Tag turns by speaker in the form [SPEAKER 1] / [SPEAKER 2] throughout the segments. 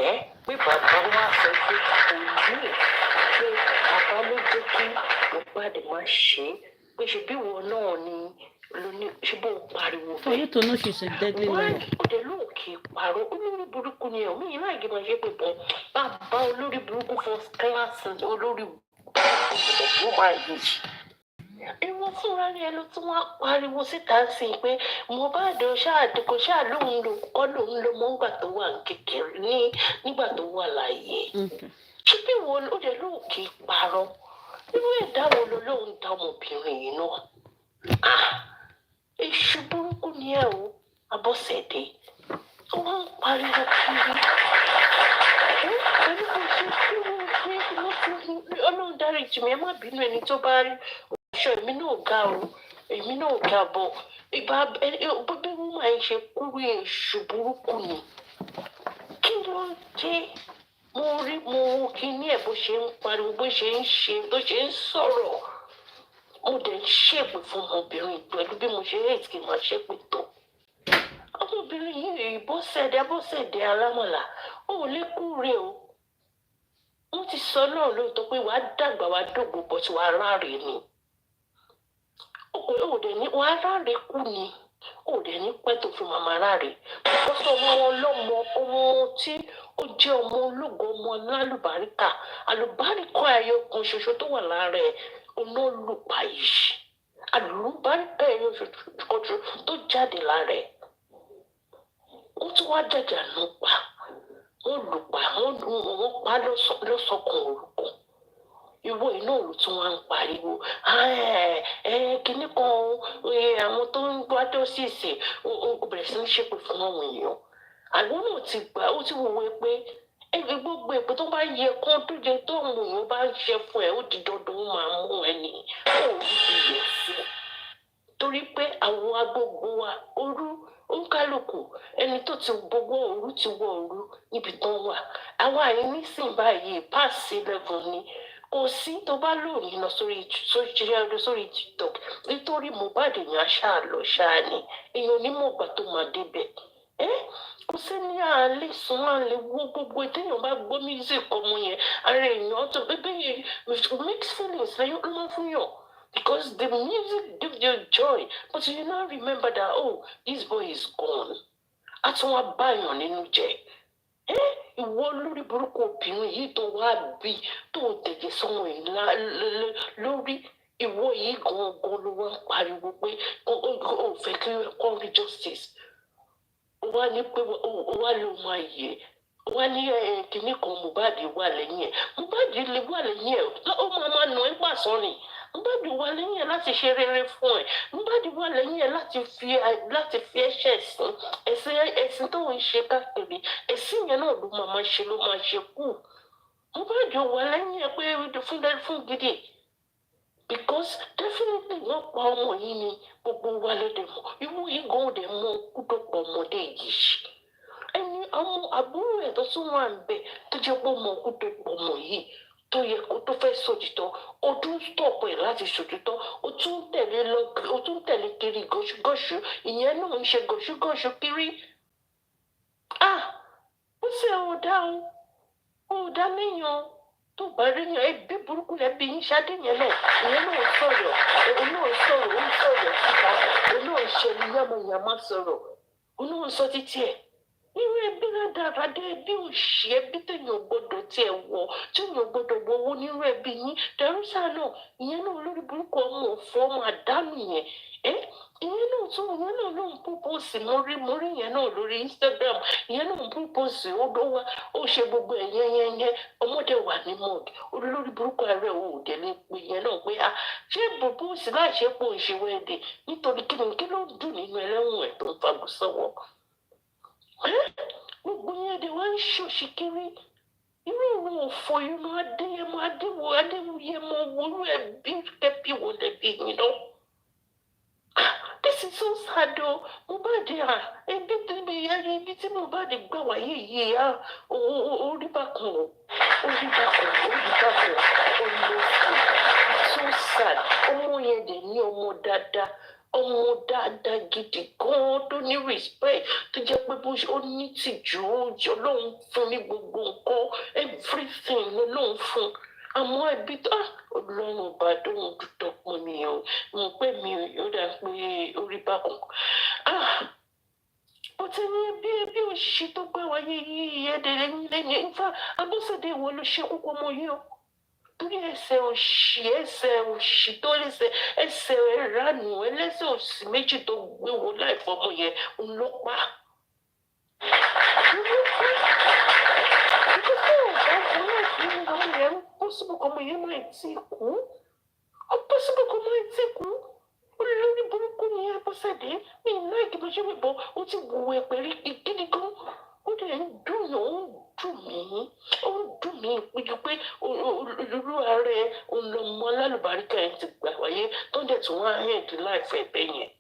[SPEAKER 1] pé bàbá wa sọ pé kò ní pé bàbá ló jẹ́ kí Mohbad máa ṣe é pé ṣe bí wọn náà ni lóní ṣe bó pariwo
[SPEAKER 2] For you to know she's a deadly liar.
[SPEAKER 1] Òde lóòkè parọ́ olórí burúkú ni ẹ̀ mí ìlà ìgbìmọ̀ ṣe pé bọ́ bàbá olórí burúkú first class olórí burúkú máa yìí. Ìwọ fúnra rẹ ló tún wá pariwo síta sí i pé Mohbad kò ṣáà lóun lò kọ́ lòun ló mọ́ nígbà tó wà kékeré nígbà tó wà láàyè. Ṣé bí wo ó lè lóòkè parọ́? Irú ẹ̀dá wo ló lóun dá ọmọbìnrin yìí náà? Èṣù burúkú ni ẹ o, Abọ́sẹ̀dé. Wọ́n ń pariwo kiri. Pẹ̀lú bó ṣe kí wọ́n gbé Ọlọ́run dáríjì mi, ẹ má bínú ẹni tó bá rí aṣọ èmi náà ga o, èmi náà ga bọ̀. Ìgbà bí wọ́n máa ń ṣe kúrú èṣù burúkú ni. Kí ló dé? Mo wo kíní ẹ̀ bó ṣe ń pariwo, bó ṣe ń ṣe, bó ṣe ń sọ̀rọ̀. Mo dẹ̀ ń ṣèpè fún ọmọbìnrin pẹ̀lú bí mo ṣe hate kí n máa ṣépè tó. Ọmọbìnrin yìí Bọ́sẹ̀dé alámọ̀lá, ó lè kúre o. Wọ́n ti sọ náà lóòótọ́ pé wàá dàgbà wàá dògbò bọ̀ tí wàá ráre ni. Wàá ráre kú ni. Ó dẹ̀ ní pẹ́ tó fi màmá ráre. Bọ́sọ̀ ọmọ wọn lọ́mọ ọmọ tí ó jẹ́ ọmọ ológo ọmọ alálùbáríkà. Àlùbáríkà ẹyọ kan ṣoṣo tó wà lára ẹ̀ olólùpá yìí. Àlùbáríkà ẹyọ ṣoṣo tó jáde lára ẹ̀. Ó tún wá jàjà nù pa. Wọ́n lù pa wọ́n pa lọ́sọ̀kan orúkọ. Ìwọ iná òru tí wọ́n ń pariwo kíní kan àwọn tó ń gbádọ́ sí ìsè ó bẹ̀rẹ̀ sí ń ṣépè fún àwọn èèyàn. Àwọn náà ti gbà ó ti wòwe pé gbogbo èpè tó bá yẹ kán tó jẹ tó àwọn èèyàn bá ń ṣe fún ẹ ó di dandan ó máa mú ẹni ó rí iyẹ sí i. Torí pé àwọn agbègbè wa òru òǹkálùkù ẹni tó ti gbogbo òru ti wọ òru níbi tán wà. Àwa yìí nísìnyí báyìí páàsì level ni. Kò sí tó bá lónìí lọ sórí TikTok nítorí Mohbad yẹn aṣáà lọ ṣáà ni èèyàn onímọ̀gbà tó máa débẹ̀. Kò sẹ́ni àlè sùn àlè wo gbogbo ìtẹ̀yàn bá gbọ́ music ọmọ yẹn ara èèyàn tó bẹ́ẹ̀ yẹn mixed feelings lẹ́yìn ló máa fún yàn because the music gives you joy but you now remember that this boy is gone. A tún wá báyàn nínú jẹ́. Ìwọ lórí burúkú obìnrin yìí tó wá bí tó tẹ̀lé sọmọ ìlà lórí ìwọ yìí gangan ló wá ń pariwo pé ó fẹ́ kí wọ́n rí justice. Ó wá ní pé ó wá ló máa yẹ ó wá ní kinní kan Mohbad wà lẹ́yìn ẹ̀. Mohbad lè wà lẹ́yìn ẹ̀ ó máa nà ẹ́ pàṣọ ni. Mohbad wà lẹ́yìn ẹ̀ láti ṣe rere fún ẹ̀. Mohbad wà lẹ́yìn ẹ̀ láti fi ẹ̀sìn tó ń ṣe káàkiri ẹ̀sìn yẹn náà ló máa ṣe kú. Mohbad wà lẹ́yìn ẹ̀ pé fún gidi because definitely wọ́n pa ọmọ yìí ni gbogbo wa lóde mọ̀ ìwú yìí gan òde mọ̀ kúdọ̀pọ̀ ọmọdé yìí. Ẹni àwọn àbúrò ẹ̀ tó tún wà ń bẹ̀ tó jẹ́ pé ọmọ kúdọ̀pọ̀ ọmọ yìí tó yẹ kó tó fẹ́ sòtítọ́ ó tún stop ẹ̀ láti sòtítọ́ ó tún tẹ̀lé kiri gọ́ṣúgọ́ṣú ìyẹn náà ń ṣe gọ́ṣúgọ́ṣú kiri. Ó sì ò dá léèyàn tó bá rí yàn ẹbí burúkú lẹ́bí yín Ṣadé yẹn náà ìyẹn náà sọ̀rọ̀ síta òun náà ṣe ní yàmàyàmá sọ̀rọ̀ òun náà sọ títí ẹ̀. Irú ẹbí rádaràdé ẹbí òṣì ẹbí téèyàn gbọ́dọ̀ tiẹ̀ wọ̀ téèyàn gbọ́dọ̀ wọ owó nírú ẹbí yín Dàrúsà náà ìyẹn náà lórí burúkú ọmọ òfò ọmọ àdánù yẹn ìyẹn náà ló ń púpọ̀sì mórí yẹn náà lórí Instagram ìyẹn náà ń púpọ̀sì ó ṣe gbogbo ẹ̀yẹn ọmọdé wà ní mọ́ọ̀d olórí burúkú ààrẹ òde lè pe yẹn náà pé ṣé púpọ̀sì láìṣe pò ń ṣe wẹ́ẹ̀dẹ̀ nítorí kí ló dùn nínú ẹlẹ́wọ̀n ẹ̀ tó ń fagbọ́ sọ́wọ́. Gbogbo yẹn dé wá ń ṣòṣì kiri irú ìwọ̀n òfò inú adéwòyẹmọ wọlú ẹbí kẹbí wọlé bí yín náà. This is so sad o. Mohbad ibi tí Mohbad gbà wáyé yìí orí bákan so sad ọmọ yẹn dẹ̀ ní ọmọ dáadáa ọmọ dáadáa gidi gan tó ní respect tó jẹ́ pé bó ṣe ó ní tìjú Ọlọ́run fún ní gbogbo nǹkan everything lọ́lọ́run fún àmọ́ ẹbí tó Ọlọ́run ọba dóhùn dúdú pọ̀ mi o mo pé mi ò dà pé orí bákan ó ti ní bí òṣìṣẹ́ tó gbé wáyé yìí ẹ̀ẹ́dẹ̀rẹ̀ lẹ́yìn ifá Abọ́sẹ̀dé wo ló ṣe kókó ọmọ yìí o torí ẹsẹ̀ òṣì tó ẹsẹ̀ ìranù ẹlẹ́sẹ̀ òsì méjì tó gbé wo láì fọmọ yẹn ń lọ pa. Ọmọ yẹn máa ti kú olórí burúkú ni Abọ́sẹ̀dé mi láì kí bó ṣe wípé ó ti wù ẹ́ pẹ̀lú gidi gan ó dẹ̀ ń dùn yàn ó ń dùn mí péjú pé olú ààrẹ ọlọmọ alálùbáríkà yẹn ti gbà wáyé tó ń dẹ̀ tún wá hẹ́ẹ̀dì láìfẹ́ bẹ́ẹ̀ yẹn.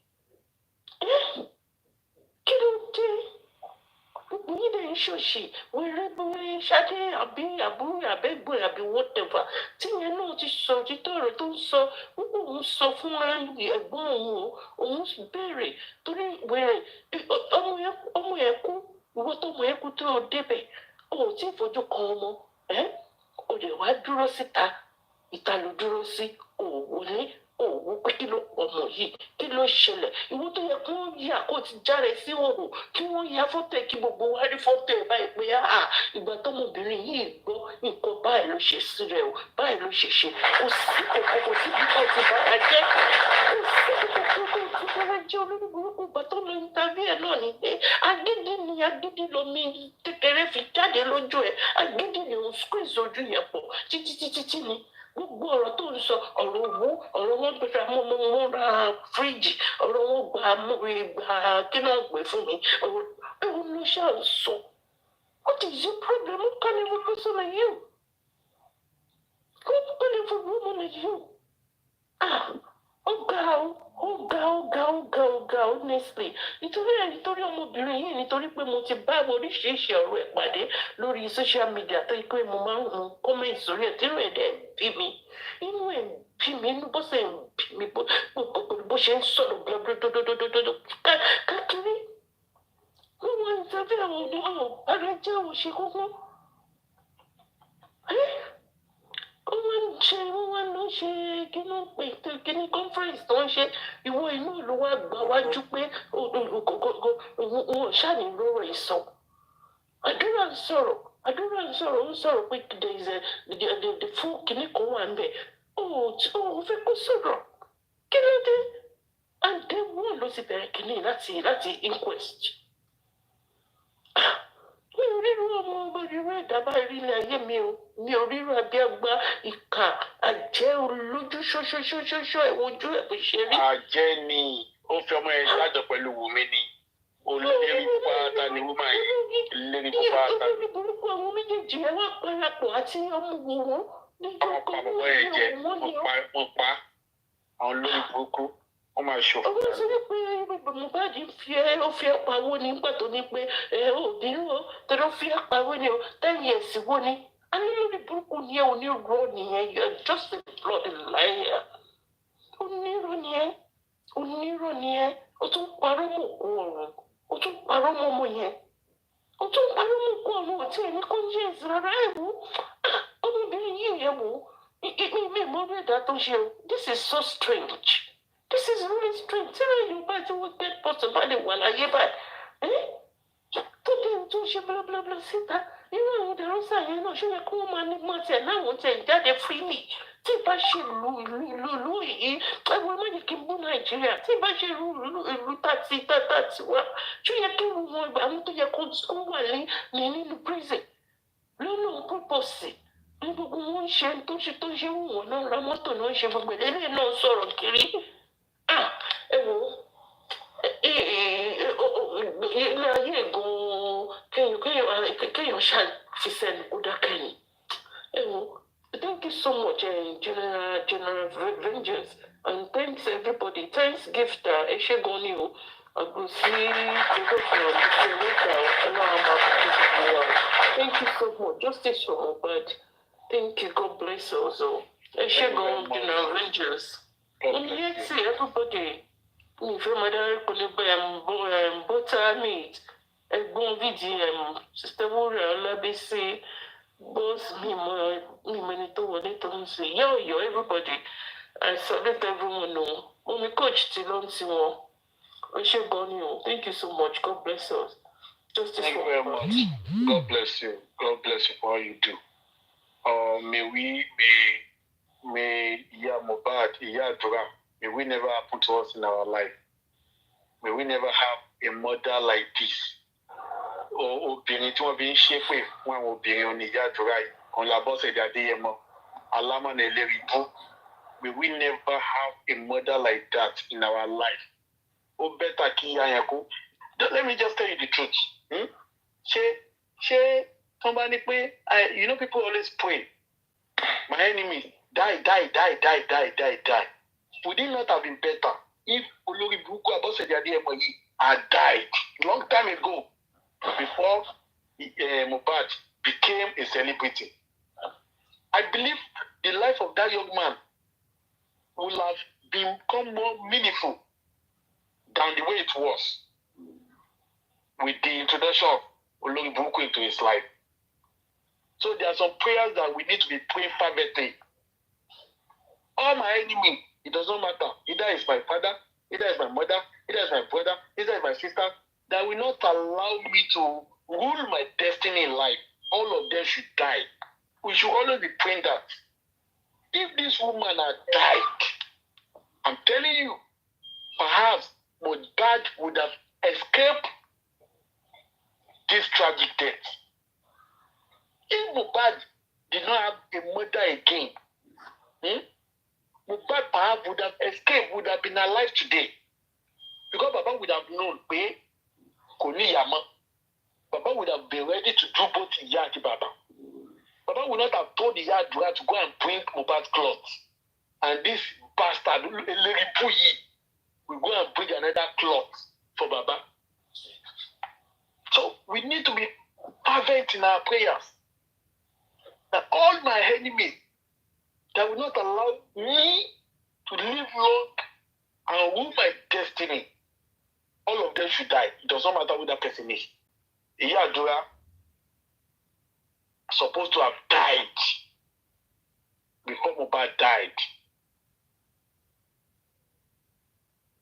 [SPEAKER 1] Kí ló dé? Gbogbo yín dẹ̀ ń ṣòṣì wẹ́rẹ́ ṣáde àbí àbúrò àbẹ́gbọ̀n àbí whatever tí yẹn náà ti sọ òtítọ́ rẹ̀ tó ń sọ gbogbo òun sọ fún ẹ̀gbọ́n òun béèrè torí wẹ̀rẹ̀ ọmọ yẹn kú ìwọ tó ọmọ yẹn kú tó o débẹ̀ o ò tí ì fojú kan ọmọ o lè wá dúró síta ìta ló dúró sí o ò wọlé o ò wọ pé kí ló ọmọ yìí kí ló ṣẹlẹ̀ ìwọ tó yẹ kó yà kó ti járe sí òòrùn kí wọ́n ya fọ́tò ẹ̀ kí gbogbo wa rí fọ́tò ẹ̀ báyìí pé ìgbà tọmọbìnrin yìí gbọ́ nǹkan báyìí ló ṣe sí rẹ̀ o báyìí ló ṣe ṣe kò sí kòkó kò sí bí kò ti bára jẹ́ kò sí kòkó kò ti bára jẹ́ olórí burúkú ìgbà tó lọ interview ẹ̀ náà ni pé agídí lomi kékeré fi jáde lójú ẹ̀ agídí ni òun squeeze ojú yẹn pọ̀ títí ni gbogbo ọ̀rọ̀ tó ń sọ ọ̀rọ̀ wọn gbé ra ra fíríjì ọ̀rọ̀ wọn gba kí náà gbé fún mi ọ̀rọ̀ ẹ̀wọ̀n ló ṣáà ń sọ. What is your problem? What kind of a person are you? What kind of a woman are you? Ọ̀gá honestly nítorí ọmọbìnrin yìí nítorí pé mo ti bá oríṣiríṣi ọ̀rọ̀ ẹ̀ pàdé lórí social media tó yẹ pé mo máa ń comment sórí ẹ̀ tí ìrìn ẹ̀dẹ̀ bí mi inú ẹ̀ bí mi inú bọ́sẹ̀ ń bí mi bó ṣe ń sọ̀rọ̀ gbọ́dọ̀dọ̀dọ̀dọ̀dọ̀ káàkiri wọ́n wá ń sábẹ́ àwọn ara jẹ́ òṣè kókó wọ́n wá lọ ṣe kíní conference tó ń ṣe ìwọ inú ló wá gbà wájú pé wọn ṣàní lọ́rọ̀ ìsọ àdúrà ń sọ̀rọ̀ pé the full kíní kan wà ń bẹ̀ ó fẹ́ kó sọ̀rọ̀ kí ló dé and then wọ́n ló ti bẹ̀rẹ̀ kíní láti inquest. Mi ò ríru ọmọ irú ìdábà ìrìnlẹ̀ ayé mi ò ríru abíagbá ìkà àjẹ́ olójú ṣóṣóṣóṣó ẹ̀wọ̀n ojú ẹ̀ bó ṣe rí.
[SPEAKER 3] Àjẹ́ ni ó fi ọmọ ẹ̀ lájọ pẹ̀lú Wùmí ni olórí pátá ni wúmà yìí lérí pátá.
[SPEAKER 1] Olórí burúkú àwọn méjèèjì ẹ̀ wá parapọ̀ àti ọmọ wọn.
[SPEAKER 3] Àwọn pàpọ̀ ẹ̀ jẹ́ wọ́n pa àwọn olórí burúkú wọ́n máa ṣòfò.
[SPEAKER 1] Ọwọ́ sọ wípé Mohbad ó fi ẹ́ pawó ní nígbà tó ní pé ò nínú o tẹ̀lé ó fi ẹ́ pawó ní o 10 years wo ni. Alólórí burúkú ni ẹ onírọ́ nìyẹn you are just a bloody liar. Onírọ́ ni ẹ o tún parọ́ mọ́ òkú ọ̀run o tún parọ́ mọ́ ọmọ yẹn o tún parọ́ mọ́ òkú ọ̀run ọ̀tí ẹ̀ ní conscience rárá ẹ̀ wò ọmọbìnrin yìí yẹ wò mi mọ́ bí ẹ̀dá tó ṣe o this is so strange. This is really strange. Tí wọ́n bá ti wọ́n get person bá lè wà láyé báyìí. Tó dé tó ṣe blablabla síta. Irú àwọn dẹ̀rọ́sà yẹn náà ṣó yẹ kí wọ́n máa ní mọ́ tiẹ̀ láwọn tẹ̀ jáde freely. Tí ìbá ṣe ìlú yìí, ẹ̀wọ̀n má yẹ kí n bú Nàìjíríà. Tí ìbá ṣe ìlú tàti wá, ṣó yẹ kí wọ́n àwọn tó yẹ kó wà nínú prison. Lọ́nà purpose ní gbogbo wọn ṣe tó ṣe wù wọ́n náà ra mọ́tò náà ṣe gbogbo ẹ̀lẹ́lẹ́ náà sọ̀rọ̀ kiri. Ẹ wo ilé ayé gan-an kéèyàn ṣàfisẹ́nu kó dákẹ́ ni. Ẹ wo thank you so much General Vengeance and thanks everybody thanks gift ẹ ṣé gan ni o àgbòsí ìdókòwò àbúṣe mẹ́ta ọlọ́run máa fi ṣe wà. Thank you so much justice for Mohbad thank you God bless us all ẹ ṣé gan General Vengeance. Yes, everybody. mi fẹ́ máa dárúkọ ní buttermeat ẹ̀gbọ́n VGM Sistemore Ọlábísí boss mímọ ẹni tó wọlé tó ń sè yá ọ̀yọ́ everybody I salute everyone o omi coach ti ló ń ti wọn ẹ ṣé gan ni o thank you so much God bless us.
[SPEAKER 3] Thank you very much. God bless you. God bless you for all you do. May Mohbad, Adura, may we never happen to us in our life. May we never have a mother like this. Obìnrin tí wọ́n fi ń ṣépè fún àwọn obìnrin òní Adura yìí, òun làbọ́sẹ̀ Adéyẹmọ, alámọ̀nà ẹlẹ́rìí bú. May we never have a mother like that in our life. Ó bẹ́tà kí ìyá yẹn kú. Let me just tell you the truth. Ṣé tán bá ní pé you know people always pray. My enemy die. Would it not have been better if Olórí Burúkú Abọ́sẹ̀dé Adéyẹmọ yìí had died long time ago before Mohbad became a celebrity? I believe the life of that young man would have become more meaningful than the way it was with the introduction of Olórí Burúkú into his life. So there are some prayers that we need to be praying fervently. All my enemies, it does not matter. Either it's my father, either it's my mother, either it's my brother, either it's my sister, that will not allow me to rule my destiny in life. All of them should die. We should always be praying that. If this woman had died, I'm telling you, perhaps Mohbad would have escaped this tragic death. If Mohbad did not have a mother again, Mohbad perhaps would have escaped, would have been alive today. Because Baba would have known, pé kò ní ìyá mọ́. Baba would have been ready to do both ìyá àti bàbá. Baba would not have told ìyá Àdúrà to go and bring Mohbad's clothes. And this bastard, Eleribu yìí, will go and bring another cloth for Baba. So we need to be fervent in our prayers. That all my enemies that will not allow me to live long and rule my destiny, all of them should die. It does not matter who that person is. Ìyá Àdúrà supposed to have died before Mohbad died.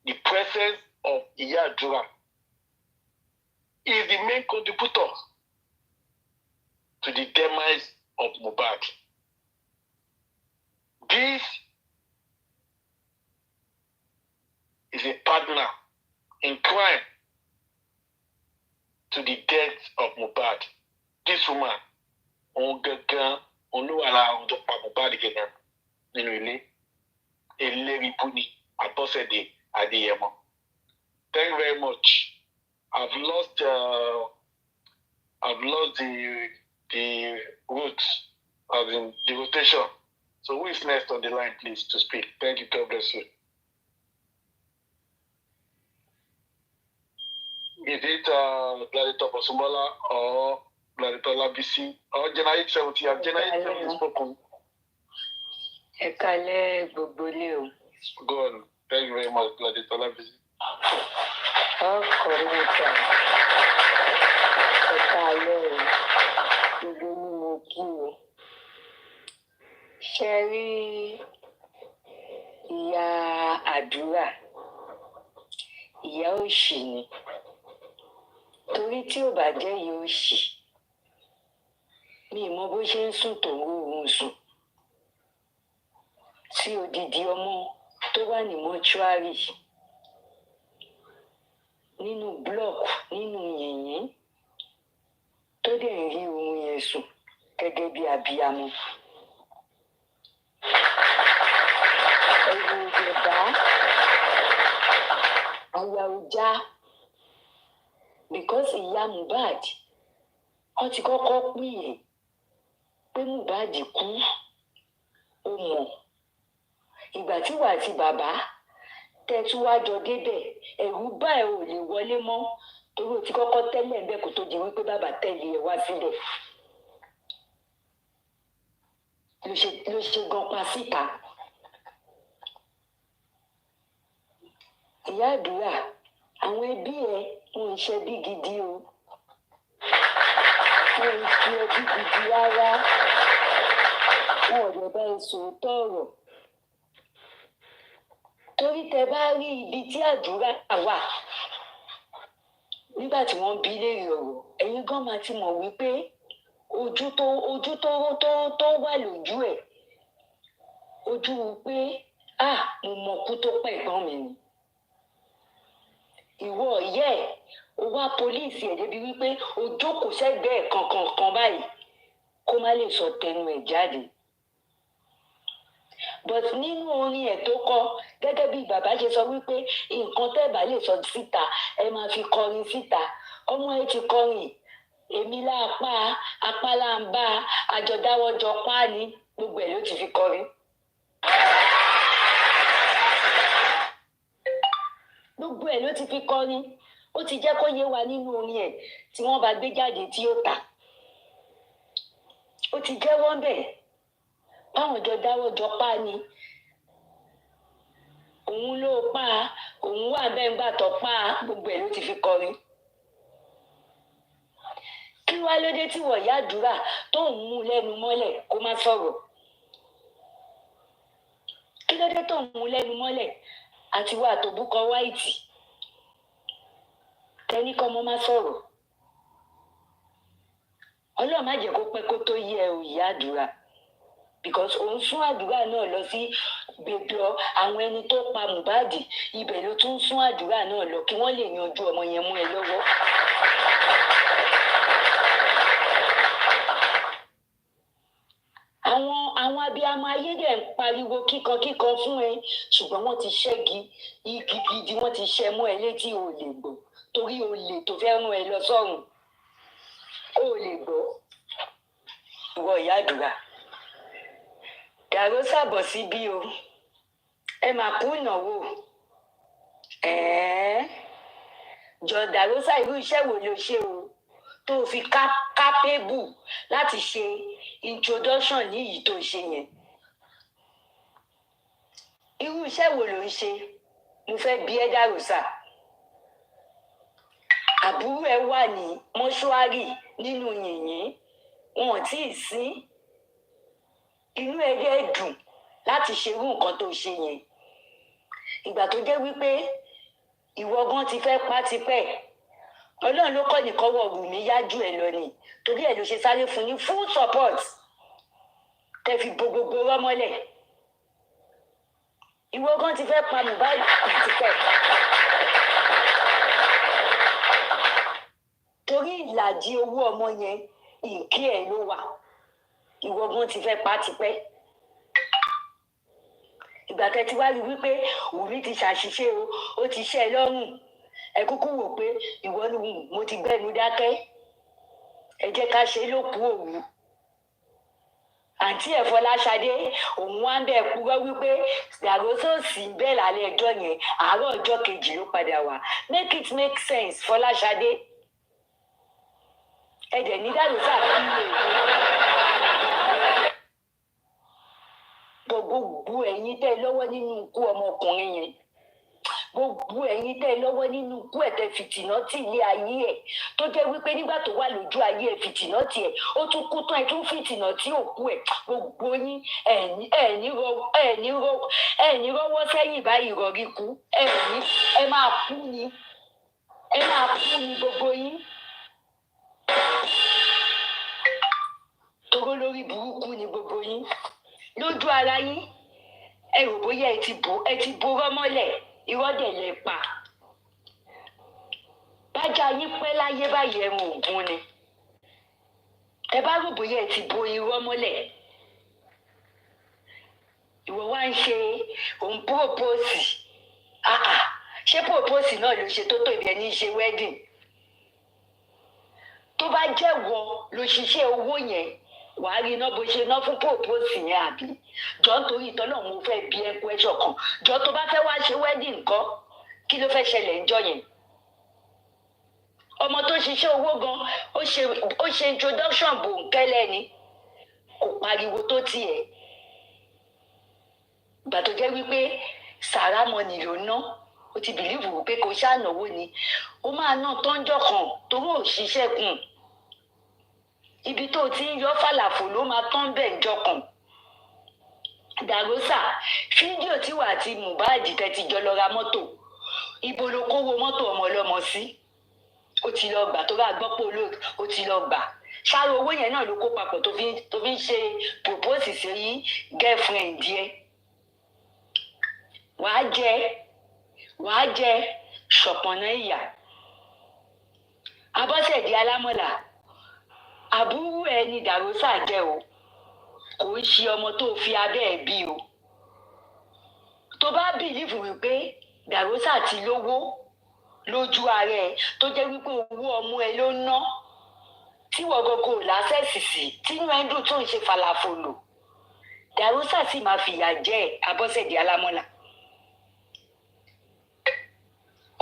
[SPEAKER 3] The presence of Ìyá Àdúrà is the main contributor to the demise of Mohbad. This is a partner in crime to the death of Mohbad. This woman, Mohbad nínú ilé, Eleribu ni Abọ́sẹ̀dé Adéyẹmọ. Thank you very much. I've lost the roots, as in the rotation. So who is next on the line, please, to speak? Thank you. God bless you. Is it Gladiator Bosumbola or Gladiator Labisi or General 70? General 70 spoken.
[SPEAKER 2] Ẹ kálẹ́ gbogbo ilé o.
[SPEAKER 3] Go on. Thank you very much, Gladiator Labisi.
[SPEAKER 2] Ọkọ̀ mi kà. Ẹ kálẹ́ o. Gbogbo ni mo kí o. Ṣé rí ìyá Àdúrà? Ìyá òṣì ni. Torí tí ò bá jẹ́ ìyá òṣì, mi mọ bó ṣe ń sùn tó ń rọrùn sùn. Tí odidi ọmọ tó wà ní mọ́ṣúárì nínú blọọkù nínú yìnyín tó dẹ̀ ń rí ohun yẹn sùn gẹ́gẹ́ bí abiyamọ. Ẹ̀rù ìjọba àyà ọjà because ìyá Mohbad wọ́n ti kọ́kọ́ pín yẹn pé Mohbad kú ó mọ̀. Ìgbà tí wà àti bàbá tẹ̀túwájọ débẹ̀ ẹ̀rù bá ẹ̀ ò lè wọlé mọ́ torí o ti kọ́kọ́ tẹ́lẹ̀ ń bẹ̀ kó tó di wípé bàbá tẹ̀lé ẹ wá sílẹ̀. Ló ṣe gan pa síta. ìyá àdúrà àwọn ẹbí ẹ wọn ń ṣe bí gidi o wọn ń ṣe ẹbí gidi rárá wọn ò lè bá ẹ sòótọ́ ọ̀rọ̀ torí tẹ bá rí ibi tí àdúrà wà nígbà tí wọ́n bí léèrè ọ̀rọ̀ ẹ̀yin gan máa ti mọ̀ wípé ojú tó wà lójú ẹ̀ ojú pé mo mọ kú tó pẹ̀ gbọ́n mi ni ìwọ ìyá ẹ̀ o wá pólíìsì ẹ̀ débi wípé o jókòó sẹ́gbẹ̀ẹ́ kankan báyìí kó má lè sọ tẹnu ẹ̀ jáde but nínú orin ẹ̀ tó kọ gẹ́gẹ́ bí bàbá ṣe sọ wípé nǹkan tẹ́ bá lè sọ síta ẹ máa fi kọrin síta ọmọ ẹ ti kọrin èmi láapá apá láǹbá àjọdáwọ́jọ páàní gbogbo ẹ̀ ló ti fi kọrin. gbogbo ẹ̀ ló ti fi kọrin ó ti jẹ́ kó yé wa nínú orin ẹ̀ tí wọ́n bá gbé jáde tí ó tà ó ti jẹ́wọ́ bẹ́ẹ̀ báwọn jọ dáwọ́jọ páàní òun ló pa òun wà bẹ́ẹ̀ ńgbà tó pa gbogbo ẹ̀ ló ti fi kọrin. kí wá lóde tí wọ́n yá àdúrà tó ń mú lẹ́nu mọ́lẹ̀ kó má sọ̀rọ̀ kí lóde tó ń mú lẹ́nu mọ́lẹ̀ àti wà tó búkọ wáìtì tẹ́ni kọ́ mọ́ má sọ̀rọ̀ ọlọ́run má jẹ́ kó pẹ́ kó tó yẹ ò yá àdúrà because òun sún àdúrà náà lọ sí gbèdọ àwọn ẹni tó pa Mohbad ibẹ̀ ló tún sún àdúrà náà lọ kí wọ́n lè yanjú ọmọ yẹn mú ẹ lọ́wọ́. àwọn abiyamọ ayé dẹ̀ ń pariwo kíkan fún ẹ ṣùgbọ́n wọ́n ti ṣẹ́gi igi gidi wọ́n ti ṣẹ́ mọ́ ẹ létí ò lè gbọ́ torí olè tó fẹ́ rán ẹ lọ sọ́run ò lè gbọ́ ìwọ ìyá àdúrà dàrú sàbọ̀ síbí o ẹ máa kú ìnáwó jọ dàrú sá irú iṣẹ́ wo ló ṣe o tó fi kápébù láti ṣe introduction ní èyí tó ṣe yẹn irú iṣẹ́ wo ló ń ṣe mo fẹ́ bi ẹ́ dàrú sá àbúrò ẹ wà ní mọ́ṣúárì nínú yìnyín wọn ò tí ì sin inú ẹ dẹ̀ dùn láti ṣerú nǹkan tó ṣe yẹn ìgbà tó jẹ́ wípé ìwọ gan ti fẹ́ pa tipẹ́ ọlọ́run ló kọ́ nìkan wọ̀ wù mí yájú ẹ lọ ni torí ẹ ló ṣe sáré fún ní full support tẹ fi bo gbogbo rọ́mọ́lẹ̀ ìwọ gan ti fẹ́ pa Mohbad tipẹ́ torí ìlàjì owó ọmọ yẹn ìkí ẹ ló wà ìwọ gan ti fẹ́ pa tipẹ́ ìgbà kẹtí wá rí wípé Wùmí ti ṣàṣìṣe o ó ti ṣẹ́ ẹ lọ́rùn ẹ kúkú wò pé ìwọ ni mo ti gbẹ́nu dákẹ́ ẹ jẹ́ ká ṣe lókù òru àǹtí ẹ̀ Fọláṣadé òun wá ń bẹ̀ purọ́ wípé dàrósòsì bẹ́ẹ̀ lálẹ́ ẹjọ́ yẹn àárọ̀ ọjọ́ kejì ló padà wá make it make sense Fọláṣadé ẹ dẹ̀ ní dàrósà kí lè gbogbo ẹ̀yin tẹ́ lọ́wọ́ nínú ikú ọmọkùnrin yẹn gbogbo ẹ̀yin tẹ́ lọ́wọ́ nínú ikú ẹ̀ tẹ́ fìtìnà tì ilé ayé ẹ̀ tó jẹ́ wípé nígbà tó wà lójú ayé ẹ̀ fìtìnà tì ẹ̀ ó tún kú tán ẹ̀ tún fìtìnà tí òkú ẹ̀ gbogbo yín ẹ̀ní rọ́wọ́ sẹ́yìn báyìí rọrí kú ẹ máa kú ni gbogbo yín toró lórí burúkú ni gbogbo yín lójú ara yín ẹ rò bóyá ẹ ti bo rọ́mọ́lẹ̀ irọ́ dẹ̀ lẹ pa bájá yín pẹ́ láyé báyìí ẹ̀rùn ògún ni ẹ bá rò bóyá ẹ ti bo irọ́ mọ́lẹ̀ ìwọ wá ń ṣe òun púròpósì ṣé púròpósì náà ló ṣe tó tó ibi ẹni ṣe wedding tó bá jẹ́wọ́ ló ṣiṣẹ́ owó yẹn wàá rí iná bó ṣe ná fún pòpósì yẹn àbí jọ nítorí ìtọ́nà mo fẹ́ bí ẹ question kan jọ tó bá fẹ́ wá ṣe wedding nǹkan kí ló fẹ́ ṣẹlẹ̀ ńjọ́ yẹn ọmọ tó ṣiṣẹ́ owó gan ó ṣe introduction bòńkẹ́lẹ́ ni kò pariwo tó tiẹ̀ ìgbà tó jẹ́ wípé sàrà mọ́nì ló ná ó ti bìlíìfù pé kò ṣànáwó ni ó máa ná tọ́njọ́ kan torí ò ṣiṣẹ́ kùn ibi tó ti ń yọ fàlàfò ló máa tán bẹ́ẹ̀ ńjọ́ kan. Dàrósà fídíò tí wà á ti Mohbad tẹ́tí jọ lọ ra mọ́tò ibo ló kówó mọ́tò ọmọ ọlọ́mọ sí ó ti lọ gbà tó bá gbọ́ pé olóòtú ó ti lọ gbà ṣáà owó yẹn náà ló kó papọ̀ tó fi ń ṣe propose sí girlfriend yẹn wàá jẹ ṣọ̀pọ̀nà ìyà. Abọ́sẹ̀dé Alámọ̀lá àbúrò ẹ ni Dàrósà jẹ́ o kò ń ṣe ọmọ tó fi abẹ́ ẹ̀ bí o tó bá bìlífù wípé Dàrósà ti lówó lójú ara ẹ tó jẹ́ wípé owó ọmọ ẹ ló ná tí wọ́n gọ́gọ́ lásẹ̀sì sí tínú ẹ̀ ń dùn tó ń ṣe falafolo Dàrósà sì máa fìyà jẹ Abọ́sẹ̀dé Alámọ̀lá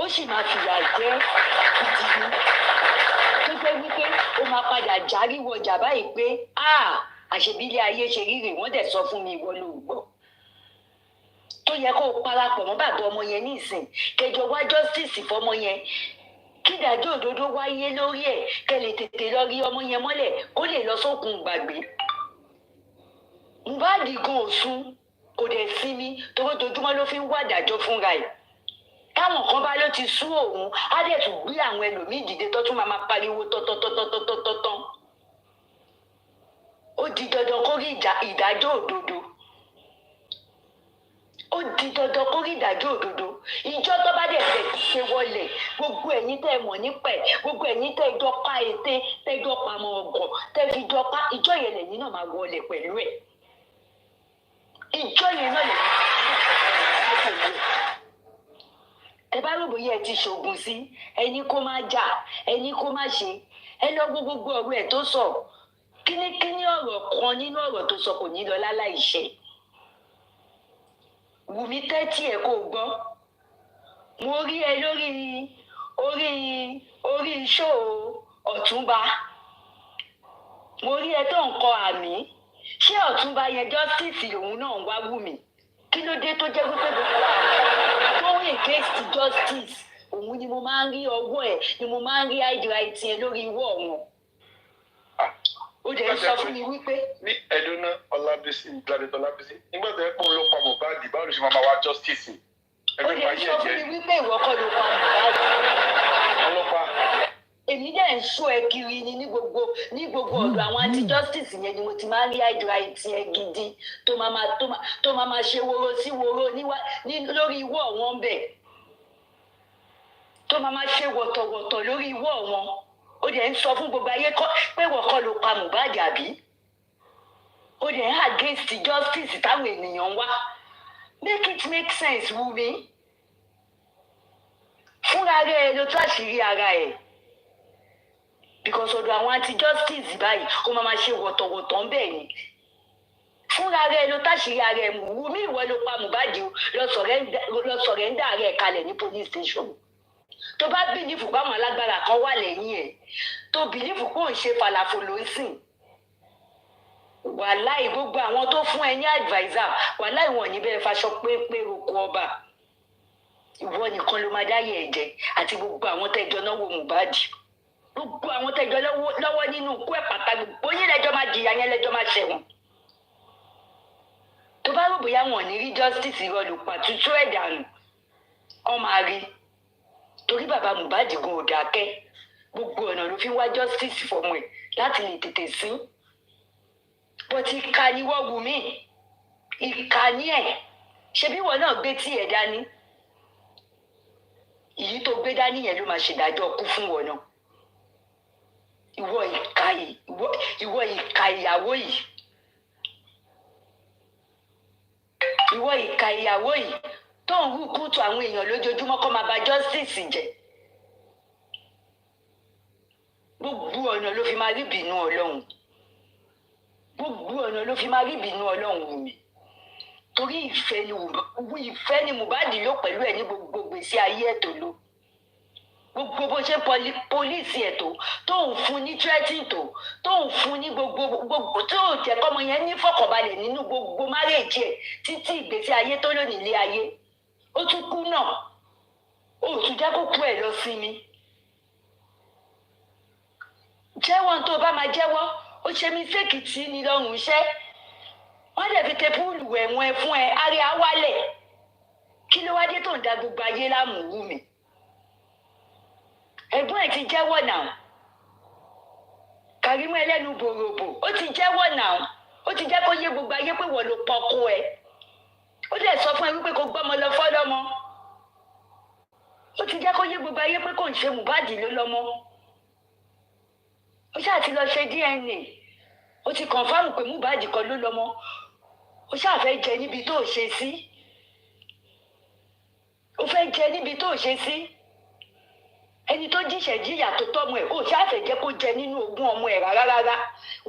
[SPEAKER 2] ó sì máa fìyà jẹ ìdìbò tó jẹ́ wípé ó máa padà járí wọjà báyìí pé àṣebílẹ̀ ayé ṣe rírì wọ́n dẹ̀ sọ fún mi ìwọ ló gbọ́ tó yẹ kó o parapọ̀ mọ́ bàbá ọmọ yẹn nísìn kẹjọ wá justice fọmọ yẹn kí ìdájọ́ òdodo wáyé lórí ẹ̀ kẹ́ lè tètè lọ rí ọmọ yẹn mọ́lẹ̀ kó lè lọ sókun gbàgbé. Mohbad gan òsùn kò dẹ̀ sinmi torójoojúmọ́ ló fi ń wá ìdájọ́ fúnra ẹ̀ táwọn kan bá ló ti sú òun á dẹ̀ tún gbé àwọn ẹlòmíì dìde tó tún máa pariwo tọ́tọ́tọ́tọ́tọ́tọ́ ó di dandan kó rí ìdájọ́ òdodo ó di dandan kó rí ìdájọ́ òdodo ìjọ tó bá dẹ̀ tẹ̀ ṣe wọlé gbogbo ẹ̀yin tẹ́ mọ̀ nípa ẹ̀ gbogbo ẹ̀yin tẹ́ jọ pa ète tẹ́ jọ pa mọ́ ọgọ̀ tẹ́ fi jọ pa ìjọ yẹn lẹ́yìn náà máa wọlé pẹ̀lú ẹ̀ ìjọ yẹn náà lẹ́yìn ẹ bá rògbò yẹ ẹ ti ṣoògùn sí ẹni kó má jà ẹni kó má ṣe ẹ lọ gbogbo ọ̀rọ̀ ẹ̀ tó sọ kíní ọ̀rọ̀ kan nínú ọ̀rọ̀ tó sọ kò ní lọ láláìṣẹ Wùmí tẹ́tí ẹ̀ kò gbọ́ mo rí ẹ orí ṣó Ọ̀túnba mo rí ẹ tó ń kọ àmì ṣé Ọ̀túnba yẹn justice lòun náà ń wá Wùmí kí ló dé tó jẹ́ wípé gbogbo àwọn tó ń against justice òun ni mo máa ń rí ọwọ́ ẹ̀ ni mo máa ń rí handwriting ẹ̀ lórí ìwọ́ wọn ó dẹ̀ sọ fún mi wípé.
[SPEAKER 3] ní ẹ̀dùnà Ọlábísí Gladys Ọlábísí nígbà tó yẹ pé òun ló pa Mohbad báwo ló ṣe máa wá justice.
[SPEAKER 2] ó dẹ̀ sọ fún mi wípé ìwọ kọ́ ló pa Mohbad.
[SPEAKER 3] ọlọ́pàá.
[SPEAKER 2] èmi dẹ̀ ń sọ ẹ kiri ni ní gbogbo ọ̀dọ̀ àwọn anti justice yẹn ni mo ti máa ń rí handwriting ẹ gidi tó máa ṣe woro sí woro lórí ìwọ́ wọn bẹ̀ tó máa ṣe wọ̀tọ̀wọ̀tọ̀ lórí ìwọ́ wọn ó dẹ̀ ń sọ fún gbogbo ayé pé wọ́n kọ́ ló pa Mohbad àbí ó dẹ̀ ń against justice táwọn ènìyàn wá make it make sense Wùmí fúnra rẹ̀ ló tó àṣírí ara ẹ̀ because ọ̀dọ̀ àwọn anti justice báyìí ó máa ṣe wọ̀tọ̀wọ̀tọ̀ ń bẹ̀ ni fúnra rẹ̀ ló táṣírí ara ẹ̀ Wùmí ìwọ ló pa Mohbad lọ sọ̀rẹ́ńdà rẹ̀ kalẹ̀ ní police station tó bá bìlífù báwọn alágbára kan wà lẹ́yìn ẹ̀ tó bìlífù kó ń ṣe falafolo ń sìn wàláì gbogbo àwọn tó fún ẹ ní adviser wàláì wọn ní bẹ́ẹ̀ faṣọ pé roko ọba ìwọ nìkan ló máa dáyé ẹ̀jẹ̀ àti gbogbo àwọn tẹ́jọ náà wò Mohbad gbogbo àwọn tẹ́jọ lọ́wọ́ nínú ikú ẹ̀ pàtàkì bóyá lẹ́jọ́ máa jìyà yẹn lẹ́jọ́ máa ṣẹ̀wọ̀n tó bá rò bóyá wọn ò ní rí justice ìrọ̀lù pàtútù ẹ̀ dànù ọ máa rí torí bàbá Mohbad gan ò dákẹ́ gbogbo ọ̀nà ló fi wá justice fọmọ ẹ̀ láti lè tètè sí bọ́tí ìka ni wọ́n Wùmí ìka ní ẹ̀ ṣebí wọn náà gbé tí ẹ̀ dání èyí tó gbé dání yẹn ló máa ṣèdájọ́ kú fún wọn náà ìwọ ìka ìyàwó yìí ìwọ ìka ìyàwó yìí tó ń hù kúùtù àwọn èèyàn lójoojúmọ́ kó máa bà justice jẹ́ gbogbo ọ̀nà ló fi máa rí ìbínú Ọlọ́run gbogbo ọ̀nà ló fi máa rí ìbínú Ọlọ́run Wùmí torí ìfẹ́ ni Mohbad ló pẹ̀lú ẹ̀ ní gbogbo gbèsè ayé ẹ̀ tó lò gbogbo bó ṣe pólíìsì ẹ̀ tó ń fún ní threatening tó ń fún ní gbogbo tó jẹ́ kọ́mọ yẹn ní fọkànbalẹ̀ nínú gbogbo márèèjì ẹ̀ títí ìgbésí ayé tó lò nílé ayé ó tún kú náà ó tún jẹ́ kó kú ẹ̀ lọ sí mi. Jẹ́wọ́ tó bá máa jẹ́wọ́ ó ṣe mistake tí ní lọ́rùn iṣẹ́ wọ́n lè fi tepúùlù ẹ̀wọ̀n ẹ fún ẹ àrí àwálẹ̀ kí ló wá dé tó ń da gbogbo ayé láàmú wú mi. Ẹ̀gbọ́n ẹ̀ ti jẹ́wọ́ náà Kàrímù ẹlẹ́nu bòròbò ó ti jẹ́wọ́ náà ó ti jẹ́ kó yé gbogbo ayé pé wọ́n ló pọkó ẹ ó dẹ̀ sọ fún ẹ wípé kó gbọ́mọ lọ fọ́lọ́mọ ó ti jẹ́ kó yé gbogbo ayé pé kò ń ṣe Mohbad ló lọ́mọ ó ṣáà ti lọ ṣe DNA ó ti kọ̀nfàmù pé Mohbad kan ló lọ́mọ ó ṣáà fẹ́ jẹ níbi tó ṣe sí ó fẹ́ jẹ níbi tó ṣe sí ẹni tó jíṣẹ́ jíyà tó tọ́mọ ẹ̀ ó ṣáà fẹ́ jẹ́ kó jẹ nínú ogún ọmọ ẹ̀ rárá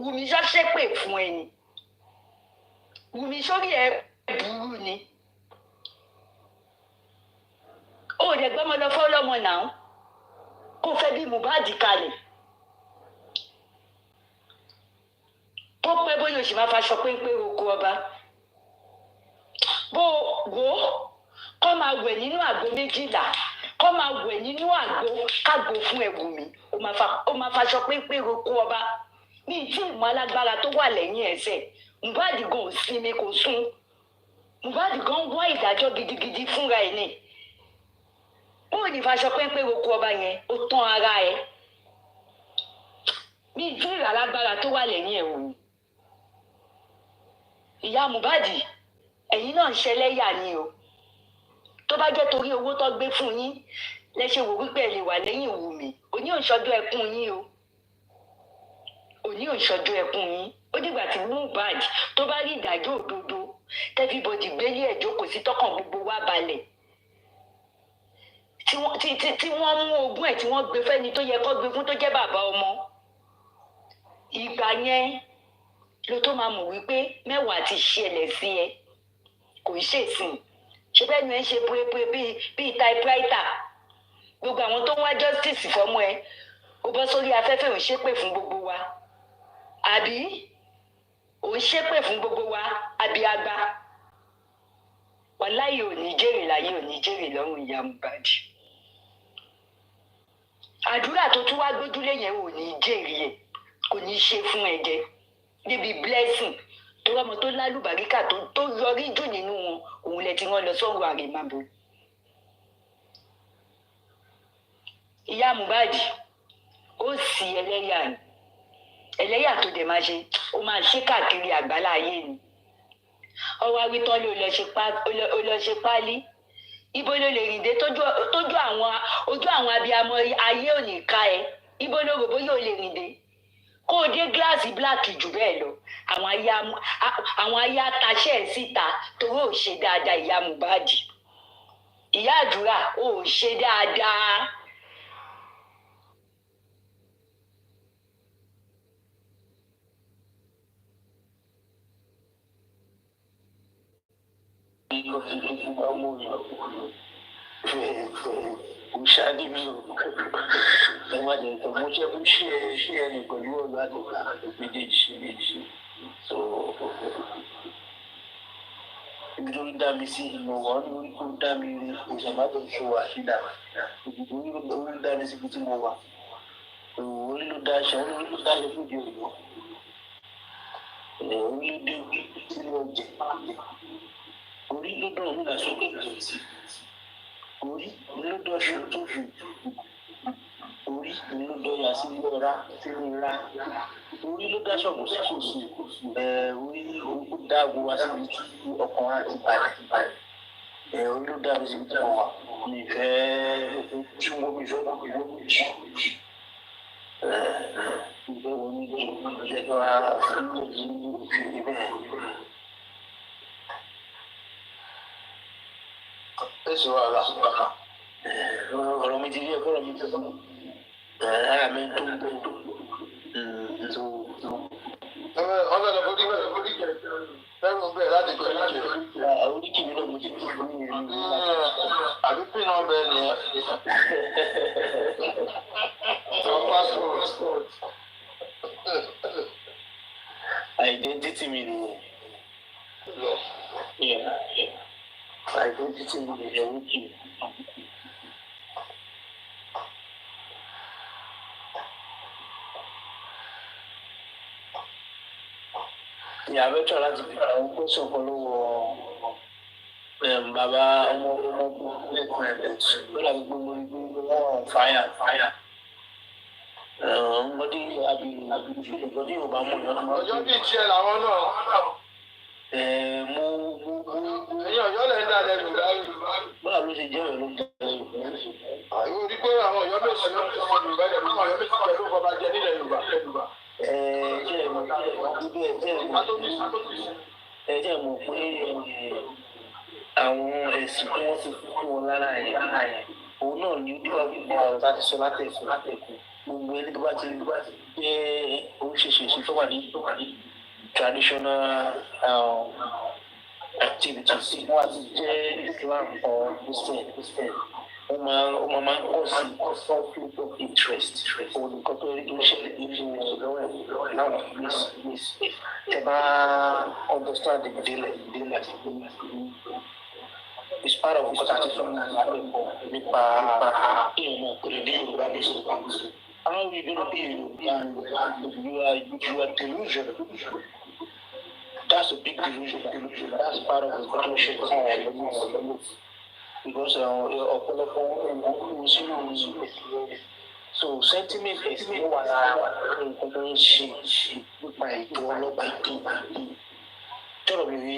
[SPEAKER 2] Wùmí ṣọ́ṣẹ́ pè fún ẹ ni Wùmí sórí ẹ burú ni ó dẹ̀ gbọ́mọ lọ fọ́lọ́mọ náà kó fẹ́ bí Mohbad kalẹ̀ bó pẹ́ bóyá oṣù máa faṣọ péńpé oko ọba bó wò ó kọ́ máa wẹ̀ nínú àgbo 12 kọ́ máa wẹ̀ nínú àgbo kágbo fún ẹ̀wù mi ó máa faṣọ péńpé oko ọba ní ìtí ìmọ̀ alágbára tó wà lẹ́yìn ẹsẹ̀ Mohbad gan ò sinmi kò sùn Mohbad gan wá ìdájọ́ gidigidi fúnra ẹ̀ ni ó ní faṣọ péńpé oko ọba yẹn ó tán ara ẹ̀ ní ìtí ìrà alágbára tó wà lẹ́yìn ẹ̀wù mi. Ìyá Mohbad ẹ̀yin náà ń ṣẹlẹ́yà ni o tó bá jẹ́ torí owó tó gbé fún yín lẹ ṣe wò wípé ẹ lè wà lẹ́yìn Wùmí òní òǹṣọjọ́ ẹkún yín o òní òǹṣọjọ́ ẹkún yín ó dìgbà tí Mohbad tó bá rí ìdájọ́ òdodo tẹ́fíbọdì gbélé ẹ̀ jókòó sí tọkàn gbogbo wa balẹ̀ tí wọ́n mú ogún ẹ̀ tí wọ́n gbé fẹ́ni tó yẹ kó gbé fún tó jẹ́ bàbá ọmọ ìgbà yẹn ló tó máa mọ̀ wípé mẹ́wàá ti ṣẹlẹ̀ sí ẹ kò ń ṣèsìn ṣé bẹ́ẹ̀ ni ẹ ń ṣe púrépúré bíi typewriter gbogbo àwọn tó ń wá justice fọ́mọ ẹ ó bọ́ sórí afẹ́fẹ́ ò ń ṣépè fún gbogbo wa àbí ò ń ṣépè fún gbogbo wa àbí àgbà wàláyé ò ní jèrè láyé ò ní jèrè lọ́rùn ìyá Mohbad àdúrà tó tún wá gbójúlé yẹn ò ní jèrè ẹ kò ní ṣe fún ẹ jẹ níbi blessing tó rọmọ tó lálùbáríkà tó yọrí jù nínú wọn òun lẹ ti rán lọ sọ́run àrèmábọ. Ìyá Mohbad ó sì ẹlẹ́yà tó dẹ̀ máa ṣe ó máa ṣe káàkiri àgbálá ayé ni ọwọ́ awítán ló lọ ṣe pálí ibo ló lè rìn dé tójú àwọn abiyamọ ayé ò ní ká ẹ ibo ló rò bóyá ò lè rìn dé kó o dé gíláàsì bíláàkì jù bẹ́ẹ̀ lọ àwọn ayé ataṣẹ́ ẹ̀ síta torí ò ṣe dáadáa ìyá Mohbad ìyá àdúrà ò ṣe dáadáa.
[SPEAKER 4] Ushadi mi ẹ má jẹ tó mo ṣe ẹni pẹ̀lú ọ̀gá àdùkà méjèèjì so ibi tó ń dá mi sí ìmọ̀ wọn lórí kó dá mi rí ìṣàmá tó ṣe wà sídà ibi tó ń dá mi sí ibi tí mo wà orí ló dá aṣọ fún ìdí òyìnbó orí ló dé sí ọjẹ orí ló dán òun làṣọ ìdọ̀tí orí ló dọ̀ṣù tó fi orí ló dọ̀yà sí lọ́ra sí nira orí ló dá ṣọ̀gùn sí kòsì orí ló dá gbogbo wa síbi tí ọkàn àti balẹ̀ orí ló dá mi síbi tí wọ́n wà mi fẹ́ tí wọ́n mi fẹ́ lọ́kùnrin ló mi jù ìfẹ́ wọn ní ìjẹ́jọ́ ara fún ìjì ní bẹ́ẹ̀.
[SPEAKER 3] Eso habla.
[SPEAKER 4] Ọ̀rọ̀ mi ti rí ẹ̀kọ́ ọ̀rọ̀ mi ti sọ. Ara mi tó ń bọ̀ tó.
[SPEAKER 3] Ọ̀gá lọ forí kẹ̀. Fẹ́ràn bẹ́ẹ̀ láti gbé láti rí.
[SPEAKER 4] Oríkì mi náà mo ti fi fún mi.
[SPEAKER 3] Àbí pínà bẹ́ẹ̀ ni ẹ. Passport.
[SPEAKER 4] Identity mi nìyẹn. Identity mi nìyẹn oríkì mi. ìyàwó tó láti fi àwọn kóso kan lọ́wọ́ bàbá ọmọ lẹ́kùn ẹ̀ ló dàbí gbogbo wọn fàyà. Ọmọdé àbí Yorùbá mú ìyọ́nà máa ń
[SPEAKER 3] ọjọ́ bíi tiẹ̀ làwọn náà.
[SPEAKER 4] mo
[SPEAKER 3] ẹ̀yin ọ̀yọ́ lẹ́yìn náà lẹ́nu Yorùbá.
[SPEAKER 4] báwo ló ṣe jẹ́ ìlú Yorùbá?
[SPEAKER 3] àwọn orí pé àwọn ọ̀yọ́ méjì ló ń sọ ọmọ Yorùbá yẹn fún ọ̀yọ́ méjì pẹ̀lú ọba jẹ nílẹ̀ Yorùbá.
[SPEAKER 4] Jẹ́ mọ̀ pé àwọn ẹ̀sìn tí wọ́n ti fún wọn lára yẹn òun náà ni ó díwá gbogbo ọ̀rọ̀ láti sọ látẹ̀kùn gbogbo ẹni tó bá ti jẹ́ oríṣiríṣi tó wà ní traditional activities wọ́n á ti jẹ́ Islam or Christian wọ́n máa ń kọ́ sí conflict of interest òun nìkan tó rí tó ń ṣẹlẹ̀ nínú lọ́wọ́ ẹ̀ náà miss ẹ bá understand the daylight it's part of what I think nípa ìmọ̀ pẹ̀lú ní Yorùbá ní sọ̀rọ̀. How are you gonna be you are delusional? That's a big delusion. That's part of the condition because ọ̀pọ̀lọpọ̀ wọn sínú so sentiment ẹ̀sìn wà lára nǹkan tó ń ṣe nípa ètò ọlọ́ba ìpín tọrọ mi rí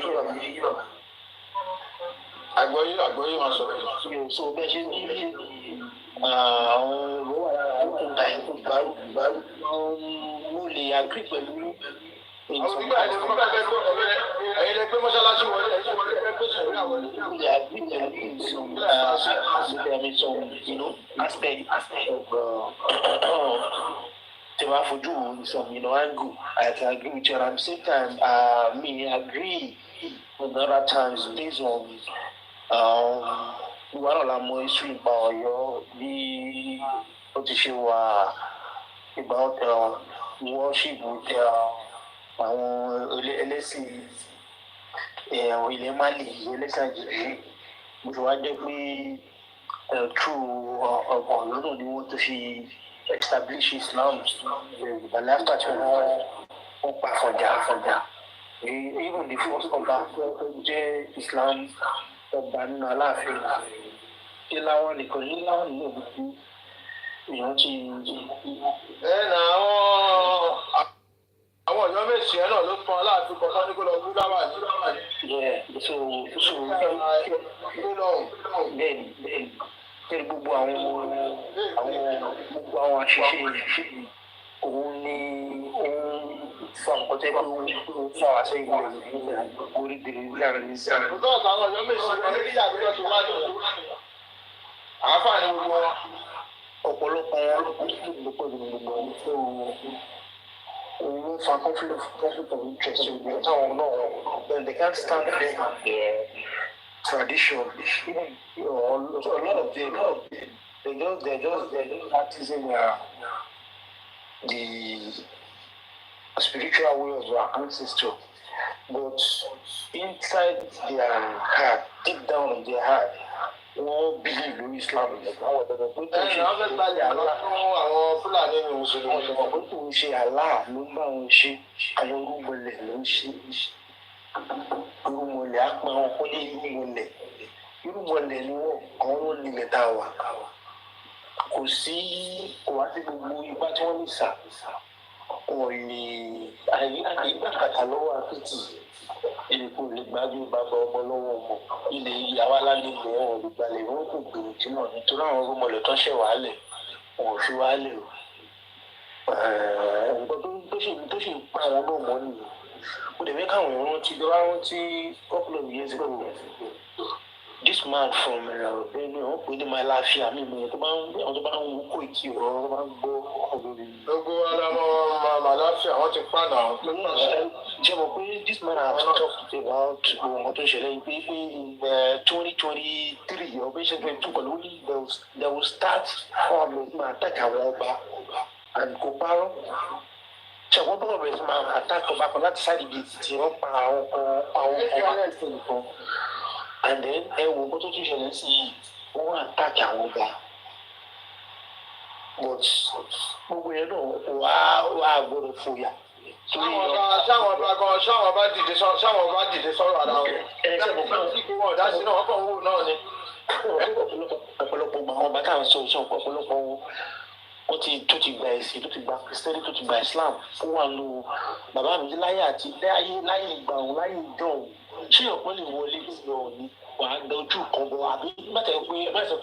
[SPEAKER 3] àgbọ́yé máa sọ̀rọ̀ yìí.
[SPEAKER 4] so bẹ́ẹ̀ ṣe ní àwọn ìwé wà lára ọkùnrin ìbárò mo lè agree pẹ̀lú
[SPEAKER 3] àwọn ìgbà ẹ̀yin lè gbé mọ́ṣáláṣí wọlé ẹ̀yin lè gbé sọ̀rọ̀ àwọn
[SPEAKER 4] mo lè agree pẹ̀lú some aspect of tí wàá fojú some angle I can agree with you and at the same time me agree with other times based on ìwà náà la mọ iṣu ìgbà Ọ̀yọ́ bí ó ti ṣe wà about worship with àwọn ẹlẹ́sìn ilẹ̀ Mali ẹlẹ́sìn àjèjì mo ti wá jẹ́ pé true Ọ̀yọ́ náà ni wọ́n tó fi establish Islam ìgbàlẹ́ after tí wọ́n pa Àfọ̀njá even the first ọba jẹ́ Islam ọba nínú Aláàfin ìlàwọ̀ nìkan ìlàwọ̀ nínú òbí èèyàn ti.
[SPEAKER 3] na àwọn Ọ̀yọ́ méjì ẹ náà ló fún Aláàfin kọ̀ọ̀kan ní kó lọ wú láwà ní.
[SPEAKER 4] bẹ́ẹ̀ni gbogbo àwọn àṣìṣe òun ni òun fa nǹkan tẹ́ pé òun fa àṣẹ ìgbẹ́ orí dèrè láàrin ní sáà.
[SPEAKER 3] ọ̀dọ́ àwọn Ọ̀yọ́ méjì ẹ ní ìyàgbẹ́ tó wá ní àáfàá ní gbogbo wọn.
[SPEAKER 4] ọ̀pọ̀lọpọ̀ wọn ló pẹ̀lú gbogbo wọn tó òun fa conflict of interest ìgbẹ́ táwọn náà then they can't stand their tradition a lot of them they're just practicing the spiritual way of our ancestors, but inside their heart, deep down in their heart, wọ́n believe in Islam. Àwọn ọ̀dọ́ pé kò ṣe
[SPEAKER 3] àwọn Fúlàní ní Mùsùlùmí.
[SPEAKER 4] Wọ́n sọ pé kò ṣe Allah ló ń bá wọn ṣe, àwọn orúmọlẹ̀ ló ń ṣe. Irúmọlẹ̀ á pa wọn kó lé irúmọlẹ̀. Irúmọlẹ̀ ni wọ́n àwọn ló nílẹ̀ tá a wà. Kò wá sí gbogbo ipá tí wọ́n lè sà. Wọ́n lè àyíkàkà lọ́wọ́ àpètì. Èdè kò lè gbájú bàbá ọmọ lọ́wọ́ ọmọ. Ilé ìyàwó alálẹ̀ wọn lè gbalẹ̀ wọn kò gbèrò tí wọ́n nítorí àwọn orúmọlẹ̀ tó ṣẹ̀ wàhálẹ̀ wọn ò fi wàhálẹ̀ o. Nǹkan tó ṣì ń pa àwọn náà mọ́ nìyẹn. Mo dẹ̀ fẹ́ káwọn èèyàn rántí couple of years ago. This man from Benue wọ́n pè ní my láfíà mi mọ̀ tó bá ń wú kó ìkí ọ̀rọ̀ tó bá ń gbọ́ ọ̀gbọ̀n.
[SPEAKER 3] gbogbo alamọ Màláfíà wọ́n ti pa náà.
[SPEAKER 4] Ṣé mo pé this man has talked about ohun tó ṣẹlẹ̀ pé 2023 ọ̀bẹ ṣe 22 pẹ̀lú they will start máa attack àwọn ọba and kò parọ́. Ṣé wọ́n bọ̀rọ̀ bẹ̀rẹ̀ sí máa attack ọba kan láti sáré ibi tí wọ́n pa àwọn ọba láti nìkan. And then wo bó tó tún ṣẹlẹ̀ sí i wọ́n àtàkì àwọn ọba but gbogbo yẹn náà wà á gbọ́dọ̀ fòyà
[SPEAKER 3] sáwọn bá dìde sọ̀rọ̀ ara wọn. Wọ́n dá sí náà wọ́n kàn ń wò náà ni.
[SPEAKER 4] Ọ̀pọ̀lọpọ̀ àwọn bàtà ń sọ ìṣàn ọ̀pọ̀lọpọ̀ wọ́n tó ti gba ẹ̀sìn tó ti gba Kristẹni tó ti gba Islam fún wa lo bàbá mi láyé àti láyé ìgbà òun láyé ìjọ òun ṣé ọ̀pọ̀ lè wọlé ìgbà òní wàá dojú kan bọ̀ àbí mẹ́ta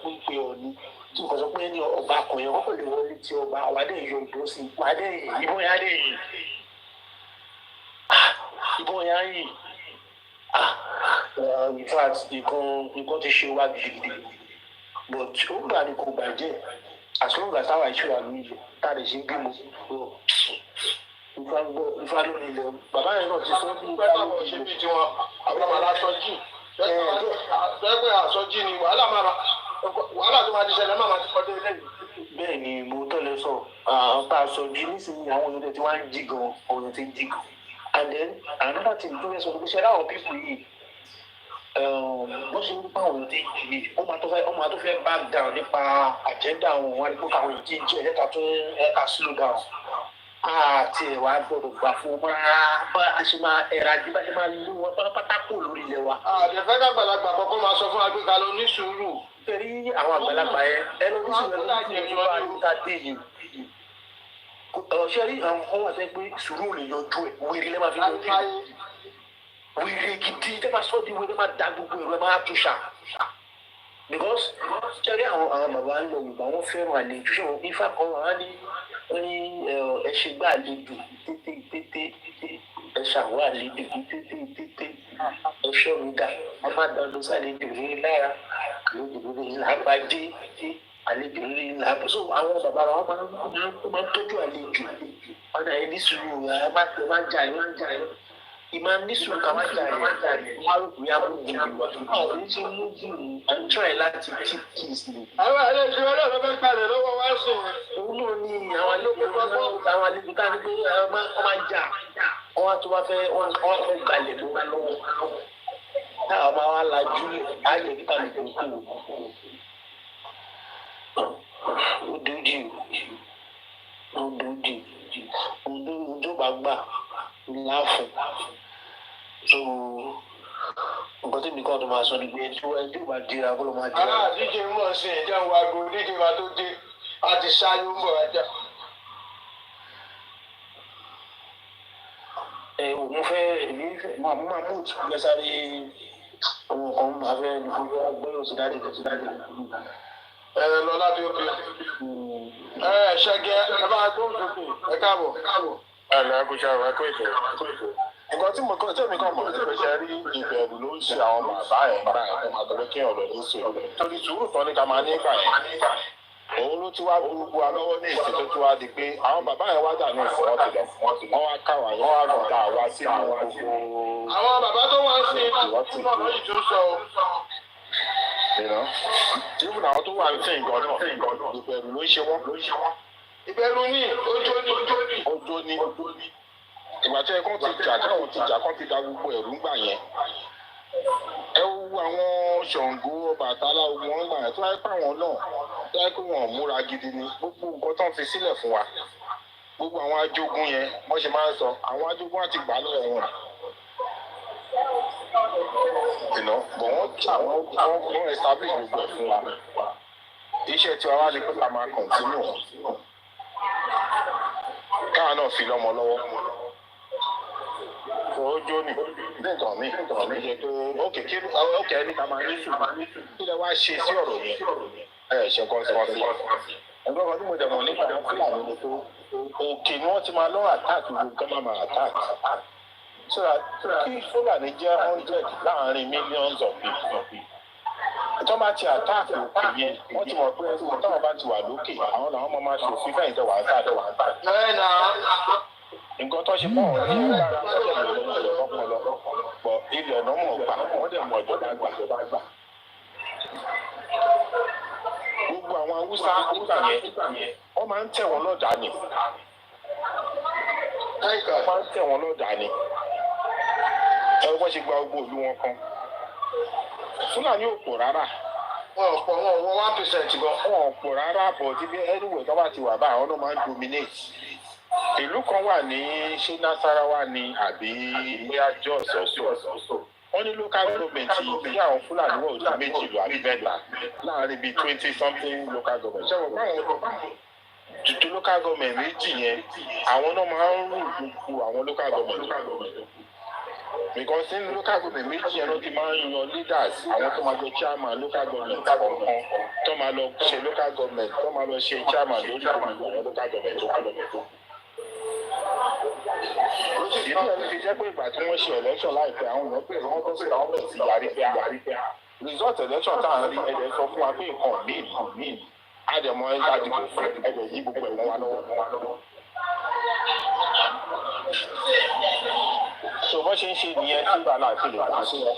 [SPEAKER 4] pé pé òní tí mo sọ pé ní ọba akọ̀yàn kọ́kọ́ lè wọlé tí ọba àwádé yọ ìbò sí ìpàdé ìbọn yá dé yìí ìbọn yá yìí in fact nǹkan ti ṣe wá gidigidi but ó gbà ní kò bàjẹ́ as long as our issue are ní ilẹ̀ tá a lè ṣe bímọ ifá ló ní ilẹ̀ bàbá yẹn náà ti sọ bí
[SPEAKER 3] ìgbà tó ṣe bí tiwọn àwọn aláṣọjì pẹ́pẹ́ àṣọjì ni wàhálà tó máa ti ṣẹlẹ̀ máa ti kọjá ilé yìí.
[SPEAKER 4] bẹ́ẹ̀ ni mo tẹ́lẹ̀ sọ àwọn tá a sọ jí nísìnyí àwọn èèyàn tí wọ́n á jí gan àwọn èèyàn tí ń jí gan and then another thing tó yẹ sọ pé ṣe láwọn people yìí bó ṣe ń gbà wọn tí ó máa tó fẹ́ back down nípa agenda wọn wọn àdìgbò káwọn èyí tí ń jẹ ẹ̀ka slow down àti ẹ̀wà gbọ́dọ̀ gbà fún wọn rárá bá a ṣe máa ẹ̀rọ ajé bá ṣe máa lú wọn pátákó lórí ilẹ̀ wa.
[SPEAKER 3] àdẹ̀fẹ́ dàgbàlagbà kọ́kọ́ máa sọ fún agbéga lọ ní sùúrù.
[SPEAKER 4] torí àwọn àgbàlagbà yẹn ẹnu ní sùúrù ẹni tó bá ní ká dé yìí ṣe rí àwọn kan wà sẹ́ pé sùúrù lè yọjú ẹ̀ wíri lẹ́ máa fi yọjú ẹ̀ wíri gidi tẹ́ máa sọ́ di wíri máa da gbogbo ẹ̀rọ ẹ̀ máa tún ṣá because ṣe rí àwọn bàbá ń lọ Yorùbá wọn fẹ́ràn àlejò ṣé wọn ifá kan wà á ní ẹṣin gbà àlejò tètè ẹṣà wà àlejò tètè ẹṣọ mi dà wọn máa dandan sálejò ní lára àlejò ní làbàdé àlejò ní làbà so àwọn bàbá wa wọn máa ń tọ́jú àlejò ọ̀nà ẹ̀ ní sùúrù ẹ̀ máa jà ẹ̀ ìmọ̀ ní sùúrù ká máa jà ẹ̀ wọ́n á rò pé a mú gbogbo wa àwọn oníṣẹ́ mú gbùrù à ń try láti keep peace ni.
[SPEAKER 3] àwọn àlejò ọlọ́run fẹ́ palẹ̀ lọ́wọ́ wá sùn.
[SPEAKER 4] òun náà ni àwọn àlejò ká ní pé wọ́n máa jà wọ́n á tó wá fẹ́ wọ́n fẹ́ gbalẹ̀ ló wá lọ́wọ́ táwọn máa wá lajú ayé nípa nìkan kú ó dójú ojú bá gbà láàfún so nǹkan tí mi kọ́ tó máa sọ ni pé ẹjọ́ bá dira kó ló máa dira.
[SPEAKER 3] díje mọ̀ sí ìjà ń wago díje wa tó dé a ti ṣáájú ń bọ̀ ajá.
[SPEAKER 4] mo fẹ́ máa mú ìtúgbẹ́ sáré ohun kan máa fẹ́ ní fún gbọ́dọ̀ sí dáadé
[SPEAKER 3] lọ láti òkè ṣẹgẹ ẹ bá gbóhùn sókè ẹ káàbọ̀.
[SPEAKER 5] Ẹ̀lẹ́ ẹ kó ètò. Nǹkan tí mi kàn mọ̀ ní pé ṣe rí ìbẹ̀rù ló ń ṣe àwọn bàbá ẹ̀ nígbà yẹn tó máa tọ́lé kí ọ̀rọ̀ ní sùúrù. Torí sùúrù tán ní ká máa ní ìgbà yẹn. Òun ló ti wá gbogbo alọ́wọ́ ní ìsìn tó ti wá di pé àwọn bàbá yẹn wá dà ní ìsìn wọn ti lọ. Wọ́n wá káwà wọ́n wá lọ dá wa sí àwọn gbogbo.
[SPEAKER 3] Àwọn bàbá tó wá sí ìtumọ̀ lóyìn tó sọ.
[SPEAKER 5] Ìbùn àwọn tó wà ní sẹ́yìn gan náà ìbẹ̀rù ló ń ṣe wọ́n.
[SPEAKER 3] Ìbẹ̀rù ní
[SPEAKER 5] ojú ní ìgbà tí ẹ̀kọ́ ti jà táwọn ti jà kán ti da gbogbo ẹ̀rú ńgbà yẹn ẹ wo àwọn Ṣàngó Ọbàtálá ogun wọn gbà yẹn tó wáyé pé àwọn náà tó wáyé pé wọn ò múra gidi ni gbogbo nǹkan tó ń fi sílẹ̀ fún wa gbogbo àwọn ajogun yẹn wọ́n ṣe máa ń sọ àwọn ajogun á ti gbà lọ́wọ́ wọn bọ̀ wọ́n jà wọ́n establish gbogbo ẹ̀ fún wa iṣẹ́ tí wàá wá ní pé ká máa continue káà náà fi lọ́mọ lọ́wọ́ ojú ni nǹkan mi ṣe pé ókè ẹni ká máa ní sùn kí lẹ wá ṣe sí ọ̀rọ̀ yẹn ṣe nǹkan tí wọ́n fi ẹgbẹ́ kan tí mo dẹ̀ mọ̀ nípa àwọn Fúlàní ni pé òkè ni wọ́n ti máa lọ́ àtáàkì gbogbo kán máa àtáàkì so that kí Fúlàní jẹ́ 100 láàárín millions of people tó bá ti àtáàkì òkè yẹn wọ́n ti mọ̀ pé táwọn bá ti wà lókè àwọn làwọn máa ṣòfin fẹ́yìn tẹ̀ wà á sáà nǹkan tó ṣe fún ọ̀rọ̀ ní agbára ọpọlọ pọ̀ ilẹ̀ ọ̀nà mọ̀ gbà wọ́n dẹ̀ mọ̀ ìjọba gbà. Gbogbo àwọn Haúsá nígbà yẹn wọ́n máa ń tẹ̀ wọ́n lọ́dà ni. Wọ́n máa ń tẹ̀ wọ́n lọ́dà ni. Ẹ wọ́n ṣe gba gbogbo ìlú wọn kan. Fúlàní ò pọ̀ rárá.
[SPEAKER 3] Wọ́n ò pọ̀ wọ́n 1% gan.
[SPEAKER 5] Wọ́n ò pọ̀ rárá bọ̀ tí bí ẹnìwẹ̀ tó bá ti wà báyìí àwọn náà máa ń dominate. ìlú kan wà ní ṣé Nasarawa ni àbí bóyá Jos ọ̀sọ̀ wọ́n ní local government tí àwọn Fúlàní wọ̀ ojú méjì lọ àbí mẹ́ta láàrin bíi 20 something local government ṣé wọ́n báwọn tuntun local government méjì yẹn àwọn náà máa ń rú gbogbo àwọn local government because nínú local government méjì yẹn ló ti máa ń yan leaders àwọn tó máa jẹ chairman local government kọ̀ọ̀kan tó máa lọ ṣe local government tó máa lọ ṣe chairman lórí àwọn local government tó kọ́ lọ́wọ́. ìdí ẹ̀ fi jẹ́ pé ìgbà tí wọ́n ṣe election láìpẹ́ àwọn èèyàn pé wọ́n tó sì ráwọ́ bẹ̀ sí yarí pé result election tá à ń rí ẹ̀dẹ̀ sọ fún wa pé nǹkan míì àdèmọ́ ẹ̀ka dìbò fún ẹ̀dẹ̀ yí gbogbo ẹ̀wọ̀n wa lọ́wọ́. so bó ṣe ń ṣe nìyẹn tí bàálà ti lè kà sí wọn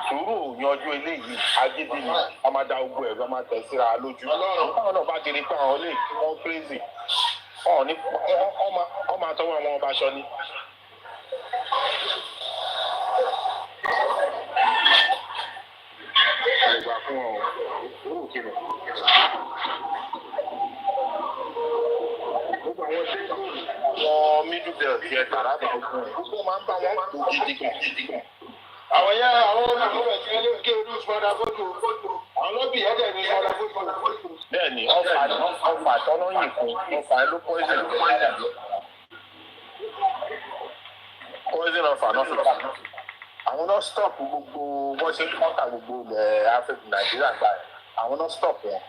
[SPEAKER 5] sùúrù yanjú eléyìí agídí ni a máa da ogun ẹ̀rọ máa tẹ̀ síra lójú báwọn náà bá ti rí pé àwọn lè kí wọ́n crazy wọ́n máa tọwọ́ àwọn ọba aṣọ ni. ìgbà fún ọ òwò kìnnì. gbogbo àwọn wọn middle belt yẹn tààrà bá gbogbo máa ń bá wọn kó gidi gan. àwọn olùkọ́ tí wọ́n lé ké orí ìfọdà fótó àwọn lọ́bì ẹ̀dẹ̀ ní ìfọdà fótó. bẹ́ẹ̀ni ọfà tọ́nà yìí fún ọfà ló poison ọfà náà fi pa àwọn náà stop gbogbo wọ́n ṣe ń kọ́ńtà gbogbo ilẹ̀ Áfíríkà Nàìjíríà gbà àwọn náà stop wọn.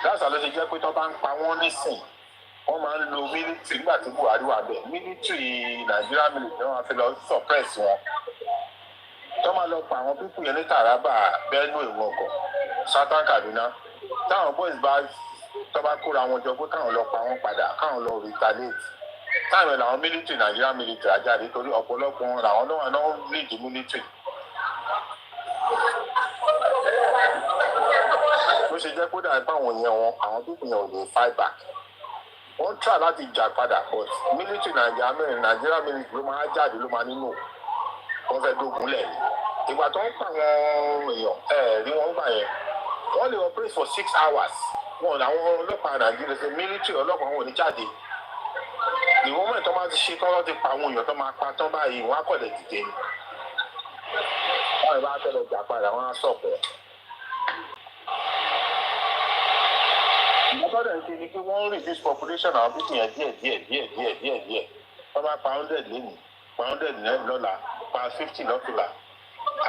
[SPEAKER 5] dáàsà ló ṣe jẹ́ pé tó bá ń pa wọ́n nísìn wọ́n máa ń lo mílítìrì nígbà tí Buhari wà bẹ́ẹ̀ mílítìrì Nàìjíríà mílítìrì wọ́n fi lọ suppress wọn tó máa lọ pa àwọn pípù yẹn ní Taraba Benue ìwọ̀kọ̀ Southern Kaduna táwọn boys tó bá kóra wọn jọ pé káwọn lọ pa wọn padà káwọn lọ retaliate táwọn ẹ̀ làwọn mílítìrì Nàìjíríà mílítìrì ajáde torí ọ̀pọ̀lọpọ̀ wọn làwọn náà lead mílítìrì. ló ṣe jẹ́ kó dà pé àwọn yẹn wọn àwọn pípù yẹn ò lè fight back wọ́n try láti jà padà but military Nàìjíríà military ló máa jáde ló máa nínú wọ́n fẹ́ dógun lẹ̀ ìgbà tó ń pa àwọn èèyàn rí wọ́n gbà yẹn wọ́n lè operate for 6 hours wọn làwọn ọlọ́pàá Nàìjíríà ṣe military ọlọ́pàá wọn ò ní jáde ìwọ́n mẹ́tọ́ máa ti ṣe tán lọ́ọ́ ti pa àwọn èèyàn tó máa pa tán báyìí wọ́n á kọ̀lẹ̀ dìde ni wọ́n bá tẹ́lẹ̀ jà padà wọ́n á sọ̀pọ̀. ìgbàgbọ́dọ̀ ń ṣe ni pé wọ́n ń reduce population àwọn pípì yẹn díẹ̀ wọ́n bá pa 100 lẹ́nu pa 100 lọ́la pa 50 lọ́tùlà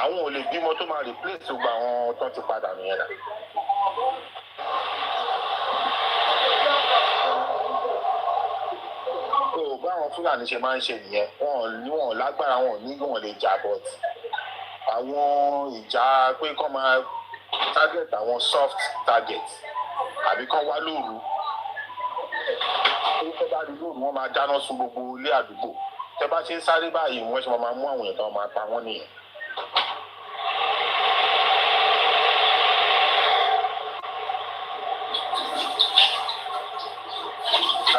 [SPEAKER 5] àwọn ò lè bímọ tó máa replace gbogbo àwọn tó ti padà nìyẹn náà. tó báwọn Fúlàní ṣe máa ń ṣe nìyẹn wọn lágbára wọn lè jà but àwọn ìjà pé kọ́ máa target àwọn soft target àbí kán wá lóru tó bá rí lóru wọn máa dáná sun gbogbo ilé àdúgbò tẹ bá ṣe ń sáré báyìí wọn ṣe máa mú àwọn èèyàn tó máa pa wọn nìyẹn.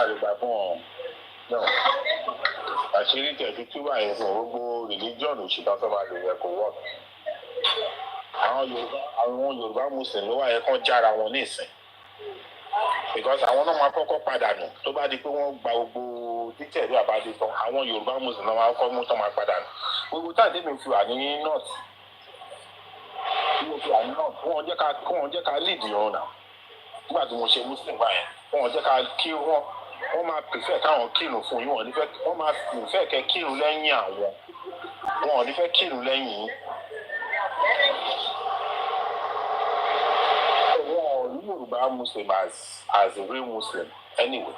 [SPEAKER 5] àrùgbà fún ọ náà àṣírí tẹ̀sí tí wà yẹn fún gbogbo religion òṣìṣẹ́ tó máa lò yẹ kó wọ́n. àwọn Yorùbá Muslim ló wà yẹ kán jára wọn ní ìsìn because àwọn náà máa kọ́kọ́ padà nù tó bá di pé wọ́n gba gbogbo títẹ̀rí àbádé tán àwọn Yorùbá Muslim náà máa kọ́ mú tán máa padà nù gbogbo táàdé mi fi wà ní north wọ́n jẹ́ ká lead ìrun náà nígbà tí mo ṣe Muslim báyẹn wọ́n jẹ́ ká kí wọ́n máa prefer káwọn kírun fún yín wọ́n máa prefer kẹ́ kírun lẹ́yìn àwọn wọn ò ní fẹ́ kírun lẹ́yìn yín. Yorùbá Muslim as a real Muslim anyway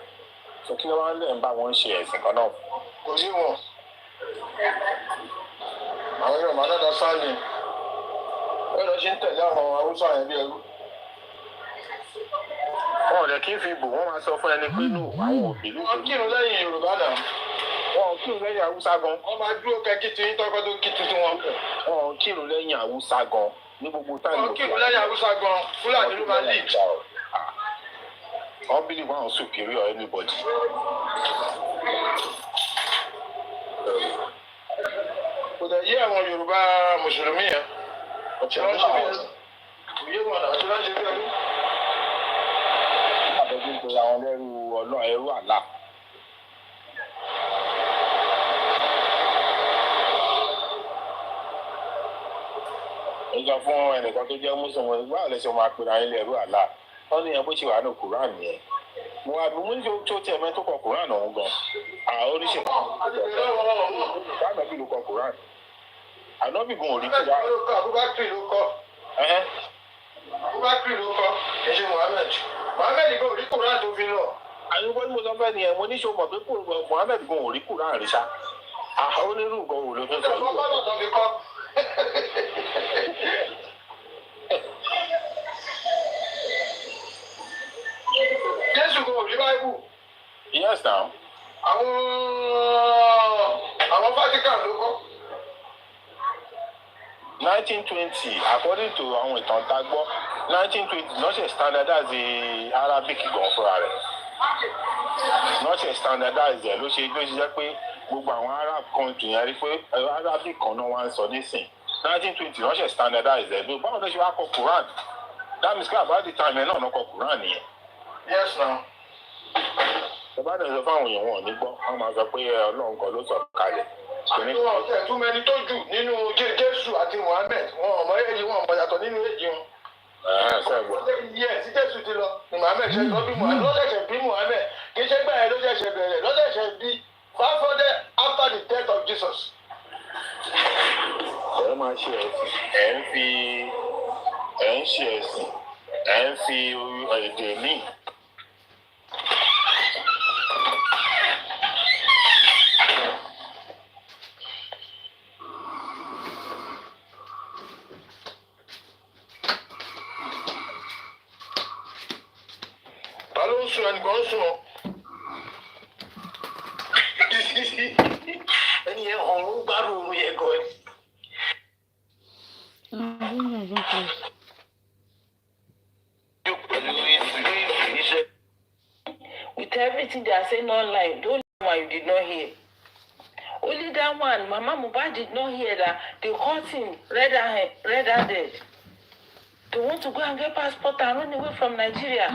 [SPEAKER 5] so kí ló wá ń lè ń bá wọn ṣe ẹ̀sìn kan náà. kò yí wọn àwọn Yorùbá náà dá sáàlì ẹ lọ ṣe ń tẹ̀lé àwọn Haúsá yẹn bí ẹrú. wọn ò lè kí n fi bò wọn máa sọ fún ẹni pé no àwọn òbí ló. wọn kírun lẹ́yìn Yorùbá náà wọn kírun lẹ́yìn Haúsá gan. wọn máa dúró kẹ́kí tí yín tọ́kọ́ tó kí tuntun wọn. wọn kírun lẹ́yìn Haúsá gan ní gbogbo táyì. wọn kírun lẹ́yìn Haúsá gan Fúlàní ló máa lead. wọ́n believe one superior anybody. kò dẹ̀ yé àwọn Yorùbá Mùsùlùmí yẹn ọ̀tí wọ́n ṣe bí ẹrú. yé wọn náà ọ̀tí wọ́n ṣe bí ẹrú. pe àwọn lẹ́rú ọlọ́run ẹrú àlá. ó sọ fún ẹnìkan tó jẹ́ mùsùlùmí báwo lẹ ṣe máa pe àwọn lẹ́rú àlá wọ́n ní ẹ bó ṣe wà ní kùránì yẹn. mo wá bí mo ní tó tiẹ̀ mẹ́ tó kọ kùránì ọ̀hún gan. àwọn oníṣẹ́ ànábì ló kọ kùránì. ànábì gan ò rí kùránì.
[SPEAKER 3] Abubakar ló kọ. Abubakar ló kọ. ẹ ṣe Muhammed. Muhammed gan ò rí kùránì tó fi lọ.
[SPEAKER 5] àyùbọ́ ni mo sọ fẹ́ nìyẹn mo ní ṣe mọ̀ pé Muhammed gan ò rí kùránì rí ṣá. onírú nǹkan wò ló tó sọ yìí. Jésù kò rí báíbù. Yes now. Àwọn Vatican ló kọ́. 1920 according to àwọn ìtàn tá a gbọ́ 1920 náà ṣe standardize Arabic gan fúnra rẹ̀. Náà ṣe standardize ẹ̀ ló ṣe jẹ́ pé gbogbo àwọn Arab country yẹn rí pé Arabic kan náà wá ń sọ nísìn 1920 náà ṣe standardize ẹ̀ ló báwo ló ṣe wá kọ Quran that means about the time ẹ̀ náà kọ Quran yẹn. Yes now. Ìbá dẹ̀ sọ fáwọn èèyàn wọn ò ní gbọ́ wọ́n máa sọ pé Ọlọ́run kan ló sọ kalẹ̀. Àwọn ọ̀tẹ̀ tún mẹni tó jù nínú Jésù àti Muhammed wọn ò mọ èyí wọn ò mọ yàtọ̀ nínú èyí wọn. Yẹ tí Jésù ti lọ ni Muhammed ṣe lọ bí Muhammed lọ́sẹ̀ṣẹ̀ bí Muhammed kì í ṣe gbà yẹn ló ṣẹ̀ṣẹ̀ bẹ̀rẹ̀ lọ́sẹ̀ṣẹ̀ bí 500 after the death of Jesus. Ẹ máa ṣe ẹ̀sìn ẹ̀ ń ṣe ẹ̀sìn ẹ̀ ń fi èdè míì. Sùn ẹnìkan sùn ọ. Ẹni yẹn ọ̀run gbárùn ún yẹn gan ni.
[SPEAKER 1] With everything they are saying online, don't one you did not hear. Only that one, Mama Mohbad did not hear that they caught him red-handed. They want to go and get passport and run away from Nigeria.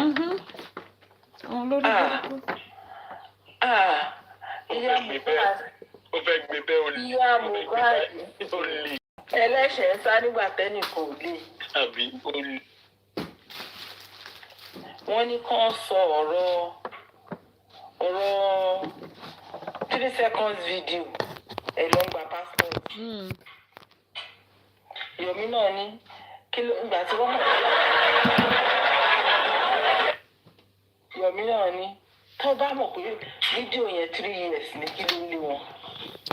[SPEAKER 1] Ìyá Mohbad ẹlẹ́ṣẹ̀ ń sá nígbà tẹ́nì kò lè. Wọ́n ní kàn sọ ọ̀rọ̀ 3 seconds video ẹ̀ ló ń gba passport. Yomi náà ní kí ló ń gbà tí wọ́n mọ̀. Yomi náà ní tó bá mọ̀ pé fídíò yẹn 3 years ní kí ló ń lé wọn.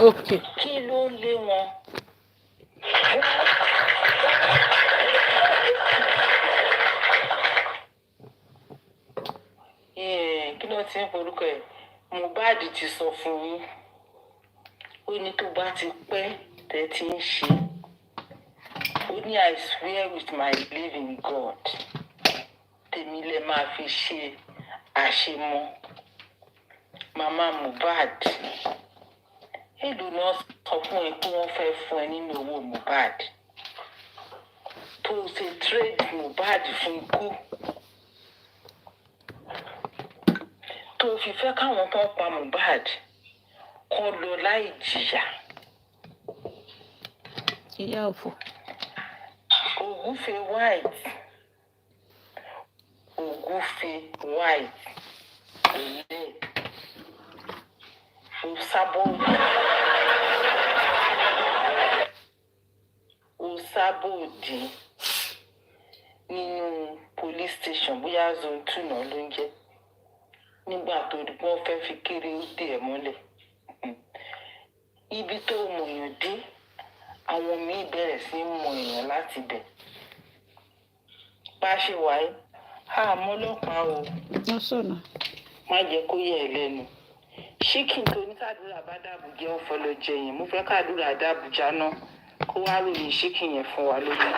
[SPEAKER 1] Okay. Kí ló ń lé wọn? Kí ló ti ń forúkọ ẹ̀? Mohbad ti sọ fún yín. Ó ní tó bá ti pẹ́ tẹ́ ti ń ṣe. Ó ní I swear with my living God. Tèmi lè máa fi ṣe àṣemọ́. Mama Mohbad. Èlò náà sọ fún ẹ pé wọ́n fẹ́ fún ẹ nínú owó Mohbad. Tó o ṣe trade Mohbad fún ikú. Tó o fi fẹ́ káwọn tó ń pa Mohbad kọ́ lọ láì jìyà. Ìyá òfò. Ògúnfe white. Ògúnfe white. Ilé. Òsábòdì nínú police station bóyá zone 2 náà ló ń jẹ́ nígbà tó rí wọ́n fẹ́ fi kéré ó dè ẹ́ mọ́lẹ̀. Ibi tó mọ̀yàn dé àwọn míì bẹ̀rẹ̀ sí í mọ èèyàn láti bẹ̀. Bá a ṣe wáyé àmọ́ ọlọ́pàá o. Wọ́n sọ̀nà. Má jẹ́ kó yẹ ẹ lẹ́nu. Ṣíkìn tó ní kádùrà bá dàbùjẹ́ ọ̀fọ̀ lọ jẹ yẹn mo fẹ́ kádùrà dàbùjá náà kó wá ròyìn ṣíkìn yẹn fún wa lórí.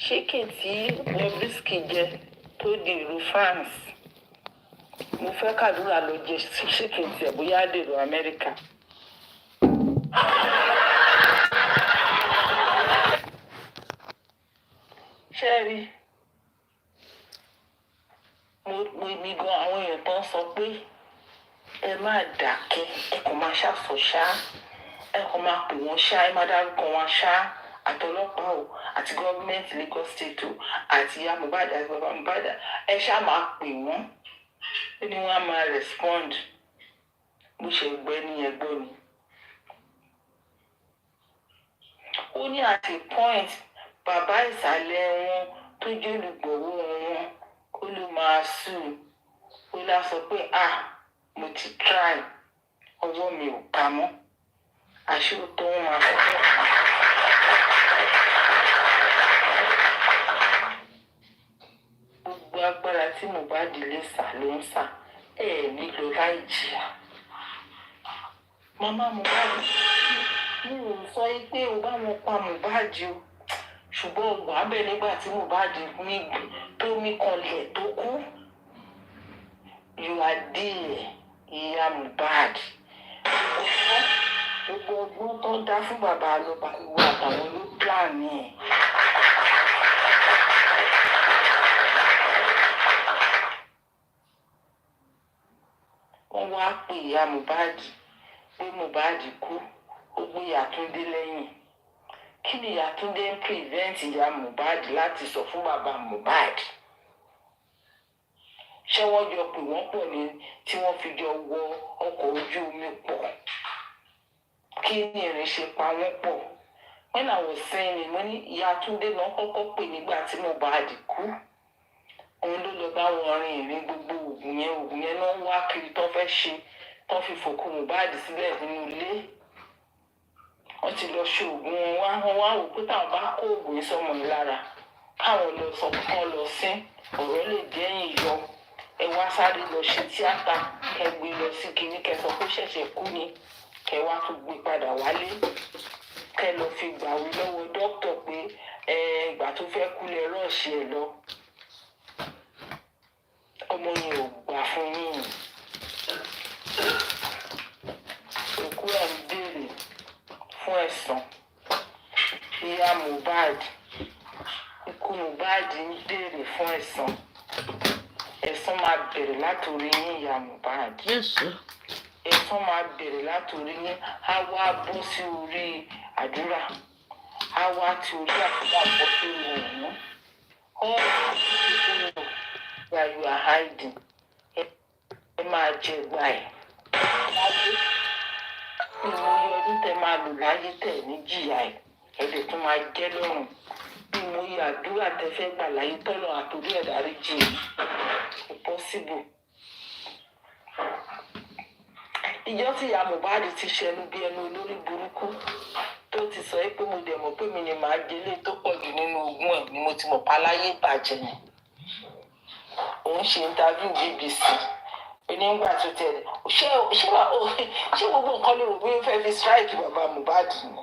[SPEAKER 1] Ṣíkìn tí Bobrisky jẹ tó di ìlú France mo fẹ́ kádùrà lọ jẹ ṣíkìn tí ẹ̀ bóyá dèrò Amẹ́ríkà.
[SPEAKER 2] ṣẹ́rí mi gan àwọn èèyàn tó ń sọ pé ẹ má dákẹ́ ẹ kò máa ṣàfọ ṣá ẹ kò máa pè wọ́n ṣá ẹ má dárúkọ wọn ṣá àtọlọ́pàá o àti gọ́ọ̀mẹ̀ntì Lagos State o àti ìyá Mohbad àti bàbá Mohbad ẹ ṣá máa pè wọ́n ó ní wọ́n á máa respond bó ṣe gbẹ́ ní ẹgbẹ́ ni. ó ní at a point bàbá ìsàlẹ̀ wọn tó jẹ́ olùgbọ̀wọ́ wọn ó ló máa sùn ó lá sọ pé mo ti try ọwọ́ mi ò ká mọ́ àṣírí tó ń máa fọ́. gbogbo agbára tí Mohbad lè sà ló ń sà nílò láì jìyà. màmá Mohbad mi ò sọ pé o bá wọn pa Mohbad o ṣùgbọ́n ọgbà abẹ nígbà tí Mohbad tó mí kanlẹ̀ tó kú you are there ìyá Mohbad gbogbo ọgbọ́n tó ń dá fún bàbá Aloba ìwọ àtàwọn ló plan ní ẹ̀. wọ́n wá pè ìyá Mohbad pé Mohbad kú ó gbé Yàtúndé lẹ́yìn kí ni Yàtúndé ń prevent ìyá Mohbad láti sọ fún bàbá Mohbad ṣé wọ́n jọ pé wọ́n pọ̀ ní tí wọ́n fi jọ wọ ọkọ̀ ojú omi pọ̀ kí ni ìrìn ṣe pa wọ́n pọ̀ when I was saying mo ní Yàtúndé náà kọ́kọ́ pè nígbà tí Mohbad kú òun ló lọ bá wọn rin ìrìn gbogbo oògùn yẹn náà wá kiri tó fẹ́ ṣe tó fi fòkú Mohbad sílẹ̀ nínú ilé wọ́n ti lọ ṣe oògùn wọn wá wò pé táwọn bá kó oògùn yìí sọmọ yìí lára káwọn lọ sọ kán lọ sí ọ̀rọ̀ lè dẹ́yìn yọ ẹ wá sáré lọ ṣe tíátà kẹ gbé lọ sí kinní kẹ sọ pé ṣẹ̀ṣẹ̀ kú ni kẹ wá tún gbé padà wálé kẹ lọ fi gbàwé lọ́wọ́ dókítà pé ìgbà tó fẹ́ kú lẹ rọ́ọ̀ṣì ẹ lọ ọmọ yẹn ò gbà fún yín òkú ẹ̀ ń béèrè fún ẹ̀san ìyá Mohbad ikú Mohbad ń béèrè fún ẹ̀san ẹ̀san máa bẹ̀rẹ̀ látòrí yín ìyá Mohbad ẹ̀san máa bẹ̀rẹ̀ látòrí yín á wá bọ́ sí orí àdúrà á wá ti orí àdúrà bọ́ sí orí ọ̀hún all the people that you are hiding ẹ máa jẹ gbà ẹ̀ ìmọ̀ye ọdún tẹ máa lò láyé tẹ̀ ní jìyà ẹ̀ lè tún máa jẹ́ lọ́rùn ìmọ̀ye àdúrà tẹ fẹ́ gbà láyé tọ́lọ̀ àtòrí ẹ̀dárí jì kò possible. ìjọ tí ìyá Mohbad ti ṣẹnu bí ẹnu olórí burúkú tó ti sọ pé mo dẹ̀ mọ̀ pé mi ni màá jẹlé tó pọ̀ jù nínú ogún ẹ̀ ni mo ti mọ̀ páláyé bàjẹ́ ni òun ṣe interview BBC nígbà tó tẹ̀lé ṣé gbogbo nǹkan ló rò pé ó fẹ́ fi strike bàbá Mohbad ni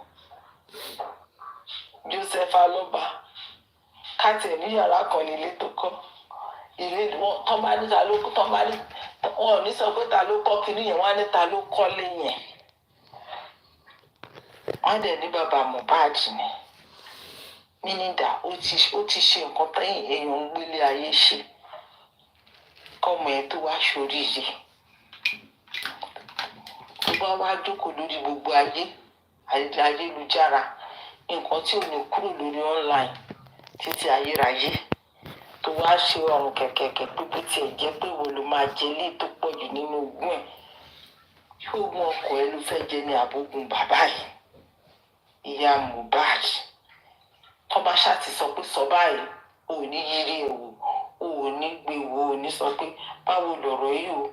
[SPEAKER 2] Joseph Aloba káàtì ní yàrá kan nílé tó kọ́ ilé tọ́ bá ní ta ló kọ́ tọ́ bá ní wọn ò ní sọ pé ta ló kọ́ kínní yẹn wọ́n á ní ta ló kọ́ lé yẹn wọ́n dẹ̀ ní bàbá Mohbad ni mínítà ó ti ṣe nǹkan tẹ́yìn èèyàn ń gbélé ayé ṣe kọ́mọ ẹ̀ tó wá ṣoríire tó bá wá jókòó lórí gbogbo ayélujára nǹkan tí ò ní kúrò lórí online títí ayérayé tó wá ṣe ọrùn kẹ̀kẹ́kẹ́ pé bó tiẹ̀ jẹ́ pé wo ló máa jẹ ilé tó pọ̀ jù nínú ogún ẹ̀ ṣóògùn ọkọ̀ ẹ ló fẹ́ jẹ ní àbógun bàbá yìí ìyá Mohbad tó bá ṣáà ti sọ pé sọ báyìí ò ní yírí ẹ̀wò ò ní gbèwò ò ní sọ pé báwo lọ̀rọ̀ yìí o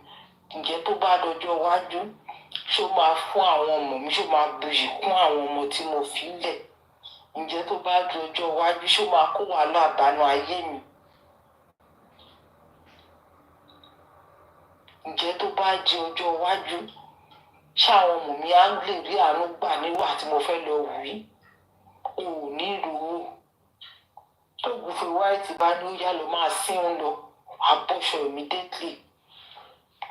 [SPEAKER 2] ǹjẹ́ tó bá dọjọ́ iwájú ṣó máa fún àwọn ọmọ mi ṣó máa buyì kún àwọn ọmọ tí mo fi lẹ̀ ǹjẹ́ tó bá dọjọ́ iwájú ṣó máa kó wàhálà àbánú ayé mi ǹjẹ́ tó bá di ọjọ́ iwájú ṣáwọn ọmọ mi á lè rí àánú gbà níwà tí mo fẹ́ lọ wí ò ní ìrówó tó gùfè wáìtì bá ní ó yá lọ máa sín ń lọ àbọ̀ṣọ immediately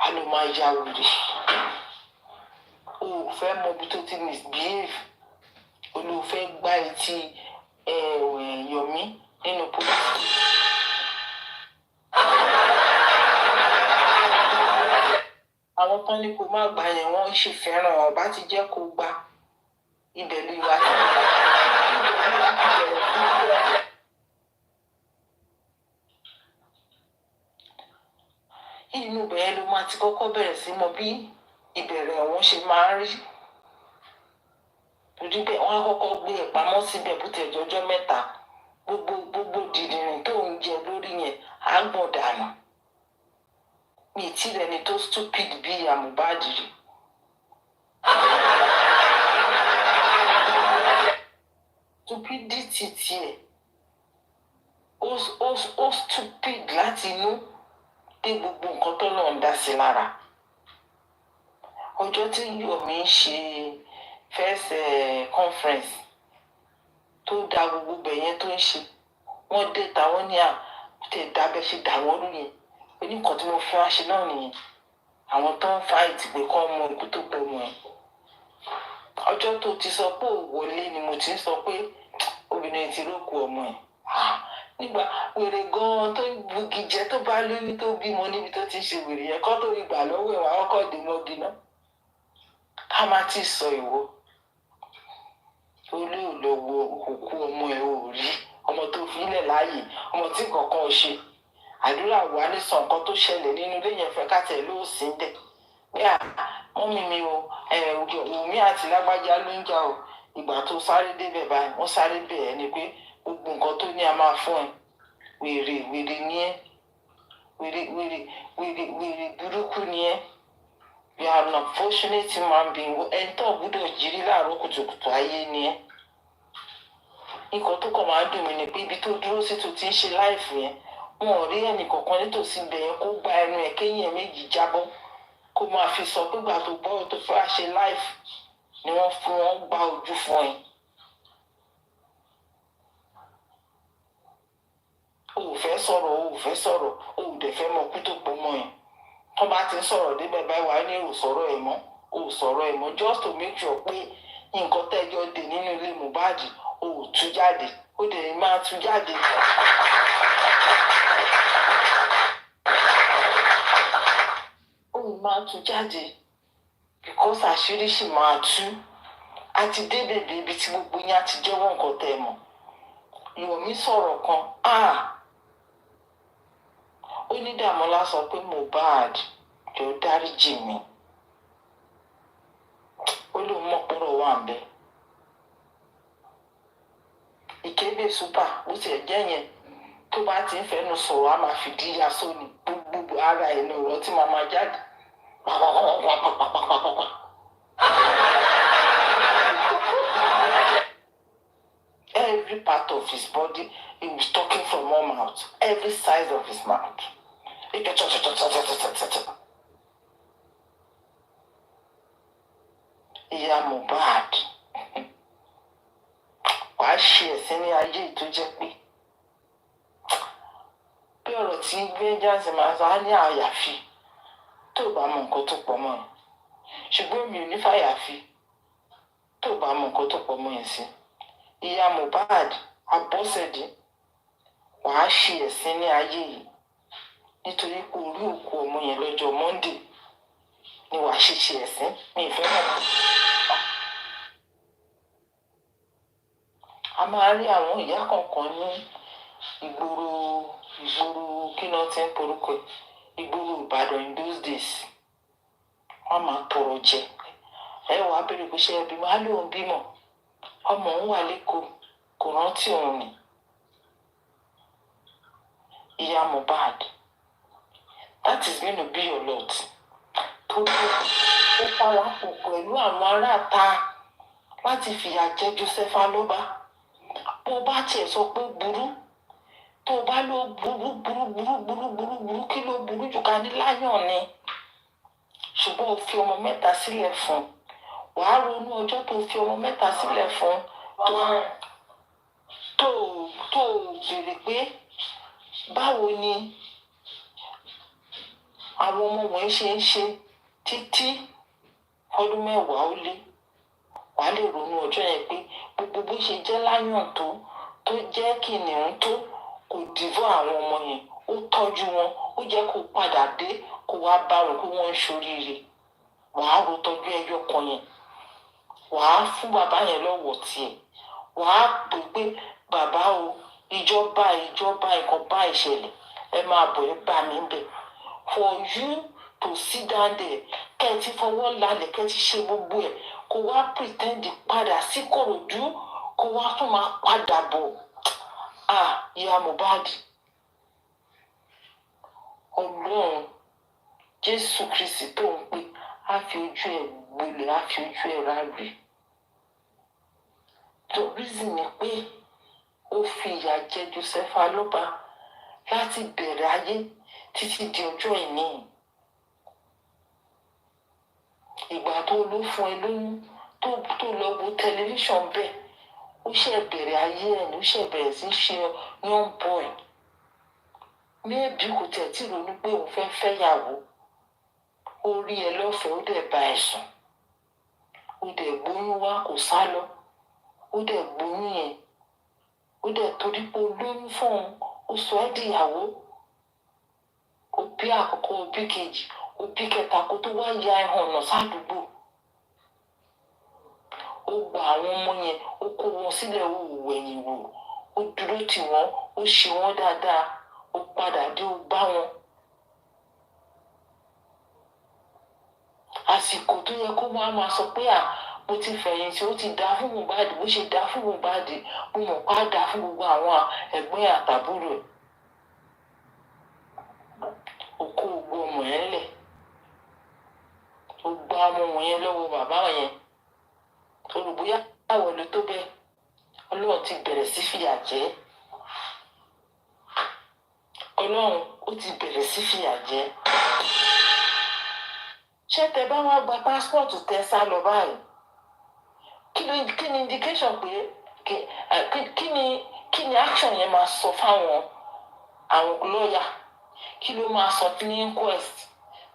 [SPEAKER 2] á lọ máa ya wèrè o ò fẹ́ mọ ibi tó ti misbehave o ló fẹ́ gbá etí Yọ̀mí
[SPEAKER 1] nínú police. Àwọn tán ní kó má gbà yẹn wọ́n ṣe fẹ́ràn ọba ti jẹ́ kó gbà ibẹ̀ ló wá sí. Inú bẹ̀rẹ̀ ló máa ti kọ́kọ́ bẹ̀rẹ̀ sí mọ bí ìbẹ̀rẹ̀ wọn ṣe máa ń rí. Torí pé wọ́n á kọ́kọ́ gbé ẹ̀ pamọ́ síbẹ̀ bó ti ẹ̀jọ́jọ́ mẹ́ta gbogbo dìdìrín tó ń jẹ lórí yẹn á gbọ̀n dànù. Mi ì tí rẹni tó stupid bí ìyá Mohbad rí. Stupidity tiẹ̀ ó stupid láti inú dé gbogbo nǹkan tó náà ń dá sí lára. Ọjọ́ tí Yomi ń ṣe first conference tó da gbogbo bẹ̀yẹn tó ń ṣe wọ́n dé táwọn ní tẹ̀ dábẹ́ ṣe dà wọ́n lóye oníkan tí mo fẹ́ wá ṣe náà nìyẹn àwọn tó ń fight pé kọ́ ọmọ ikú tó pọ̀ mọ́ ẹ̀. Ọjọ́ tó ti sọ pé ò wọlé ni mo ti ń sọ pé obìnrin ti rókù ọmọ ẹ̀. Nígbà wèrè gan-an tó bugi jẹ tó bá lóyún tó bímọ níbi tó ti ń ṣe wèrè yẹn kọ́ tó rí gbà lọ́wọ́ ẹ̀ wá ọkọ̀ dé mọ́gi náà. Ká má ti sọ ìwọ olú ò lọ wo òkú ọmọ ẹ̀ ò rí ọmọ tó fi ilẹ̀ láàyè ọmọ tí kankan ò ṣe àdúrà wà ní sọ nǹkan tó ṣẹlẹ̀ nínú ilé yẹn fẹ́ ká tẹ̀ ló sì ń dẹ̀ pé mọ́mí mi o Wùmí àti lágbájá ló ń jà o ìgbà tó sáré débẹ̀ báyìí wọ́n sáré bẹ̀ ẹ́ ni pé gbogbo nǹkan tó ní a máa fún ẹ wèrè ní ẹ wèrè burúkú ní ẹ you are an unfortunate human being ẹni tó gbúdọ̀ jírí láàárọ̀ kùtùkùtù ayé ní ẹ. Nǹkan tó kàn máa dùn mí ni pé ibi tó dúró sí tó ti ń ṣe láìfù yẹn wọn ò rí ẹnì kankan nítòsí ibẹ̀ yẹn kó gba ẹnu ẹ̀ kéyìn ẹ̀ méjì jábọ́ kó máa fi sọ pé gbà tó gbọ́ tó fẹ́ ṣe láìfù ni wọ́n fún wọn gba ojú fún ẹ. O ò fẹ́ sọ̀rọ̀ o ò dẹ̀ fẹ́ mọ kú tó pọ̀ mọ́ ẹ. Tó bá ti ń sọ̀rọ̀ débẹ̀ báyìí wà ní ò sọ̀rọ̀ ẹ̀ mọ́ just to make sure pé nǹkan tẹ́jọ́ dé nínú ilé Mohbad o ò tú jáde ó dẹ̀ máa tú jáde. Máa tú jáde because àṣírí sì máa tú àti dé bèbè ibi tí gbogbo yín á ti jẹ́wọ́ nǹkan tẹ́ mọ̀. Yomi sọ̀rọ̀ kan ó ní Dàmọ́lá sọ pé Mohbad jọ dáríjì mi ó lóun mọ̀ pọ̀rọ̀ wà ń bẹ̀. Ìkébé super bó tiẹ̀ jẹ́ yẹn tó bá ti ń fẹnu sọ̀rọ̀ á máa fìdí ya sóni gbogbo ara ẹ̀ ní ọ̀rọ̀ tí màá máa jáde. Every part of his body, he was talking from one mouth. Every size of his mouth. Ìyá Mohbad. Wàá ṣe ẹ̀sìn ní ayé tó jẹ́ pé bí ọ̀rọ̀ tí vengeance máa sọ á ní àyàfi. Tó bá mọ nǹkan tó pọ̀ mọ́ ẹ ṣùgbọ́n mi ò ní fàyàfi tó bá mọ nǹkan tó pọ̀ mọ́ ẹ sí. Ìyá Mohbad Abọ́sẹ̀dé wàá ṣe ẹ̀sìn ní ayé yìí nítorí pé orí òkú ọmọ yẹn lọ́jọ́ Monday ni wàá ṣe ẹ̀sìn mi ìfẹ́ mọ̀. A máa rí àwọn ìyá kọ̀ọ̀kan ní ìgboro kí náà ti ń porúkọ ìgboro Ìbàdàn in those days wọ́n máa tọrọ jẹ ẹ wàá bèrè pé ṣe ẹbí máa lóun bímọ ọmọ òun wà lẹ́kọ̀ọ́ kò rántí òun ni. Ìyá Mohbad that is going to be your lot torí ó parapọ̀ pẹ̀lú àwọn aráàta láti fìyà jẹ Joseph Aloba bó bá tiẹ̀ sọ pé burú tó bá lọ burú kí ló burú jù ká ní láyọ̀ ni ṣùgbọ́n o fi ọmọ mẹ́ta sílẹ̀ fún wàá ronú ọjọ́ tó fi ọmọ mẹ́ta sílẹ̀ fún tó béèrè pé báwo ni àwọn ọmọ wọ̀nyí ṣe ń ṣe títí ọdún 10 ó lé wàá lè ronú ọjọ́ yẹn pé gbogbo bó ṣe jẹ́ láyọ̀ tó tó jẹ́ kìnìún tó kò dìvọ́ àwọn ọmọ yẹn ó tọ́jú wọn ó jẹ́ kó padà dé kó wá bá wọn pé wọ́n ń ṣoríire wàá ro tọ́jú ẹyọ kan yẹn wàá fún bàbá yẹn lọ́wọ́ tiẹ̀ wàá pè pé bàbá o ìjọba nǹkan bá ìṣẹ̀lẹ̀ ẹ máa bọ̀ ẹ bá mi bẹ̀ for you to sit down there kẹ́ ẹ ti fọwọ́ lálẹ́ kẹ́ ẹ ti ṣe gbogbo ẹ̀ kó wá pretend padà sí Kòròdú kó wá tún máa padà bọ̀ ìyá Mohbad Ọlọ́run Jésù Kristi tó ń pè á fi ojú ẹ̀ gbolẹ̀ á fi ojú ẹ̀ ráre the reason ni pé ó fi ìyà jẹ Joseph Aloba láti bẹ̀rẹ̀ ayé títí di ọjọ́ ìní ìgbà tó ló fún ẹ lóyún tó lọ wo tẹlifíṣàn bẹ́ẹ̀ ó ṣe bẹ̀rẹ̀ ayé ẹ̀ ní ó ṣe bẹ̀rẹ̀ sí ṣe young boy méèbí kò tẹ̀ tí ronú pé òun fẹ́ fẹ́yàwó ó rí ẹ lọ́fẹ̀ẹ́ ó dẹ̀ bá ẹ sùn ó dẹ̀ gbóyún wá kò sá lọ ó dẹ̀ gbóyún yẹn ó dẹ̀ torí pé ó lóyún fún òun ó sọ ẹ́ dìyàwó ó bí àkọ́kọ́ ó bí kejì ó bí kẹta kó tó wá ya ẹhàn ọ̀nà sádùúgbò ó gba àwọn ọmọ yẹn ó kó wọn sílẹ̀ ó wẹ̀yìn wò ó dúró tì wọ́n ó ṣe wọ́n dáadáa ó padà dé ó bá wọn. àsìkò tó yẹ kó máa sọ pé mo ti fẹ̀yìntì ó ti dá fún Mohbad bó ṣe dá fún Mohbad mo mọ̀ pé á dá fún gbogbo àwọn ẹ̀gbọ́n àtàbúrò ẹ̀. ó kó gbogbo ọmọ yẹn lẹ̀ ó gbá ọmọ wọn yẹn lọ́wọ́ bàbá yẹn olùbóyá àwọn ló tó bẹ́ẹ̀ Ọlọ́run ti bẹ̀rẹ̀ sí fìyà jẹ Ọlọ́run ó ti bẹ̀rẹ̀ sí fìyà jẹ ṣé tẹ bá wá gba pásítọ̀tù tẹ sá lọ báyìí kí ni indication pé kí ni action yẹn máa sọ fáwọn àwọn lọ́ọ̀yà kí ló máa sọ ní inquest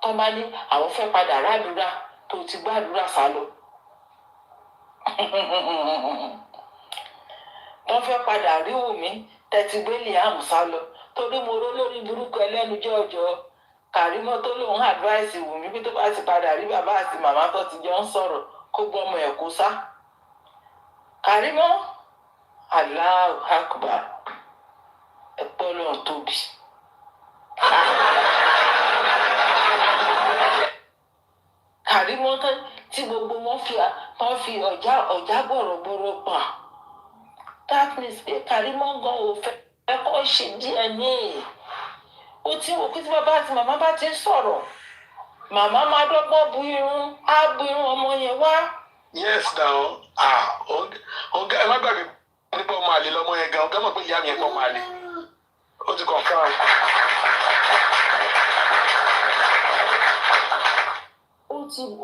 [SPEAKER 1] tó bá ní àwọn fẹ́ padà rádúrà tó ti gbàdúrà sá lọ wọ́n fẹ́ padà rí Wùmí tẹ́tí gbé Liam sá lọ torí mo ró lórí burúkú ẹlẹ́nu jọ́jọ́ Kàrímọ́ tó lóun advice Wùmí bí tó bá ti padà rí bàbá àti màmá tó ti jọ ń sọ̀rọ̀ kó gbọ́ ọmọ ẹ̀ kó sá. Kàrímọ́ Allahu Akbar ẹ̀pọ̀ lọ́n tóbi. Kàrímọ́ tí gbogbo wọn fi ọ̀já gbọ̀rọ̀gbọ̀rọ̀ pa that means pé Kàrímọ́ gan ò fẹ́ kó ṣe DNA ó tí wò pé tí bàbá àti màmá bá ti ń sọ̀rọ̀ màmá máa dọ́gbọ́n bu irun á bu irun ọmọ yẹn wá.
[SPEAKER 3] yes now ọ̀gá ẹ má gbàgbé nípa ọmọ àlè lọmọ yẹn gan ọ̀gá mọ̀ pé ìyá mi ẹ̀ pọ̀ ọmọ àlè ó ti confirm.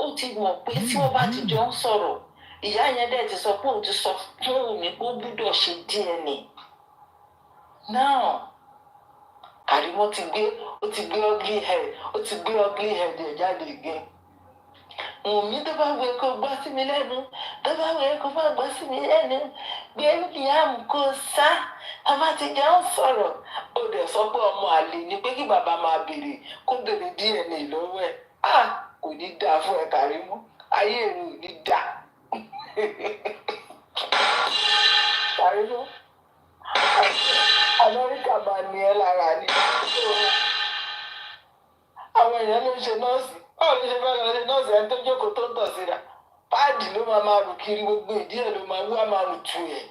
[SPEAKER 1] ó ti mọ̀ pé tí wọ́n bá ti jọ ń sọ̀rọ̀ ìyá yẹn dẹ̀ ti sọ pé òun ti sọ fún Wùmí pé ó gbúdọ̀ ṣe DNA now Kàrímọ́ ó ti gbé ugly head ẹ̀ jáde again. Wùmí tó bá wẹ kó gbọ́ sí mi lẹ́nu tó bá wẹ kó bá gbọ́ sí mi lẹ́nu gbé Liam kó sá bàbá ti jẹ́ ń sọ̀rọ̀ ó dẹ̀ sọ pé ọmọ àlè ni pé kí bàbá máa béèrè kó béèrè DNA lọ́wọ́ ẹ̀ kò ní dáa fún ẹ Kàrímọ́ ayé èrò ò ní dáa. Kàrímọ́ Amẹ́ríkà máa ní ẹ lára ni àwọn èèyàn ló ń ṣe nọ́ọ̀sì báwo ló ṣe fẹ́ lọ ṣe nọ́ọ̀sì ẹni tó jókòó tó ń tọ̀ síra páàdì ló máa rù kiri gbogbo ìdí ẹ̀ ló máa wú á máa rù tu ẹ̀.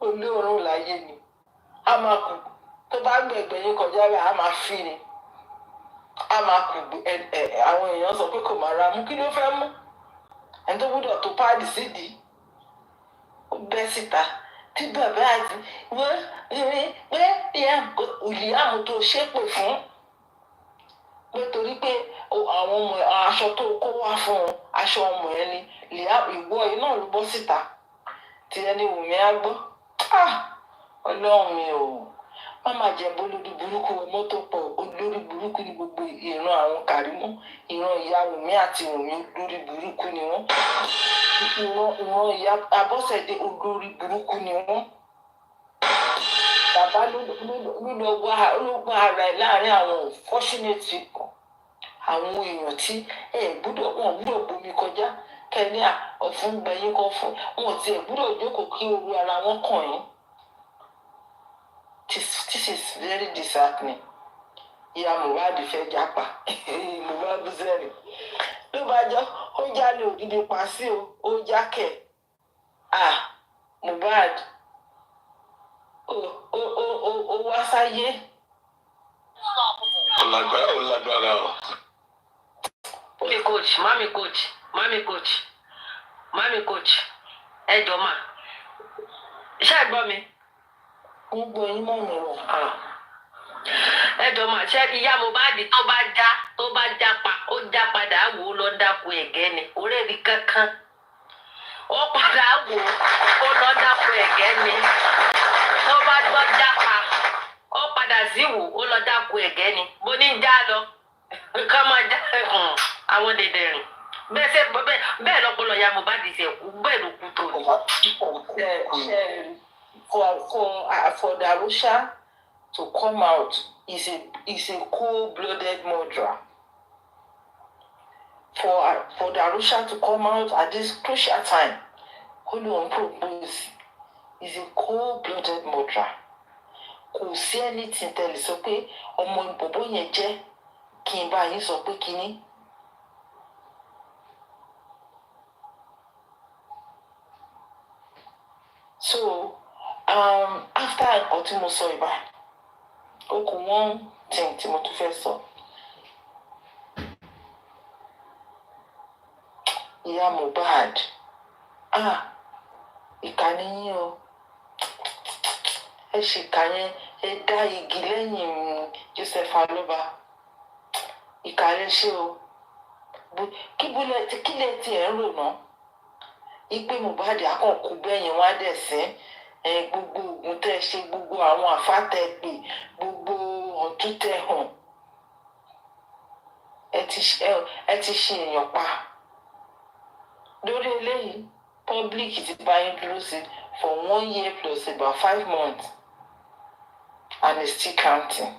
[SPEAKER 1] olóòórùn láyé ni a máa kù tó bá gbẹ̀gbẹ̀ yín kọjá rẹ̀ a máa fi ni a máa kù àwọn èèyàn sọ pé kò máa ra mú kí ló fẹ́ mú ẹni tó gbúdọ̀ tó páàdì sídìí ó bẹ́ síta tí bàbá àti wọ́n rí pé Liam tó ṣépè fún pé torí pé àwọn ọmọ aṣọ tó kó wá fún un aṣọ ọmọ ẹ ni Liam ìwọ yìí náà ló bọ́ síta tí ẹni Wùmí á gbọ́ Ọlọ́run mi ò
[SPEAKER 4] máma jẹ olórí burúkú ọmọ tó pọ̀ olórí burúkú ni gbogbo ìran àwọn Kàrímọ́ ìran ìyá Wùmí àti Wùmí olórí burúkú ni wọ́n ìran ìyá Abọ́sẹ̀dé olórí burúkú ni wọ́n bàbá ló lọ wá ara ẹ̀ láàrin àwọn unfortunate people àwọn èèyàn tí wọn gbúdọ̀ bomi kọjá kẹ́ni ọ̀fun gbẹ̀yìn kan fún wọn tí gbúdọ̀ jókòó kí oru ara wọn kàn yín. This is very disheartening. Ìyá Mohbad fẹ́ jápa Mohbad zẹ́rì ló bá jọ ó jálè òdìdí pa sí ó jákẹ́ Mohbad ó wá sáyé.
[SPEAKER 3] Ó lágbára o.
[SPEAKER 1] Mami coach, ẹ jọ̀ọ́ mà. Ṣé ẹ gbọ́ mi?
[SPEAKER 4] Gbogbo yín mọ̀ mi rọ̀.
[SPEAKER 1] Ẹ jọ̀ọ́ mà, ṣé ìyá Mohbad tó bá jápa ó já padà wò ó lọ dáko ẹ̀gẹ́ ni orébi kankan. Ó padà wò ó lọ dáko ẹ̀gẹ́ ni. Tó bá gbọ́ jápa ó padà síwò ó lọ dáko ẹ̀gẹ́ ni. Mo ní já lọ. Nǹkan máa já àwọn dèdèrìn. Bẹ́ẹ̀ lọ́pọ̀lọ́ ya Mohbad ṣe kú bẹ́ẹ̀ ló kú tó ní.
[SPEAKER 4] For Darusha to come out is a cold-blooded murderer. For Darusha to come out at this crucial time, Holy One propose is a cold-blooded murderer. Kò sí anything tẹ́lẹ̀ sọ pé ọmọ ìbòbó yẹn jẹ́ kí n bá yín sọ pé kíní. So after nǹkan tí mo sọ ìbá ó kù one thing tí mo tún fẹ́ sọ. Ìyá Mohbad ìkànnì yín o ẹ ṣìkà yẹn ẹ dá igi lẹ́yìn Joseph Aloba ìkànnì ṣe o kí lè tiẹ̀ ń rò náà ìpè Mohbad akọ̀kú bẹ́yìn wá dẹ̀ sí gbogbo oògùn tẹ́ ṣe gbogbo àwọn àfátẹ́ pè gbogbo ọ̀tún tẹ́ hàn ẹ ti ṣe èèyàn pa lórí eléyìí public ti bá yín dúró sí for 1 year plus about 5 months and it's still counting.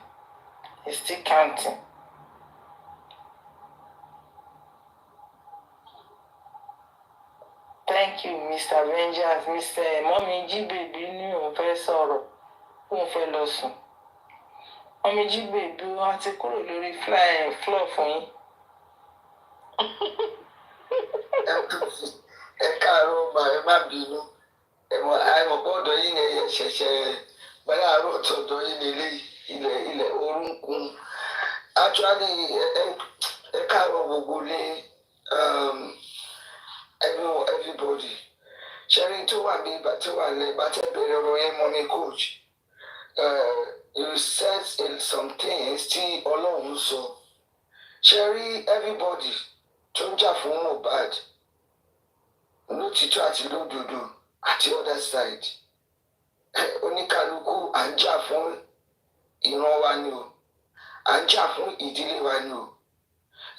[SPEAKER 4] Thank you, Mr. Vengeance. Mr. Mommy G baby ní òun fẹ́ sọ̀rọ̀ òun fẹ́ lọ sùn. Mommy G baby wọ́n ti kúrò lórí floor fún yín.
[SPEAKER 6] Ẹ káàárọ̀ mà ẹ má bínú. Àìmọ̀ gbọ́dọ̀ yín ni ẹ ṣẹ̀ṣẹ̀ gbẹ́lẹ́ àárọ̀ tọ̀dọ̀ yín nílé ilẹ̀ orúnkún. Actually ẹ káàárọ̀ gbogbo lé. Everybody sharing tó wà ní ìgbà tó wà lẹ́yìn bá tẹ́ bẹ̀rẹ̀ ọ̀rọ̀ yẹn mọ́ ní coach you said some things tí Ọlọ́run sọ sharing everybody tó ń jà fún Mohbad lótìtọ́ àti lódodo àti other side oníkálukú à ń jà fún ìran wa ni o à ń jà fún ìdílé wa ni o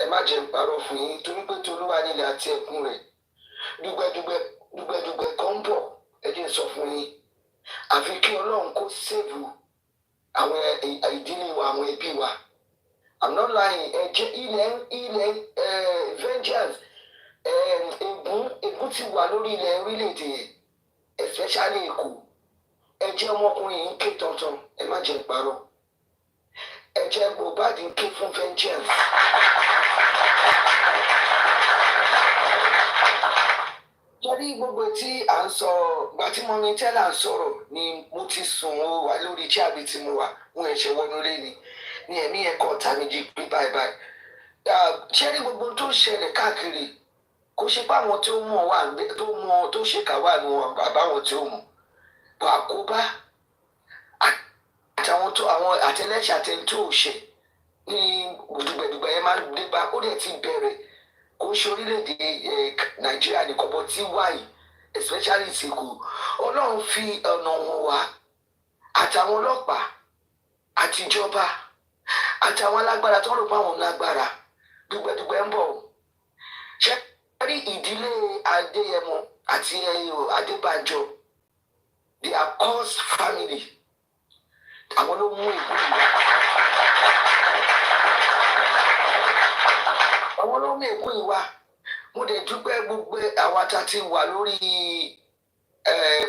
[SPEAKER 6] ẹ má jẹ́ n parọ́ fún yín torí pé tolúwa nílẹ̀ àti ẹkún rẹ̀ dùgbẹ̀dùgbẹ̀ kan ń bọ̀ ẹ jẹ́ sọ fún yín àfi kí Ọlọ́run kó sèvù àwọn ìdílé wa àwọn ẹbí wa I'm not lying ẹ jẹ́ ilẹ̀ vengeance ègún ti wà lórí ilẹ̀ orílẹ̀-èdè especially Èkó ẹ jẹ́ ọmọkùnrin yìí ń ké tọ̀tọ̀ ẹ má jẹ́ parọ́ ẹ jẹ́ Mohbad ń ké fún vengeance. Torí gbogbo tí à ń sọ gba tí mo ní tẹ́lá ń sọ̀rọ̀ ni mo ti sùn ó wà lórí iṣẹ́ àbí tí mo wà mo ẹ̀ṣẹ̀ wọnú lé ni ẹ̀mí ẹ̀kọ́ ọ̀tá mi jí pé báyìí. Ṣé ní gbogbo tó ṣẹlẹ̀ káàkiri kò ṣe pé àwọn tí ó mọ̀ wà tó ṣèkà wà ní wọn àbáwọn tí ó mọ̀ bọ̀ àkóbá àtàwọn tó àwọn àtẹlẹ́ṣẹ̀ àtẹ̀ntó ṣe ní dùgbẹ̀dùgbẹ̀ yẹn máa ń dé bá ó dẹ̀ ti bẹ̀rẹ̀ kò ṣe orílẹ̀-èdè Nàìjíríà nìkan bọ́ tí wáyé especially Èkó Ọlọ́run fi ọ̀nà wọn wá àtàwọn ọlọ́pàá àtijọba àtàwọn alágbára tó ń rò pé àwọn lágbára dùgbẹ̀dùgbẹ̀ ń bọ̀ ṣe rí ìdílé Adéyẹmọ àti Adébánjọ they are cursed family àwọn ló mú ìlú ìwà àwọn ló mú ìlú ìwà mo dẹ̀ dúpẹ́ gbogbo àwa tá ti wà lórí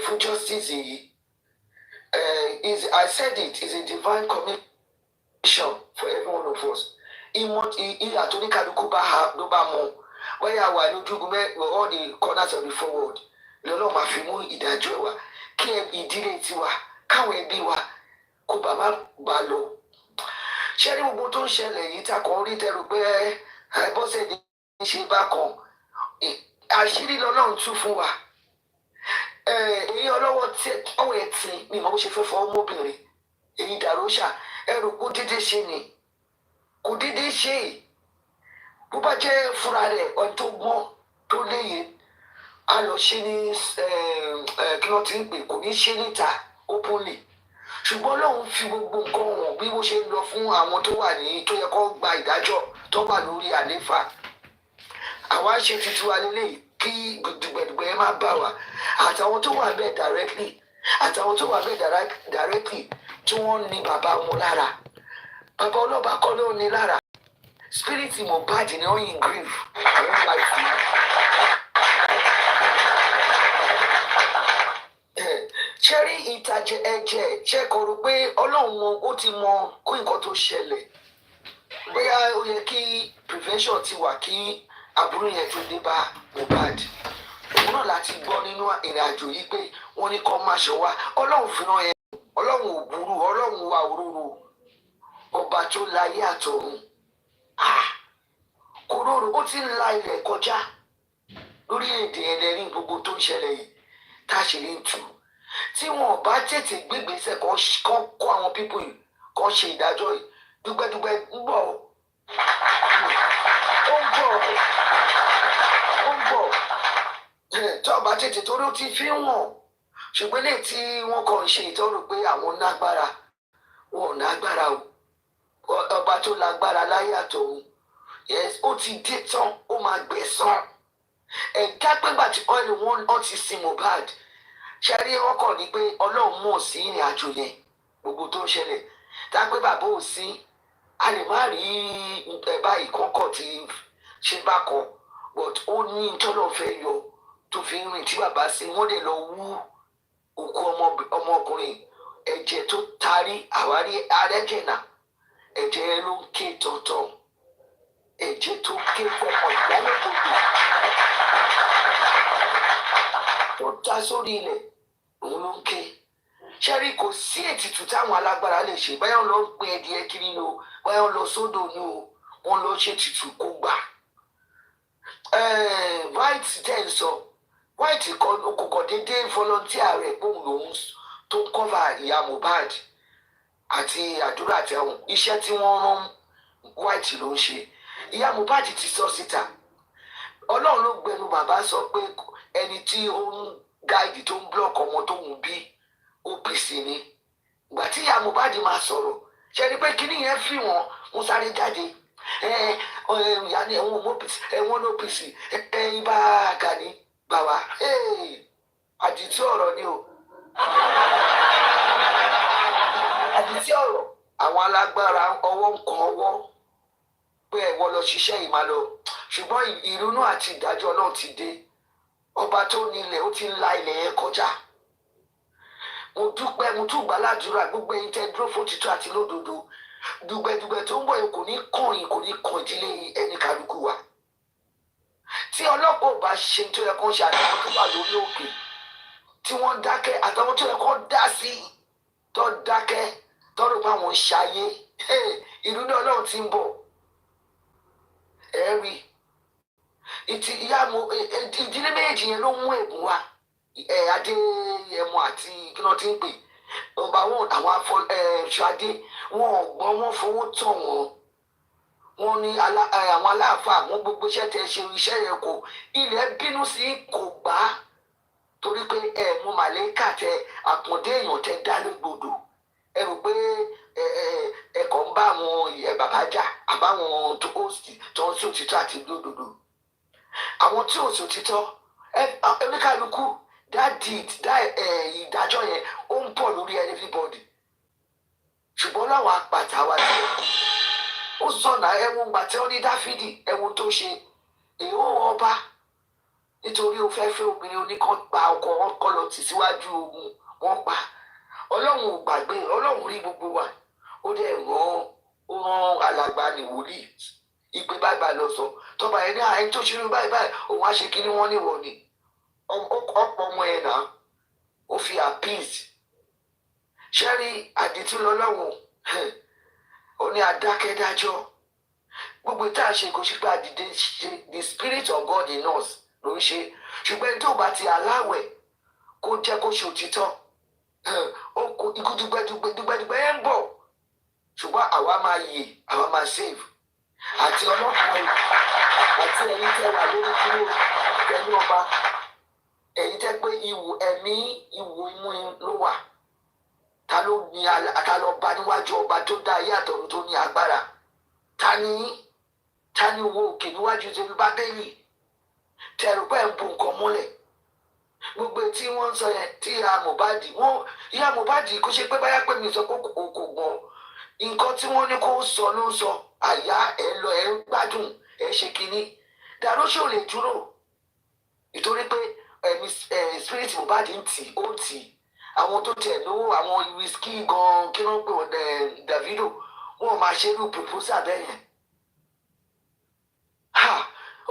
[SPEAKER 6] fún justice yìí I said it is a divine commission for every one of us ìyà tó ní kálukú ló bá mọ wáyà wà lójúgun all the corners of the forward lọ́lọ́ máa fi mú ìdájọ́ wa kí ìdílé tiwa káwọn ẹbí wa kó bàbá bá lọ ṣé ní gbogbo tó ń ṣẹlẹ̀ yìí takàn rí tẹrù pé Bọ́sẹ̀dé ń ṣe bákan àṣírí lọ́lọ́run tún fún wa èyí ọlọ́wọ́ tí ọwọ́ ẹ̀ tì mí mọ́ bó ṣe fẹ́ fọ́ ọmọbìnrin èyí dàróṣà ẹrù kó dédé ṣe ni kò dédé ṣe bó bá jẹ́ fúnra rẹ̀ ọ̀n tó gbọ́n tó léye a lọ ṣe ní kí wọ́n ti ń pè kò ní ṣe níta openly ṣùgbọ́n Ọlọ́run fi gbogbo nǹkan wọn bí wọ́n ṣe ń lọ fún àwọn tó wà ní tó yẹ kó gba ìdájọ́ tó wà lórí àléfà àwa ṣe títí wa lélẹ́yìí kí dùgbẹ̀dùgbẹ̀ má bà wá àtàwọn tó wà bẹ́ẹ̀ directly àtàwọn tó wà bẹ́ẹ̀ directly tí wọ́n ní bàbá wọn lára bàbá ọlọ́ba kọ́ ló ní lára spirit Mohbad ni wọ́n yin grief àwọn láìpẹ́. ṣé rí ìtàjẹ ẹ̀jẹ̀ ṣe kò rò pé Ọlọ́run ó ti mọ kó nǹkan tó ṣẹlẹ̀ bóyá ó yẹ kí prevention ti wà kí àbúrò yẹn tó dé bá Mohbad òun náà láti gbọ́ nínú ìrìn àjò yìí pé wọ́n ní kó má ṣe wá Ọlọ́run fi ràn yẹn Ọlọ́run ò burú Ọlọ́run wà òróró ọba tó láyé àtọ̀run kò rọrùn ó ti ń la ilẹ̀ kọjá lórílẹ̀‐èdè ẹlẹ́rìí gbogbo tó ń ṣẹlẹ̀ yìí tá a ṣe lè tù tí wọn bá tètè gbégbèsè kan kó àwọn pípò yìí kan ṣe ìdájọ́ yìí dúgbẹ́dúgbẹ́ ń bọ̀ ó ń bọ̀ tó ọba tètè torí ó ti fi wọ̀n ṣùgbọ́n lè tí wọ́n kàn ń ṣe ìtọ́rọ̀ pé àwọn nágbára wọn ò nágbára o ọba tó lágbára láyé àtọ̀run yes ó ti dé tán ó máa gbẹ̀san ẹ̀ka pẹ́gbà tí wọ́n ti sin Mohbad ṣe rí wọn kàn ní pé Ọlọ́run mọ̀ sí ìrìn àjò yẹn gbogbo tó ń ṣẹlẹ̀ tá a pé bàbá ò sí a lè má rí báyìí kọ́kọ́ tí ṣe bá kan but ó ní tọ́lọ̀ fẹ́ yọ tó fi ń rìn tí bàbá sí wọ́n lè lọ wú òkú ọmọkùnrin ẹ̀jẹ̀ tó tarí àwárí arẹ́jẹ̀nà ẹ̀jẹ̀ ló ń ké tọ̀tọ̀ ẹ̀jẹ̀ tó ké fọkàn ìgbàlódé tó ta sórí ilẹ̀ òun ló ń ké ṣẹ́rí kò sí ètùtù táwọn alágbára lè ṣe báyọ̀ lọ ń pin ẹdìẹ kiri ni o báyọ̀ lọ sódò ni o wọ́n lọ ṣe ètùtù kó gbà white tẹ́ ń sọ white kò kọ̀ déédéé volunteer rẹ̀ pòun lòun tó ń cover ìyá Mohbad àti àdúrà àti àwọn iṣẹ́ tí wọ́n rán white ló ń ṣe ìyá Mohbad ti sọ síta Ọlọ́run ló gbẹnu bàbá sọ pé ẹni tí ó ń gáàdì tó ń blọọkì ọmọ tó ń bí OPC ni ìgbà tí ìyá Mohbad máa sọ̀rọ̀ ṣe ni pé kíní yẹn fi wọn sáré jáde ìyá ni ẹ̀wọ̀n OPC ẹ̀wọ̀n OPC ibà Gani gbà wá àdìtí ọ̀rọ̀ ni o àdìtí ọ̀rọ̀ àwọn alágbára ọwọ́ nǹkan ọwọ́ pé ẹ̀wọ́ lọ ṣiṣẹ́ ìmàlọ́ ṣùgbọ́n ìrònú àti ìdájọ́ náà ti dé ọba tó nílẹ̀ ó ti ń la ilẹ̀ yẹn kọjá mo dúpẹ́ mo tún gbàládùra gbogbo ẹ̀yin tẹ́ dúró fún títọ́ àti lódodo dùgbẹ̀dùgbẹ̀ tó ń bọ̀ yìí kò ní kàn yín kò ní kàn ìdílé ẹni kálukú wa tí ọlọ́pàá ò bá ṣe tó yẹ kó ń ṣe àtàwọn tó wà lórí òkè tí wọ́n dákẹ́ àtàwọn tó yẹ kó dá sí tó dákẹ́ tọ́rọ̀ pé àwọn ń ṣayé ìlú náà Ọlọ́run ti ń bọ̀ ẹ̀rí ìdílé méjì yẹn ló mú ẹ̀bùn wa Adéyẹmọ àti kí wọ́n ti ń pè ọba wọn àwọn Ṣadé wọn ọgbọ́n wọn fowó tàn wọn ní àwọn aláàfáà wọn gbogbo iṣẹ́ tẹ ṣe iṣẹ́ yẹn kò ilẹ̀ bínú sí kò gbà á torí pé mo màlẹ́kà tẹ àpọ̀dé èèyàn tẹ dá lógbòdò ẹ rò pé bá àwọn ìyẹn bàbá jà àbáwọn tó ń sòtítọ́ àti lódodo àwọn tí ò sòtítọ́ oníkálukú ìdájọ́ yẹn ó ń bọ̀ lórí everybody ṣùgbọ́n láwọn apàtà wa tí ó sọ̀nà ẹ̀wọ̀n gbà tí wọ́n ní Dáfídì ẹ̀wọ̀n tó ṣe èèwọ̀ ọba nítorí ó fẹ́ fẹ́ obìnrin oníkan pa ọkọ wọn kọ́ lọ tì síwájú ogun wọn pa ọlọ́run ò gbàgbé ọlọ́run rí gbogbo wa ó dẹ̀ rán alàgbà ní wòlíì ìpè báyìí lọ sọ tọ́ba ẹni àyè tó ṣe rí báyìí òun á ṣe kíní wọ́n níwọ̀ ni ọ̀pọ̀ ọmọ ẹ̀ náà ó fi appease ṣẹ́rí àdìtú lọ́lọ́run ó ní adákẹ́dájọ́ gbogbo tá a ṣe kò sí pé àdìdé ṣe the spirit of God in us ló ń ṣe ṣùgbọ́n tó bá ti aláwẹ̀ kó jẹ́ kó ṣe òtítọ́ ikú dùgbẹ́dùgbẹ́ yẹn ń bọ̀ ṣùgbọ́n àwa máa yè àwa máa save àti ọlọ́pàá rẹ̀ àti ẹ̀yin tẹ́ wà lórí kúrò pẹ̀lú ọba ẹ̀yin tẹ́ pé ìwò ẹ̀mí ìwò imú ló wà ta ló bá níwájú ọba tó dá ayé àtọ̀run tó ní agbára ta ni wo òkè níwájú tó ní bábélì tẹ̀rù pé ń bu nǹkan múlẹ̀ gbogbo tí wọ́n ń sọ yẹn tí ìyá Mohbad kó ṣe pé báyà pé mi sọ pé kò gbọ́n nǹkan tí wọ́n ní kó sọ ló ń sọ àyà ẹ̀ lọ ẹ̀ ń gbádùn ẹ̀ ṣe kínní dàróṣò lè dúró nítorí pé ẹ̀mí spirit Mohbad ń tì ó tì àwọn tó tẹ̀ lówó àwọn wíṣkì gan kí ló ń pè wọ́n Davido wọ́n máa ṣe irú proposal bẹ́ẹ̀ yẹn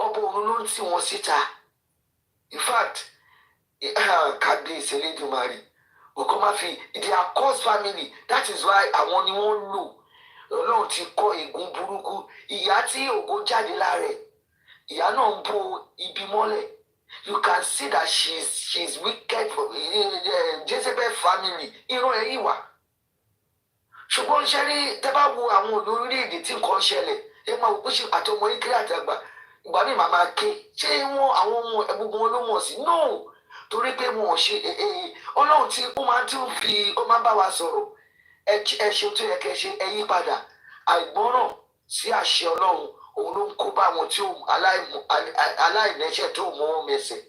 [SPEAKER 6] ọ̀pọ̀ òun ló ń tì wọ́n síta in fact kábíyèsí Elédùmarè òkú máa fi their cause family that is why àwọn ni wọ́n lò Ọlọ́run ti kọ́ ègún burúkú ìyá tí ògo jáde lára ẹ̀ ìyá náà ń bo ibi mọ́lẹ̀ you can see that she's wicked for Jezebel family irun ẹ̀ yìí wà ṣùgbọ́n ṣe rí tẹ́ bá wo àwọn orílẹ̀-èdè tí nǹkan ṣẹlẹ̀ ẹ máa wò pé ṣe àtọmọ ìkéré àtàgbà ìgbà mi màmá ké ṣé wọn àwọn ọmọ gbogbo wọn ló mọ̀ sí no torí pé wọn ò ṣe Ọlọ́run tí ó máa tún fi ó máa bá wa sọ̀rọ̀ ẹ ṣe tó yẹ kẹ́ ṣe ẹ yí padà àìgbọ́ràn sí àṣẹ Ọlọ́run òun ló ń kó bá wọn tí aláìlẹ́ṣẹ̀ tó mọ wọn mẹsẹ̀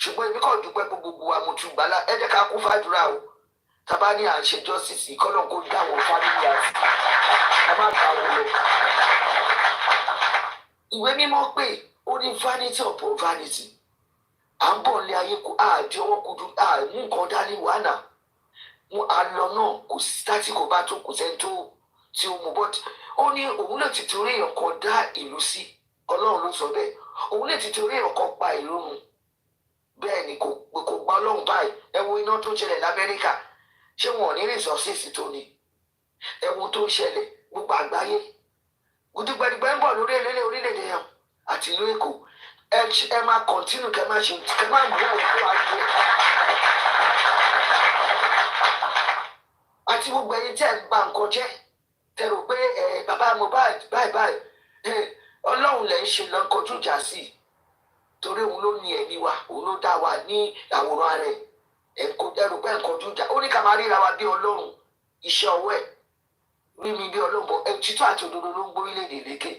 [SPEAKER 6] ṣùgbọ́n èmi kàn dúpẹ́ pé gbogbo wa mo tún gbàlá ẹ jẹ́ ká kún fàdúrà o tábà ní à ń ṣe justice kọ́nà kó dá àwọn fámìlì àti ká má bá wọn lọ. Ìwé mímọ́ pé ó ní vanity upon vanity à ń bọ̀ ní ayé kó àdí ọwọ́ kudu àmú nǹkan dání wàhánà mú àlọ́ náà kò sí tátí kò bá tó kò sẹ́ni tó tí ó mú bọ́tì ó ní òun lè ti torí èèyàn kan dá ìlú sí Ọlọ́run ló sọ bẹ́ẹ̀ òun lè ti torí èèyàn kan pa ìlú mu bẹ́ẹ̀ ni kò gba Ọlọ́run báyìí ẹ wo iná tó ṣẹlẹ̀ l'Amẹ́ríkà ṣé wọn ò ní resources tó ní ẹ wo tó ń ṣẹlẹ̀ gbogbo àgbáyé gbùdùgbàdùgbà ń bọ̀ lórí orílẹ̀-èdè yẹn àti ìlú Èkó ẹ máa continue kẹ máa ṣe kẹ máa mú òun tó wá jẹ àti gbogbo ẹ̀yin tí ẹ ń ba nǹkan jẹ́ tẹ rò pé bàbá Mohbad báyìí Ọlọ́run lẹ ń ṣe lọ kọjú ìjà sí torí òun ló ní ẹ̀mí wa òun ló dá wa ní àwòrán rẹ̀ ẹ rò pé nǹkan ojú ìjà ó ní ká máa ríra wa bí Ọlọ́run iṣẹ́ ọwọ́ ẹ̀ rí mi bí Ọlọ́run bọ̀ títọ́ àti òdodo ló ń gbórílẹ̀-èdè lékè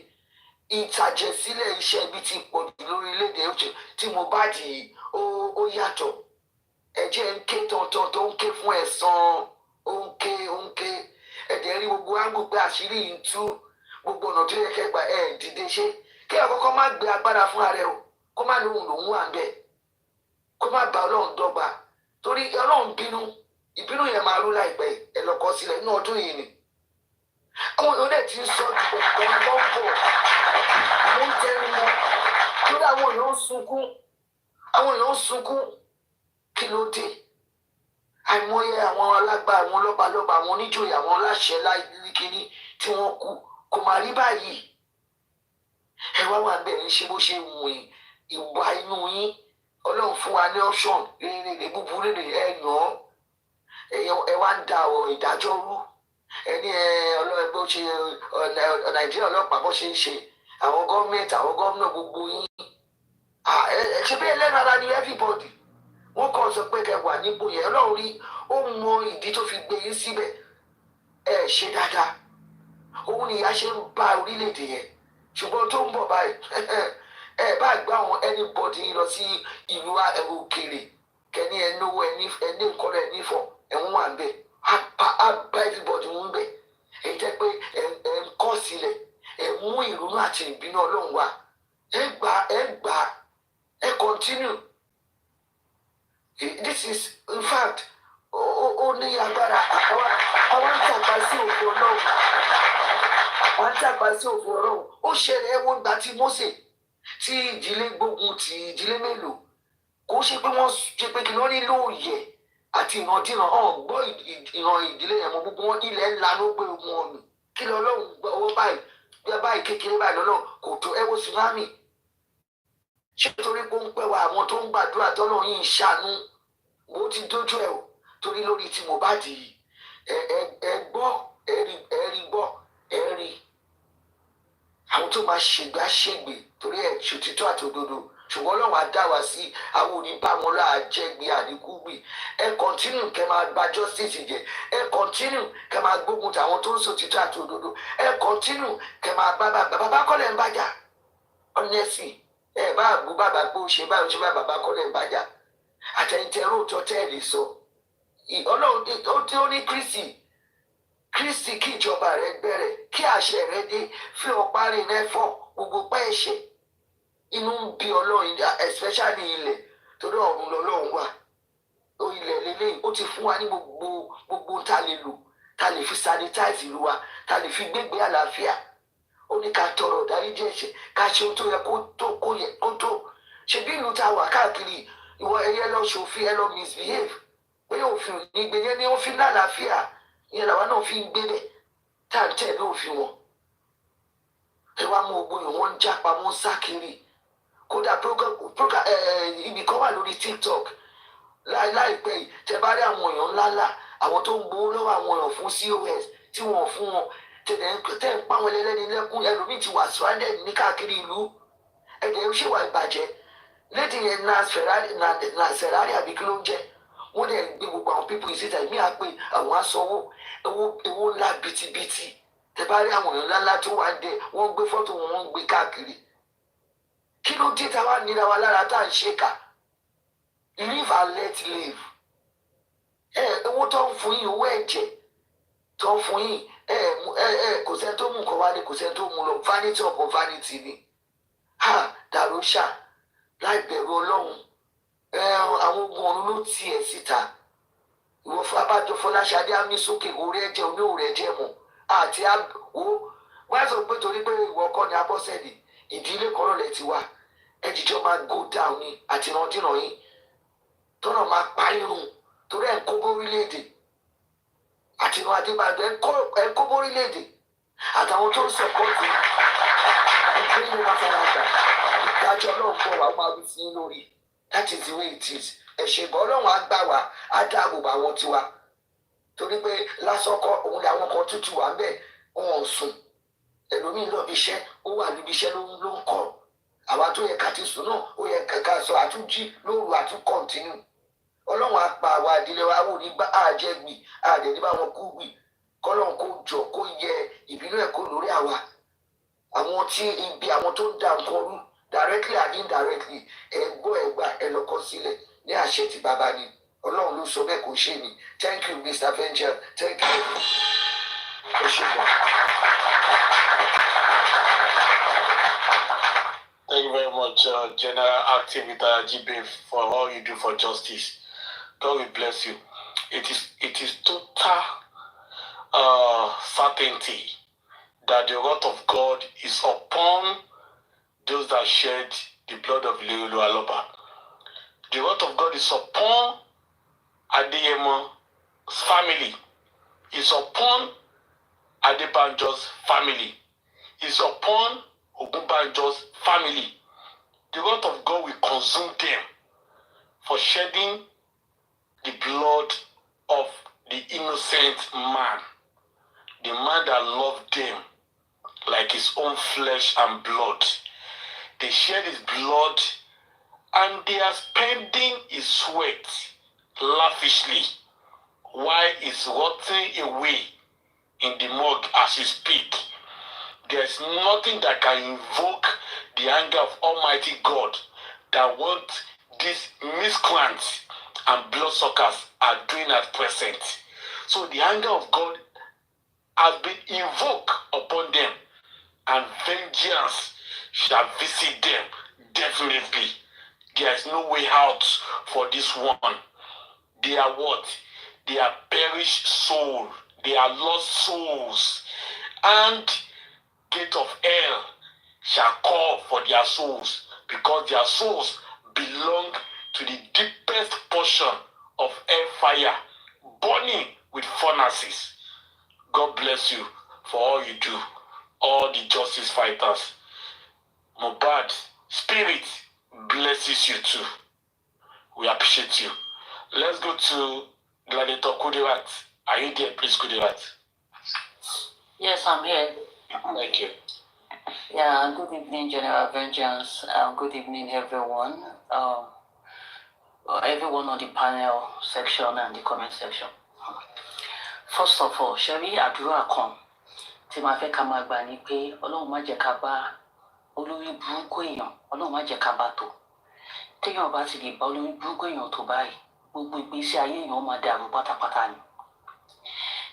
[SPEAKER 6] ìtàjẹ̀sílẹ̀ iṣẹ́ ibi tí pọ̀ jù lórílẹ̀-èdè tí Mohbad ó yàtọ̀ ẹ̀jẹ̀ ń ké tọ̀tọ̀ tó ń ké fún ẹ̀san ó ń ké ẹ̀dẹ̀ rí gbogbo áńgù pé àṣírí yìí ń tú gbogbo ọ̀nà tó yẹ kẹgbà dìde ṣe kí àkọ́kọ́ má gbé agbára fún ara ẹ o kó má lóhùn lòún wà ń bẹ̀ kó má bá Ọlọ́run dọ́gba torí Ọlọ́run bínú ìbínú yẹn máa rú láìpẹ́ ẹ lọ kọ sílẹ̀ inú ọdún yìí ni àwọn èèyàn dẹ̀ ti ń sọ ju ọ̀pọ̀ lọ́pọ̀ ló ń tẹnu mọ́ lórí àwọn èèyàn ń sunkún kí ló dé àìmọye àwọn alágbá àwọn lọ́balọ́ba àwọn oníjòyè àwọn aláṣẹ láìkíní tí wọ́n kú kò má rí báyìí ẹ wá wà bẹ́ẹ̀ ń ṣe bó ṣe wù yín ìwà inú yín Ọlọ́run fún wa ní option rere búburú rere ẹ yàn ẹ wá ń da ìdájọ́ rú ẹni ọlọ́run bó ṣe Nàìjíríà ọlọ́pàá bó ṣe ń ṣe àwọn gọ́ọ̀mẹ̀ntì àwọn gómìnà gbogbo yín ṣe bí ẹlẹ́nu ara ni everybody wọ́n kàn sọ pé kẹ wà nípò yẹn Ọlọ́run rí ó mọ ìdí tó fi gbé yín síbẹ̀ ẹ ṣe dáadáa òun ni ìyà ṣe ń bá orílẹ̀-èdè yẹn ṣùgbọ́n tó ń bọ̀ báyìí ẹ bá gbá àwọn anybody lọ sí ìlú ẹ̀rọ òkèèrè kẹ́ni ẹ náwó ẹ ní nǹkan rẹ̀ nífọ̀ ẹ̀wọ̀n wà ń bẹ̀ á bá everybody ń bẹ̀ ẹ jẹ́ pé ẹ ń kọ́ sílẹ̀ ẹ mú ìrònú àti ìbínú ọlọ́run wá ẹ gbà ẹ continue this is in fact ó ní agbára àwọn ń tàpá sí òfin ọlọ́run àwọn ń tàpá sí òfin ọlọ́run ó ṣẹlẹ̀ ẹ̀wọ̀n ìgbà tí Mósè tí ìdílé gbógun ti ìdílé mélòó kò ṣe pé wọ́n ṣe pé kí wọ́n nílò òye àti ìrandíran ọ̀hún gbọ́ ìran ìdílé yẹn mọ́ gbogbo wọn ilẹ̀ ńlá ló gbé ogun wọn nù kí lọ́lọ́run ọwọ́ báyìí bí báyìí kékeré báyìí lọ́lọ́run kò tó ẹ̀wọ̀ tsunami ṣé torí pé ó ń pẹ́ wa àwọn tó ń gbàdúrà tọ́lọ́ yìí ń ṣàánú bó ti dójú ẹ̀ o torí lórí tí Mohbad yìí ẹ gbọ́ ẹ rí gbọ́ ẹ rí àwọn tó máa ṣègbè àṣègbè torí ẹ̀ ṣòtítọ́ àti òdodo ṣùgbọ́n Ọlọ́run á dá wa sí àwọn oníbàmọ́ là á jẹ́gbé àdínkùgbì ẹ kọ́ntínú kẹ́ máa gba justice jẹ ẹ kọ́ntínú kẹ́ máa gbógun tàwọn tó ń ṣòtítọ́ àti òdodo ẹ kọ́ntínú kẹ́ máa bá bàbá kọ́lẹ̀ ń bàjá honestly ẹ bá àgbo bàbá pé ó ṣe báyìí ó ṣe bá bàbá kọ́lẹ̀ ń bàjá àtẹ̀yìntẹ̀ róòtọ́ tẹ́ẹ̀lì sọ Ọlọ́run tí ó ní Kristi kí ìjọba rẹ bẹ̀rẹ̀ kí àṣẹ rẹ dé fi ọ̀pá rìn rẹ fọ́ gbogbo pẹ́ ẹ̀ṣẹ̀ inú ń bí Ọlọ́run especially ilẹ̀ torí ọ̀run lọ́lọ́run wà ilẹ̀ lélẹ́yìn ó ti fún wa ní gbogbo tá lè lò tá lè fi sanitize ìlú wa tá lè fi gbégbé àlàáfíà ó ní ká tọrọ ìdáríjì ẹ̀ṣẹ̀ ká ṣe ohun tó yẹ kó tó ṣe bí ìlú tá a wà káàkiri ìwọ ẹyẹ lọ ṣòfin ẹ lọ misbehave pé òfin ò ní gbé yẹn ní òfin lálàáfíà ìyẹn làwa náà fi ń gbé bẹ tá à ń tẹ̀lé òfin wọn ẹ wá mú ogun yìí wọ́n ń jápa wọ́n ń sá kiri kódà ibi kan wà lórí TikTok láìpẹ́ yìí tẹ bá rí àwọn èèyàn ńláńlá àwọn tó ń gbowó lọ́wọ́ àwọn èèyàn fún COS tí wọ́n fún wọn tẹ̀ ń pa wọn lẹ́lẹ́ni lẹ́kún ẹlòmíì ti wà stranded ní káàkiri ìlú ẹ̀dẹ̀ ń ṣèwà ìbàjẹ́ lédi yẹn na Ferrari àbí kí ló ń jẹ́ wọ́n dẹ̀ gbé gbogbo àwọn pípọ̀ ìsìta ìmí àpè àwọn aṣọwó owó ńlá bitibiti tẹ bá rí àwọn èèyàn ńláńlá tó wà dé wọ́n gbé fọ́tò wọn wọ́n gbé káàkiri kí ló dé táwa nira wa lára tá à ń ṣe kà live and let live owó tó ń fún yín owó ẹ̀jẹ̀ tó ń fún yín kò sẹ́ni tó mú nǹkan wálé kò sẹ́ni tó mú lọ vanity upon vanity ni dàrúṣà láì bẹ̀rù Ọlọ́run àwọn ogun ọ̀run ló tiẹ̀ síta ìwọ Abájọ Fọláṣadé á mí sókè orí ẹ̀jẹ̀ oníhòòrò ẹ̀jẹ̀ mọ̀ àti wá sọ pé torí pé ìwọ kọ́ ni Abọ́sẹ̀dé ìdílé kan lọ́lẹ̀ ti wá ẹ̀jìjọ́ máa go down ni àti ìrandíran yìí tọ́nà máa pa irun torí ẹ̀ ń kó bórílẹ̀-èdè àti ìran Adébáyọ̀ ẹ̀ ń kó bórílẹ̀-èdè àtàwọn tó ń sọ̀kọ́ọ̀tì ìpínlẹ̀ ní mafarada ìdájọ́ náà bọ̀ wá máa wí sí lórí that is the way it is ẹ̀ṣẹ̀gbọ́n Ọlọ́run á gbà wá á dáàbò bá wọn tiwa torí pé lásọkọ òun làwọn kan tútù wà bẹ́ẹ̀ wọn ò sùn ẹlòmíì lọ bí iṣẹ́ ó wà níbi iṣẹ́ ló ń kọ́ àwa tó yẹ ká ti sùn náà ó yẹ ká sọ àtúnjí lóru àtúnkọ̀ntínú Ọlọ́run á pa àwa ìdílé wa wò nígbà àjẹgbì àdẹ̀ní bá wọn kú gbì kọ́lọ́run kó jọ kó yẹ ìbínú ẹ̀ kó lórí àwa àwọn tí ibi àwọn tó ń da nǹkan rú directly and indirectly ẹ gbọ́ ẹ gbà ẹ lọ́kọ sílẹ̀ ní àṣẹ tí bàbá ni Ọlọ́run ló sọ bẹ́ẹ̀ kò ṣe ni thank you Mr. Venture thank you ẹ ṣe bọ̀.
[SPEAKER 3] Thank you very much, General Activita Jibe, for all you do for justice. God will bless you. It is total certainty that the wrath of God is upon those that shed the blood of Aloba. The wrath of God is upon Adeyemo's family. It's upon Adebanjo's family. It's upon Ogunbanjo's family. The wrath of God will consume them for shedding the blood of the innocent man, the man that loved them like his own flesh and blood. They shed his blood and they are spending his sweat lavishly while he's rotting away in the morgue as we speak. There's nothing that can invoke the anger of Almighty God that what these miscreants and bloodsuckers are doing at present. So the anger of God has been invoked upon them, and vengeance shall visit them definitely. There is no way out for this one. They are what? They are perished souls. They are lost souls. And gate of hell shall call for their souls, because their souls belong to the deepest portion of hellfire, burning with furnaces. God bless you for all you do, all the justice fighters. Mohbad spirit blesses you too. We appreciate you. Let's go to Gladiator Kudirat. Are you there, please, Kudirat?
[SPEAKER 7] Yes, I'm here.
[SPEAKER 3] Thank you.
[SPEAKER 7] Yeah, good evening, General Vengeance. Good evening, everyone. Everyone on the panel section and the comment section. First of all, Sherry àdúrà kan tí màá fẹ́ ká máa gbà ní pé Ọlọ́run má jẹ́ ká bá olórí burúkú èèyàn, Ọlọ́run má jẹ́ ká bá tó. Téèyàn bá ti lè bá olórí burúkú èèyàn tó báyìí, gbogbo ìgbésí ayé èèyàn máa dàrú pátápátá ni.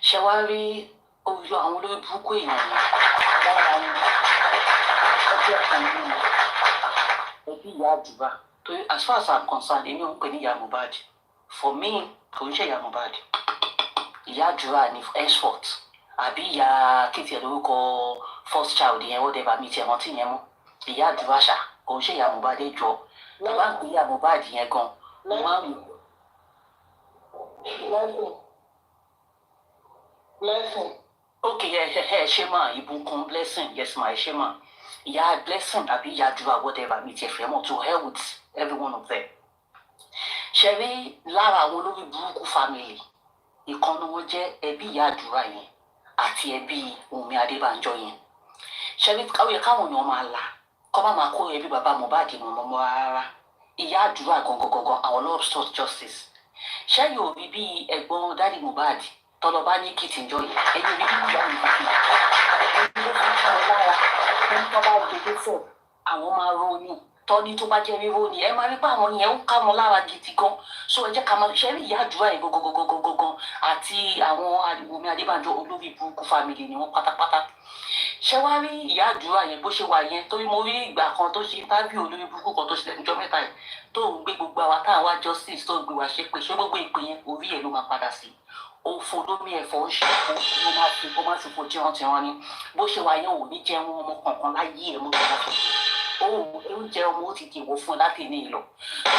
[SPEAKER 7] Ṣé wá rí àwọn olórí burúkú èèyàn yẹn lára ni ọjọ́ kan nínú ẹbí ìyá àdúrà. As far as I'm concerned, èmi ò ń pè ní ìyá Mohbad. For me, kò ń ṣe ìyá Mohbad. Ìyá àdúrà ni henceforth. Àbí ìyá kìtì ẹ̀ lórúkọ first child yẹn whatever mi tiẹ̀ rántí yẹn mọ́. Ìyá àdúrà ṣá kò ń ṣe ìyá Mohbad jọ. Tó bá ń pè ìyá Mohbad yẹn gan, mo máa ń
[SPEAKER 6] Blessing.
[SPEAKER 7] Okay, ṣé máa ìbùkún blessing, yes ma, ṣé máa. Ìyá blessing àbí ìyá àdúrà whatever mi tiẹ̀ fẹ́ mọ̀, to hell with every one of them. Ṣé rí lára àwọn olórí burúkú family, ìkànnì wọn jẹ́ ẹbí ìyá àdúrà yẹn àti ẹbí Wùnmí Adébánjọ yẹn. Ṣé rí káwọn èèyàn máa là kọ́ bá máa kó ẹbí bàbá Mohbad mọ́ rárá. Ìyá àdúrà gangan àwọn lord sought justice. Ṣé yóò rí bí ẹ̀gbọ́n dáàdì Mohbad tọ́lọ́bá ní kìtì ìjọ yìí, ẹ̀yin rí bí ìyá mi kìtì ẹ̀yin ló fi ṣe lára ẹni tó bá gbé fún àwọn máa ronú tọ́ni tó bá jẹ́ ríro ni ẹ máa rí pé àwọn yẹn ń ká wọn lára gidi gan. So ẹ jẹ́ ká máa ṣe rí ìyá àdúrà yìí gangan àti àwọn Wùnmí Adébánjọ olórí burúkú family ni wọ́n pátápátá. Ṣé wá rí ìyá àdúrà yẹn bó ṣe wà yẹn, torí mo rí ìgbà kan tó ṣe interview olórí burúkú kan tó ṣe lẹ́nu ọjọ́ mẹ́ta yìí tó ń gbé gbogbo àwa táwọn wá justice tó ń gbé wa ṣépè, ṣé gbogbo ìpè yẹn orí ẹ̀ ló máa padà sí. Òfò lómi ẹ̀fọ́ ń ṣe ó máa fi fojú hàn tiwọn ni. Bó ṣe wà yẹn ò ní jẹun ọmọ kankan láyé ẹ̀ mọ́ tó wá fi. Oúnjẹ ọmọ ó ti dìbò fún ẹ láti ní ìlọ.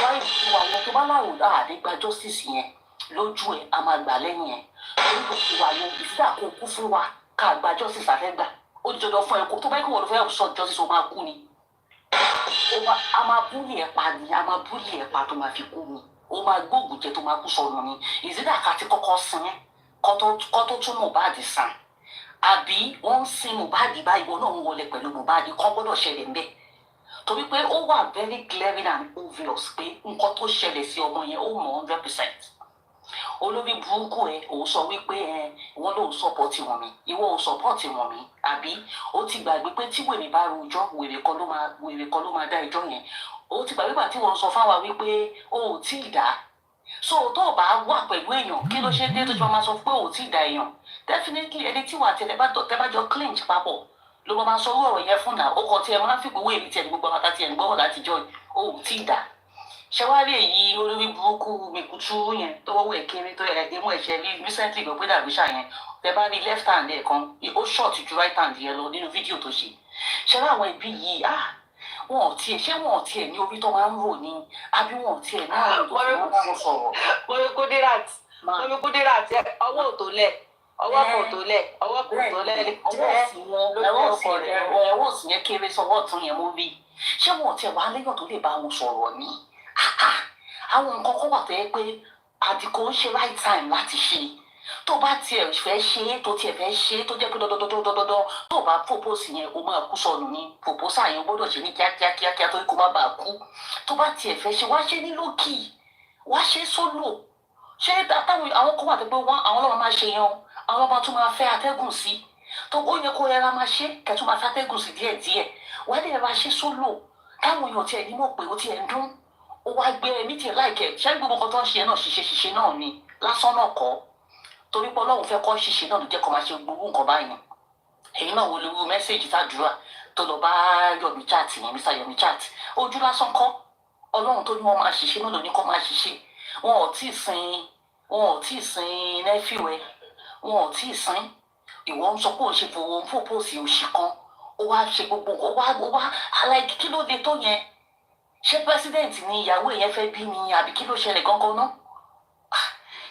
[SPEAKER 7] Wáyé ìwà yẹn tó bá láwùjọ àdégbà justice yẹn lójú ẹ̀ a máa gbà lẹ́yìn ẹ̀. Orí kò fi wà yẹn ìfúdà kó kú fún wa ká gba justice àfẹ́gbà. Ó di dandan fún ẹ kó tó bá kí wọ́n fẹ́ sọ justice ó máa kú ni. A máa búlì ẹ̀ pa ni, a máa búlì ẹ̀ pa tó máa fi kú ni. Ó máa gbóògùn jẹ tó máa kú sọnù ni. Ìsídà ká ti kọ́kọ́ sin ẹ́ kọ́ tó tún Mohbad sàn. Àbí wọ́n ń sin Mohbad báyìí wọn náà ń wọlé pẹ̀lú Mohbad kọ́ gbọ́dọ̀ ṣẹlẹ̀ ń bẹ́ẹ̀. Torí pé ó wà very glaring and obvious pé nǹkan tó ṣẹlẹ̀ sí ọmọ yẹn ó mọ̀ 100%. Olórí burúkú ẹ òun sọ wípé wọn lòun sọpọ́ọ̀tì Wùnmí, ìwọ ò sọpọ́ọ̀tì Wùnmí àbí ó ti gbàgbé pé tí wèrè bá rojọ́ wèrè kan ló máa dá ẹjọ́ yẹn. Ó ti gbàgbé pàtí wọ́n sọ fáwa wípé o ò tí ì dá. So tó o bá wà pẹ̀lú èèyàn kí ló ṣe dé tó ti máa sọ pé o ò tí ì dá èèyàn. Definitely ẹni tí wà tẹ bá jọ clinch papọ̀ ló máa sọ ọ̀rọ̀ yẹn fún náà. Ó kàn tí ẹ máa fi gbowó èmi tí ẹni gbogbo àtàtì ẹni gbọ́wọ́ láti jọ o ò tí ì dá. Ṣé wá rí èyí olórí burúkú mèkútú yẹn tó wọ́wọ́ ẹ̀ kéré tó ẹ̀ẹ́dẹ́mú ẹ̀ṣẹ̀ rí recently ló pé dàbí ṣà yẹn tẹ bá rí left hand ẹ̀ kan ó short ju right hand yẹn lọ nínú fídíò tó ṣe. Ṣé láwọn ẹbí yìí wọn ò tiẹ̀ ní orí tó máa ń rò ní àbí wọn ò tiẹ̀ ní àwọn tó fi máa ń sọ̀rọ̀.
[SPEAKER 2] Mọ́mí Kudirat ọwọ́ ò tó lẹ̀ ọwọ́ kò tó lẹ̀
[SPEAKER 7] ọwọ́ sì yẹn kéré sọ́wọ́ ọ̀tún yẹn mú rí. Ṣé wọn ò tiẹ̀ wá léyàn tó lè bá wọn sọ̀rọ̀ ni? Àwọn nǹkan kan wà tó yẹ pé àdìkò ń ṣe right time láti ṣe. Tó bá tiẹ̀ fẹ́ ṣe tó jẹ́ pé dandan tó bá propose yẹn o máa kú sọnù ni. Proposal yẹn o gbọ́dọ̀ ṣe ní kíákíá torí kó má bàa kú. Tó bá tiẹ̀ fẹ́ ṣe wá ṣe ní lókì wá ṣe sólò. Ṣé táwọn àwọn kan wà tó pé àwọn ọlọ́run máa ṣe yan àwọn ọmọ tó máa fẹ́ atẹ́gùn sí tó ó yẹ kó yẹra máa ṣe kẹtù máa fẹ́ atẹ́gùn sí díẹ̀díẹ̀ wọ́n lè ra ṣe sólò káwọn èèyàn tiẹ̀ ní mọ̀ pé ó tiẹ̀ ń dún ó wá gbé ẹ̀mí tiẹ̀ láìkẹ́ ṣé gbogbo nǹkan tó ń ṣe náà ṣiṣẹ́ náà ni lásán náà kọ́ torí pé Ọlọ́run fẹ́ kọ́ ṣiṣẹ́ náà ló jẹ́ kó máa ṣe gbogbo nǹkan báyìí èyí náà wo lóru mẹ́sẹ̀gì tàdúrà tó lọ bá Yomi Chat yẹn Mr. Yomi Chat ojú lásán kọ́ Ọlọ́run tó ní wọ́n máa ṣiṣẹ́ náà ló ní kó máa ṣiṣẹ́ wọn ò tí ì sin nẹ́fíù ẹ wọn ò tí ì sin ìwọ ń sọ pé òun ṣe fowó fòpòsì òṣì kan ó wá ṣe gbogbo nǹkan ó wá aláìkí kí ló dé tó yẹn ṣé president ni ìyàwó yẹn fẹ́ bí ni àbí kí ló ṣẹlẹ̀ gangan náà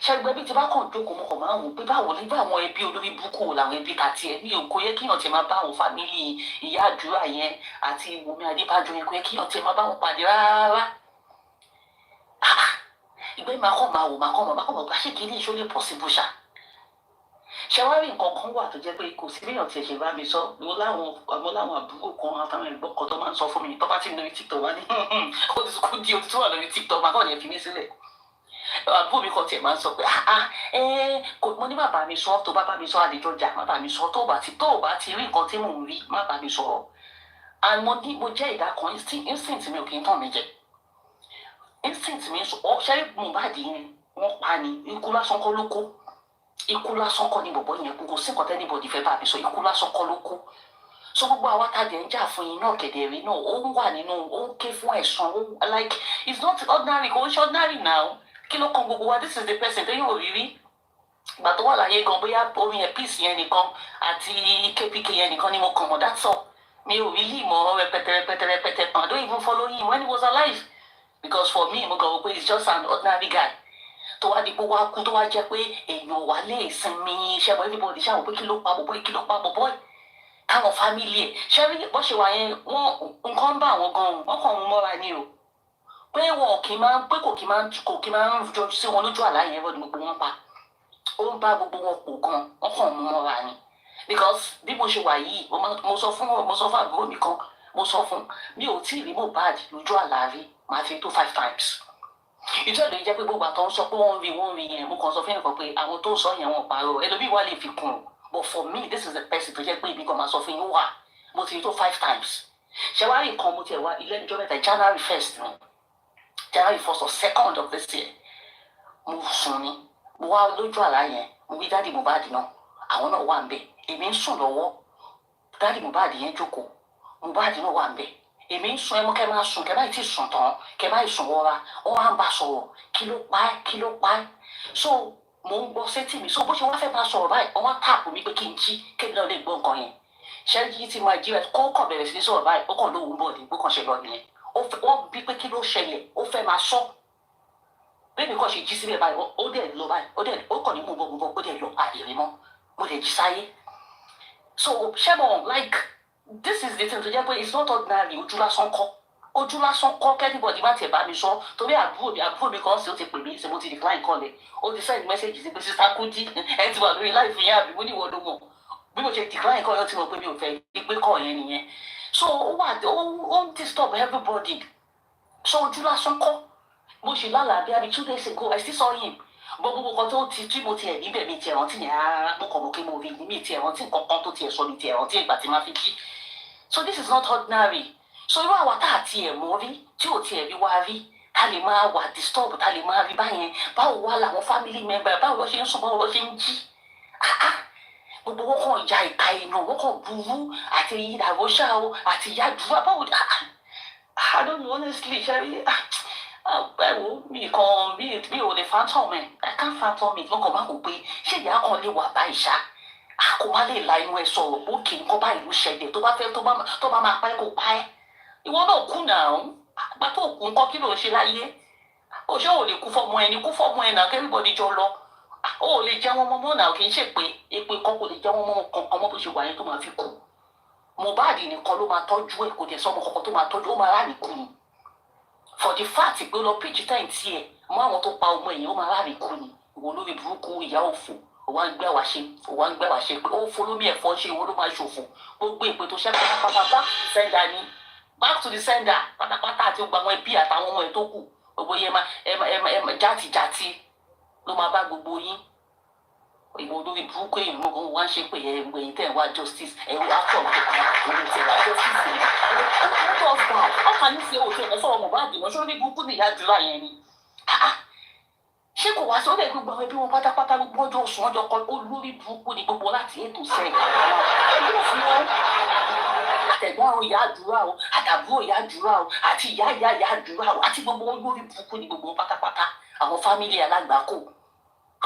[SPEAKER 7] ṣẹgbẹ́ bí ti bá kàn jókòó mo kàn máa wò pé báwo ní bá àwọn ẹbí olórí burúkú làwọn ẹbí kàtí ẹ ní òkò yẹ kíyàn ti máa bá àwọn fámìlì ìyá àdúrà yẹn àti Wùmí Adébájọ yẹn kò yẹ kíyàn ti máa bá wọn pàdé rárá ìgbẹ́ máa kọ́ máa wò bá ṣe kí ní ìṣó lè possible ṣá ṣe wá rí nǹkan kan wà tó jẹ́ pé kò sí léèyàn tí ẹ ṣe bá mi sọ mo láwọn àbúrò kan àtàwọn ẹ̀gbọ́n kan tó máa ń sọ fún mi tó bá ti lórí TikTok wá ní ó ti kú di ojú tó wà lórí TikTok máa kọ́ ọ̀nà fi mí sílẹ̀ àbúrò mi kan tiẹ̀ máa ń sọ pé mo ní bàbá mi sọ tó bá mi sọ àlejò jà bàbá mi sọ tó bá ti rí nǹkan tí mò ń rí má bá mi sọ̀rọ̀ àmọ́ mo jẹ́ ìdá kan instinct mi ò kì í tàn mí jẹ instinct mi sọ ṣẹ́rí Mohbad yẹn wọ́n pa ni ikú lásán kọ́ ló kó ikú lásán kọ́ ni bọ̀bọ̀ yẹn kú kò sí nǹkan tẹ́nibọ̀dì fẹ́ bá mi sọ ikú lásán kọ́ ló kó so gbogbo àwa tá a dẹ̀ ń jà fún yín náà kẹ̀dẹ̀rẹ̀ náà ó ń wà nínú ó ń ké fún ẹ̀san ó like it's not ordinary kò ń ṣe ordinary now kí ló kan gbogbo wa this is the person tó yóò rí rí ìgbà tó wà láyé gan bóyá orin ẹ̀ peace yẹn nìkan àti kpk yẹn nìkan ni mo kàn mọ́ that's all mi ò rí lì mọ́ rẹpẹtẹ I don't even follow him when he was alive because for me mo kàn wò pé he's just an ordinary guy tó wá di pé wá kú tó wá jẹ́ pé èèyàn wà lè sinmi ṣẹ́gun everybody ṣáà wò pé kí ló pa bọ̀bọ̀ káwọn fámìlì ẹ̀ ṣẹ́rí bó ṣe wà yẹn wọ́n nǹkan ń bá àwọn gan wọ́n kàn ń mọ́ra ni o pé wọn kì í máa ń pé kò kì í máa ń jọ sí wọn lójú àlá yẹn wọ́n ni gbogbo wọn pa ó ń bá gbogbo wọn pò gan wọ́n kàn ń mọ́ra ni because bí mo ṣe wà yìí mo sọ fún àbúrò mi kan mo sọ fún mi ò tí ì rí Mohbad lójú àlá rí máa fi tó 5 times ìjọ ìlú jẹ́ pé gbogbo àtọ́ ń sọ pé wọ́n rí yẹn mo kàn sọ fún ẹnìkan pé àwọn tó ń sọ yẹn wọn pààrọ̀ ẹlòmíì wà lè fi kún un but for me this is the person tó jẹ́ pé ibi kan máa sọ fún yín wà mo ti rí tó 5 times ṣẹwárí nǹkan mo tiẹ̀ wá ilé ẹjọ́ mẹ́ta January 1st ni January 1st or 2nd of this year mo sùn ni mo wá lójú àlá yẹn mo rí dáàdì Mohbad náà àwọn náà wà ń bẹ̀ èmi ń sùn lọ́wọ́ dáàdì Mohbad yẹn jókòó Mohbad náà wà ń bẹ̀ èmi ń sùn ẹ mọ kẹ máa sùn kẹ máa ti sùn tán kẹ máa sùn wọra ó wá ń bá sọ̀rọ̀ kí ló pa ẹ́ so mò ń gbọ́ sétí mi so bó ṣe wá fẹ́ máa sọ̀rọ̀ báyìí wọ́n wá tààpù mi pé kí n jí kébí náà lè gbọ́ nǹkan yẹn ṣẹ́yí ti máa jí rẹ̀ kó kàn bẹ̀rẹ̀ sí ní sọ̀rọ̀ báyìí ó kàn lóhùn bọ̀ ní bó kàn ṣe lọ nìyẹn wọ́n bí pé kí ló ṣẹlẹ̀ ó fẹ́ máa sọ bẹ́ẹ̀ mi kàn ṣe jí síbẹ̀ báyìí ó dẹ̀ lọ báyìí ó kàn ní mú bọ̀ ó dẹ̀ lọ àdèrè mọ́ mo dẹ̀ jí sáyé so ṣẹ́mọ̀ like this is the thing to jẹ́ pé it's not ordinary ojú lásán kọ́ kẹ́nìbọ̀dì má tiẹ̀ bá mi sọ torí àbúrò mi kan sí ó ti pè mí ṣe mo ti decline call ẹ̀ ó ti send message sí pé sísá Kúdí ẹ ti wà lórí láìpẹ́ yẹn àbí mo ní ìwọ ló mọ̀ bí mo ṣe decline call ẹ̀ tí mo pé mi ò fẹ́ gbé call yẹn nìyẹn so ó ń disturb everybody so ojú lásán kọ́ mo ṣe lálàá bí abi 2 days ago I still saw him gbogbo nǹkan tó ti tí mo tiẹ̀ níbẹ̀ mi tiẹ̀ rántí yẹn rárá mo kàn mọ́ kí mo rí mi tiẹ̀ rántí nǹkan kan tó tiẹ̀ sọ mi tiẹ̀ rántí ìgbà tí máa fi jí so this is not ordinary so irú àwa tá a tiẹ̀ mọ́ rí tí ò tiẹ̀ rí wá rí ká lè máa wà disturb ká lè máa rí báyẹn báwo wá làwọn family member báwo lọ ṣe ń sùn báwo lọ ṣe ń jí gbogbo wọn kàn ya ìka inú wọn kàn burú àti ìdàgbọ́sà o àti ìyàdúrà báwo I don't know honestly ṣẹ́rí ẹ̀wọ̀ mi ò lè phantom ẹ̀ I can't phantom it wọn kàn máa kó pé ṣé ìyá kan lè wà báyìí ṣá kó má lè la inú ẹ sọ̀rọ̀ bó kì í kọ́ bá ìlú ṣẹlẹ̀ tó bá fẹ́ tó bá máa pa ẹ́ kó pa ẹ́ ìwọ náà kú náà àgbà tó kú nǹkan kí ló ń ṣe láyé ó ṣé ò lè kú fọ́mọ ẹni kú fọ́mọ ẹ̀ náà everybody jọ lọ ó lè jẹ́ wọn mọ́mọ́ náà kì í ṣe pé èpè kan kò lè jẹ́ wọn mọ́ kankan mọ́ bó ṣe wà yẹn tó máa fi kú Mohbad nìkan ló máa tọ́jú ẹ̀ kò dẹ̀ sọ́mọ kankan tó máa tọ́jú ó máa rà nìkú ni for the fact pé lọ pitch time tiẹ̀ mọ́ àwọn tó pa ọmọ ẹ̀yìn ó máa rà nìkú ni ìwọ lórí burúkú ìyá òfò òwa ń gbẹ́ wá ṣe pé ó folómi ẹ̀fọ́ ṣe ìwọ ló máa ṣòfò gbogbo ìpè tó ṣẹ́ pátápátá back to the sender pátápátá àti gbogbo àwọn ẹbí àtàwọn ọmọ ẹ̀ tó kù gbogbo yẹn máa játijàti ló máa bá gbogbo yín ìwọ olórí burúkú èèyàn mọ̀ wọ́n wá ń ṣe pé ẹ̀yìn tẹ̀ wá justice ẹ̀rọ akọ̀ ìwọ tẹ̀ wá justice ni. What does that? How can you say òtún ẹ̀ sọ̀rọ̀ Mohbad mọ́ ṣé ó ní burúkú ní ìyá àdúrà yẹn ni? Ṣé kò wá sọ́dọ̀ gbogbo àwọn ẹbí wọn pátápátá gbogbo ọjọ́ oṣù ọjọ́ kan olórí burúkú ni gbogbo láti ètò sẹ́yìn. Ẹgbẹ́ òfin wọn àtẹ̀gbọ́n àwọn ìyá àdúrà o àtàbúrò ìyá àdúrà o àti ìyá àdúrà o àti gbogbo olórí burúkú ni gbogbo pátápátá àwọn fámílì alágbàákò.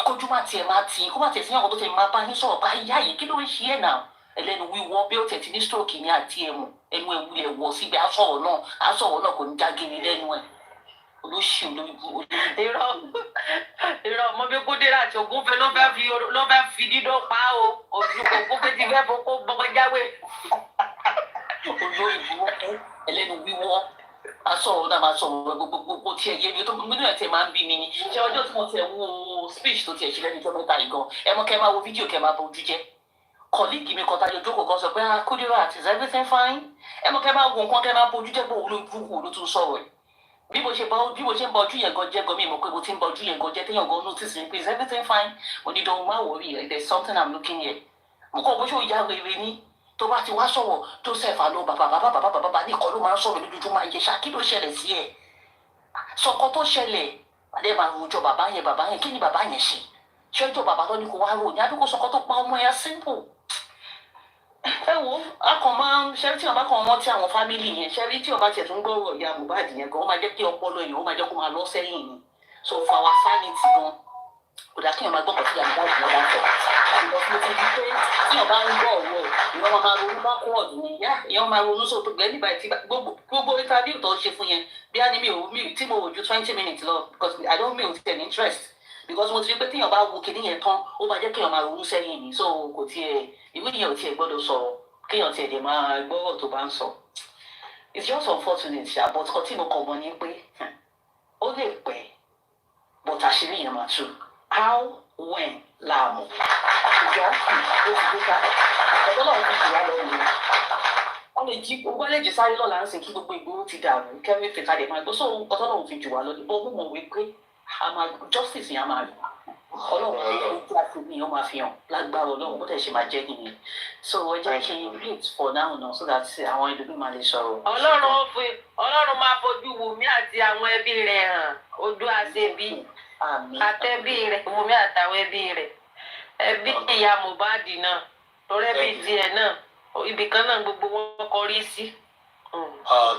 [SPEAKER 7] Kójú má tiẹ̀ máa tì kó má tiẹ̀ sí àwọn tó tẹ̀ máa bá yín sọ̀rọ̀ bá ìyá yìí kí ló ń ṣe ẹ̀ náà ẹlẹ́nu wíwọ́ bí ó tẹ̀ ti ní stroke ní àti ẹ̀mù ẹnu ẹ̀wulẹ̀ wọ̀ síbi asọ̀rọ̀ náà kò ní jágere lẹ́nu ẹ̀ olóṣì
[SPEAKER 1] irọ́ ọmọ bí kúndé láti ògúnfẹ́ ló fẹ́ fi dídó pa o ògúnfẹ́ ti fẹ́ fokó gbọ́gbẹ́jáwé.
[SPEAKER 7] olórí burúkú ẹlẹ́nu wíwọ́ asọ̀rọ̀ náà máa sọ̀rọ̀ gbogbo tí ẹ yé mi tó gbogbo ẹ̀ tẹ̀ máa ń bí mi ni ṣé ọjọ́ tí mo tẹ̀ wo speech tó tiẹ̀ ṣe lẹ́nu ìjọba mẹ́ta yìí gan ẹ mọ̀ kẹ́ máa wo fídíò kẹ́ máa bójú jẹ́ kọ́líìgì mi kan tájọ jókòó kan sọ pé Kudirat is everything fine ẹ mọ̀ kẹ́ máa wo nǹkan kẹ́ máa bójú jẹ́ pé olórí burúkú ló tún sọ̀rọ̀ ẹ̀ bí mo ṣe ń bọjú yẹn gan jẹ́ gan mi mọ̀ pé mo ti ń bọjú yẹn gan jẹ́ téèyàn gan notice mi pé is everything fine onídọ̀ọ́ má worry there's something I'm looking here mo kọ́ bó ṣe òyà rere ní tó bá ti wá sọ̀rọ̀ Joseph alo bàbá nìkan ló máa ń sọ̀rọ̀ lójoojúmọ́ ayé ṣá kí ló ṣẹlẹ̀ sí ẹ̀ sọ̀kọ́ tó ṣẹlẹ̀ adé máa rojọ́ bàbá yẹn kí ni bàbá yẹn ṣe ṣẹ́jọ́ bàbá tó ní kó wá rò ní àdúgbò sọ̀kọ́ tó pa ọmọ yẹn simple ẹ wo akọ̀ máa ń ṣẹ́rí tí wọ́n bá kàn wọ́n tí àwọn fámìlì yẹn ṣẹ́rí tí wọ́n bá tiẹ̀ tún gbọ́rọ̀ ìyá Mohbad yẹn gan ó máa jẹ́ kí ọpọlọ èèyàn ó máa jẹ́ kó máa lọ sẹ́yìn ni so for our sanity gan kò dá kí èèyàn máa gbọ́kàn sí àgbà ìgbà bá sọ àgbà tí mo ti di pé tí wọ́n bá ń gbọ́ ọ̀rọ̀ ìwọ́n máa ronú bá kọ́ ọ̀dùn ní ìyá èèyàn máa ronú sọ pé gbẹ́ni báyìí tí gbogbo interview tó ṣe fún yẹn bí a ní mi tí mo wò ju 20 minutes lọ because I don't mean with an interest because mo ti rí pé téèyàn bá wo kinní yẹn tán ó máa jẹ́ kéèyàn máa ronú sẹ́yìn ni so kò tiẹ̀ ìwé yẹn ò tiẹ̀ gbọ́dọ̀ sọ̀rọ̀ kéèyàn tiẹ̀ dẹ̀ máa gbọ́rọ̀ tó bá ń sọ it's just unfortunate ṣá but kan tí mo kàn mọ́ ni pé ó lè pẹ́ but àṣírí yẹn máa tú how when láàmú ìjọ ó ti dé ká ọ̀dọ́ náà fi ṣìyá lọ nìyẹn wọ́n lè jí gbogbo lè jí sáré lọ́la ń sìn kí gbogbo ìgboro ti dàrú kẹ́rin fìkà dẹ̀ máa gbọ́ sóhun ọ̀dọ́ náà fi jù wá lọ bọ́ mo mọ̀ wípé justice yẹn á máa rí ọlọ́run ojú àti mi ó máa fi hàn lágbára ọlọ́run bó tẹ̀ ṣe máa jẹ́ nìyẹn so ẹ jẹ́ kí n wait for now náà so that àwọn ẹlòmíì máa lè sọ̀rọ̀.
[SPEAKER 1] ọlọ́run máa fojú Wùmí àti àwọn ẹbí rẹ̀ hàn ojú àṣebí àtẹ́bí rẹ̀ Wùmí àtàwọn ẹbí rẹ̀ ẹbí ìyá Mohbad náà torí ẹbí tiẹ̀ náà ibì kan náà gbogbo wọn kọrí sí.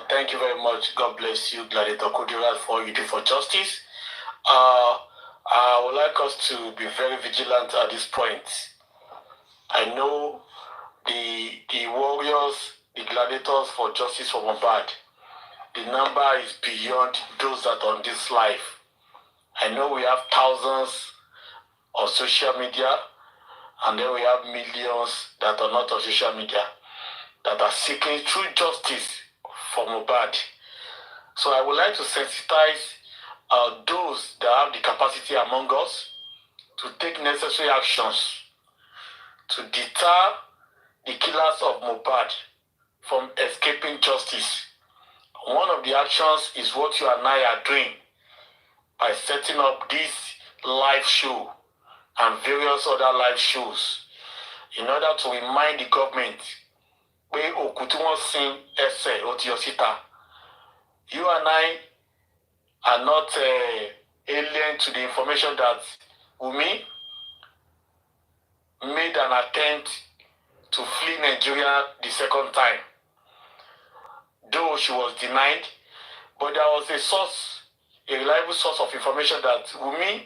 [SPEAKER 5] Thank you very much. God bless you, Gladiator Kudirat, for all you do for justice. I would like us to be very vigilant at this point. I know the warriors, the gladiators for justice for Mohbad, the number is beyond those that are on this life. I know we have thousands on social media, and then we have millions that are not on social media, that are seeking true justice for Mohbad. So I would like to sensitize those that have the capacity among us to take necessary actions to deter the killers of Mohbad from escaping justice. One of the actions is what you and I are doing by setting up this live show and various other live shows in order to remind the government pé òkú tí wọ́n sin ẹsẹ̀ ó ti yọ síta. You and I are not alien to the information that Wunmi made an attempt to flee Nigeria the second time. Though she was denied, but there was a reliable source of information that Wunmi,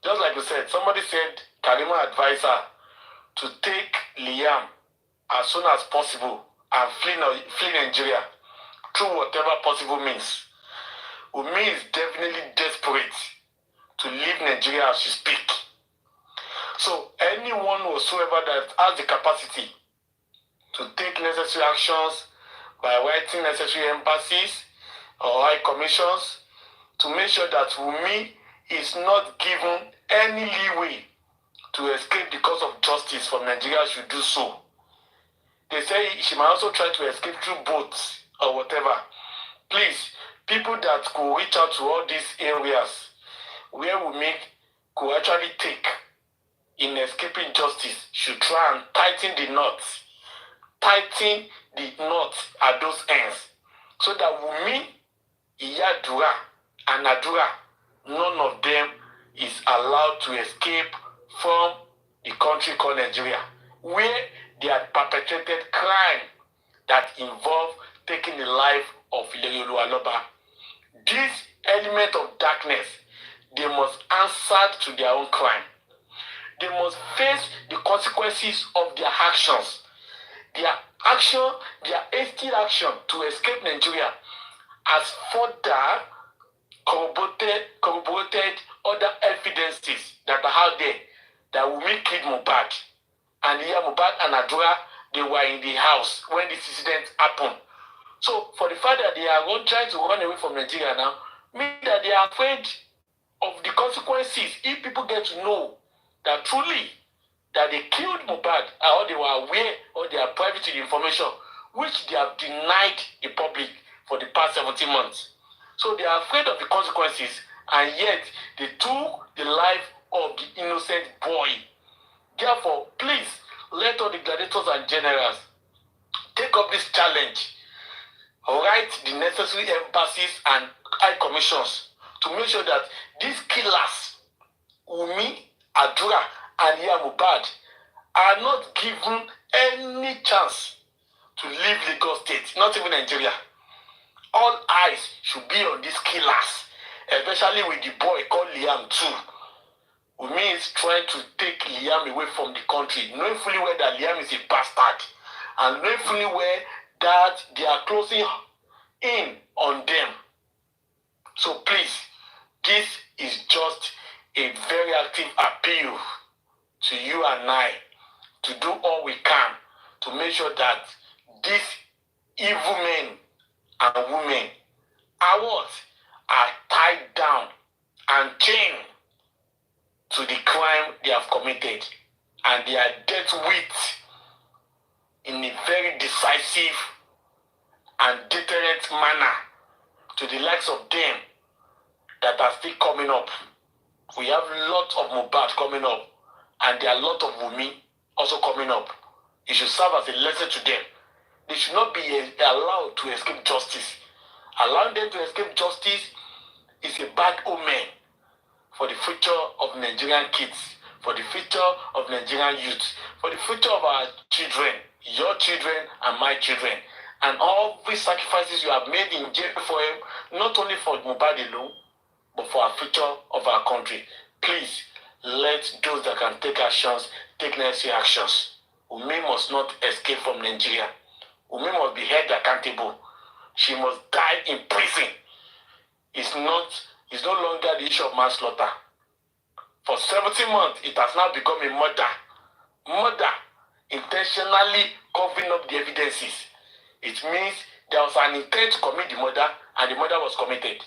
[SPEAKER 5] just like you said, somebody said Karima advised her to take Liam as soon as possible and flee Nigeria through whatever possible means. Wunmi is definitely desperate to leave Nigeria as she speak. So anyone whatsoever that has the capacity to take necessary actions by writing necessary embassies or high commissions to make sure that Wunmi is not given any leeway to escape the cause of justice from Nigeria should do so. They say she might also try to escape through boats or whatever. Please, people that could reach out to all these areas where Wunmi could actually take
[SPEAKER 3] in escaping justice should try and tighten the knots at those ends, so that Wunmi, Iyadura, and Adura, none of them is allowed to escape from the country called Nigeria, where they had perpetrated crime that involved taking the life of Aloba. This element of darkness, they must answer to their own crime. They must face the consequences of their actions. Their hasty action to escape Nigeria has further corroborated other evidences that are out there that Wunmi killed Mohbad. And here Mohbad and Adura, they were in the house when this incident happened. So for the fact that they are trying to run away from Nigeria now, means that they are afraid of the consequences if people get to know that truly that they killed Mohbad, or they were aware, or they are privy to the information, which they have denied the public for the past 17 months. So they are afraid of the consequences, and yet they took the life of the innocent boy. Therefore, please, let all the gladiators and generals take up this challenge, write the necessary embassies and high commissions to make sure that these killers, Wunmi, Adura, and Mohbad, are not given any chance to leave Lagos State, not even Nigeria. All eyes should be on these killers, especially with the boy called Liam too. Wunmi is trying to take Liam away from the country, knowing fully well that Liam is a bastard, and knowing fully well that they are closing in on them. So please, this is just a very active appeal to you and I to do all we can to make sure that these evil men and women are what? Are tied down and chained to the crime they have committed, and they are dealt with in a very decisive and deterrent manner to the likes of them that are still coming up. We have lots of Mohbad coming up, and there are a lot of Wunmi also coming up. It should serve as a lesson to them. They should not be allowed to escape justice. Allowing them to escape justice is a bad omen for the future of Nigerian kids, for the future of Nigerian youth, for the future of our children, your children and my children, and all the sacrifices you have made in jail for him, not only for Mohbad alone, but for our future of our country. Please, let those that can take actions take necessary actions. Wunmi must not escape from Nigeria. Wunmi must be held accountable. She must die in prison. It's no longer the issue of manslaughter. For 17 months, it has now become a murder. Murder, intentionally covering up the evidences. It means there was an intent to commit the murder, and the murder was committed.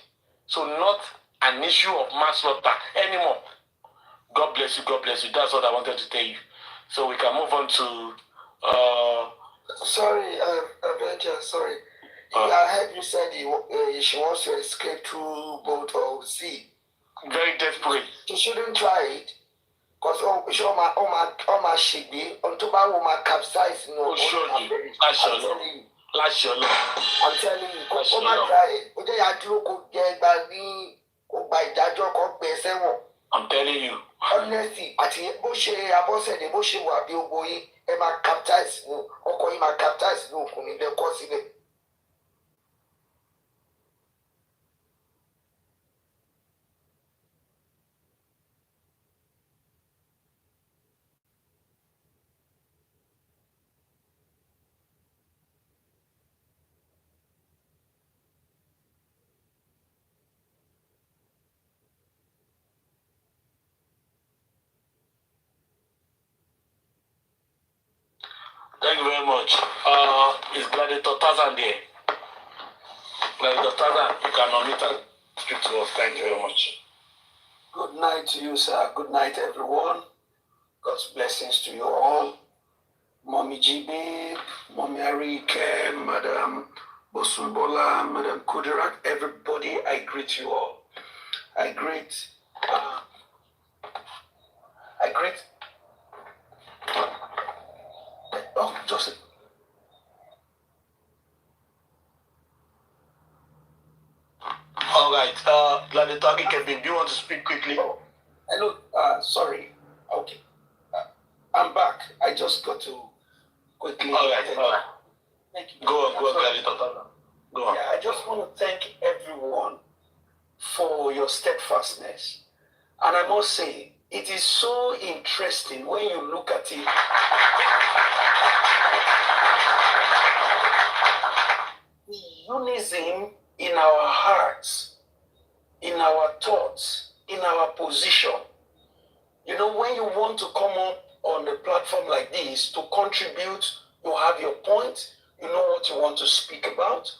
[SPEAKER 3] So not an issue of manslaughter anymore. God bless you, God bless you. That's what I wanted to tell you. So we can move on to...
[SPEAKER 6] Sorry, Abedja, sorry. I heard you said she wants to escape through boat or sea.
[SPEAKER 3] Very desperate.
[SPEAKER 6] She shouldn't try it. Because my should be on top of my capsize. No,
[SPEAKER 3] surely.
[SPEAKER 6] I'm telling you, try it.
[SPEAKER 3] I'm telling you.
[SPEAKER 6] Honestly, àti bó ṣe abọ́sẹ̀dé bó ṣe wà bí ogbó yín ẹ máa capsize ní ọkọ̀ yín máa capsize ní òkun ní bẹ́ẹ̀ kọ́ sílẹ̀.
[SPEAKER 3] Thank you very much. Is Gladiator Tarzan there? Gladiator Tarzan, you can unmute and speak to us. Thank you very much.
[SPEAKER 6] Good night to you, sir. Good night, everyone. God's blessings to you all. Mommy GB, Mommy Arike, Madam Bosumbola, Madam Kudirat, everybody, I greet you all. I greet Joseph.
[SPEAKER 3] All right. Gladitaki Kevin, do you want to speak quickly?
[SPEAKER 6] Oh, hello. Sorry. Okay. I'm back. I just got to quickly.
[SPEAKER 3] All right.
[SPEAKER 6] Thank you.
[SPEAKER 3] Go on, Gladitaki. Go on.
[SPEAKER 6] Yeah, I just want to thank everyone for your steadfastness. And I must say, it is so interesting when you look at it. The unison in our hearts, in our thoughts, in our position. You know, when you want to come up on a platform like this to contribute, you have your point, you know what you want to speak about.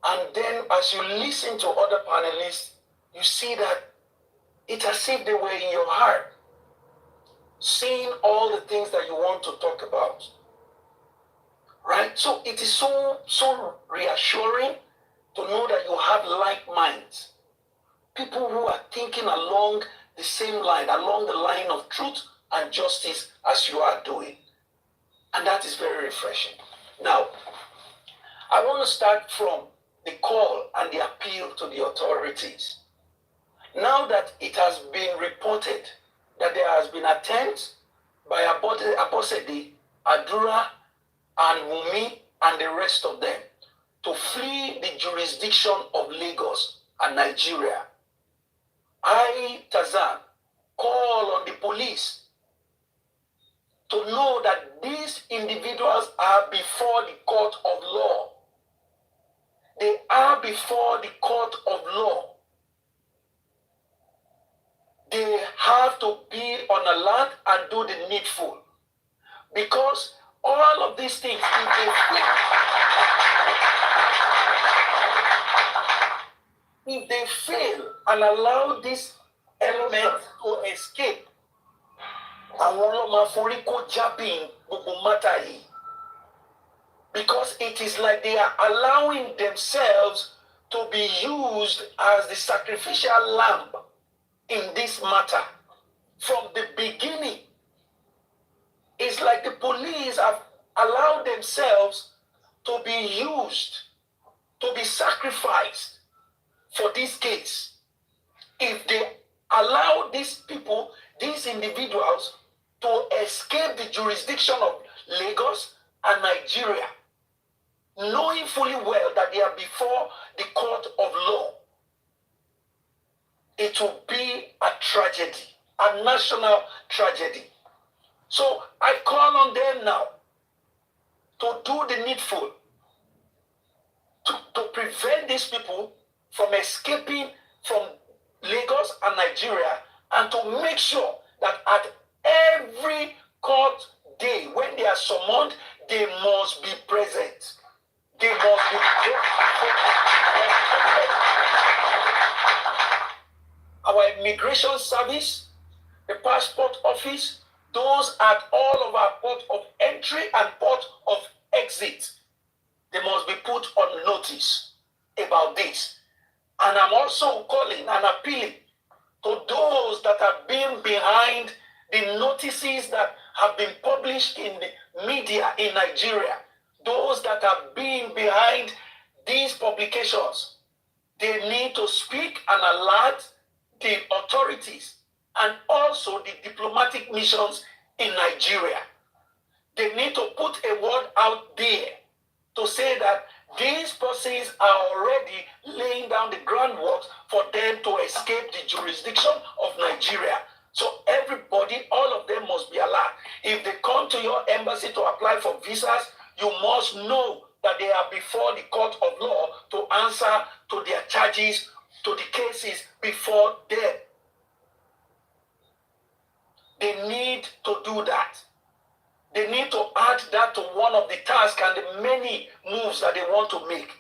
[SPEAKER 6] And then as you listen to other panelists, you see that it's as if they were in your heart, saying all the things that you want to talk about. Right? So it is so reassuring to know that you have like minds. People who are thinking along the same line, along the line of truth and justice as you are doing. And that is very refreshing. Now, I want to start from the call and the appeal to the authorities. Now that it has been reported that there has been attempts by Abosede, Adura, and Wunmi, and the rest of them to flee the jurisdiction of Lagos and Nigeria, I, Tazan, call on the police to know that these individuals are before the court of law. They are before the court of law. They have to be on alert and do the needful. Because all of these things, if they fail and allow this element to escape, because it is like they are allowing themselves to be used as the sacrificial lamb in this matter. From the beginning, it's like the police have allowed themselves to be used, to be sacrificed for this case. If they allow these people, these individuals, to escape the jurisdiction of Lagos and Nigeria, knowing fully well that they are before the court of law, it will be a tragedy, a national tragedy. So I call on them now to do the needful, to prevent these people from escaping from Lagos and Nigeria, and to make sure that at every court day, when they are summoned, they must be present. They must be our immigration service, the passport office, those at all of our port of entry and port of exit, they must be put on notice about this. And I'm also calling and appealing to those that have been behind the notices that have been published in the media in Nigeria, those that have been behind these publications. They need to speak and alert the authorities and also the diplomatic missions in Nigeria. They need to put a word out there to say that these persons are already laying down the groundwork for them to escape the jurisdiction of Nigeria. So everybody, all of them must be alert. If they come to your embassy to apply for visas, you must know that they are before the court of law to answer to their charges, to the cases before them. They need to do that. They need to add that to one of the tasks and the many moves that they want to make.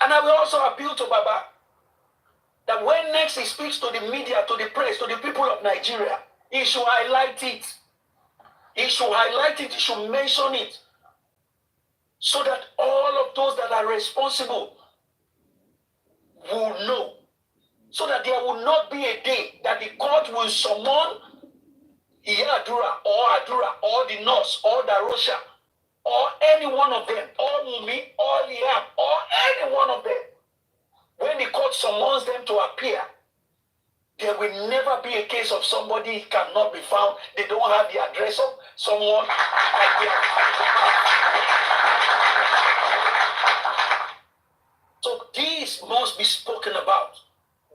[SPEAKER 6] And I will also appeal to Baba that when next he speaks to the media, to the press, to the people of Nigeria, he should highlight it. He should highlight it, he should mention it, so that all of those that are responsible will know. So that there will not be a day that the court will summon Adura or the nurse or the Russia
[SPEAKER 3] or any one of them, or Wunmi, or Liam, or any one of them, when the court summons them to appear, there will never be a case of somebody cannot be found. They don't have the address of someone like they are. So these must be spoken about.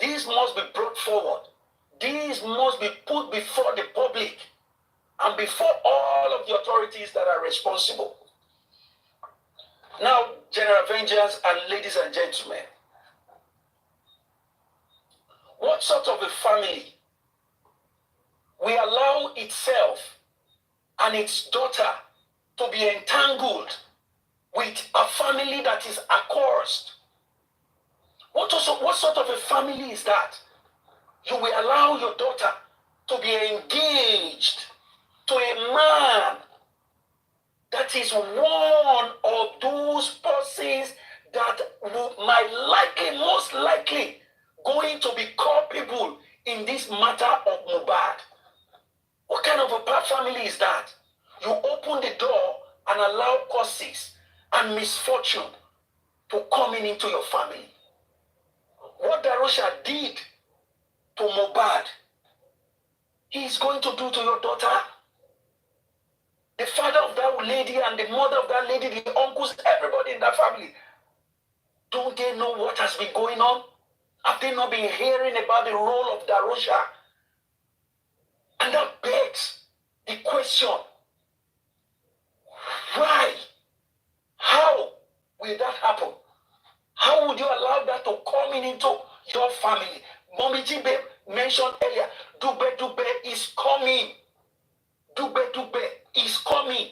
[SPEAKER 3] These must be brought forward. These must be put before the public and before all of the authorities that are responsible. Now, General Vengeance and ladies and gentlemen, what sort of a family will allow itself and its daughter to be entangled with a family that is accursed? What sort of a family is that? You will allow your daughter to be engaged to a man that is one of those persons that most likely going to be culpable in this matter of Mohbad. What kind of a family is that? You open the door and allow curses and misfortune to come into your family. What Darosha did to Mohbad, he is going to do to your daughter. The father of that lady and the mother of that lady, the uncles, everybody in that family, don't they know what has been going on? Have they not been hearing about the role of Darosha? And that begs the question, why? How will that happen? How would you allow that to come into your family? Mommy Jibe mentioned earlier, Dube is coming. Dube is coming.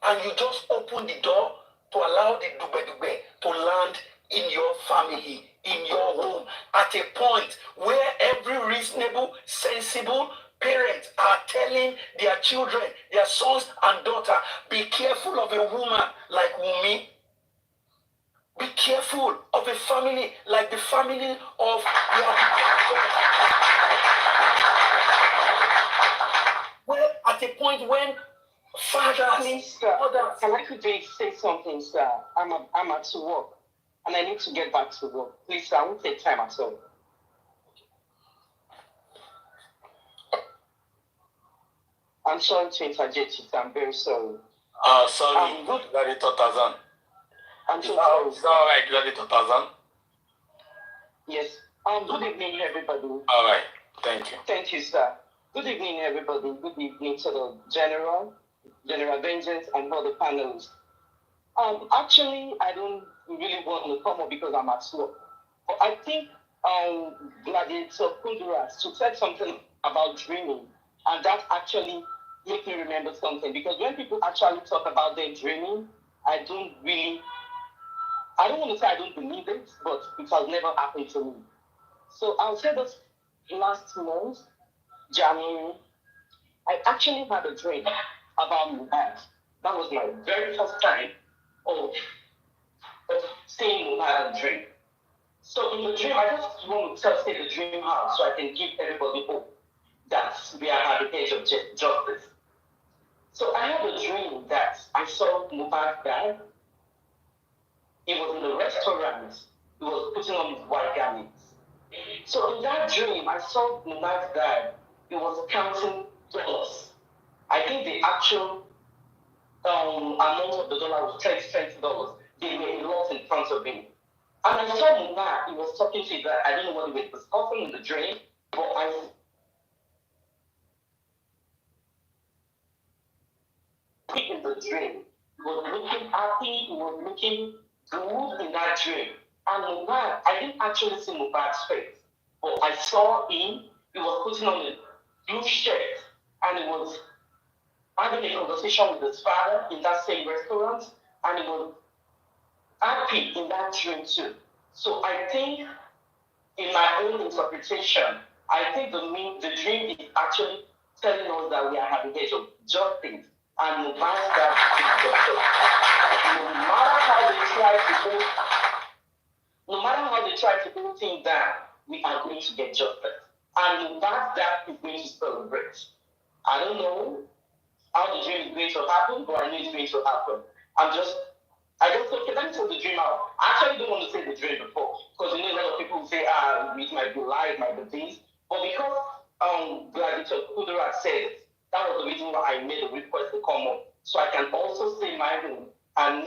[SPEAKER 3] And you just open the door to allow the Dube to land in your family, in your home, at a point where every reasonable, sensible parents are telling their children, their sons and daughters, be careful of a woman like Wunmi. Be careful of a family like the family of your well, at a point when fathers,
[SPEAKER 8] please, sir, can I quickly say something, sir? I'm at work, and I need to get back to work. Please, sir, I won't take time at all. I'm sorry to interject you. I'm very sorry.
[SPEAKER 3] Sorry,
[SPEAKER 8] good.
[SPEAKER 3] Gladi Totazan.
[SPEAKER 8] I'm so sorry.
[SPEAKER 3] Is that all right, Gladi Totazan?
[SPEAKER 8] Yes. Good evening, everybody.
[SPEAKER 3] All right, thank you.
[SPEAKER 8] Thank you, sir. Good evening, everybody. Good evening to the General Vengeance, and all the panelists. Actually, I don't really want to come up because I'm at work. But I think Gladiator Kunduras said something about dreaming, and that actually made me remember something. Because when people actually talk about their dreaming, I don't want to say I don't believe it, but it has never happened to me. So I'll say this: last month, January, I actually had a dream about Mohbad. That was my very first time of seeing Mohbad in a dream. So in the dream, I just want to say the dream out so I can give everybody hope that we are at the edge of justice. So I had a dream that I saw Mohbad die. He was in the restaurant. He was putting on his white garments. So in that dream, I saw Mohbad die. He was counting dollars. I think the actual amount of the dollar was $20. They were a lot in front of him. And I saw Mohbad. He was talking to that. I don't know what he was discussing in the dream, but in the dream, he was looking happy. He was looking good in that dream. And Mohbad, I didn't actually see Mohbad's face, but I saw him. He was putting on a blue shirt, and he was having a conversation with his father in that same restaurant, and he was happy in that dream too. So I think, in my own interpretation, I think the dream is actually telling us that we are at the edge of justice, and Mohbad's dad is justice. No matter how they try to do things down, we are going to get justice. And that is going to celebrate. I don't know how the dream is going to happen, but I know it's going to happen. I just said, okay, let me tell the dream out. I actually don't want to say the dream before, because you know a lot of people say, it might be lie, it might be this. But because Gladiator Kudura said it, that was the reason why I made a request to come on, so I can also say my own and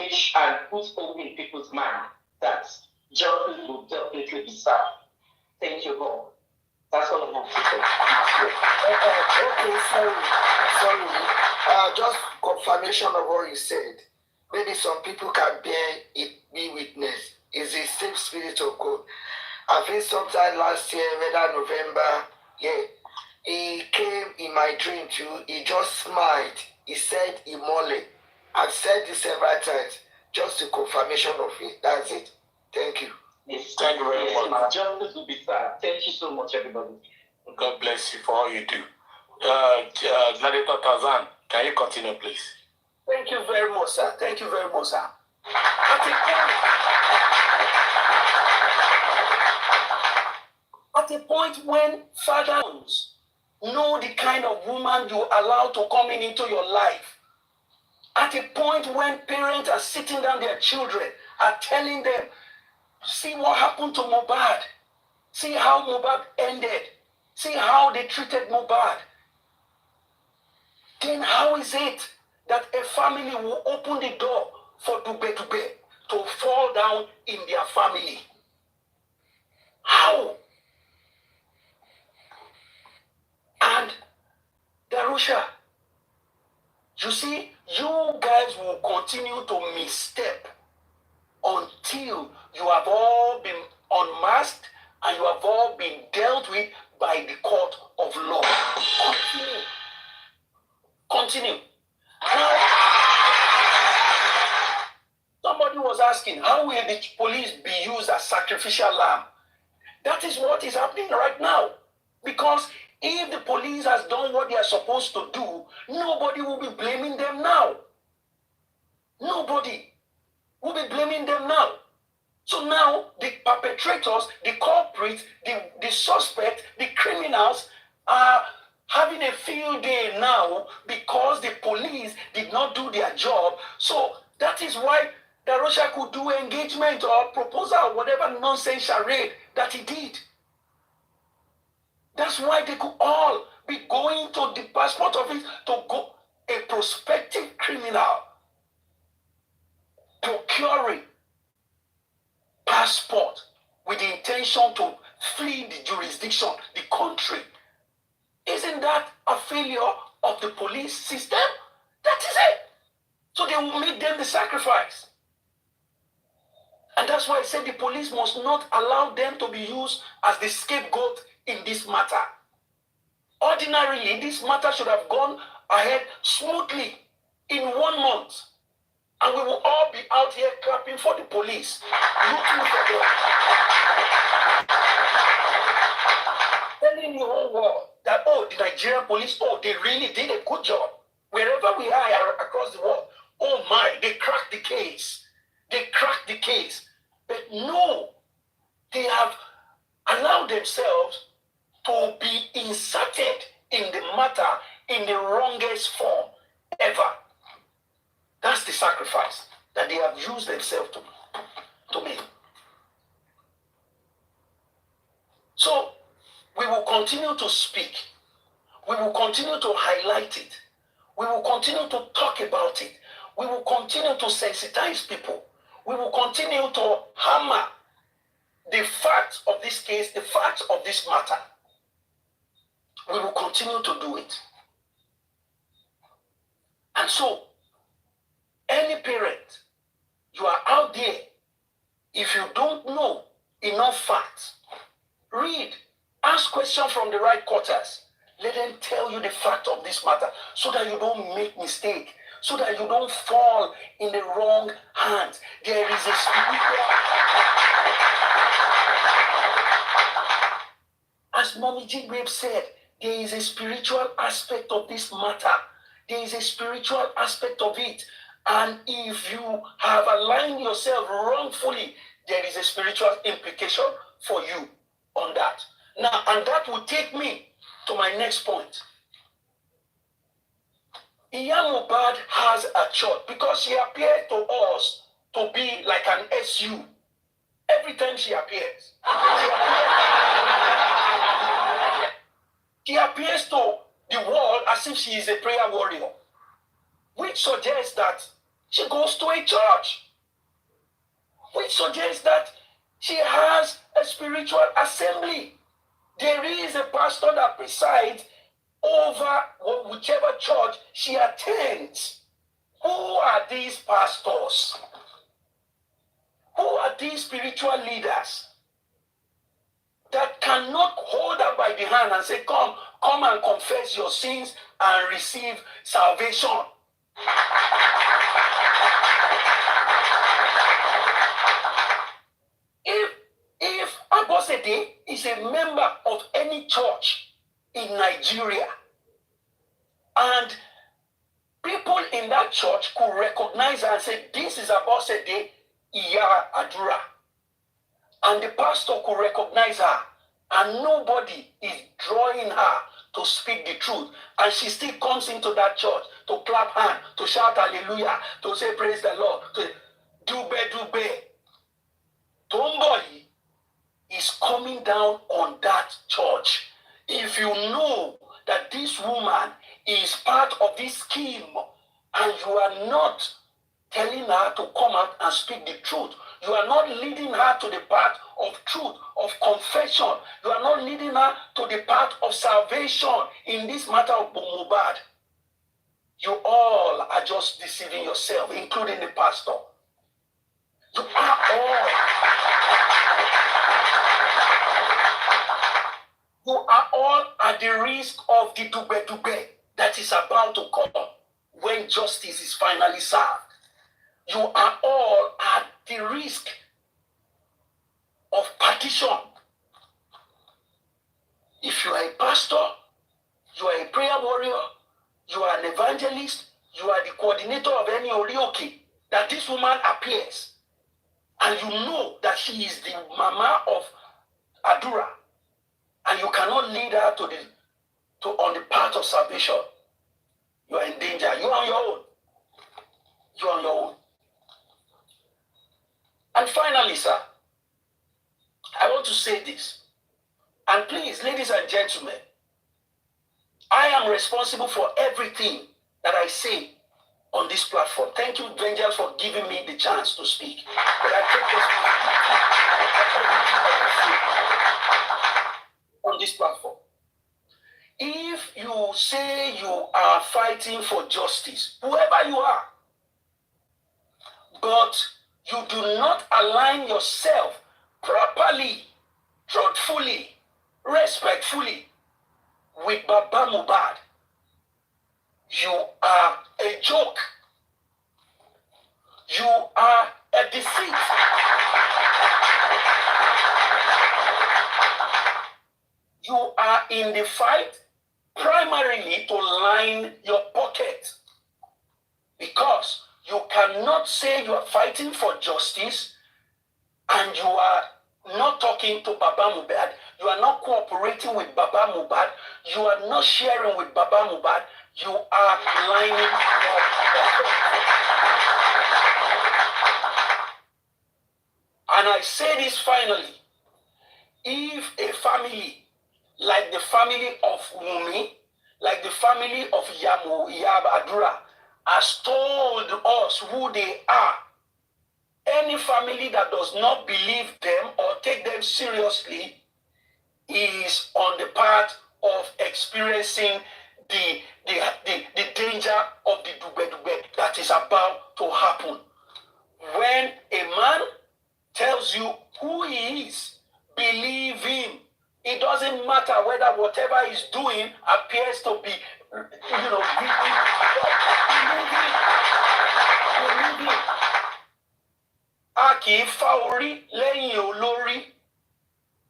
[SPEAKER 8] put hope in people's mind that justice will definitely be served. Thank you, God. That's all I have to say.
[SPEAKER 6] Okay, sorry. Just confirmation of what you said. Maybe some people can bear it, be witness. It's the same spirit of God. I think sometime last year, whether November, he came in my dream too. He just smiled. He said, Imole. I've said this several times. Just a confirmation of it. That's it. Thank you.
[SPEAKER 8] Yes, thank you very much. Justice will be served. Thank you so much, everybody.
[SPEAKER 5] God bless you for all you do. Gladiator Tarzan, can you continue, please?
[SPEAKER 4] Thank you very much, sir. Thank you very much, sir. At a point when fathers know the kind of woman you allow to come into your life, at a point when parents are sitting down their children, are telling them, see what happened to Mohbad. See how Mohbad ended. See how they treated Mohbad. Then how is it that a family will open the door for Dube to fall down in their family? How? And Darusha, you see, you guys will continue to misstep until you have all been unmasked and you have all been dealt with by the court of law. Continue. Now, somebody was asking, how will the police be used as sacrificial lamb? That is what is happening right now. Because if the police has done what they are supposed to do, nobody will be blaming them now. Nobody will be blaming them now. So now the perpetrators, the culprits, the suspects, the criminals are having a field day now because the police did not do their job. So that is why Darusha could do engagement or proposal or whatever nonsense charade that he did. That's why they could all be going to the passport office to go a prospective criminal procuring passport with the intention to flee the jurisdiction, the country. Isn't that a failure of the police system? That is it. So they will make them the sacrifice. And that's why I said the police must not allow them to be used as the scapegoat in this matter. Ordinarily, this matter should have gone ahead smoothly in 1 month. And we will all be out here clapping for the police, looking for them. Telling the whole world that, oh, the Nigerian police, oh, they really did a good job. Wherever we are across the world, oh my, they cracked the case. They cracked the case. But no, they have allowed themselves to be inserted in the matter in the wrongest form ever. That's the sacrifice that they have used themselves to make. So we will continue to speak. We will continue to highlight it. We will continue to talk about it. We will continue to sensitize people. We will continue to hammer the facts of this case, the facts of this matter. We will continue to do it. And so, any parent, you are out there, if you don't know enough facts, read, ask questions from the right quarters. Let them tell you the fact of this matter so that you don't make mistake, so that you don't fall in the wrong hands. There is a spiritual... As Mommy G-Babe said, there is a spiritual aspect of this matter. There is a spiritual aspect of it. And if you have aligned yourself wrongfully, there is a spiritual implication for you on that. Now, and that will take me to my next point.
[SPEAKER 6] Iya Mohbad has a church because she appeared to us to be like an SU. Every time she appears, she appears to the world as if she is a prayer warrior, which suggests that she goes to a church, which suggests that she has a spiritual assembly. There is a pastor that presides over whichever church she attends. Who are these pastors? Who are these spiritual leaders that cannot hold her by the hand and say, come and confess your sins and receive salvation? If Abosede is a member of any church in Nigeria, and people in that church could recognize her and say, this is Abosede Iya Adura, and the pastor could recognize her, and nobody is drawing her to speak the truth, and she still comes into that church to clap hands, to shout hallelujah, to say praise the Lord, to dube. Somebody is coming down on that church. If you know that this woman is part of this scheme and you are not telling her to come out and speak the truth, you are not leading her to the path of truth, of confession, you are not leading her to the path of salvation in this matter of Mohbad, you all are just deceiving yourself, including the pastor. You are all. You are all at the risk of the dube that is about to come when justice is finally served. You are all at the risk of partition. If you are a pastor, you are a prayer warrior, you are an evangelist, you are the coordinator of any orioke, that this woman appears, and you know that she is the mama of Adura, and you cannot lead her on the path of salvation, you are in danger. You are on your own. You are on your own. And finally, sir, I want to say this. And please, ladies and gentlemen, I am responsible for everything that I say on this platform. Thank you, Vengel, for giving me the chance to speak. But I take on this platform. If you say you are fighting for justice, whoever you are, but you do not align yourself properly, truthfully, respectfully with Baba Mohbad, you are a joke. You are a deceit. You are in the fight primarily to line your pocket, because you cannot say you are fighting for justice and you are not talking to Baba Mohbad, you are not cooperating with Baba Mohbad, you are not sharing with Baba Mohbad, you are lining your pocket. And I say this finally, if a family like the family of Wunmi, like the family of Yab Adura, has told us who they are, any family that does not believe them or take them seriously is on the path of experiencing the danger of the dube that is about to happen. When a man tells you who he is, believe him. It doesn't matter whether whatever he's doing appears to be, believe him. A kì í fa orí lẹ́yìn olórí.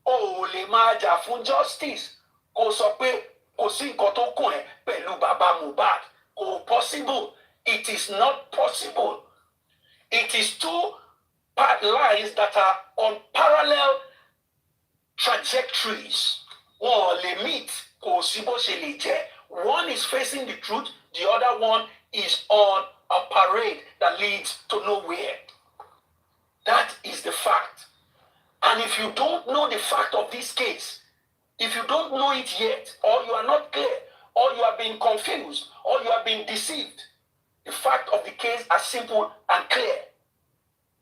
[SPEAKER 6] O ò lè máa jà fún justice. Kò sọ pé kò sí nǹkan tó kàn ẹ́ pẹ̀lú Baba Mohbad. Kò possible. It is not possible. It is two lines that are on parallel trajectories. One is facing the truth, The other one is on a parade that leads to nowhere. That is the fact. And if you don't know the fact of this case, if you don't know it yet, or you are not clear, or you have been confused, or you have been deceived, the fact of the case are simple and clear.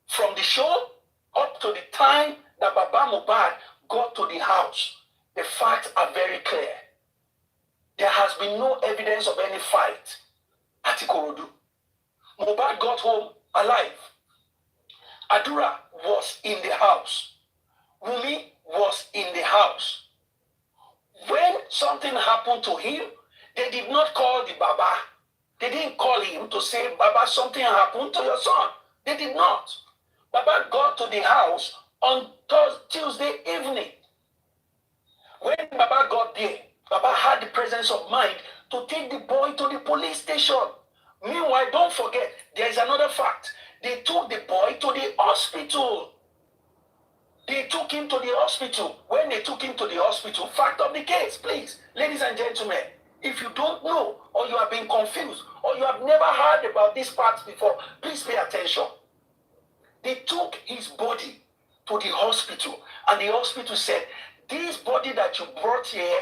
[SPEAKER 6] From the show up to the time that Baba Mohbad got to the house, the facts are very clear. There has been no evidence of any fight at Ikorodu. Mohbad got home alive. Adura was in the house. Wunmi was in the house. When something happened to him, they did not call the Baba. They didn't call him to say, Baba, something happened to your son. They did not. Baba got to the house on Tuesday evening. When Baba got there, Baba had the presence of mind to take the boy to the police station. Meanwhile, don't forget, there is another fact. They took the boy to the hospital. They took him to the hospital. When they took him to the hospital, fact of the case, please, ladies and gentlemen, if you don't know, or you have been confused, or you have never heard about this part before, please pay attention. They took his body to the hospital, and the hospital said, this body that you brought here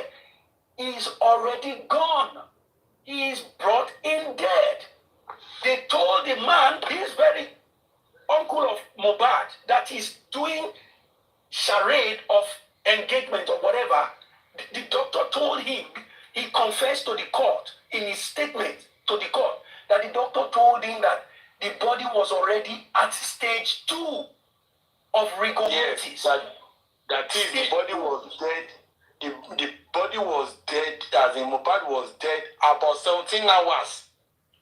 [SPEAKER 6] is already gone. He is brought in dead. They told the man, this very uncle of Mohbad, that is doing charade of engagement or whatever, the doctor told him, he confessed to the court in his statement to the court, that the doctor told him that the body was already at stage 2 of rigor mortis.
[SPEAKER 5] Yes, that is, the body was dead. The body was dead, as in Mohbad was dead about 17 hours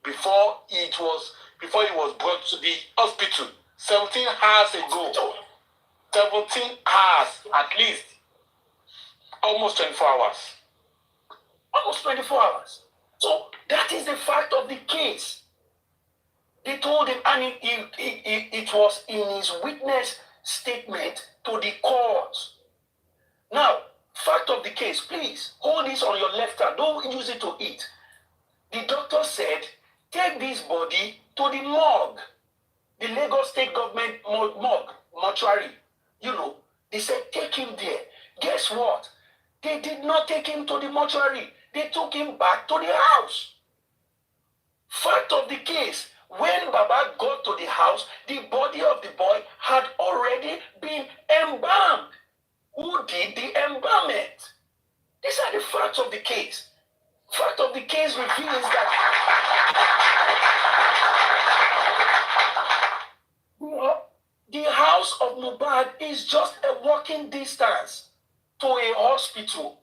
[SPEAKER 5] before he was brought to the hospital. 17 hours ago. 17 hours at least. Almost 24 hours.
[SPEAKER 6] Almost 24 hours. So that is the fact of the case. They told him, and it was in his witness statement to the court. Now, fact of the case, please, hold this on your left hand. Don't use it to eat. The doctor said, take this body to the morgue. The Lagos State government morgue, mortuary. You know, they said, take him there. Guess what? They did not take him to the mortuary. They took him back to the house. Fact of the case, when Baba got to the house, the body of the boy had already been embalmed. Who did the embalmment? These are the facts of the case. Fact of the case reveals that the house of Mohbad is just a walking distance to a hospital.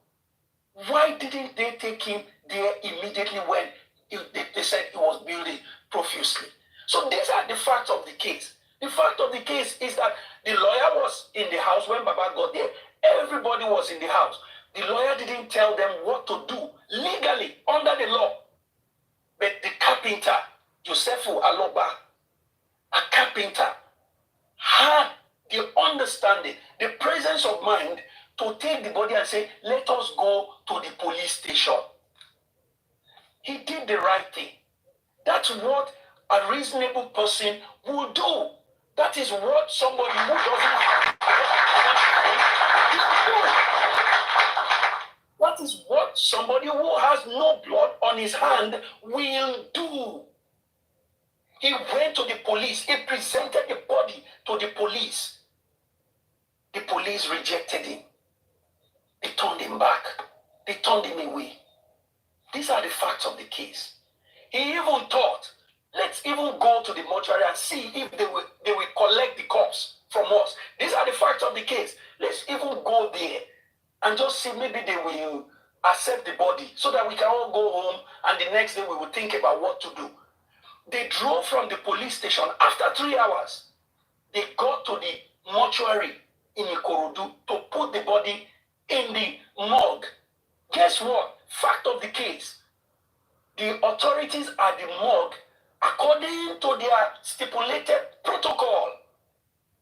[SPEAKER 6] Why didn't they take him there immediately when they said he was building profusely? So these are the facts of the case. The fact of the case is that the lawyer was in the house when Baba got there. Everybody was in the house. The lawyer didn't tell them what to do legally under the law. But the carpenter, Aloba, a carpenter, had the understanding, the presence of mind to take the body and say, let us go to the police station. He did the right thing. That's what a reasonable person will do. That is what somebody who doesn't have. That is what somebody who has no blood on his hand will do. He went to the police. He presented the body to the police. The police rejected him. They turned him back. They turned him away. These are the facts of the case. He even thought, let's even go to the mortuary and see if they will collect the corpse from us. These are the facts of the case. Let's even go there and just see, maybe they will accept the body so that we can all go home and the next day we will think about what to do. They drove from the police station after 3 hours. They got to the mortuary in Ikorodu to put the body in the morgue. Guess what? Fact of the case. The authorities at the morgue, according to their stipulated protocol,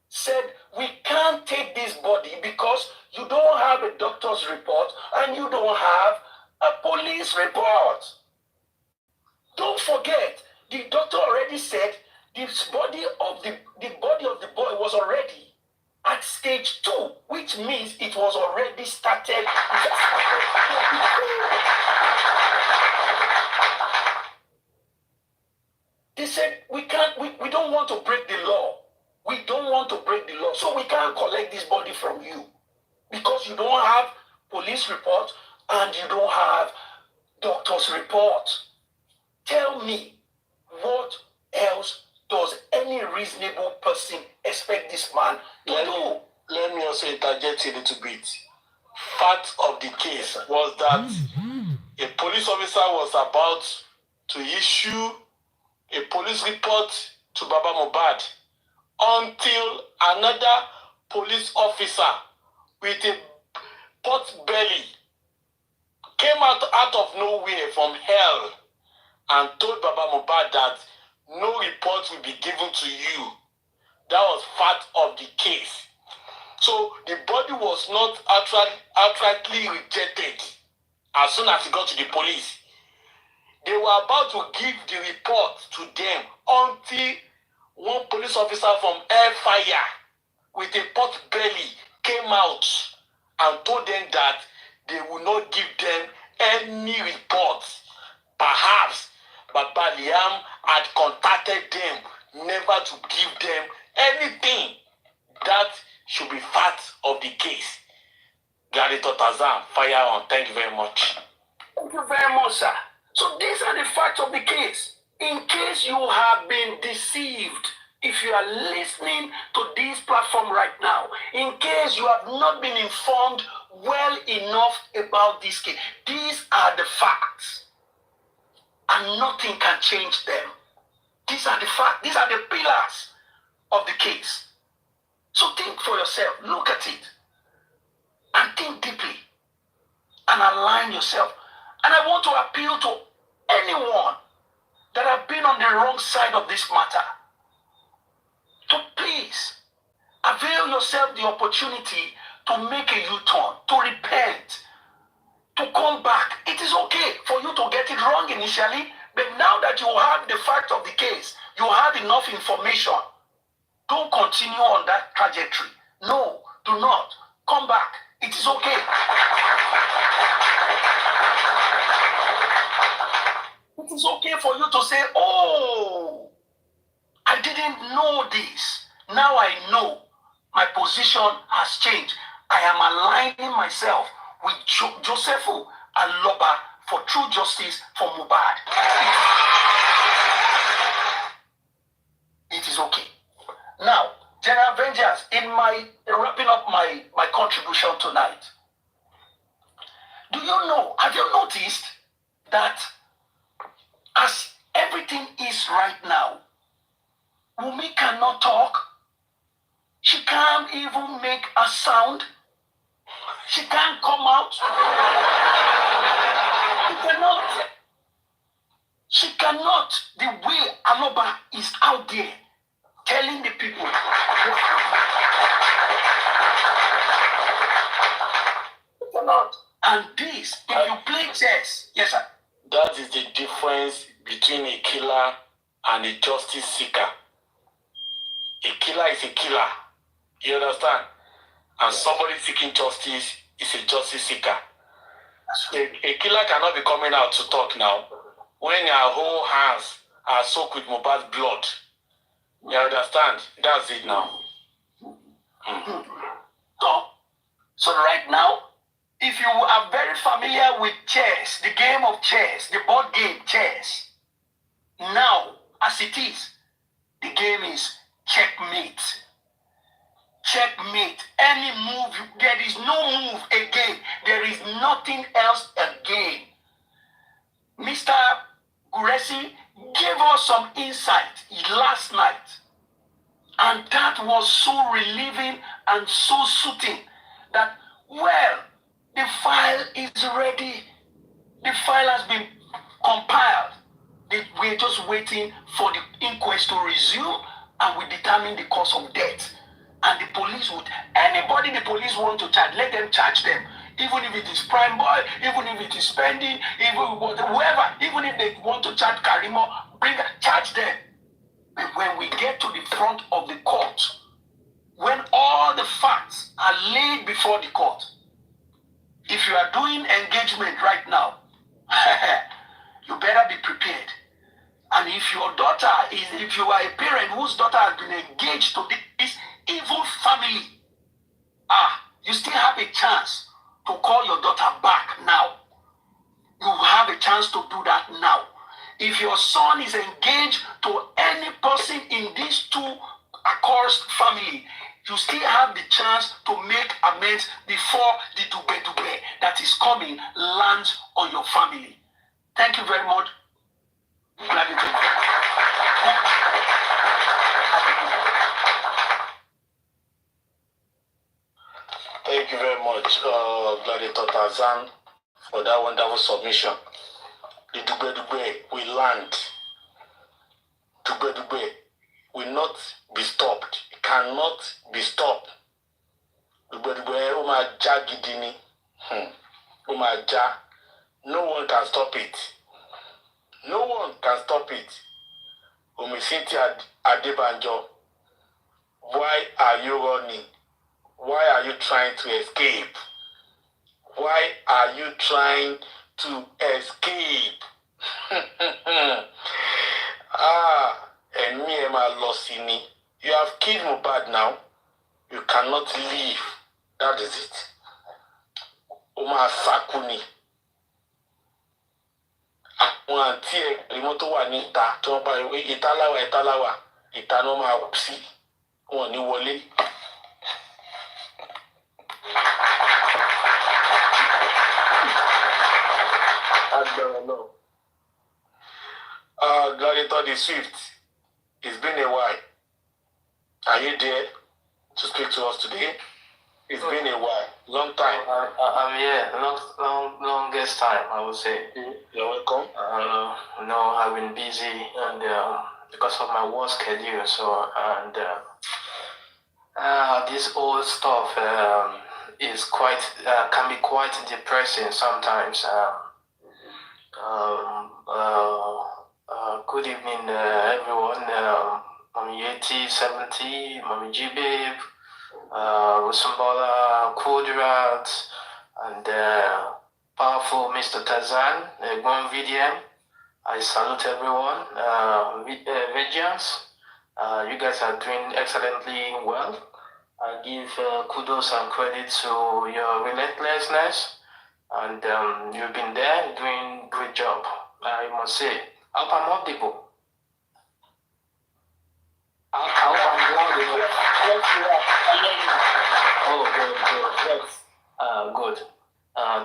[SPEAKER 6] said, we can't take this body because you don't have a doctor's report and you don't have a police report.
[SPEAKER 4] Don't forget, the doctor already said the body of the boy was already at stage 2, which means it was already started. They said we don't want to break the law. We don't want to break the law, so we can't collect this body from you because you don't have police report and you don't have doctor's report. Tell me, what else does any reasonable person expect this man to do?
[SPEAKER 5] Let me also interject a little bit. Fact of the case was that a police officer was about to issue a police report to Baba Mohbad until another police officer with a pot belly came out of nowhere from hell and told Baba Mohbad that no report will be given to you. That was fact of the case. So the body was not outrightly rejected as soon as it got to the police. They were about to give the report to them until one police officer from Airfire with a pot belly came out and told them that they will not give them any report. Perhaps Baba Liam had contacted them never to give them anything. That should be fact of the case. Gary Totazan, fire on. Thank you very much.
[SPEAKER 4] Thank you very much, sir. So these are the facts of the case. In case you have been deceived, if you are listening to this platform right now, in case you have not been informed well enough about this case, these are the facts. And nothing can change them. These are the facts. These are the pillars of the case. So think for yourself. Look at it. And think deeply. And align yourself. And I want to appeal to anyone that have been on the wrong side of this matter to please avail yourself the opportunity to make a U-turn, to repent, to come back. It is okay for you to get it wrong initially, but now that you have the fact of the case, you have enough information, don't continue on that trajectory. No, do not. Come back. It is okay. It is okay for you to say, oh, I didn't know this. Now I know. My position has changed. I am aligning myself with Joseph Aloba for true justice for Mohbad. It is okay. Now, General Avengers, in my wrapping up my contribution tonight, do you know, have you noticed that as everything is right now, Wunmi cannot talk, she can't even make a sound, she can't come out, she cannot, the way Aloba is out there telling the people what happened. Cannot. And this, if you play chess, yes sir.
[SPEAKER 5] That is the difference between a killer and a justice seeker. A killer is a killer. You understand? And somebody seeking justice is a justice seeker. A killer cannot be coming out to talk now when your whole hands are soaked with Mohbad's blood. You understand? That's it now.
[SPEAKER 4] So right now, if you are very familiar with chess, the game of chess, the board game chess, now, as it is, the game is checkmate. Checkmate. Any move, there is no move again. There is nothing else again. Mr. Guresi gave us some insight last night. And that was so relieving and so soothing that, well, the file is ready. The file has been compiled. We're just waiting for the inquest to resume and we determine the cause of death. And the police would, anybody the police want to charge, let them charge them.
[SPEAKER 3] even if it is Prime Boy, even if it is Spending, even whoever, even if they want to charge Karimo, charge them. But when we get to the front of the court, when all the facts are laid before the court, if you are doing engagement right now, you better be prepared. And if your daughter if you are a parent whose daughter has been engaged to this evil family, you still have a chance to call your daughter back now. You have a chance to do that now. If your son is engaged to any person in these two accursed family, you still have the chance to make amends before the dube that is coming lands on your family. Thank you very much. Glad you came.
[SPEAKER 5] Thank you very much, Gladiator Tarzan, for that wonderful submission. The Dube will land. Dube will not be stopped. It cannot be stopped. Dube Umaja Gidini. Umaja. No one can stop it. No one can stop it. Omisiti Adebanjo, why are you running? Why are you trying to escape? Why are you trying to escape? And me and my Losini, you have killed Mohbad now. You cannot leave. That is it. Oma Sakuni. Àwọn àǹtí ẹ̀ rímọ́ tó wà ní ìta tí wọ́n bá ìwé ìtaláwà ìta náà máa wù sí wọn ní wọlé. Gladiator the Swift, it's been a while. Are you there to speak to us today? It's been a while, long time.
[SPEAKER 9] I'm here, longest time, I would say.
[SPEAKER 5] You're welcome.
[SPEAKER 9] No, I've been busy and because of my work schedule, so and this old stuff is quite can be quite depressing sometimes. Good evening, everyone. Mommy 80, 70, Mommy G-Babe, Rusumbola, Kudrat, and powerful Mr. Tarzan, one VDM. I salute everyone. Vengeance, you guys are doing excellently well. I give kudos and credit to your relentlessness, and you've been there doing great job. I must say, I hope I'm audible. I hope I'm audible. Oh, good.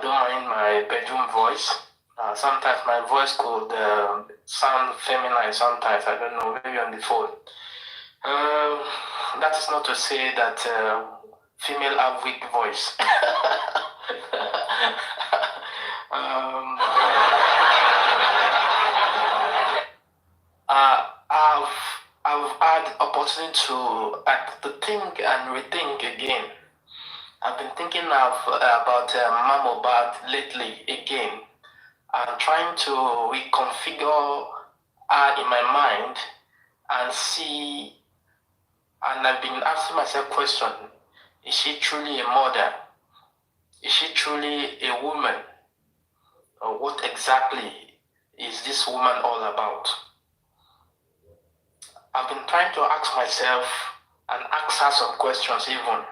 [SPEAKER 9] Don't mind my bedroom voice. Sometimes my voice could sound feminine. Sometimes I don't know, maybe on the phone. That is not to say that female have weak voice. I've had opportunity to think and rethink again. I've been thinking about Mohbad lately again. I'm trying to reconfigure her in my mind and see, and I've been asking myself question, is she truly a mother? Is she truly a woman? Or what exactly is this woman all about? I've been trying to ask myself and ask her some questions even.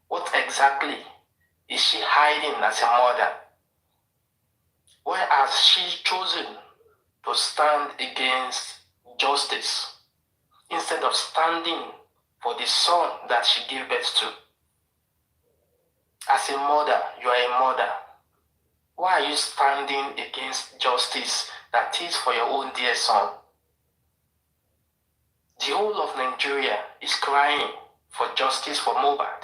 [SPEAKER 9] What exactly is she hiding as a mother? Why has she chosen to stand against justice instead of standing for the son that she gave birth to? As a mother, you are a mother. Why are you standing against justice that is for your own dear son? The whole of Nigeria is crying for justice for Mohbad,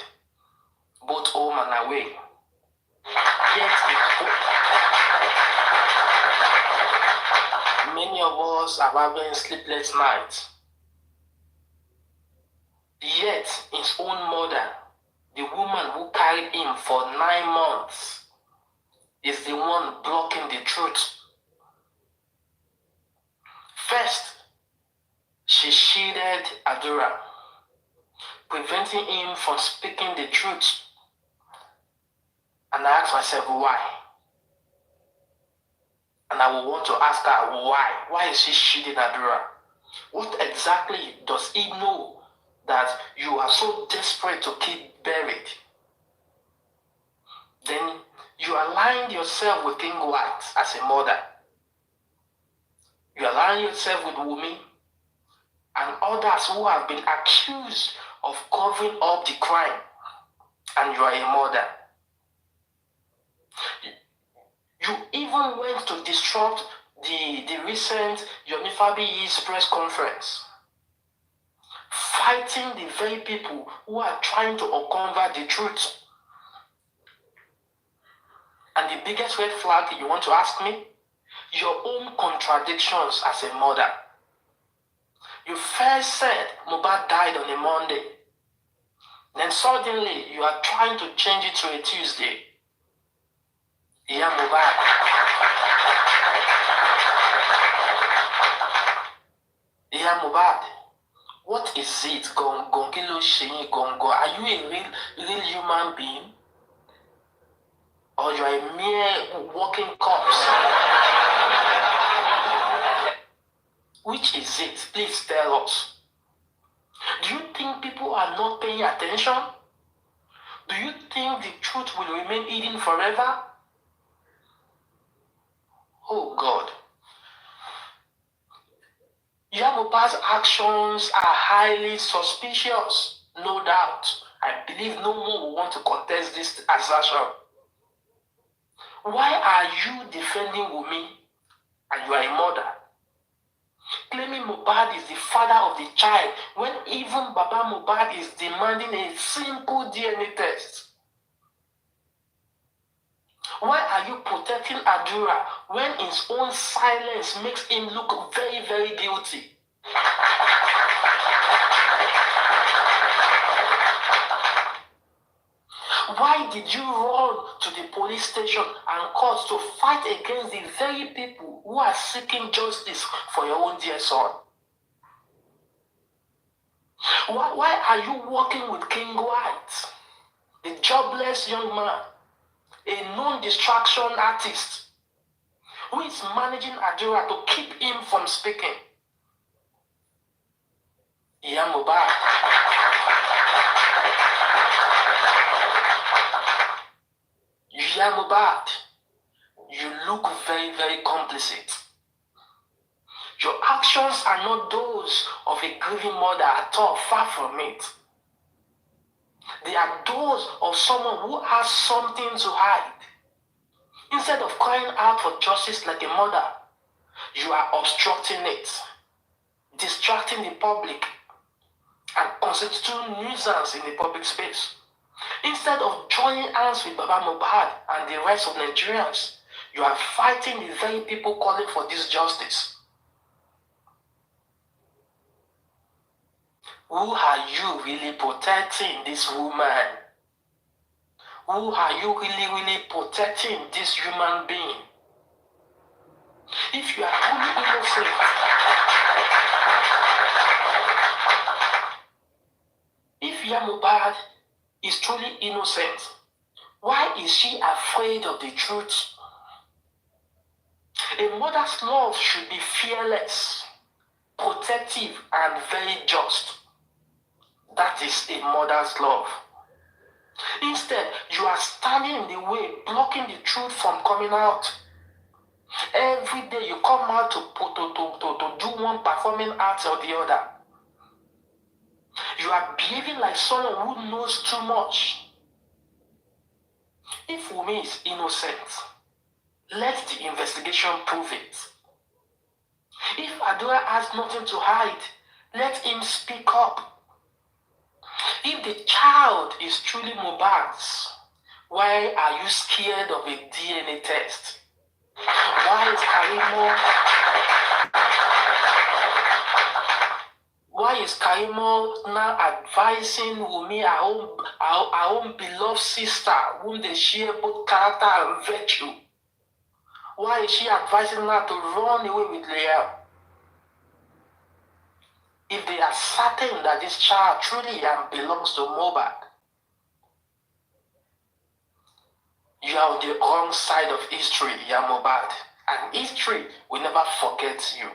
[SPEAKER 9] both home and away. Yet, many of us are having sleepless nights. Yet, his own mother, the woman who carried him for 9 months, is the one blocking the truth. First, she shielded Adura, preventing him from speaking the truth. And I asked myself, why? And I will want to ask her, why? Why is she shielding Adura? What exactly does he know that you are so desperate to keep buried? Then you aligned yourself with King White as a mother. You align yourself with Wunmi and others who have been accused of covering up the crime, and you are a mother. You even went to disrupt the recent Yomi Fabiyi's press conference, fighting the very people who are trying to uncover the truth. And the biggest red flag you want to ask me? Your own contradictions as a mother. You first said Mohbad died on a Monday. Then suddenly you are trying to change it to a Tuesday. Yeah, Mohbad. Yeah, Mohbad. What is it? Gongilo Shinyi Gongo. Are you a real human being? Or you are a mere walking corpse? Which is it? Please tell us. Do you think people are not paying attention? Do you think the truth will remain hidden forever? Oh God. Mohbad's actions are highly suspicious, no doubt. I believe no one will want to contest this assertion. Why are you defending Wunmi and you are a mother? Claiming Mohbad is the father of the child when even Baba Mohbad is demanding a simple DNA test. Why are you protecting Adura when his own silence makes him look very, very guilty? Why did you run to the police station and court to fight against the very people who are seeking justice for your own dear son? Why are you working with King White, a jobless young man, a non-distraction artist, who is managing Adura to keep him from speaking? Yeah, Mohbad. Yeah, Mohbad. You look very, very complicit. Your actions are not those of a grieving mother at all, far from it. They are those of someone who has something to hide. Instead of crying out for justice like a mother, you are obstructing it, distracting the public, and constituting nuisance in the public space. Instead of joining hands with Baba Mohbad and the rest of Nigerians, you are fighting the very people calling for this justice. Who are you really protecting, this woman? Who are you really protecting, this human being? If you are truly innocent, if Mohbad is truly innocent, why is she afraid of the truth? A mother's love should be fearless, protective, and very just. That is a mother's love. Instead, you are standing in the way, blocking the truth from coming out. Every day you come out to do one performing art or the other. You are behaving like someone who knows too much. If Wunmi is innocent, let the investigation prove it. If Adura has nothing to hide, let him speak up. If the child is truly Mohbad's, why are you scared of a DNA test? Why is Karimo now advising Wunmi, our own beloved sister, whom they share both character and virtue, Why is she advising her to run away with Liam? If they are certain that this child truly belongs to Mohbad, you are on the wrong side of history, Mohbad. And history will never forget you.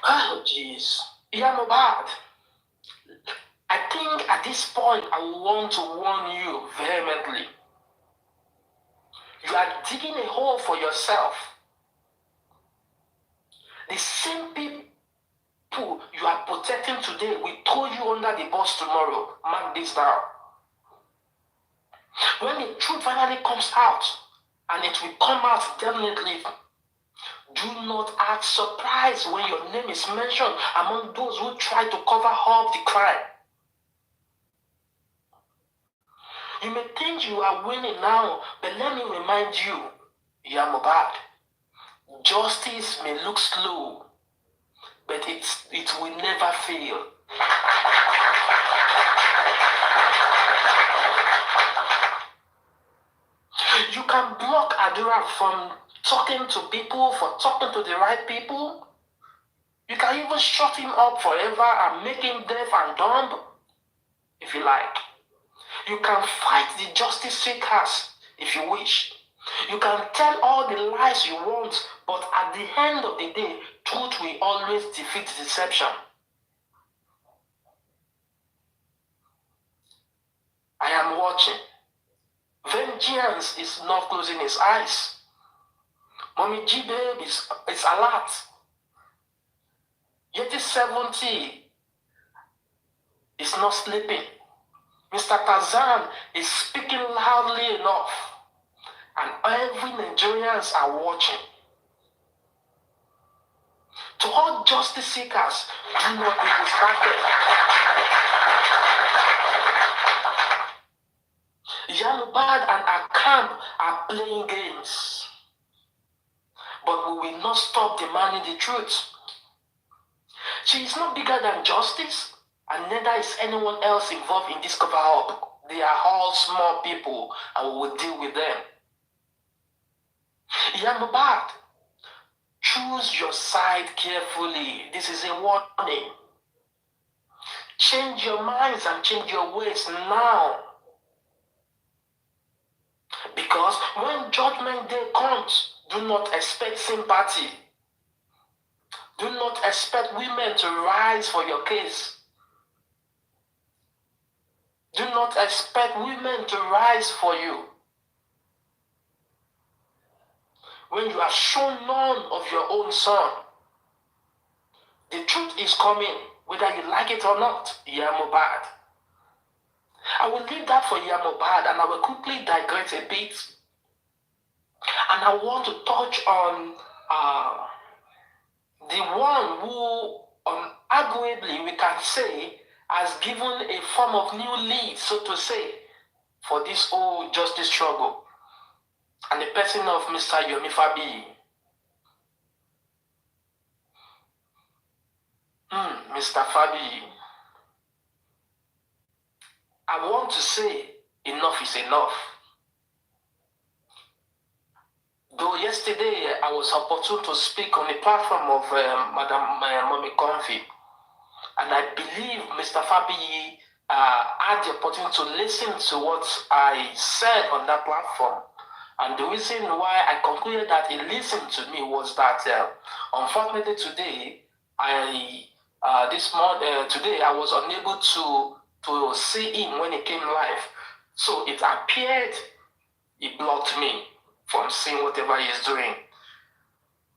[SPEAKER 9] Oh, jeez. Mohbad. I think at this point I want to warn you vehemently. You are digging a hole for yourself. The same people you are protecting today will throw you under the bus tomorrow. Mark this down. When the truth finally comes out, and it will come out definitely, do not act surprised when your name is mentioned among those who try to cover up the crime. You may think you are winning now, but let me remind you, Mohbad, justice may look slow, but it will never fail. You can block Adura from talking to people, for talking to the right people. You can even shut him up forever and make him deaf and dumb, if you like. You can fight the justice seekers if you wish. You can tell all the lies you want, but at the end of the day, truth will always defeat deception. I am watching. Vengeance is not closing his eyes. Mommy G babe is alert. Yet 70 is not sleeping. Mr. Tarzan is speaking loudly enough, and every Nigerians are watching. To all justice seekers, do not be distracted. Mohbad and her camp are playing games, but we will not stop demanding the truth. She is not bigger than justice, and neither is anyone else involved in this cover-up. They are all small people, and we will deal with them. Mohbad, choose your side carefully. This is a warning. Change your minds and change your ways now. Because when judgment day comes, do not expect sympathy. Do not expect women to rise for your case. Do not expect women to rise for you. When you have shown none of your own son, the truth is coming, whether you like it or not, Mohbad. I will leave that for Mohbad, and I will quickly digress a bit. And I want to touch on the one who, arguably, we can say, has given a form of new lead, so to say, for this whole justice struggle. And the person of Mr. Yomi Fabi. Mr. Fabi, I want to say enough is enough. Though yesterday I was opportune to speak on the platform of Madam Mommy Comfy, and I believe Mr. Fabi had the opportunity to listen to what I said on that platform. And the reason why I concluded that he listened to me was that, unfortunately, today today I was unable to see him when he came live. So it appeared he blocked me from seeing whatever he is doing.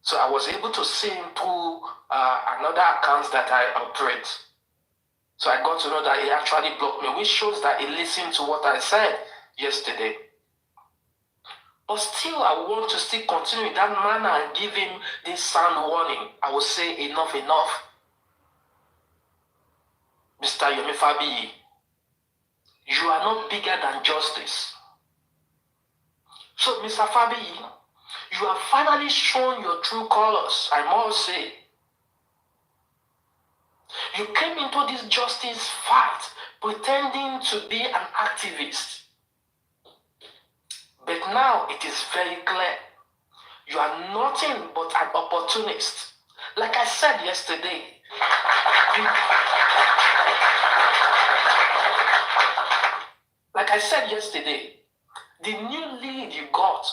[SPEAKER 9] So I was able to see him through another account that I operate. So I got to know that he actually blocked me, which shows that he listened to what I said yesterday. But still, I want to still continue in that manner and give him this sound warning. I will say enough. Mr. Yomi Fabi, you are not bigger than justice. So, Mr. Fabi, you have finally shown your true colors, I must say. You came into this justice fight pretending to be an activist. But now it is very clear. You are nothing but an opportunist. Like I said yesterday, the new lead you got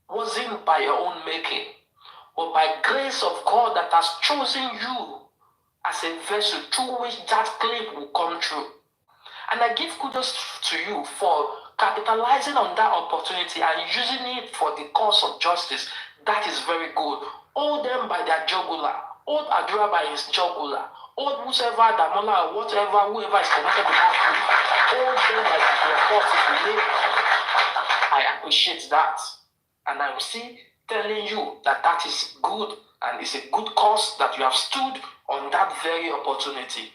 [SPEAKER 9] wasn't by your own making, but by grace of God that has chosen you as a vessel through which that clip will come true. And I give kudos to you for capitalizing on that opportunity and using it for the cause of justice. That is very good. Hold them by their jugular. Hold Adura by his jugular. Hold whoever, Damola, or whatever, whoever is connected to that group. Hold them by their thoughts if you need. I appreciate that. And I'm still telling you that that is good and it's a good cause that you have stood on that very opportunity.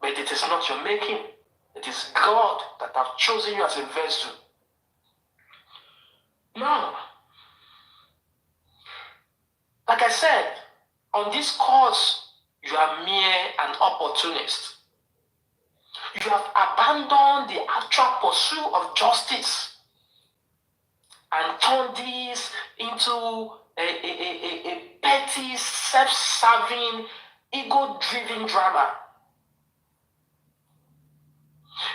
[SPEAKER 9] But it is not your making. It is God that has chosen you as a vessel. Now, like I said, on this cause, you are mere an opportunist. You have abandoned the actual pursuit of justice and turned this into a petty, self-serving, ego-driven drama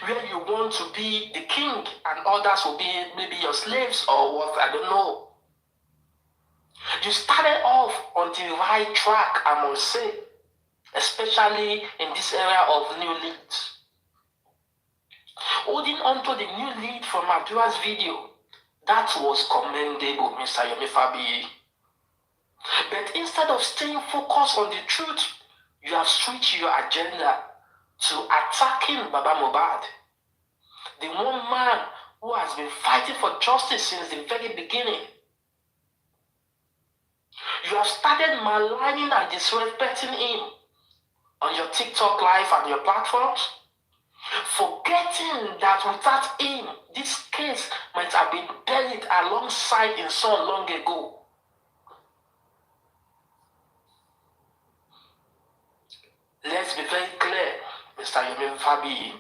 [SPEAKER 9] where you want to be the king and others will be maybe your slaves or what, I don't know. You started off on the right track, I must say, especially in this area of new leads. Holding on to the new lead from Adura's video, that was commendable, Mr. Yomi Fabi. But instead of staying focused on the truth, you have switched your agenda to attacking Baba Mohbad, the one man who has been fighting for justice since the very beginning. You have started maligning and disrespecting him on your TikTok live and your platforms, forgetting that without him, this case might have been buried alongside his son long ago. Let's be very clear, Mr. Yomi Fabi.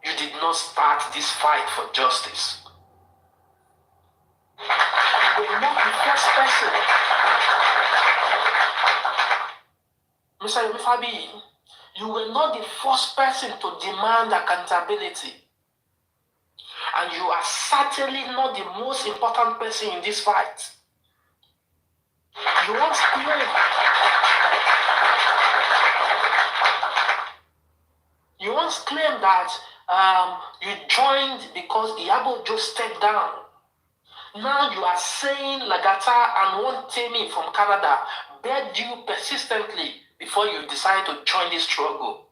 [SPEAKER 9] You did not start this fight for justice. You were not the first person. Mr. Yomi Fabi, you were not the first person to demand accountability. And you are certainly not the most important person in this fight. You once claimed that you joined because Iyabo just stepped down. Now you are saying Lagata and one Temi from Canada begged you persistently before you decided to join this struggle.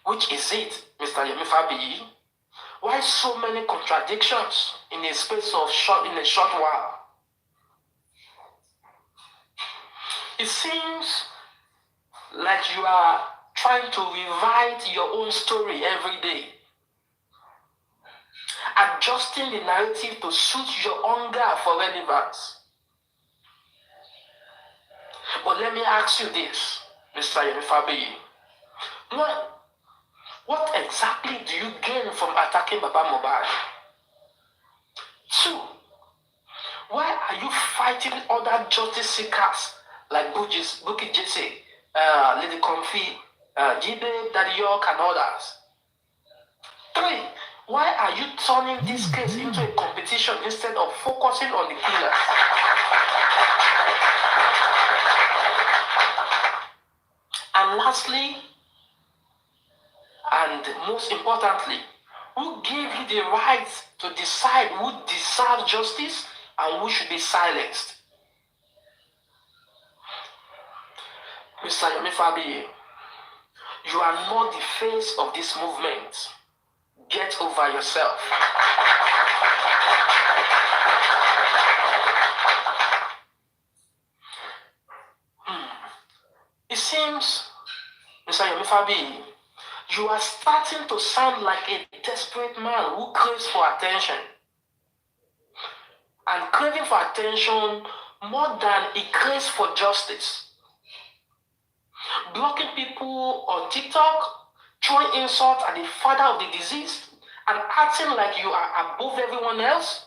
[SPEAKER 9] Which is it, Mr. Yomi Fabi? Why so many contradictions in a space of a short while? It seems like you are trying to rewrite your own story every day, adjusting the narrative to suit your hunger for relevance. But let me ask you this, Mr. Yomi Fabi. What exactly do you gain from attacking Baba Mohbad? 2, why are you fighting other justice seekers like Bukky Jesse, Lady Comfy, Jibe, Daddy York, and others? 3, why are you turning this case into a competition instead of focusing on the killers? And lastly, and most importantly, who gave you the right to decide who deserves justice and who should be silenced? Mr. Yomi Fabi, you are not the face of this movement. Get over yourself. It seems, Mr. Yomi Fabi, you are starting to sound like a desperate man who craves for attention. And craving for attention more than a craze for justice. Blocking people on TikTok, throwing insults at the father of the deceased, and acting like you are above everyone else.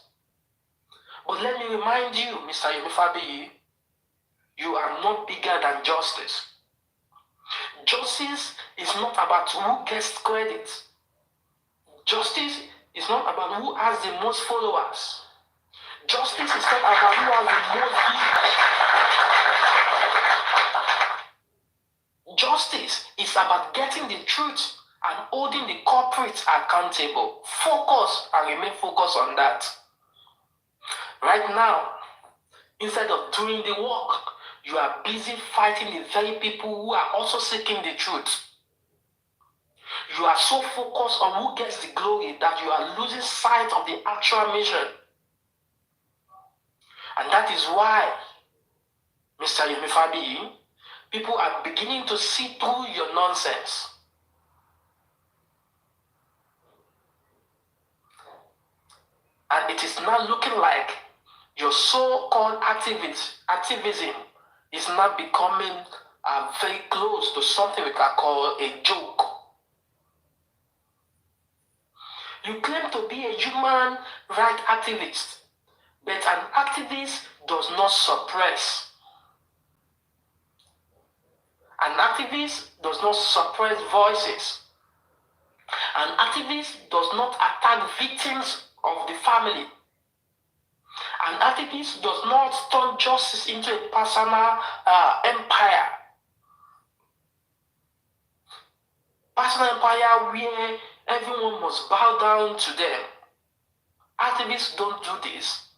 [SPEAKER 9] But let me remind you, Mr. Yomifabi, you are not bigger than justice. Justice is not about who gets credit. Justice is not about who has the most followers. Justice is not about who has the most views. Justice is about getting the truth and holding the culprits accountable. Focus and remain focused on that. Right now, instead of doing the work, you are busy fighting the very people who are also seeking the truth. You are so focused on who gets the glory that you are losing sight of the actual mission. And that is why, Mr. Yomifabi, people are beginning to see through your nonsense. And it is now looking like your so-called activism is now becoming very close to something we can call a joke. You claim to be a human rights activist, but an activist does not suppress. An activist does not suppress voices. An activist does not attack victims of the family. An activist does not turn justice into a personal empire. Personal empire where everyone must bow down to them. Activists don't do this.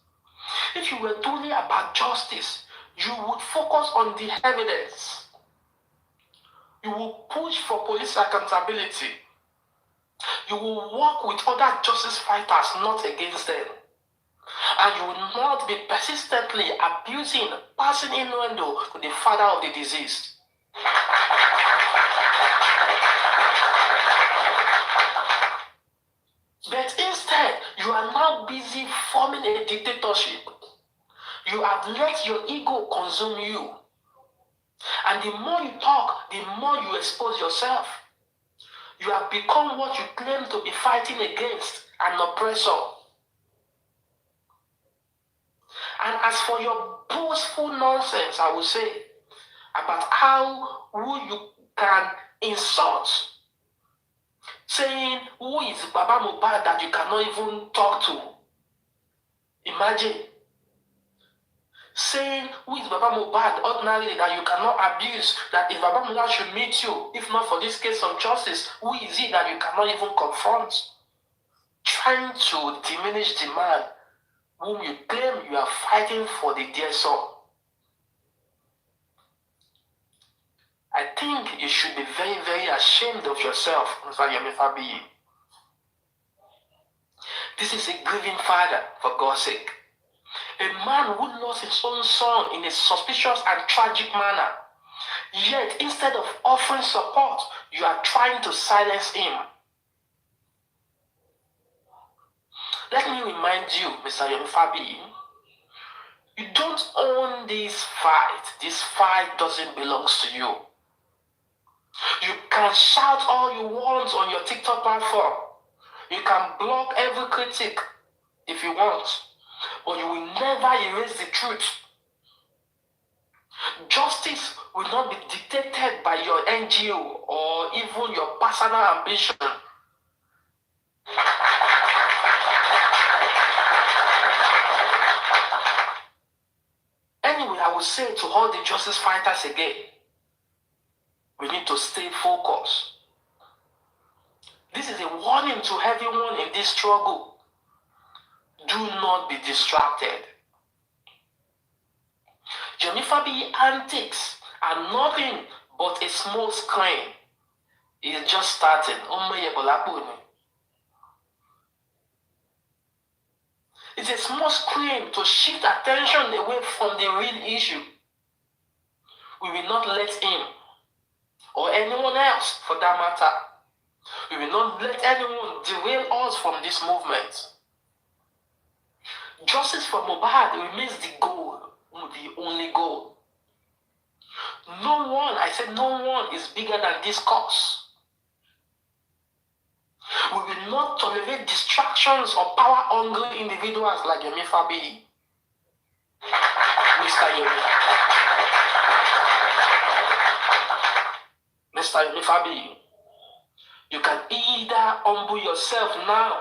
[SPEAKER 9] If you were truly about justice, you would focus on the evidence. You will push for police accountability. You will work with other justice fighters, not against them. And you will not be persistently abusing, passing innuendo to the father of the deceased. But instead, you are now busy forming a dictatorship. You have let your ego consume you. And the more you talk, the more you expose yourself. You have become what you claim to be fighting against, an oppressor. And as for your boastful nonsense, I will say, about who you can insult, saying, who is Baba Mohbad that you cannot even talk to? Imagine. Saying, who is Baba Mohbad ordinarily that you cannot abuse, that if Baba Mohbad should meet you, if not for this case of justice, who is he that you cannot even confront? Trying to diminish the man whom you claim you are fighting for the dear soul. I think you should be very, very ashamed of yourself, Mr. Yomifabi. This is a grieving father, for God's sake. A man who lost his own son in a suspicious and tragic manner. Yet, instead of offering support, you are trying to silence him. Let me remind you, Mr. Yomifabi, you don't own this fight. This fight doesn't belong to you. You can shout all you want on your TikTok platform. You can block every critic if you want, but you will never erase the truth. Justice will not be dictated by your NGO or even your personal ambition. Anyway, I will say to all the justice fighters again, we need to stay focused. This is a warning to everyone in this struggle. Do not be distracted. Yomifabi antics are nothing but a small screen. It's just starting. It's a small screen to shift attention away from the real issue. We will not let him, or anyone else for that matter, we will not let anyone derail us from this movement. Justice for Mohbad remains the goal. the only goal. No one, I said no one is bigger than this cause. We will not tolerate distractions or power-hungry individuals like Yemi Fabi. Mr. Yemi. Mr. Yemi Fabi, you can either humble yourself now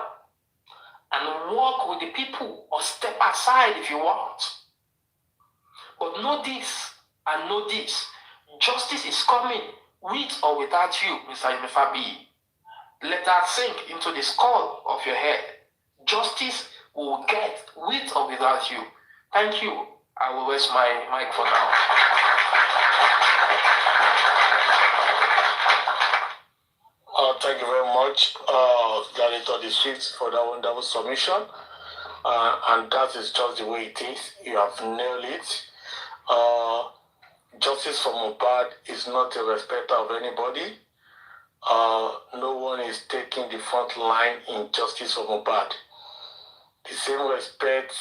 [SPEAKER 9] and walk with the people or step aside if you want. But know this and know this. Justice is coming with or without you, Mr. Yemi Fabi. Let that sink into the skull of your head. Justice will get with or without you. Thank you. I will rest my mic for now.
[SPEAKER 5] Thank you very much, Gladiator the Swift, for that wonderful submission. And that is just the way it is. You have nailed it. Justice for Mohbad is not a respecter of anybody. No one is taking the front line in justice for Mohbad. The same respect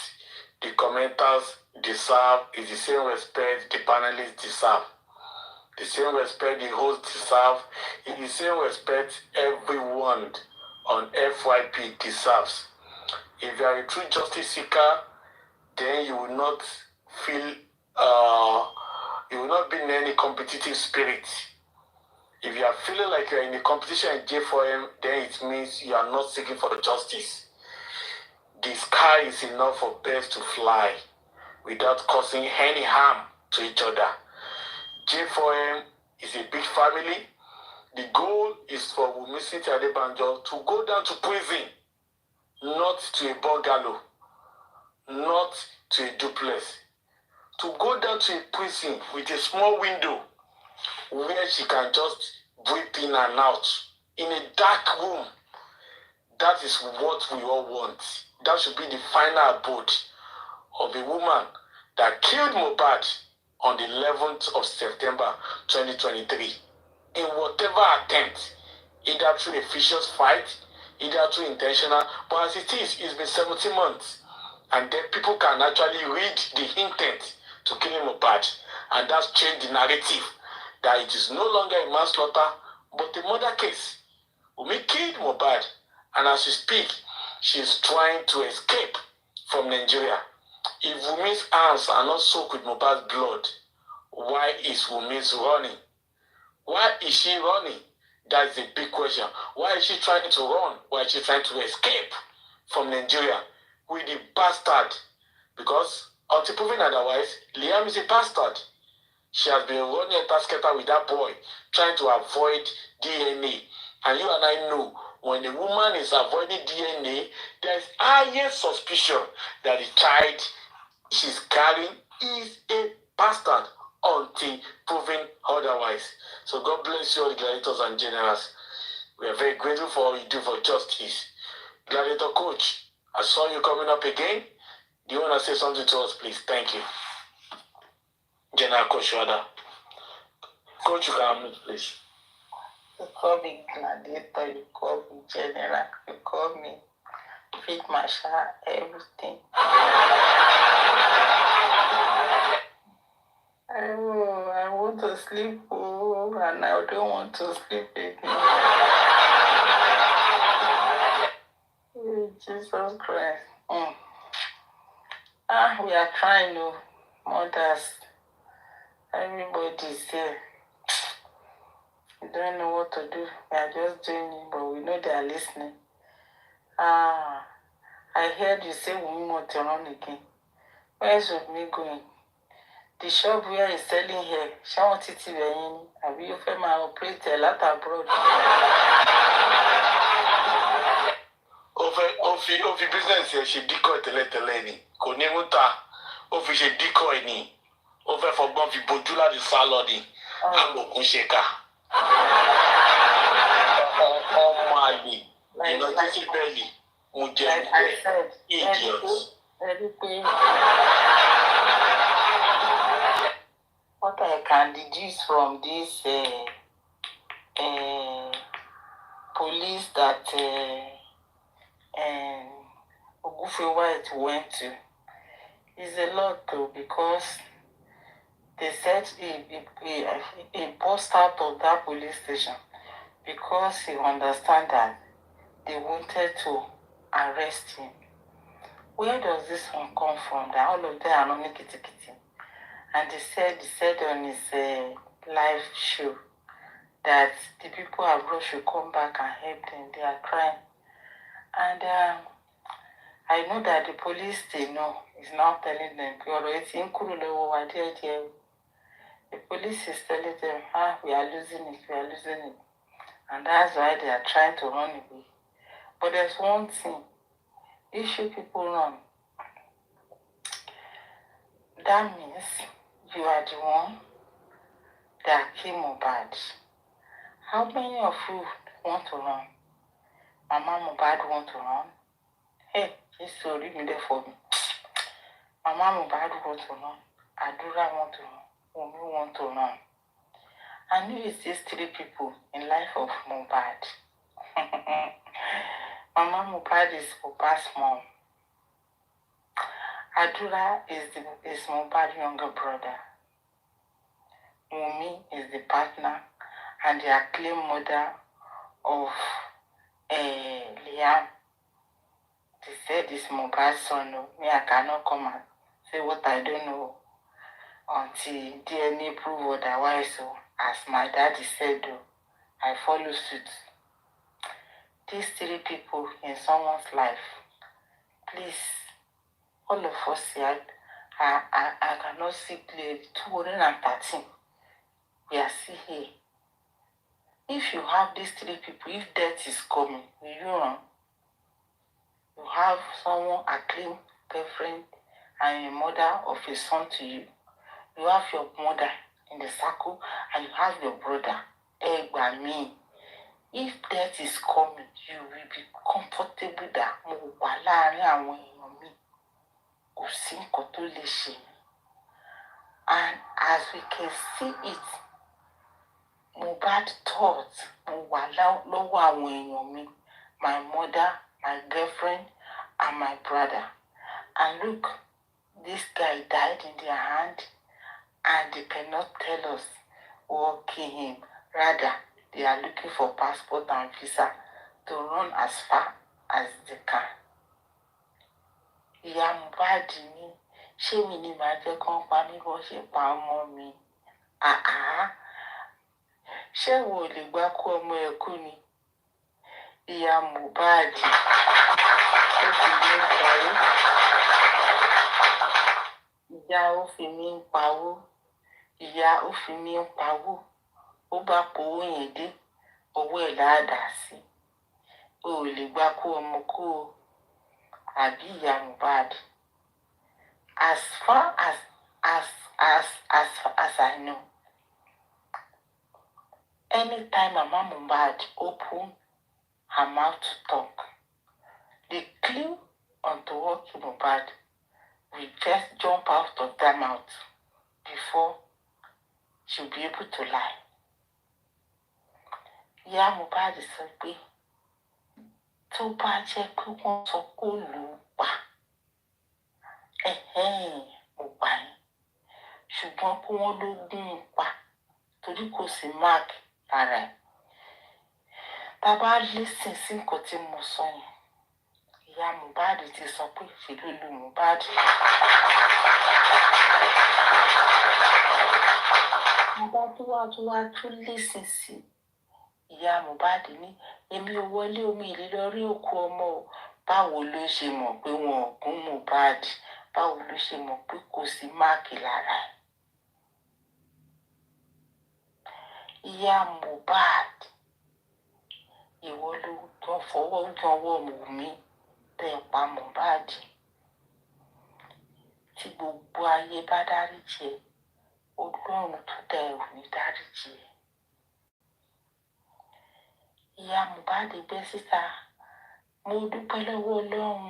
[SPEAKER 5] the commenters deserve is the same respect the panelists deserve. The same respect the hosts deserve is the same respect everyone on FYP deserves. If you are a true justice seeker, then you will not feel, you will not be in any competitive spirit. If you are feeling like you are in a competition in J4M, then it means you are not seeking for justice. The sky is enough for birds to fly without causing any harm to each other. J4M is a big family. The goal is for Wunmi Adebanjo to go down to prison, not to a bungalow, not to a duplex. To go down to a prison with a small window where she can just breathe in and out in a dark room. That is what we all want. That should be the final abode of a woman that killed Mohbad on the 11th of September 2023 in whatever attempt, either through a vicious fight, either through intentional, but as it is, it's been 17 months, and then people can actually read the intent to kill Mohbad, and that's changed the narrative that it is no longer a manslaughter, but a murder case. Wunmi killed Mohbad, and as we speak, she is trying to escape from Nigeria. If Wunmi's hands are not soaked with Mohbad's blood, why is Wunmi's running? Why is she running? That's a big question. Why is she trying to run? Why is she trying to escape from Nigeria with the bastard? Because until proven otherwise, Liam is a bastard. She has been running a tasketa with that boy, trying to avoid DNA. And you and I know, when a woman is avoiding DNA, there is highest suspicion that the child she's carrying is a bastard until proven otherwise. So God bless you all the gladiators and generals. We are very grateful for all you do for justice. Gladiator coach, I saw you coming up again. Do you want to say something to us, please? Thank you. General Coach Wada. Coach, you can unmute, please.
[SPEAKER 10] You call me gladiator, you call me general, you call me field marshal, everything. Oh, I want to sleep, and I don't want to sleep again. Oh, Jesus Christ. We are trying, mothers. Everybody's here. We don't know what to do. We are just doing it, but we know they are listening. I heard you say we want to run again. Where is Wunmi going? The shop where he's selling here, she wants it to be in. Have you found my operator a lot abroad?
[SPEAKER 5] Ofi business here, she decoy tele Kò ní muta. Ofi she decoy ni. Ofe fogbon fi bojula di salodi. Agbokun sheka. Omali. Inotisi belly. Mujembe. Idiots.
[SPEAKER 10] What I can deduce from this police that Ogufe White went to It's a lot though, because they said he burst out of that police station because he understand that they wanted to arrest him. Where does this one come from? That all of them are only kitty. And he said on his live show that the people abroad should come back and help them. They are crying. And I know that the police, they know. It's now telling them, the police is telling them, we are losing it. And that's why they are trying to run away. But there's one thing, if you people run, that means you are the one that killed Mohbad. How many of you want to run? Mama Mohbad want to run? Hey, it's sorry me there for me. Mama Mohbad want to run. Adura want to run. Omowummi want to run. I knew it's these three people in life of Mohbad. Mama Mohbad is Mohbad's mom. Adura is Mohbad's younger brother. Omowummi is the partner and the acclaimed mother of Liam. They said it's Mohbad's son. No. Me, I cannot come and say what I don't know until DNA prove otherwise. So, as my daddy said, though, I follow suit. These three people in someone's life, please, all of us here, I cannot see clearly. 213, we are still here. If you have these three people, if death is coming, will you run? You have someone acclaimed girlfriend and a mother of a son to you. You have your mother in the circle and you have your brother. Me. If death is coming, you will be comfortable that and as we can see it, Mohbad thought, my mother, my girlfriend, and my brother. And look, this guy died in their hand, and they cannot tell us or kill him. Rather, they are looking for passport and visa to run as far as they can. Ìyá Mohbad ni, ṣé mi ni màá jẹ́ kán pa mí bó ṣe pa ọmọ mi? Ṣé wo lè gbá kó ọmọ ẹ kú ni? Ìyá Mohbad ó fi mí ń pawó. Ìyá ó fi mí ń pawó. Ìyá ó fi mí ń pawó. Ó bá powó yẹn dé, owó ẹ̀ láàdá sí. O ò lè gbá kó ọmọ kú o. Àbí ìyá Mohbad. As far as I know, anytime Mama Mohbad open her mouth to talk, the clue onto what Mohbad will just jump out of that mouth before she'll be able to lie. Ìyá Mohbad sọ pé tó bá jẹ́ pé wọ́n sọ kó lù ú pa, mo pa yín. Ṣùgbọ́n pé wọ́n ló gún un pa torí kò sí mark lára ẹ̀. Tá bá listen sí nǹkan tí mo sọ yẹn, ìyá Mohbad ti sọ pé ṣe ló lu Mohbad. Bàbá tó wá tún listen sí ìyá Mohbad ní èmi ò wọlé omi ìlera rí òkú ọmọ o. Báwo ló ṣe mọ̀ pé wọn ò gún Mohbad? Báwo ló ṣe mọ̀ pé kò sí máàkì lára ẹ̀? Ìyá Mohbad, ìwọ ló tó fọwọ́ jọwọ́ Omowummi tẹ́ pa Mohbad. Tí gbogbo ayé bá dáríjì ẹ́, Ọlọ́run tó dá ẹ ò ní dáríjì ẹ́. Ìyá Mohbad gbé síta, mo dúpẹ́ lọ́wọ́ Ọlọ́run.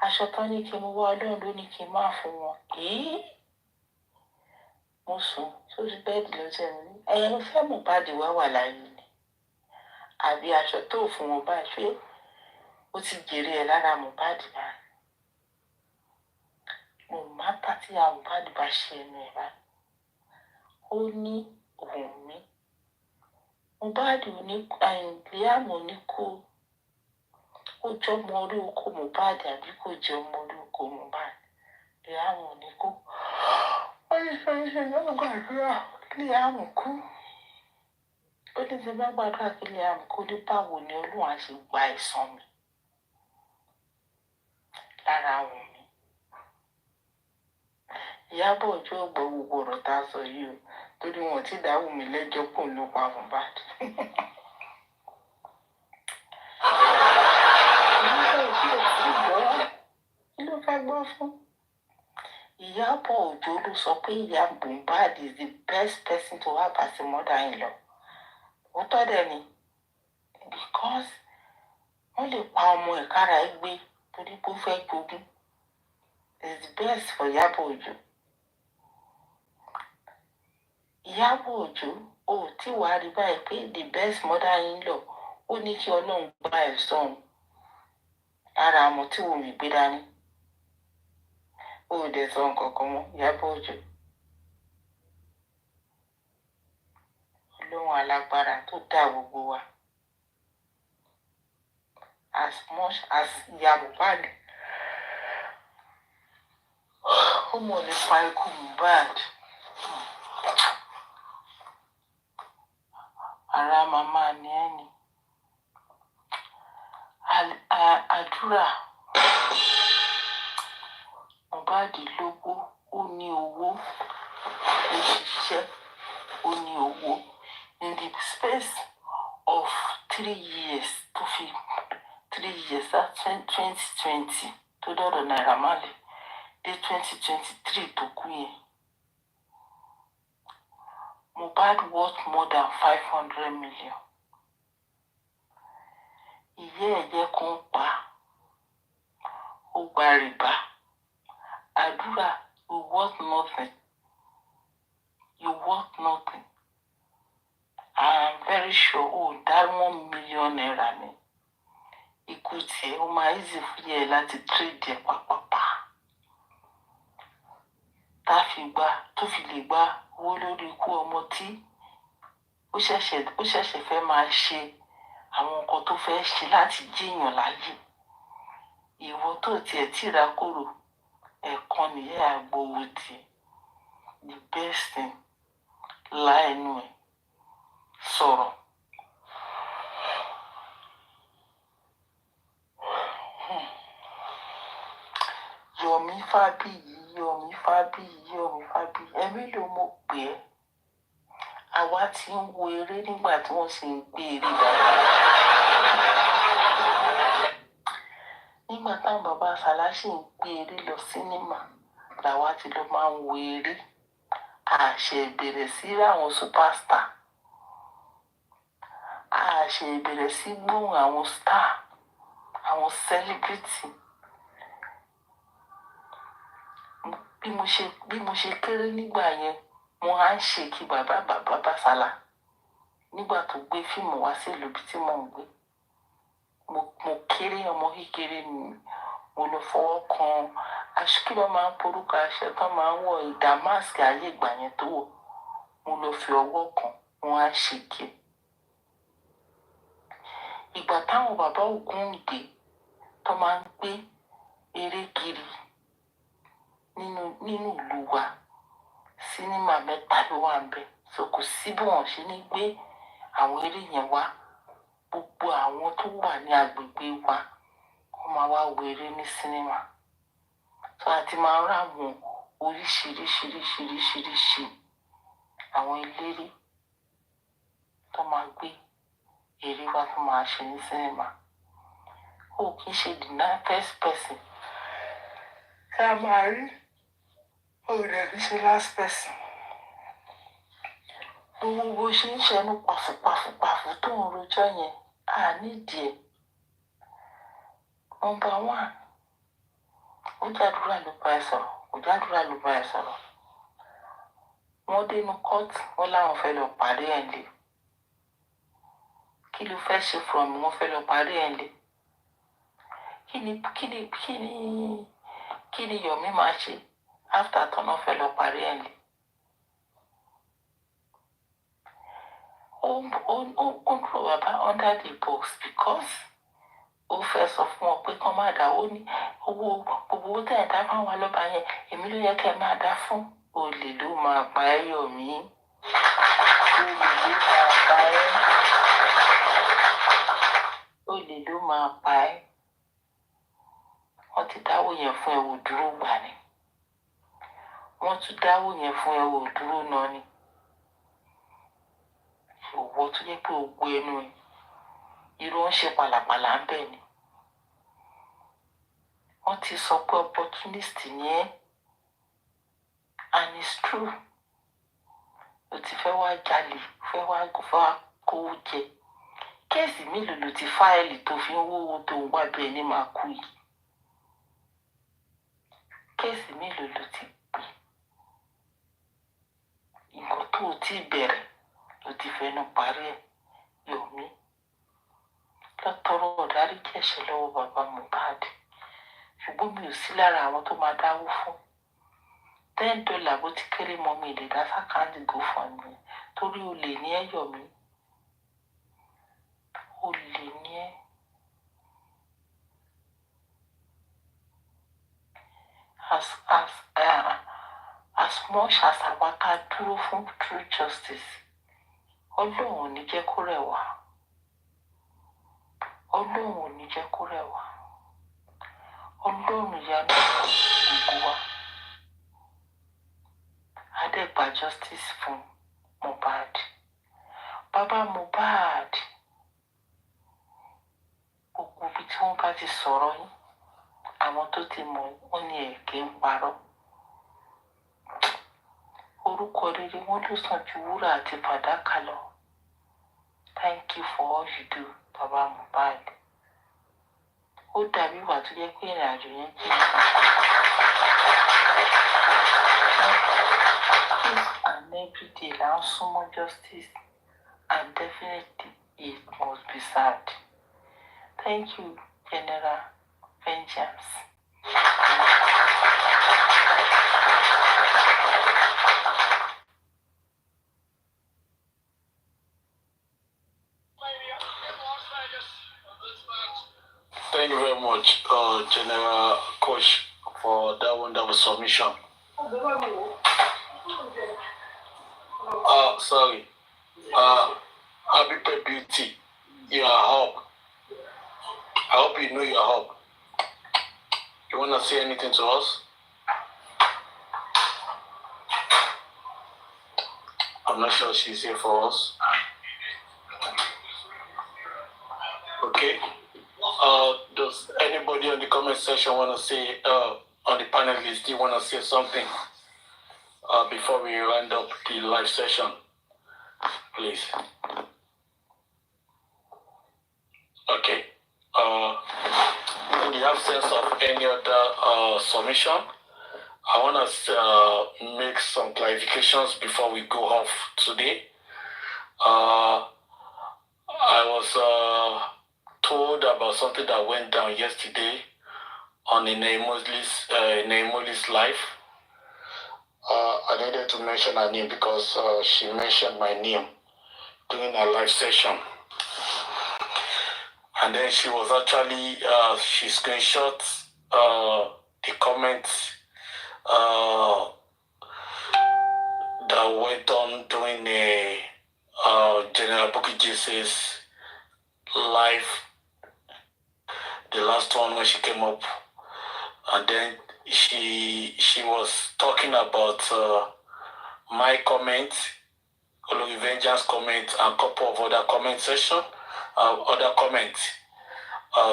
[SPEAKER 10] Aṣọ tán ní kí n wá, Ọlọ́run ló ní kí n má fún wọn. Mo sùn sórí bẹ́ẹ̀dì lọ́jọ́ mi. Ẹ̀yin fẹ́ Mohbad wá wà láyé ni? Àbí aṣọ tó fún wọn báyìí ṣé ó ti jèrè ẹ̀ lára Mohbad báyìí? Mo tí àwọn bá dìbà ṣe ẹnu ẹ̀ báyìí ó ní òun mi Mohbad Liam ò ní kú ó jọmọ orí oko Mohbad àbí kò jẹ ọmọ orí oko Mohbad Liam ò ní kú ó ní sọ iṣẹ́ náà gbàdúrà Liam kú ó ní sọ bá gbàdúrà kí Liam kú ní báwo ni Olúwa ṣe gba ẹ̀san mi lára àwọn mi Ìyábọ̀ Òjó gbọ́ gbogbo ọ̀rọ̀ tá a sọ yìí o torí wọn ti dáhùn mi lẹ́jọ́ pò ló pa Mohbad. Kí ló fẹ́ gbọ́ fún? Ìyábọ̀ Òjó ló sọ pé ìyá Mohbad is the best person to have as a mother-in-law. Ó tọ́ dẹ̀ ni because wọ́n lè pa ọmọ ẹ̀ kára ẹ̀ gbé torí pé ó fẹ́ jogún. It's the best for Ìyábọ̀ Òjó. Ìyábọ̀ Òjó ò tí wàá rí báyìí pé the best mother-in-law ó ní kí Ọlọ́run gba ẹ̀san òun lára àmọ́ tí wọ́n mi gbé dání. Ó dẹ̀ sọ nǹkan kan mọ́ Ìyábọ̀ Òjó. Ọlọ́run alágbára tó dá gbogbo wa. As much as ìyá Mohbad ó mọ̀ nípa ikú Mohbad. Ara màmá ni ẹni. Àdúrà Mohbad lówó ó ní owó ó ṣiṣẹ́ ó ní owó in the space of 3 years tó fi 3 years that 2020 tó dọ̀dọ̀ Naira Marley dé 2023 tó kú yẹn Mohbad worth more than 500 million. Ìyá ẹ̀jẹ̀ kan pa ó gba rìbá. Àdúrà you worth nothing. You worth nothing. I am very sure that 1 million naira ni. Ikú tiẹ̀ ó máa easy fún yẹ láti trade ẹ̀ pàpàpà. Tó fi lè gba owó lórí ikú ọmọ tí ó ṣẹ̀ṣẹ̀ fẹ́ máa ṣe àwọn nǹkan tó fẹ́ ṣe láti jíyàn láyé. Ìwọ tó tiẹ̀ tíra kúrò ẹ̀kan nìyẹn àgbòwò tiẹ̀. The best thing láìnú ẹ̀ sọ̀rọ̀. Yomi Fabiyi ẹ̀mí ló mọ̀ pé àwa ti ń wo eré nígbà tí wọ́n sì ń gbé eré dáadáa. Nígbà táwọn bàbá Sàláṣì ń gbé eré lọ sínímà làwa ti lọ máa ń wo eré. Àṣẹ ìbẹ̀rẹ̀ sí àwọn superstar. Àṣẹ ìbẹ̀rẹ̀ sí gbóhùn àwọn star, àwọn celebrity. Bí mo ṣe kéré nígbà yẹn mo á ń ṣe kí bàbá Sàlá nígbà tó gbé fíìmù wá sí ìlú tí mò ń gbé. Mo kéré ọmọ kékeré ni mo lọ fọwọ́ kan aṣọ kí ló máa ń porúkọ aṣọ tó máa ń wọ damask ayé ìgbà yẹn tó wọ̀ mo lọ fi ọwọ́ kan wọn á ṣe kí. Ìgbà táwọn bàbá Ògúndé tó máa ń gbé eré kiri nínú ìlú wa sinimá mẹ́ta ló wà ń bẹ̀ so kò sí bí wọ́n ṣe ní gbé àwọn eré yẹn wá gbogbo àwọn tó wà ní agbègbè wa wọ́n máa wá wo eré ní sinimá so àti máa rà wọn oríṣiríṣiríṣiríṣiríṣi àwọn eléré tó máa gbé eré wá tó máa ṣe ní sinimá ó kì í ṣe the first person ká máa rí ó rẹ̀ kì í ṣe last person. Gbogbo ṣe ń ṣẹnu pàfùpàfùpàfù tó ń rojọ́ yẹn à nídìí ẹ̀. Number 1 ó jàdúrà ló bá ẹ sọ̀rọ̀ kò jàdúrà ló bá ẹ sọ̀rọ̀. Wọ́n dénú kóòtù wọ́n láwọn fẹ́ lọ parí ẹ̀ lé. Kí ló fẹ́ ṣe from wọ́n fẹ́ lọ parí ẹ̀ lé. Kí ni Yomi máa ṣe after tọ́nà fẹ́ lọ parí ẹ̀ lé ó dúró bàbá under the box because ó fẹ́ sọ fún ọ pé kán má dá ó ní owó tẹ̀ ẹ̀ dá fáwọn ọlọ́ba yẹn èmi ló yẹ kẹ́ ẹ máa dá fún olè ló máa pa ẹ́ Yomi olè ló máa pa ẹ́ wọ́n ti dáwó yẹn fún ẹ wò dúró gbà ni wọ́n tún dáwó yẹn fún ẹ wò dúró náà ni òwò tó yẹ pé ògbó ẹnu ẹ irú ń ṣe pàlàpàlà ń bẹ̀ ni wọ́n ti sọ pé opportunist ni ẹ́ and it's true o ti fẹ́ wá jalè fẹ́ wá kówó jẹ kéèsì mélòó ló ti fáìlì tó fi ń wówó tó ń wá bẹ́ẹ̀ ní máa kú yìí kéèsì mélòó ló ti pè nǹkan tó o ti bẹ̀rẹ̀ ló ti fẹ́nu parí ẹ̀ Yomi lọ́tọ́rọ̀ ọ̀dáríjì ẹ̀ṣẹ̀ lọ́wọ́ bàbá Mohbad ṣùgbọ́n mi ò sí lára àwọn tó máa dáwó fún $10 bó ti kéré mọ́ mi lè dá sákàndì GoFundMe torí olè ní ẹ́ Yomi olè ní ẹ́ as much as àwa ká dúró fún true justice Ọlọ́run ò ní jẹ́ kó rẹ̀ wá Ọlọ́run ò ní jẹ́ kó rẹ̀ wá Ọlọ́run ìyanu gbogbo wa adẹ́gbà justice fún Mohbad bàbá Mohbad gbogbo ibi tí wọ́n bá ti sọ̀rọ̀ yín àwọn tó ti mọ̀ wọ́n ní ẹ̀kẹ́ ń parọ́ orúkọ rere wọn ló sàn ju wúrà àti fàdákà lọ thank you for all you do bàbá Mohbad ó dàbí ìwà tó jẹ́ pé ìrìn àjò yẹn jẹ́ and every day là ń súnmọ́ justice and definitely it must be sad thank you General Vengeance.
[SPEAKER 5] Thank you very much, General Coach, for that wonderful submission. Sorry. Happy Beauty, you are up. I hope you know you are up. You want to say anything to us? I'm not sure she's here for us. Okay. Does anybody on the comment section want to say, on the panelists, do you want to say something before we round up the live session? Please. Okay. In the absence of any other submission, I want to make some clarifications before we go off today. I was told about something that went down yesterday on Naimoli's life. I needed to mention her name because she mentioned my name during her live session. And then she was actually, she screenshot the comments that went on during General Bukky Jese's live, the last one when she came up. And then she was talking about my comment, Ologi Vengeance comment, and a couple of other comment sessions. Other comments.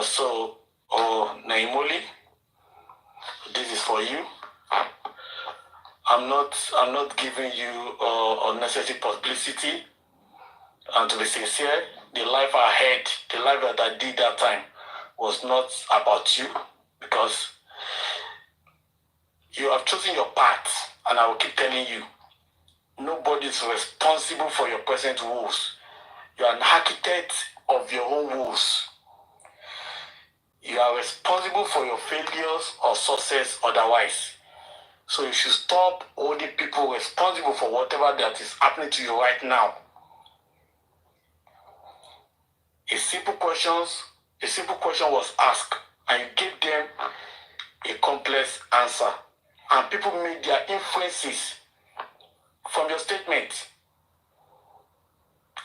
[SPEAKER 5] So, Naimoli, this is for you. I'm not giving you unnecessary publicity. And to be sincere, the life I had, the life that I did that time, was not about you, because you have chosen your path, and I will keep telling you, nobody is responsible for your present woes. You are an architect of your own woes. You are responsible for your failures or success otherwise. So you should stop holding people responsible for whatever that is happening to you right now. A simple question was asked, and you gave them a complex answer. And people made their inferences from your statement.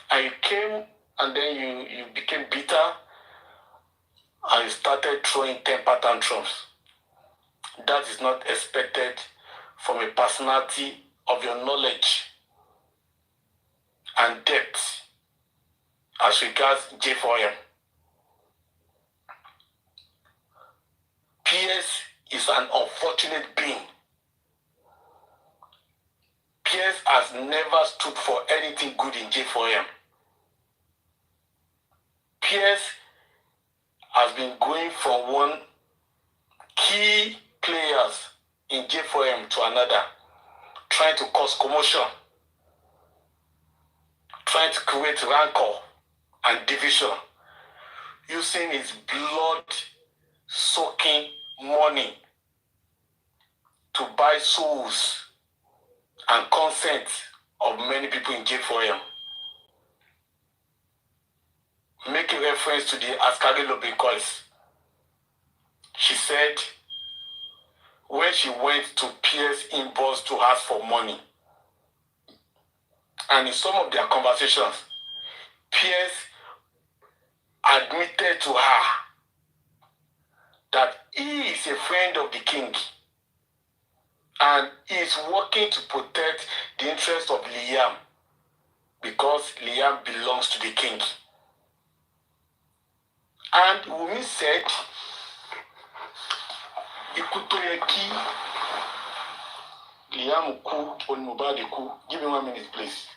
[SPEAKER 5] And you came, and then you became bitter, and you started throwing temper tantrums. That is not expected from a personality of your knowledge and depth as regards J4M. Pierce is an unfortunate being. Pierce has never stood for anything good in J4M. Pierce has been going from one key players in J4M to another, trying to cause commotion, trying to create rancor and division, using his blood-soaking money to buy souls and consent of many people in J4M. Make a reference to the Askari Lobikois. She said when she went to Pierce's inbox to ask for money, and in some of their conversations, Pierce admitted to her that he is a friend of the king and he is working to protect the interests of Liam because Liam belongs to the king. And Wunmi said, Ikutoyeki, Liam ku, Mohbad ku. Give me 1 minute, please.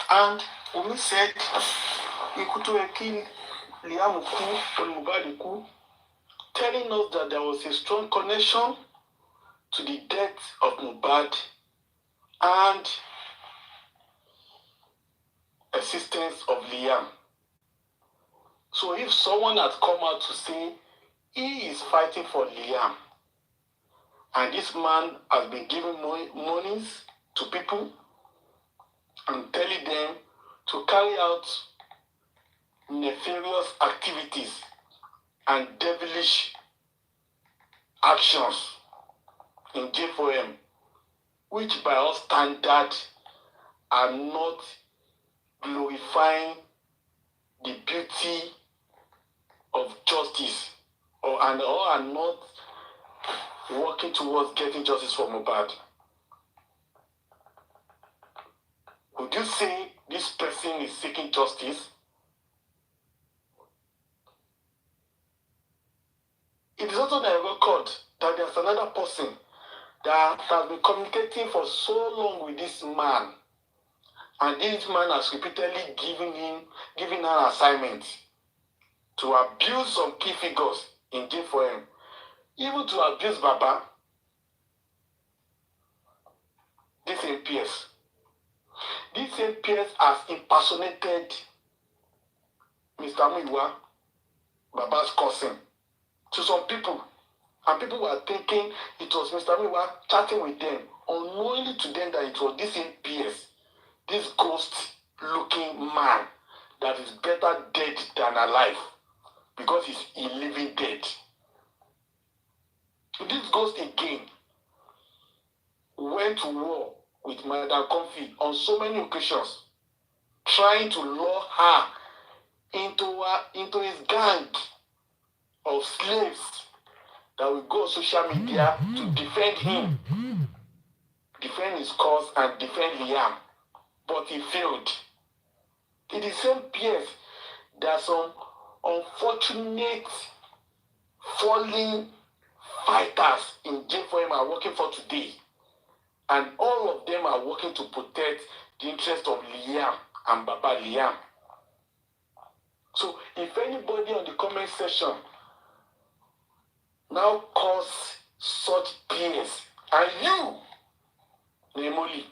[SPEAKER 5] And Wunmi said, Ikutoyeki, Liam ku, Mohbad ku, telling us that there was a strong connection to the death of Mohbad and existence of Liam. So if someone had come out to say he is fighting for Liam, and this man has been giving monies to people and telling them to carry out nefarious activities and devilish actions in J4M, which by all standards are not glorifying the beauty of justice or are not working towards getting justice for Mohbad. Would you say this person is seeking justice? It is also the record that there's another person that has been communicating for so long with this man, and this man has repeatedly given her assignments to abuse some key figures in J4M, even to abuse Baba, this MPS. This MPS has impersonated Mr. Muiwa, Baba's cousin, to some people. And people were thinking it was Mr. Muiwa chatting with them, unknowingly to them that it was this MPS, this ghost-looking man that is better dead than alive because he's a living dead. This ghost again went to war with Madam Comfy on so many occasions, trying to lure her into his gang of slaves that will go on social media to defend him, defend his cause, and defend Liam. But he failed. It is the same PS that some unfortunate fallen fighters in J4M are working for today. And all of them are working to protect the interest of Liam and Baba Liam. So if anybody on the comment section now calls such PS, and you, Nemoli,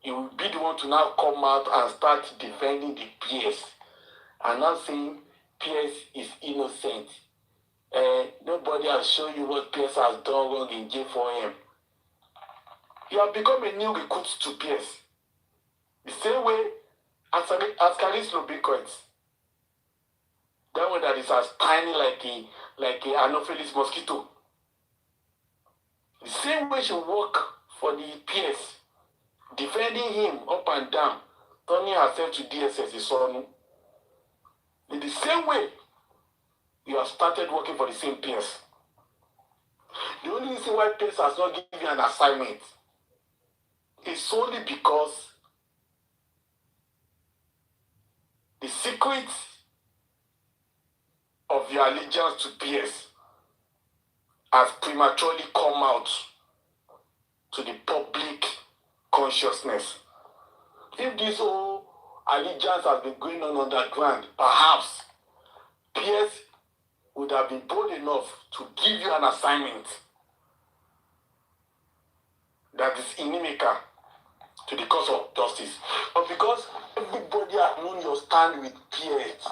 [SPEAKER 5] you will be the one to now come out and start defending the PS and not saying PS is innocent. Nobody has shown you what PS has done wrong in J4M. You have become a new recruit to PS. The same way as Caris Lobicoins. That one that is as tiny like a Anopheles mosquito. The same way you work for the PS, defending him up and down, turning herself to DSS is on. In the same way, you have started working for the same PS. The only reason why PS has not given you an assignment is solely because the secret of your allegiance to PS has prematurely come out to the public consciousness. If this whole allegiance has been going on underground, perhaps PS would have been bold enough to give you an assignment that is inimical to the cause of justice. But because everybody has known your stand with PS,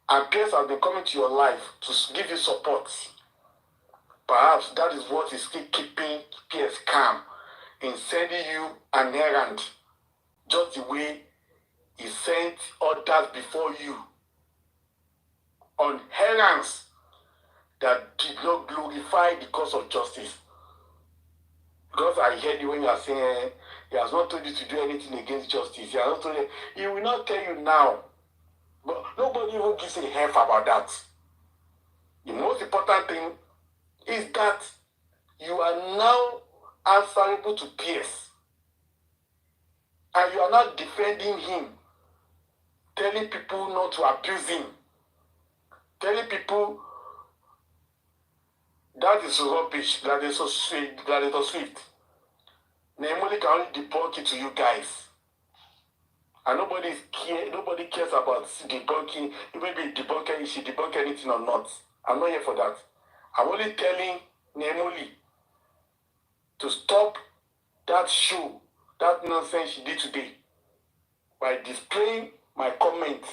[SPEAKER 5] and PS has been coming to your life to give you support, perhaps that is what is still keeping PS calm in sending you an errand, just the way he sent others before you on errands that did not glorify the cause of justice. Because I heard you when you are saying he has not told you to do anything against justice. He has not told you. He will not tell you now. But nobody even gives a F about that. The most important thing is that you are now answerable to PS. And you are not defending him, telling people not to abuse him, telling people that is rubbish, that is so sweet, that is so sweet. Nemoli can only debunk it to you guys. And nobody cares about debunking. You may be debunking, you should debunk anything or not. I'm not here for that. I'm only telling Nemoli to stop that show, that nonsense she did today, by displaying my comment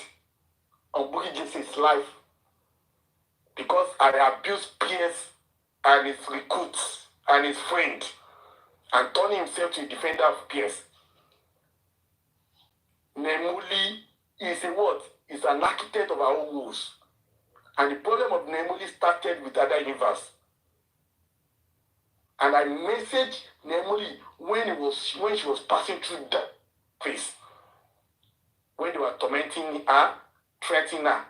[SPEAKER 5] on Bukky Jese's life, because I abused PS and his recruits and his friend, and turning himself to a defender of PS. Nemoli is a what? Is an architect of our own woes. And the problem of Nemoli started with Ada Universe. And I messaged Nemoli when she was passing through that phase. When they were tormenting her, threatening her.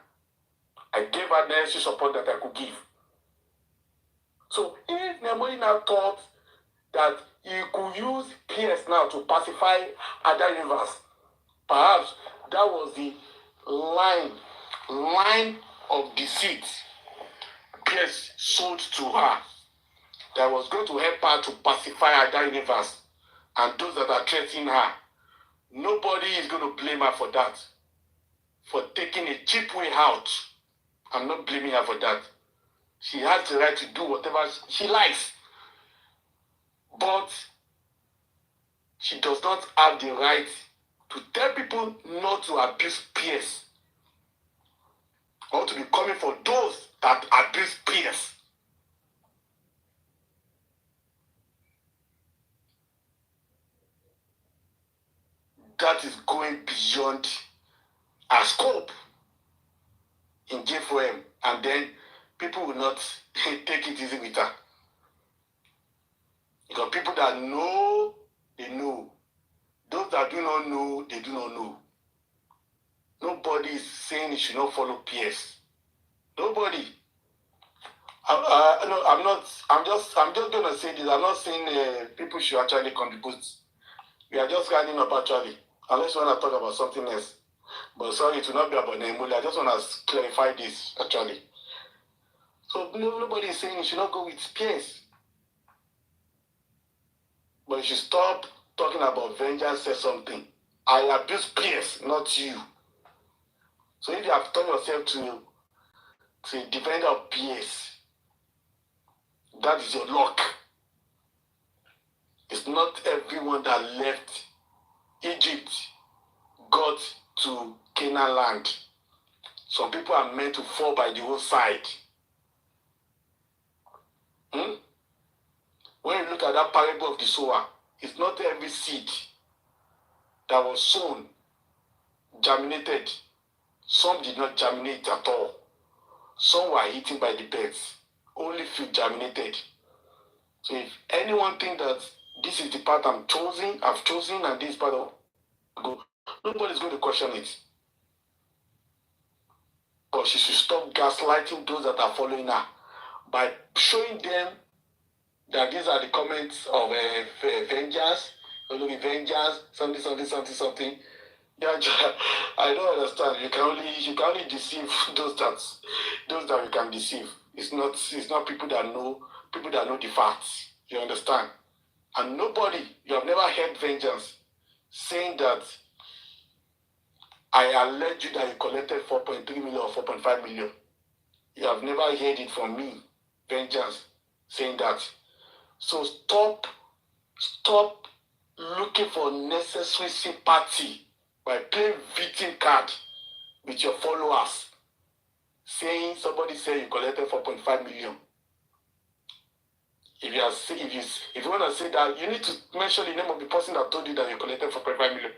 [SPEAKER 5] I gave her the necessary support that I could give. So if Nemoli now thought that he could use PS now to pacify Ada Universe, perhaps that was the line of deceit PS sold to her that was going to help her to pacify Ada Universe and those that are threatening her. Nobody is going to blame her for that, for taking a cheap way out. I'm not blaming her for that. She has the right to do whatever she likes. But she does not have the right to tell people not to abuse PS, or to be coming for those that abuse PS. That is going beyond our scope in J4M, and then people will not take it easy with her. Because people that know, they know. Those that do not know, they do not know. Nobody is saying you should not follow PS. Nobody. No, I'm not. I'm just gonna say this. I'm not saying people should actually contribute. We are just running up actually. Unless you want to talk about something else. But sorry, it will not be about Nemuli. I just want to clarify this actually. So nobody is saying you should not go with PS. But you should stop talking about vengeance. Say something. I abuse PS, not you. So if you have turned yourself to a defender of PS, that is your luck. It's not everyone that left Egypt got to Canaan land. Some people are meant to fall by the wayside. When you look at that parable of the sower, it's not every seed that was sown germinated. Some did not germinate at all. Some were eaten by the birds. Only few germinated. So if anyone thinks that this is the path I've chosen, and this part of go, nobody's going to question it. But she should stop gaslighting those that are following her by showing them that these are the comments of vengeance, something. Yeah, I don't understand. You can only deceive those that you can deceive. It's not people that know the facts. You understand? And nobody, you have never heard vengeance saying that I allege you that you collected 4.3 million or 4.5 million. You have never heard it from me, vengeance, saying that. So stop looking for necessary sympathy by playing victim card with your followers, saying somebody say you collected 4.5 million. If you want to say that, you need to mention the name of the person that told you that you collected 4.5 million.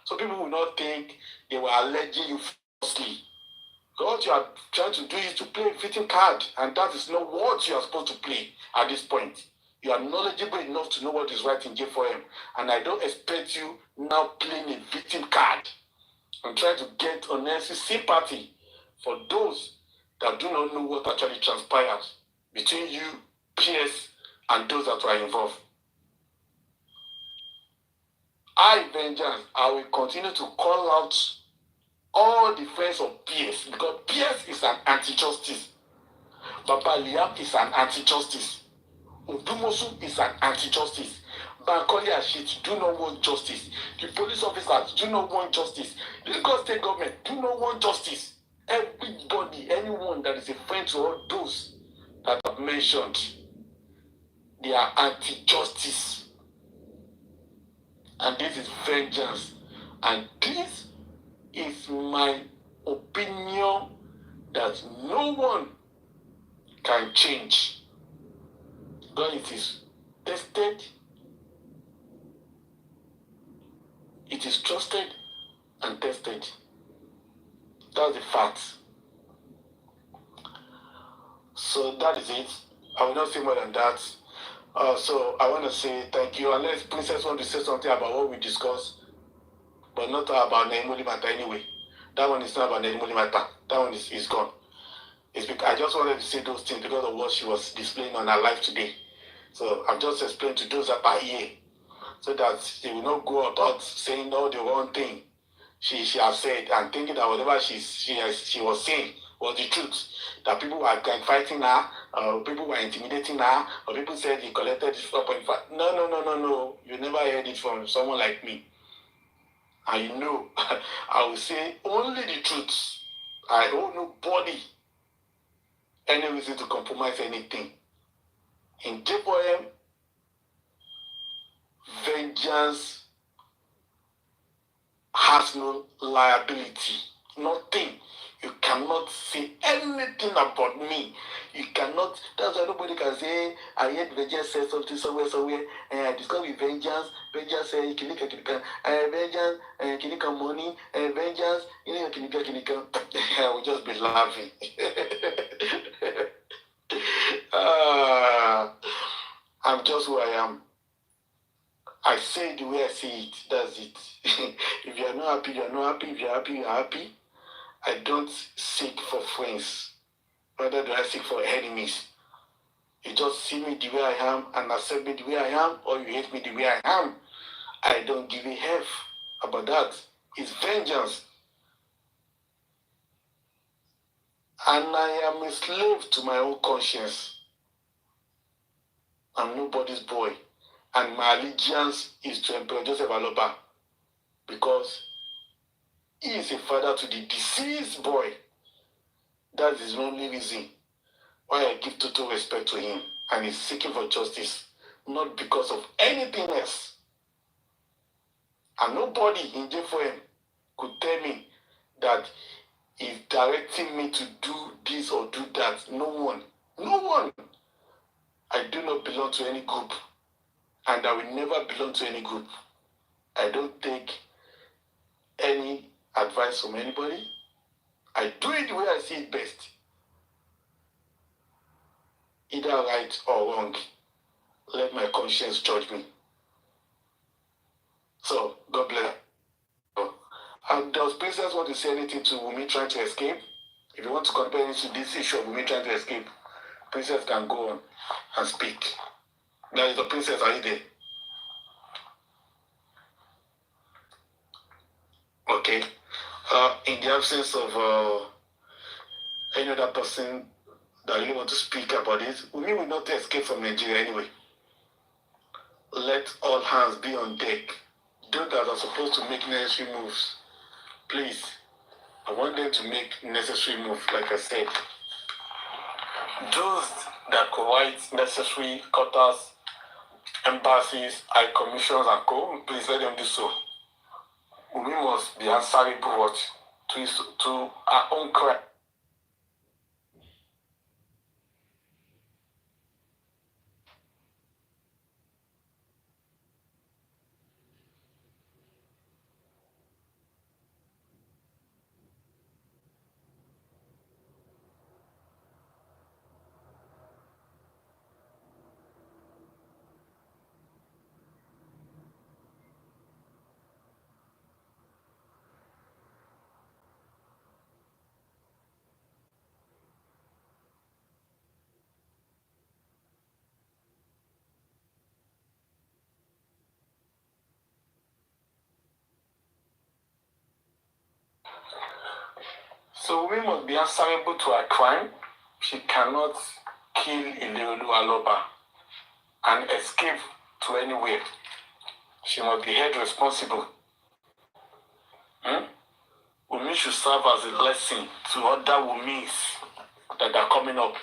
[SPEAKER 5] So people will not think they were alleging you falsely. What you are trying to do is to play a victim card, and that is not what you are supposed to play at this point. You are knowledgeable enough to know what is right in J4M, and I don't expect you now playing a victim card and trying to get unnecessary sympathy for those that do not know what actually transpired between you, PS, and those that were involved. Vengeance, I will continue to call out all the friends of PS, because PS is an anti-justice. Baba Liam is an anti-justice. Udumosu is an anti-justice. Bankole Ashit do not want justice. The police officers do not want justice. The Lagos state government do not want justice. Everybody, anyone that is a friend to all those that I've mentioned, they are anti-justice. And this is vengeance. And this is my opinion that no one can change. God, it is tested, it is trusted and tested. That's the fact. So that is it. I will not say more than that. So I want to say thank you. Unless Princess want to say something about what we discussed, but not about Naimuli matter anyway. That one is not about Naimuli matter. That one is gone. It's because I just wanted to say those things because of what she was displaying on her live today. So I've just explained to those that are here, so that they will not go about saying all the wrong thing she has said, and thinking that whatever she was saying was the truth. That people were fighting her, people were intimidating her, or people said he collected 4.5. No. You never heard it from someone like me. And you know, I will say only the truth. I owe nobody any reason to compromise anything. In J4M, vengeance has no liability. Nothing. You cannot say anything about me. You cannot. That's why nobody can say, I heard vengeance say something somewhere, and I discussed with vengeance. Vengeance say, vengeance, money, vengeance, I will just be laughing. I'm just who I am. I say it the way I see it. That's it. If you are not happy, you are not happy. If you are happy, you are happy. I don't seek for friends. Rather do I seek for enemies. You just see me the way I am and accept me the way I am, or you hate me the way I am. I don't give a F about that. It's vengeance. And I am a slave to my own conscience. I'm nobody's boy. And my allegiance is to Emperor Joseph Aloba. Because he is a father to the deceased boy. That is the only reason why I give total respect to him. And he's seeking for justice. Not because of anything else. And nobody in J4M could tell me that he's directing me to do this or do that. No one. No one. I do not belong to any group. And I will never belong to any group. I don't take any advice from anybody. I do it the way I see it best. Either right or wrong. Let my conscience judge me. So, God bless. And does Princess want to say anything to Wunmi trying to escape? If you want to compare into this issue of Wunmi trying to escape, Princess can go on and speak. There is the Princess, are you there? Okay. In the absence of any other person that really want to speak about it, Wunmi will not escape from Nigeria anyway. Let all hands be on deck. Those that are supposed to make necessary moves, please, I want them to make necessary moves, like I said. Those that provide necessary quotas, embassies, high commissions, and co, please let them do so. We must be answerable to our own crime. So we must be answerable to her crime. She cannot kill Aloba and escape to anywhere. She must be held responsible. Wunmi should serve as a lesson to other Wunmis that are coming up.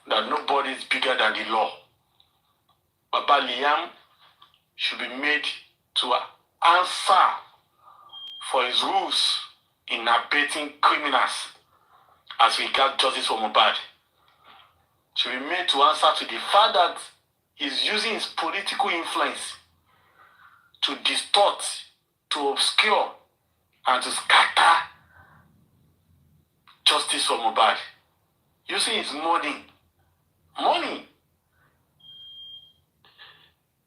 [SPEAKER 5] That nobody is bigger than the law. Baba Liam should be made to answer for his rules in abating criminals as regards justice for Mohbad. Should be made to answer to the fact that he's using his political influence to distort, to obscure, and to scatter justice for Mohbad. Using his money.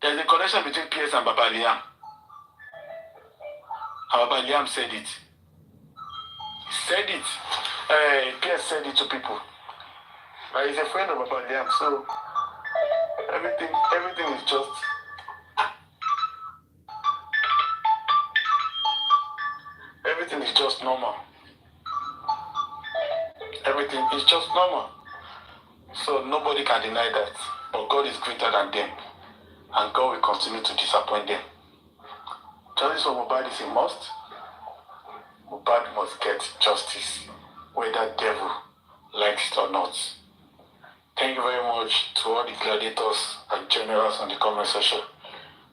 [SPEAKER 5] There's a connection between PS and Baba Liam. And Baba Liam said it. He said it. PS said it to people. But he's a friend of Baba Liam, so everything is just normal. Everything is just normal. So nobody can deny that. But God is greater than them. And God will continue to disappoint them. Justice for Mohbad is a must. Mohbad must get justice, whether devil likes it or not. Thank you very much to all the gladiators and generals on the comment section.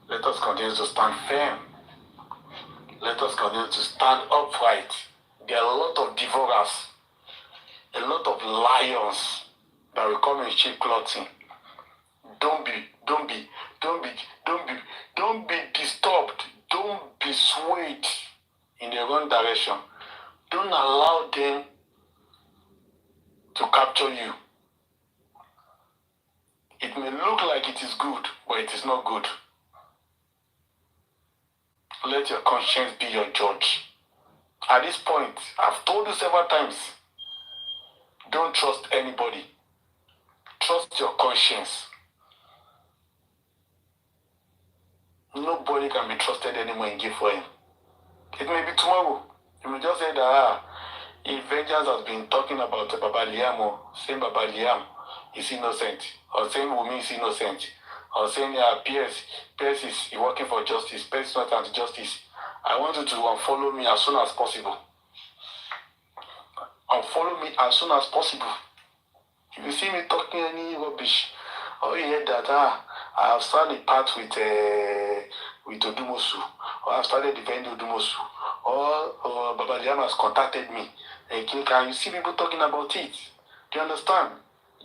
[SPEAKER 5] Let us continue to stand firm. Let us continue to stand upright. There are a lot of devourers, a lot of lions that will come in cheap clothing. Don't be disturbed. Don't be swayed in the wrong direction. Don't allow them to capture you. It may look like it is good, but it is not good. Let your conscience be your judge. At this point, I've told you several times, don't trust anybody. Trust your conscience. Nobody can be trusted anymore in give for him. It may be tomorrow. You may just say that if vengeance has been talking about Baba Liam, or saying Baba Liam is innocent, or saying Wunmi is innocent, or saying PS is working for justice, PS is not anti-justice. I want you to unfollow me as soon as possible. Unfollow me as soon as possible. If you see me talking any rubbish, or you hear that I have started a path with Odumosu, or I've started defending Odumosu, or Baba Liam has contacted me. Can you see people talking about it? Do you understand?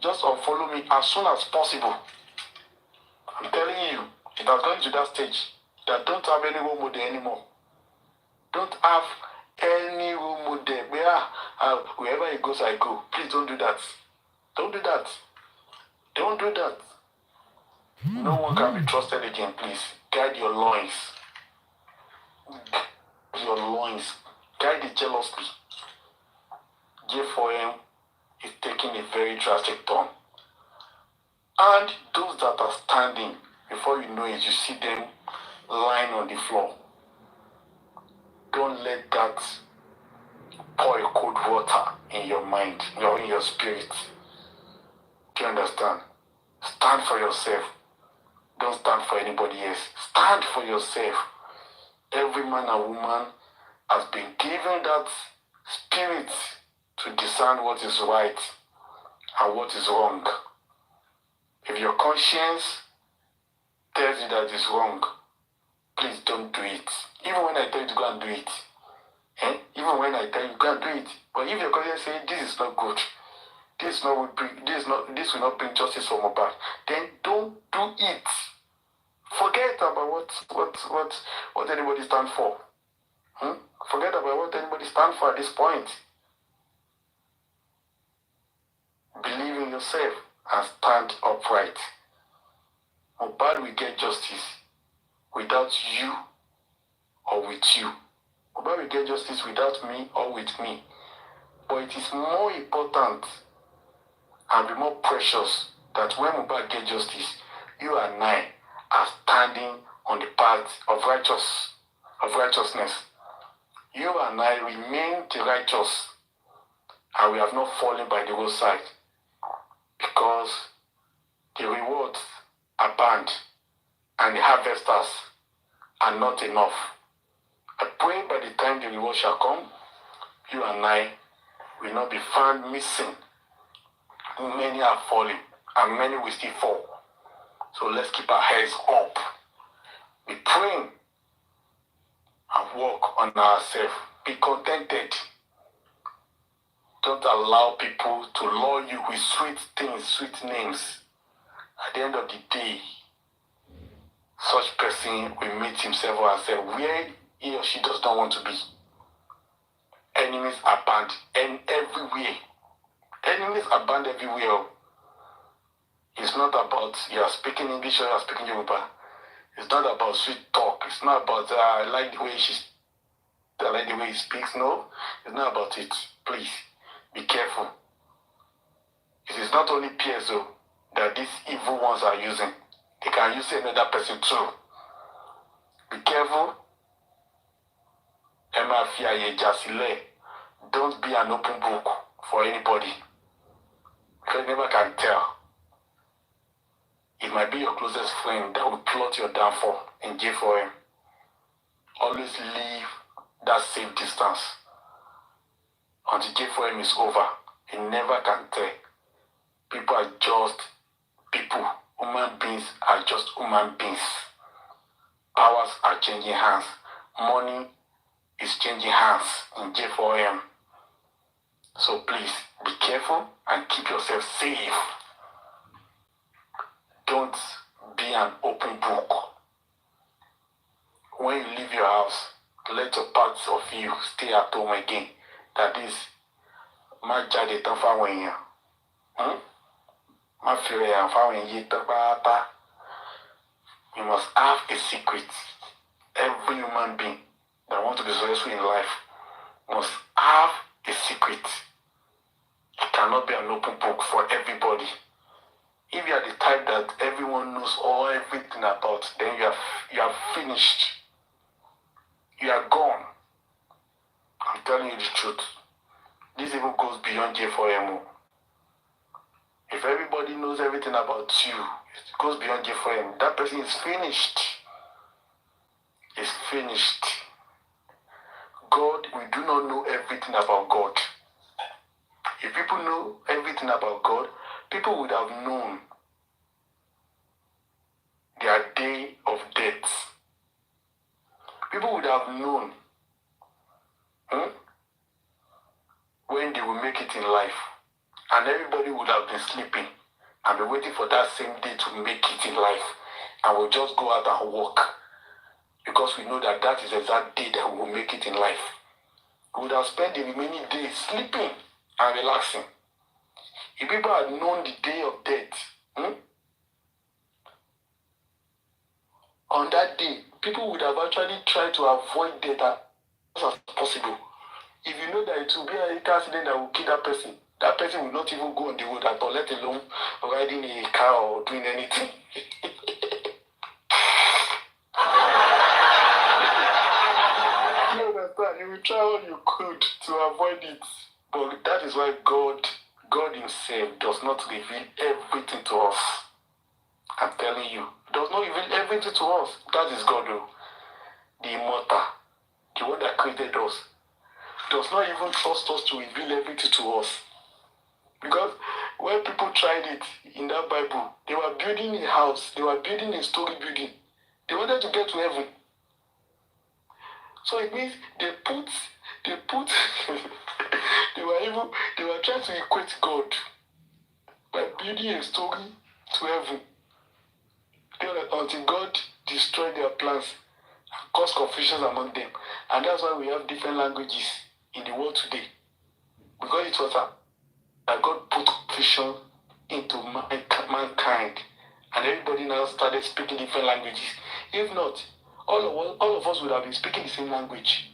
[SPEAKER 5] Just unfollow me as soon as possible. I'm telling you, it has gone to that stage that don't have any role model anymore. Don't have any role model. Wherever he goes, I go. Please don't do that. Don't do that. Don't do that. No one can be trusted again, please. Guide your loins. Your loins. Guide it jealously. J4M is taking a very drastic turn. And those that are standing, before you know it, you see them lying on the floor. Don't let that pour cold water in your mind, in your spirit. Do you understand? Stand for yourself. Don't stand for anybody else. Stand for yourself. Every man and woman has been given that spirit to discern what is right and what is wrong. If your conscience tells you that it's wrong, please don't do it. Even when I tell you to go and do it. Even when I tell you go and do it. But if your conscience says this is not good, this will not bring justice for Mohbad, then don't do it. Forget about what anybody stand for. Forget about what anybody stand for at this point. Believe in yourself and stand upright. Mohbad will get justice without you or with you. Mohbad will get justice without me or with me. But it is more important and be more precious that when Mohbad gets justice, you and I are standing on the path of righteousness. You and I remain the righteous, and we have not fallen by the roadside, because the rewards are banned and the harvesters are not enough. I pray by the time the reward shall come, you and I will not be found missing. Many are falling, and many will still fall. So let's keep our heads up. Be praying and work on ourselves. Be contented. Don't allow people to lure you with sweet things, sweet names. At the end of the day, such person will meet himself or herself where he or she does not want to be. Enemies are banned everywhere. Enemies are banned everywhere. It's not about you are speaking English or you are speaking Yoruba. It's not about sweet talk. It's not about I like the way he speaks. No, it's not about it. Please be careful. It is not only PSO that these evil ones are using. They can use another person too. Be careful. Don't be an open book for anybody. Because you never can tell. It might be your closest friend that will plot your downfall in J4M. Always leave that safe distance until J4M is over. You never can tell. People are just people. Human beings are just human beings. Powers are changing hands. Money is changing hands in J4M. So please be careful and keep yourself safe. Don't be an open book. When you leave your house, let your parts of you stay at home again. That is, má jáde tán fáwọn èèyàn. Má fi rẹ̀ hàn fáwọn èèyàn tán pátá. You must have a secret. every human being that wants to be successful in life must have a secret. It cannot be an open book for everybody. If you are the type that everyone knows all everything about, then you are finished. You are gone. I'm telling you the truth. This even goes beyond J4MO. If everybody knows everything about you, it goes beyond J4MO. That person is finished. Is finished. God, we do not know everything about God. If people know everything about God, people would have known their day of death. People would have known when they will make it in life. And everybody would have been sleeping and be waiting for that same day to make it in life. And we'll just go out and work. Because we know that that is the exact day that we will make it in life. We would have spent the remaining days sleeping and relaxing. If people had known the day of death, on that day, people would have actually tried to avoid death as much as possible. If you know that it will be an accident that will kill that person will not even go on the road at all, let alone riding a car or doing anything. You understand? You will try all you could to avoid it. But that is why God himself does not reveal everything to us. I'm telling you. Does not reveal everything to us. That is God, though. The immortal. The one that created us. Does not even trust us to reveal everything to us. Because when people tried it in that Bible, they were building a house. They were building a story building. They wanted to get to heaven. So it means they were trying to equate God by building a story to heaven. Until God destroyed their plans and caused confusion among them. And that's why we have different languages in the world today. Because it was that God put confusion into mankind. And everybody now started speaking different languages. If not, all of us would have been speaking the same language.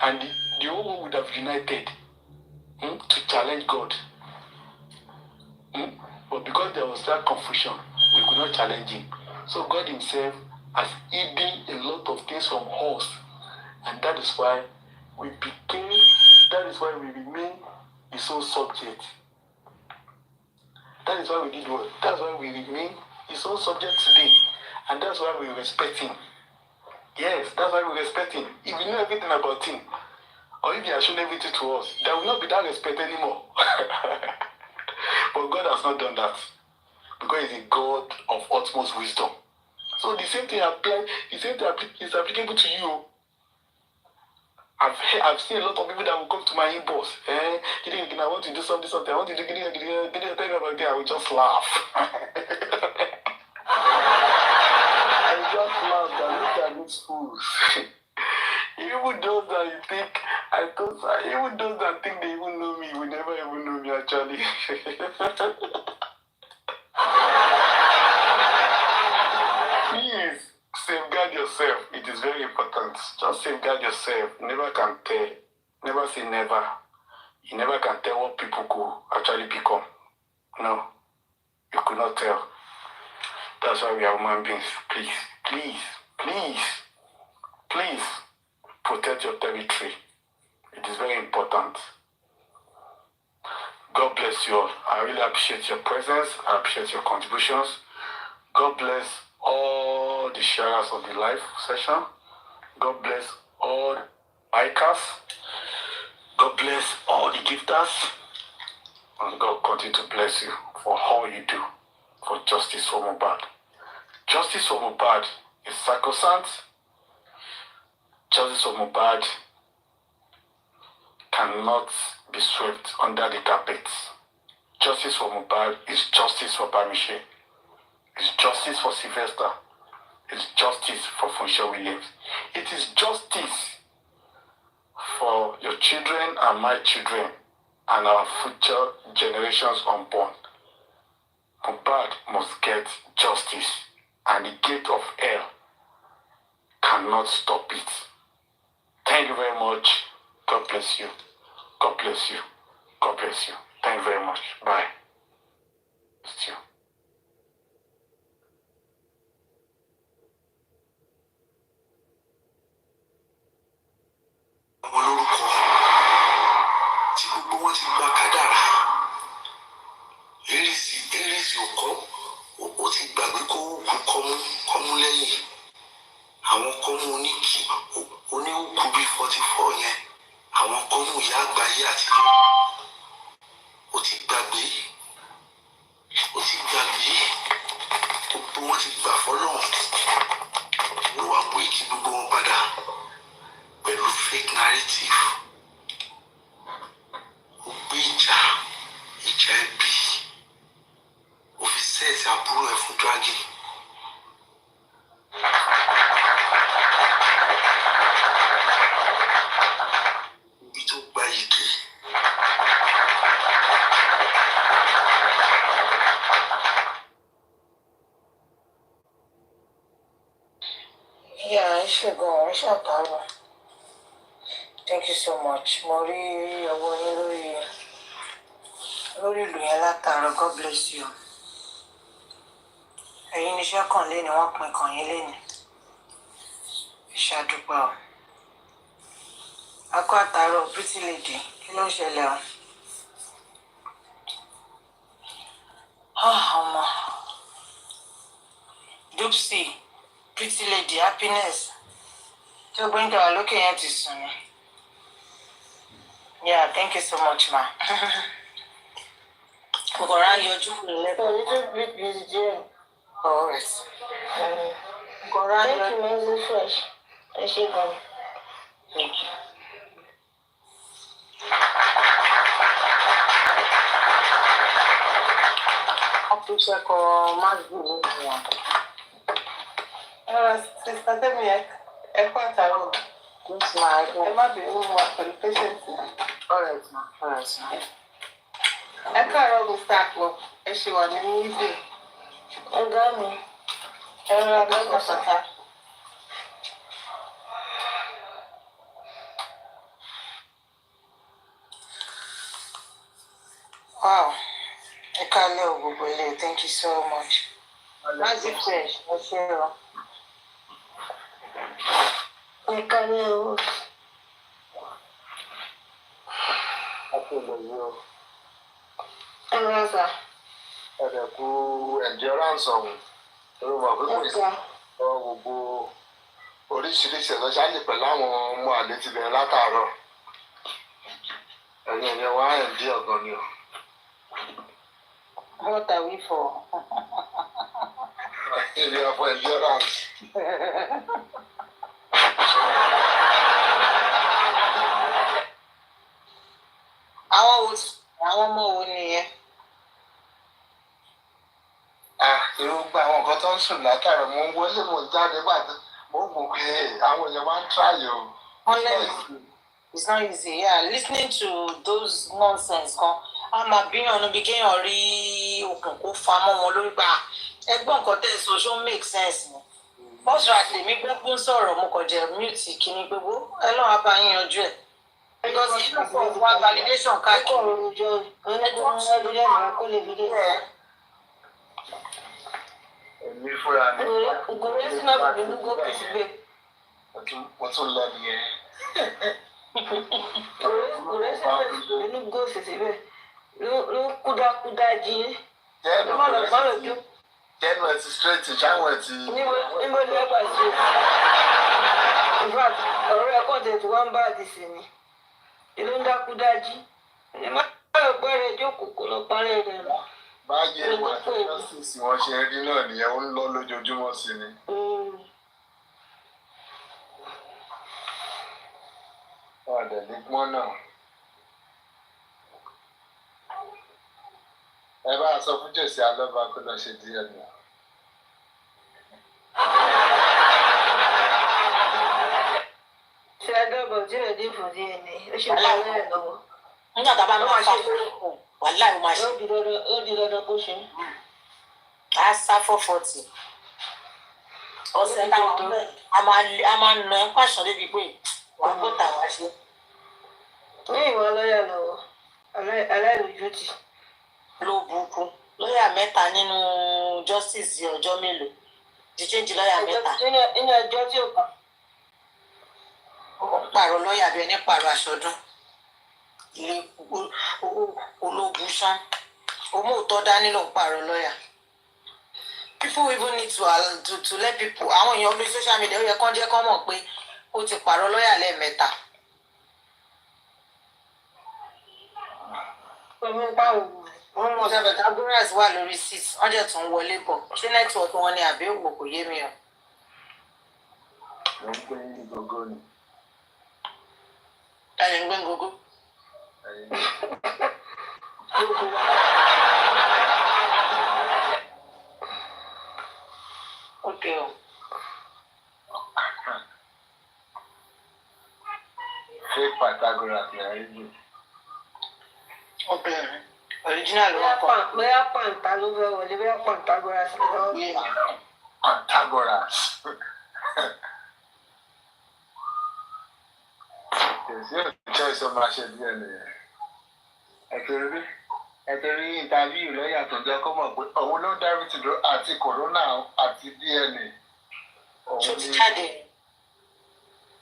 [SPEAKER 5] And the whole world would have united to challenge God. But because there was that confusion, we could not challenge him. So God himself has hidden a lot of things from us. And that is why we remain his own subject. That is why we did what? That's why we remain his own subject today. And that's why we respect him. Yes, that's why we respect him. If we know everything about him, or if he has shown everything to us, there will not be that respect anymore. But God has not done that. Because he's a God of utmost wisdom. So the same thing is applicable to you. I've seen a lot of people that will come to my inbox. I want to do something. I want to do something. I will just laugh. I just laugh and look at these fools. Even those that think they even know me will never even know me actually. Please safeguard yourself. It is very important. Just safeguard yourself. Never can tell. Never say never. You never can tell what people could actually become. No. You could not tell. That's why we are human beings. Please protect your territory. It is very important. God bless you all. I really appreciate your presence. I appreciate your contributions. God bless all the sharers of the live session. God bless all the bikers. God bless all the gifters. And God continue to bless you for all you do for justice for Mohbad. Justice for Mohbad is sacrosanct. Justice for Mohbad cannot be swept under the carpet. Justice for Mohbad is justice for Bamiche. It's justice for Sylvester. It's justice for Funsho Williams. It is justice for your children and my children and our future generations unborn. Mohbad must get justice, and the gate of hell cannot cannot stop it. Thank you very much. God bless you. God bless you. God bless you. Thank you very much. Bye. Bless you.
[SPEAKER 6] olórúkọ tí gbogbo wọn ti gba kádàrá lérìsì òkọ ó ti gbàgbé kó kú kọmú lẹ́yìn àwọn kọmú oníhùkú bíi 44 yẹn àwọn kọmú ìyá àgbáyé àtijọ́ ó ti gbàgbé gbogbo wọn ti gbà fọ́lọ́run ló wá pé kí gbogbo wọn padà pẹ̀lú fake narrative ó gbé ìjà ẹbí ó fi sẹ́ẹ̀tì àbúrò ẹ̀ fún dragging. ibi tó gba yìí
[SPEAKER 10] Yeah, I should go. I should go. Thank you so much. Mori, lórí ìlú yẹn látàárọ̀. God bless you. Ẹ̀yin níṣẹ́ kan lé ni wọ́n pin kàn yín léni. Ìṣàdúpẹ́ o. Akọ àtàárọ̀ pretty lady. Kí ló ń ṣẹlẹ̀ o? Ọmọ. Dupsy, pretty lady, happiness. Tí o gbé ń tẹ̀wá lókè yẹn ti sùn ni. Yeah, thank you so much, ma. Gora, you're doing a little bit busy today. All right. Gora, thank you, man. Fresh. I should go. Thank you. Up to check on my good. Sister, tell me, I can't tell. It's my. I might be over for the patient. All right, ma. All right, ma. I can't go start work. I should want to leave you. I got me. I got my sister. Wow. I can't let go. Thank you so much. Magic fresh. I share. I can't let go.
[SPEAKER 5] Ẹ̀dẹ̀kú endurance ọ̀hún ló mọ̀ pé kò sí gbogbo oríṣiríṣi ẹ̀sọ́ ṣáàlì pẹ̀lú àwọn ọmọ àlè ti bẹ̀rẹ̀ látàárọ̀ ẹ̀yìn ẹ̀yẹ wá ẹ̀dí ọ̀gàn ni o.
[SPEAKER 10] What are we for?
[SPEAKER 5] Ilé ọ̀pọ̀ endurance.
[SPEAKER 10] Àwọn ọmọ wo nìyẹn?
[SPEAKER 5] Irúgbà àwọn nǹkan tó ń sùn látàrọ mo ń wọlé mo ń jáde bàtà mo ń gùn pé àwọn èèyàn máa ń tráyò.
[SPEAKER 10] It's not easy. Yeah, listening to those nonsense kan a máa bíyàn níbi kéèyàn rí okùn kó fa mọ́ wọn lórí gbà ẹgbọ́n nǹkan tẹ̀ sọ ṣó make sense ni. Bọ́sùn àti èmi gbọ́gbọ́n sọ̀rọ̀ mo kàn jẹ́ mute kíní gbogbo ẹ lọ́wọ́ á bá yín yanjú ẹ̀. Because it's not for one validation káàkiri.
[SPEAKER 5] Èmi fúnra mi.
[SPEAKER 10] Ògùnrẹ́ sí náà bìbí ní gòkè síbẹ̀.
[SPEAKER 5] Mo tún lọ nìyẹn.
[SPEAKER 10] Ògùnrẹ́ sí náà bìbí ní gòkè síbẹ̀. Ló kúdákúdá jí.
[SPEAKER 5] Jẹ́nu ẹ̀ ti straight ṣáwọn ẹ̀ ti.
[SPEAKER 10] Níbo ni ẹ gbà sí? In fact, ọ̀rọ̀ ẹ̀ kọ́ tẹ̀ tí wọ́n ń bá àdìsí ni. Ìlú ń dákúdá jí. Ẹ má lọ gbọ́rẹ̀ jókòó kó lọ parẹ́ rẹ̀ lọ.
[SPEAKER 5] Báyìí ẹ̀wọ̀n àti justice wọ́n ṣe rí náà nìyẹn ó ń lọ lójoojúmọ́ sí ni. Ọ̀dẹ̀ ní pọ́n náà. Ẹ bá a sọ fún Jèsì Alọ́ba kó lọ ṣe díẹ̀ nù.
[SPEAKER 10] Ṣé ẹgbẹ́ tí ẹ̀ dín fún DNA? Ó ṣe bá ẹ̀ lọ́wọ́.
[SPEAKER 7] Nígbà tá a bá máa ṣe wàhálà ó máa ṣe.
[SPEAKER 10] Ó di dandan kó ṣe.
[SPEAKER 7] A sá 440.
[SPEAKER 10] ọ̀sẹ̀ táwọn bẹ́ẹ̀ a máa nà ẹ́ pàṣọ débi pé wà á gbọ́ta wá ṣe.
[SPEAKER 1] ní ìwọ lọ́yà lọ́wọ́ aláìlójútì.
[SPEAKER 10] ló burúkú lọ́yà mẹ́ta nínú justice ọjọ́ mélòó ti change lọ́yà mẹ́ta.
[SPEAKER 1] nínú ẹjọ́ tí ò kàn.
[SPEAKER 10] pààrọ̀ lọ́yà bí ẹni pààrọ̀ aṣọ́dún ilé ológun sán òmùtọ́ dání ló ń pààrọ̀ lọ́yà. People even need to let people àwọn èèyàn lórí social media ó yẹ kán jẹ́ kán mọ̀ pé ó ti pààrọ̀ lọ́yà lẹ́ẹ̀mẹ́ta. wọ́n mọ̀ sábẹ̀ kágúrẹ́s wà lórí 6 wọ́n jẹ́ tún wọlé bọ̀ ṣé nẹ́tíwọ̀kì wọn ni àbí òwò kò yé mi o.
[SPEAKER 5] Mo ń gbé gógó ni.
[SPEAKER 10] ẹni ń gbé gógó. Okay.
[SPEAKER 5] Fake Pythagoras ni a rí jù.
[SPEAKER 10] Okay. Original ló wà pọ̀.
[SPEAKER 1] bóyá pàǹtà ló fẹ́ wọlé bóyá Pythagoras ló fẹ́ wọlé.
[SPEAKER 5] Pythagoras. Kèsì òṣìṣẹ́ ìṣọ́ máa ṣe díẹ̀ nìyẹn. Ẹ̀tẹ̀rí ìntàvíù lọ́yà tó jẹ́ kó mọ̀ pé òun ló ń dárí ti dúró àti kòrónà àti DNA.
[SPEAKER 10] Ṣó ti jáde?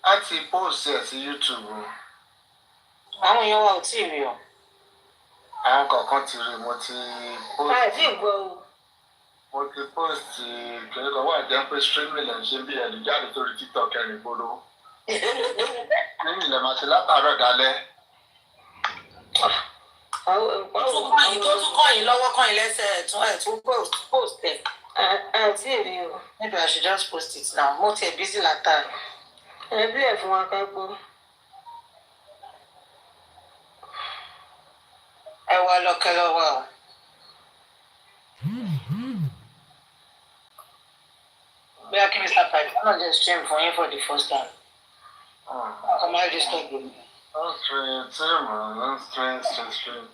[SPEAKER 5] A ti post ẹ̀ sí YouTube.
[SPEAKER 10] Àwọn èèyàn wa ò tí ì rí o.
[SPEAKER 5] Àwọn kọ̀ọ̀kan ti rí mo ti post.
[SPEAKER 1] àìsí ìgbọ́ o.
[SPEAKER 5] Mo ti post kìnní kan wà jẹ́ pé streaming lè ń ṣe bí ẹ̀lú jáde sórí TikTok ẹ̀rìn gbòòrò. Streaming lè máa ṣe látàárọ̀ dalẹ́.
[SPEAKER 10] tó tún kọ́ yín lọ́wọ́ kọ́ yín lẹ́sẹ̀ tún post ẹ̀.
[SPEAKER 1] àìsí ìrí o.
[SPEAKER 10] Maybe I should just post it now. Mo tiẹ̀ busy látàrí.
[SPEAKER 1] ẹbí ẹ̀ fún wa ká gbọ́.
[SPEAKER 10] Ẹ wá lọ́kẹ́ lọ́wọ́ o. Bóyá kí Mr. Pipe náà jẹ́ stream for yín for the first time. Ọmọ ẹ̀ just stop doing it.
[SPEAKER 5] Stream.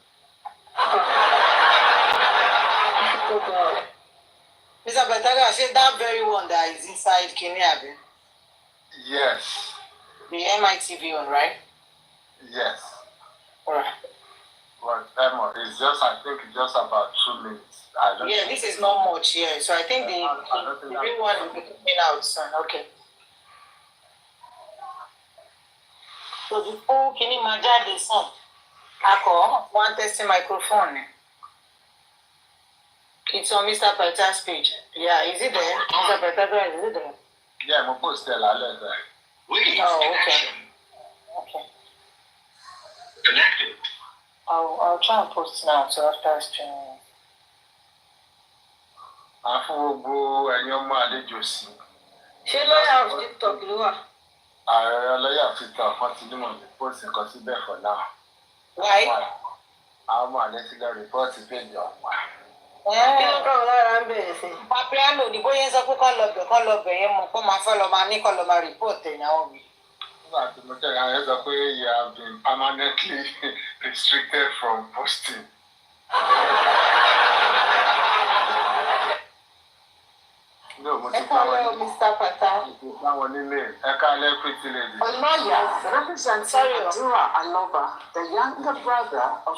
[SPEAKER 10] Mr. Bataga, say that very one that is inside Kini Abi.
[SPEAKER 5] Yes.
[SPEAKER 10] The MITV one, right?
[SPEAKER 5] Yes.
[SPEAKER 10] Alright.
[SPEAKER 5] But Emma, it's just, I think it's just about 2 minutes.
[SPEAKER 10] Yeah, this is not much here. So I think the real one will be coming out soon. Okay. So before Kini Maja the song, one testing microphone. It's on Mr. Pata's page. Yeah, is it there? Mr. Pata, is it there?
[SPEAKER 5] Yeah, I'm post there.
[SPEAKER 10] Oh, okay. Okay.
[SPEAKER 3] Connected.
[SPEAKER 10] I'll try and post now so after streaming.
[SPEAKER 5] Àfọwọ́gbó ẹ̀yin ọmọ àlejò sí.
[SPEAKER 1] ṣé lọ́yà of TikTok ló wà?
[SPEAKER 5] Ààrẹ lọ́yà TikTok kan ti ní mọ̀ ní post nǹkan síbẹ̀ for now.
[SPEAKER 10] Why?
[SPEAKER 5] Àwọn ọmọ àlẹ́ ti lọ rìpọ́ọ̀tì péjì ọ̀pá.
[SPEAKER 1] kí ló kàn lára ń bẹ̀rẹ̀ sí?
[SPEAKER 10] Papiano òdìbò yẹn sọ pé kọ́ lọ bẹ̀ yẹn mọ̀ kó máa fẹ́ lọ máa ní kọ́ lọ máa report ẹ̀yìn àwọn mi.
[SPEAKER 5] Nígbà tí mo tẹ̀lé àwọn ẹ̀ sọ pé you have been permanently restricted from posting. No, mo ti pa wọn ní.
[SPEAKER 10] Mr. Pata.
[SPEAKER 5] Mo ti pa wọn nílé. Ẹ káalẹ́ pretty lady.
[SPEAKER 11] A lawyer representing Adura Aloba, the younger brother of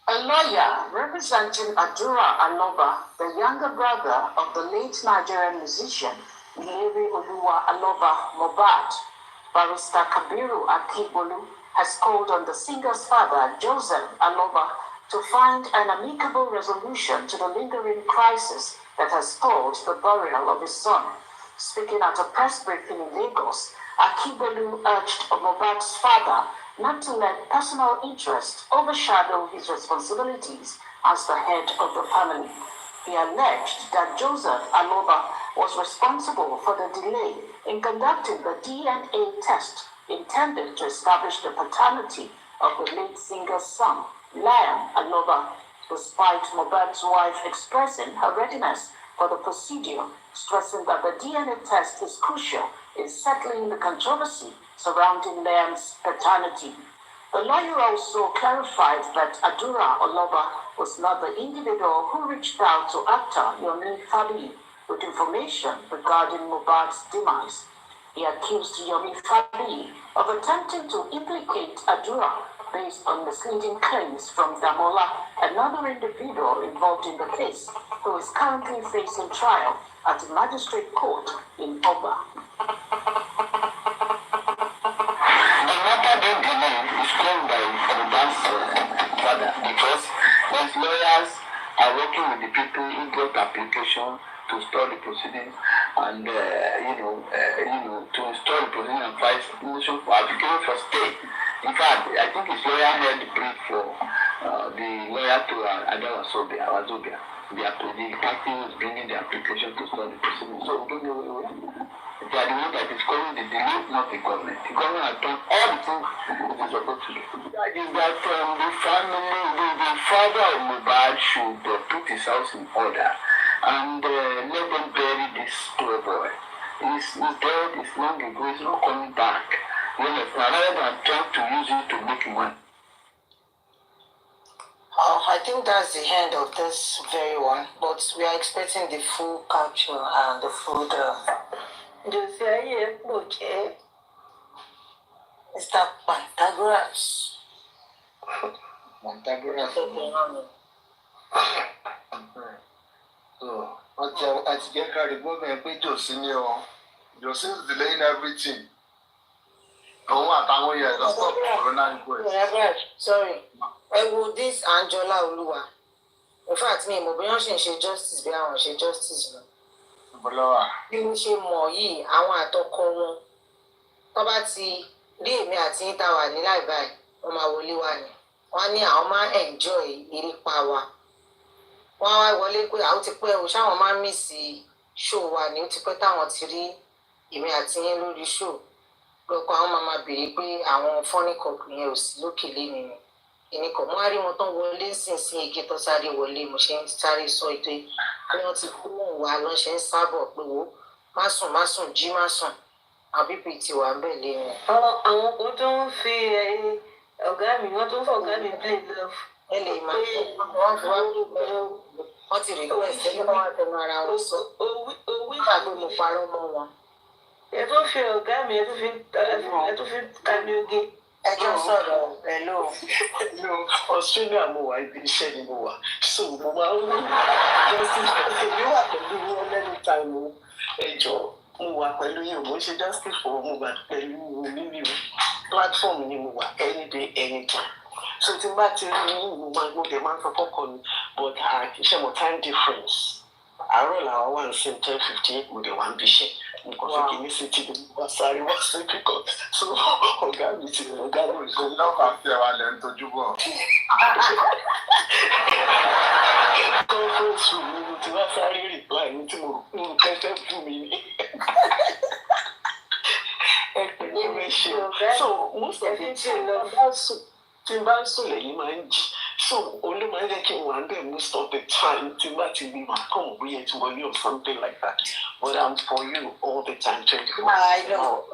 [SPEAKER 11] A lawyer representing Adura Aloba, the younger brother of the late Nigerian musician Ileri Oluwa Aloba Mohbad, Barrister Kabiru Akibolu, has called on the singer's father, Joseph Aloba, to find an amicable resolution to the lingering crisis that has stalled the burial of his son. Speaking at a press briefing in Lagos, Akibolu urged Mohbad's father not to let personal interest overshadow his responsibilities as the head of the family. He alleged that Joseph Aloba was responsible for the delay in conducting the DNA test intended to establish the paternity of the late singer's son, Liam Aloba, despite Mohbad's wife expressing her readiness for the procedure, stressing that the DNA test is crucial in settling the controversy surrounding Liam's paternity. The lawyer also clarified that Adura Aloba was not the individual who reached out to actor Yomi Fabi, with information regarding Mohbad's demise. He accused Yomi Fabi of attempting to implicate Adura based on misleading claims from Damola, another individual involved in the case, who is currently facing trial at the magistrate court in Oba.
[SPEAKER 4] The matter being delayed is claimed by Mohbad's father because his lawyers are working with the people who brought application to stop the proceedings and to install the proceedings and file motion for application for stay. In fact, I think his lawyer held the brief for the lawyer to Wazobia. The party is bringing the application to stop the proceedings. So we don't know. They are the one that is calling the delay, not the government. The government has done all the things it is supposed to do. That is that the family, the father of Mohbad should put his house in order and let them bury this poor boy. He's dead, it's long ago, he's not coming back. You understand? Rather than trying to use it to make money.
[SPEAKER 6] I think that's the end of this very one, but we are expecting the full capture and the full. Mr. Pantagras.
[SPEAKER 5] So, I get carried over and pay Josine. Josine is delaying everything.
[SPEAKER 6] Sorry. I will this Angela Oluwa. In fact, me, mo bóyá ṣe ń ṣe justice bí àwọn ṣe justice lọ. Bí mo ṣe mọ̀ yìí, àwọn àtọkọ wọn, tó bá ti rí èmi àti yín tá wà ní láì báyìí, wọ́n máa wọlé wá ni. Wọ́n ní àwọn máa enjoy ìrípa wa. Wọ́n á wọlé pé àwọn ti pẹ́ o, ṣáwọn máa ń miss show wa ni ó ti pẹ́ táwọn ti rí èmi àti yín lórí show. Lọ́kọ̀ àwọn máa béèrè pé àwọn funny couple yẹn ò sí lókè lénìí ni. Èmi kò mú àrí wọn tán wọlé sínsìn igi tó sáré wọlé mo ṣe ń sáré sọ ètò pé wọ́n ti kú wọn wá lọ ṣe ń sábọ̀ pé wo má sùn jí má sùn àbíbi tí wà ń bẹ̀ lé wọn.
[SPEAKER 10] Àwọn kan tó ń fi ọ̀gá mi wọ́n tó ń fọ ọ̀gá mi play love.
[SPEAKER 6] Ẹ lè máa wọ́n fi wá wọ́n ti rí lọ́wọ́ ẹ̀sẹ̀ kí wọ́n wá tẹnu ara wọn sọ. Owó ìgbàgbé mo parọ́ mọ́ wọn.
[SPEAKER 10] Ẹ tó fi ọ̀gá mi ẹ tó fi ka mi oge.
[SPEAKER 6] Ẹjọ́ sọ̀rọ̀ pẹ̀lú.
[SPEAKER 8] Australia mo wà ibi iṣẹ́ ni mo wà so mo máa ń justice èmi wà pẹ̀lú wọn lẹ́nu táìmù ẹjọ́ mo wà pẹ̀lú yìí mo ń ṣe justice for mo wà pẹ̀lú mímí platform ni mo wà any day anytime so tí n bá ti rí mo máa ń sọ fọ́kọ ni but ṣe mo time difference àárọ̀ làwọn wà ní sin 10:58 mo dé wà ń bí iṣẹ́. Because wow. Give me city was because so ọ̀gá mi ti ọ̀gá mi
[SPEAKER 5] so now I feel I learn to do well.
[SPEAKER 8] Conference room mi ti wá sáré reply ní tí mo kẹ́kẹ́ fún mi ní. So most of the time tí n bá sùn lẹ́yìn máa ń jí so only máa ń jẹ́ kí n wà ń bẹ̀ most of the time tí n bá ti bí máa kàn bóyá tí wọ́n ní or something like that but I'm for you all the time 24 hours.
[SPEAKER 6] I know.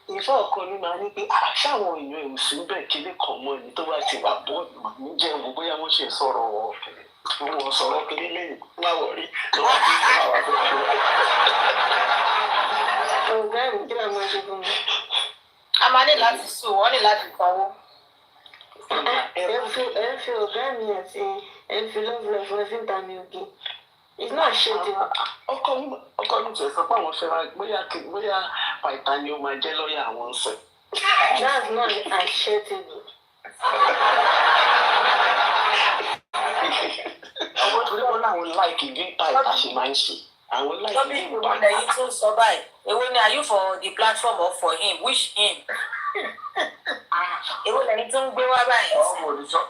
[SPEAKER 8] Ìfẹ́ ọkọ ni màá ní pé ṣáwọn èèyàn ò sí bẹ́ẹ̀ kí ní kàn mọ́ ẹni tó bá ti wà bọ́ọ̀lù màá ní jẹ́ òun bóyá wọ́n ṣe sọ̀rọ̀ wọn sọ̀rọ̀ kiri lẹ́yìn láwọ̀ rí lọ́wọ́ tí wọ́n wà fún mi.
[SPEAKER 10] Ọ̀gá mi kí ló máa ṣe fún mi?
[SPEAKER 6] A máa ní láti sùn, wọ́n ní láti sanwó.
[SPEAKER 10] Ẹ ń fi ọ̀gá mi àti ẹ ń fi lọ́ọ̀fù ẹ fi ń ta mi òkè. It's not shitty.
[SPEAKER 8] Ọkọ mi tẹ̀ sọ pé àwọn fẹ́ràn bóyá pàìtà ni ó máa jẹ́ lọ́ọ̀yà àwọn ń sẹ̀.
[SPEAKER 10] That's not acceptable.
[SPEAKER 8] Àwọn torí wọn láwọn láìkì bí pàìtà ṣe máa ń ṣe. Àwọn láìkì bí
[SPEAKER 6] pàìtà. Lọ́bí ìwé tún sọ báyìí. Èwo ni are you for the platform or for him? Which him? Èwo lẹ́ni tó ń gbé wá báyìí.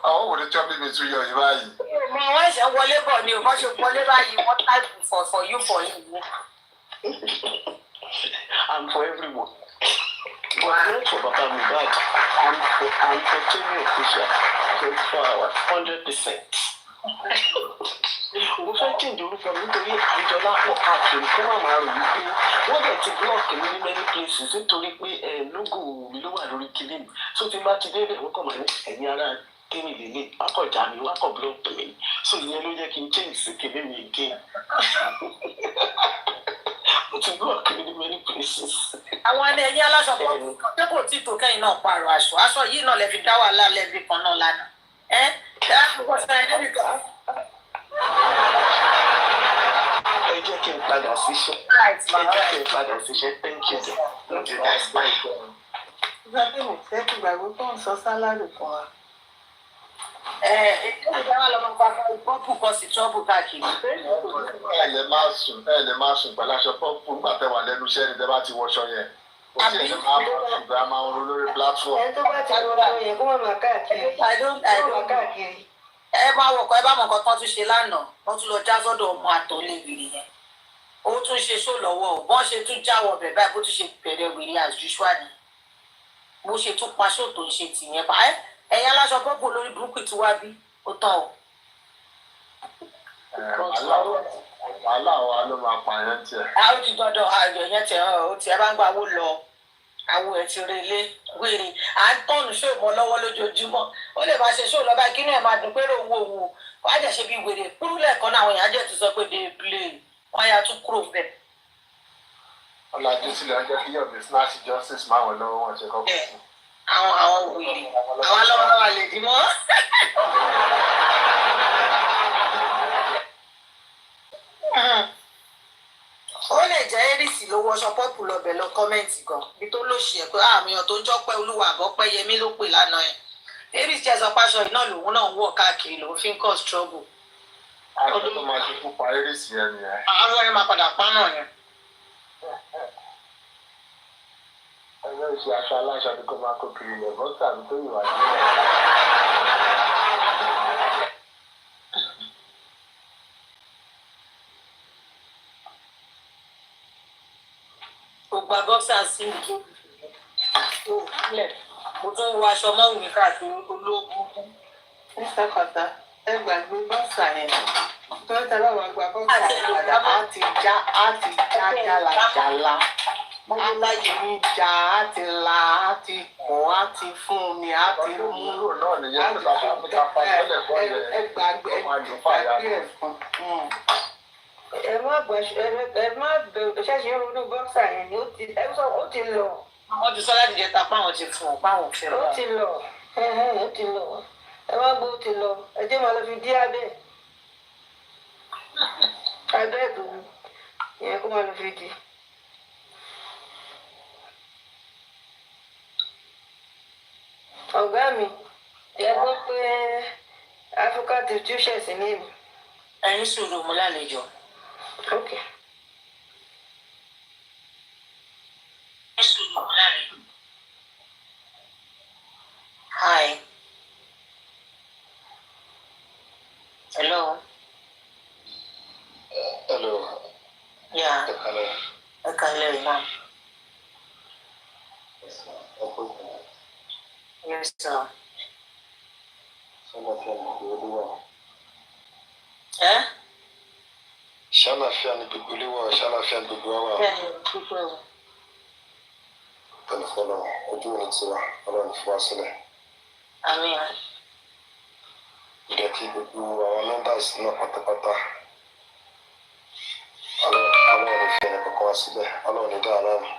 [SPEAKER 5] Àwọn wò lè tọ́ bí mi tún yọ yìí báyìí.
[SPEAKER 6] Wọ́n ṣe wọlé bọ̀ ni o, wọ́n ṣe wọlé báyìí, wọ́n type for you for him.
[SPEAKER 8] I'm for everyone. But not for Papa Mohbad. I'm for Kenny official. 24 hours, 100%. Mo fẹ́ kí n jòrò fún mi nítorí àjọlá pọ̀ káàkiri kó má máa rò wípé wọ́n dẹ̀ ti blọ́ọ̀kì mi ní many places nítorí pé lógò mi ló wà lórí kílíìmù. So tí n bá ti dé bẹ̀ wọ́n kàn máa ní ẹ̀yin ara
[SPEAKER 4] kí ni lè wákọ̀já mi wákọ̀ block mi so ìyẹn ló yẹ kí n change sí kébé mi again. Mo ti block mi ní many places.
[SPEAKER 7] Àwọn ẹni aláṣọ pé kò tí tó kẹ́yìn náà pààrọ̀ aṣọ yìí náà lè fi dá wàhálà lẹ́bi kan náà lánàá.
[SPEAKER 4] Ẹ jẹ́ kí n padà síṣẹ́. Thank you.
[SPEAKER 10] Ìgbà tí mo fẹ́ kí gbàgbé tó ń sọ sálárì fún wa.
[SPEAKER 7] Ìjọba lọ́mọ pàápàá ìpọ́pù kan sí trọ́bù káàkiri.
[SPEAKER 5] Ẹ lè máa sùn pẹ̀lú aṣọ pọ́pù nígbà tẹ́ wà lẹ́nu iṣẹ́ ni tẹ́ bá ti wọṣọ yẹn. Kò sí ẹ̀jẹ̀ máa bọ̀ ṣùgbọ́n a máa ń ro lórí platform.
[SPEAKER 2] Ẹ tó bá ti wọṣọ yẹn kó má máa káàkiri.
[SPEAKER 7] Ẹ máa wọ̀kọ̀ ẹ bá mọ̀ nǹkan tán tún ṣe lánàá wọ́n tún lọ já sọ́dọ̀ ọmọ àtọ̀lé wèrè yẹn. Ó tún ṣe ṣó lọ́wọ́ ò bọ́n ṣe tún jáwọ́ bẹ̀ báyìí bó tún ṣe bẹ̀rẹ̀ wèrè as usual ni. Bó ṣe tún pa ṣó tó ń ṣe tìyẹn bá ẹ̀yin aláṣọ pọ́pù lórí burúkú tí wá bí ó tán o.
[SPEAKER 5] Wàhálà wa ló máa pààyàn tiẹ̀.
[SPEAKER 7] Ó ti dọ́dọ̀ ayọ̀ yẹn tẹ̀ ọ́ tí ẹ bá ń gba owó lọ àwọ̀ ẹ̀ ti relé wèrè à ń tọ́nu ṣó mọ́ lọ́wọ́ lójoojúmọ́ ó lè máa ṣe ṣó lọ báyìí kí ni ẹ̀ máa dùn pé òun òun wàá jẹ́ ṣe bí wèrè kúrú lẹ́ẹ̀kan náà àwọn èèyàn jẹ́ ti sọ pé dey play wọ́n yà tún kúrò bẹ́ẹ̀.
[SPEAKER 5] Ọ̀làjú sílẹ̀ ọjọ́ kí yọ̀bí snatch justice máa wọ̀ lọ́wọ́ wọn ṣe kọ́kọ́ sí.
[SPEAKER 7] Àwọn wèrè àwọn alọ́wọ́ wa lè dì mọ́. Ó lè jẹ́ Eris ló wọṣọ pọ́pù lọ́bẹ̀ lọ kọ́mẹ́ǹtì gan bí tó ló ṣe ẹ̀ pé àmìyàn tó ń jọ́pẹ́ olúwa àbọ̀pẹ́ yẹmí ló pè lánàá ẹ̀. Eris jẹ́ sọ páṣọ iná lòun náà ń wọ̀ káàkiri lòun fi ń cause trouble.
[SPEAKER 5] Àjọ tó máa ṣe pupa Eris yẹn nìyẹn.
[SPEAKER 7] Àwọn ẹni máa padà pa náà yẹn.
[SPEAKER 5] Ẹgbẹ́ ìṣe aṣọ aláṣọ ni kò máa kó kiri lẹ̀ bọ́sà mi tó yìí wà ní.
[SPEAKER 7] Mo gba bọ́ksà sí ìlú ìpínlẹ̀ mo tún wọ aṣọ Omowummi káàkiri olóògùn.
[SPEAKER 10] Mr. Kọ̀tà ẹ gbàgbé bọ́ksà yẹn tó ń tẹ́lẹ̀ wá gba bọ́ksà yẹn padà á ti já jálajàla á ti ní já á ti la á ti kùn á ti fún mi á ti mú ẹ gbàgbé ẹ fún.
[SPEAKER 2] Ẹ má ṣẹ̀ṣẹ̀ ronú bọ́ksà yẹn ni ó ti lọ.
[SPEAKER 7] Wọ́n ti sọ láti jẹta páwọn ti fún ọ páwọn fi rọ.
[SPEAKER 2] Ó ti lọ ó ti lọ ẹ má gbọ́ ó ti lọ ẹ jẹ́ máa lọ fi dí abẹ́ tó yẹn kó máa lọ fi dí. Ọ̀gá mi ẹ gbọ́ pé Africa ti túṣẹ̀ sí ní èmi.
[SPEAKER 7] Ẹ̀yin sùúrù mú lálejò.
[SPEAKER 2] Okay.
[SPEAKER 7] Hi. Hello.
[SPEAKER 5] Hello.
[SPEAKER 7] Yeah. Hello, ma'am. Yes, sir. Eh?
[SPEAKER 5] Ṣàlàáfíà ni gbogbo ilé wa, ṣàlàáfíà ni gbogbo wa. Tẹ̀lé fọlọ́, ojú òní tiwa, ọlọ́run ní fún wa sílẹ̀.
[SPEAKER 7] Àmín.
[SPEAKER 5] Ìdẹ̀ kí gbogbo àwọn members náà pátápátá. Ọlọ́run ní fi ẹnì kankan wá sílẹ̀, ọlọ́run ní dáa láàmú.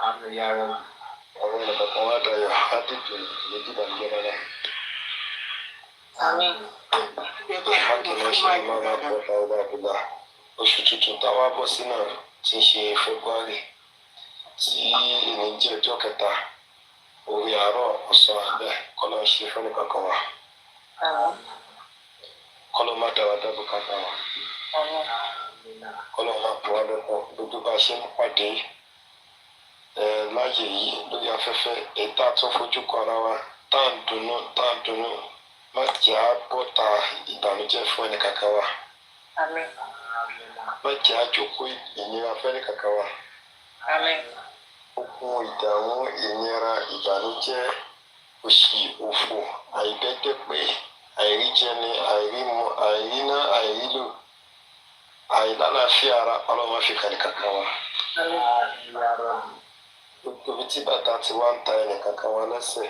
[SPEAKER 5] Àmì yàrá. Ọ̀rọ̀ ẹnì kankan wá dayọ̀, á dìbò méjì dàgbẹ́ náà.
[SPEAKER 7] Àmín.
[SPEAKER 5] Oṣù tuntun táwa bọ́ sí náà ti ń ṣe February tí èmi jẹ́ ọjọ́ kẹta orí àárọ̀ ọ̀sán àgbẹ̀ kọ́lọ́ ń ṣe fẹ́ni kankan wa kọ́lọ́ má dára dábò kankan wa kọ́lọ́ má bọ́ wá lọ́pọ̀ gbogbo bá a ṣe ń pàdé láàyè yìí lórí afẹ́fẹ́ èyí tá a tún fojú kọ ara wa tá à ń dunnú má jẹ́ àbọ̀tà ìbànújẹ́ fún ẹnì kankan wa.
[SPEAKER 7] Àmín.
[SPEAKER 5] Má jẹ́ àjòkó ìnira fẹ́ni kankan wa.
[SPEAKER 7] Àmín.
[SPEAKER 5] Okun ìdààmú ìnira ìbànújẹ́ òṣì òfò àìbẹ́gbẹ́pẹ́ àìríjẹni àìrímu àìríná àìrílò àìlálàáfíà ara ọlọ́run fi kàní kankan wa. Gbogbo ibi tí bàtà ti wá ń ta ẹnì kankan wa lẹ́sẹ̀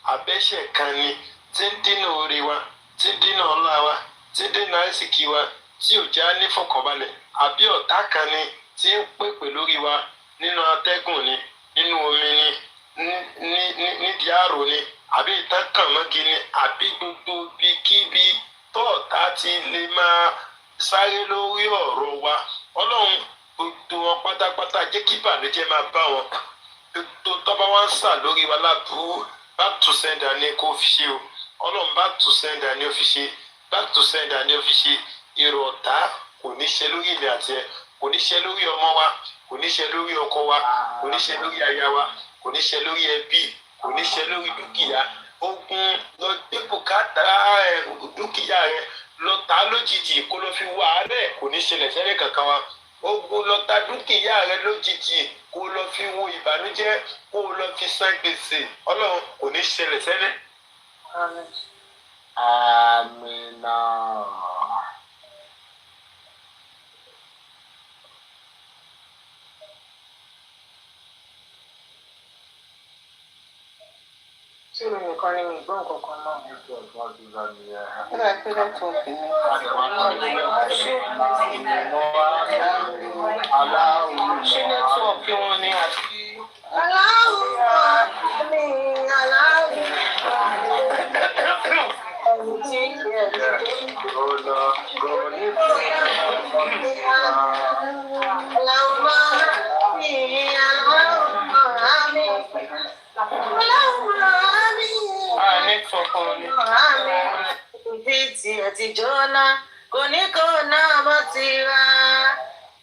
[SPEAKER 5] abẹ́ṣẹ̀ kan ni tí ń dínà oore wa tí ń dínà ọlá wa tí ń dínà àìsíkì wa tí ò já ní fọkànbalẹ̀ àbí ọ̀tá kan ni tí ń pèpè lórí wa nínú atẹ́gùn ni nínú omi ni nídìí àrò ni àbí ìtàn kàn mọ́gi ni àbí gbogbo ibikíbi tọ́ọ̀tá ti lè máa sáré lórí ọ̀rọ̀ wa ọlọ́run gbogbo wọn pátápátá jẹ́ kí ìbànújẹ́ máa bá wọn gbogbo tọ́ba wá ń sà lórí wa lábúrú back to sender ni kò fi ṣe o ọlọ́run back to sender ni ó fi ṣe back to sender ni ó fi ṣe èrò ọ̀tá kò ní ṣe lórí ilé àti ẹ kò ní ṣe lórí ọmọ wa kò ní ṣe lórí ọkọ wa kò ní ṣe lórí aya wa kò ní ṣe lórí ẹbí kò ní ṣe lórí dúkìá ogun lọ gbé bùkátà dúkìá rẹ lọ ta lójijì kó lọ fi wà á bẹ́ẹ̀ kò ní ṣẹlẹ̀ sẹ́lẹ̀ kankan wa ogun lọ ta dúkìá rẹ lójijì kó lọ fi wo ìbànújẹ́ kó lọ fi san gbèsè ọlọ́run kò ní ṣẹlẹ̀ sẹ́lẹ̀.
[SPEAKER 3] Amina.
[SPEAKER 10] Ṣé mi nìkan ni mi gbọ́ nǹkan kan náà? Ó dà pé nẹ́tíwọ̀kì ni. Ṣé nẹ́tíwọ̀kì wọn ni àti.
[SPEAKER 11] Jóná kò ní kó náà bó ti ra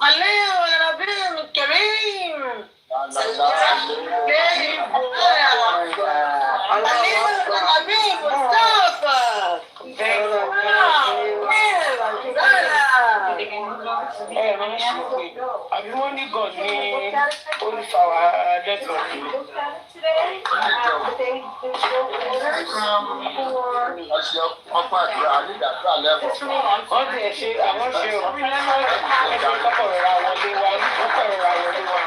[SPEAKER 11] alẹ́ ọ̀rọ̀ bí kẹrin lẹ́yìn bóyá alẹ́ ọ̀rọ̀ bí mustapha
[SPEAKER 10] àbí wọ́n ní god ní olùfàwà nẹ́tíwọ̀kì.
[SPEAKER 3] Ọ̀pọ̀ àdúrà nígbàdúrà lẹ́bọ̀.
[SPEAKER 10] Wọ́n ti ẹ̀ ṣe àwọn ṣe o. Ẹ̀ṣẹ̀ kọ́kọ́ rọra wọlé wa kọ́kọ́ rọra wọlé wa.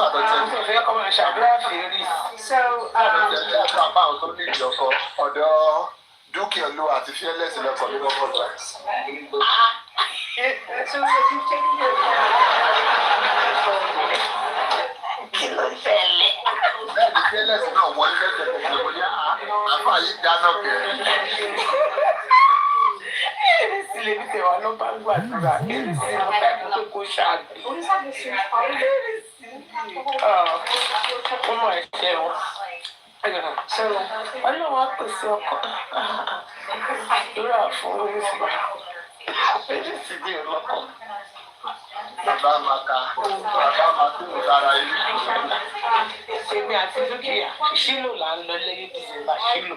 [SPEAKER 10] Àwọn tó fẹ́ kọ́ máa ṣàdúrà fèrè.
[SPEAKER 3] Bàbá àwọn tó ní ìjọkọ ọ̀dọ́ dúkìá ló àti fearless lẹ́kọ̀ọ́ ní kọ́kọ́ lọ.
[SPEAKER 11] kí ló ṣẹlẹ̀.
[SPEAKER 3] Bẹ́ẹ̀ ni fearless náà wọlé lẹ́sẹ̀kẹsẹ̀ bóyá àfáà yìí dáná kẹrin.
[SPEAKER 10] Kérésì lè ní tẹ̀wá ló bá ń gbàdúrà. Kérésì ló bá ń tó kó ṣáàbì. Ó mọ̀ ẹ̀ṣẹ̀ wọn. Ọlọ́run á pèsè ọkọ. Àdúrà fún oríṣi. Kérésì dé ọlọ́kọ.
[SPEAKER 3] Bàbá Maka, bàbá Maka ń dára ilé.
[SPEAKER 10] Èmi àti dúkìá, Ṣílò là ń lọ lẹ́yìn Dìsẹ́mbà, Ṣílò.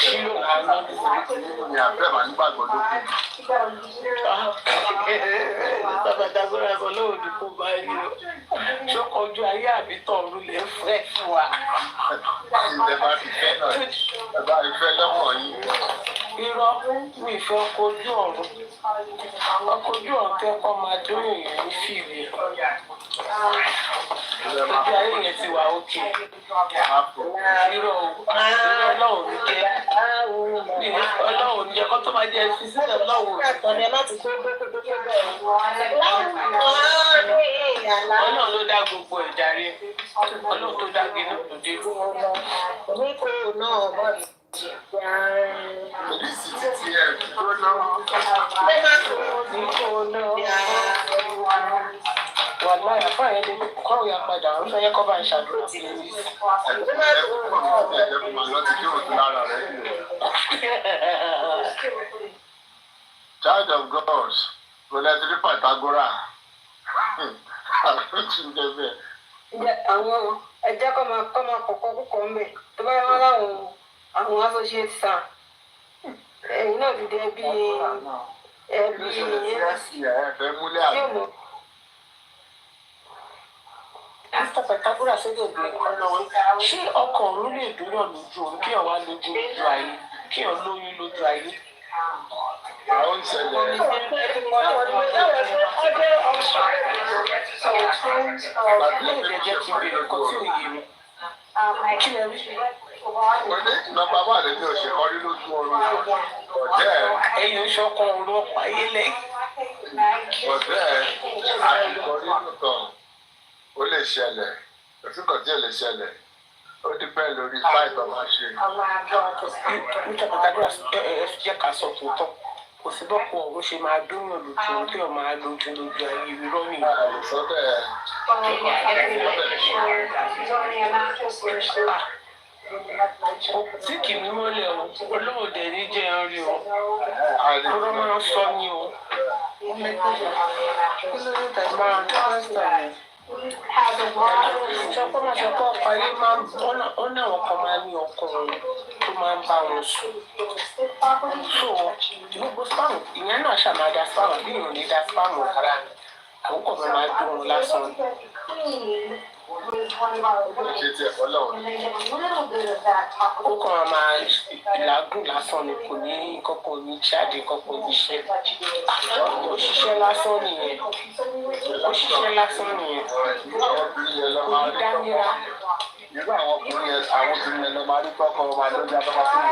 [SPEAKER 10] Ṣílò là ń lọ Dìsẹ́mbà.
[SPEAKER 3] Ní àbẹ́ màá nígbàgbọ́ lókè.
[SPEAKER 10] Bàbá Dàgbọ́ra sọ lóòdì kó bá yí o. Ṣọ́kọ̀ ojú ayé àbí tọ̀ọ̀rù lè fẹ́ fún wa.
[SPEAKER 3] Ìjọba ti fẹ́ náà, ìjọba ìfẹ́ lọ́wọ́ yìí.
[SPEAKER 10] Irọ́ mi ìfẹ́ ọkọ̀ ojú ọ̀run. Ọkọ̀ ojú ọ̀run kẹ́kọ̀ọ́ máa dóyè yẹn ní fìwé. Ojú ayé yẹn ti wà òkè. Irọ́ Ọlọ́run ní jẹ́. Ọlọ́run ní jẹ́ kó tó máa jẹ́ fi sílẹ̀ Ọlọ́run. Ọlọ́run ló dá gbogbo ẹ̀dá rí. Ọlọ́run tó dá gínú tó dé.
[SPEAKER 3] Polisi ti ẹ̀ gbóná.
[SPEAKER 10] Wàlá àfáà yẹn lè kọ́ ìyá padà, ó fẹ́ yẹ kọ́ bá ń ṣàdúrà sí i.
[SPEAKER 3] Ẹ̀kún máa lọ ti kí òtún lára rẹ̀. Child of God, Rolẹ́tìrí Pàtàgórà.
[SPEAKER 2] Àwọn ẹ̀jẹ̀ kọ́ máa kọ̀kọ́ púpọ̀ ń bẹ̀ tó bá wá láwọn àwọn associate sàn. Ẹ̀yin náà ti dẹ̀ bí ẹbí
[SPEAKER 3] ẹ̀fẹ̀ múlẹ̀ àná.
[SPEAKER 10] Mr. Pàtàgórà ṣẹ́gẹ̀ bí ṣé ọkọ̀ ọ̀run lè dúró lójú òun kí ọ̀wá lójú ayé kí ọ̀ lóyún lójú ayé?
[SPEAKER 5] àwọn ń ṣẹlẹ̀. Nọ́mbà wà lẹ́ni òṣèkọ́ rí lójú ọrùn ọ̀dẹ́
[SPEAKER 10] ẹ̀yin ṣọkan ọ̀rọ̀ ọ̀pá yẹlẹ̀.
[SPEAKER 5] ọ̀dẹ́ àtìkọ́ nínú tán ó lè ṣẹlẹ̀ òfin kan tí ò lè ṣẹlẹ̀ ó dípẹ́ lórí fáìtọ̀ máa ṣe.
[SPEAKER 10] níta pàtàkì jẹ́ ká sọ tòótọ́ kò sí bọ́pọ̀ ọ̀rọ̀ ṣe máa dúnyàn lójú tí ò máa lójú lójú ayé irọ́ mi. tí kì í mọ́lẹ̀ o olóò dẹ̀ ní jẹ́ ń rí o ọ̀rọ̀ máa ń sọ ní o. kí ló dé tàbí máa ń pásítọ̀ mi. sọpọ́ máa sọpọ́ ọkọ̀ ayé máa ń ó ní àwọn kan máa ní ọkùnrin tó máa ń bá wọn sùn. so gbogbo spam ìyẹn náà ṣàmàdà spam bí ìrìn ní dá spam rárá àwọn kò máa dún wọn lásán. ó kàn máa làágùn lásán ni kò ní kọ́kọ́ ní jáde kọ́kọ́ ní iṣẹ́ ó ṣiṣẹ́ lásán nìyẹn ó ṣiṣẹ́ lásán nìyẹn kò ní dámírà.
[SPEAKER 5] irú àwọn ọkùnrin yẹn àwọn obìnrin yẹn lọ máa rí kọ́kọ́ máa lójú abáfá fún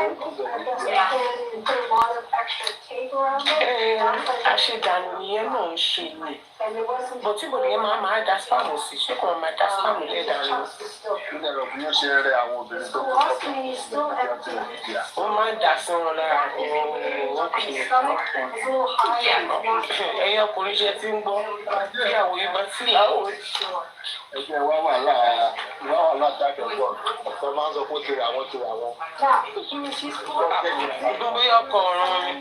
[SPEAKER 5] ìwé
[SPEAKER 10] àṣedànù nìyẹn náà ń ṣe ni bó tí bòlí yẹn máa da spam sí ṣé kò máa da spam lẹ́dàánù.
[SPEAKER 5] nígbà tó bí ó ṣe ń rẹ àwọn obìnrin tó kọ́
[SPEAKER 10] ó máa ń dà sí wọn lára ẹ̀yin ọkùnrin ṣe ti ń gbọ́ ìyàwó ibà sí ìyàwó.
[SPEAKER 5] ẹgbẹ́ wa wà látàkẹ́ pọ̀ ọ̀sẹ̀ máa ń sọ pé ó ti rà wọ́n.
[SPEAKER 10] gbogbo ọkọ̀ ọ̀run mi.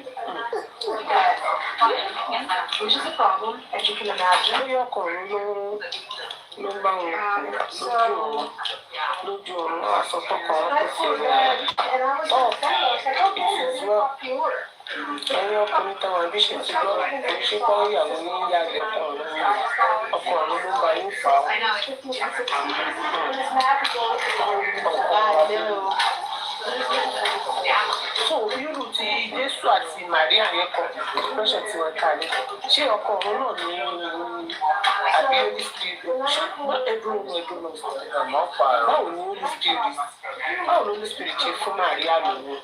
[SPEAKER 10] bóyá ọkọ̀ ọ̀run ló ń bá wọn lójú ọ̀run náà sọ tọkọ wọn kò sí ẹ̀yin ọkùnrin táwọn ẹbí ṣe ti gbọ́ èyí ṣe kọ́ ìyàwó ní yàgbẹ́ ọkọ̀ ọ̀run ló ń bá yín fà á. so irú ti Jésù àti Màríà yẹn kan lọ́sẹ̀ tí wọ́n kalẹ̀ ṣé ọkọ̀ ọ̀run náà ní àbí Holy Spirit ẹdùn báwo ni Holy Spirit ṣe fún Màríà lóyún.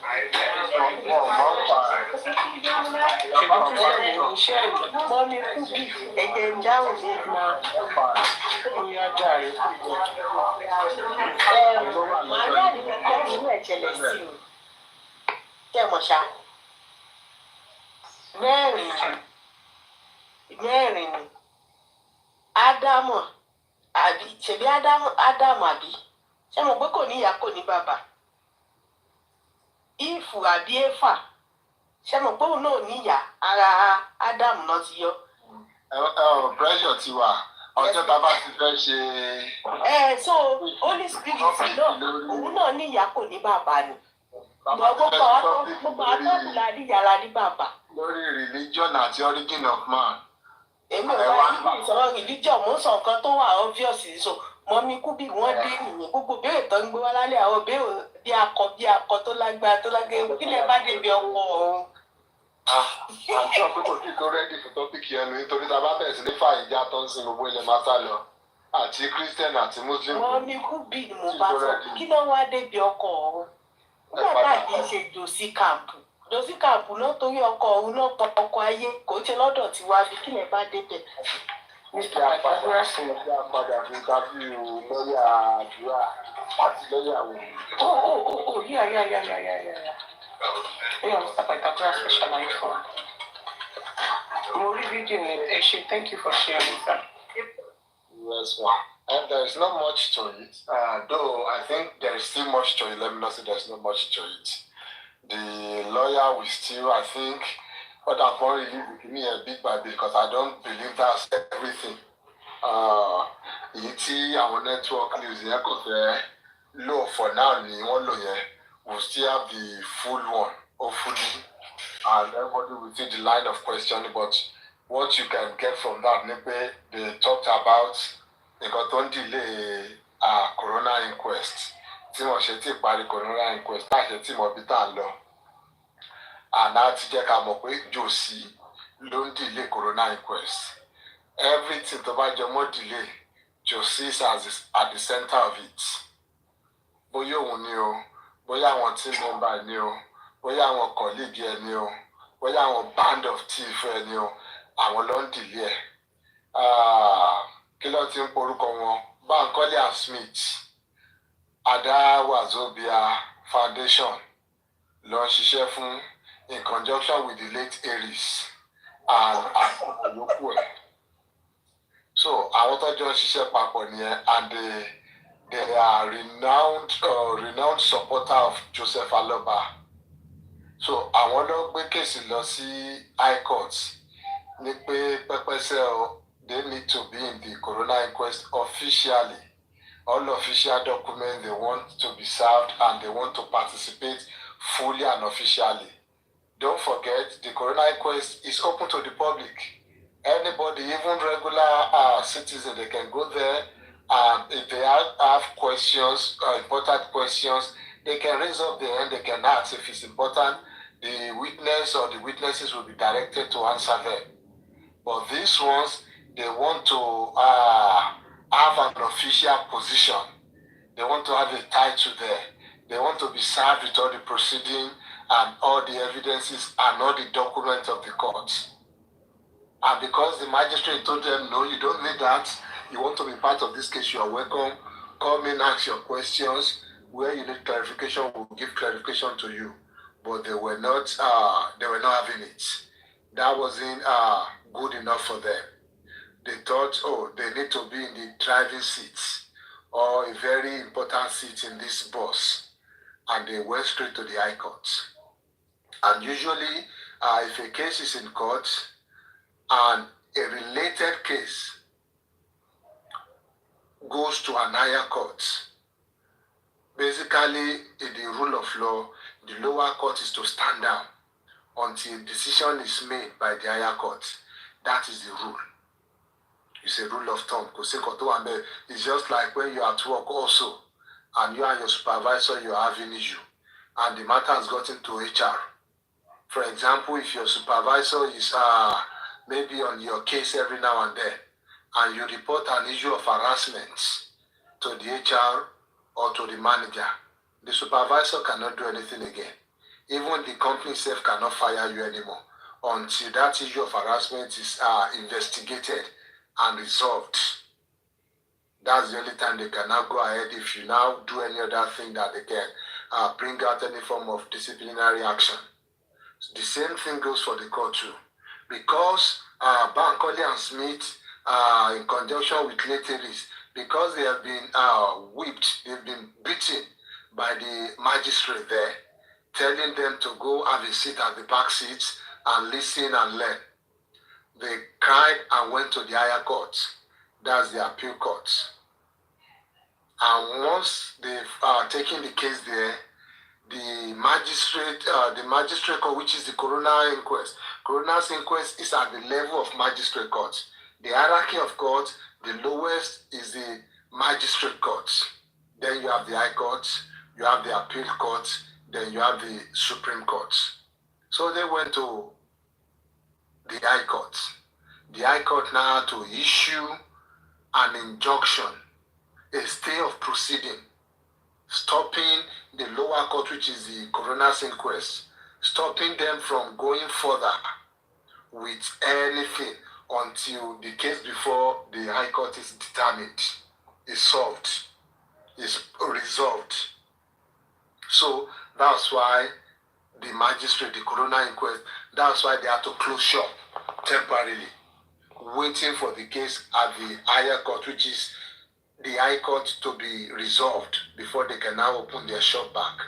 [SPEAKER 10] ṣèlú tí wọ́n ní iṣẹ́ ìgbọ́ ní kúbì ẹ̀jẹ̀ ń dáhùn ní ìgbà bóyá jàre.
[SPEAKER 1] Màríà ní kẹ́kẹ́ nínú ẹ̀jẹ̀lẹ̀ sí o tẹ́ mọ̀ ṣá mẹ́rin ni ádámù àbí ṣèbí ádámù àbí ṣé mo pé kò ní ìyá kò ní bàbá ìfù àbí éfà ṣé mo pé òun náà ní ìyá ara ádámù náà ti yọ.
[SPEAKER 5] pressure ti wà ọjọ́ tá a bá ti fẹ́ ṣe.
[SPEAKER 1] so Holy Spirit náà òun náà ní ìyá kò ní bàbá ni gbogbo àtọ́kù la ní yàrá ní bàbá.
[SPEAKER 5] lórí religion àti origin of man.
[SPEAKER 1] èmi ò bá yí ìsọ̀rọ̀ religion mò ń sọ nǹkan tó wà obvious so mọ́mí kúbì wọ́n dé nìyẹn gbogbo béèrè tó ń gbé wá lálẹ́ àwọn béèrè bí akọ tó lágbára kí lè bá débi ọkọ ọ̀hún.
[SPEAKER 5] àti ọ̀pẹ kò tí tó rẹ́dì fún tọ́pìkì ẹnu nítorí tá a bá bẹ̀rẹ̀ sí ní fàyíjà tó ń sin gbogbo ilẹ̀ máa sá lọ àti Christian àti Muslim.
[SPEAKER 1] mọ́mí kúbì ni mo bá sọ kí ló wá débi ọkọ ọ̀hún. nígbà tá a kì í ṣe dòsí kàmpù náà torí ọkọ ọ̀hún náà pọ ọkọ ayé kò ṣe lọ́dọ̀ tí wàá fi kílẹ̀ bá débẹ̀.
[SPEAKER 5] Mr. Àpàdásì ọjà padà fún kábíyù lọ́yà àdúrà àti lọ́yà wò.
[SPEAKER 10] Yeah. Mr. Pythagoras specialize for. Mo rí fídíò ní ẹ ṣé, thank you for sharing that.
[SPEAKER 5] Yes, ma'am. And there is not much to it, though I think there is still much to it. Let me not say there is not much to it. The lawyer will still, I think, what I'm probably give me a big by because I don't believe that's everything. Èyí tí àwọn network news yẹn kò fẹ́ lò for now ni wọ́n lò yẹn will still have the full one, hopefully, and everybody will see the line of questioning. But what you can get from that, they talked about nǹkan tó ń delay corona inquest tí wọ́n ṣe tí parí corona inquest láṣẹ tí mo bí tá a lọ and láti jẹ́ ká mọ̀ pé Josie ló ń delay corona inquest. Everything tó bá jọ mọ́ delay, Josie is at the center of it. Bóyá òun ni o, bóyá àwọn team member ni o, bóyá àwọn colleague ẹ ni o, bóyá àwọn band of thief ẹ ni o, àwọn ló ń delay ẹ̀. Kí ló ti ń porúkọ wọn? Bankole and Smith, Ada Wazobia Foundation ló ń ṣiṣẹ́ fún in conjunction with the late Aries and àyókù ẹ̀. So àwọn tó jọ ń ṣiṣẹ́ papọ̀ nìyẹn, and they are renowned supporter of Joseph Aloba. So àwọn ló gbé kéèsì lọ sí High Court ní pé pẹ́pẹ́sẹ́ they need to be in the corona inquest officially. All official documents they want to be served and they want to participate fully and officially. Don't forget, the corona inquest is open to the public. Anybody, even regular citizens, they can go there, and if they have questions, important questions, they can raise up their hand, they can ask. If it's important, the witness or the witnesses will be directed to answer them. But these ones, they want to have an official position. They want to have a title there. They want to be served with all the proceeding and all the evidences and all the documents of the court. And because the magistrate told them, no, you don't need that. You want to be part of this case, you are welcome. Come in, ask your questions. Where you need clarification, we'll give clarification to you. But they were not having it. That wasn't good enough for them. They thought, oh, they need to be in the driving seat or a very important seat in this bus. And they went straight to the High Court. And usually, if a case is in court and a related case goes to an higher court, basically, in the rule of law, the lower court is to stand down until a decision is made by the higher court. That is the rule. It's a rule of thumb. It's just like when you're at work also, and you and your supervisor, you're having issue, and the matter has gotten to HR. For example, if your supervisor is maybe on your case every now and then, and you report an issue of harassment to the HR or to the manager, the supervisor cannot do anything again. Even the company itself cannot fire you anymore until that issue of harassment is investigated and resolved. That's the only time they can now go ahead. If you now do any other thing that they can bring out any form of disciplinary action. The same thing goes for the court too. Because Bankole and Smith, in conjunction with Leteris, because they have been whipped, they've been beaten by the magistrate there, telling them to go have a seat at the back seats and listen and learn. They cried and went to the higher court. That's the appeal court. And once they've taken the case there, the magistrate court, which is the coroner inquest. Coroner's inquest is at the level of magistrate court. The hierarchy of court, the lowest is the magistrate court. Then you have the high court, you have the appeal court, then you have the Supreme Court. So they went to the High Court. The High Court now had to issue an injunction, a stay of proceeding, stopping the lower court, which is the coroner's inquest, stopping them from going further with anything until the case before the High Court is determined, is solved, is resolved. So that's why the magistrate, the coroner inquest, that's why they had to close shop temporarily, waiting for the case at the higher court, which is the High Court, to be resolved before they can now open their shop back.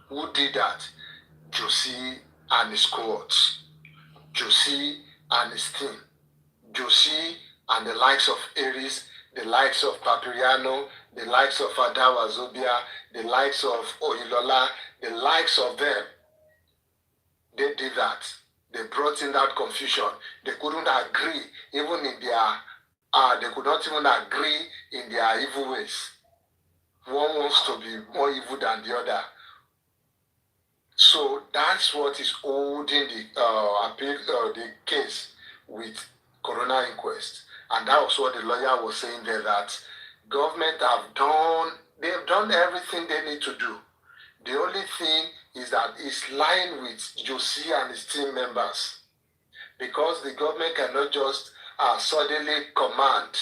[SPEAKER 5] Who did that? Josie and his cohorts. Josie and his team. Josie and the likes of Aries, the likes of Papiriano, the likes of Adawa Zobia, the likes of Oilola, the likes of them. They did that. They brought in that confusion. They couldn't agree, even in their they could not even agree in their evil ways. One wants to be more evil than the other. So that's what is holding the case with coroner inquest. And that was what the lawyer was saying there, that government they've done everything they need to do. The only thing is that it's lying with Josie and his team members, because the government cannot just suddenly command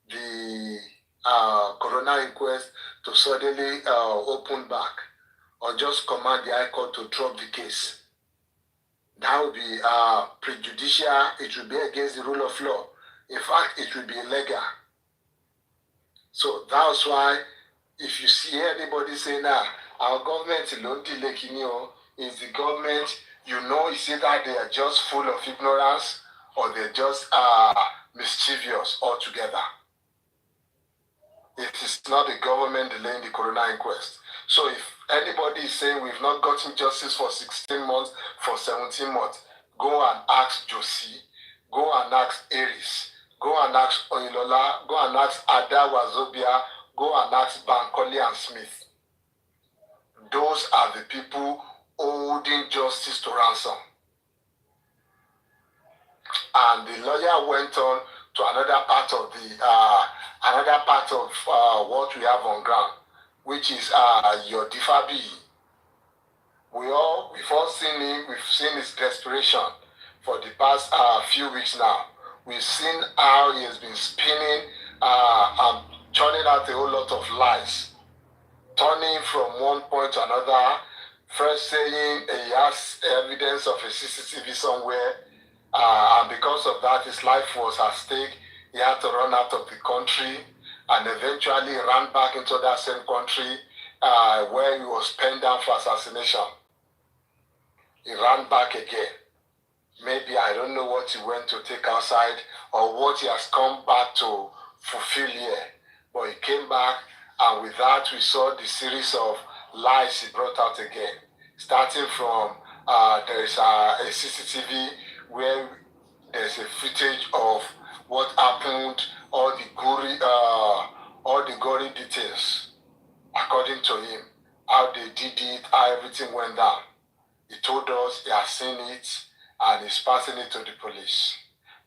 [SPEAKER 5] the coroner inquest to suddenly open back, or just command the High Court to drop the case. That would be prejudicial. It would be against the rule of law. In fact, it would be illegal. So that's why if you see anybody saying, our government alone delay Kinio, is the government, it's either they are just full of ignorance or they're just mischievous altogether. It is not the government delaying the coroner inquest. So if anybody is saying we've not gotten justice for 16 months, for 17 months, go and ask Josie, go and ask Aries, go and ask Oilola, go and ask Ada Wazobia, go and ask Bankole and Smith. Those are the people holding justice to ransom. And the lawyer went on to another part of what we have on ground, which is your Difabi. We've all seen him. We've seen his desperation for the past few weeks now. We've seen how he has been spinning and churning out a whole lot of lies, turning from one point to another. First saying he has evidence of a CCTV somewhere, and because of that, his life was at stake. He had to run out of the country, and eventually ran back into that same country where he was penned down for assassination. He ran back again. Maybe I don't know what he went to take outside or what he has come back to fulfill here. But he came back, and with that we saw the series of lies he brought out again. Starting from there is a CCTV where there's a footage of what happened, all the gory details, according to him, how they did it, how everything went down. He told us he has seen it and he's passing it to the police.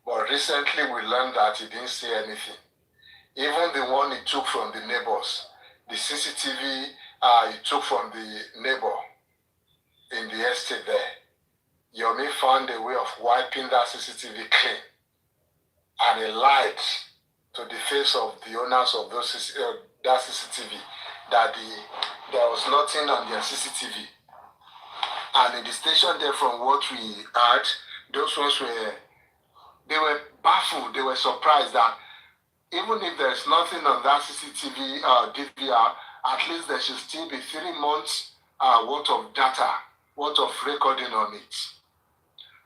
[SPEAKER 5] But recently we learned that he didn't see anything. Even the one he took from the neighbors, the CCTV he took from the neighbor in the estate there, Yomi found a way of wiping that CCTV clean. And he lied to the face of the owners of that CCTV that there was nothing on their CCTV. And in the station there, from what we heard, those ones they were baffled, they were surprised that even if there's nothing on that CCTV DVR, at least there should still be 3 months worth of data, worth of recording on it.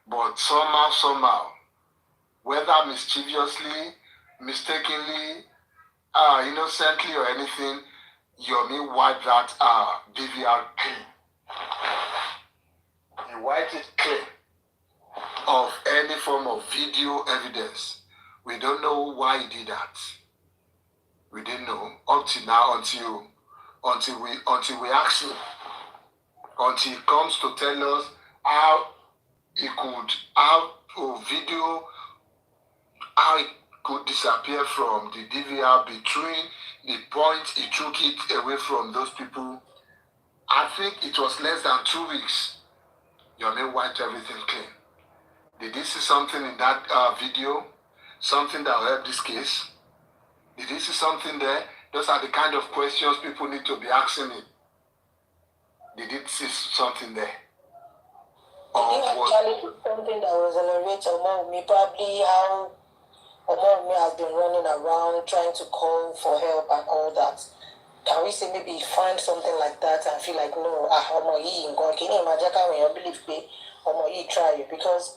[SPEAKER 5] But somehow, whether mischievously, mistakenly, innocently or anything, Yomi wiped that DVR clean. He wiped it clean of any form of video evidence. We don't know why he did that. We didn't know up to now until we ask him, until he comes to tell us how it could disappear from the DVR between the point he took it away from those people. I think it was less than 2 weeks. Yomi wiped everything clean. Did you see something in that video? Something that will help this case? Did you see something there? Those are the kind of questions people need to be asking him. Did you see something there?
[SPEAKER 12] Did you actually do something that was elevate Omowummi? Probably how Omowummi has been running around trying to call for help and all that. Can we say maybe find something like that and feel like, no, can you imagine how you believe me? Try it? Because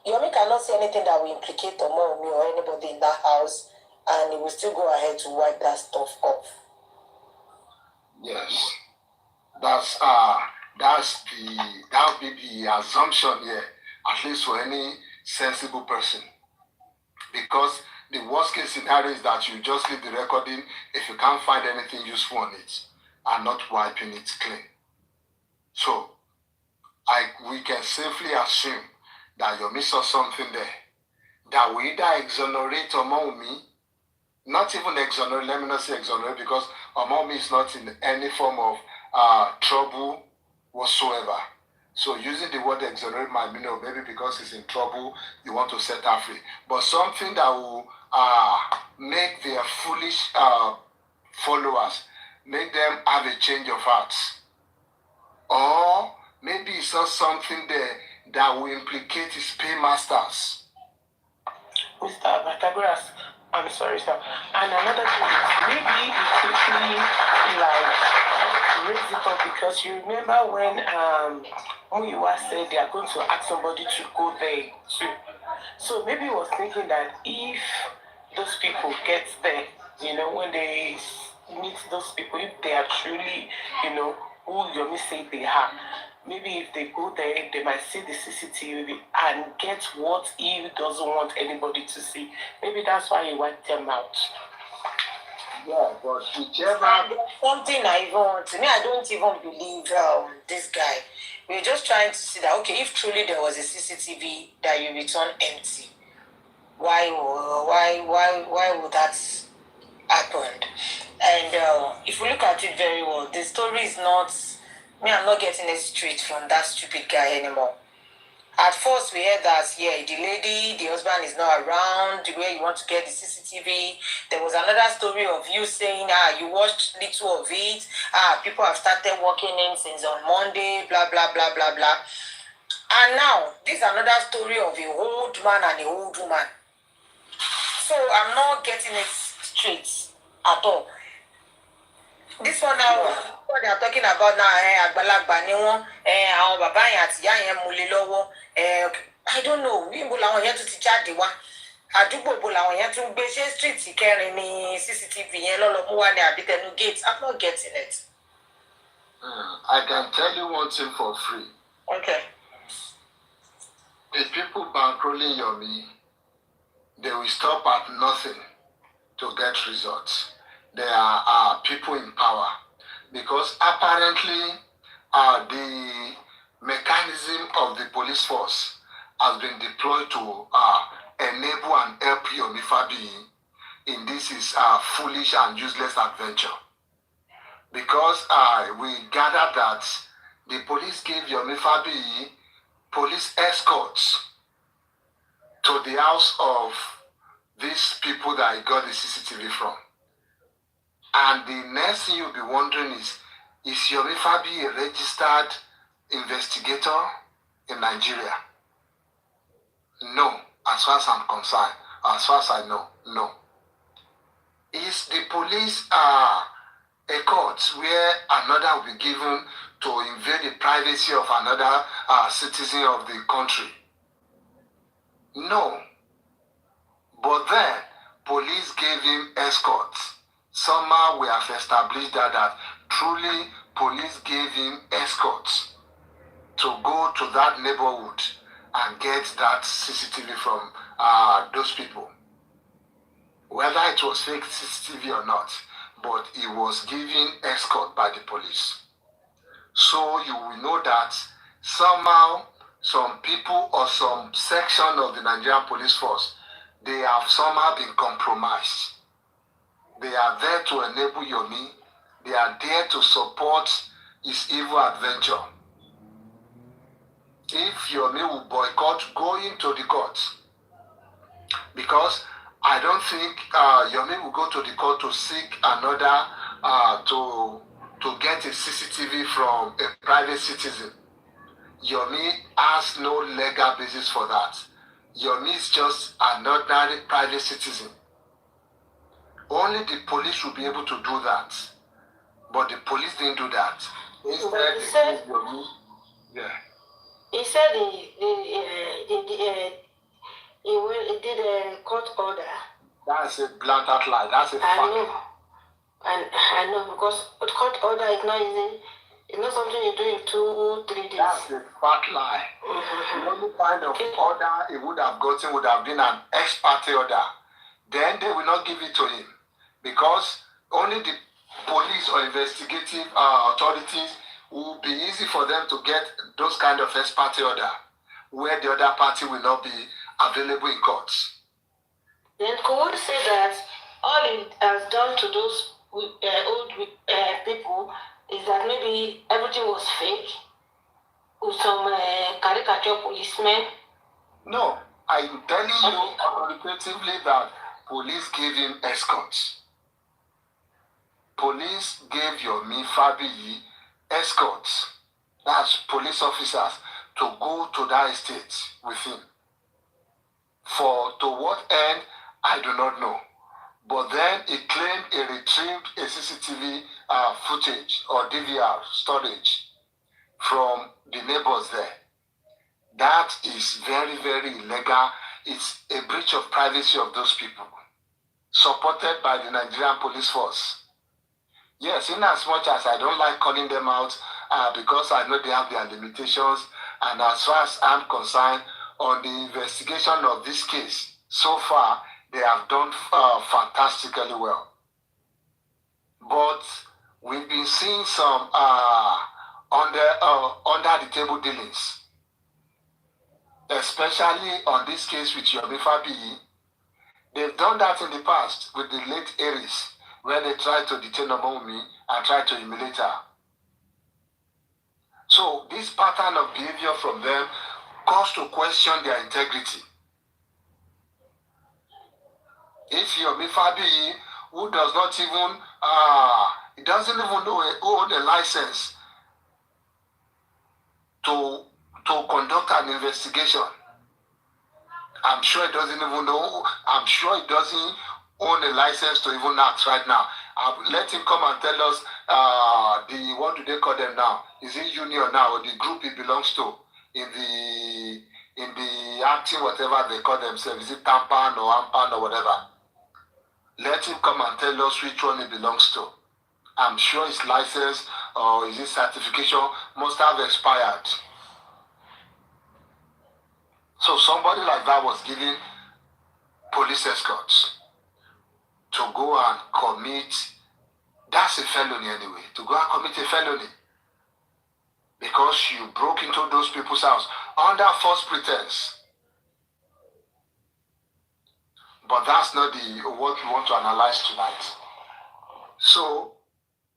[SPEAKER 12] Yomi cannot say anything that will implicate Omowummi or anybody in that house, and he will still go ahead to wipe that stuff off.
[SPEAKER 5] Yes, that would be the assumption here, at least for any sensible person. Because the worst case scenario is that you just leave the recording if you can't find anything useful on it and not wiping it clean. So we can safely assume that Yomi saw something there that will either exonerate Omowummi, not even exonerate, let me not say exonerate, because Omowummi is not in any form of trouble whatsoever. So using the word exonerate might mean maybe because he's in trouble, you want to set her free. But something that will make their foolish followers, make them have a change of hearts. Or maybe he saw something there that will implicate his paymasters.
[SPEAKER 9] Mr. Batagoras, I'm sorry, sir. And another thing is maybe he quickly raise it up, because you remember when Muyiwa said they are going to ask somebody to go there too. So maybe he was thinking that if those people get there, when they meet those people, if they are truly, who Yomi say they are, maybe if they go there, they might see the CCTV and get what he doesn't want anybody to see. Maybe that's why he wiped them out.
[SPEAKER 5] Yeah, but whichever.
[SPEAKER 12] And something I even want to me, I don't even believe this guy. We're just trying to see that, okay, if truly there was a CCTV that you return empty, why would that happen? And if we look at it very well, the story is not. I'm not getting it straight from that stupid guy anymore. At first, we heard that, the husband is not around, where you want to get the CCTV. There was another story of you saying, you watched little of it. People have started walking in since on Monday, blah, blah, blah, blah, blah. And now, this is another story of a old man and a old woman. So, I'm not getting it straight at all. This one now, what they are talking about now, àgbàlagbà ni wọ́n, àwọn bàbá yẹn àti ìyá yẹn múlẹ̀ lọ́wọ́. I don't know, níbo làwọn yẹn tún ti jáde wá. Àdúgbò bo làwọn yẹn tún gbé, ṣé street kẹrin ni CCTV yẹn lọ́lọ́ mú wá ní àbí tẹnu gate. I'm not getting it.
[SPEAKER 5] I can tell you one thing for free.
[SPEAKER 12] Okay.
[SPEAKER 5] The people bankrolling Yomi, they will stop at nothing to get results. There are people in power, because apparently the mechanism of the police force has been deployed to enable and help Yomi Fabiyi in this foolish and useless adventure. Because we gathered that the police gave Yomi Fabiyi police escorts to the house of these people that he got the CCTV from. And the next thing you'll be wondering is Yomi Fabiyi a registered investigator in Nigeria? No, as far as I'm concerned, as far as I know, no. Is the police a court where another will be given to invade the privacy of another citizen of the country? No. But then, police gave him escorts. Somehow we have established that truly police gave him escorts to go to that neighborhood and get that CCTV from those people. Whether it was fake CCTV or not, but he was given escort by the police. So you will know that somehow some people or some section of the Nigerian police force, they have somehow been compromised. They are there to enable Yomi. They are there to support his evil adventure. If Yomi will boycott going to the court, because I don't think Yomi will go to the court to seek another, to get a CCTV from a private citizen. Yomi has no legal basis for that. Yomi is just an ordinary private citizen. Only the police will be able to do that. But the police didn't do that. Instead,
[SPEAKER 1] he said,
[SPEAKER 5] Yomi. Yeah.
[SPEAKER 1] He said he did a court order.
[SPEAKER 5] That's a blatant lie. That's a fact.
[SPEAKER 1] I know, because a court order is not easy. It's not something you do in 2-3 days.
[SPEAKER 5] That's a fat lie. The only kind of order he would have gotten would have been an ex parte order. Then they will not give it to him, because only the police or investigative authorities
[SPEAKER 6] will be easy for them to get those kind of ex parte order where the other party will not be available in courts.
[SPEAKER 1] Then could we say that all it has done to those old people is that maybe everything was fake with some caricature policemen?
[SPEAKER 6] No, I'm telling you authoritatively that police gave him escorts. Police gave Yomi Fabiyi escorts, that's police officers, to go to that estate with him. To what end, I do not know. But then he claimed he retrieved a CCTV footage or DVR storage from the neighbors there. That is very, very illegal. It's a breach of privacy of those people, supported by the Nigerian police force. Yes, in as much as I don't like calling them out because I know they have their limitations, and as far as I'm concerned, on the investigation of this case, so far, they have done fantastically well. But we've been seeing some under the table dealings, especially on this case with Yomi Fabiyi. They've done that in the past with the late Aries, where they tried to detain Omowummi and tried to humiliate her. So this pattern of behavior from them caused to question their integrity. If Yomi Fabiyi, who does not even, he doesn't even own a license to conduct an investigation, I'm sure he doesn't even know, I'm sure he doesn't own a license to even act right now. Let him come and tell us what do they call them now? Is it union now, or the group he belongs to in the acting, whatever they call themselves? Is it Tampan or Ampan or whatever? Let him come and tell us which one he belongs to. I'm sure his license or his certification must have expired. So somebody like that was given police escorts to go and commit, that's a felony anyway, to go and commit a felony. Because you broke into those people's house under false pretense. But that's not what we want to analyze tonight. So,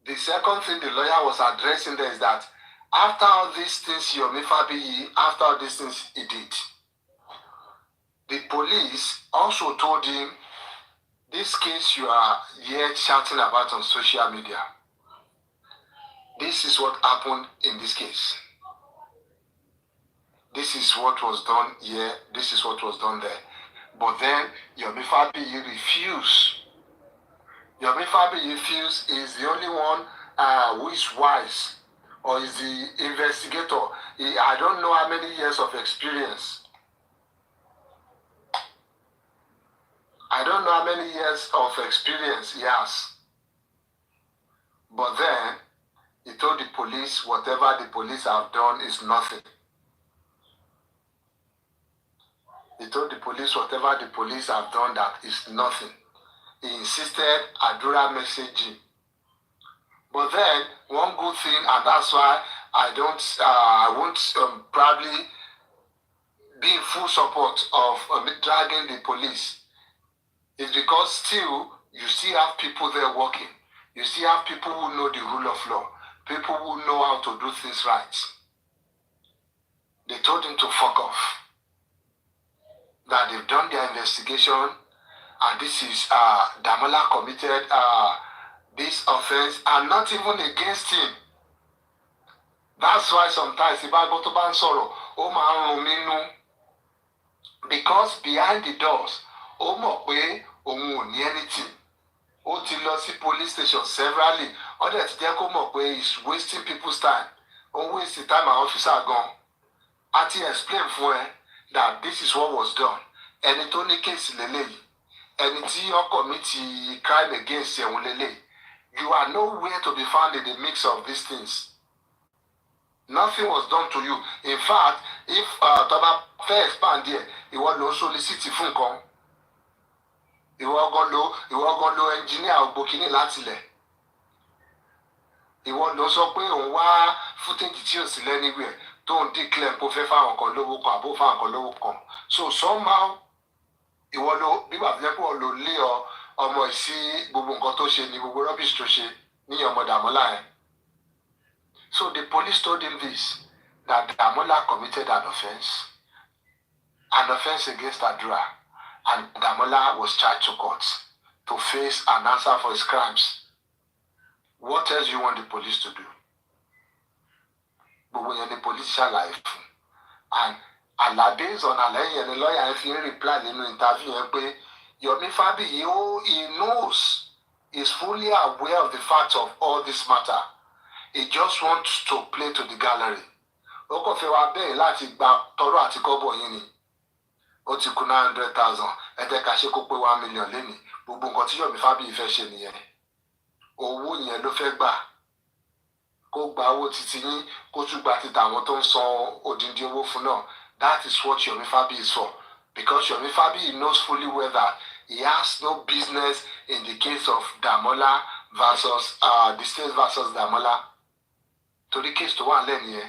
[SPEAKER 6] the second thing the lawyer was addressing there is that after all these things, Yomi Fabiyi, after all these things he did, the police also told him, this case you are here shouting about on social media, this is what happened in this case. This is what was done here, this is what was done there. But then Yomi Fabiyi refused. Yomi Fabiyi feels is the only one who is wise, or is the investigator. I don't know how many years of experience. I don't know how many years of experience he has. But then, he told the police whatever the police have done is nothing. He told the police whatever the police have done that is nothing. He insisted Adura message him. But then, one good thing, and that's why I won't probably be in full support of dragging the police, is because still, you still have people there working. You still have people who know the rule of law. People who know how to do things right. They told him to fuck off. That they've done their investigation, and this is Damola committed this offense, and not even against him. That's why sometimes the Bible to ban sorrow, because behind the doors, anything. Ó ti lọ sí police station severally. Ọdẹ ti jẹ́ kó mọ̀ pé he's wasting people's time. Ó waste the time our officer gone. Àti explain fún ẹ that this is what was done. Ẹni tó ní case lélẹ́yìí. Ẹni tí ó commit crime against ẹ̀hún lélẹ́yìí. You are nowhere to be found in the mix of these things. Nothing was done to you. In fact, if Toba fẹ́ expand here, ìwọ ló solicit fún nǹkan. Ìwọ gan lo engineer ògbókìní láti lẹ̀.
[SPEAKER 13] ìwọ ló sọ pé òun wá footage tí ò sí lẹ́nìwẹ̀ tó ń declare kó fẹ́ fáwọn kan lówó kan àbó fáwọn kan lówó kan so somehow ìwọ ló bíbà tó jẹ́ pé òun ló lé ọmọ ẹ̀ sí gbogbo nǹkan tó ṣe ní gbogbo rubbish tó ṣe ní ọmọ Dàmọ́lá yẹn. So the police told him this, that Dàmọ́lá committed an offence against Adura, and Dàmọ́lá was charged to court to face and answer for his crimes. What else do you want the police to do? Gbogbo yẹn ni police ṣàlàyé fún. And based on àlàyé yẹn ni lawyer yẹn fi reply nínú interview yẹn pé Yomi Fabiyi, he knows, is fully aware of the fact of all this matter. He just wants to play to the gallery. Ó kàn fẹ́ wá bẹ́ẹ̀ láti gba tọrọ àti kọ́bọ̀ yín ni. Ó ti kú 900,000. Ẹ jẹ́ ká ṣe kó pé 1 million lénìí. Gbogbo nǹkan tí Yomi Fabiyi fẹ́ ṣe nìyẹn. Owó yẹn ló fẹ́ gbà. Kó gba owó títí yín, kó tún gba títà àwọn tó ń san odindi owó fún náà. That is what Yomi Fabiyi is for. Because Yomi Fabiyi knows fully well that he has no business in the case of Damola versus the state versus Damola. To the case to one lẹ́nu yẹn,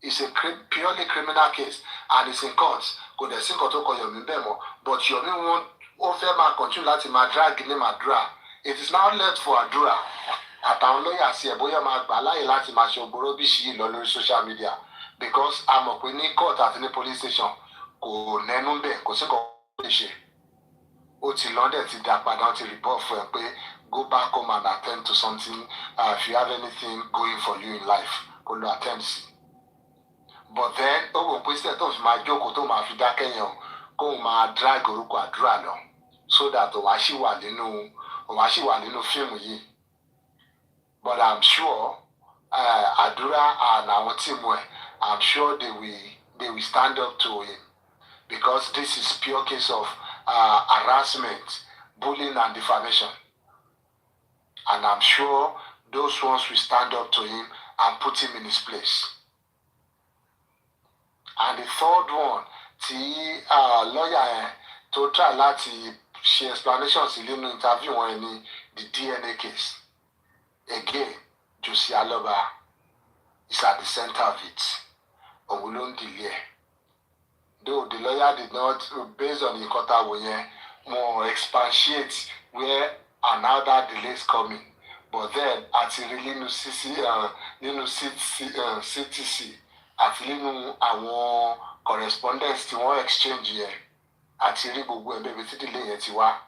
[SPEAKER 13] it's a purely criminal case and it's in court. Kò dẹ̀ sí nǹkan tó kọ Yomi bẹ́ẹ̀ mọ́, but Yomi wọ́n ó fẹ́ máa continue láti máa drag ní Adura. It is now left for Adura àtàwọn lọ́yà sí ẹ̀ bóyá máa gbà láyè láti máa ṣe ògbóró bí ṣì yìí lọ lórí social media because a mọ̀ pé ní court àti ní police station kò nẹnu bẹ́ẹ̀ kò sí nǹkan tó lè ṣe. Ó ti lọ́dẹ̀ ti dá padà ti report fún ẹ pé go back home and attend to something if you have anything going for you in life kó lọ attend sí. But then ó wò pé sílẹ̀ tó fi máa jókòó tó máa fi dákẹ́ yẹn kó máa drag orúkọ Àdúrà lọ so that òun á ṣì wà nínú fíìmù yìí. But I'm sure Àdúrà and àwọn tíìmù ẹ̀ I'm sure they will stand up to him because this is pure case of harassment, bullying and defamation. And I'm sure those ones will stand up to him and put him in his place. And the third one, the lawyer to try láti ṣe explanations nínú interview wọn ní the DNA case. Again, Josie Aloba is at the center of it. Òun ló ń delay. Though the lawyer did not, based on the court more expatiate where and how that delay is coming. But then, at the really CTC, at the àwọn correspondence tí wọ́n exchange here, at the gbogbo ẹ̀ bẹ́ẹ̀ tí delay yẹn ti wá.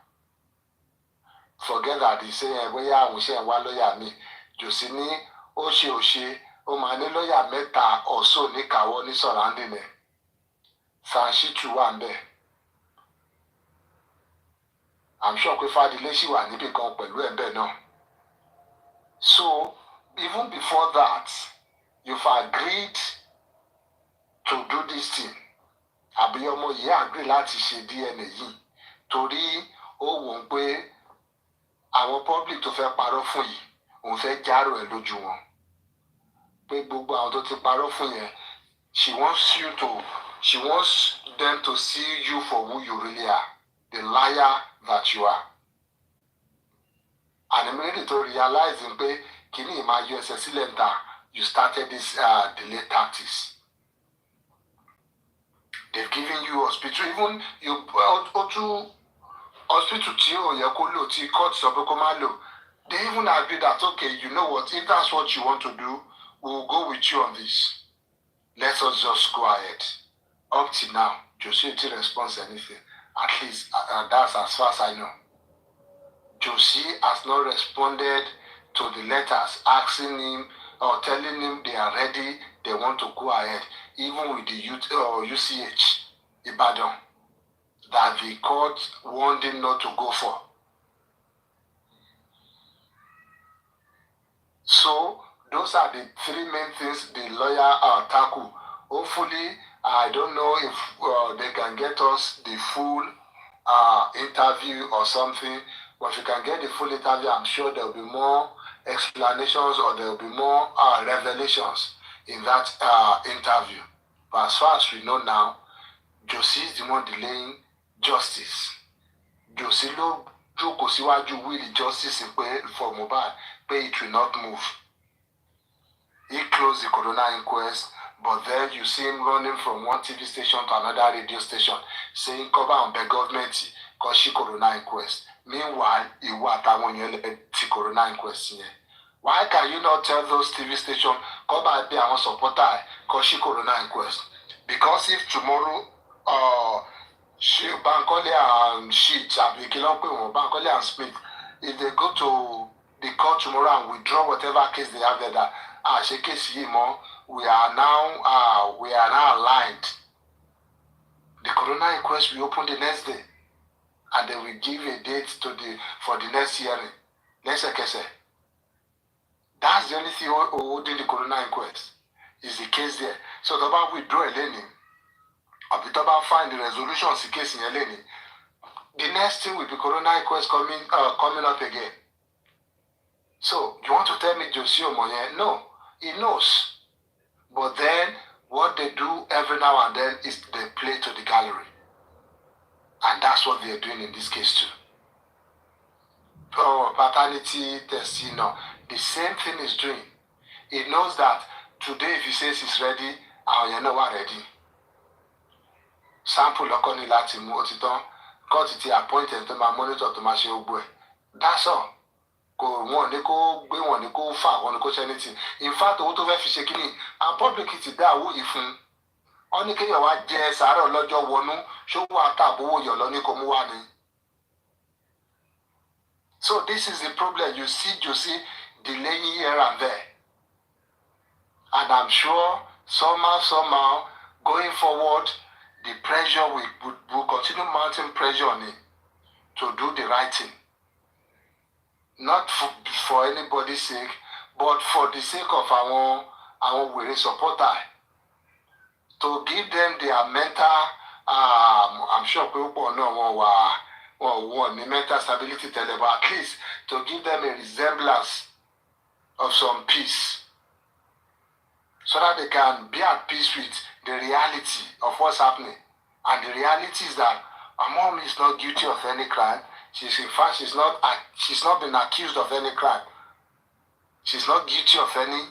[SPEAKER 13] Forget that he say bóyá àwọn iṣẹ́ ìwá lọ́yà mi. Josie ní ó ṣe ó máa ní lọ́yà mẹ́ta ọ̀ṣọ́ ní kàwọ́ ní surrounding ẹ̀. Sanshitu wà ń bẹ̀. I'm sure pé Fadile ṣì wà níbì kan pẹ̀lú ẹ̀ bẹ́ẹ̀ náà. So even before that, you've agreed to do this thing. Àbí ọmọ yìí agree láti ṣe DNA yìí torí ó wò ó pé àwọn public tó fẹ́ parọ́ fún yìí òun fẹ́ járò ẹ̀ lójú wọn. Pé gbogbo àwọn tó ti parọ́ fún yẹn, she wants them to see you for who you really are, the liar that you are. And immediately to realize pé kíní ìmá USS cylinder, you started this delay tactics. They've given you hospital, even you hospital tí ó yẹ kó lò tí court sọ pé kó má lò. They even agree that okay, you know what, if that's what you want to do, we'll go with you on this. Let us just go ahead. Up till now, Josie didn't respond to anything. At least that's as far as I know. Josie has not responded to the letters asking him or telling him they are ready, they want to go ahead, even with the UCH, Ibadan, that the court warned him not to go for. So, those are the three main things the lawyer tackle. Hopefully, I don't know if they can get us the full interview or something, but if you can get the full interview, I'm sure there will be more explanations or there will be more revelations in that interview. But as far as we know now, Josie is the one delaying justice. Josie ló jókòó síwájú will justice for Mohbad, but it will not move. he closed the Corona inquest, but then you see him running from one TV station to another radio station, saying cover and beg government because she Corona inquest. Meanwhile, he was the Corona inquest. Why can you not tell those TV stations cover and be our supporter because she Corona inquest? Because if tomorrow, she Bankole and Sheet, Bankole and Smith, if they go to the court tomorrow and withdraw whatever case they have there, that we are now aligned. The Corona inquest will open the next day, and they will give a date for the next hearing. That's the only thing holding the Corona inquest is the case there. So the bank withdraw a learning, or the bank find the resolution of the case in a learning. The next thing will be Corona inquest coming up again. So you want to tell me Josie Omoye? No, he knows. But then what they do every now and then is they play to the gallery. And that's what they are doing in this case too. Oh, paternity test, the same thing is doing. He knows that today if he says he's ready, you're not ready. Sample Lokoni Lati Motiton, got it appointed to my monitor to my show. That's all. Go one, they go far, one go anything. In fact, what over shaking and public it that who if only can you watch yes, I don't know your one, show what tabu your lonicomuani. So this is the problem. You see delaying here and there. And I'm sure somehow going forward, the pressure will continue mounting pressure on him to do the right thing. Not for anybody's sake, but for the sake of our supporter. To give them their mental, I'm sure people know the mental stability, but at least to give them a resemblance of some peace. So that they can be at peace with the reality of what's happening. And the reality is that our mom is not guilty of any crime. She's not been accused of any crime. She's not guilty of any.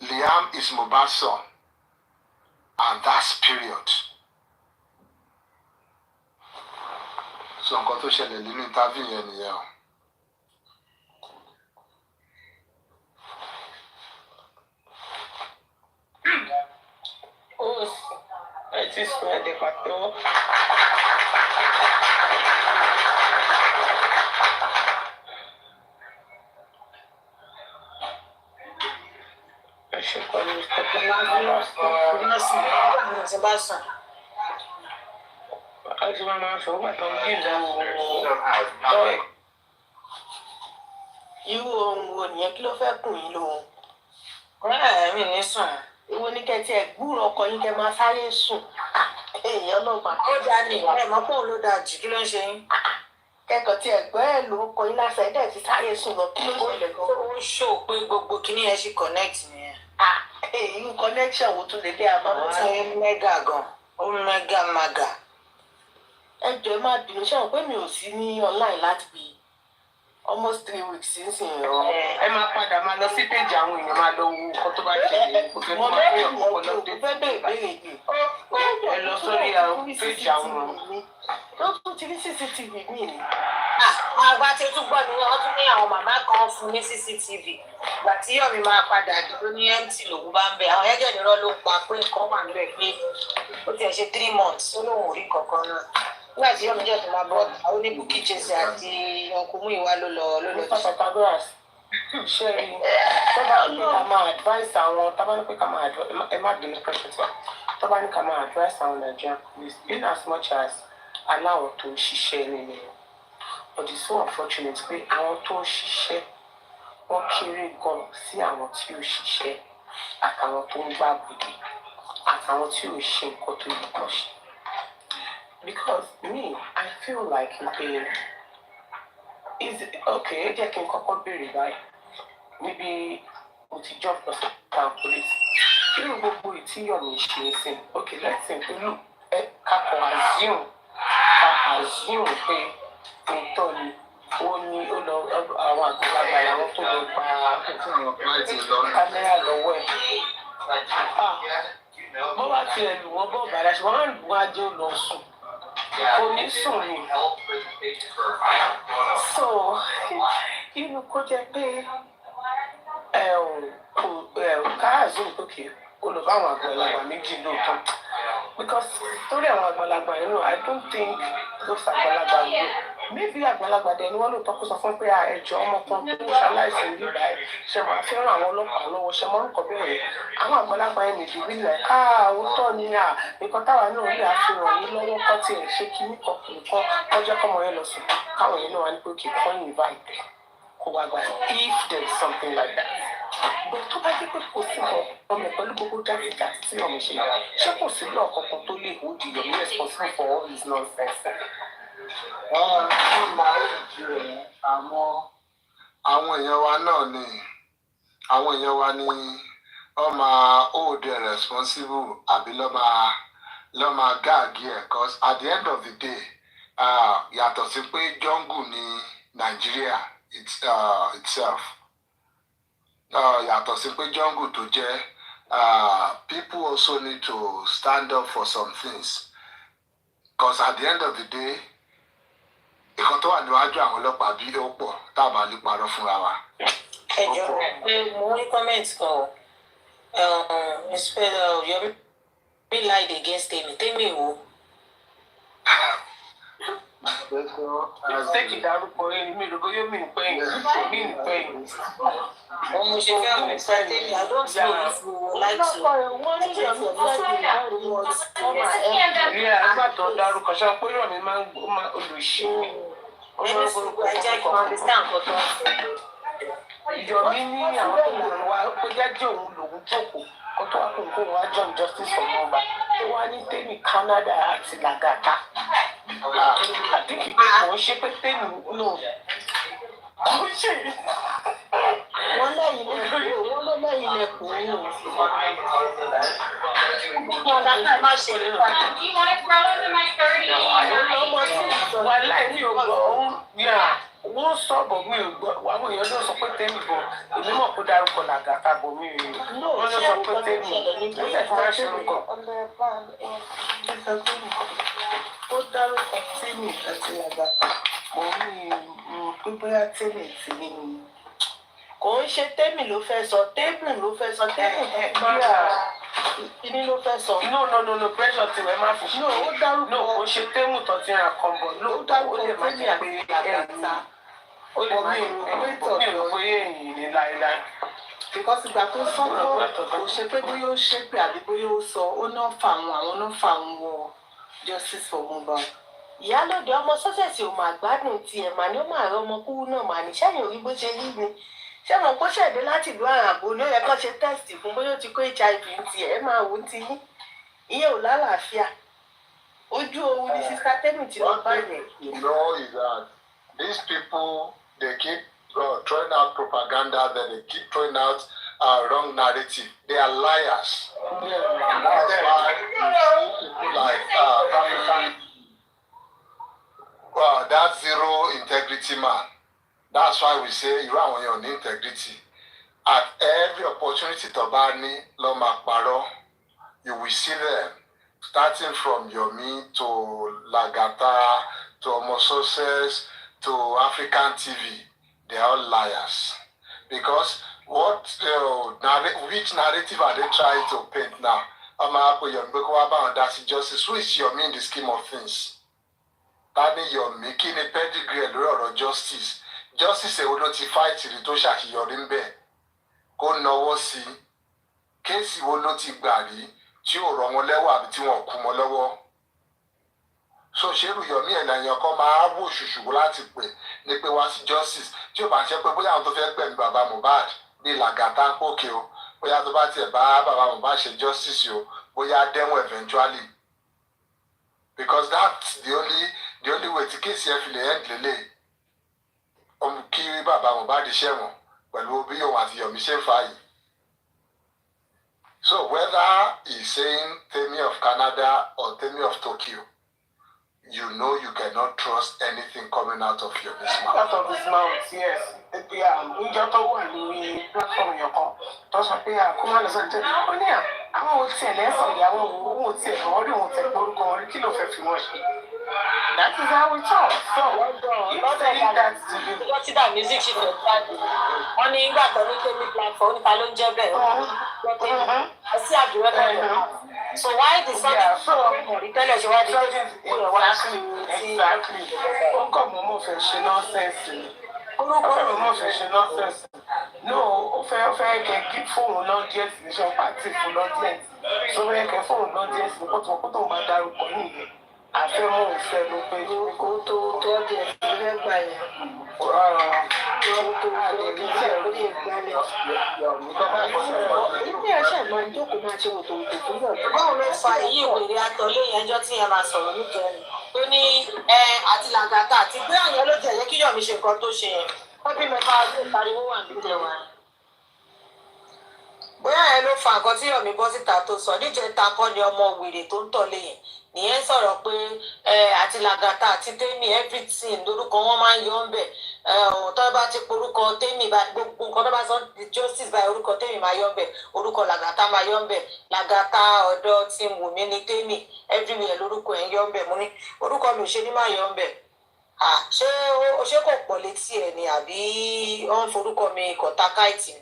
[SPEAKER 13] Liam is Mohbad's son. And that's period. So I'm going to share the interview here.
[SPEAKER 1] I just read the photo. I should call you ìwọ ní kẹtì ẹgbúrò ọkọ yín kẹ máa sáré sùn èèyàn náà máa. Ó dáa ní ẹ̀mọ́ pọ̀ ló dáa jù kí ló ń ṣe yín. Kẹ́kọ̀ọ́ tí ẹ̀gbọ́n ẹ̀ ló kọ yín lásán ẹ̀dẹ̀ ti sáré sùn lọ kí ló ṣẹlẹ̀ gan. Ó ṣó pé gbogbo kinní yẹn ṣì connect nìyẹn. Èyí connection wo tún lè dé àmọ́ tí ó mẹ́gà gan ó mẹ́gà màgà. Ẹ jọ̀ọ́ ẹ má bínú ṣé àwọn pé mi ò sí ní online láti bí almost 3 weeks since ẹ máa padà máa lọ sí péjì àwọn èèyàn máa lọ wo nǹkan tó bá ṣẹlẹ̀ òfin tó máa ní ọ̀pọ̀ lọ́dẹ. Fẹ́ bẹ̀rẹ̀ béèrè ẹ lọ sórí péjì àwọn ó tún ti ní CCTV mi ni. Àgbà tí ó tún gbọ́ ni wọ́n tún ní àwọn màmá kan fún ní CCTV ìgbà tí Yọ̀mí máa padà dúró ní MT lòun bá ń bẹ àwọn ẹ̀jẹ̀ nírọ́ ló pa pé nǹkan wà níbẹ̀ pé ó ti ẹ̀ ṣe 3 months ó lóun ò rí kankan náà. Nígbà tí Yọ̀mí jẹ́ tó máa bọ́ àwọn oníbùkí jẹ́sẹ̀ àti ọkùnrin ìwà ló lọ ṣe rí tọ́ba ní ká máa advice àwọn tọ́ba ní pé ká máa ẹ má bínú pressure tí tọ́ba ní ká máa advice àwọn Nigerian police in as much as aláwọ̀ tó ń ṣiṣẹ́ nínú but it's so unfortunate pé àwọn tó ń ṣiṣẹ́ wọ́n kéré gan sí àwọn tí ò ṣiṣẹ́ àtàwọn tó ń gbà gbèdé àtàwọn tí ò ṣe nǹkan tó yẹ kó ṣe. Because me, I feel like is okay, jẹ́ kí n kọ́kọ́ béèrè báyìí. Maybe mo ti job lọ sí police. Irú gbogbo ìtí Yọ̀mí ṣe é sìn. Okay, let's say pé ká kọ assume pé òótọ́ ni
[SPEAKER 10] ó ní ó lọ àwọn àgbàlagbà làwọn tó lọ gba kámẹ́rà lọ́wọ́ ẹ̀. bó bá tiẹ̀ lù wọ́n bọ̀ bàdà ṣùgbọ́n wọ́n lù wọ́n ajé lọ sùn kò ní sùn ni. so inú kó jẹ́ pé káàzó òkè olùbá àwọn àgbàlagbà méjì lóòótọ́ because torí àwọn àgbàlagbà yẹn náà I don't think those àgbàlagbà yẹn maybe àgbàlagbà dẹ̀ ni wọ́n lóòótọ́ kó sọ fún pé ẹjọ́ ọmọ kan tó ṣaláìsí nígbà ẹ̀ ṣe máa fẹ́ràn àwọn ọlọ́pàá lọ́wọ́ ṣe máa ń kọ́ bẹ́ẹ̀ yẹn àwọn àgbàlagbà yẹn nìdí bí lẹ̀ òótọ́ ni nǹkan táwa náà lè àfihàn yín lọ́wọ́ kọ́ tí ẹ̀ ṣe kí nìkan nìkan kọjá kọ́mọ yẹn lọ sùn káwọn yẹn náà wá ní pé kì í kọ́ invite kó wá gbà if there is something like that. But tó bá jẹ́ pé kò sí ọmọ pẹ̀lú gbogbo jáde-jáde tí ọmọ ṣe ṣé kò sí lọ́ọ̀ kankan tó lè hold you responsible for all this nonsense.
[SPEAKER 13] àwọn èèyàn wa náà ni àwọn èèyàn wa ni wọ́n máa hold you responsible àbí lọ́ máa gáàgì ẹ̀ cause at the end of the day yàtọ̀ sí pé jungle ní Nàìjíríà itself. Yàtọ̀ sí pé jungle tó jẹ́ people also need to stand up for some things because at the end of the day ìkan tó wà níwájú àwọn ọlọ́pàá bí ó pọ̀ tá a bá lè parọ́ fúnra wa.
[SPEAKER 12] ẹ jọ̀ọ́ mo ní comment kan inspector Yomi lied against Temi wo.
[SPEAKER 10] Mistake ìdárúkọ yẹn mi lóko yóò mí pẹ́yìn mí pẹ́yìn.
[SPEAKER 12] Wọ́n mo ṣe fẹ́ mi sọ Temi I don't know if you like to. Wọ́n ní Yomi
[SPEAKER 10] nígbà tó dárúkọ ṣe pé Yomi máa ń olùṣí mi.
[SPEAKER 12] Ẹni sùn ẹjẹ́ kí wọ́n understand nǹkan tó ń sọ.
[SPEAKER 10] Yomi ní àwọn tó lè wá ó jẹ́jẹ́ òun lòun jókòó kó tó wá kó nǹkan wá John Justice for Mohbad tó wá ní Temi Canada àti Lagata. Àdìkì pé kò ń ṣe pé Temi nù kò ń ṣe.
[SPEAKER 12] Wọ́n lẹ́yìn lẹ́kùn nù.
[SPEAKER 10] Wọ́n sọ̀bọ̀ mi ò gbọ́ àwọn èèyàn ló sọ pé Temi bọ̀ èmi mọ̀ kó dárúkọ Làgàtà bọ̀ mi ò wọ́n ló sọ pé Temi ó lè fi máa ṣe nǹkan. Ó dárúkọ Temi àti Làgàtà mọ̀ mi pé bóyá Temi ti ní mi.
[SPEAKER 12] Kò ń ṣe Temi ló fẹ́ sọ Temi ló fẹ́ sọ Temi ní ló fẹ́ sọ.
[SPEAKER 10] No pressure ti wẹ̀ máa fò.
[SPEAKER 12] No ó dárúkọ.
[SPEAKER 10] No kò ṣe Temi tó ti ràn kan bọ̀.
[SPEAKER 12] Ó dárúkọ Temi àti Làgàtà.
[SPEAKER 10] Ó lè máa ń rò pé èyí ní láéláé.
[SPEAKER 12] Because ìgbà tó sọ́kọ́ kò ṣe pé bóyá ó ṣépè àbí bóyá ó sọ ó náà fà àwọn náà fà wọn wọ Justice for Mohbad. Ìyálòdì ọmọ sọ́sẹ̀sì ò máa gbádùn tiẹ̀ mà ní ó máa rọ ọmọ kúrú náà mà ní sẹ́yìn orí bó ṣe rí ni. Ṣé mo kó ṣẹ̀dé láti ìlú àràbò ló yẹ kó ṣe tẹ́sítì fún bóyá ó ti kó HIV tiẹ̀ ẹ máa wò ó ti yín. Ìyẹn ò lálàáfíà. Ojú oorun ni Sister Temi ti lọ bá yẹn.
[SPEAKER 13] You know is that these people they keep throwing out propaganda, then they keep throwing out wrong narrative. They are liars. That's why you see people like that zero integrity man. That's why we say you are on your integrity. At every opportunity to bani lo makparo, you will see them starting from Yomi to Lagata to Omososes to African TV. They are all liars. Because which narrative are they trying to paint now? That's justice. Who is Yomi in the scheme of things? That means you're making a pedigree or justice. Justice will notify the to ṣàṣeyọrí ń bẹ̀. Kó náwó sí kéèsì wo ló ti gbà rí tí ò rọ̀ wọ́n lẹ́wọ̀ àbí tí wọ́n kú mọ́ lọ́wọ́. So ṣerú Yomi ènìyàn kan máa wò ṣùṣù láti pè ní pé wá sí justice tí ò bá ṣe pé bóyá àwọn tó fẹ́ gbẹ̀mí bàbá Mohbad bíi Làgàtà ń pòkè o bóyá tó bá tiẹ̀ bá bàbá Mohbad ṣe justice o bóyá dẹ́wọ̀n eventually. Because that's the only way tí kéèsì ẹ fi lè end lélẹ̀. Kí bàbá Mohbad ṣẹ̀wọ̀n pẹ̀lú bí òun àti Yomi ṣe ń fa yìí. So whether he's saying Temi of Canada or Temi of Tokyo, you know you cannot trust anything coming out of your mouth.
[SPEAKER 9] Out of his mouth, yes. Oúnjẹ tó wà lórí platform yẹn kan tó sọ pé àkómọ lọ sọ́jọ́ ó ní àwọn ohun tí ẹlẹ́sàn ìyàwó ohun tí ẹ̀wọ̀n rí ohun tí orúkọ wọn rí kí ló fẹ́ fi wọ́n ṣe. That is how we talk. So you say that to you.
[SPEAKER 12] Ìjọ tí dà music ṣe fẹ́ jáde. Wọ́n ní ìgbà tó ní kémi platform níta ló ń jẹ́ bẹ́ẹ̀. I see àdúrà bẹ́ẹ̀. So why the sudden tẹ́lẹ̀ ṣe wá di
[SPEAKER 9] Exactly. Ó kọ̀ mọ́ fẹ́ ṣe nọ́ọ̀sẹ̀nsì. Orúkọ mọ́ fẹ́ ṣe nọ́ọ̀sẹ̀nsì. No, ó fẹ́ kẹ́ kí fóònù lọ́díẹ̀sì ní ṣe pàtì fún lọ́díẹ̀sì. So fẹ́ kẹ́ fóònù lọ́díẹ̀sì ní kótó máa dárúkọ nìyẹn. Àfẹ́mọ́ ìfẹ́ ló pé kó tó lọ́díẹ̀sì fẹ́ gbà yẹn.
[SPEAKER 12] Báwo ló fa èyí ìwèrè àtọ̀lé yẹn jọ tí yẹn máa sọ̀rọ̀ níjẹrin? Tó ní àti làgàtà àti pé àyàn ló jẹ̀yẹ́ kí Yọ̀mí ṣe nǹkan tó ṣe yẹn. Wọ́n bí mẹ́fà ló pariwo wà nílẹ̀ wa. Bóyá yẹn ló fa nǹkan tí Yọ̀mí bọ́ síta tó sọ níjẹta kọ́ ni ọmọ wèrè tó ń tọ̀lé yẹn. Nìyẹn sọ̀rọ̀ pé àti làgàtà àti tèmi everything lórúkọ wọn máa ń yọ ń bẹ̀. Tó bá ti porúkọ tèmi gbogbo nǹkan tó bá sọ justice báyìí orúkọ tèmi máa yọ ń bẹ̀, orúkọ làgàtà máa yọ ń bẹ̀, làgàtà ọ̀dọ̀ tí Wùmí ni tèmi everywhere lórúkọ ẹ̀ ń yọ ń bẹ̀. Mo ní orúkọ mi ò ṣe ní máa yọ ń bẹ̀. Ṣé kò pọ̀ létí ẹ̀ ni àbí wọ́n ń forúkọ mi kọ̀tà káìtì ni?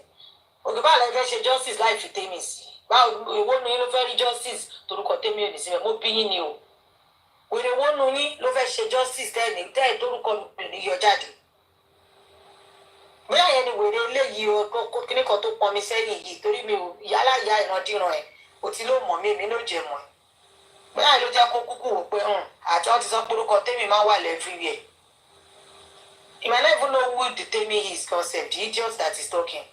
[SPEAKER 12] Òkè báà lẹ fẹ́ ṣe justice láì fi tèmi sí. Báwo ìwọ nu yín ló fẹ́ rí justice torúkọ tèmi ò ní síbẹ̀ mo bí yín ni o. Wèrè wo nu yín ló fẹ́ ṣe justice tẹ́ẹ̀ torúkọ mi ní yọ jáde. Bóyá yẹn ni wèrè eléyìí o kíní kan tó pọn mi sẹ́yìn yìí torí mi ò yálà ìyá ìrandíran ẹ̀ o ti ló mọ̀ mí èmi ló jẹ mọ̀ ẹ̀. Bóyá yẹn ló jẹ́ kó kúkú wò pé àti wọ́n ti sọ pé orúkọ tèmi máa wà everywhere. You might not even know who the tèmi is concept, the idiot that is talking.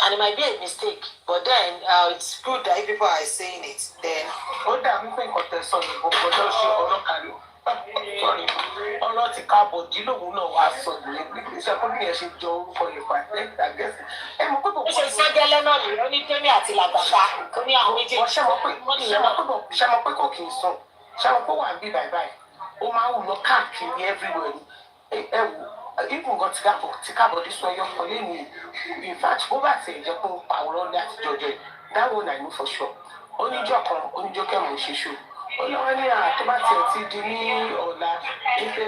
[SPEAKER 12] And it might be a mistake, but then it's good that if people are saying it, then.
[SPEAKER 9] Ó dà mí pé nǹkan tẹ sọ ní gbogbo ọjọ́ ṣe ọlọ́kàlù. Ọlọ́tì káàbọ̀ dílòwò náà wá sọ ní iṣẹ́ fún bí ẹ ṣe jọ orúkọ yẹn pàdé àgẹ́sì. Ẹ mọ̀ pé
[SPEAKER 12] Ó ṣe sọ́gẹ́lẹ́ náà lè ó ní tèmi àti làgàtà ó ní àwọn méjèèjì.
[SPEAKER 9] Ṣé mo pé kò kì í sùn? Ṣé mo pé wà ń bí báyìí? Ó máa ń wù lọ káàkiri everywhere. Ẹ wò ibùn gan ti káàbọ̀ dé sọ ẹyọ kan lẹ́nu in fact bó bá ti ẹ̀jẹ̀ kó àwòrán ní àtijọ́ ọjọ́ yìí that one I know for sure. Oníjọ́ kan oníjọ́ kẹ́mọ̀ ṣe ṣó. Ó lọ́wọ́ ní tó bá tiẹ̀ ti di ní ọ̀la wípé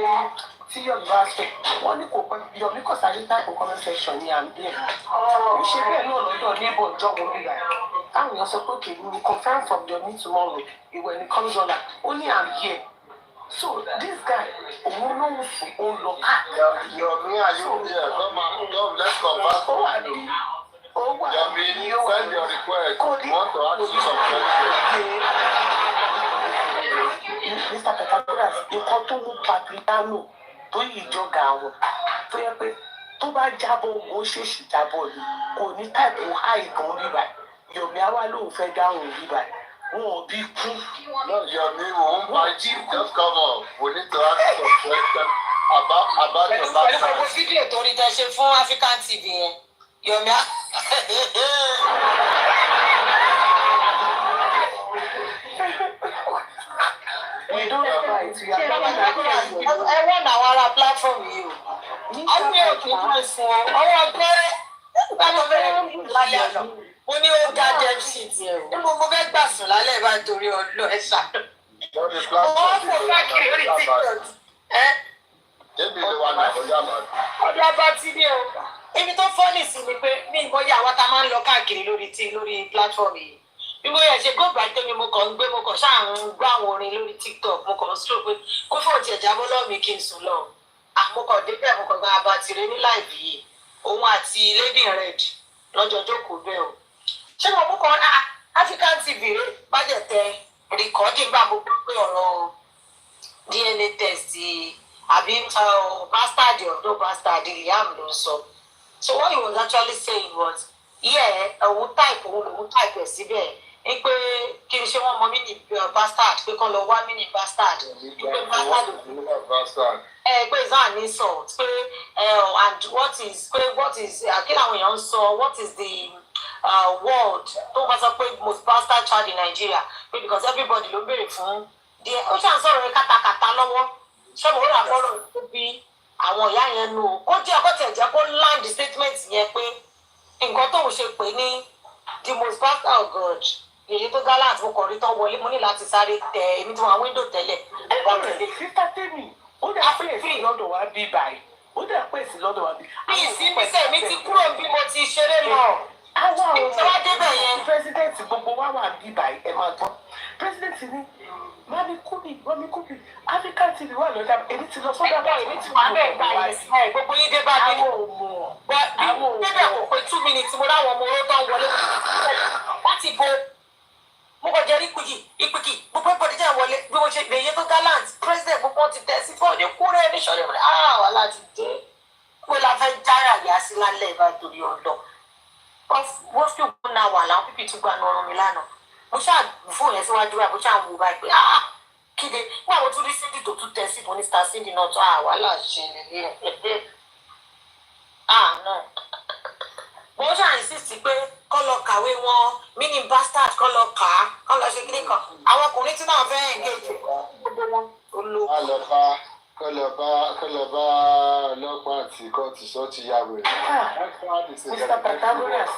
[SPEAKER 9] tí Yọ̀mí bá sọ wọ́n ní kò pẹ́ Yọ̀mí kò sáré táìpù comment section ní àmì ẹ̀. Ó ṣe bẹ́ẹ̀ náà lọ́dọ̀ níbọ̀ ìjọ́wọ́ nígbà táwọn èèyàn sọ pé kì í ní confirm from Yọ̀mí tomorrow ìwẹ̀ ní kọ́ńdọ́là ó ní àmì ẹ̀. So this guy, Yọ̀mí are you there? Come, let's confirm. Yọ̀mí, send your request. We want to ask you some questions. Mr. Petagoras, nǹkan tó mú Patriano tó yìí jọ̀gà wọn tó yẹ pé tó bá jábọ̀ ó ṣèṣì jábọ̀ ni kò ní táìpù háì kan bíbá Yọ̀mí àwa lòun fẹ́ dáhùn bíbá wọn ò bí kú. Yọ̀mí won't bite you. Just come on. We need to ask some questions about your last time.
[SPEAKER 12] Pẹ̀lú fídíò tó rí tẹ́ ṣe fún African TV yẹn Yọ̀mí á. Ẹ wọ́n àwọn ará platform yìí o. Àwọn yóò kí n pè fún ọ. Ọwọ́ bẹ́rẹ̀ báwo bẹ́rẹ̀ lálẹ́ ọ̀nà. Mo ní ó ga dem sheet yẹn o. Mo fẹ́ gbà sùn lálẹ́ bá torí ọlọ́ ẹ ṣá. Wọ́n fò káàkiri orí TikTok. Ọdún abá ti ní o. Ibi tó fọ́nì sí ni pé ní ìmọ̀ye àwa tá máa ń lọ káàkiri lórí platform yìí. Bí mo yẹ ṣe go bright mi mo kàn ṣáà ń gbọ́ àwọn orin lórí TikTok mo kàn ń sọ pé kó fóun tiẹ̀ jábọ́ lọ́ọ̀ mi kí n sùn lọ. Àmọ́ débẹ̀ mo kàn gba abatire ní láìpẹ́ yìí. Òun àti Lady Red lọ́jọ́ jókòó bẹ́ẹ̀ o. Ṣé mo mú kan African TV rẹ̀ bájẹ̀ tẹ rìkọ́dì gbà mo gbọ́ pé ọ̀rọ̀ DNA test àbí bastard or no bastard Liam ló ń sọ. So what he was actually saying was, òun type ẹ̀ síbẹ̀ ní pé kí n ṣe wọ́n mọ mini bastard pé kán lọ wá mini bastard. Pé is that an insult? Pé and what is kí làwọn èèyàn ń sọ what is the word tó bá sọ pé most bastard child in Nigeria pé because everybody ló béèrè fún ó ṣàn sọ̀rọ̀ yẹn kátàkátà lọ́wọ́ ṣọ́mọ ó rà fọ́rọ̀ tó bí àwọn ìyá yẹn nù kó jẹ́ ọkọ̀ tẹ̀ jẹ́ kó land statement yẹn pé nǹkan tóun ṣe pé ní the most pastor of God èyí tó gallant mo kàn rí tán wọlé mo ní láti sáré tẹ èmi tí wọn àwọn window tẹ́lẹ̀.
[SPEAKER 9] ẹ bá rẹ̀ sísá tèmi ó dà pé èsì lọ́dọ̀ wa bí báyìí ó dà pé èsì lọ́dọ̀ wa bí.
[SPEAKER 12] bí ìsinmi sẹ́mi ti kúrò bí mo ti ṣeré lọ.
[SPEAKER 9] àwọn
[SPEAKER 12] ìjọba débẹ̀ yẹn.
[SPEAKER 9] pírẹsidẹ́ǹtì gbogbo wa wà bí báyìí ẹ máa gbọ́ pírẹsidẹ́ǹtì ní mami kúbi African TV wà lọ́dà èmi ti lọ sọ́dọ̀ àbá èmi ti wà bẹ́ẹ̀ gbà yẹn.
[SPEAKER 12] gbogbo yín dé bá mi. àwọn òmùọ̀ débẹ̀ kò pé 2 minutes mo láwọn ọmọ oró tó ń wọlé láti bo mo kàn jẹ́ ìpìkì gbogbo ìpàdé jẹ́ wọlé bí mo ṣe gbèyẹ tó gallant president gbogbo ti tẹ̀ sí fún òde kúrẹ́ ní sọ̀rọ̀ rẹ̀ wà láti dé pé la fẹ́ jára yà sí lálẹ́ ìbá torí ọ̀dọ́ wọ́n fi ògùn náà wà láwọn pípì tún gbà ní ọrùn mi lánàá mo ṣáà fún yẹn síwájú báyìí mo ṣáà wù báyìí pé kíde wọ́n àwọn tún rí Cindy tó tún tẹ̀ sí fún ní star Cindy náà tó wà láṣẹ nìyẹn náà mo ṣáà insist pé kọ́ lọ kàwé wọn mini bastard kọ́ lọ kà á kọ́ lọ ṣe kíní kan àwọn ọkùnrin tí náà fẹ́ engage gbogbo wọn olóògùn.
[SPEAKER 13] kọlọba ọlọ́pàá àti kóòtù sọ ti yá wẹrẹ.
[SPEAKER 9] Mr. Pythagoras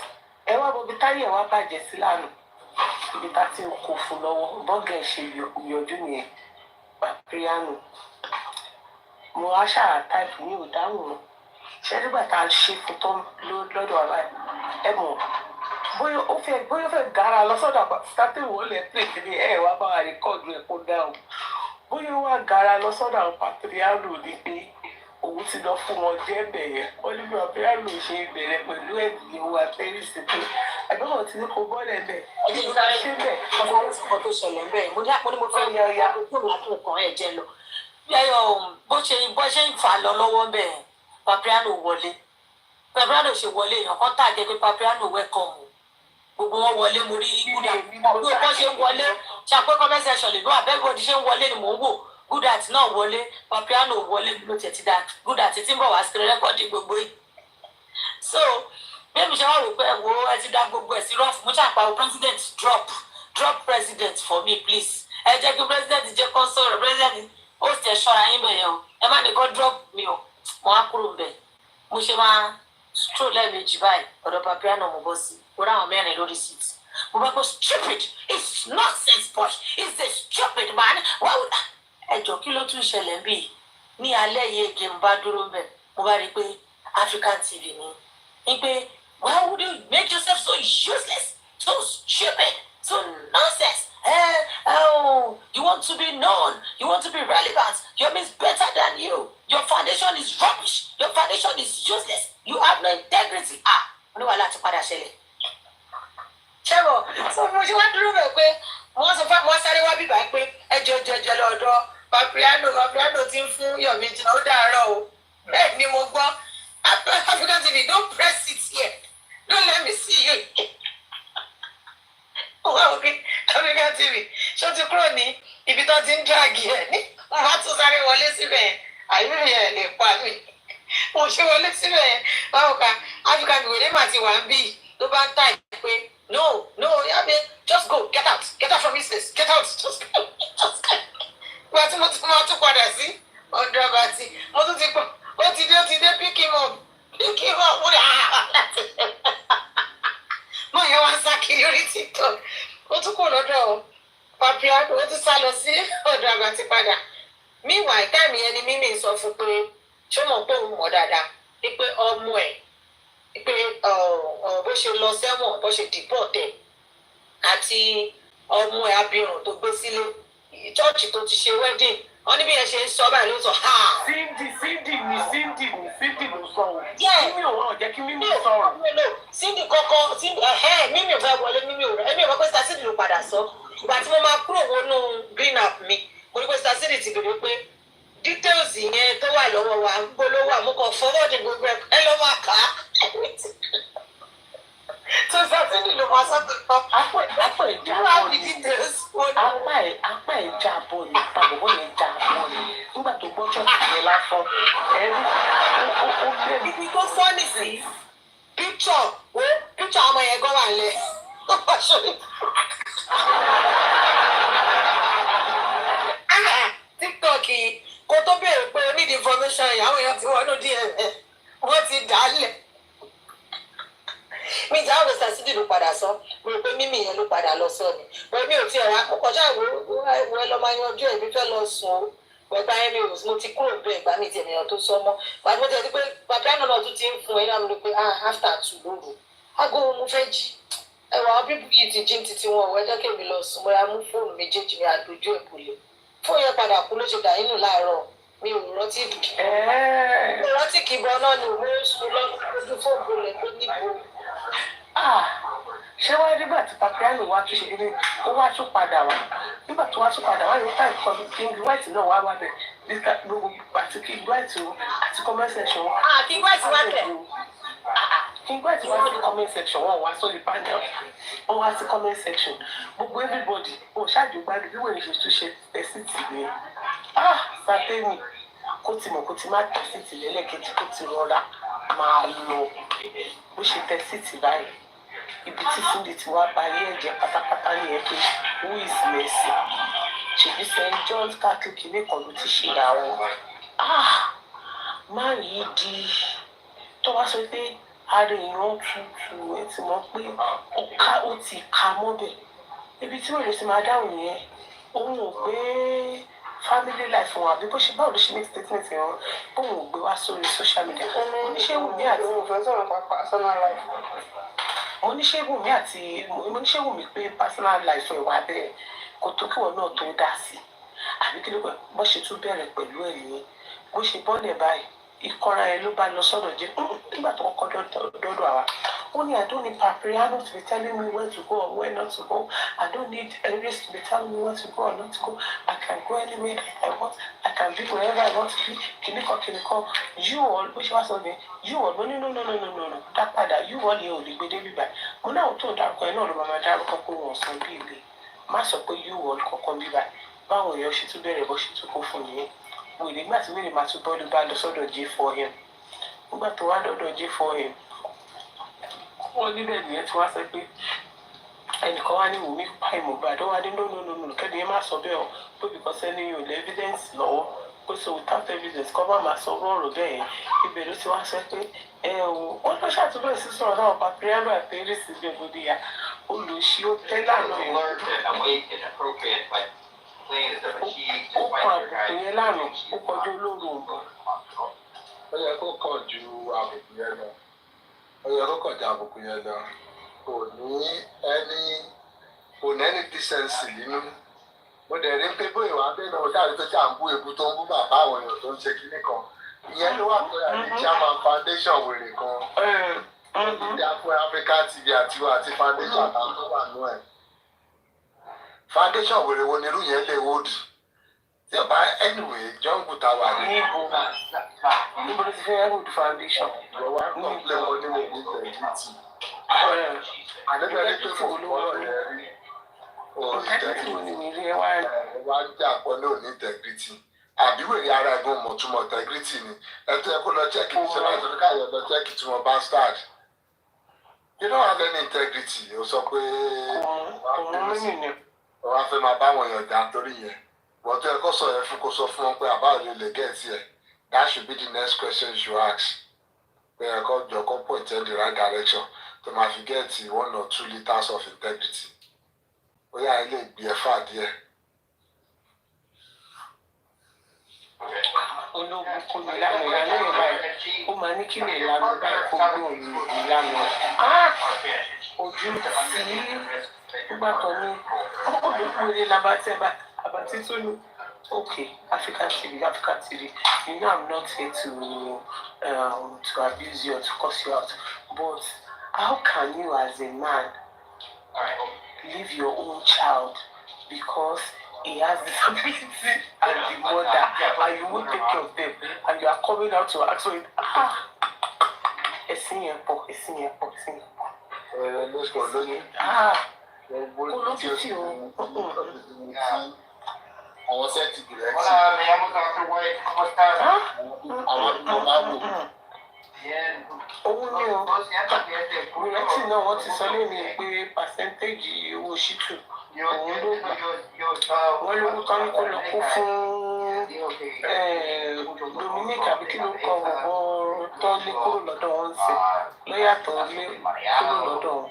[SPEAKER 9] ẹ wá bọbi táyé wa bàjẹ́ sí lánàá ibi tá ti ń kó fún lọ́wọ́ bọ́gẹ̀ ṣe yọjú nìyẹn pàpíríànù mo wá ṣáà táìpù ní ìdáhùn ṣe nígbà tá a ṣe fún tán lọ́dọ̀ àbá ẹ mọ̀ bóyá ó fẹ́ gara lọ sọ́dọ̀ àpàtàkì wọlé pèsè ní ẹ̀ wá bá wa rẹ́kọ̀dù ẹ̀ kó dáhùn bóyá wá gara lọ sọ́dọ̀ àwọn pàtríàlù ní pé òun ti lọ fún wọn jẹ́ bẹ̀rẹ̀ wọ́n ní bí pàtríàlù ṣe bẹ̀rẹ̀ pẹ̀lú ẹ̀dùn owó àtẹ́rìsì pé ẹ̀gbọ́n wọn ti ní kó bọ́lẹ̀ bẹ̀ ọdún tó ṣe bẹ̀
[SPEAKER 12] ọkọ̀ tó ṣẹlẹ̀ bẹ́ẹ̀ mo ní mo fẹ́ yọ ya ọkọ̀ ẹ̀ jẹ́ lọ bó ṣe ń fà lọ lọ́wọ́ bẹ́ẹ̀ Papiano wọlé Papiano ṣe wọlé èèyàn kan tàgé pé Papiano welcome gbogbo wọn wọlé mo rí gúdà bí wọn ṣe ń wọlé ṣàpé comment section lè lọ abẹ́gbọ̀dì ṣe ń wọlé ni mò ń wò gúdà tí náà wọlé Papiano wọlé ló tẹ̀ ti dá gúdà tí tí ń bọ̀ wá sí rẹ́kọ̀dì gbogbo yìí so bẹ́ẹ̀ mi ṣe wá rò pé ẹ ti dá gbogbo ẹ̀ sí rọ́ọ̀fù mo ṣàpàwọ̀ president drop president for me please ẹ jẹ́ kí president jẹ́ consort president ó sì ẹ̀ ṣọ́ra yín bẹ̀yẹn o ẹ má ní kó drop mi o mo á kúrò bẹ́ẹ̀ mo ṣe máa stroll lẹ́ẹ̀mejì báyìí ọ̀dọ̀ Papiano mo bọ́ sí mo ráwọn mẹ́rin lórí seat mo bá gbọ́ stupid it's nonsense boy it's a stupid man why would ẹjọ́ kí ló tún ṣẹlẹ̀ bí ní alẹ́ yìí èké mo bá dúró bẹ́ẹ̀ mo bá rí i pé African TV ní pé why would you make yourself so useless so stupid so nonsense you want to be known you want to be relevant your means better than you your foundation is rubbish your foundation is useless you have no integrity ní wàhálà ti padà ṣẹlẹ̀ ṣẹ́wọ̀ so mo ṣe wá dúró bẹ̀ pé wọ́n sọ fún wọn sáré wá bíbá pé ẹjọ́ lọ́dọ̀ Papiano ti ń fún Yomi jìnnà ó dàárọ̀ o bẹ́ẹ̀ ni mo gbọ́ African TV don't press it here don't let me see you wọ́n wọ́n African TV ṣó ti kúrò ní ibi tó ti ń dráàgì ẹ̀ ní wọ́n bá tún sáré wọlé síbẹ̀ àyè yẹn lè pa mí mo ṣe wọlé síbẹ̀ báwo ká African TV lè má ti wà ń bí ló bá ń tà pé no yabe just go get out from this place get out just go ìgbà tí mo tún padà sí ọ̀dọ̀ àbàtì mo tún ti pọ̀ ó ti dé pick him up mo rà láti mo yẹ wọn sá kiri orí TikTok ó tún kò lọ́dọ̀ Papiano ó tún sá lọ sí ọ̀dọ̀ àbàtì padà meanwhile táìmì yẹn ni mímì sọ fún pé ṣé mo pé òun mọ̀ dáadáa pé ọmọ ẹ̀ pé bó ṣe lọ sẹ́wọ̀n bó ṣe dìbò tẹ̀ àti ọmọ ẹ̀ abirùn tó gbé sílé chọ́ọ̀chì tó ti ṣe wedding wọ́n ní bí ẹ ṣe ń sọ báyìí ló sọ ha. Cindy
[SPEAKER 9] ló sọ o. mímì ò wọ́n jẹ́ kí mímì sọ̀rọ̀.
[SPEAKER 12] Cindy kọ́kọ́ mímì ò fẹ́ wọlé mímì ò rẹ̀ ẹ̀mí ò mọ̀ pé star Cindy ló padà sọ ìgbà tí mo máa kúrò wọnú green app mi mo ní pé star Cindy ti bèrè pé details yẹn tó wà lọ́wọ́ wa ń gbólówó àmúkọ̀ forward gbogbo ẹ lọ́ máa kà á tó sátidì ló máa sọ́tò tán.
[SPEAKER 9] apá ìjà bọ̀ ní pàbọ̀bọ̀ yẹn jà bọ̀ ní nígbà tó gbọ́ ṣọ́ọ̀tì yẹn lásán ẹ̀rí ó lé.
[SPEAKER 12] ibi tó fọ́ọ̀nì sí píkṣọ̀ ọmọ yẹn gan wà lẹ̀ tó béèrè pé o need information yìí àwọn èèyàn ti wọnú díẹ̀ wọ́n ti dà á lẹ̀. mi ìjà àwọn sàṣídì ló padà sọ mo rò pé mímì yẹn ló padà lọ sọ ni bẹ́ẹ̀ mi ò tiẹ̀ wá mo kọjá ìwé ẹ lọ máa yanjú ẹ̀ mi fẹ́ lọ sùn o bàbá yẹn mo ti kúrò bẹ́ẹ̀ ìgbà mi ti ènìyàn tó sọ mọ́ bàbá mo ti ẹ̀ ti pé bàbá náà tún ti ń fún ẹ náà mo rò pé after 2 lóru aago mo fẹ́ jí ẹwà àwọn bíbí yìí ti jí títí wọn ò ẹjọ́ kèmí lọ sùn mo ya mú fóònù méjèèjì mi àdójú ìbòlè fóònù yẹn padà kú ló ṣe dà nínú láàárọ̀ mi ò rántí kìbọn náà ni mo sùn lójú fóònù bolẹ̀ tó níbo.
[SPEAKER 1] ṣé wáá nígbà tí papiano wá tún ṣe kí ni ó wá tún padà wá nígbà tó wá tún padà wá yóò táì kọ́ king white náà wá wá bẹ̀ nígbà gbogbo àti king white o àti comment section.
[SPEAKER 12] king white wá tẹ̀.
[SPEAKER 1] king white wá sí comment section wọn wá sórí panel wọn wá sí comment section gbogbo everybody ò ṣáàjú gbádùn bí wọ́n ṣe tún ṣe tẹ̀sítì ni sátẹ́mì kó ti mọ̀ kó ti má tẹ̀sítì lẹ́lẹ́kejì kó ti rọra máa lọ bó ṣe tẹ̀sítì báyìí ibi tí Cindy ti wá bá yé ẹ̀jẹ̀ pátápátá nìyẹn pé who is Mercy ṣèbí St. John's Catholic nìkan ló ti ṣe àwọn máa yìí di tó wá sọ pé ara èèyàn tutù ẹ ti mọ̀ pé ó ti ka mọ́bẹ̀ ibi tí òun ti máa dáhùn yẹn òun ò gbé family life wọn àbí bó ṣe báwo ló ṣe make statement yẹn bóun ò gbé wá sórí social media oníṣègùnmí àti oníṣègùnmí pé personal life ẹ̀ wá bẹ́ẹ̀ kò tó kí wọn náà tó dá sí àbí kí ló pẹ́ bó ṣe tún bẹ̀rẹ̀ pẹ̀lú ẹ̀ nìyẹn bó ṣe bọ́lẹ̀ báyìí ìkọra ẹ ló bá lọ sọ́dọ̀ jẹ́ nígbà tó kọ́kọ́ dọ́dọ̀ àwa ó ní I don't need papiano to be telling me where to go or where not to go. I don't need Aries to be telling me where to go or not to go. I can go anywhere I want. I can be wherever I want to be. Kìnìkan you all bó ṣe wá sọ ni you all no dá padà you all yẹn ò lè gbé débi báyìí mo náà tó dárúkọ ẹ náà ló máa dárúkọ pé wọn sọ bí ilé má sọ pé you all kọ̀ọ̀kan bí báyìí báwọn èèyàn ṣe tún bẹ̀rẹ̀ bó ṣe tún kó fún nìyẹn wèrè nígbà tí wèrè máa tún bọ́ọ̀lù bá lọ sọ́dọ̀ J4M nígbà tó wá dọ́dọ̀ J4M wọ́n níbẹ̀ nìyẹn tí wọ́n sọ pé ẹnìkan wá ní Wùmí pa Mohbad ó wá ní no kẹ́ni ẹ má sọ bẹ́ẹ̀ o pé because ẹni yóò lé evidence lọ́wọ́ pé so without evidence kọ́ bá máa sọ ọ̀rọ̀ bẹ́ẹ̀ yẹn ibẹ̀ ló ti wá sọ pé wọ́n lọ ṣàtúbọ̀ sí sọ̀rọ̀ náà papiano àti Aries gbẹ̀gbọ̀dìyà olùṣí ó tẹ́ lánàá yẹn ó kan àbùkù yẹn lánàá ó kọjú olóòrùn òǹbọ̀.
[SPEAKER 13] ó yẹ kó kàn ju àbùkù yẹn lọ àbùkù yẹn lọ kò ní ẹni decency nínú mo dẹ̀ rí pé bóyá wà á bẹ́ẹ̀ náà dáàbí tó jà ń bú ebu tó ń bú bàbá àwọn èèyàn tó ń ṣe kinní kan ìyẹn ló wà pé àní Chairman Foundation wèrè kan ìdí afro Africa TV àti foundation àtàwọn tó wà nú ẹ̀ foundation wèrè wo ni irú yẹn lè hold tí ọba anyway jungle ta wà ní.
[SPEAKER 1] níbo ló ti fẹ́ hold foundation.
[SPEAKER 13] ìwọ wá kọ́ńplẹ̀ wọn ní mo ní integrity. àdébẹ̀rẹ̀ pé fún olówó rẹ̀ rí. wá ń jà pọ̀ ní òní integrity. àbí wèrè ara ẹ̀gbọ́n mọ̀ túmọ̀ integrity ni ẹ̀tọ́ ẹ̀ kó lọ chẹ́kì tí wọ́n ti káyọ̀ lọ chẹ́kì tí wọ́n bá start. you don't have any integrity o sọ pé wọ́n á fẹ́ máa bá wọn yàn dá torí yẹn. But to also if you so fun pé about you le get here, that should be the next question you ask. Where I got your point in the right direction to make get 1 or 2 liters of integrity. Oh yeah, I will be a fat here.
[SPEAKER 1] Ológun kò ní ìlànà ìlànà báyìí ó máa ní kí ni ìlànà báyìí kó gbọ́ ìlànà ojú sí nígbà tó ní olùkúrẹ́ labatẹ́bà àbàtí tó ní okay African TV you know I'm not here to abuse you or to curse you out but how can you as a man leave your own child because he has disability and the mother and you won't take care of them and you are coming out to ask for it ẹ̀sìn yẹn pọ̀ olójútì o
[SPEAKER 13] àwọn sẹ́ẹ̀tì dìrẹ́tì àwọn tó bá wò.
[SPEAKER 1] Òun ni o dìrẹ́tì náà wọ́n ti sọ lẹ́nu pé pàṣẹ́ntéèjì owó ṣítù òun ló gbà wọ́n lówó tán ní kó lọ kó fún
[SPEAKER 10] Dominic àbí kí ló kọ gbogbo tó lé kúrò lọ́dọ̀ wọn sí lọ́yà tó lé kúrò lọ́dọ̀ wọn.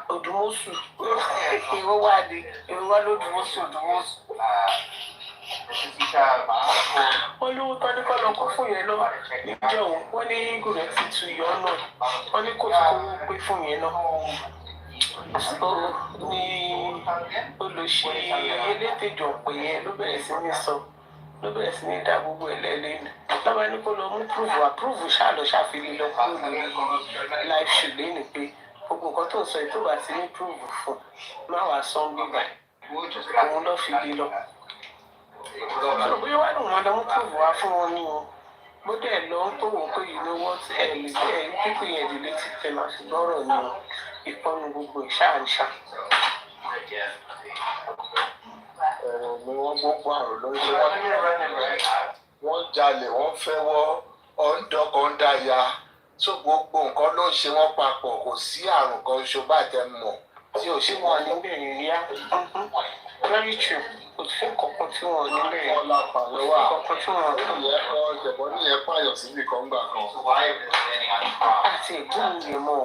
[SPEAKER 10] Odùmọ̀sù ìwọ wà ní ìwọ wà lódùmọ̀sù. Wọ́n lówó tán ní kọ́lọ́ kó fún yẹn náà níjọ́ òun wọ́n ní gòrè ti tu yọ náà wọ́n ní kó tó kówó pé fún yẹn náà. Ní olùṣe elétèjọ pé yẹn ló bẹ̀rẹ̀ sí ní sọ ló bẹ̀rẹ̀ sí ní dá gbogbo ẹ̀ lẹ́lẹ́nu lọ́ba ní kó lọ mú àpúrúfù ṣáàlọ́ ṣàfihàn lọ kúrò lórí live show lẹ́nu pé gbogbo nǹkan tó ń sọ ètò bá ti ní proof fún má wàá sọ ń gbígbà òun lọ́ fi lé lọ. Sọ bóyá wà lóun máa mú proof wá fún wọn ní o bó dẹ̀ lọ ń tó wọ́n pé yìí ní wọ́n ti ẹ̀ lè tẹ̀ pípé yẹn lè létí tẹ̀ máa fi gbọ́rọ̀ ní ìpọnù gbogbo ìṣáàṣà.
[SPEAKER 13] Ni wọ́n gbogbo àrùn lórí wọ́n jalè wọ́n fẹ́wọ́ ọ̀ńdọ́kọ̀ ń dáya tó gbogbo nǹkan ló ń ṣe wọ́n papọ̀ kò sí àrùn kan ṣo bá tẹ mọ̀ tí ò ṣe wọ́n
[SPEAKER 10] níbẹ̀ yẹn yá very true kò sí kankan tí wọ́n níbẹ̀ yẹn
[SPEAKER 13] ọlá pàlọ́wà
[SPEAKER 10] kankan tí wọ́n
[SPEAKER 13] ìjẹ̀bọ́ nìyẹn pààyàn síbì kan gbà kan.
[SPEAKER 10] àti ìgbóhùn yẹn mọ́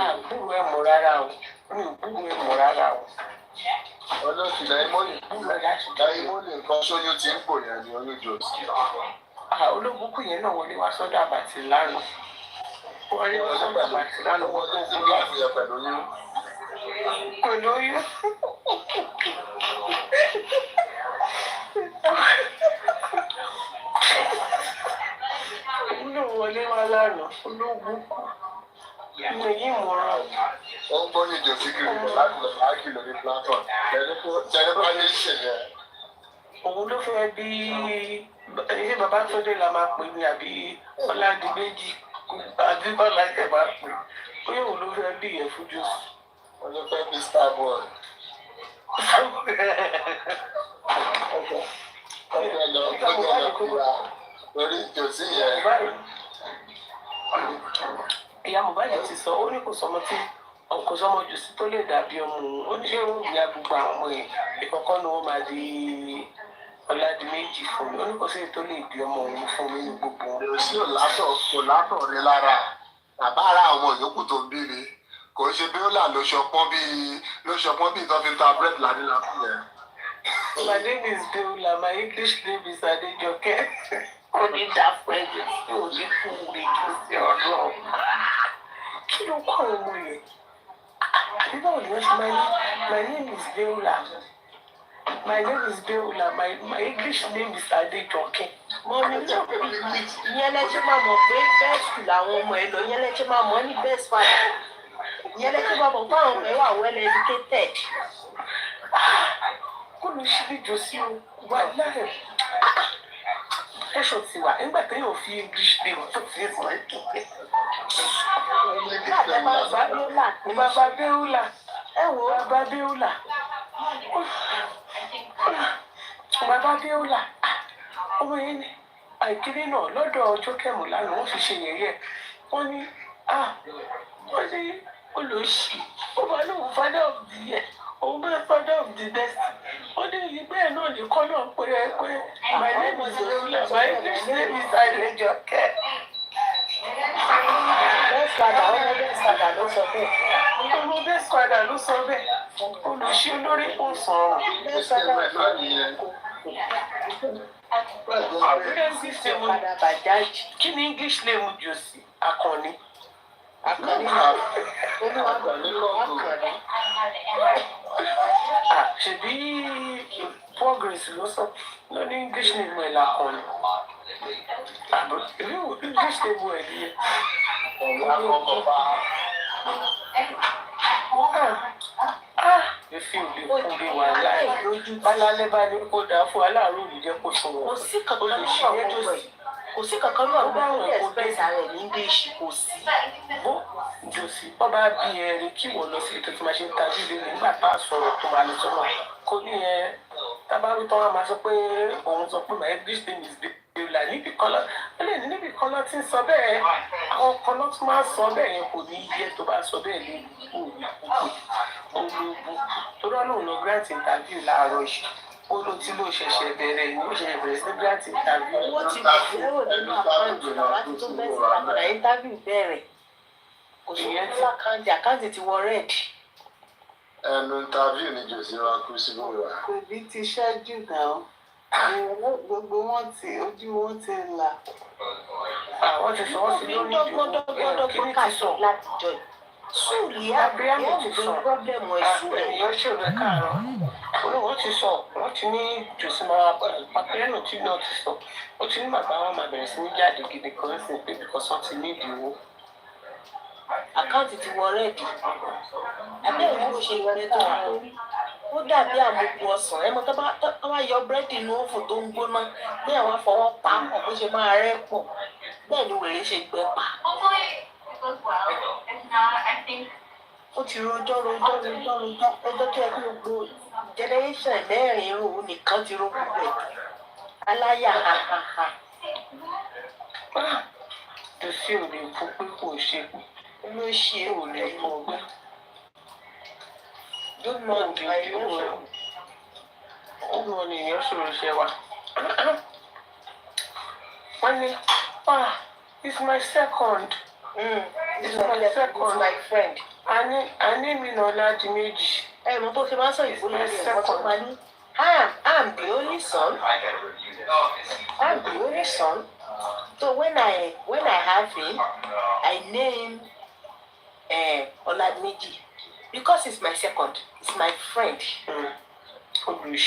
[SPEAKER 10] àbúrò ẹ̀ mọ́ rárá o mi ò búrò ẹ̀ mọ́ rárá o.
[SPEAKER 13] Ọlọ́sìn láìmọ́lì nǹkan sóyún ti ń pò yẹn ni olójó sí.
[SPEAKER 10] Olóbùkún yẹn náà wọlé wá sọ́dọ̀ àbàtì lánàá. Wọlé wá sọ́dọ̀ àbàtì lánàá wọ́n tó kú
[SPEAKER 13] láti yẹ pẹ̀lú oyún.
[SPEAKER 10] Pẹ̀lú oyún. Olú wọlé wá lánàá olóbùkún. Mo yí ìmọ̀ràn.
[SPEAKER 13] Ó ń gbọ́ ní ìjọsíkiri láti lọ bá kìlọ̀ ní Platon. Jẹ́rẹ́ bá ní ìṣẹ̀lẹ̀.
[SPEAKER 10] Òun ló fẹ́ bí ṣé Babátúndé la máa pè ní àbí Ọládìméjì àbí Bọ́lájẹ́ máa pè. Bóyá òun ló fẹ́ bí ìyẹn fún Jésù.
[SPEAKER 13] Wọ́n ló fẹ́ bí Starboy. Ọjọ́ lọ kíra lórí ìjọsí yẹn.
[SPEAKER 10] Ìyá Mohbad ti sọ ó ní kò sọmọ tí kò sọmọ jù sí tó lè dàbí ọmọ òun ó ní ṣé òun ìyá gbogbo àwọn ọmọ yẹn ìkọ̀kọ́ ni wọ́n máa di Ọládìméjì fún mi ó ní kò sí tó lè di ọmọ òun fún mi ní gbogbo wọn.
[SPEAKER 13] Kò sí òlátọ̀ rí lára bàbá ara àwọn yòókù tó ń bí ni kò ṣe bí ó là ló ṣọpọ́n bíi tó fi ń ta bread ládìlá fún yẹn.
[SPEAKER 10] My name is Deola, my English name is Adejoke. Only that present tí ò ní fún mi kí sí ọ̀rọ̀. Kí ló kọ́ àwọn ọmọ yẹn? Àbíbá òní wọ́n ṣe my name is Deola. My name is Deola. My English name is Adejoke.
[SPEAKER 1] Mọ́mí náà ìyẹn lẹ́jọ́ máa mọ̀ pé best school làwọn ọmọ ẹ lọ ìyẹn lẹ́jọ́ máa mọ̀ ní best father. Ìyẹn lẹ́jọ́ máa mọ̀ pé àwọn ọmọ ẹ wà well educated.
[SPEAKER 10] Kó ló ṣe lè jọ sí o wà láàrin. Ẹ̀ṣọ́ ti wà nígbà tí yóò fi English name tó fi ń sọ ìkíkẹ́. Bàbá Déúlà. Ẹ wo Bàbá Déúlà. Bàbá Déúlà. Ọmọ yẹn ni àìkiri náà lọ́dọ̀ ọjọ́ kẹ́mù lánàá wọ́n fi ṣe yẹ̀yẹ́. Wọ́n ní olóṣì. Ó máa lóun father of the year. Òun bẹ́ẹ̀ father of the best. Ó ní ìlú bẹ́ẹ̀ náà ní kọ́ náà pé my name is Deúlà, my English name is Adejoke.
[SPEAKER 1] Best father ọmọ best father ló sọ bẹ́ẹ̀.
[SPEAKER 10] Ọmọ best father ló sọ bẹ́ẹ̀. Olùṣí olórí kò sọ̀rọ̀.
[SPEAKER 1] Best father
[SPEAKER 10] kí ni English name jù sí Akànní? Ṣebí progress ló sọ ló ní English name ẹ̀ l'Akànní. English name ẹ̀ ni efi ò lè kún bí wà láì bálálẹ́ bá ní kó dáa fún aláàárọ̀ òní jẹ́ kó sùn wọ́n.
[SPEAKER 1] Kò sí kankan náà bá wọn express rẹ̀ ní English kò sí.
[SPEAKER 10] Bó jòsí wọ́n bá bí ẹ̀rín kí wọ́n lọ sí ètò tí máa ṣe ń tajú ilé nígbà tá a sọ̀rọ̀ tó máa lè sọ́nà kò ní ẹ tábàrú tán wọn máa sọ pé òun sọ pé my English name is Deúlà níbi kan lọ ẹlẹ́ni níbi kan lọ ti ń sọ bẹ́ẹ̀
[SPEAKER 9] àwọn kan ló tún máa sọ bẹ́ẹ̀ yẹn kò ní yẹ tó bá sọ bẹ́ẹ̀ lé ológun tó rọ́lùn lọ grant interview láàárọ̀ yìí ó ló tí ló ṣẹ̀ṣẹ̀ bẹ̀rẹ̀ ní ó ṣẹ̀ṣẹ̀ bẹ̀rẹ̀ sí grant interview.
[SPEAKER 1] owó ti bọ̀ lérò nínú àkáǹtì láti tó bẹ́ẹ̀ sí àpàdà interview bẹ̀rẹ̀ kò sí ní àkáǹtì ti wọ red.
[SPEAKER 13] ẹnu interview ni jòsí wa kú sí bó wà.
[SPEAKER 10] kò bí ti ṣáájú náà gbogbo wọn ti ojú wọn ti là.
[SPEAKER 9] àwọn ti sọ wọ́n sí lórí ìdìbò
[SPEAKER 1] dọ́gbọ́n kà sọ láti jọ sùúrù
[SPEAKER 9] abiyamọ ti sọ
[SPEAKER 1] pọ́blẹ́mù ẹ̀sùn rẹ̀.
[SPEAKER 9] ènìyàn ṣòro káàárọ̀ olówó ti sọ wọ́n ti ní jòsí máa pàpẹ́rẹ́nù tí náà ti sọ ó ti ní bàbá wọn máa bẹ̀rẹ̀ sí ní jáde gidi kan sí pé bíkọ́ sọ ti ní ìdíwó.
[SPEAKER 1] àkáǹtì ti wọ rẹ́ẹ̀dì abẹ́rẹ́ ló ṣe ìgbẹ́ tó wà lórí ó dàbí àmupù ọsàn ẹmọ tó bá yọ búrẹ́dì inú òfò tó ń gbóná bí àwọn afọwọ́ pa á bó ṣe máa rẹ́ pọ̀ bẹ́ẹ̀ ni wèrè ṣe gbẹ pa. ó ti rojọ́ ẹjọ́ tó yẹ kí gbogbo generation mẹ́rin irú nìkan ti ro gbogbo ẹ̀ aláyà hahaha.
[SPEAKER 9] tó sí ò lè fún pé kò ṣe
[SPEAKER 1] ló ṣe
[SPEAKER 9] ò lè mọ̀ ọgbẹ́.
[SPEAKER 1] good morning
[SPEAKER 9] ọgbọ́n ni èèyàn ṣòro ṣe wa. wọ́n ní it's my second.
[SPEAKER 1] It's my friend.
[SPEAKER 9] Ani mi na Ọládi méjì.
[SPEAKER 1] Ẹ mọ̀ bó ṣe máa ń sọ ìbò lórí ẹ̀kọ́ tó máa ní. I'm the only son. I'm the only son. So when I have him, I name Oladimeji because it's my second. It's my friend. Every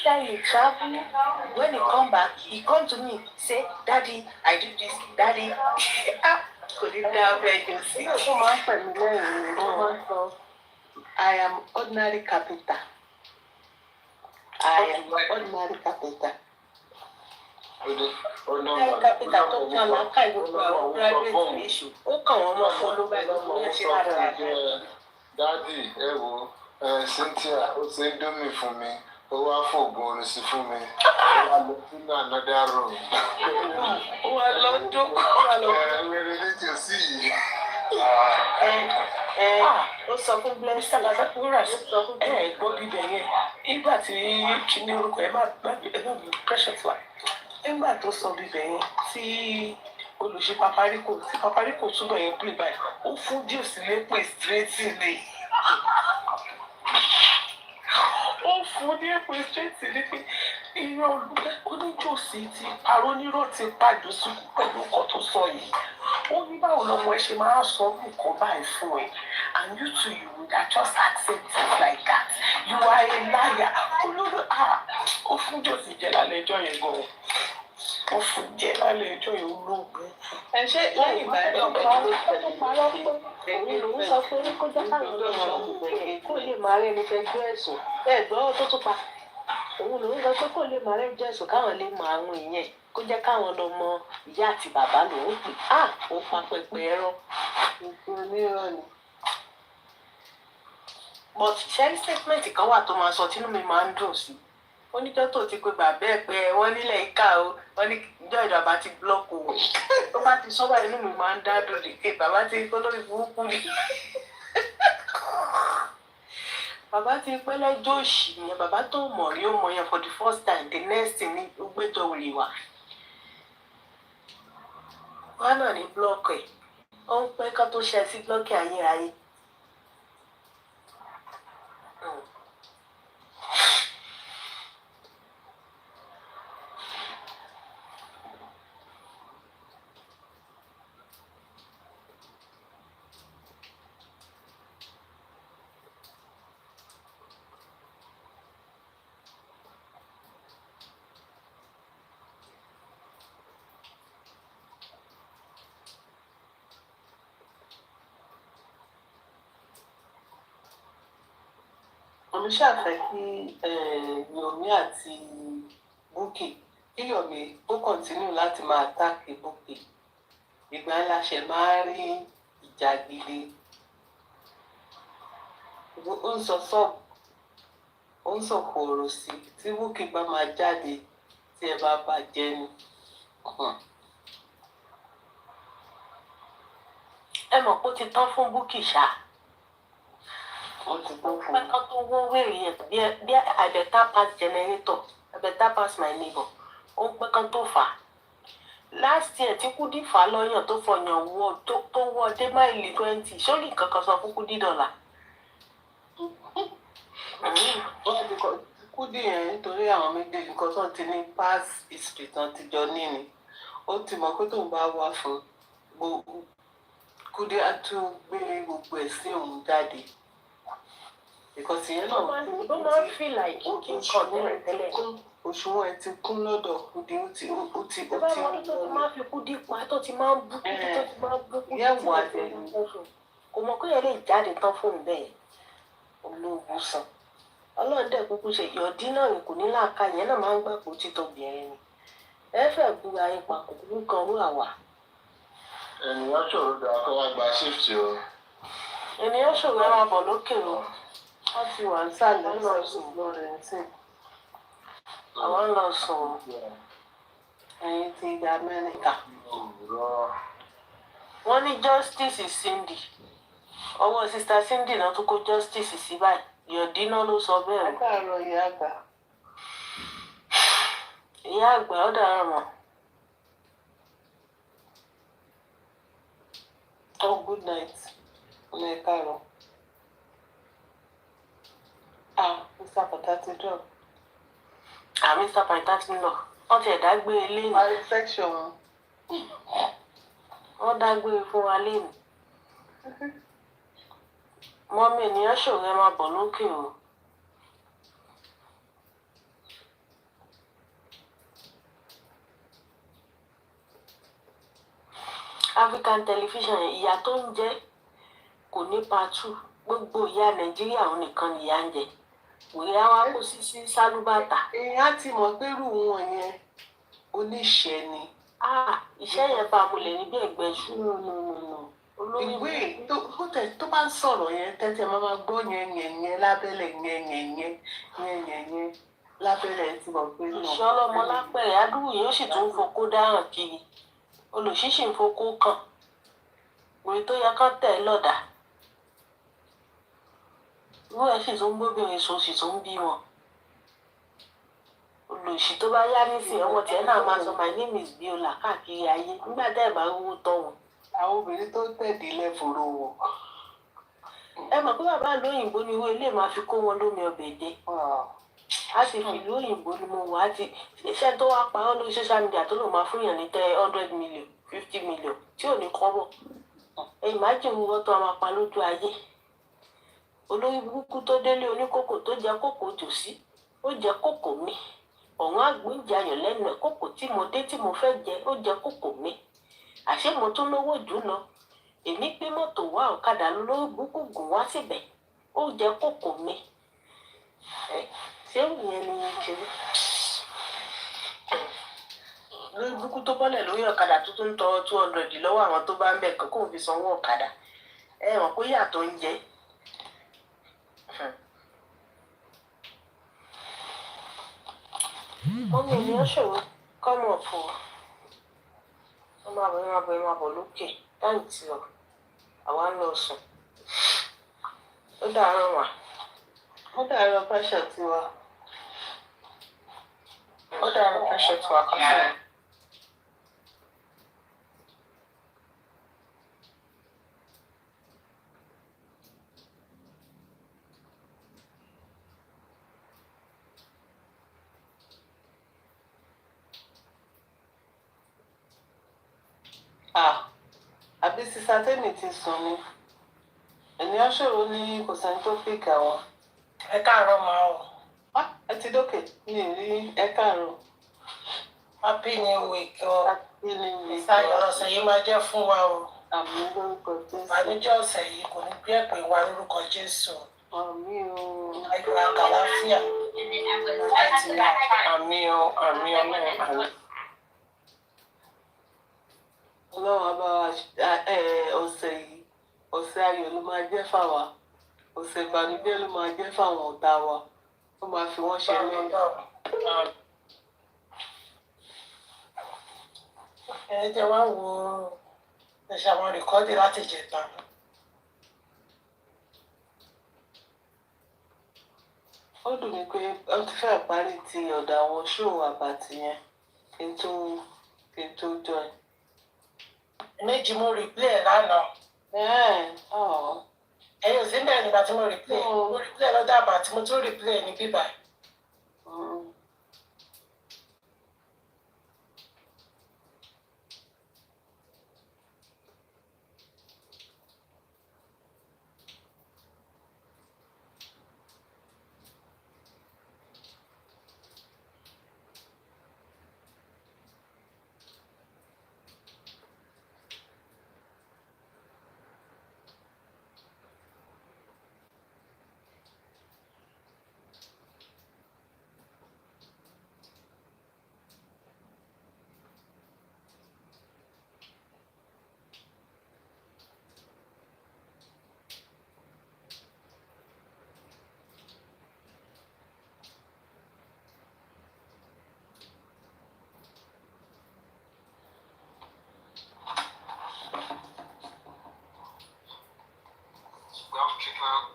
[SPEAKER 1] time he travel, when he come back, he come to me say, "Daddy, I do this. Daddy." Kò ní dá ọbẹ̀ jù sí.
[SPEAKER 10] ó máa ń pẹ̀lú lẹ́yìn ó máa ń sọ I am ordinary carpenter. I am ordinary carpenter.
[SPEAKER 1] Ordinary carpenter tó kàn láǹkà ìgbòho àwọn graduate issue. Ó kàn wọ́n mọ́ fún olóba ìgbòho ní ẹ̀ṣẹ̀ lára rẹ̀.
[SPEAKER 13] dádì ẹ wo Cynthia ó ṣe ń dún mi fún mi ó wá fògùn orin sí fún mi ó wá lọ sínú another room.
[SPEAKER 9] ó wá lọ jókòó.
[SPEAKER 13] wẹ́rẹ́ léjò sí yìí.
[SPEAKER 1] Ó sọ fún blessing
[SPEAKER 9] wúrà gbọ́ bíbẹ̀ yẹn nígbà tí kíní orúkọ ẹ má bí precious wa nígbà tó sọ bíbẹ̀ yẹn tí olùṣe papariko túbọ̀ yẹn pè báyìí ó fún díẹ̀ sílé pé straight ni. ó fún ní èpè ṣéètì ní pé ìyá olùgbé oníjòsí ti parọ́ nírọ̀ ti pàjọ sùkú pẹ̀lú ọkọ̀ tó sọ yìí ó ní báwo lọmọ ẹ ṣe máa sọ nǹkan báyìí fún ẹ and you too you would have just accept it like that you are a liar olórí ó fún jòsí jẹ lálẹ́ ẹjọ́ yẹn gan ó fún jẹ lálẹ́ ẹjọ́ yẹn olóògùn.
[SPEAKER 10] ẹ ṣe lẹ́yìn ìgbà ẹ̀
[SPEAKER 1] òun lòún sọ pé kó jẹ́ káwọn ọ̀dọ́ kó lè máa rẹ́ni fẹjọ́ ẹ̀sùn ẹ̀gbọ́n tó tún pa òun lòún sọ pé kó lè máa rẹ́jọ́ ẹ̀sùn káwọn lè máa rún ìyẹn kó jẹ́ káwọn lọ mọ ìyá àti bàbá lòún pè ó pa pẹpẹ ẹran. but ṣẹ́rí statement kan wà tó máa sọ tínú mi máa ń dùn sí ó ní tó ti pé bàbá ẹ̀ pé wọ́n nílẹ̀ ìka o wọ́n ní ìjọ ìjọba ti blọ́ọ̀kù o tó bá ti sọ́wọ́ inú mi máa ń dá dòdì pé bàbá ti kó lórí burúkú ni bàbá ti pẹ́ lẹ́jọ́ òṣì yẹn bàbá tó mọ̀ rí ó mọ̀ yẹn for the first time the next thing ni ó gbẹ́jọ́ wèrè wá wọn náà ní blọ́ọ̀kù ẹ̀ ó ń pẹ́ ká tó ṣe sí blọ́ọ̀kì ayérayé.
[SPEAKER 10] Mo ṣàfẹ́ kí Yomi àti Bukky kí Yomi ó kọ̀ntínú láti máa táàkì Bukky ìgbà ńlá ṣe máa rí ìjà gidi ó ń sọ sọ́ọ̀bù ó ń sọ̀kò ọ̀rọ̀ sí tí Bukky bá máa jáde tí ẹ bá bàjẹ́ ni
[SPEAKER 1] ẹ mọ̀ pé ó ti tán fún Bukky ṣá.
[SPEAKER 10] Ó ti tán fún
[SPEAKER 1] pẹ́ kan tó wó wèrè ẹ̀ bí I better pass generator, I better pass my neighbor. Ó pẹ́ kan tó fà á. Last year tí Kúdí fà á lọ́yàn tó fọyàn wọ tó wọ dé máìlì 20 sórí nǹkan kan sọ fún Kúdí dọ́là.
[SPEAKER 10] wọ́n ti kọ́ Kúdí yẹn nítorí àwọn méjèèjì kan tó ti ní past history tán ti jọ ní ni. Ó ti mọ̀ pé tóun bá wá fún gbogbo Kúdí á tún gbé gbogbo ẹ̀ sí òun jáde. Because ìyẹn náà
[SPEAKER 1] Ó máa ń feel like kí n kàn ní rẹ̀ tẹ́lẹ̀.
[SPEAKER 10] Òṣùwọ̀n ẹ̀ ti kún lọ́dọ̀ Kúdí ó ti
[SPEAKER 1] Tó bá mọ tó ti máa fi Kúdí pa tó ti máa ń bú Kúdí tó ti máa ń bú Kúdí
[SPEAKER 10] Yẹ́
[SPEAKER 1] tí
[SPEAKER 10] wà
[SPEAKER 1] ó ti ń bú fún. Kò mọ̀ pé yẹn lè jáde tán fóun bẹ́ẹ̀. Olóògùn sàn. Ọlọ́run dẹ̀ kúkú ṣe ìyọ̀dí náà ni kò ní láàka yẹn náà máa ń gbà pé ó ti tọbìnrin ni. Ẹ fẹ́ búra yín pa kòkòrò kan rú àwà.
[SPEAKER 5] Ènìyàn ṣòro dáa kó wá gba shift o.
[SPEAKER 1] Ènìyàn ṣòro ẹ máa bọ̀ lókè o.
[SPEAKER 10] Wọ́n ti wà ń sàlẹ̀ lọ sùn lórí ẹ̀sìn.
[SPEAKER 1] Àwọn ń lọ sùn.
[SPEAKER 10] Ẹ̀yin ti gba Amẹ́ríkà.
[SPEAKER 1] Wọ́n ní justice is Cindy. Ọwọ́ sista Cindy náà tún kó justice sí báyìí. Ìyọ̀dí náà ló sọ bẹ́ẹ̀ o.
[SPEAKER 10] Ẹ káàárọ̀ ìyá àgbà.
[SPEAKER 1] Ìyá àgbà ó dára mọ̀.
[SPEAKER 10] Oh, good night. Ẹ káàárọ̀. Mr. Patati drop.
[SPEAKER 1] Mr. Patati lọ. Wọ́n ti ẹ̀dá gbé e léèmí.
[SPEAKER 10] My section wọn.
[SPEAKER 1] Wọ́n dá gbé e fún wa léèmí. Mọ́mí ènìyàn ṣòro ẹ máa bọ̀ lókè o. African television ìyà tó ń jẹ kò ní patu gbogbo ìyá Nàìjíríà òun nìkan nìyà ń jẹ wòye á wá kó sí sálúbàtà.
[SPEAKER 10] Èèyàn ti mọ̀ pé irú wọn yẹn oníṣẹ́ ni.
[SPEAKER 1] Iṣẹ́ yẹn bá mo lè ní bí ẹgbẹ́ ṣú.
[SPEAKER 10] Ìwé tó bá ń sọ̀rọ̀ yẹn tẹ́tẹ́ máa gbọ́ yẹn lábẹ́lẹ̀ yẹn lábẹ́lẹ̀ ti mọ̀ pé náà.
[SPEAKER 1] Ìṣọ́ ọlọ́mọ lápẹ̀rẹ̀ adúrú yóò sì tún fokó dáràn kiri olùṣíṣì ń fokó kàn òye tó yẹ kán tẹ̀ lọ́dà wọ́n ẹ̀ sì tún gbóbìnrin sùn sì tún bí wọn olùṣí tó bá yá nísìnyí ọmọ tiẹ̀ náà máa sọ my name is Biola káàkiri ayé nígbà tẹ́ ẹ̀ bá rówó tọ́ wọn.
[SPEAKER 10] Àwọn obìnrin tó tẹ̀dí lẹ́fọ̀rọ̀ wọn.
[SPEAKER 1] Ẹ mọ̀ pé bàbá ìlú òyìnbó ni owó ilé máa fi kó wọn lómi ọbẹ̀ dé. A sì fi ìlú òyìnbó ni mo wà á ti iṣẹ́ tó wá pa ọ́ lórí social media tó lò máa fún yàn ní 100 million 50 million tí ò ní kọ́bọ̀. Ẹ̀yìn má jẹ́ òun tó a máa pa lójú ayé. Olórí burúkú tó délé oníkókò tó jẹ kókò jòsí ó jẹ kókò mi. Ọ̀hún àgbéǹjẹ ayọ̀ lẹ́nu ẹ̀ kókò tí mo dé tí mo fẹ́ jẹ ó jẹ kókò mi. Àṣé mo tún lówó jù lọ èmi gbé mọ́tò wá ọ̀kadà lórí burúkú gùn wá síbẹ̀ ó jẹ kókò mi. Ṣé ìyẹn ni ṣe rí? Lórí burúkú tó bọ́lẹ̀ lórí ọ̀kadà tó tún tọrọ 200 lọ́wọ́ àwọn tó bá ń bẹ̀ kókò fi sanwó ọ̀kadà ẹ mọ̀ pé yàtọ̀ ń jẹ. Ọmọ ènìyàn ṣòro kọ́mọ̀ fún ọ. Wọ́n máa bọ̀ lókè táyì tí lọ àwa ń lọ sùn. Ó dàárọ̀ wà.
[SPEAKER 10] Ó dàárọ̀ pẹ́ṣẹ̀ tiwa.
[SPEAKER 1] Ó dàárọ̀ pẹ́ṣẹ̀ tiwa kan sí.
[SPEAKER 10] Àbí sísá tẹ́nì ti sùn ni. Ènìyàn ṣòro ní kò sẹ́ni tó pìkà wọn.
[SPEAKER 12] Ẹ káàárọ̀ máa o.
[SPEAKER 10] Ẹ ti dókè mi ì rí ẹ káàárọ̀.
[SPEAKER 12] Happy New Week o.
[SPEAKER 10] Happy New Week.
[SPEAKER 12] Ìsáyọ̀ ọ̀sẹ̀ yìí máa jẹ́ fún wa o.
[SPEAKER 10] Àmì lórúkọ Jésù.
[SPEAKER 12] Ìbànújẹ́ ọ̀sẹ̀ yìí kò ní bí ẹ̀pẹ̀ wa lórúkọ Jésù.
[SPEAKER 10] Àmì o.
[SPEAKER 12] Ayọ̀ àkàlàáfíà.
[SPEAKER 10] Àmì o, àmì ọlọ́run àmì. Ọlọ́run bá wa ọ̀sẹ̀ yìí ọ̀sẹ̀ ayọ̀ ló máa jẹ́ fáwa ọ̀sẹ̀ ìbànújẹ́ ló máa jẹ́ fáwọn ọ̀tá wa ó máa fi wọ́n ṣe lẹ́yìn.
[SPEAKER 12] Ẹ jẹ́ wá wo Ẹ ṣe àwọn rìkọ́dì láti jẹta.
[SPEAKER 10] Ó dùn mí pé ó ti fẹ́ parí ti ọ̀dọ̀ àwọn ṣóò àbàtì yẹn kí n tó join.
[SPEAKER 12] Méjì mo replay ẹ̀ lánàá. Ẹ̀yin ò sí bẹ́ẹ̀ nígbà tí mo replay. Mo replay lọ́dọ̀ àbàtì mo tún replay ní bíbá.
[SPEAKER 13] We have Strickland.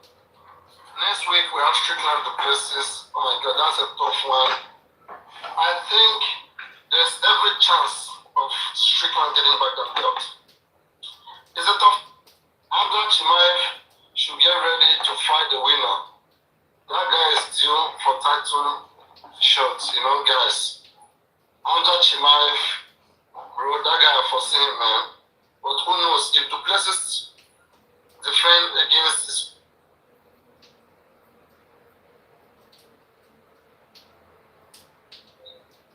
[SPEAKER 13] Next week we have Strickland to places. Oh my God, that's a tough one. I think there's every chance of Strickland getting back that belt. It's a tough. Abdul Chimaev should get ready to fight the winner. That guy is due for title shots, guys. Abdul Chimaev, bro, that guy I foresee him, man. But who knows if Duplessis defend against this.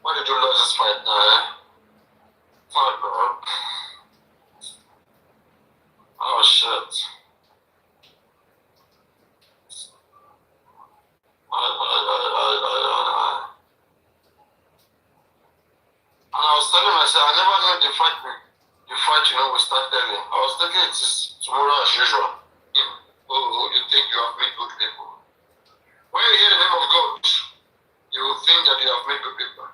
[SPEAKER 13] Why did you lose this fight now, Oh, God. Oh, shit. And I was telling myself, I never knew the fight, we start early. I was thinking it is tomorrow as usual. Oh, you think you have met good people. When you hear the name of God, you will think that you have met good people.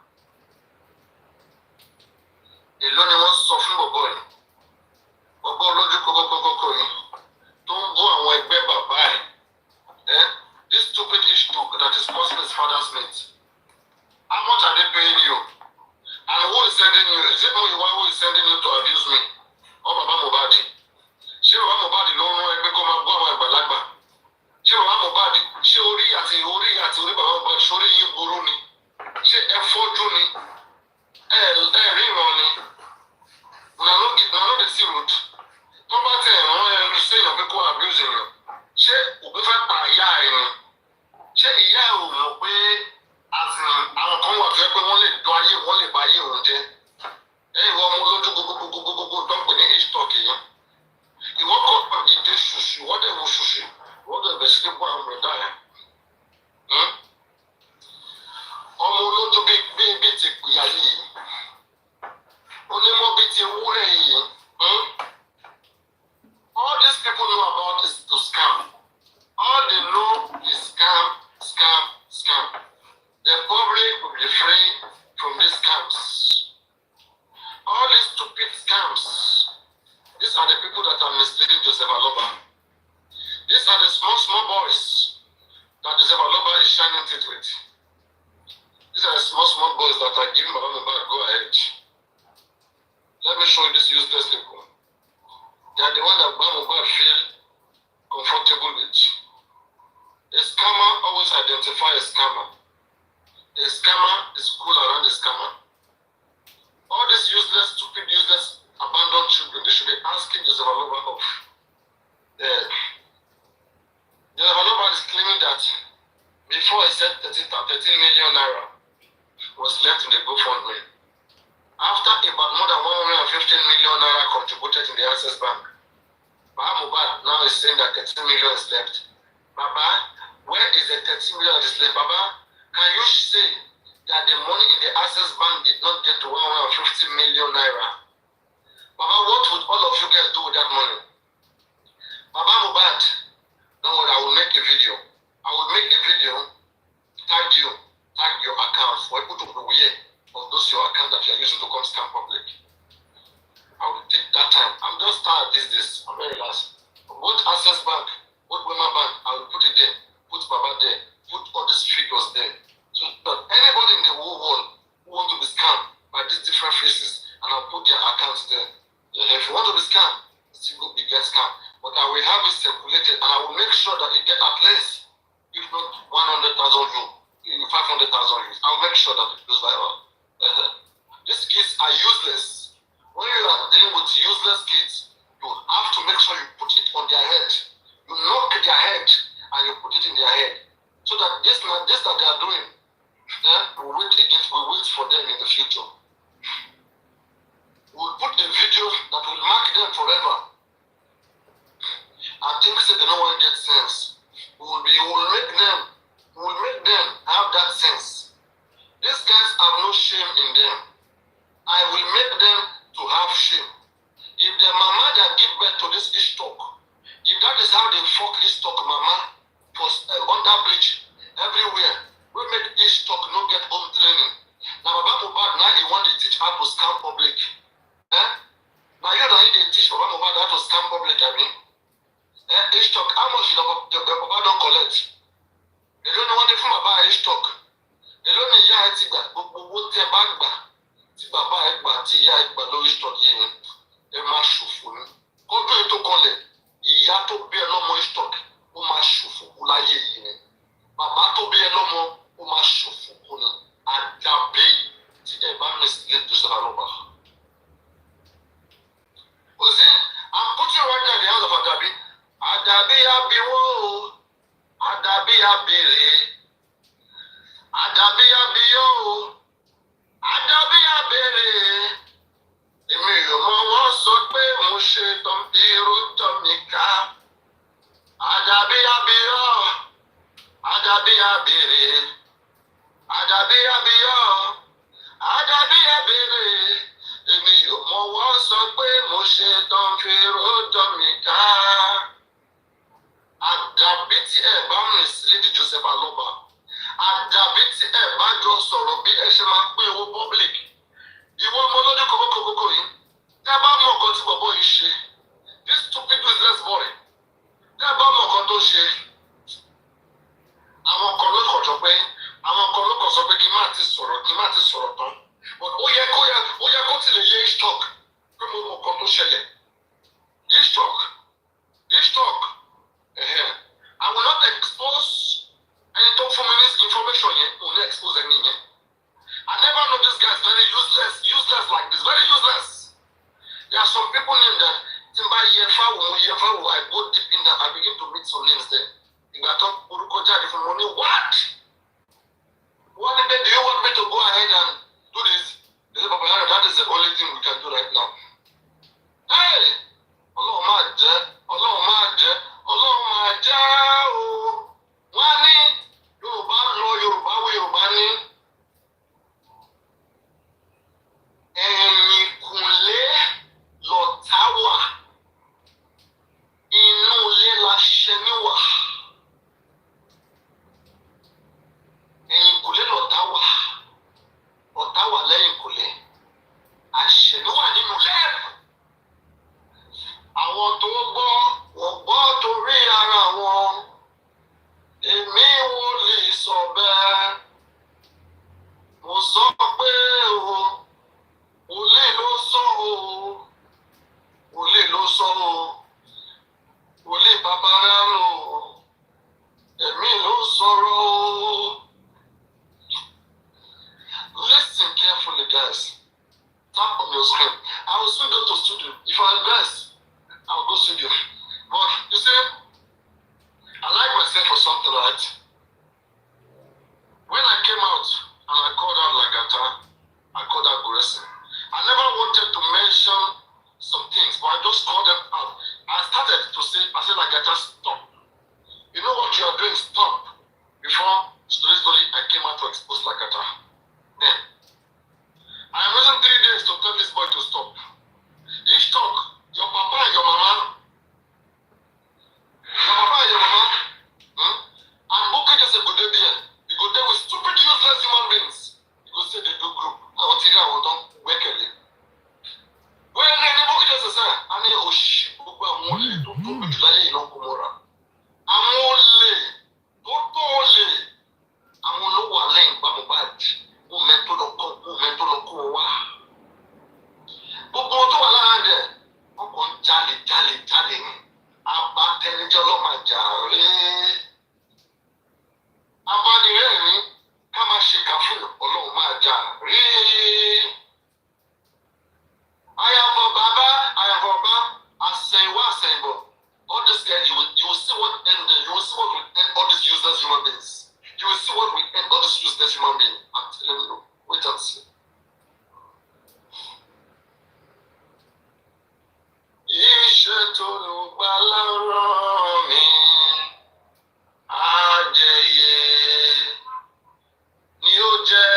[SPEAKER 13] Èló ni wọ́n sọ fún bọ̀bọ̀ yìí. Bọ̀bọ̀ olójú kókókókó yìí tó ń bó àwọn ẹgbẹ́ bàbá ẹ̀. This stupid issue that is causing his father's mate. How much are they paying you? And who is sending you? Is it only one who is sending you to abuse me? Or Baba Mohbad? Ṣé Baba Mohbad ló ń rán ẹgbẹ́ kó máa bọ́ àwọn àgbàlagbà? Ṣé Baba Mohbad ṣé orí orí Baba Mohbad ṣorí yín burú ni? Ṣé ẹ fọ́jú ni? Ẹ ríran ni? Una no dey see road. Tó bá tẹ̀ ẹ̀rọ ẹnu séèyàn pé kó abuse èèyàn. Ṣé òbí fẹ́ pa ìyá ẹ̀ ni? Ṣé ìyá ẹ̀ ò mọ̀ pé àwọn kan wà tó yẹ pé wọ́n lè dán ayé wọ́n lè ba ayé òun jẹ́? Ẹ̀yin wọ́n mú lójú gbogbogbò tó ń pè ní h-talk yẹn. Ìwọ́n kọ́ ìdè ṣùṣù, wọ́n dẹ̀ wo ṣùṣù, wọ́n dẹ̀ bẹ̀ sí pé àwọn ọ̀dà yẹn. Ọmọ olójú bí ti pìyà yìí. Onímọ̀ bí ti ewúrẹ́ yìí. All these people know about is to scam. All they know is scam, scam, scam. The public will be free from these scams. All these stupid scams. These are the people that are misleading Joseph Aloba. These are the small boys that Joseph Aloba is shining teeth with. These are the small boys that are giving Baba Mohbad go ahead. Let me show you these useless people. They are the ones that Baba Mohbad feel comfortable with. A scammer always identify a scammer. A scammer is cool around a scammer. All these useless, stupid, abandoned children, they should be asking Joseph Aloba of. Joseph Aloba is claiming that before he said 13 million naira was left in the GoFundMe. After about more than 115 million naira contributed in the Access Bank, Baba Mohbad now is saying that 13 million is left. Baba, where is the 13 million that is left? Baba, can you say that the money in the Access Bank did not get to 150 million naira? Baba, what would all of you guys do with that money? Baba Mohbad, don't worry, I will make a video. I will make a video, tag your account for people to be aware of those your account that you are using to come scam public. I will take that time. I'm just tired this. I'm very relaxed. Both Access Bank, both Wema Bank, I will put it there. Put Baba there. Put all these figures there. So that anybody in the whole world who want to be scammed by these different faces, and I'll put their accounts there. If you want to be scammed, still go be get scammed. But I will have it circulated, and I will make sure that it get at least, if not 100,000 views, 500,000 views. I'll make sure that it goes viral. These kids are useless. When you are dealing with useless kids, you have to make sure you put it on their head. You knock their head and you put it in their head. So that this that they are doing, we wait for them in the future. We'll put the videos that will mark them forever. I think say they don't want to get sense. We will make them have that sense. These guys have no shame in them. I will make them to have shame. If their mama that give birth to this stock, if that is how they fuck this stock mama for under bridge everywhere, we make this stock not get home training. Now Baba Mohbad now he want to teach how to scam public. Now you don't need to teach Baba Mohbad how to scam public. I mean, this stock how much the Baba don't collect? They don't know what they from Baba this stock. They don't know yeah it's what they back. Bàbá ẹgbà tí ìyá ẹgbà lórí ìtọ́jú yìí ẹ máa ṣòfò ní. Kọ́dún ètò kọlẹ̀ ìyá tó bí ẹ lọ́mọ ìtọ́jú ó máa ṣòfò kú láyé yìí ni. Bàbá tó bí ẹ lọ́mọ ó máa ṣòfò kú ni. Àdàbí tí ẹ bá mísílẹ̀ tó ṣẹlẹ̀ lọ́ba. Kò sí àpótí right now in the house of Àdàbí. Àdàbí abiwọ́ o. Àdàbí abèrè. Àdàbí abiyọ́ o. Àdàbí abèrè, èmi ò mọ wọ́n sọ pé mo ṣe tán bí irú tán mi ká. Àdàbí abiyọ́, àdàbí abèrè, àdàbí abiyọ́, àdàbí abèrè, èmi ò mọ wọ́n sọ pé mo ṣe tán bí irú tán mi ká. Àdàbí tí ẹ bá rìn sílé di Joseph Aloba. Àdàbí tí ẹ bá jọ sọ̀rọ̀ bí ẹ ṣe máa pín owó public. Ìwọ ọmọ lọ́dún kòkòkò yìí, tẹ́ bá mọ̀ nǹkan tí bọ̀bọ̀ yìí ṣe, this stupid business boy, tẹ́ bá mọ̀ nǹkan tó ṣe, àwọn kan ló kọ̀ sọ pé kí n má ti sọ̀rọ̀ tán. But ó yẹ kó ti lè yé stock pé mo mọ̀ nǹkan tó ṣẹlẹ̀. Stock, I will not expose any talk for me information yet, will not expose any yet. I never know this guy is very useless like this, very useless. There are some people named that Timba Yefawu, I go deep in that, I begin to meet some names there. If I talk Urukoja for money, what? Do you want me to go ahead and do this? They say, Papa, that is the only thing we can do right now. Hey! Ọlọ́run máa jẹ́ o. Wọ́n ní Yorùbá lọ Yorùbá wí Yorùbá ní. Ẹ̀yìnkùnlé lọ̀tá wà. Inú ilé la ṣẹ níwà. Ẹ̀yìnkùnlé lọ̀tá wà. Ọ̀tá wà lẹ́yìnkùnlé. Àṣẹ̀níwà nínú lẹ́ẹ̀bù. Àwọn tó wọ́n gbọ́ torí ara wọn. Èmi wo lè sọ bẹ́ẹ̀? Mo sọ pé o, olè ló sọ o, olè bàbá rẹ̀ lò o, èmi ló sọ̀rọ̀ o. Listen carefully, guys. Tap on your screen. I will soon go to studio. If I invest, I will go studio. But you see, I like myself for something, right? When I came out and I called out Lagata, I called out Guresi. I never wanted to mention some things, but I just called them out. I started to say, Lagata, stop. You know what you are doing, stop. Before, slowly, I came out to expose Lagata. Then, I am using 3 days to tell this boy to stop. Each talk, your papa and your mama, and Booker just a good idea. You go there with stupid, useless human beings. You go say they do group. I want to hear what don't work again. Well, then, àwọn olè tó tóbi jù láyé iná kò mọ́ra. Àwọn olè tó tó olè. Àwọn olówó alẹ́ ìgbà Mohbad. Wọ́n mẹ́tò lọ kó wá. Gbogbo tó wà lára rẹ̀, wọ́n kàn ń jalè ní. Abatẹnijẹ́ ọlọ́mọ àjà rí. Abánirẹ́rìn ká máa ṣèkà fún ọlọ́run máa jà rí. Àyànfọ́ bàbá, àṣẹ̀wá àṣẹ̀bọ̀. All this guy, you will see what will end all these useless human beings. You will see what will end all these useless human beings. I'm telling you, wait and see. Iṣẹ́ tó ló gbà lọ́rọ̀ mi, àjẹyẹ ni ó jẹ́.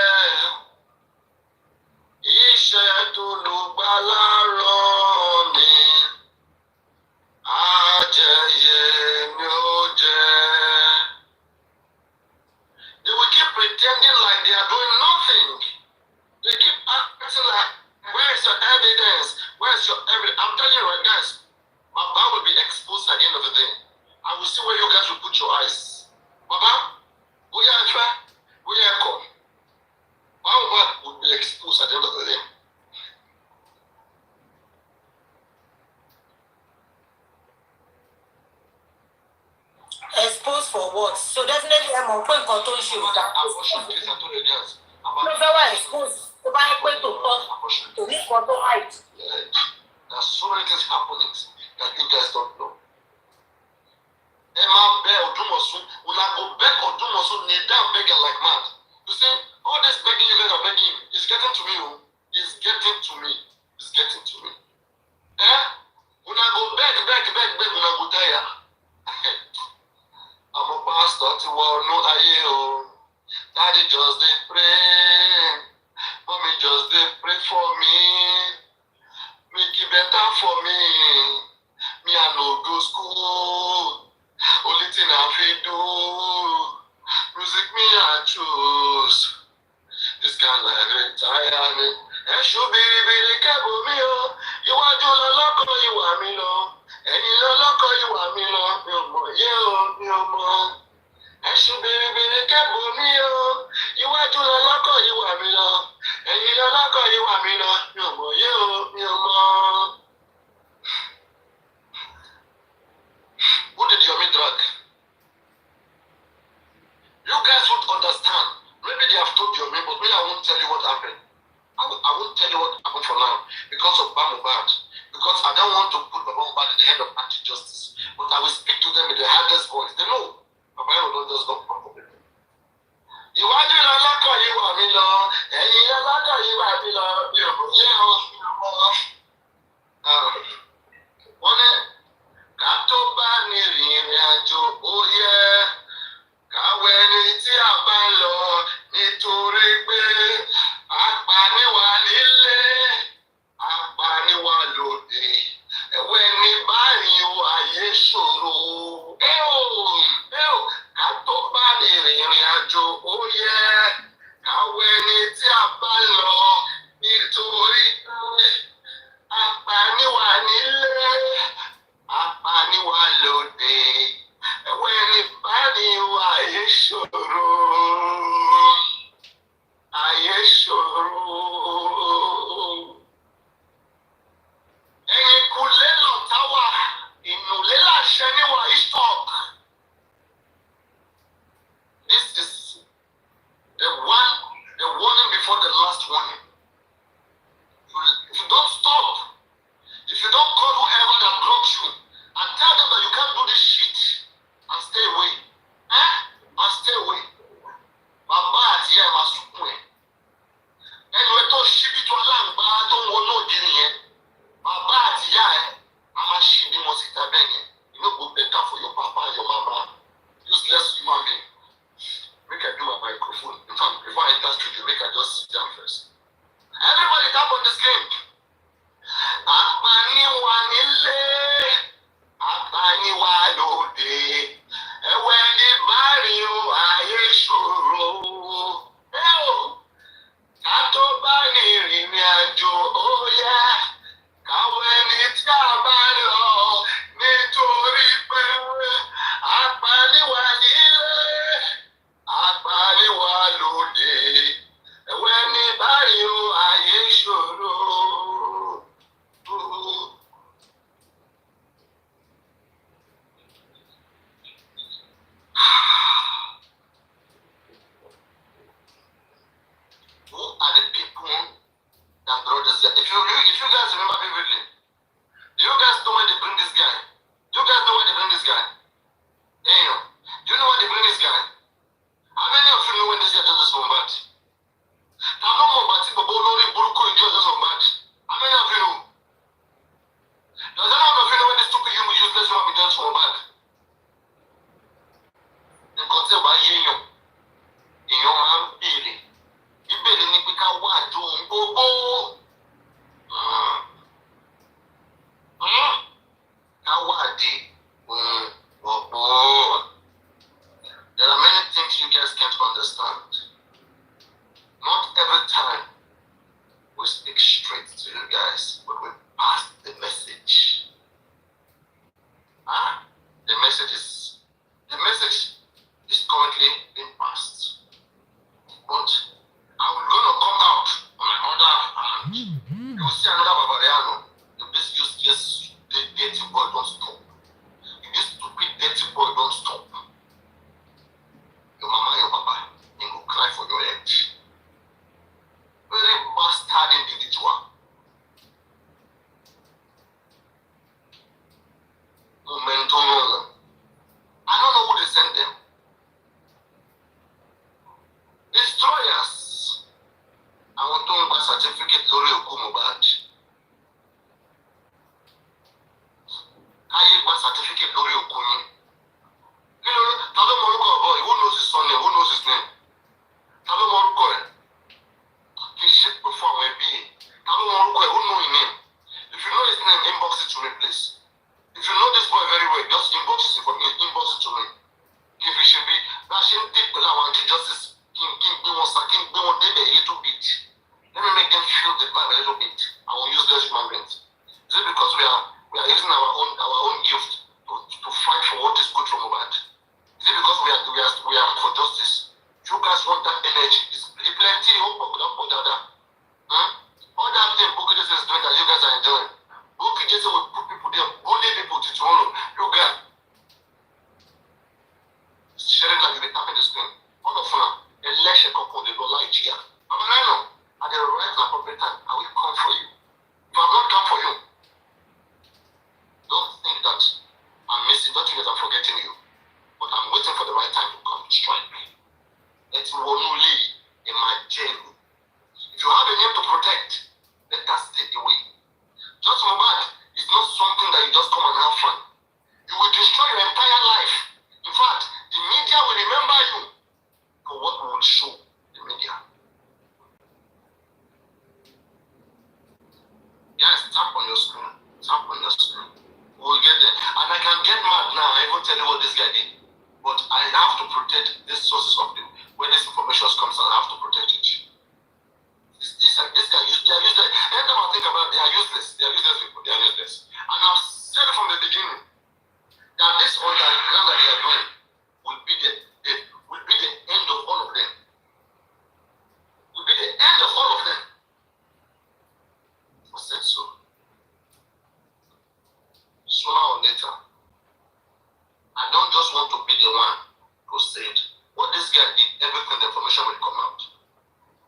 [SPEAKER 13] Iṣẹ́ tó ló gbà lọ́rọ̀ mi, àjẹyẹ ni ó jẹ́. They will keep pretending like they are doing nothing. They keep acting like, where is your evidence? Where is your evidence? I'm telling you right, guys, my bar will be exposed at the end of the day. I will see where you guys will put your eyes. Baba, we are trying. We are called. My bar will be exposed at the end of the day.
[SPEAKER 12] Exposed for what? So definitely I'm on point control issue.
[SPEAKER 13] Unfortunately, I told you guys.
[SPEAKER 12] Exposed. To buy a point to this control height.
[SPEAKER 13] There's so many things happening that you guys don't know. Emma Bear Odumosu, when I go back Odumosu, kneel down begging like mad. You see, all this begging you guys are begging is getting to me. It's getting to me. It's getting to me. When I go beg, when I go tire. I'm a pastor to war, no I. Daddy just did pray. Mommy just did pray for me. Make it better for me. Me I no go school. Only thing I feel do. Music me I choose. This kind of retire me. And should be careful me oh. You want to look or you want me no. And you look or you want me no. You more. And should be careful me oh. You want to look or you want me no. And you look or you want me no. You more. Who did you meet drug? You guys won't understand. Maybe they have told you me, but me I won't tell you what happened. I won't tell you what happened for now because of Mohbad. Because I don't want to put Mohbad in the head of anti-justice. But I will speak to them in the hardest voice. They know. My Bible does not come from it. You want to look or you want me love? And you look or you want me love? Ká tó bá ní rìnrìn àjò ó yẹ káwé ní tí a bá lọ nítorí pé apaniwa nílé apaniwa lóde ẹwẹ ní báyìí ó ayé ṣòro ká tó bá ní rìnrìn àjò ó yẹ káwé ní tí a bá lọ nítorí pé apaniwa nílé guy? Damn. Do you know why they blame this guy? How many of you know when they say Justice Mohbad? Now, no more but people only Buruku in Justice Mohbad. How many of you know? Does anyone of you know when this stupid human useless human being Justice Mohbad? Nǹkan tí ò bá yéèyàn, èèyàn máa ń béèrè. Ìbéèrè ni pé ká wá àdúrà gbogbo. Ká wá àdé gbogbo. There are many things you guys can't understand. Not every time we speak straight to you guys, but we pass the message. The message is currently being passed. But I'm gonna come out on my other hand. You will see another Bavariano. If this useless dirty boy don't stop. If this stupid dirty boy don't stop. Your mama, your papa, they will cry for your head. Very bastard individual. Momentum. I don't know who they sent them. Destroyers. I want to buy certificate lórí òkú Mohbad. Ayé gba certificate lórí òkú yín. Kí ló dé? Ta ló mọ orúkọ boy? Who knows his surname? Who knows his name? Ta ló mọ orúkọ ẹ̀? Kì í ṣe pé fún àwọn ẹbí ẹ̀. Ta ló mọ orúkọ ẹ̀? Who know his name? If you know his name, inbox it to me, please. If you know this boy very well, just inbox it to me. If it should be, that shouldn't take pẹ̀lú àwọn anti-justice. Kí n gbé wọn sá, kí n gbé wọn débẹ̀ a little bit. Let me make them feel the vibe a little bit. Our useless human beings. Is it because we are using our own gift to fight for what is good for Mohbad? Is it because we are for justice? You guys want that energy? It's plenty. Don't put that. All that thing Bukky Jesse is doing that you guys are enjoying. Bukky Jesse will put people there, only people to tomorrow. You guys share it like they tapping the screen. All of them, election couple, they go lie here. But I know, at the right and appropriate time, I will come for you. If I've not come for you, don't think that I'm missing, don't think that I'm forgetting you. But I'm waiting for the right time to come to strike me. It's only in my jail. If you have a name to protect, let us stay away. Just Mohbad is not something that you just come and have fun. You will destroy your entire life. In fact, the media will remember you for what we will show the media. Guys, tap on your screen. Tap on your screen. We'll get there. And I can get mad now. I even tell you what this guy did. But I have to protect these sources of the when this information comes out, I have to protect it. This guy, they are useless. Every time I think about it, they are useless. They are useless people. They are useless. And I've said from the beginning that this underground that they are doing will be the end of all of them. Will be the end of all of them. I said so. Sooner or later, I don't just want to be the one who said what this guy did, everything, the information will come out.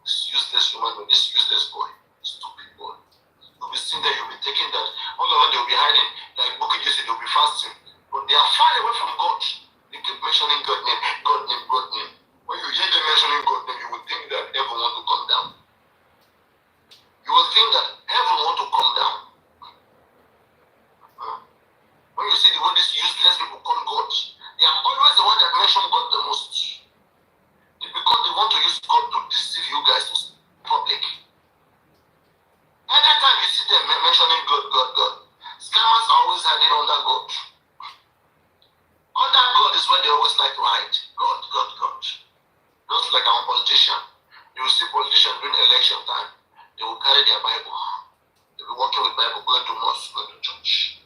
[SPEAKER 13] This useless human being, this useless boy, stupid boy. You'll be sitting there, you'll be taking that. All over they'll be hiding, like Bukky Jesse, they'll be fasting. But they are far away from God. They keep mentioning God name, God name, God name. When you hear them mentioning God name, you will think that heaven want to come down. You will think that heaven want to come down. When you see the way these useless people call God, they are always the one that mention God the most. It's because they want to use God to deceive you guys in public. Every time you see them mentioning God, God, God, scammers are always hiding under God. Under God is where they always like to hide. God, God, God. Just like our politician. You will see politicians during election time. They will carry their Bible. They will be walking with Bible, going to mosque, going to church.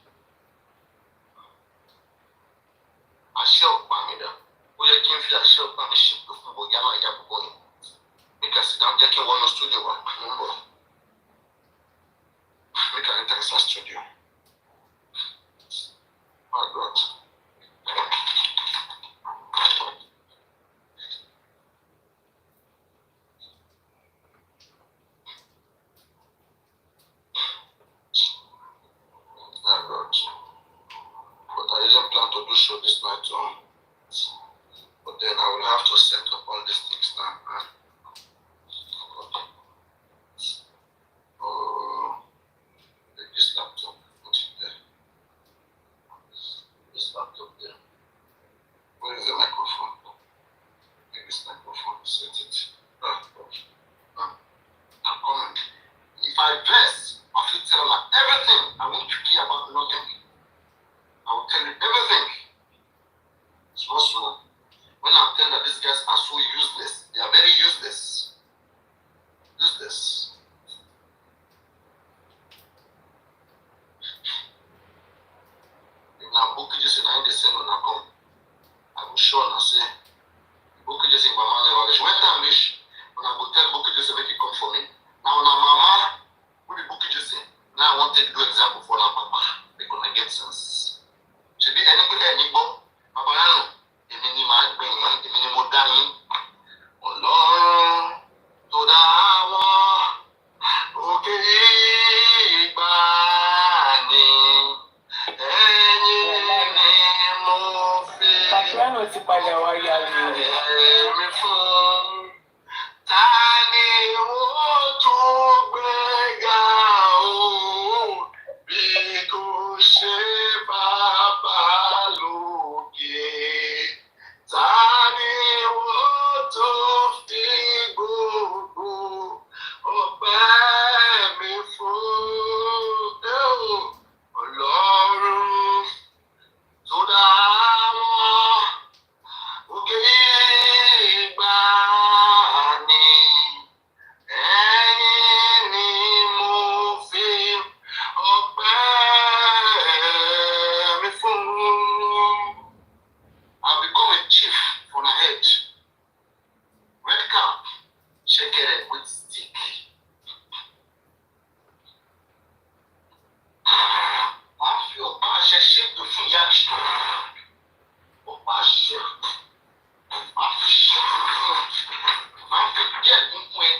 [SPEAKER 13] Àṣẹ ọ̀pá mi dà. Ó yẹ kí n fi àṣẹ ọ̀pá mi ṣètò fún bọ̀gá máa yá bọ̀bọ̀ yìí. Make I sit down, jẹ́ kí n wọnú studio wa. Mo ń bọ̀. Make I enter inside studio. Oh God. Oh God. But I didn't plan to do so. show this night on. But then I will have to set up all these things now. Take this laptop, put it there. This laptop there. Where is the microphone? Take this microphone, set it. I'm coming. If I dress, I will tell her everything. I won't care about nothing. I will tell you everything. It's also when I'm telling that these guys are so useless, they are very useless. Useless. If now book just in the same when I come, I will show and say, book just in my man. When time wish, when I go tell book just make it come for me. Now mama, who the book just in? Now I want to do example for now papa. They're gonna get sense. Should be any book, papa no. Èmi ni màá gbìn yín, èmi ni mo dá yín. Ọlọ́run tó dá wọn òkè ìgbàanì. Ẹ̀yin ni mo fi ẹ̀mí fún. Ta ni ó tún gbéga o bí kò ṣe bàbá lókè? Ta ni ó tún fi gbogbo ọpẹ́ mi fún? Ọlọ́run tó dá wọn òkè ìgbàanì. Ẹ̀yin ni mo fi ọpẹ́ mi fún. I've become a chief for my head. Red cap, shekere with stick. I feel passion shake the food yash. Oh, passion. I feel get when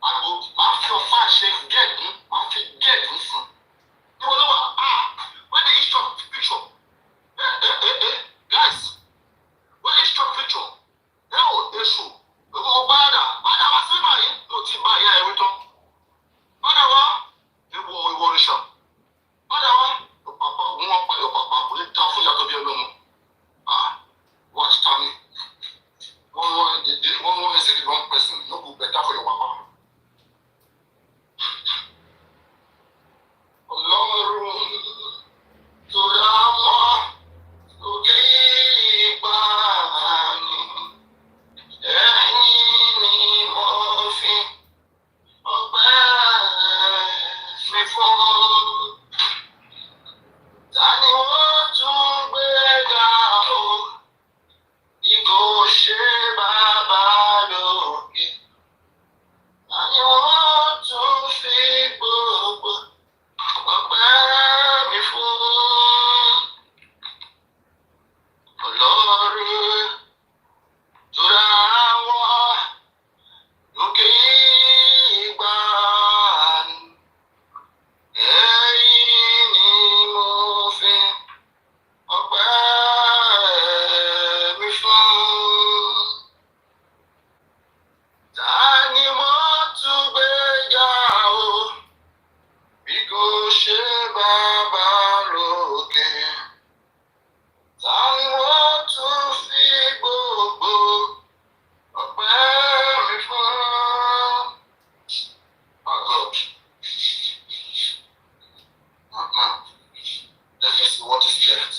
[SPEAKER 13] I go, I feel passion get me. I feel get me from. You know what? When they show picture, guys, when they show picture, they show. Mohbad, was somebody no team by here everything. They were shop. Your papa, your papa, put it down for you to be alone. Watch Tommy. One is the wrong person. No go better for your papa. Ọlọ́run tó dá wọn òkè ìgbàanì. Ẹ̀yin ni mo fi ọpẹ́ mi fún. Ta ni wọ́n tún gbéga o bí kò ṣe bàbá lókè? Ta ni wọ́n tún fi gbogbo ọpẹ́ mi fún? Ọlọ́run tó dá wọn òkè ìgbàanì. Ẹ̀yin ni mo fi ọpẹ́ mi fún. Ta ni mo tún gbéga o bí kò ṣe bàbá lókè? Ta ni wọ́n tún fi gbogbo ọpẹ́ mi fún? Oh God. Let me see what is left.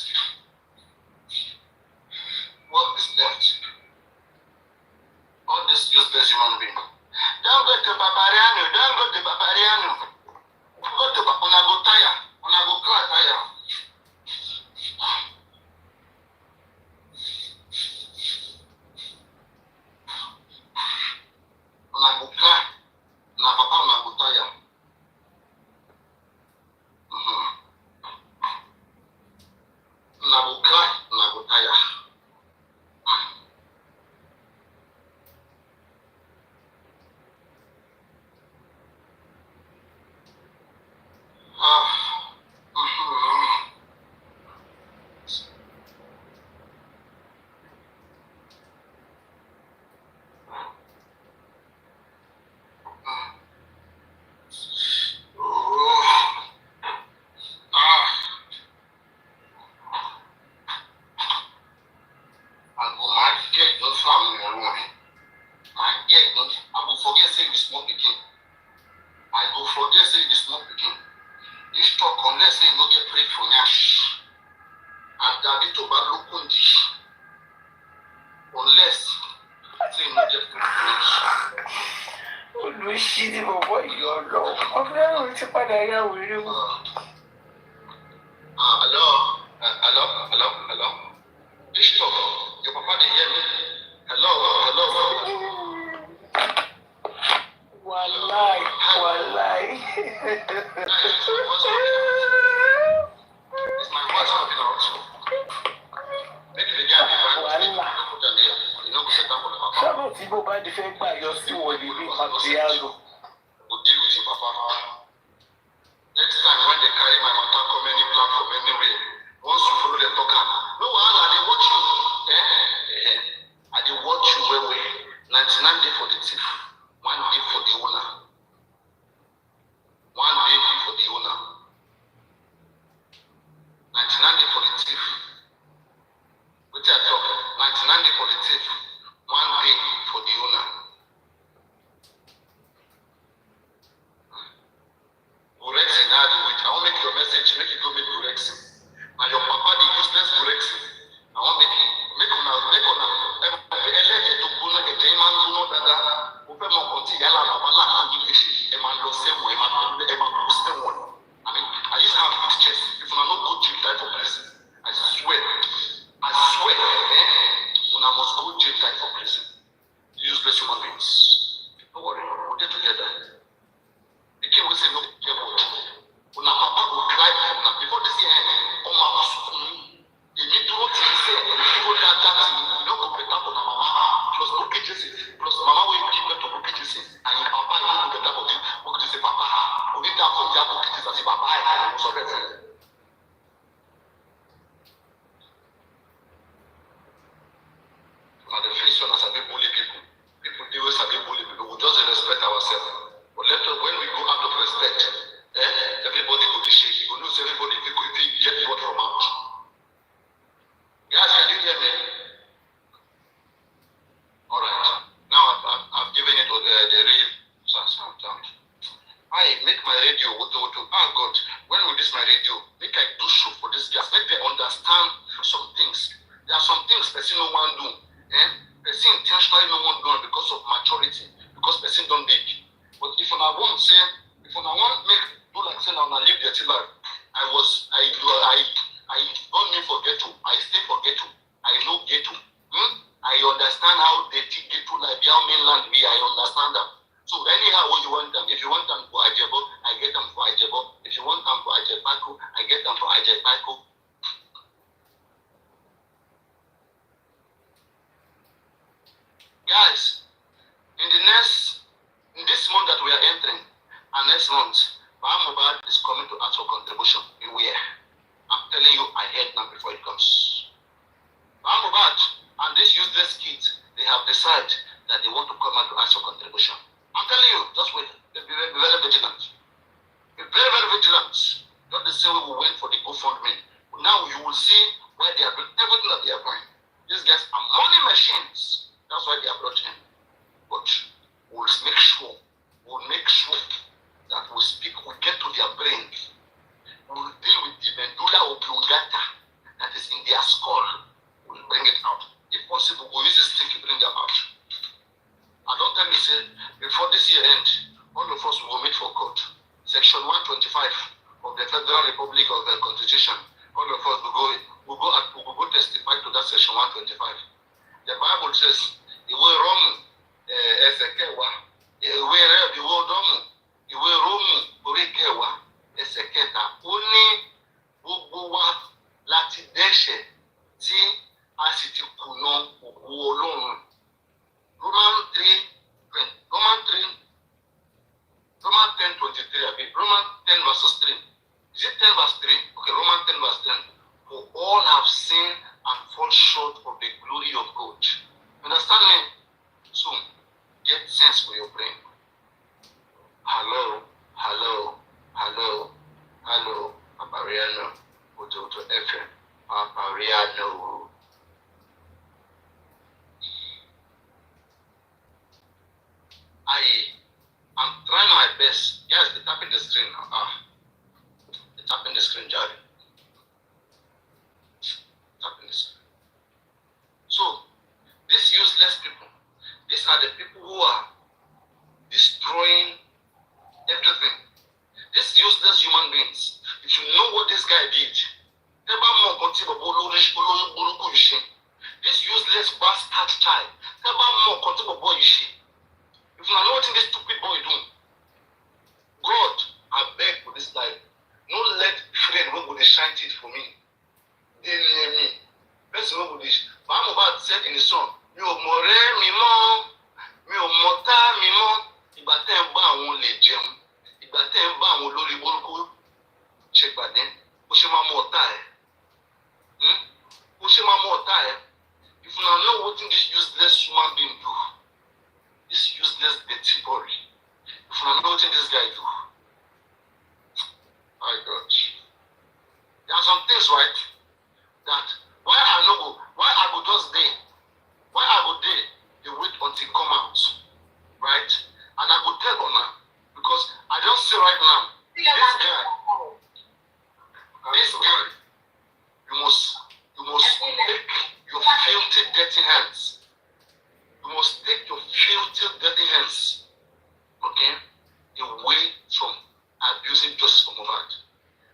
[SPEAKER 13] What is left? All this useless human being. Don't go to Babariano. Don't go to Babariano. Go to Unago tire. Unago car tire. Unago car. Na papa unago tire. dàbí tó bá lókun dì unless tí inú jẹ
[SPEAKER 10] olùsí ni bọ̀bọ̀ yìí ọ̀lọ́ ọ̀fẹ́ràn ti padà yà wèrè wọn.
[SPEAKER 13] Hello. Bishop, your papa dey hear me. Hello.
[SPEAKER 10] Wàláì.
[SPEAKER 13] Is my voice coming out? Make the guy be back.
[SPEAKER 10] Sọ́nà tí bó bá di fẹ́ gbà yọ sí wọlé ní Patriano.
[SPEAKER 13] Next time when they carry my matter come any platform anywhere, once you follow the talker, no wahala, they watch you. I dey watch you well. 99 day for the thief, 1 day for the owner. 1 day for the owner. 99 day for the thief. Which I talk, 99 day for the thief, 1 day for the owner. Correction, I won't make your message, make it go make correction. Now your papa, the useless correction. I won't make it, make una. Elected to go like a man who know that open more continue, yala baba la English, a man lost them, a man lost them one. I mean, I used to have teachers. If I not go to die for prison, I swear, when I must go to die for prison. Useless human beings. Don't worry, we'll get together. The king will say no, when our papa will cry before they say, oh my God, they need to say, people that you don't go better for mama, plus brokerages, plus mama will give better brokerages, and your papa will go better for them. What could you say, papa? We need to have some brokerages as if papa is already. Now the face on us, I be bully people. People do us, I be bully people. We just respect ourselves. But later, when we go out of respect, everybody will be shaky. We lose everybody if we get what from out. Guys, can you hear me? All right. Now I've given it to the real sound. I make my radio. Oh God, when will this my radio? Make I do show for this guys. Make they understand some things. There are some things person no one do. Person intentionally no one do because of maturity, because person don't big. But if I want say, if I want make do like say now I live the life, I don't mean for ghetto. I stay for ghetto. I know ghetto. I understand how they think ghetto life, how mainland be. I understand them. So anyhow, what you want them. If you want them for Ajebo, I get them for Ajebo. If you want them for Ajebako, I get them for Ajebako. Guys, in this month that we are entering, and next month, Mohbad is coming to ask for contribution. Beware. I'm telling you, I heard now before it comes. Mohbad and these useless kids, they have decided that they want to come out to ask for contribution. I'm telling you, just wait. Be very vigilant. Be very, very vigilant. Not the same way we went for the GoFundMe. Now you will see where they are doing everything that they are doing. These guys are money machines. That's why they are brought in. But we'll make sure that we speak, we get to their brain. We'll deal with the medulla oblongata that is in their skull. We'll bring it out. If possible, we'll use this thing to bring them out. And don't tell me, say, before this year end, all of us will meet for court. Section 125 of the Federal Republic of the Constitution. All of us will go testify to that section 125. The Bible says, "Iwe Romu, Ezekewa, Iwe Romu, Iwe Romu, Orekewa, Ezeketa, Oni Bubuwa, Lati Deshe, Ti Asiti Kuno, Uolon." Roman 10:23, Roman 10 verses 3. Is it 10 verse 3? Okay, Roman 10 verse 10. For all have sinned and fall short of the glory of God. Understand me? So, get sense for your brain. Hello. Papariano. Ototo FM. Papariano. I'm trying my best. Yes, they're tapping the screen now. They're tapping the screen, Jerry.
[SPEAKER 3] useless people. These are the people who are destroying everything. These useless human beings. If you know what this guy did, this useless bastard child, if you know what this stupid boy do, God, I beg for this life. No let friend who would shine it for me. They near me. That's what would this. Mohbad said in the song, "You more me more, mi ò mọ̀tá mi mọ́, ìgbà tẹ́ ń bá àwọn lè jẹun, ìgbà tẹ́ ń bá àwọn olórí burúkú ṣe pàdé, ó ṣe máa mú ọ̀tá ẹ̀. Ó ṣe máa mú ọ̀tá ẹ̀. If you know what this useless human being do, this useless dirty boy, if you know what this guy do, my God. There are some things, right, that why I go just day, why I go day, they wait until come out, right? And I go tell Ona, because I just say right now, this guy, you must take your filthy, dirty hands. You must take your filthy, dirty hands, okay, away from abusing justice for Mohbad.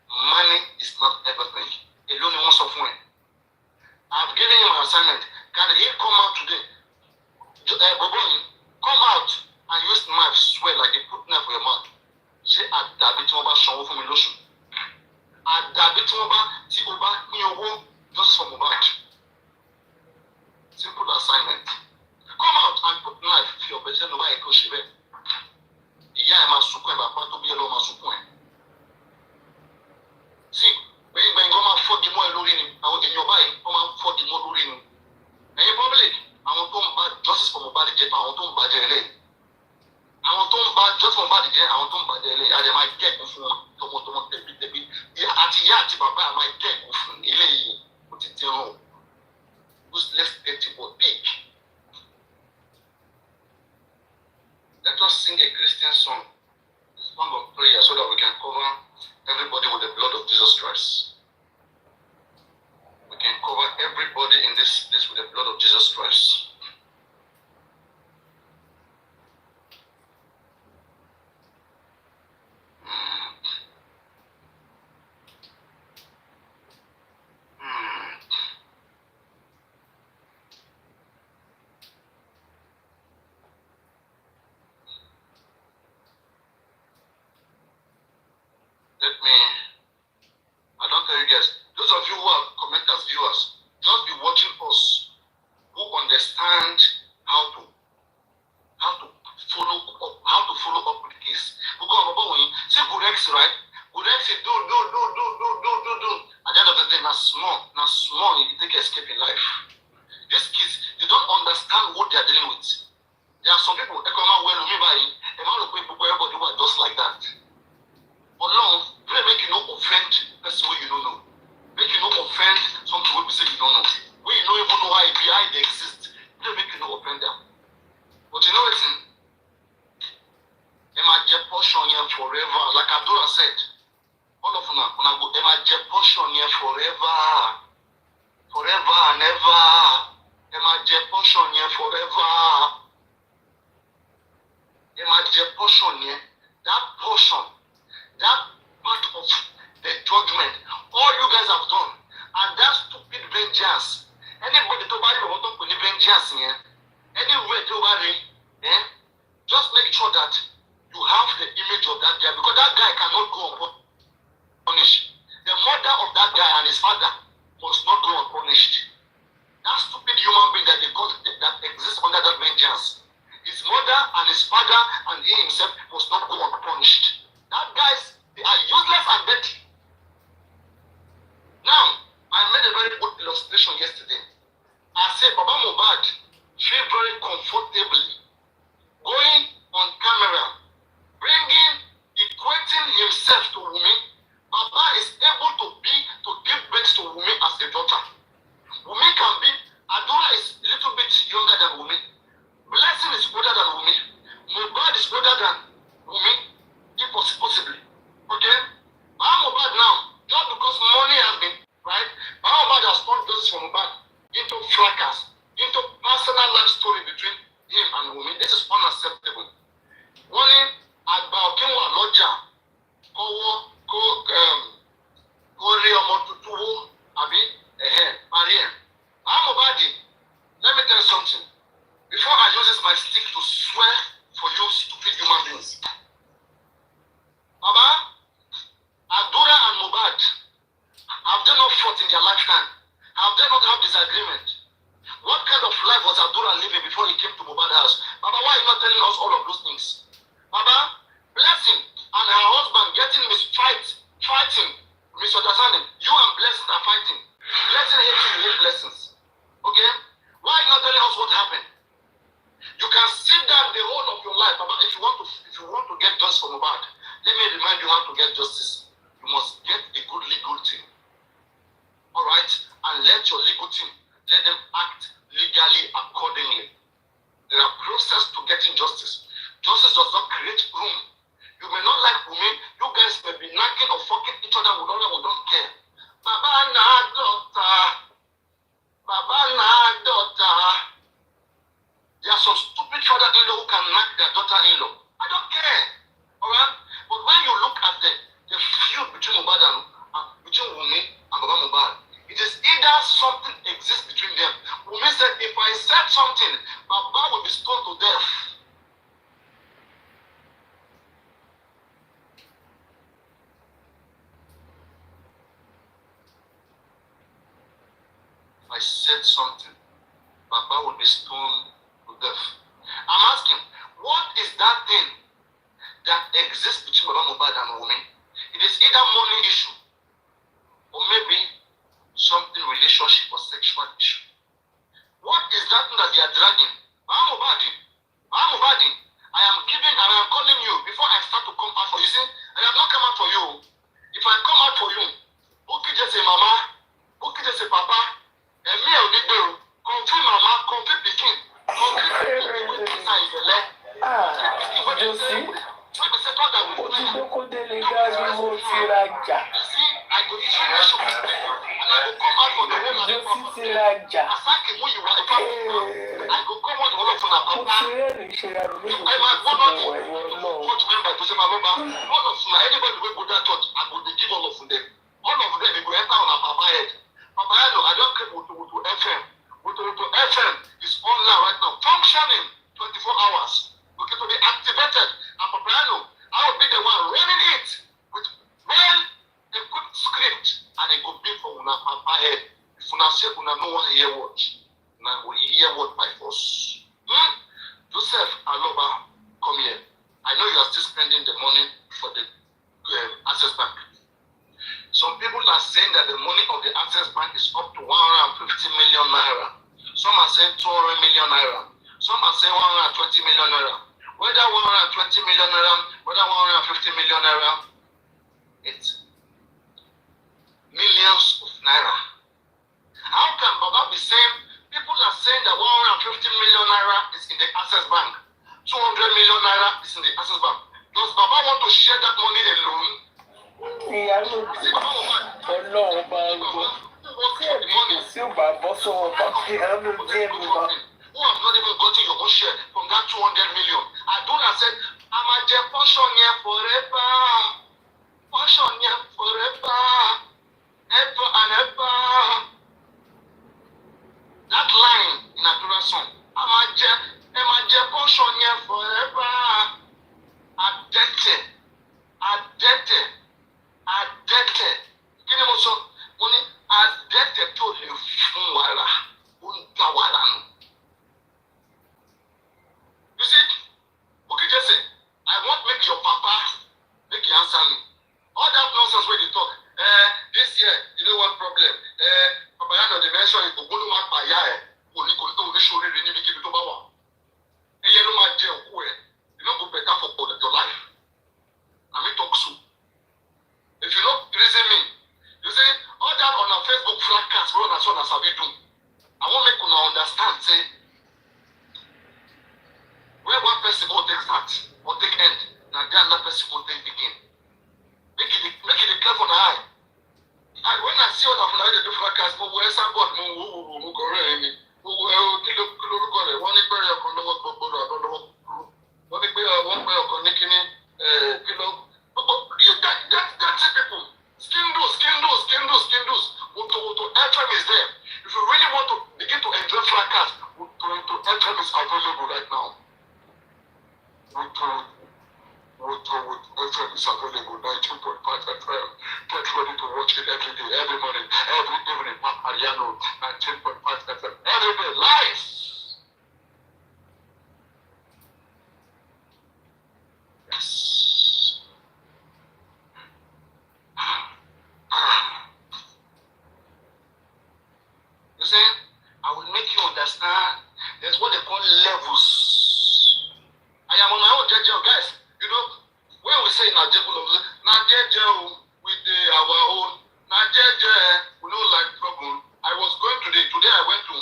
[SPEAKER 3] Money is not everything. Alone in one software. I've given him an assignment. Can he come out today? Come out and use knife, swear like a put knife for your mouth. Say àdàbí tí wọ́n bá sanwó fún mi lóṣù. Àdàbí tí wọ́n bá ní owó just for Mohbad. Simple assignment. Come out and put knife for your person over a koshe bẹ́ẹ̀. Ìyá ẹ̀ máa sunkún ẹ̀, bàbá tó bí ẹ lọ́wọ́ máa sunkún ẹ̀. See, gbẹ̀yìn kan máa fọ́gi mọ́ ẹ lórí ni. Àwọn èèyàn báyìí wọ́n máa fọ́gi mọ́ lórí ni. Ẹ̀yin public, àwọn tó ń bá justice for Mohbad jẹ́ àwọn tó ń bàjẹ́ ẹlẹ́yìn. Àwọn tó ń bá justice for Mohbad jẹ́ àwọn tó ń bàjẹ́ ẹlẹ́yìn. Àdè máa kẹ́kọ̀ọ́ fún wọn tọmọtọmọ tẹbítẹbí. Àti ìyá àti bàbá máa kẹ́kọ̀ọ́ fún eléyìí. Ó ti dín hàn. Useless dirty boy big. Let us sing a Christian song. A song of prayer so that we can cover everybody with the blood of Jesus Christ. We can cover everybody in this place with the blood of Jesus Christ. I don't tell you guys, those of you who are commenters, viewers, just be watching us who understand how to follow up with the case. Because when you say Burex, right? Burex say do. At the end of the day, now small, you take escape in life. These kids, they don't understand what they are dealing with. There are some people, everybody who are just like that. But no, pray make you no offend person who you don't know. Make you no offend something we say you don't know. We you don't even know how they exist. Pray make you no offend them. But you know what's in? They might get portion here forever. Like Abdullah said, all of them go, they might get portion here forever. Forever and ever. They might get portion here forever. They might get portion here. That portion, that part of the judgment, all you guys have done, and that stupid vengeance. Anybody to buy you want to put the vengeance here, anywhere to buy just make sure that you have the image of that guy, because that guy cannot go unpunished. The mother of that guy and his father must not go unpunished. That stupid human being that they call that exists under that vengeance, his mother and his father and he himself must not go unpunished. That guys, they are useless and dirty. Now, I made a very good illustration yesterday. I said, Baba Mohbad feel very comfortably going on camera, equating himself to Wunmi. Baba is able to give birth to Wunmi as a daughter. Wunmi can be, Adora is a little bit younger than Wunmi. Blessing is older than Wunmi. Mohbad is older than Wunmi, if possibly. Okay? Mohbad now, just because money has been, right? Mohbad has turned justice for Mohbad into fracas, into pass
[SPEAKER 5] personal life story between him and Wunmi. This is unacceptable. Wọ́n ní àgbà ọ̀kín wà lọ́jà kó rí ọmọ tuntun wó àbí parí ẹ̀. Mohbad, let me tell you something. Before I use my stick to swear for you stupid human beings. Baba, Adura and Mohbad, have they not fought in their lifetime? Have they not had disagreement? What kind of life was Adura living before he came to Mohbad's house? Baba, why are you not telling us all of those things? Baba, Blessing and her husband getting fighting, misunderstanding. You and Blessing are fighting. Blessing hates you, hate Blessings. Okay? Why are you not telling us what happened? You can sit down the whole of your life, Baba, if you want to get justice for Mohbad. Let me remind you how to get justice. You must get a good legal team. Alright? And let your legal team, let them act legally accordingly. There are processes to getting justice. Justice does not create room. You may not like women. You guys may be nagging or fucking each other with other who don't care. Baba na daughter. Baba na daughter. There are some stupid father-in-law who can knock their daughter-in-law. I don't care. Alright? But when you look at the feud between Mohbad and between Wunmi and Baba Mohbad, it is either something exists between them. Wunmi said, if I said something, Baba will be stoned to death. If I said something, Baba will be stoned to death. I'm asking, what is that thing that exists between Baba Mohbad and Wunmi? It is either money issue or maybe something relationship or sexual issue. What is that thing that they are dragging? Mohbad, I am calling you before I start to come out for you. See, I have not come out for you. If I come out for you, who can just say mama? Who can just say papa? And me, I'll be there. Confirm mama, confirm the king. FM is online right now, functioning 24 hours. Okay, to be activated. And Papiano, I will be the one running it with a good script and a good beat for una papa head. If una say una no one hear what, una will hear what by force. Joseph Aloba, come here. I know you are still spending the money for the Access Bank. Some people are saying that the money of the Access Bank is up to 150 million naira. Some are saying 200 million naira. Some are saying 120 million naira. Whether 120 million naira, whether 150 million naira, it's millions of naira. How can Baba be saying, people are saying that 150 million naira is in the Access Bank, 200 million naira is in the Access Bank. Does Baba want to share that money alone?
[SPEAKER 9] Yeah, who have not
[SPEAKER 5] even gotten your own share from that 200 million? Aduna said, I'm a portion here forever. Portion here forever. Ever and ever. That line in Adura's song, I'm a portion here forever. Addicted. Kini mo sọ, mo ní addicted tó lè fún wàrà, ó ń ta wàrà nù. You see, okay, just say, I want make your papa make you answer me. All that nonsense where you talk, this year, you know what problem? Papa Yano, they mention it, but one by year, only show you the name to Bawa. And you know my jail, you know go better for your life. I mean, talk soon. If you don't reason me, you say, all that on our Facebook broadcast, run as soon as I do. I want to make you understand, say, where one person will take start or take end, now the other person will take begin. Make it clear for the eye. And when I see all of the different broadcasts, but where somebody who go around me, who
[SPEAKER 3] If you really want to begin to enjoy fracas, FM is available right now. FM is available, 19.5 FM. Get ready to watch it every day, every morning, every evening. Ariano, 19.5 FM. Every day, live. Yes. You see, I will make you understand. There's what they call levels. I am on my own, guys. You know, when we say Najebu, with our own Najeje, we don't like trouble. I was going today. I went to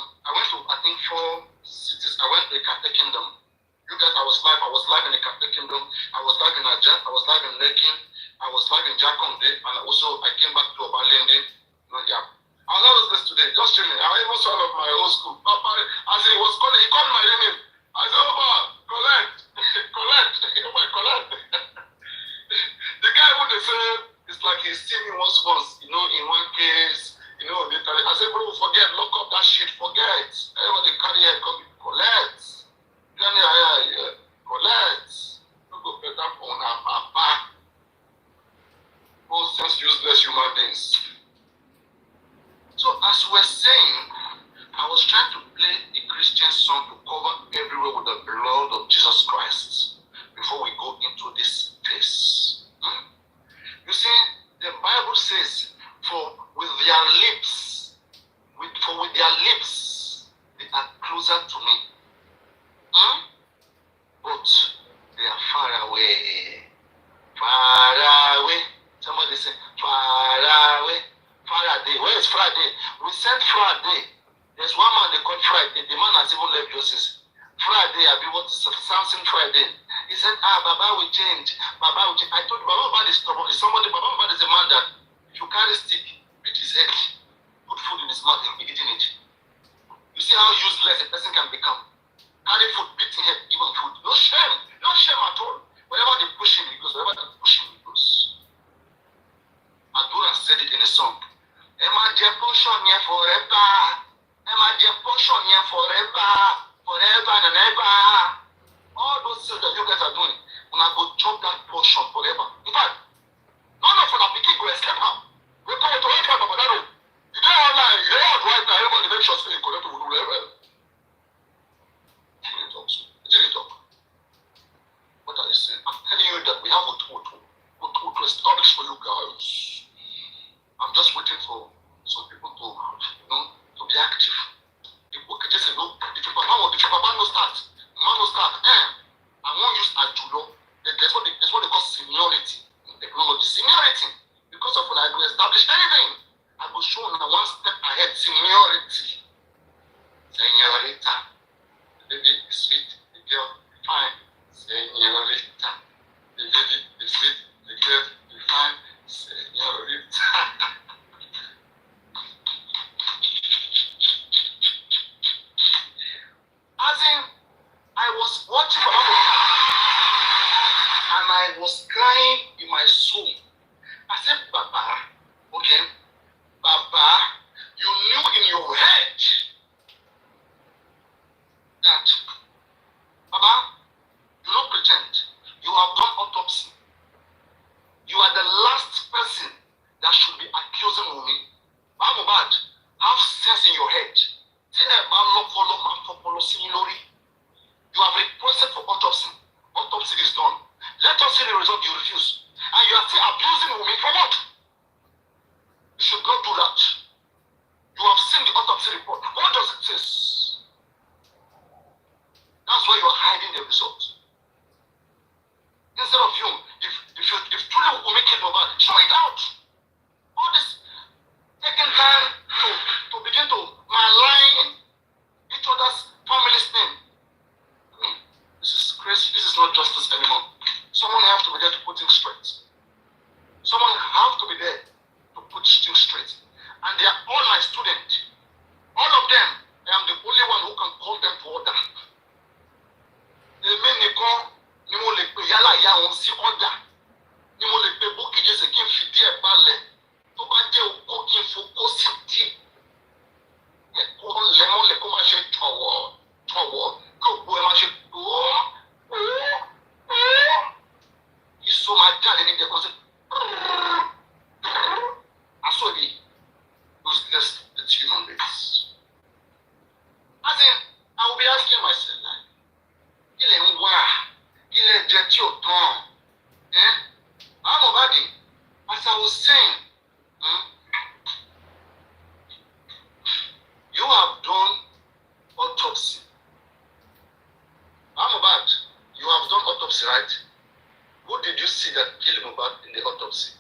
[SPEAKER 3] I think 4 cities. I went to the Catholic Kingdom. You guys, I was live in the Catholic Kingdom. I was live in Ajah. I was live in Lekin. I was live in Jakonde, and also I came back to Obalende. Yeah. I was always this today, just chilling. I even saw of my old school. Papa, as he was calling, he called my name. I said, Oba, collect. Collect. The guy who they say, it's like he's seen me once, you know, in one case, you know, I said, bro, forget, lock up that shit, forget. Everybody carry here, come, collect. Yeah, collect. Don't go better on our back. Nonsense, useless human beings. So as we're saying, I was trying to play a Christian song to cover everywhere with the blood of Jesus Christ before we go into this place. You see, the Bible says, for with their lips, they are closer to me. But they are far away. Far away. Somebody say, far away. Friday. Where is Friday? We sent Friday. There's one man they called Friday. The man has even left justice. Friday, I be what is Samson Friday. He said, Baba will change. Baba will change. I told you, Baba is stubborn. Somebody, Baba is a man that if you carry stick, beat his head, put food in his mouth, he'll be eating it. You see how useless a person can become. Carry food, beat his head, give him food. No shame. No shame at all. Wherever they push him, he goes. Wherever they push him, he goes. Adura said it in a song. Emma Jeposhon here forever. Emma Jeposhon here forever. Forever and ever. All those things that you guys are doing, when I go chop that portion forever. In fact, none of them are picking go escape now. We come to right now, but that room. You don't online, you don't have right now, everybody make sure you connect to whatever. It talk. What are you saying? I'm telling you that we have to establish for you guys. I'm just waiting for some people to, to be active. People can just say, no, if your papa no start, man no start, I won't use Ajulo. That's what they call seniority in technology. Seniority. Because of when I go establish anything, I will show now one step ahead. Seniority. Senorita. The baby is sweet, the girl fine. Senorita. The baby is sweet, the girl is fine. Senorita. As in, I was watching and I was crying in my soul. I said, Baba, okay, Baba, you knew in your head that, Baba, do not pretend. You have done autopsy. You are the last person that should be accusing me. Mohbad, have sense in your head. You have requested for autopsy. Autopsy is done. Let us see the result. You refuse. And you are still abusing me for what? You should not do that. You have seen the autopsy report. What does it say? That's why you are hiding the result. Instead of you, if truly will make it over, show it out. All this taking time to begin to malign each other's family's name. This is crazy. This is not justice anymore. Someone have to be there to put things straight. Someone have to be there to put things straight. And they are all my students. All of them, I am the only one who can call them to order. They mean Mohbad in the autopsy?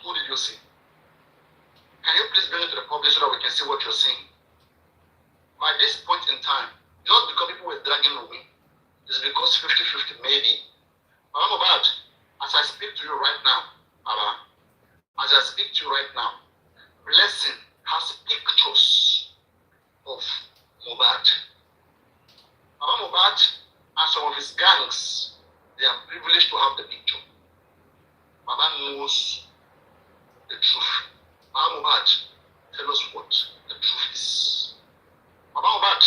[SPEAKER 3] Who did you see? Can you please bring it to the public so that we can see what you're seeing? By this point in time, not because people were dragging away, it's because 50-50 maybe. Mohbad, as I speak to you right now, Baba, as I speak to you right now, Blessing has pictures of Mohbad. Mohbad and some of his gangs, they are privileged to have the picture. Baba knows the truth. Mohbad, tell us what the truth is. Mohbad,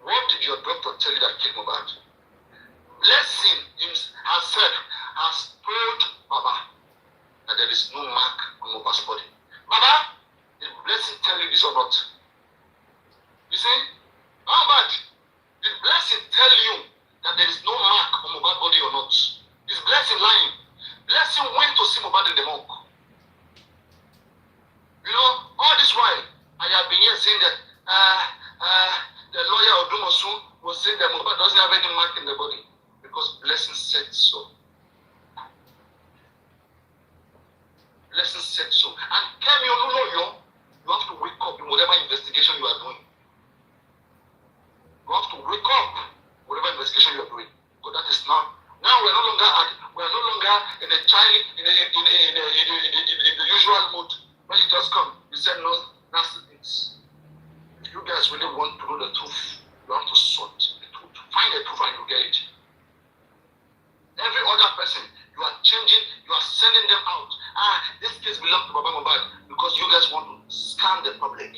[SPEAKER 3] what did your doctor tell you that killed Mohbad? Blessing herself has told Baba that there is no mark on Mohbad's body. Baba, did Blessing tell you this or not? You see, Mohbad, did Blessing tell you that there is no mark on Mohbad's body or not? Is Blessing lying? Blessing went to see Mohbad in the morgue. You know, all this while, I have been here saying that the lawyer Odumosu was saying that Mohbad doesn't have any mark in the body because Blessing said so. Blessing said so. And Kemi Oluloyo, you have to wake up in whatever investigation you are doing. You have to wake up whatever investigation you are doing. Because that is now we are no longer in the usual mode. When you just come, you said no nasty things. If you guys really want to know the truth, you have to sort the truth. Find the truth and you get it. Every other person, you are changing, you are sending them out. This case belongs to Baba Mohbad because you guys want to scam the public.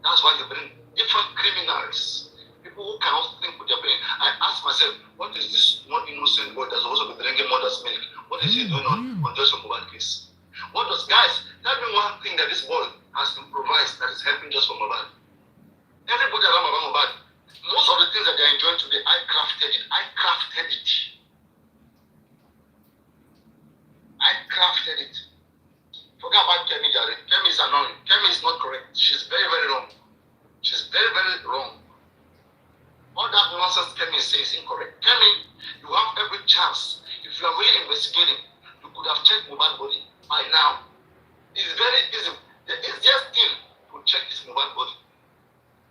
[SPEAKER 3] That's why you bring different criminals, people who cannot think with their brain. I ask myself, what is this one innocent boy that's also drinking mother's milk? What is he doing on Joseph Mohbad case? What does, guys, tell me one thing that this boy has improvised that is helping just for Mohbad. Everybody around Baba Mohbad, most of the things that they are enjoying today, I crafted it. I crafted it. Forget about Kemi Jare. Kemi is annoying. Kemi is not correct. She's very, very wrong. She's very, very wrong. All that nonsense Kemi is saying is incorrect. Kemi, you have every chance. If you are really investigating, you could have checked Mohbad's body by now. It's very easy. The easiest thing to check is Mohbad's body.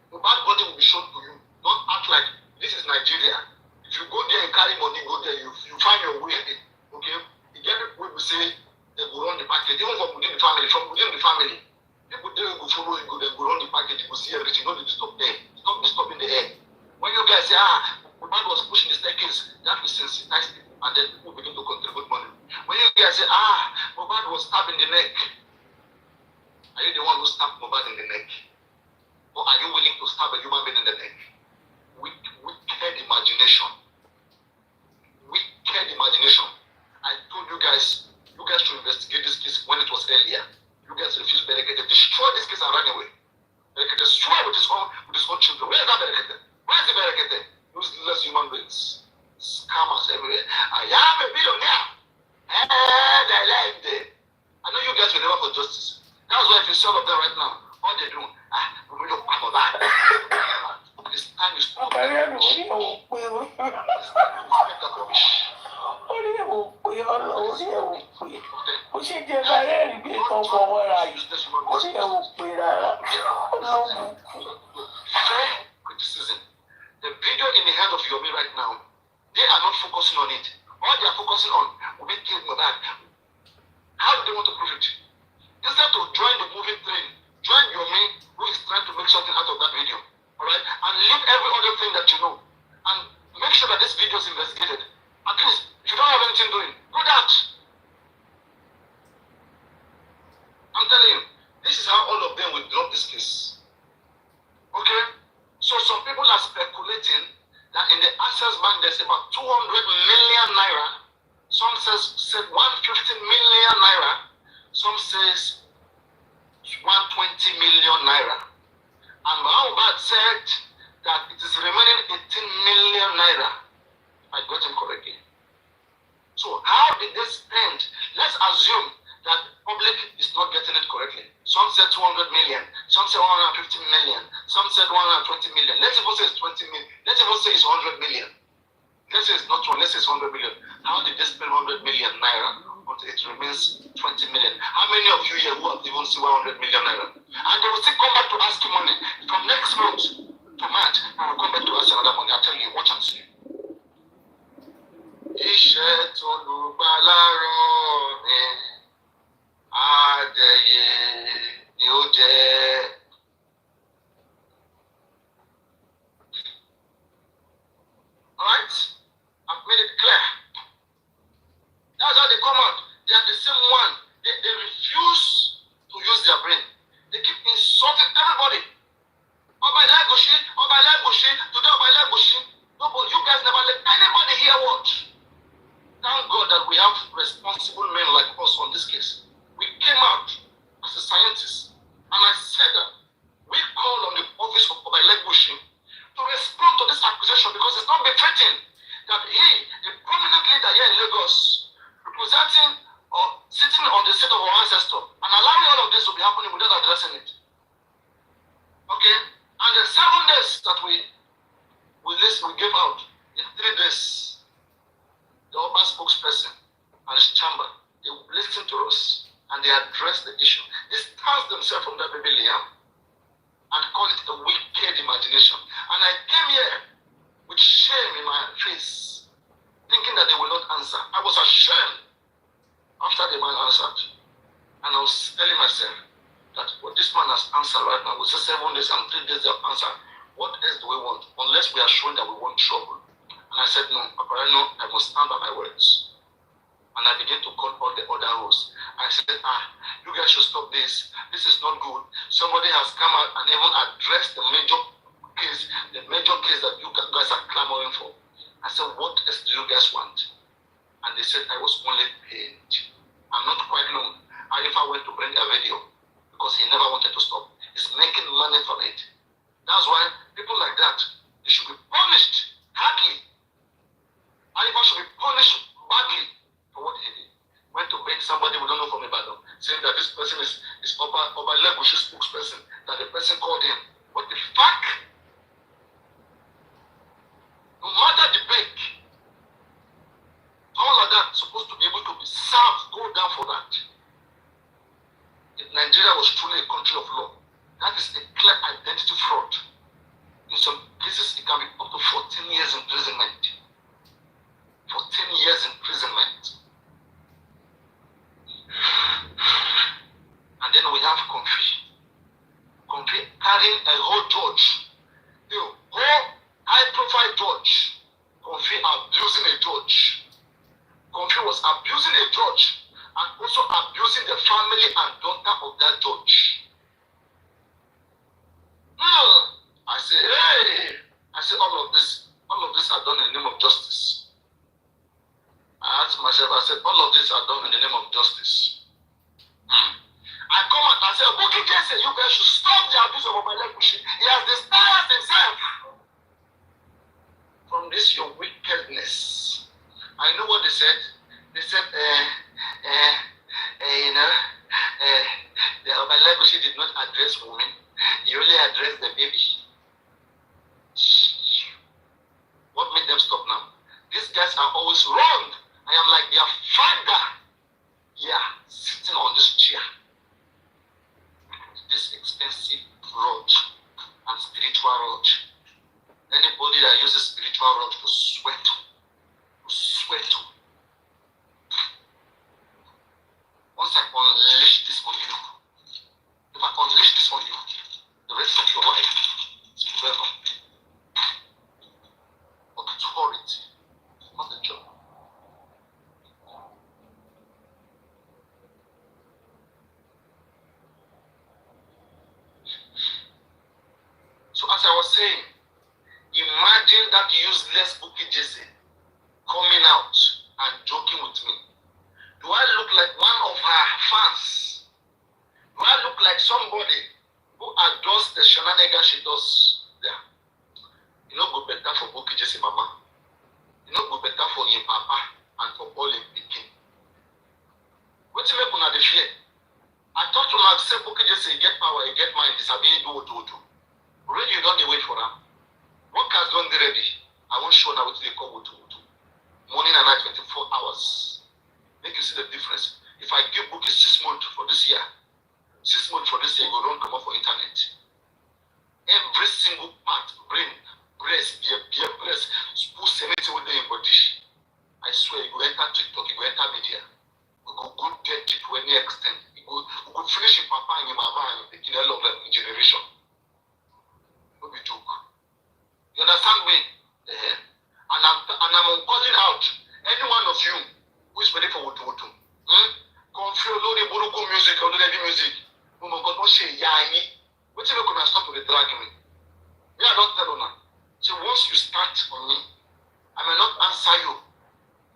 [SPEAKER 3] Mohbad's body will be shown to you. Don't act like this is Nigeria. If you go there and carry money, go there, you find your way. Okay? You get people who say they go run the package, even from within the family. People there will follow you, they go run the package, you will see everything. Don't stop there. Stop disturbing the air. When you guys say, Mohbad was pushing the staircase, that will sensitize people and then people begin to contribute money. When you guys say, Mohbad was stabbed in the neck, are you the one who stabbed Mohbad in the neck? Or are you willing to stab a human being in the neck? Wicked imagination. Wicked imagination. I told you guys should investigate this case when it was earlier. You guys refused. Berekete destroy this case and run away. Berekete destroy with his own children. Where is that Berekete? Where is the Berekete? Useless human beings. Scammers everywhere. I am a billionaire. I know you guys will never for justice. That's why if you see all of them right now, all they do, we don't come back. This time is not rubbish. Criticism. The video in the hand of Yomi right now, they are not focusing on it. All they are focusing on will be killing Mohbad. How do they want to prove it? Instead of join the moving train, join Yomi, who is trying to make something out of that video. Alright? And leave every other thing that you know. And make sure that this video is investigated. At least, if you don't have anything doing, do that. I'm telling you, this is how all of them will drop this case. Okay? So some people are speculating that in the Access Bank there's about 200 million naira. Some said 150 million naira. Some says 120 million naira. And Mohbad said that it is remaining 18 million naira. I got him correctly. So how did they spend? Let's assume that the public is not getting it correctly. Some said 200 million, some said 150 million, some said 120 million. Let's even say it's 20 million. Let's even say it's 100 million. let's say it's not 1, let's say it's 100 million. How did they spend 100 million naira until it remains 20 million? How many of you here who have even seen 100 million naira? And they will still come back to ask you money. From next month to March, they will come back to ask you another money. I'll tell you, watch and see. Iṣẹ́ tó lùgbàlà rán mi, àjẹyè ni ó jẹ́. Alright? I've made it clear. That's how they come out. They are the same one. They refuse to use their brain. They keep insulting everybody. Oba-Elegushi, today Oba-Elegushi. No, but you guys never let anybody hear what. Thank God that we have responsible men like us on this case. We came out as a scientist, and I said that we call on the office of Oba-Elegushi to respond to this accusation because it's not befitting that he, a prominent leader here in Lagos, representing or sitting on the seat of our ancestor, and allowing all of this to be happening without addressing it. Okay? And the 7 days that we gave out, in 3 days, the urban spokesperson and his chamber, they listened to us and they addressed the issue. They stance themselves from that baby liam and call it a wicked imagination. And I came here with shame in my face, thinking that they will not answer. I was ashamed after the man answered. And I was telling myself that what this man has answered right now, we say 7 days and 3 days they have answered. What else do we want? Unless we are showing that we want trouble. And I said, no, I must stand by my words. And I began to call all the other rules. I said, you guys should stop this. This is not good. Somebody has come out and even addressed the major case that you guys are clamoring for. I said, what else do you guys want? And they said, I was only paid. I'm not quite known. Arifa went to bring a video because he never wanted to stop. He's making money from it. That's why people like that, they should be punished hardly. Arifa should be punished badly for what he did. Went to bring somebody we don't know from Ibadan, saying that this person is Oba-Elegushi spokesperson, that the person called him. What the fuck? No matter the bank, all of that supposed to be able to be served, go down for that. If Nigeria was truly a country of law, that is a clear identity fraud. In some cases, it can be up to 14 years imprisonment. 14 years imprisonment. And then we have Confi carrying a whole judge. The whole high-profile judge. Confi abusing a judge. Confi was abusing a judge and also abusing the family and daughter of that judge. I say, hey! I say all of this are done in the name of justice. I asked myself, I said, all of this are done in the name of justice. I come out and say, Bukky Jesse, you guys should stop the abuse of Oba-Elegushi. He has distanced himself from this your wickedness. I know what they said. They said, the Oba-Elegushi did not address women. He only addressed the baby. What made them stop now? These guys are always wrong. I am like their father. Yeah, sitting on this chair. This expensive rod and spiritual rod. Anybody that uses spiritual rod to sweat. Once I unleash this on you, if I unleash this on you, the rest of your life is forever. Authority, not a job. So as I was saying, imagine that useless Bukky Jesse coming out and joking with me. Do I look like one of her fans? Do I look like somebody who adores the shenanigans she does there? You know, go better for Bukky Jesse mama. You know, go better for him papa and for all him pikin. What you make una dey fear? I thought you might say Bukky Jesse get power, he get mind, disabi do. Already you don't wait for them. Workers don't be ready. I won't show now what they call woto. morning and night 24 hours. Make you see the difference. If I give book is 6 months for this year, 6 months for this year, you don't come up for internet. Every single part, brain, breast, beer, breast, spoons, anything with your body. I swear, you go enter TikTok, you go enter media. You go good get it to any extent. You go finish your papa and your mama and the kid of the generation. No be joke. You understand me? And I'm calling out any one of you who is ready for Wotu. Come feel the Buruku music or the music. Oh my God, what say Yanni? What if you could stop with the dragging me? Me, I don't tell you now. So once you start on me, I may not answer you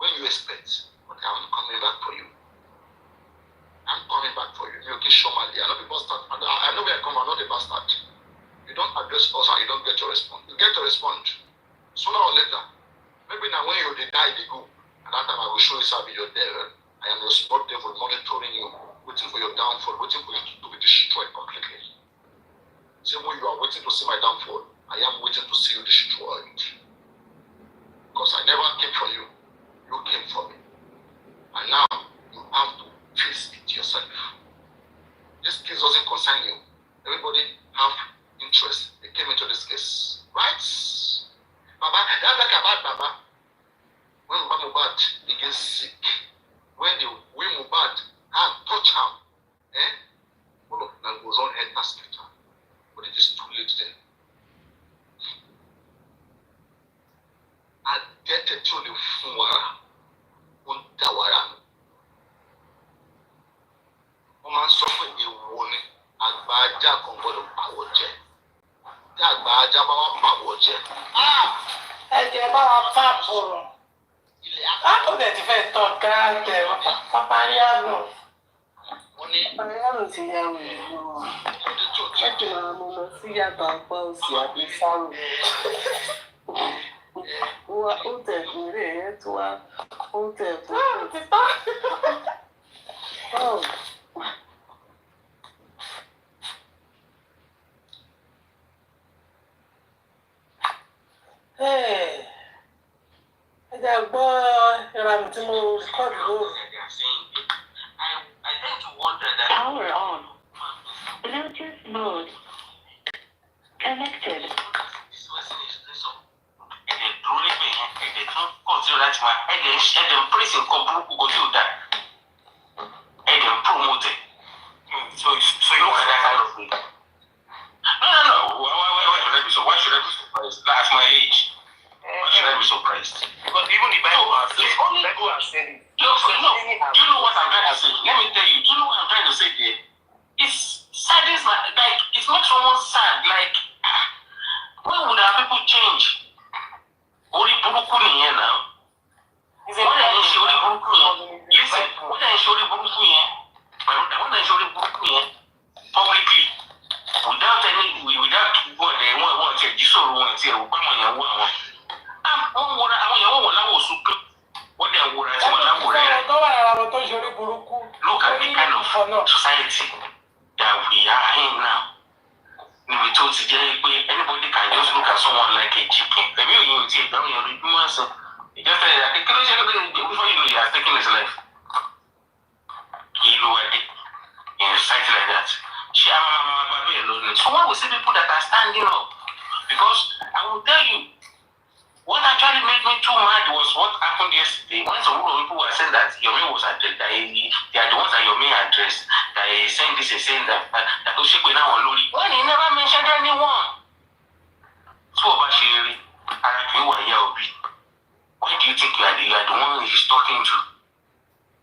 [SPEAKER 3] when you expect, but I'm coming back for you. I'm coming back for you. You can show my I know the bastard. I know where I come, I'm not a bastard. You don't address us and you don't get your response. You get your response sooner or later. Maybe now when you die, they go. And that time I will show you how you're there. I am your support devil monitoring you, waiting for your downfall, waiting for you to be destroyed completely. Same way you are waiting to see my downfall, I am waiting to see you destroyed. Because I never came for you. You came for me. And now you have to face it yourself. This case doesn't concern you. Everybody have interest. They came into this case. Right? Baba, that's like about Baba. When Mohbad begins sick, when Mohbad hand touch him, all of them goes on enter hospital. But it is too late then. Addicted to the fuwara, untawara. Woman suffer a warning. Agbaja kan gbọ́dọ̀ pàwọ̀ jẹ. Tí Agbaja bá wá pàwọ̀ jẹ.
[SPEAKER 10] Ẹ̀jẹ̀ bá wa pa bọ̀rọ̀. Ó dẹ̀ ti fẹ́ tán káàkiri pápá ní àná. Àyàrò ti yà wẹ̀ náà. Ẹ̀jẹ̀ máa mú lọ sí yàtọ̀ apá òsì àbí sáàrù. Ó tẹ̀ kúrè ẹ̀ tó wá. Ó tẹ̀ kúrè. Ti tán. Ẹ̀jẹ̀ gbọ́ ìrànú tí mo rìkọ́dù lóru.
[SPEAKER 11] I tend to wonder that. Power on. Bluetooth mode. Connected. This person is so. And they truly pay him. And they don't consider that man. And they praise him. Go do that. And they promote it. So you know that kind of thing. No. Why should I be surprised? That's my age. Why should I be surprised? Because even the Bible has said, Bible has said it. No, you know what I'm trying to say. Let me tell you. You know what I'm trying to say there? It's saddens like it makes someone sad. Like when would our people change? Ori buruku niyen now. What are you showing buruku yen? Listen, what are you showing buruku yen? What are you showing buruku yen? Publicly, without what they want to do, so want to what look at the kind of society that we are in now. Anybody can just look at someone like a chicken. Maybe you take down your influence. You just say that before you know you are taking his life. You know in a society like that. So why we see people that are standing up? Because I will tell you, what actually made me too mad was what happened yesterday. When some people were saying that Yomi was addressed, that they are the ones that Yomi addressed, that he saying this, saying that Oshikwe now on Lori. When he never mentioned anyone. So Bashiri, why do you think you are the one he's talking to?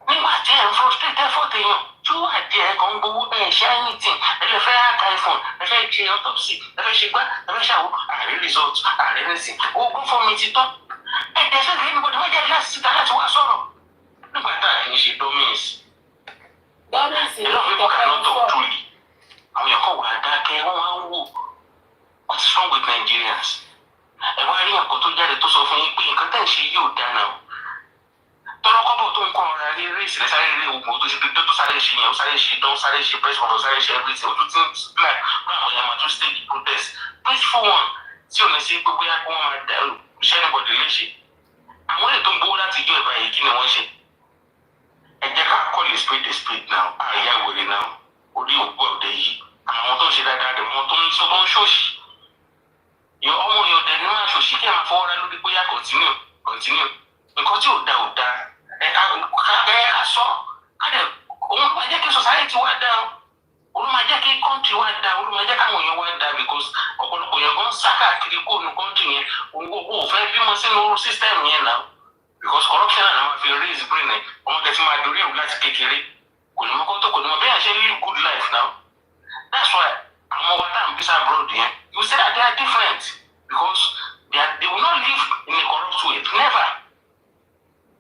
[SPEAKER 11] I'm frustrated for the young. You are there, come go and share anything. And if I have iPhone, if I change autopsy, if I shake back, if I show, I results, I anything. Oh, go for me to talk. And there's not anybody who get last sit down to a sorrow. Look at that, and she don't miss. A lot of people cannot talk truly. I'm your call with that. What's wrong with Nigerians? And why are you going to get it to something? You can't see you down now. Tọ́lọ́kọ́bọ̀ tó ń kọ́ ọ̀rọ̀ ayé rèéṣì lẹ́sàrẹ́ ilé ogun tó ṣe pé tó sáré ṣe yẹn ó sáré ṣe dán sáré ṣe press conference sáré ṣe everything ojú tí ń supply báwọn yẹn máa tún stage protest peaceful one tí ò ní sí gbogbo yá kó wọn máa dá iṣẹ́ anybody léṣe.
[SPEAKER 5] àwọn ètò ń gbowó láti ìjọ ìbáyìí kí ni wọ́n ṣe? Ẹ jẹ́ ká call a spade now. Àyà wèrè náà orí ògbó ọ̀dẹ yìí. Àwọn tó ń ṣe dáadáa dẹ̀ wọ́n tó ń ṣòṣì. Ọmọ yẹn ọ̀dẹ̀ ni máa ṣòṣì kí ẹ máa fọwọ́ rẹ lórí bóyá continue. Nǹkan tí ò da. Ẹ sọ kádẹ̀ òun ló máa jẹ́ kí society wá dá o. Òun máa jẹ́ kí country wá dá. Òun máa jẹ́ káwọn èèyàn wá dá because ọ̀pọ̀lọpọ̀ èèyàn kan sá káàkiri kó nu country yẹn. Òun ò fẹ́ bímọ sínú system yẹn náà. Because corruption náà máa fi raise brain ẹ̀. Ọmọ tẹ̀ ti máa dorí ẹ̀rù láti kékeré. Kò ní mọ kó tó kò ní mọ bẹ́ẹ̀ ṣe live good life now. That's why àwọn wa tá à ń bí abroad yẹn. You say that they are different because they will not live in a corrupt way. Never.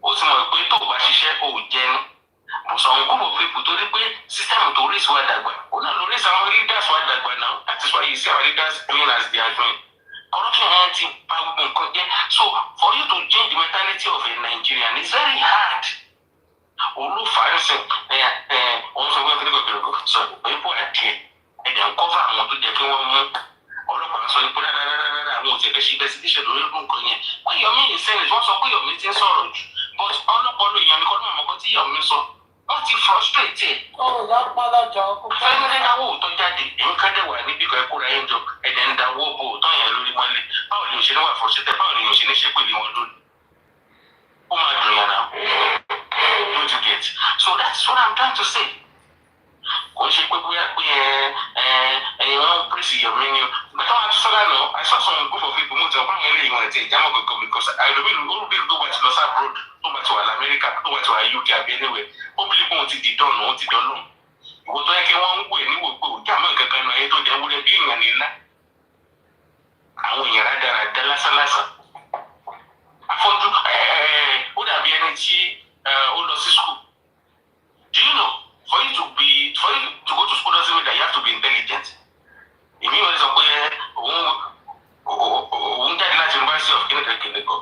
[SPEAKER 5] Ó ti mọ̀ pé tó o bá ṣiṣẹ́ o ò jẹun. Some group of people tó dé pé system tó raise wa dàgbà. Ó náà ló raise àwọn leaders wa dàgbà now. That is why you see our leaders doing as they are doing. Corruption yẹn ti bà gbogbo nǹkan jẹ́. So for you to change the mentality of a Nigerian is very hard. Olúfàánsìn òun sọ pé kíríkọ̀ sọ ipò àti ẹ̀dẹ̀ ń kọ́fà àwọn tó jẹ́ kí wọ́n mú ọlọ́pàá sọ pé rárá àwọn òṣèré ṣe investigation lórí nǹkan yẹn. Wọ́n Yomi ìsẹ́yìn wọ́n sọ pé Yomi ti ń sọ̀rọ̀ jù but ọlọ́pàá ló yan nìkan náà mọ̀kọ́ tí Yomi sọ wọ́n ti frustrate ẹ̀. Fẹ́ẹ́rẹ́ àwọn òótọ́ jáde èmi ká dẹ̀ wà níbi kan ẹ̀kúra ẹ̀ ń jọ ẹ̀dẹ̀ ń da owó bo òótọ́ yẹn lórí mọ́lẹ̀ báwo ni òṣèré wà frustrated báwo ni òṣèré ṣépèlé wọn lórí. Ó máa dùn yàrá. Don't you get? So that's what I'm trying to say. Kò ṣe pé bóyá pé ẹ̀yin wọn pèsè Yomi ni o. But I saw some group of people mo ti ọ̀pá àwọn eléyìí wọn ti ìjàmọ̀ gbogbo because olùbílù tó wà ti lọ sí abroad tó wà ti wà l'Amẹ́ríkà tó wà ti wà UK àbí anywhere ó bí pé wọn ti di dọ́ọ̀nù wọn ti dọ́ọ̀nù. Ìwọ tó yẹ kí wọ́n ń wò níwò pé òjàmọ̀ nǹkan kan náà ayé tó jẹ́ wúlẹ̀ bí ìyàn ní ńlá. Àwọn èèyàn rádaràdá lásánlásán. Afọ́jú ó dàbí ẹni tí ó lọ sí school. Do you know for you to go to school doesn't mean that you have to be intelligent. Èmi ò sọ pé òun jáde láti University of Kìnìkan.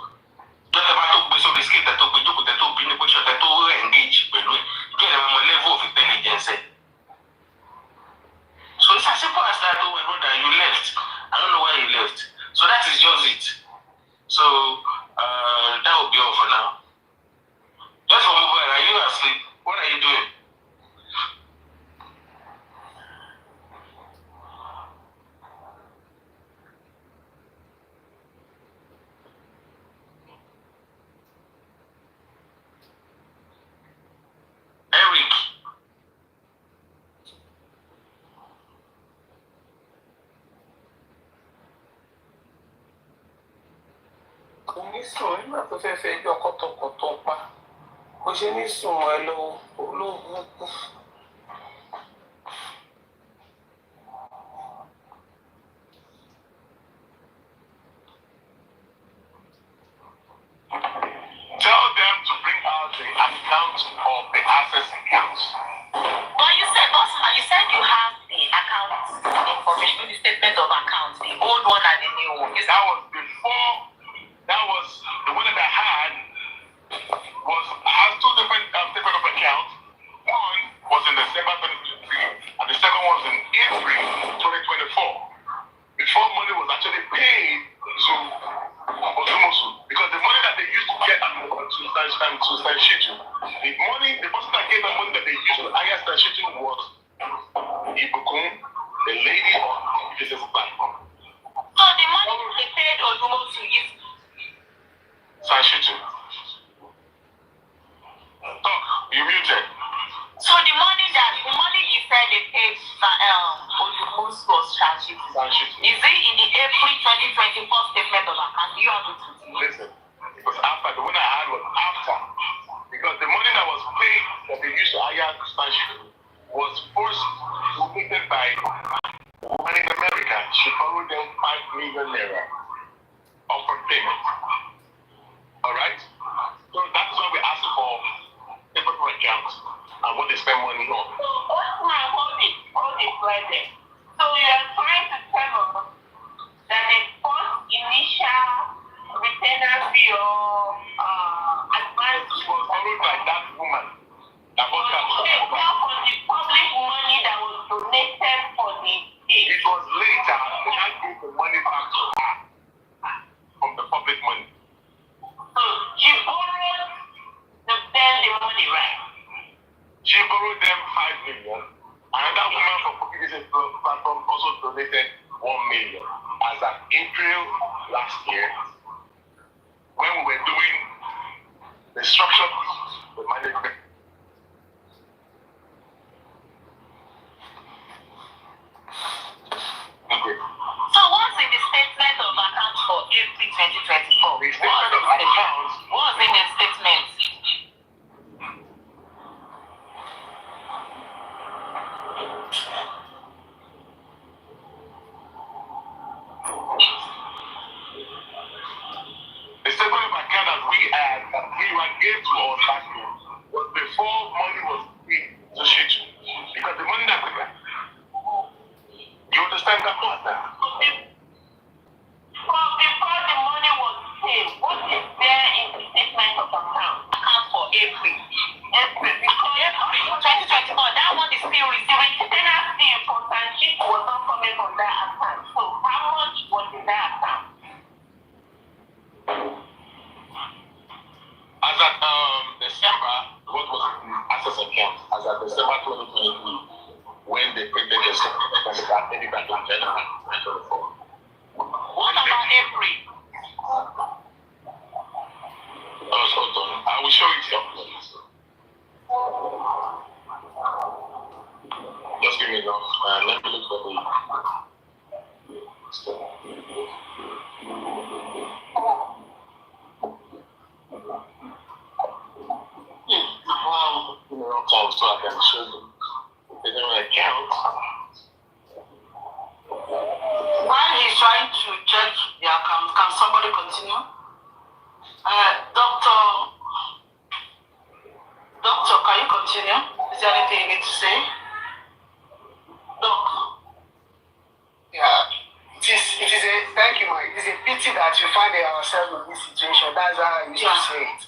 [SPEAKER 5] Dọ́tà bá tó gbé sórí skill tẹ̀ tó gbé jókòó tẹ̀ tó bí ní pẹ́ṣọ̀ tẹ̀ tó engage pẹ̀lú ẹ̀. Kí ẹ̀ lè level of intelligence ẹ̀. So it's as simple as that. Oh my brother, you left. I don't know why you left. So that is just it. So that will be all for now. Just for Mohbad, are you asleep? What are you doing? Eric.
[SPEAKER 9] Kò ní sùn nígbà tó fẹ́ fẹ́ jọ kọ́tọ̀kọ́tọ̀ pa. Kò ṣe ní sùn ẹ lọ olóògùn kù.
[SPEAKER 5] Tell them to bring out the account of the access accounts.
[SPEAKER 7] But you said you have the account information, the statement of account, the old one and the new one.
[SPEAKER 5] That was before. That was the one that I had. I had two different statement of accounts. One was in December 2023, and the second was in April 2024. Before money was actually paid to Omowummi, because the money that they used to get to Stanshitu, the person that gave the money that they used to hire Stanshitu was Ibukun, the lady on the business platform.
[SPEAKER 7] So the money they paid Omowummi is
[SPEAKER 5] Stanshitu. Talk, you muted.
[SPEAKER 7] So the money you said they paid Omowummi was Stanshitu. Is it in the April 2024 statement of account? Do you have it with you?
[SPEAKER 5] Listen, it was after. The one I had was after. Because the money that was paid that they used to hire Stanshitu was first donated by a woman in America. She owed them 5 million naira upfront payment. Alright? So that's why we asked for paper accounts and what they spend money on.
[SPEAKER 7] So hold it right there. So you are trying to tell us that the first initial retainer fee or advance
[SPEAKER 5] was borrowed by that woman. That was that woman.
[SPEAKER 7] For the public money that was donated for the case.
[SPEAKER 5] It was later they had to give the money back to her from the public money.
[SPEAKER 7] So
[SPEAKER 3] She borrowed them the money, right? She borrowed them 5 million. Another woman from Portuguese platform also donated 1 million. As of April last year, when we were doing the structure, the management. Okay. So what's in the statement of accounts for April 2024? The statement of accounts. What's in the statement? The statement of account that we gave to our taxpayers was before money was paid to Shitu. Because the money that we got. You understand that part now? Well, before the money was paid, what is there in the statement of account for April? April 2024, that one is still receiving. Tenant fee for Sanjit was not coming from that account. So how much was in that account? As at December, what was the access account? As at December 2023, when they printed the statement, they got paid back in January 2024. What about April? Hold on. I will show it here. Just give me a note. Let me look for the. Wow. Give me a note so I can show you. They don't account. While he's trying to check the account, can somebody continue? Doctor, can you continue? Is there anything you need to say? Doc.
[SPEAKER 14] Yeah, thank you, Mike. It's a pity that you find ourselves in this situation. That's how I used to say it.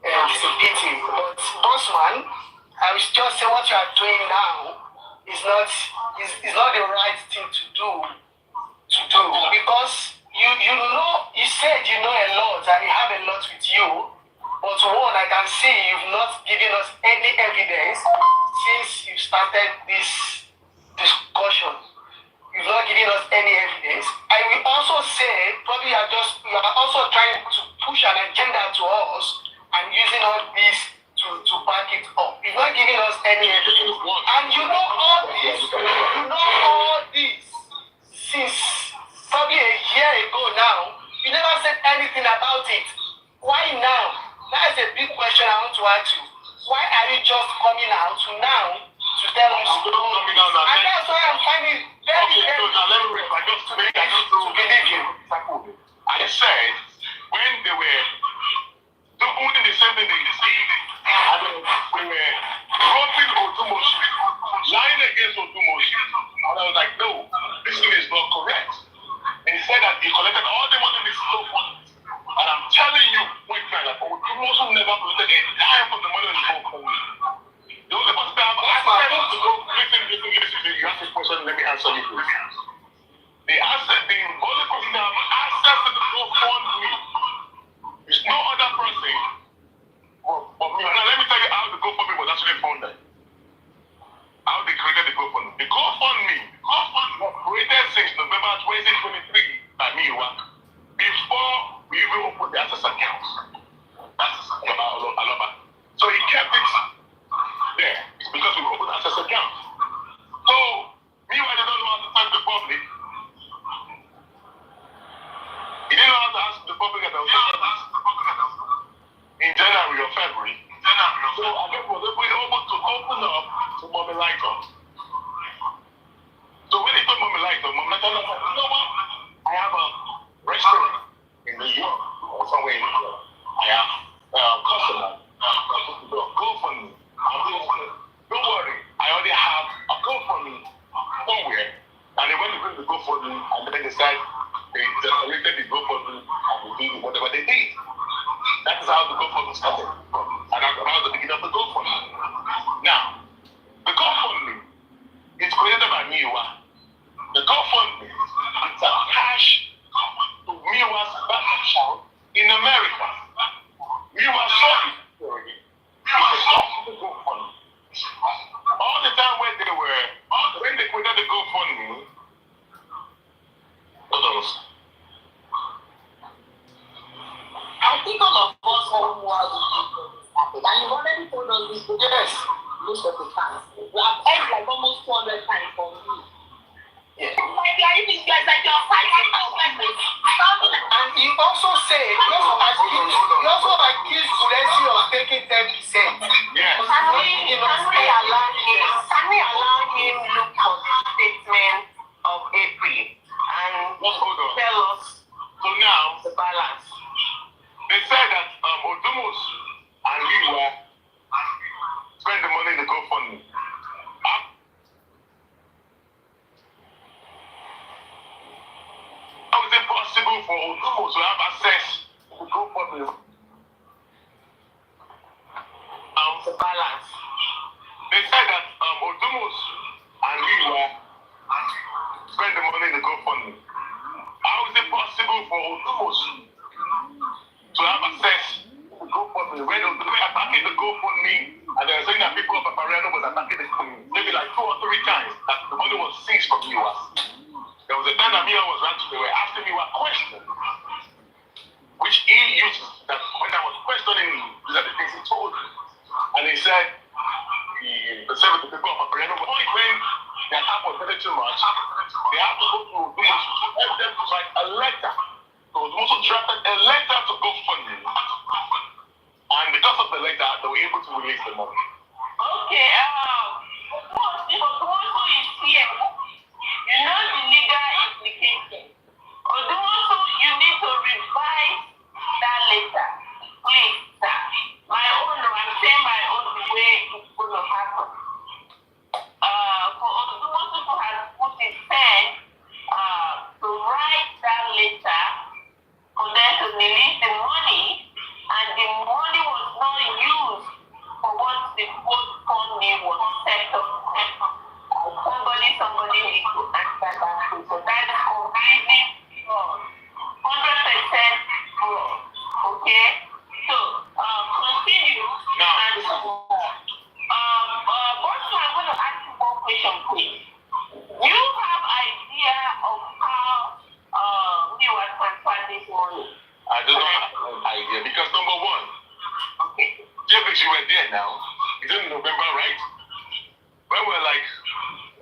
[SPEAKER 14] It's a pity. But, bossman, I was just saying what you are doing now is not the right thing to do. Because you said you know a lot and you have a lot with you, but one, I can see you've not given us any evidence since you started this discussion. You've not given us any evidence. I will also say, probably you are also trying to push an agenda to us and using all this to back it up. You've not given us any evidence. And you know all this since probably a year ago now. You never said anything about it. Why now? That is a big question I want to ask you. Why are you just coming out now to tell us? And that's why I'm finding it very, very difficult to believe you.
[SPEAKER 3] I said, when they were doing the same thing they did, we were roping Odumoshi, lying against Odumoshi. And I was like, no, this thing is not correct. And he said that he collected all the money in his cell phone. And I'm telling you, that Odumoshi never collected a dime from the money in his cell phone. The only person that have access to go, listen, you ask this question, let me answer you please. The only person that have access to the GoFundMe is no other person but me. Now let me tell you how the GoFundMe was actually founded. How they created the GoFundMe. The GoFundMe was created since November 2023 by me, before we even opened the access accounts. That's about Aloba. So he kept it there. It's because we opened access accounts. So, meanwhile, they don't know how to thank the public. He didn't know how to ask the public about in January or February. So I guess we were able to open up to Mommy Lighter. So when he told Mommy Lighter, Mommy Lighter was like, you know what? I have a restaurant in New York or somewhere in New York. I have customer. GoFundMe. Don't worry, I already have a GoFundMe somewhere. And they went to bring the GoFundMe and then they said they generated the GoFundMe and they did whatever they did. That is how the GoFundMe started. And that was the beginning of the GoFundMe. Now, the GoFundMe is created by Miwa. The GoFundMe is attached to Miwa's bank account in America.
[SPEAKER 14] Yes.
[SPEAKER 11] Most of the time. I've heard like almost 200 times from you.
[SPEAKER 14] Yeah.
[SPEAKER 11] Like you're even like you're fighting
[SPEAKER 14] and he also said, he also accused Bulesi of taking 10%.
[SPEAKER 3] Yes.
[SPEAKER 11] Can we allow him look for the statement of April and tell us
[SPEAKER 3] So now,
[SPEAKER 11] the balance?
[SPEAKER 3] they said that Odumus and Liwa spend the money in the GoFundMe. How is it possible for Odumus to have access to GoFundMe?
[SPEAKER 11] The balance.
[SPEAKER 3] They said that Odumus and Liwa spend the money in the GoFundMe. How is it possible for Odumus to have access to GoFundMe when Odumus attacking the GoFundMe and they were saying that people of Papariano was attacking the GoFundMe maybe like 2 or 3 times that the money was seized from Liwa. There was a time that Mia was ranting, they were asking me what question, which he used that when I was questioning him, these are the things he told me. And he said, the 70 people of Papariano, when the attack was very too much, they have to go to Odumus to help them to write a letter. So Odumus drafted a letter to GoFundMe. And because of the letter, they were able to release the money.
[SPEAKER 11] Okay, Odumosu is here. You know the legal implication. Odumosu, you need to revise that letter. Please, sir. My own, I'm saying my own the way it's going to happen. For Odumosu who has put his pen to write that letter for them to release the money, and the money was not used for what the GoFundMe was set up. Somebody needs to answer that. So that is completely wrong. 100% wrong. Okay? So, continue.
[SPEAKER 3] Now,
[SPEAKER 11] also, I'm going to ask you one question, please. Do you have idea of how we were transferred this money?
[SPEAKER 3] I don't have an idea because number one, Jeffrey, you were there now. It's in November, right? When we're like,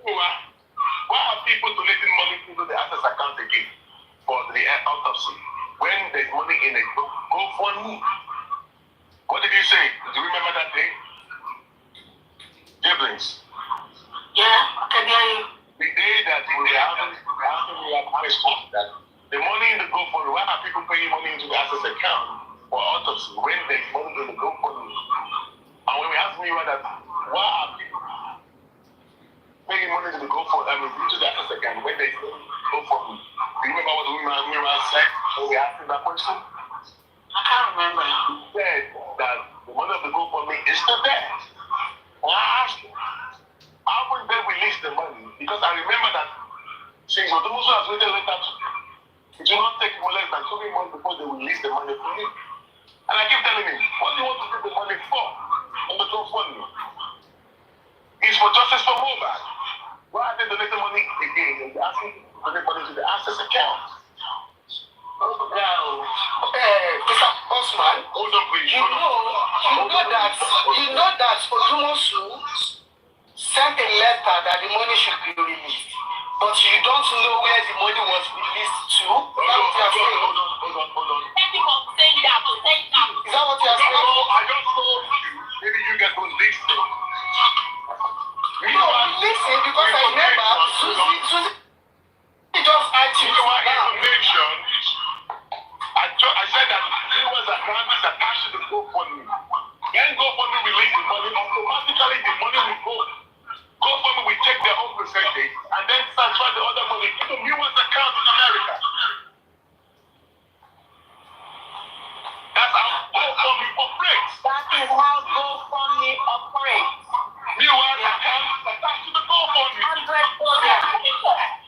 [SPEAKER 3] why are people donating money into the access account again for the autopsy when there's money in it? GoFundMe. What did you say? Do you remember that day? Siblings.
[SPEAKER 11] Yeah, I can hear you.
[SPEAKER 3] The day that we were having questions that the money in the GoFundMe, why are people paying money into the access account for autopsy when there's money in the GoFundMe? And when we asked me why are people paying money to the GoFundMe, into the access account when there's GoFundMe? Do you remember what we said when we asked him that question?
[SPEAKER 11] I can't remember.
[SPEAKER 3] He said that the money of the GoFundMe is still there. And I asked him, how would they release the money? Because I remember that since Odumosu has written a letter to it will not take more less than 2 months before they release the money for him. And I keep telling him, what do you want to use the money for? On the GoFundMe. It's for justice for Mohbad. Why are they donating money again? And they're asking to donate money to the access account.
[SPEAKER 14] Mr. Osman,
[SPEAKER 3] hold on, please.
[SPEAKER 14] You know that Odumosu sent a letter that the money should be released, but you don't know where the money was released to.
[SPEAKER 3] Hold on.
[SPEAKER 11] Thank you for saying that.
[SPEAKER 14] Is that what you are saying?
[SPEAKER 3] No, I just told you. Maybe you guys don't listen.
[SPEAKER 14] No, listen, because I remember Susie just asked you
[SPEAKER 3] information. I said that Liwa's account is attached to the GoFundMe. When GoFundMe release the money, automatically the money will go. GoFundMe will take their own percentage and then transfer the other money to Liwa's account in America. That's how GoFundMe operates.
[SPEAKER 11] That is how GoFundMe operates.
[SPEAKER 3] Liwa's account is attached to the GoFundMe.
[SPEAKER 11] 100%.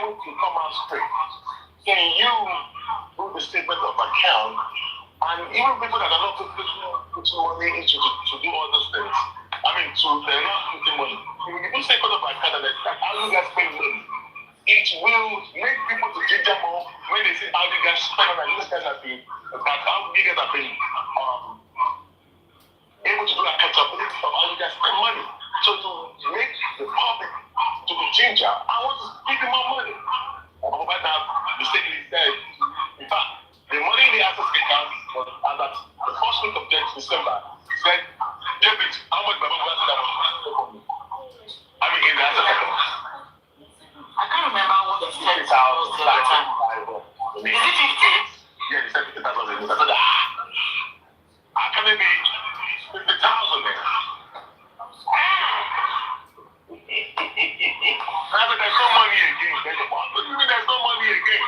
[SPEAKER 3] able to come out straight. Can you do the statement of account? And even people that are not putting money into to do all those things, they're not putting money. If you do statement of account and how you guys spend money, it will make people to ginger more when they see how you guys spend money. You guys are being, how you guys are being able to do accountability of how you guys spend money. So to make the public to be ginger, I want to give them more money. Mohbad now mistakenly said, in fact, the money in the access account was as at the first week of December said, David, how much Baba Mohbad said that was in the access account?
[SPEAKER 11] I can't remember what he said. Is it 50?
[SPEAKER 3] Yeah, he said 50,000. I said, how can it be 50,000 then? There's no money again. What do you mean there's no money again?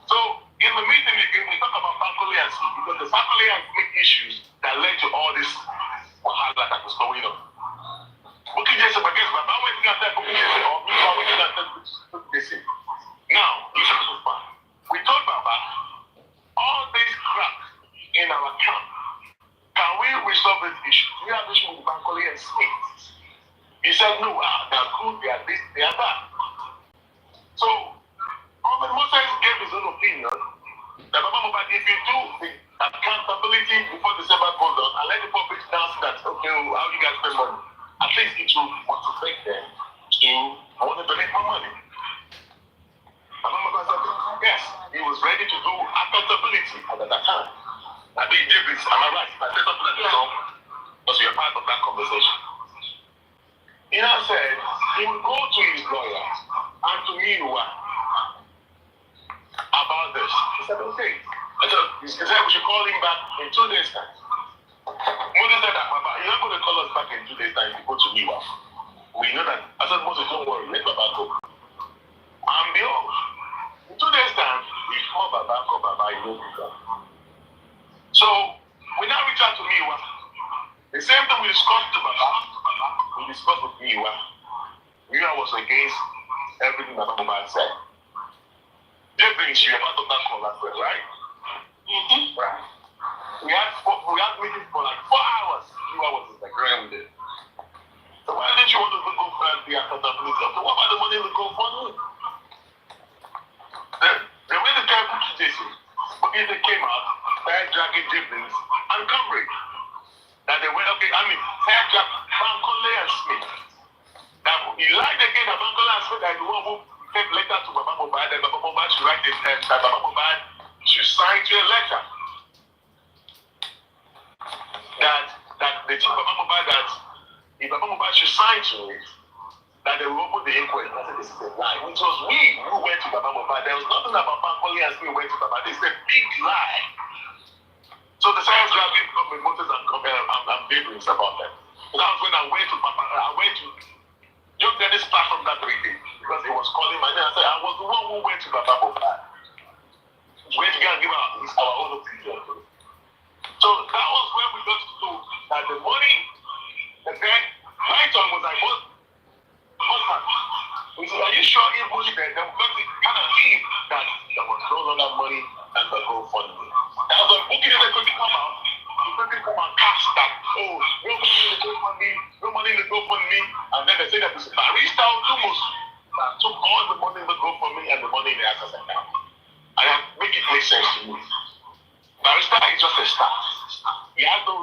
[SPEAKER 3] So, in the meeting again, we talk about Bankole and Smith because the Bankole and Smith issues that led to all this wahala that was going on. Booking just against Baba, when you got that booking just or me, when you got that booking. Now, listen to this part. We told Baba all this crap in our camp. Can we resolve this issue? We have this issue with Bankole and Smith. He said, no, they are good, they are this, they are that. So, Ahmed Moses gave his own opinion that Baba Mohbad, if you do the accountability before December goes on, and let the public dance that, okay, how you guys spend money, at least it will motivate them to want to donate more money. Baba Mohbad said, yes, he was ready to do accountability at that time. I think David, am I right? I said something like that, because we are part of that conversation. He now said he would go to his lawyer and to me about this. He said, okay. He said we should call him back in 2 days' time. Moses said that, Baba, you're not going to call us back in 2 days' time if you go to Miwa. We know that. I said, Moses, don't worry, let Baba go. And behold, in 2 days' time, we call Baba, he will go. So, we now reach out to Miwa. The same thing we discussed to Baba, we discussed with Miwa. Miwa was against everything that Mohbad said. They brings you part of that call as well, right? Mm-hmm. Right. We had meetings for like 4 hours. Miwa was disagreeing with it. So why didn't you want to go for the accountability? So what about the money to go for me? Then when the guy put Jason, they came out, started dragging Jiblins and coverage. That they went, okay, started dragging Bankole and Smith. That he lied again that Bankole and Smith are the one who sent letter to Baba Mohbad, and Baba Mohbad should write it, and that Baba Mohbad should sign to a letter. That they told Baba Mohbad that if Baba Mohbad should sign to it, that they will open the inquiry. I said, this is a lie. It was we who went to Baba Mohbad. There was nothing about Bankole and Smith went to Baba. This is a big lie. So the science grabbing from Moses and David's about them. So that was when I went to Papa. I went to just get this start from that 3 days because he was calling my name. I said I was the one who went to Papa Mohbad. Went to go and give our own opinion. So that was when we got to know that the money, and then my tongue was like, what? We said, are you sure if money there? Then we got to kind of see that there was no longer money and the GoFundMe. That was when booking they could come out. They could come and cash that. Oh, no money in the GoFundMe. And then they say that the barista almost took all the money in the GoFundMe and the money in the access account. And that make it make sense to me. Barista is just a start. He has no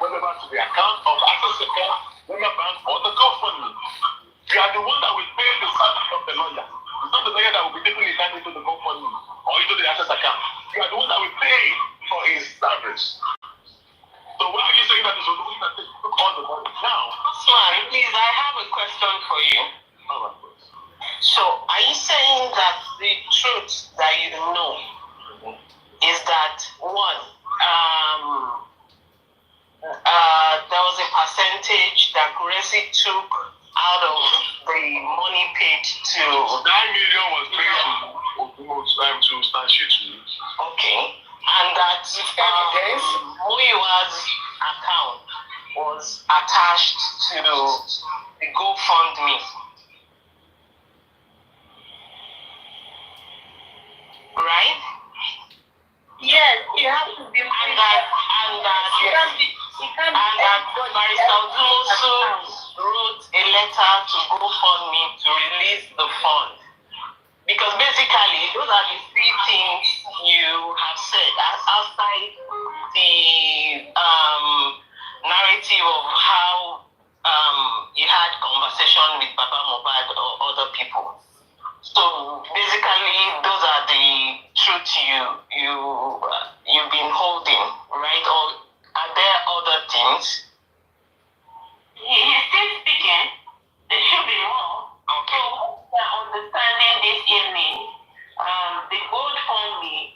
[SPEAKER 3] whatever to the account of access account, Wema Bank, or the GoFundMe. You are the one that will pay the salary of the lawyer. It's not the lawyer that will be taking his time into the GoFundMe or into the access account. You are the one that will pay for his service. So why are you saying that it's the one that took all the money now?
[SPEAKER 11] Aslan, please, I have a question for you. So are you saying that the truth that you know is that one, there was a percentage that Kuresi took out of the money paid to
[SPEAKER 3] 9 million was paid to Stanshitu.
[SPEAKER 11] Okay. And that Muyiwa's account was attached to the GoFundMe.
[SPEAKER 14] Barrister also wrote a letter to GoFundMe to release the fund. Because basically, those are the three things you have said outside the narrative of how you had conversation with Baba Mohbad or other people. So basically, those are the truths you've been holding, right? Or are there other things? He's still speaking. There should be more. Okay. So we're understanding this evening, the GoFundMe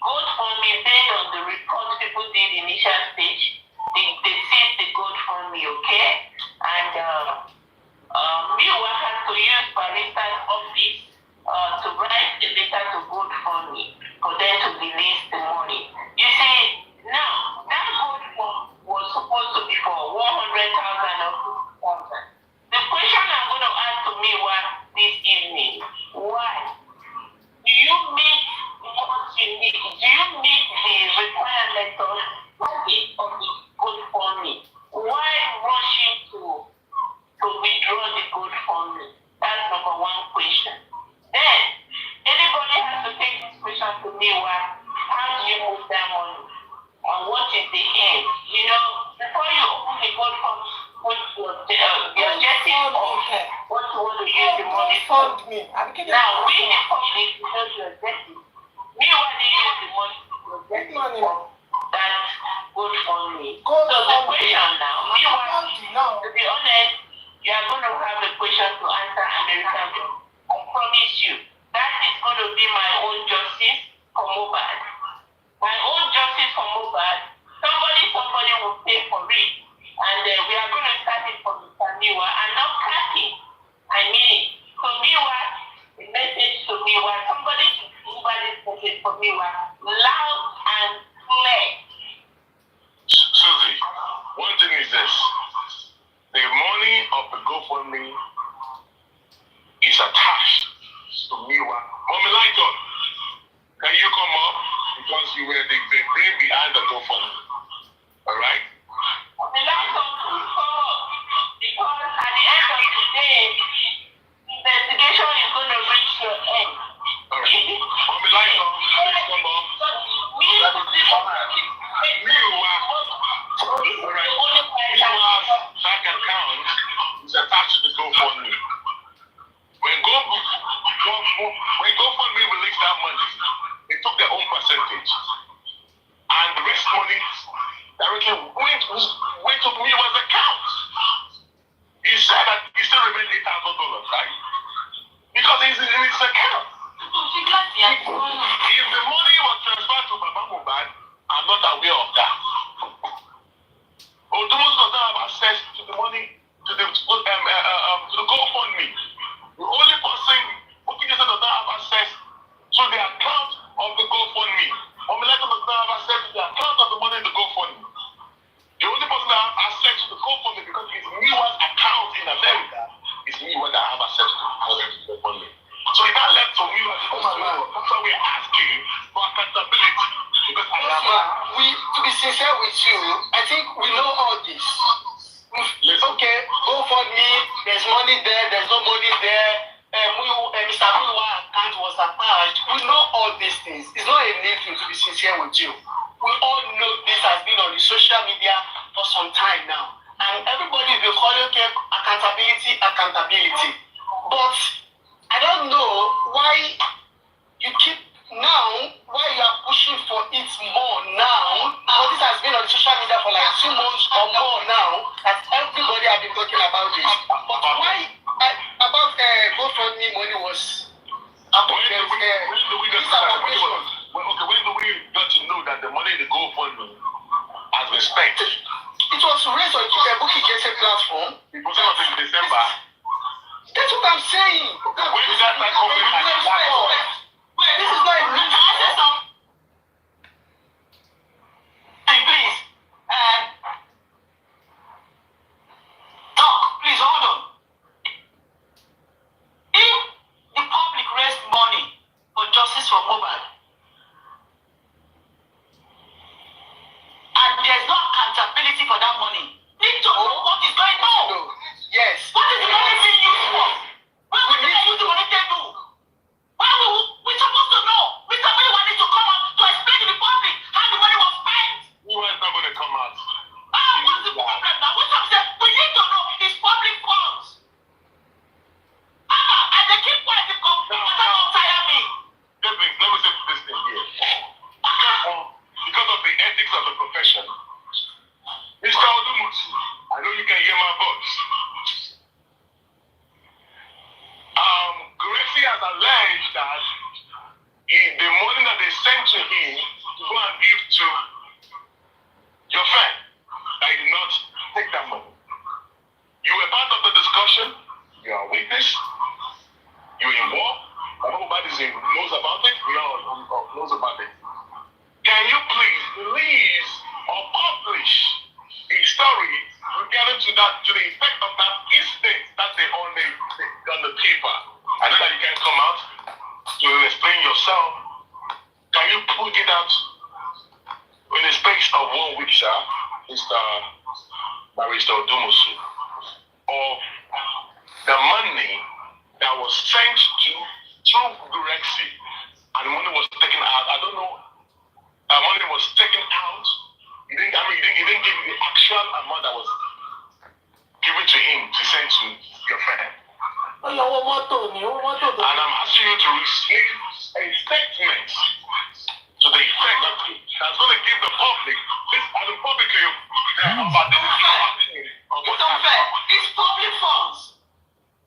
[SPEAKER 14] based on the report people did initial stage, they seized the GoFundMe, okay? And Miwa has to use Barrister's office to write a letter to GoFundMe for them to release the money. You see, now that GoFundMe was supposed to be for 100,000 or 50,000. The question I'm going to ask to Miwa this evening, why? Do you meet what you need? Do you meet the requirements of the GoFundMe? Why rushing to withdraw the GoFundMe? That's number one question. Then, anybody has to take this question to me, how do you move that money? And what is the end? You know, before you open the GoFundMe, with your objective of what you want to use the money for. Now, we the public know your objective. Me want to use the money for objective of that GoFundMe. So the question now, me want, to be honest, you are going to have a question to answer American law. I promise you. That is going to be my own justice for Mohbad. My own justice for Mohbad. Somebody will pay for it. And we are going to start it from Miwa and not cutting. I mean it. So Miwa, the message to Miwa, somebody should deliver this message for Miwa loud and clear.
[SPEAKER 3] Susie, one thing is this. The money of the GoFundMe is attached to Miwa. Mommy Lighton, can you come up? Because you were the brain behind the GoFundMe. Alright?
[SPEAKER 14] The last one will come up because at the end of the day, investigation is going to reach your end.
[SPEAKER 3] Alright. Mommy Lighton, please come up. Miwa's bank account is attached to the GoFundMe. When GoFundMe released that money, they took their own percentage. And the rest money directly went to Miwa's account. He said that he still remained $8,000, right? Because he's in his account. If the money was transferred to Baba Mohbad, I'm not aware of that. Odumosu does not have access to the money, to the GoFundMe. The only person who does not have access to the account of the GoFundMe. Omileta does not have access to the account of the money in the GoFundMe. The only person that has access to the GoFundMe because it's Miwa's account in America is Miwa that have access to the GoFundMe. So if that left to Miwa, that's why we're asking for accountability. Because
[SPEAKER 5] to be sincere with you, I think we know all this. Okay, GoFundMe, there's money there, there's no money there. Mr. Miwa's account was attached. We know all these things. It's not a new thing, to be sincere with you. We all know this has been on the social media for some time now. And everybody will be calling, okay, accountability. But I don't know why you keep why you are pushing for it more now. Because this has been on social media for like 2 months or more now. That everybody has been talking about this. But why about GoFundMe money was
[SPEAKER 3] when do we got to know that the money in the GoFundMe has been spent?
[SPEAKER 5] It was raised on the Bookie Jesse platform.
[SPEAKER 3] It was not in December.
[SPEAKER 5] That's what I'm saying.
[SPEAKER 3] When did that come in?
[SPEAKER 5] This is not a new
[SPEAKER 14] Please. Doc, please hold on. If the public raised money for justice for Mohbad,
[SPEAKER 3] that the money that they sent to him to go and give to your friend, that he did not take that money. You were part of the discussion. You are a witness. You're involved. Nobody knows about it. We all knows about it. Can you please release or publish a story regarding to that, to the effect of that incident that they on the paper? I know that you can come out to explain yourself. Can you put it out in the space of 1 week, sir, Mr. Barrister Odumosu, of the money that was sent through Durexi, and the money was taken out? I don't know. Money was taken out. He didn't give the actual amount that was given to him to send to your friend. And I'm asking you to receive a statement to the effect that that's going to give the public this, and the public about this.
[SPEAKER 11] It's unfair. It's public funds.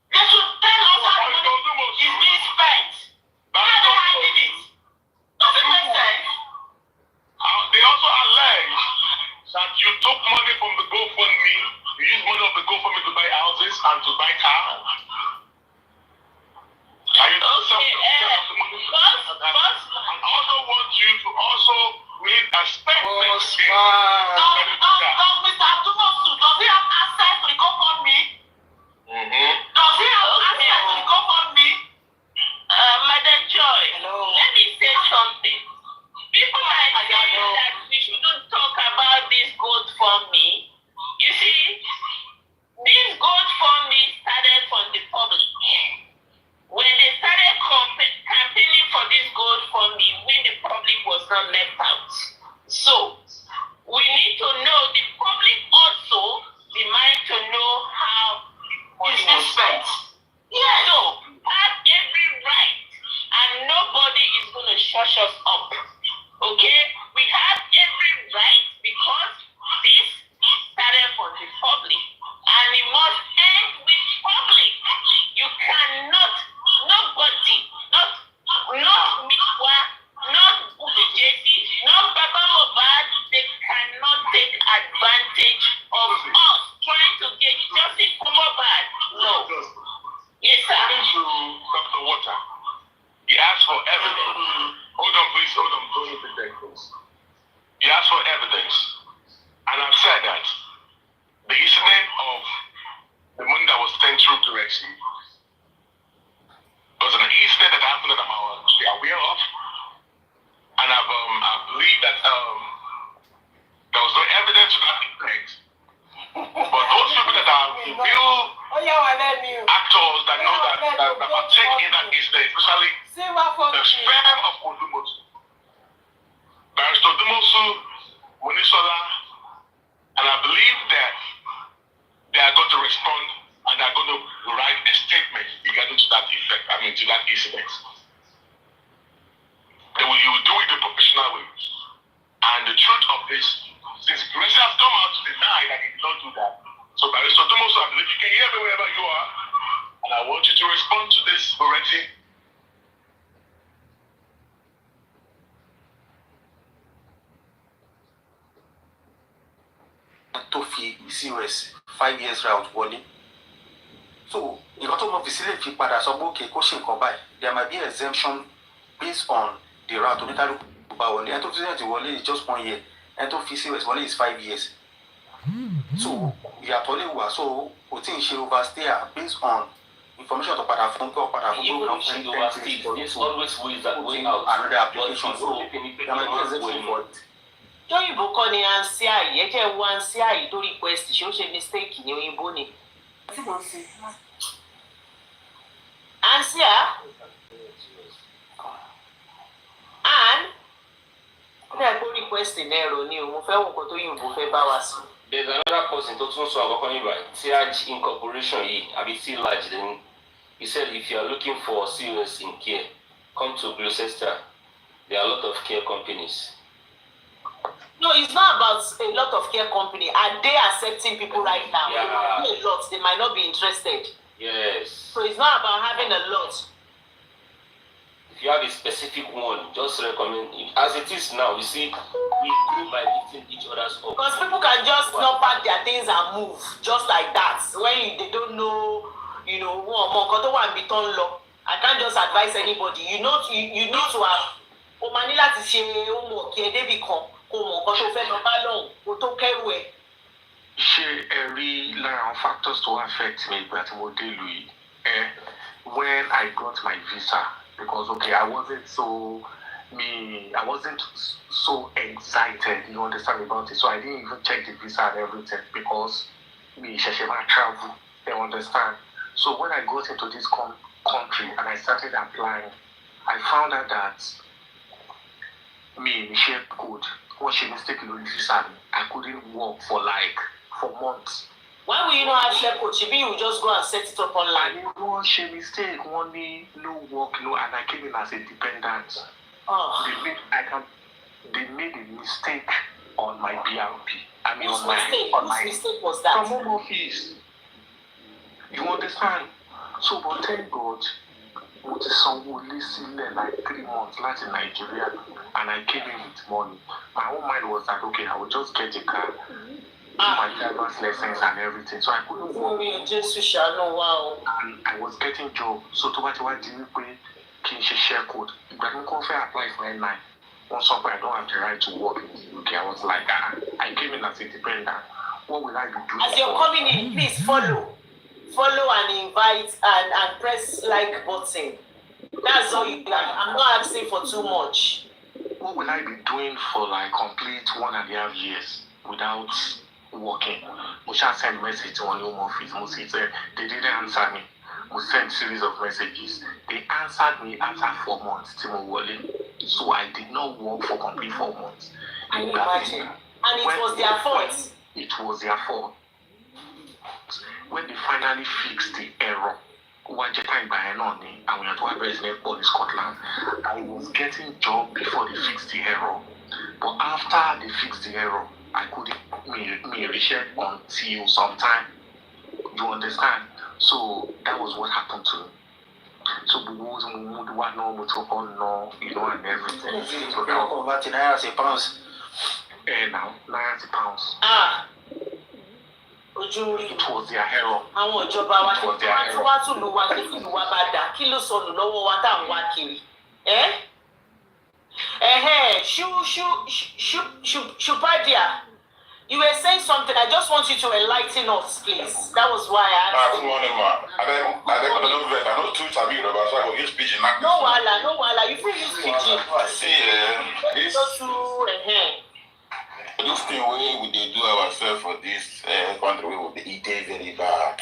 [SPEAKER 11] They should tell us how the money is being spent. Where are they hiding it? Does it make sense?
[SPEAKER 3] They also allege that you took money from the GoFundMe, you used money of the GoFundMe to buy houses and to buy cars. Are you I also want you to also read a statement.
[SPEAKER 11] Does Mr. Adumosu, does he have access to the GoFundMe? Does he have access to the GoFundMe? Madam Joy, let me say something. People are saying that we shouldn't talk about this GoFundMe. You see, this GoFundMe started from the public. When they started campaigning for this GoFundMe, when the public was not left out. So, we need to know, the public also demand to know how it's been spent. Yeah. So, have every right, and nobody is going to shush us up. Okay? We have every right because this started from the public, and it must end with public. You cannot, nobody, not Mikwa, not JC, not Baba Mohbad, they cannot take advantage of us trying to get justice for Mohbad. No. Yes, sir.
[SPEAKER 3] According to Dr. Water, he asked for evidence. Hold on, please. Hold on. Don't take that close. He asked for evidence. And I've said that the incident of the money that was sent through Durexi was an incident that happened that I'm aware of. And I believe that there was no evidence to that effect. But those people that are real actors that know that partake in that incident, especially the sperm of Odumosu, Barrister Odumosu, Munisola, and I believe that they are going to respond and they are going to write a statement regarding to that effect, to that incident. You will do it the professional way. And the truth of this, since Gracie has come out to deny that he did not do that, so Barrister Odumosu, I believe you can hear me wherever you are, and I want you to respond to this already.
[SPEAKER 15] To fi COS 5 years route wọlé. So, nǹkan tó mọ̀ fi sílẹ̀ fi padà sọ pé okay, kó ṣe nǹkan báyìí. There might be exemption based on the route oníkálukú bá wọlé. Ẹni tó fi sílẹ̀ ti wọlé is just 1 year. Ẹni tó fi COS wọlé is 5 years. So, ìyàtọ̀ lè wà. So, kò tí ń ṣe overstay based on information tó padà fún kọ́ padà fún
[SPEAKER 4] even if she overstays, there's always ways that way out.
[SPEAKER 15] Another application. So, there might be exemption for it.
[SPEAKER 1] Tóyìnbó kọ́ ni ansia yìí, ẹ jẹ́ wo ansia yìí tó request ṣé ó ṣe mistake ní òyìnbó ni. Ansia and ó dẹ̀ kó request ní ẹ̀rọ ni o, mo fẹ́ wo nǹkan tóyìnbó fẹ́ bá wa sùn.
[SPEAKER 4] There's another person tó tún sọ àkọ́kọ́ nígbà TH Incorporation yìí àbí TLAG then he said if you are looking for COS in care come to Gloucester. There are a lot of care companies.
[SPEAKER 1] No, it's not about a lot of care company. Are they accepting people right now?
[SPEAKER 4] Yeah.
[SPEAKER 1] A lot. They might not be interested.
[SPEAKER 4] Yes.
[SPEAKER 1] So it's not about having a lot.
[SPEAKER 4] you have a specific one, just recommend it. As it is now, you see, we grew by lifting each other's up.
[SPEAKER 12] Because people can just not pack their things and move just like that when they don't know, you know, I can't just advise anybody. You know, you need to have Omanila to say homework here, they become
[SPEAKER 5] ṣé ẹ rí lára àwọn factors to affect me ìgbà tí mo dé ìlú yìí when I got my visa because okay I wasn't so excited, you understand about it, so I didn't even check the visa and everything because me ṣẹ̀ṣẹ̀ máa travel, you understand. So when I got into this country and I started applying, I found out that me share code. What she mistake in visa, I couldn't work for months.
[SPEAKER 12] Why will you not have share code? Maybe you just go and set it up online.
[SPEAKER 5] And one she mistake, no work, and I came in as a dependent. They made a mistake on my BRP. I mean,
[SPEAKER 12] Whose mistake was that?
[SPEAKER 5] From home office. You understand? So, but thank God, mo ti sanwó lé sílẹ̀ like 3 months láti Nigeria, and I came in with money. My own mind was that okay, I will just get a car, do my driver's lessons and everything. So I couldn't work. And I was getting job. So tó bá ti wá di wípé kí n ṣe share code, ìgbà tí mo kọ́ fẹ́ apply for N9. Once I don't have the right to work in the UK, I was like, I came in as a dependent. What will I be doing?
[SPEAKER 12] As you're coming in, please follow and invite and press like button. That's all you like. I'm not asking for too much.
[SPEAKER 5] What will I be doing for like complete 1.5 years without working? We shall send message to one home office. They didn't answer me. We sent series of messages. They answered me after 4 months. So I did not work for complete 4 months.
[SPEAKER 12] Can you imagine? And it was their fault.
[SPEAKER 5] It was their fault. When they finally fixed the error, I was getting job before they fixed the error. But after they fixed the error, I couldn't reach it until sometime. You understand? So that was what happened to me. So we was you know, and everything. So that was
[SPEAKER 15] £9
[SPEAKER 5] now £9.
[SPEAKER 12] It
[SPEAKER 5] was their error.
[SPEAKER 12] Àwọn ìjọba wa tí wọ́n tún lù wá kí ìlú wa bá dà kí ló sọnù lọ́wọ́ wa tá à ń wá kiri. Shupadia, you were saying something. I just want you to enlighten us, please. That was why I asked.
[SPEAKER 16] Good morning, ma. I know two Sabi Yoruba, so I will use pidgin.
[SPEAKER 12] No wala. You feel use pidgin.
[SPEAKER 16] See, this thing we dey do ourselves for this country, we will eat it very bad.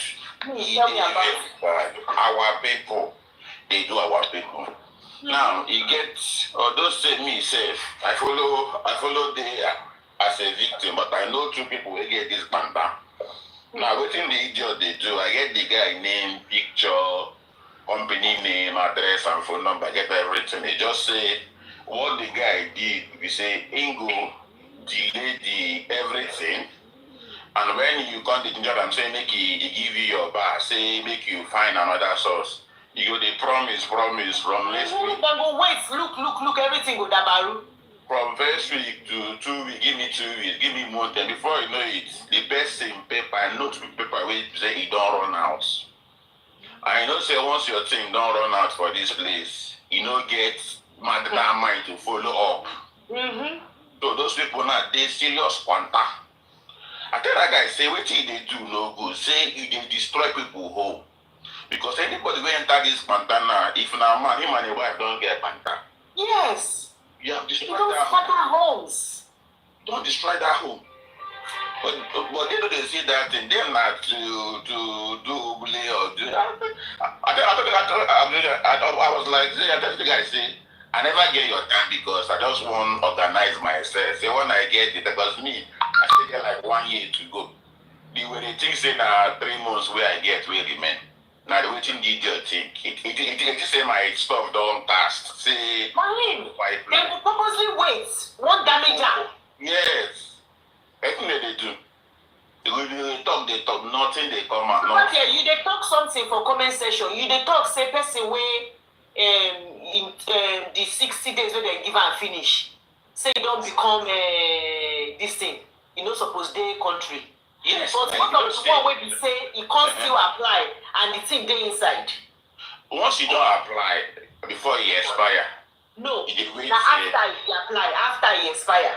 [SPEAKER 16] Our people, they do our people. Now, you get, although say me safe, I follow there as a victim, but I know two people will get this banda. Now, within the idiot they do, I get the guy name, picture, company name, address, and phone number, I get everything. They just say what the guy did. We say, Ingo, delay the everything, and when you come to the job and say make he give you your bar, say make you find another source. You go the promise from next week.
[SPEAKER 12] Look, everything go dabaru.
[SPEAKER 16] From first week to 2 weeks, give me 2 weeks, give me more time. Before you know it, the best in paper, note with paper, wait say it don't run out. I know say once your thing don't run out for this place, you know get mad mind to follow up. So those people now, they serious quanta. I tell that guy, say, what they do no good. Say, you can destroy people home. Because anybody will enter this quanta now, if now man, him and his wife don't get quanta.
[SPEAKER 12] Yes.
[SPEAKER 16] You have destroyed
[SPEAKER 12] that homes.
[SPEAKER 16] Don't destroy that home. But they don't see that thing. They're not to do or do. I was like, I tell the guy, say, I never get your time because I just want to organize myself. So when I get it, because me, I still get like 1 year to go. The way they think say now 3 months where I get will remain. Now the waiting did your thing. It say my stuff don't pass. Say
[SPEAKER 12] they will purposely wait. Won't damage them.
[SPEAKER 16] Yes. Everything they do. They talk, nothing they come out.
[SPEAKER 12] Okay, you they talk something for comment section. You they talk say person way
[SPEAKER 1] in the 60 days when they give and finish. Say you don't become this thing. You know, suppose they country.
[SPEAKER 16] Yes.
[SPEAKER 1] But one of the one way we say you can't still apply and the thing they inside.
[SPEAKER 16] Once you don't apply before you expire.
[SPEAKER 1] No. Now after you apply, after you expire.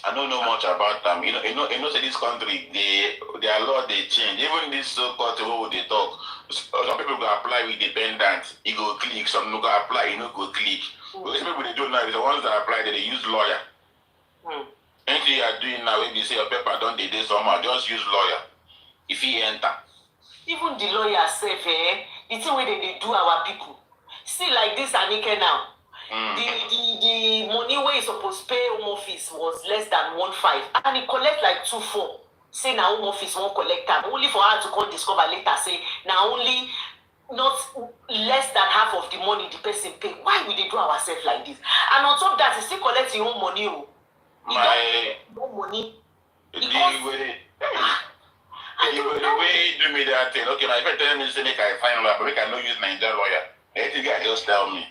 [SPEAKER 16] I don't know much about them. You know, in this country, their law they change. Even this so-called what they talk. Some people go apply with dependent, you go click. Some no go apply, you no go click. But some people they don't know. The ones that apply, they use lawyer. Anything you are doing now, when you say your paper don't they somehow, just use lawyer. If he enter.
[SPEAKER 1] Even the lawyer say, the thing where they do our people. See like this Anike now. The money where you supposed to pay home office was less than 1.5 and he collect like 2.4. Say now home office won't collect them. Only for her to come discover later say now only not less than half of the money the person pay. Why will they do ourselves like this? And on top of that, he still collects your own money. He don't money.
[SPEAKER 16] The way you do me that thing. Okay, now if I tell me say make I find lawyer, but make I no use Nigerian lawyer. I think I just tell me.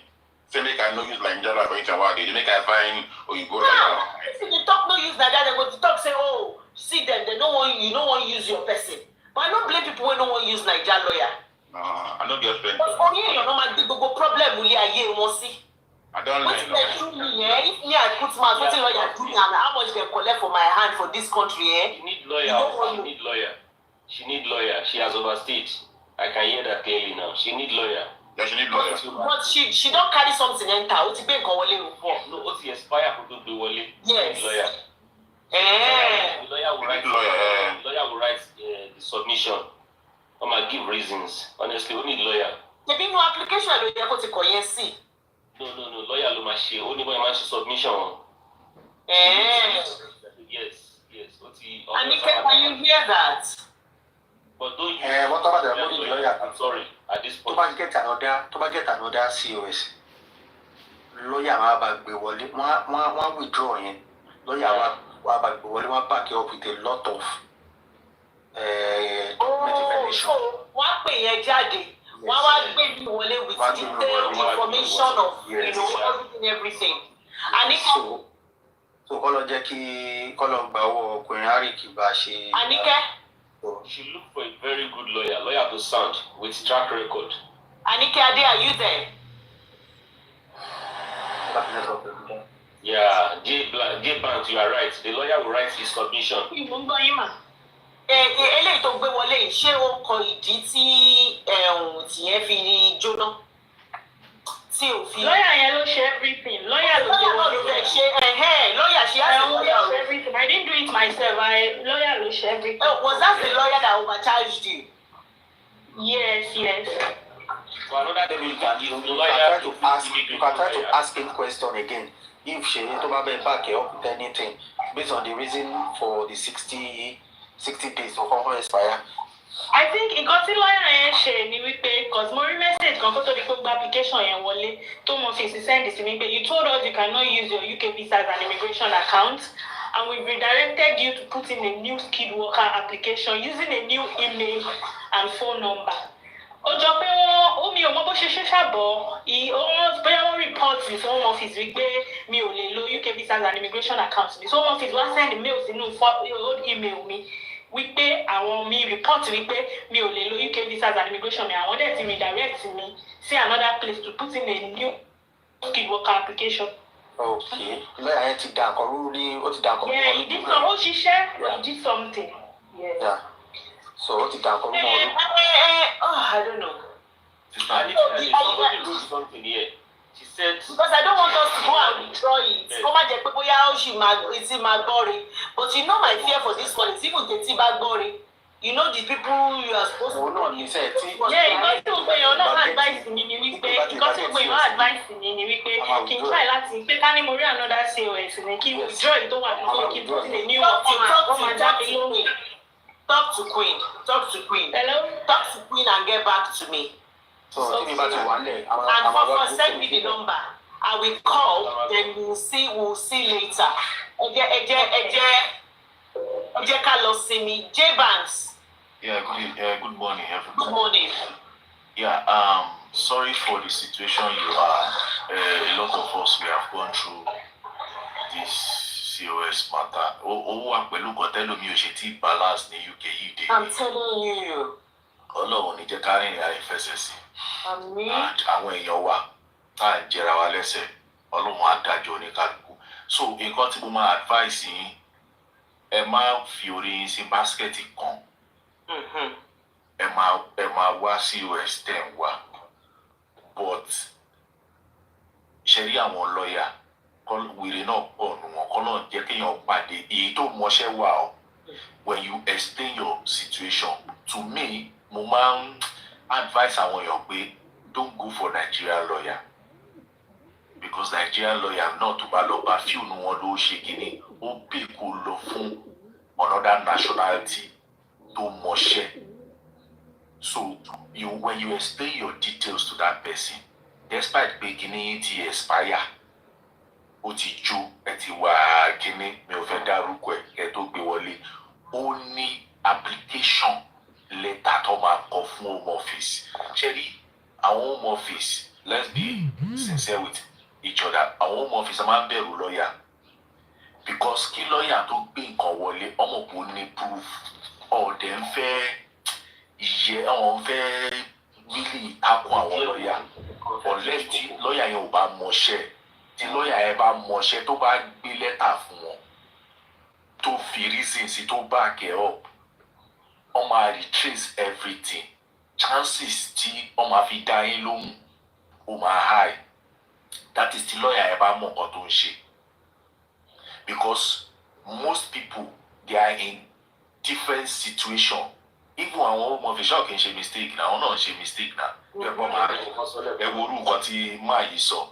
[SPEAKER 16] Say make I no use Nigerian lawyer for each and one day. Make I find Oyibo lawyer.
[SPEAKER 1] If you talk no use Nigerian, they go to talk say, oh, see them, they don't want you don't want use your person. But I don't blame people who don't want use Nigerian lawyer.
[SPEAKER 16] No, I don't get friends.
[SPEAKER 1] But for me, you know, my big problem will you won't see.
[SPEAKER 16] I don't know.
[SPEAKER 1] What they do me, if me I put my lawyer do me and how much they collect for my hand for this country,
[SPEAKER 4] You need lawyer. She need lawyer. She need lawyer. She has overstayed. I can hear that clearly now. She need lawyer.
[SPEAKER 16] Yeah, she need lawyer.
[SPEAKER 1] But she don't carry something enter. What's the bank on report?
[SPEAKER 4] No, what's the expire for do wale?
[SPEAKER 1] Yes.
[SPEAKER 4] Need lawyer. The lawyer will write. The lawyer will write the submission. I might give reasons. Honestly, we need lawyer.
[SPEAKER 1] There be no application lawyer go to Koyensi.
[SPEAKER 4] No. Lawyer lo mashi. Only when mashi submission. Yes.
[SPEAKER 1] Anike, can you hear that?
[SPEAKER 4] But don't use
[SPEAKER 5] what about the money lawyer?
[SPEAKER 4] I'm sorry. At this point.
[SPEAKER 5] To get another COS. Lawyer wa bag be wọlé. One withdraw yẹn. Lawyer wa bag be wọlé. One back up with a lot of
[SPEAKER 1] so one pay yẹn jáde. One gbé mi wọlé with detailed information of everything. Anike.
[SPEAKER 5] So kọ́lọ́ jẹ́ kí kọ́lọ́ gba owó ọkùnrin àríkì bá ṣe.
[SPEAKER 1] Anike.
[SPEAKER 4] She look for a very good lawyer to sound with track record.
[SPEAKER 1] Anike Ade, are you there?
[SPEAKER 4] Yeah, J Banks, you are right. The lawyer will write his submission.
[SPEAKER 1] Eléyìí tó gbé wọlé ṣé ó kọ ìdí tí tìyẹn fi jóná tí ò fi.
[SPEAKER 17] Lawyer yẹn ló ṣe everything. Lawyer ló
[SPEAKER 1] ṣe lawyer she has a lawyer
[SPEAKER 17] everything. I didn't do it myself. Lawyer ló ṣe everything.
[SPEAKER 1] Was that the lawyer that overcharged you?
[SPEAKER 17] Yes.
[SPEAKER 4] For another day, you
[SPEAKER 5] can try to ask him question again. If she to back up with anything based on the reason for the 60 days before expire.
[SPEAKER 17] I think nǹkan tí lawyer yẹn ṣe ni wípé cause mo rí message kan kó tó di pé gba application yẹn wọlé tó mo fi send sí mi pé you told us you cannot use your UK visa as an immigration account and we redirected you to put in a new skilled worker application using a new email and phone number. Ó jọ pé mi ò mọ bó ṣe ṣàbọ̀ bóyá wọ́n report sí home office wípé mi ò lè lo UK visa as an immigration account mi so home office wá send mail sínú old email mi wípé àwọn mi report wípé mi ò lè lo UK visa as an immigration mi àwọn dẹ̀ ti redirect mi sí another place to put in a new skilled worker application.
[SPEAKER 5] Okay. Lọ́yà yẹn ti dà nǹkan rú ní ó ti dà nǹkan rú.
[SPEAKER 17] Yeah, he did some ó ṣiṣẹ́ he did something.
[SPEAKER 5] Yeah. So what did that come on?
[SPEAKER 1] I don't know.
[SPEAKER 4] Somebody wrote something here. She said
[SPEAKER 1] because I don't want us to go and withdraw it. Come on, just people here she it's in my body. But you know my fear for this one is even the bad body. You know the people you are supposed to.
[SPEAKER 5] Oh no, you said.
[SPEAKER 17] Yeah, because you you're not advice me ni wípé because you you're advice me ni wípé kí n try láti pé ká ní mo rí another COS ni kí withdraw it tó wà nínú kí put in a new one.
[SPEAKER 1] Talk to Queen.
[SPEAKER 17] Hello?
[SPEAKER 1] Talk to Queen and get back to me.
[SPEAKER 5] So give me back to one day.
[SPEAKER 1] And send me the number. I will call, then we'll see later. Eje ká lọ sí mi. J Banks.
[SPEAKER 18] Yeah, good morning, everybody.
[SPEAKER 1] Good morning.
[SPEAKER 18] Yeah, sorry for the situation you are. A lot of us, we have gone through this COS matter. Wà pẹ̀lú kọ́tẹ́lù mi ò ṣe tí balance ní UK yìí dé.
[SPEAKER 11] I'm telling you.
[SPEAKER 18] Ọlọ́run ní jẹ́ ká rìnrìn àìfẹsẹ̀ sí.
[SPEAKER 11] Àmín.
[SPEAKER 18] And àwọn èèyàn wa tá à ń jẹra wa lẹ́sẹ̀, Ọlọ́run á dájọ́ oníkálukú. So nǹkan tí mo máa advice yín, ẹ má fi orí yín sí basket kan. Ẹ máa wá COS tẹ̀ ń wá. But ṣe rí àwọn lọ́ọ̀yà wèrè náà pọ̀ nù wọn kọ́ náà jẹ́ kéèyàn pàdé èyí tó mọṣẹ́ wà ọ́. When you explain your situation to me, mo máa ń advise àwọn èèyàn pé don't go for Nigerian lawyer because Nigerian lawyer náà tó bá lọ bá fíìmù wọn ló ṣe kínní ó pè kó lọ fún another nationality tó mọṣẹ́. So when you explain your details to that person, despite pé kínní ti expire, ó ti jó ẹ ti wà kínní mi ò fẹ́ dárúkọ ẹ tó gbé wọlé, ó ní application letter tó máa kọ fún home office. Ṣé rí àwọn home office, let's be sincere with each other, àwọn home office máa ń bẹ̀rù lọ́ọ̀yà because kí lọ́ọ̀yà tó gbé nǹkan wọlé ọmọ kò ní proof ọ̀dẹ̀ ń fẹ́ yẹ ọ̀hún fẹ́ really takun àwọn lọ́ọ̀yà unless tí lọ́ọ̀yà yẹn ò bá mọṣẹ́, tí lọ́ọ̀yà yẹn bá mọṣẹ́ tó bá gbé lẹ́tà fún wọn tó fi reason sí tó back it up, wọ́n máa retrace everything, chances tí wọ́n máa fi dá yín lóhùn ó máa high. That is tí lọ́ọ̀yà yẹn bá mọ nǹkan tó ń ṣe because most people they are in different situation. Even àwọn home official kì í ṣe mistake na àwọn náà ṣe mistake na ẹ̀gbọ́n máa ẹ wo orú nǹkan tí máa yìí sọ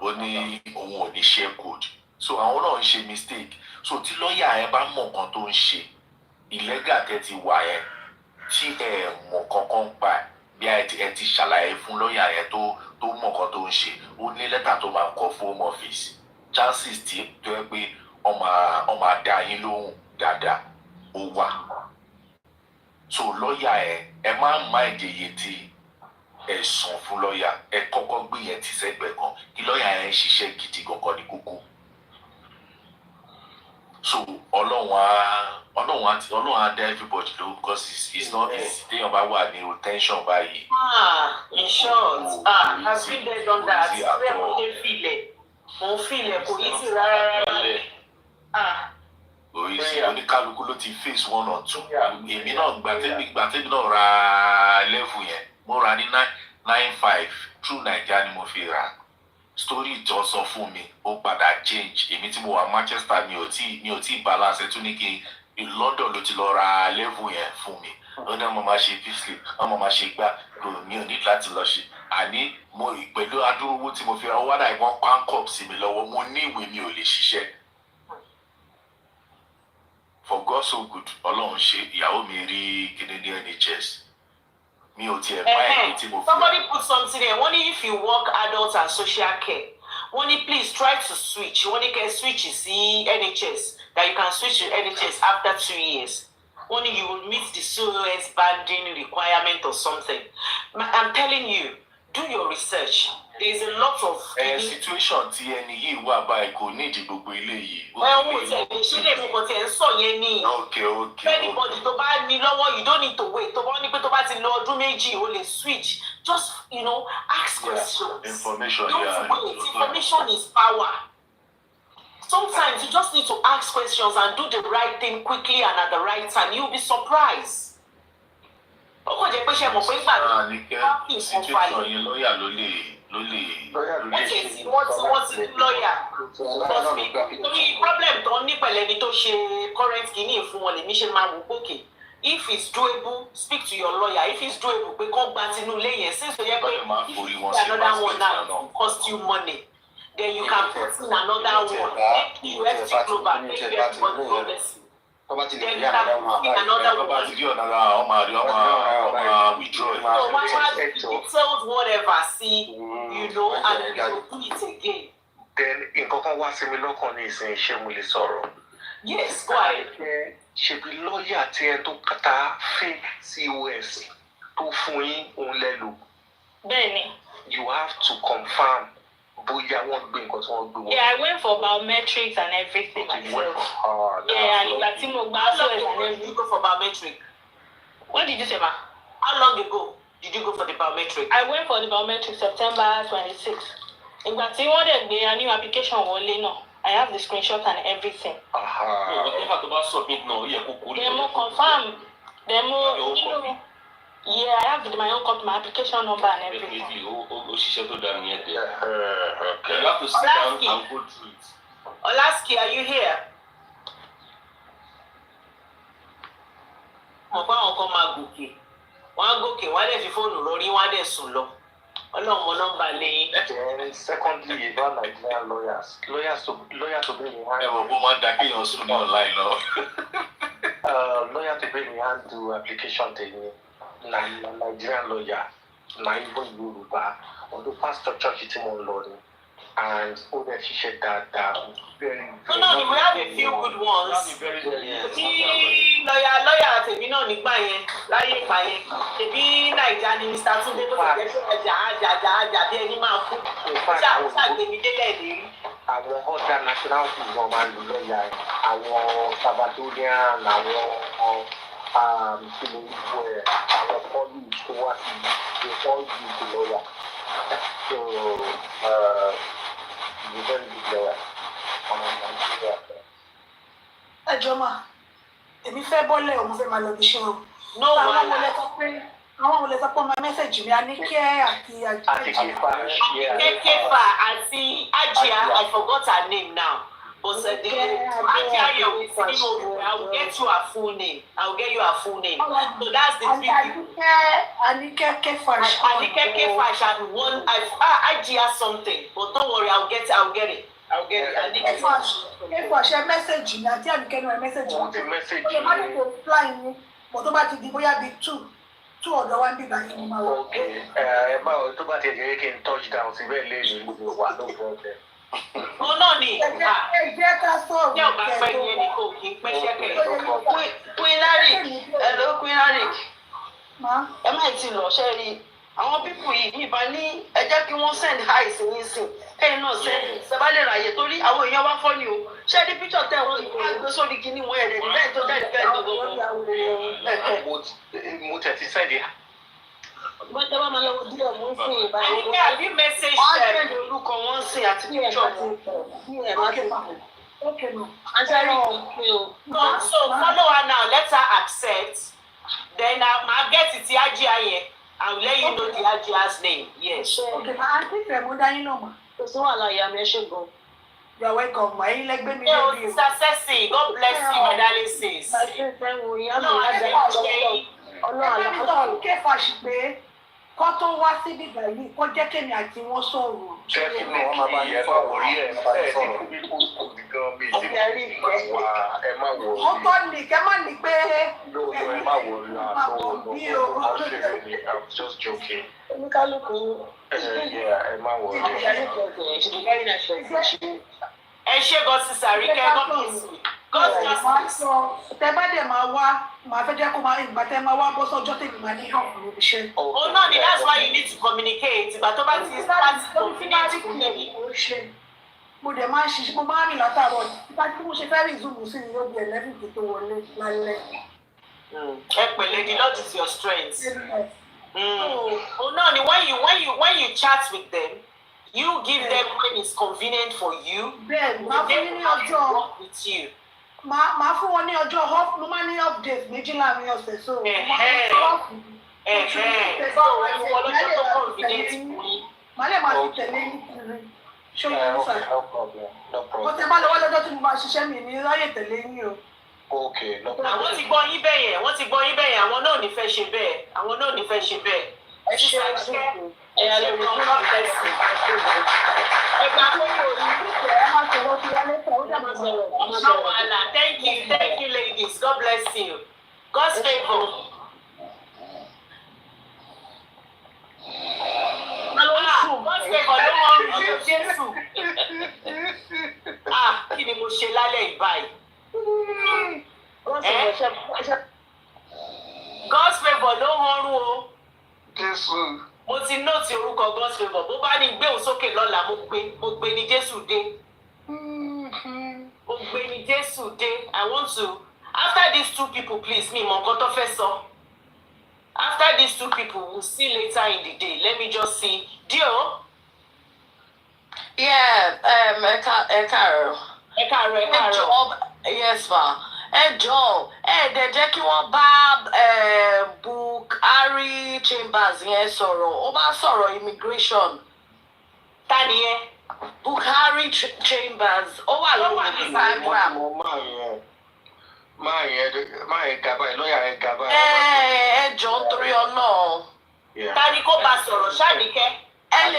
[SPEAKER 18] ó ní òun ò ní share code, so àwọn náà ń ṣe mistake. So tí lọ́ọ̀yà yẹn bá mọ nǹkan tó ń ṣe illegal tẹ́ ti wà yẹn tí ẹ mọ̀ kankan pa bí ẹ ti ṣàlàyé fún lọ́ọ̀yà yẹn tó mọ̀ nǹkan tó ń ṣe, ó ní lẹ́tà tó máa kọ fún home office, chances tí tó yẹ pé wọ́n máa dá yín lóhùn dáadáa ó wà. So lọ́ọ̀yà ẹ máa ń má ìdíye tí ẹ san fún lọ́ọ̀yà, ẹ kọ́kọ́ gbé yẹn ti sẹ́gbẹ̀ẹ́ kan kí lọ́ọ̀yà yẹn ṣiṣẹ́ gidi gangan ní kókó. So Ọlọ́run á dá everybody lóhùn because it's not easy téèyàn bá wà ní tension báyìí.
[SPEAKER 11] In short, I've been there done that. Bẹ́ẹ̀ mo ṣe filẹ̀ kò yí sí rárá.
[SPEAKER 18] Oríṣi oníkálukú ló ti face one or two. Èmi náà gbàtẹ́mi náà ra level yẹn, mo ra ní 9.5 through Naija ni mo fi ra. Story tó sọ fún mi ó padà change. Èmi tí mo wà Manchester mi ò tí balance ẹ̀ tún ní kí London ló ti lọ ra level yẹn fún mi. Ó ní ọmọ máa ṣe pixley, ọmọ máa ṣe gbá, mi ò ní láti lọ ṣe. Àní mo pẹ̀lú adúrówó tí mo fi ra wádà ìwọ̀n pancop sí mi lọ́wọ́, mo ní ìwé mi ò lè ṣiṣẹ́. For God so good, Ọlọ́run ṣe ìyàwó mi rí Canadian NHS. Mi ò tiẹ̀ bá ẹni tí mo fi.
[SPEAKER 11] Somebody put something there. Wọ́n ní if you work adult and social care, wọ́n ní please try to switch. Wọ́n ní kẹ́ switch sí NHS, that you can switch to NHS after 2 years. Wọ́n ní you will meet the COS banding requirement or something. I'm telling you, do your research. There is a lot of
[SPEAKER 18] situation tí ẹni yìí wà báyìí kò ní ìdí gbogbo ilé yìí.
[SPEAKER 11] Wọ́n ti ẹni ṣe lè mú kò tí ẹ ń sọ yẹn ní. Anybody tó bá ní lọ́wọ́ you don't need to wait. Tó bá ní pé tó bá ti lọ ọdún méjì o lè switch. Just ask questions.
[SPEAKER 18] Information,
[SPEAKER 11] don't wait. Information is power. Sometimes you just need to ask questions and do the right thing quickly and at the right time. You'll be surprised. Ọkọ jẹ́ pé ṣe mọ̀ pé gbàgbé
[SPEAKER 18] situation yẹn lọ́ọ̀yà ló lè
[SPEAKER 11] ṣe. Wọ́n ti lọ́ọ̀yà. Torí problem tó ní pẹ̀lẹ́ ni tó ṣe current kìíní fún wọn lèmi ṣe máa wò pókè. If it's doable, speak to your lawyer. If it's doable, pé kán gba tinú ilé yẹn since tó yẹ pé if another one now cost you money, then you can put in another one. Make you FT Global, make you everybody go this. Then you can put in another one.
[SPEAKER 18] Withdraw.
[SPEAKER 11] So why detailed whatever, see, and you do it again.
[SPEAKER 3] Then nǹkan kan wá sí mi lọ́kàn ní ìsìn ṣé mo lè sọ̀rọ̀.
[SPEAKER 11] Yes, go ahead.
[SPEAKER 3] Ṣebí lọ́ọ̀yà tí ẹ tó kàtà fake COS tó fún yín òun lẹ́lu.
[SPEAKER 17] Benny.
[SPEAKER 3] You have to confirm. Yeah,
[SPEAKER 17] I went for biometrics and everything myself. Yeah, and
[SPEAKER 11] how long ago did you go for biometric?
[SPEAKER 17] What did you say, ma?
[SPEAKER 11] How long ago did you go for the biometric?
[SPEAKER 17] I went for the biometric September 26th. Ìgbà tí wọ́n dẹ̀ gbé a new application wọlé náà. I have the screenshot and everything. Demo confirm. Demo. Yeah, I have my own copy, my application number and everything.
[SPEAKER 18] You have to sit down and go through it.
[SPEAKER 11] Olaski, are you here? Mo bá wọn kọ́ máa gòkè. Wọ́n á gòkè, wọ́n á dẹ̀ fi fóònù lórí, wọ́n á dẹ̀ sùn lọ. Ọlọ́run mọ nọ́mbà lẹ́yìn.
[SPEAKER 3] Secondly, about Nigerian lawyers to bring in hand. Lawyer to bring in hand to application Nigerian lawyer, even Yoruba, or the pastor church it's in London, and all that she said that very.
[SPEAKER 11] No, we have a few good ones. Lawyer tèmi náà nígbà yẹn láyé ìgbà yẹn tèmi Naija ni Mr. Tunde tó ti jẹ́ àjà bí ẹni máa kú ṣàgbémi délẹ̀ lérí.
[SPEAKER 3] Àwọn other nationalities wọn máa lò lọ́yà àwọn Salvadorian àwọn our colleagues to work they all use the lawyer. So he's a very good lawyer.
[SPEAKER 12] Ẹ jọ̀ọ́ mà, èmi fẹ́ bọ́lẹ̀ òun fẹ́ máa lọ bí iṣẹ́ o. Àwọn wo lè sọ pé ọmọ mẹ́sẹ̀jì mi Àníkẹ́ àti
[SPEAKER 11] Kefa àti Ajia, I forgot her name now. But Ajia, I will get you her full name. I will get you her full name. So that's the three people.
[SPEAKER 12] Àníkẹ́ Kefash.
[SPEAKER 11] Àníkẹ́ Kefash and one Ajia something. But don't worry, I'll get it. Àníkẹ́
[SPEAKER 12] Kefash ẹ mẹ́sẹ̀jì mi àti Àníkẹ́ náà ẹ mẹ́sẹ̀jì mi. Ó lè má tètè reply ni, but tó bá ti di bóyá bíi two ọ̀dọ̀ wa ń bíbá yìí ni máa wọ̀.
[SPEAKER 3] Ẹ máa tó bá ti di kí n touch down sí bẹ́ẹ̀ lé ní ìlú wa no problem.
[SPEAKER 11] Oh no ni.
[SPEAKER 12] Jẹ́ ká sọ̀rọ̀.
[SPEAKER 11] Ṣé ọba pẹ́ ní ẹnì kò kí n pẹ́ ṣẹ́kẹ̀? Queen Eric, hello Queen Eric. Ẹ má ti lọ ṣẹ́ rí àwọn pípù yìí ìbá ní ẹ jẹ́ kí wọ́n send hi sí yín sìn kẹ́yìn náà send ṣẹ̀bálẹ̀ ráyè torí àwọn èèyàn wá fọ́ ni o ṣé ní píṣọ̀ tẹ̀ wọ́n ìgbà sórí kíní wọn ẹ̀rẹ̀ níbẹ̀ tó jáde bẹ́ẹ̀ lọ́wọ́.
[SPEAKER 3] Mo tẹ̀ ti send ya.
[SPEAKER 12] Bọ́dọ̀ bá máa lọ wo díẹ̀ mú sí ìbá yẹn.
[SPEAKER 11] Àníkẹ́ àbí message
[SPEAKER 12] them.
[SPEAKER 11] tẹ̀ orúkọ wọn sìn àti píṣọ̀ wọn.
[SPEAKER 12] Okay, no.
[SPEAKER 11] So follow her now. Let her accept. Then I'll get it Ajia. I'll let you know the Ajia's name. Yes.
[SPEAKER 12] Okay, ma auntie fẹ́ mo dá yín náà mà.
[SPEAKER 11] Kò sí wàhálà ìyá mi ẹ ṣé gan.
[SPEAKER 12] You are welcome. Ma yín lẹ́gbẹ́ mi
[SPEAKER 11] Yo,
[SPEAKER 12] lórí o.
[SPEAKER 11] Sister Ceci, God bless you, my darling sis.
[SPEAKER 12] Ọlọ́run Kefash pé kọ́ tó wá síbí báyìí kọ́ jẹ́ kémi àti wọn sọ̀rọ̀.
[SPEAKER 3] Kẹ́kí ni wọ́n máa bá yín sọ̀rọ̀ rí ẹ̀ ní kúbí kúkú gan bí ìdí ẹ má wọ̀ rí.
[SPEAKER 12] Ọkọ ní kẹ́ má ní pé.
[SPEAKER 3] Lóòótọ́ ẹ má wọ̀ rí I'm just joking.
[SPEAKER 12] Oníkálukú.
[SPEAKER 3] Ẹ má wọ̀ rí.
[SPEAKER 11] Ẹ ṣé gan Sister Àríkẹ́, God bless you. God bless you.
[SPEAKER 12] Tẹ bá dẹ̀ máa wá, màá fẹ́ jẹ́ kó máa ìgbà tẹ máa wá bọ́ sọ́jọ́ tèmi máa ní hàn fún iṣẹ́.
[SPEAKER 11] Oh no, that's why you need to communicate. Ìgbà tó bá ti confident fún mi.
[SPEAKER 12] Mo dẹ̀ máa ń ṣiṣẹ́, mo máa ń rìn látàárọ̀ nípa tí mo ṣe fẹ́ rí zoom sí ni ó di 11 tó wọlé lálẹ́.
[SPEAKER 11] Ẹ pẹ̀lẹ́, the Lord is your strength. Oh no, when you chat with them, you give them when it's convenient for you.
[SPEAKER 12] Bẹ́ẹ̀ni, máa fún yín ní ọjọ́.
[SPEAKER 11] Work with you.
[SPEAKER 12] Máa fún wọn ní ọjọ́ mo máa ní update méjì láàrin ọ̀sẹ̀ so. Màá lè máa fi tẹ̀lé ní kiri. Ṣé o yẹ nípa? Mo ti bá lọ́wọ́ lọ́jọ́ tí mo máa ṣiṣẹ́ mi ní ráyè tẹ̀lé yín o.
[SPEAKER 11] Àwọn ti gbọ́ yín bẹ́ẹ̀ yẹn, àwọn náà ò ní fẹ́ ṣe bẹ́ẹ̀.
[SPEAKER 12] Ẹ ṣe àṣẹ.
[SPEAKER 11] Ẹ̀yà lè rí ọmọ bẹ́ẹ̀sì.
[SPEAKER 12] Ẹgbẹ́ akókò yìí ẹ máa sọ̀rọ̀ sí alẹ́ sọ ó dàbí sọ̀rọ̀.
[SPEAKER 11] No wahala. Thank you ladies. God bless you. God's favour. God's favour ló wọ́n rí Jésù. Kí ni mo ṣe lálẹ́ ìbáyìí? God's favour ló wọ́n rú o.
[SPEAKER 3] Jésù.
[SPEAKER 1] mo ti nóòtì orúkọ God's favour bó bá ní gbé òun sókè lọ́la mo gbé ní Jésù dé. Mo gbé ní Jésù dé. I want to after these two people please me mọ nǹkan tó fẹ́ sọ. After these two people we'll see later in the day. Let me just see. Dio.
[SPEAKER 12] Yeah, Ekaro. Yes, ma. Dẹ̀ jẹ́ kí wọ́n bá Buhari Chambers yẹn sọ̀rọ̀. Ó bá sọ̀rọ̀ immigration.
[SPEAKER 1] Ta ni yẹn?
[SPEAKER 12] Buhari Chambers. Ó wà lórí Instagram.
[SPEAKER 3] Máa yẹn gaba ẹ̀ lọ́yà ẹ̀ gaba.
[SPEAKER 12] Ẹ jọ̀ọ́ nítorí Ọlọ́run.
[SPEAKER 1] Ta ni kó bá sọ̀rọ̀ Ṣàníkẹ́?
[SPEAKER 12] Ẹ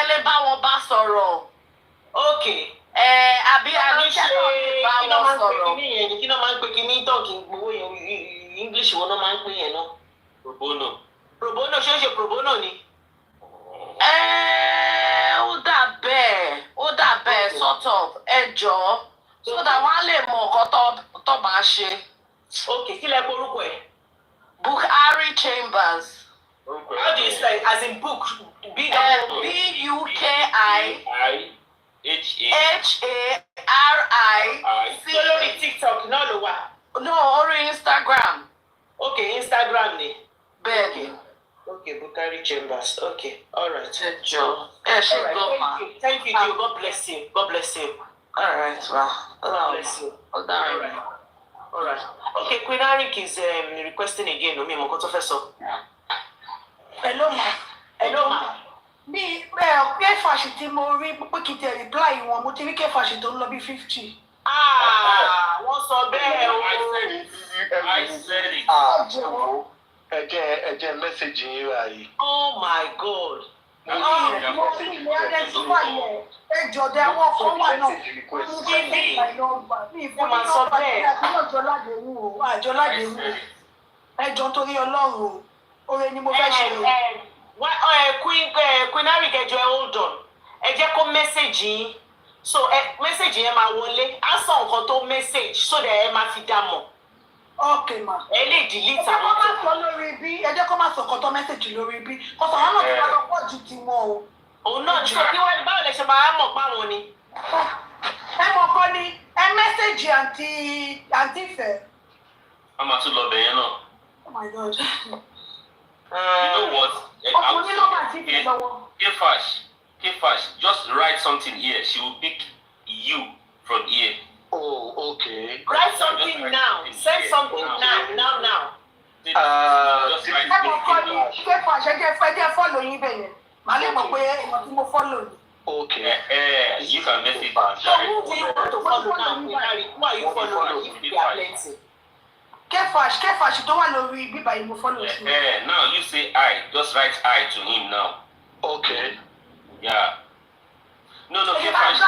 [SPEAKER 12] lè bá wọn bá sọ̀rọ̀.
[SPEAKER 1] Okay.
[SPEAKER 12] Àbí Àníkẹ́ náà lè bá wọn sọ̀rọ̀.
[SPEAKER 1] Kí ló máa ń pè kí ní tọ́ọ̀kì gbowó yẹn English wo ló máa ń pè yẹn náà?
[SPEAKER 15] Pro bono.
[SPEAKER 1] Pro bono ṣé ó ṣe pro bono ni?
[SPEAKER 12] Ó dà bẹ́ẹ̀ sort of ẹ jọ̀ọ́ so that wọ́n á lè mọ nǹkan tó máa ṣe.
[SPEAKER 1] Okay, kí lẹ porúkọ ẹ̀?
[SPEAKER 12] Buhari Chambers.
[SPEAKER 1] How do you spell it? As in book? B-U-K-I-H-A-R-I. Sí lórí TikTok náà ló wà.
[SPEAKER 12] No, orí Instagram.
[SPEAKER 1] Okay, Instagram ni.
[SPEAKER 12] Bẹ́ẹ̀ni.
[SPEAKER 1] Okay, Buhari Chambers. Okay, all right.
[SPEAKER 12] Ẹ jọ̀ọ́. Ẹ ṣe gbọ́ ma.
[SPEAKER 1] Thank you, Dio. God bless you. God bless you.
[SPEAKER 12] All right, ma.
[SPEAKER 1] God bless you.
[SPEAKER 12] All right.
[SPEAKER 1] All right. Okay, Queen Arik is requesting again. Omi mo ko tó fẹ́ sọ.
[SPEAKER 19] Hello ma. Bí Kẹ́fàṣì tí mo rí pé kí n tẹ reply wọn, mo ti rí Kẹ́fàṣì tó ń lọ bí 50.
[SPEAKER 1] Wọ́n sọ bẹ́ẹ̀ o.
[SPEAKER 3] Ẹ jẹ́ mẹ́sẹ̀gì yín rà yìí.
[SPEAKER 1] Oh my God.
[SPEAKER 19] Mo fi ilé identify yẹn. Ẹ jọ dẹ wọ́n kọ́ wà náà. Mi ìfún
[SPEAKER 1] máa sọ bẹ́ẹ̀.
[SPEAKER 19] Àjọládéwù. Ẹ jọ torí Ọlọ́run o. Oore ni mo fẹ́ ṣe o.
[SPEAKER 1] Queen Arik ẹjọ ẹ hold on. Ẹ jẹ́ kó mẹ́sẹ̀gì yín. So mẹ́sẹ̀gì yẹn máa wọlé. Á sọ nǹkan tó mẹ́sẹ̀gì so that ẹ máa fi dá mọ̀.
[SPEAKER 19] Okay ma.
[SPEAKER 1] Ẹ lè delete
[SPEAKER 19] àwọn tó. Ẹ jẹ́ kó má sọ lórí bí. Ẹ jẹ́ kó má sọ nǹkan tó mẹ́sẹ̀gì lórí bí. Kọ̀sọ̀ wọn náà ti wá lọ pọ̀ ju tiwọn o.
[SPEAKER 1] Òun náà ti sọ kí wọ́n báwo lè ṣe máa mọ̀ páwọn ni.
[SPEAKER 19] Ẹ mọ̀ kọ́ ni ẹ mẹ́sẹ̀gì àǹtí Ìfẹ́.
[SPEAKER 15] A máa tún lọ bẹ̀yẹn náà.
[SPEAKER 19] Oh my God.
[SPEAKER 15] You know what?
[SPEAKER 19] Ọkùnrin ló máa ti fi lọ́wọ́.
[SPEAKER 15] Kefash, just write something here. She will pick you from here.
[SPEAKER 3] Oh, okay.
[SPEAKER 1] Write something now. Send something now.
[SPEAKER 15] Just write
[SPEAKER 19] Ẹ mọ̀ kọ́ ni Kefash jẹ́ fọ́lọ̀ yín bẹ̀yẹn. Màá lè mọ̀ pé ìmọ̀ tí mo fọ́lọ̀ ni.
[SPEAKER 3] Okay.
[SPEAKER 15] You can message
[SPEAKER 1] So who do you want to follow now, Queen Arik? Who are you following? If they are plenty.
[SPEAKER 19] Kefash tó wà lórí bíbá yìí mo follow sí.
[SPEAKER 15] Now you say I. Just write I to him now.
[SPEAKER 3] Okay.
[SPEAKER 15] Yeah. No, Kefash.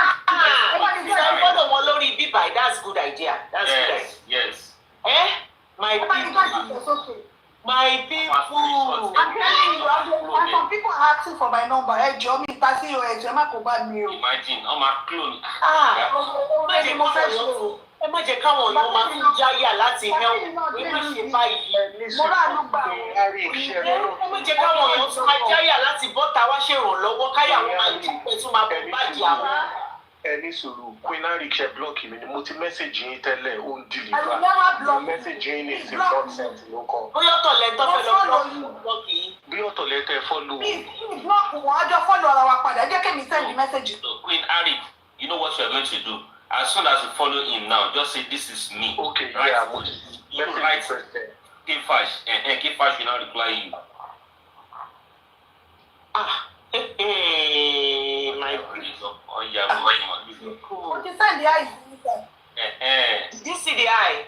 [SPEAKER 1] Follow wọn lórí bíbá yìí. That's good idea. That's good idea.
[SPEAKER 15] Yes.
[SPEAKER 1] My people. My people.
[SPEAKER 19] I'm telling you, some people are asking for my number. Ẹ jọ̀ọ́ mi ta sí ẹ jọ̀ọ́ má kó bá mi o.
[SPEAKER 15] Imagine, my clone.
[SPEAKER 1] Ẹ má jẹ́ káwọn èèyàn máa fi jáyà láti help. Ẹ má ṣe báyìí.
[SPEAKER 19] Mo rà ló gbà.
[SPEAKER 1] Ẹ má jẹ́ káwọn èèyàn tún máa jáyà láti bọ́ta wá ṣèrànlọ́wọ́ káyà wọn máa dúpẹ́ tún máa bọ̀ báyìí àwọn.
[SPEAKER 3] Ẹ ní sùúrù Queen Arik ṣe blọọkì mi ni mo ti mẹ́sẹ̀gì yín tẹ́lẹ̀ ó ń dìlìbà. Mẹ́sẹ̀gì yín ní ìsìn consent ló kọ.
[SPEAKER 1] Bóyá ọ̀tọ̀ lẹ́tọ́ fẹ́ lọ blọọkì yìí.
[SPEAKER 3] Bí ọ̀tọ̀ lẹ́tọ̀ ẹ fọ́lù.
[SPEAKER 19] Blọọkì wọn ọjọ́ fọ́lù ara wa padà jẹ́ kí mi send message.
[SPEAKER 15] So Queen Arik, you know what you are going to do? As soon as you follow him now, just say this is me.
[SPEAKER 3] Okay,
[SPEAKER 15] right?
[SPEAKER 3] Yeah,
[SPEAKER 15] you write Kefash, and Kefash will not reply you.
[SPEAKER 1] My
[SPEAKER 19] What you send the eye?
[SPEAKER 1] Did you see the eye?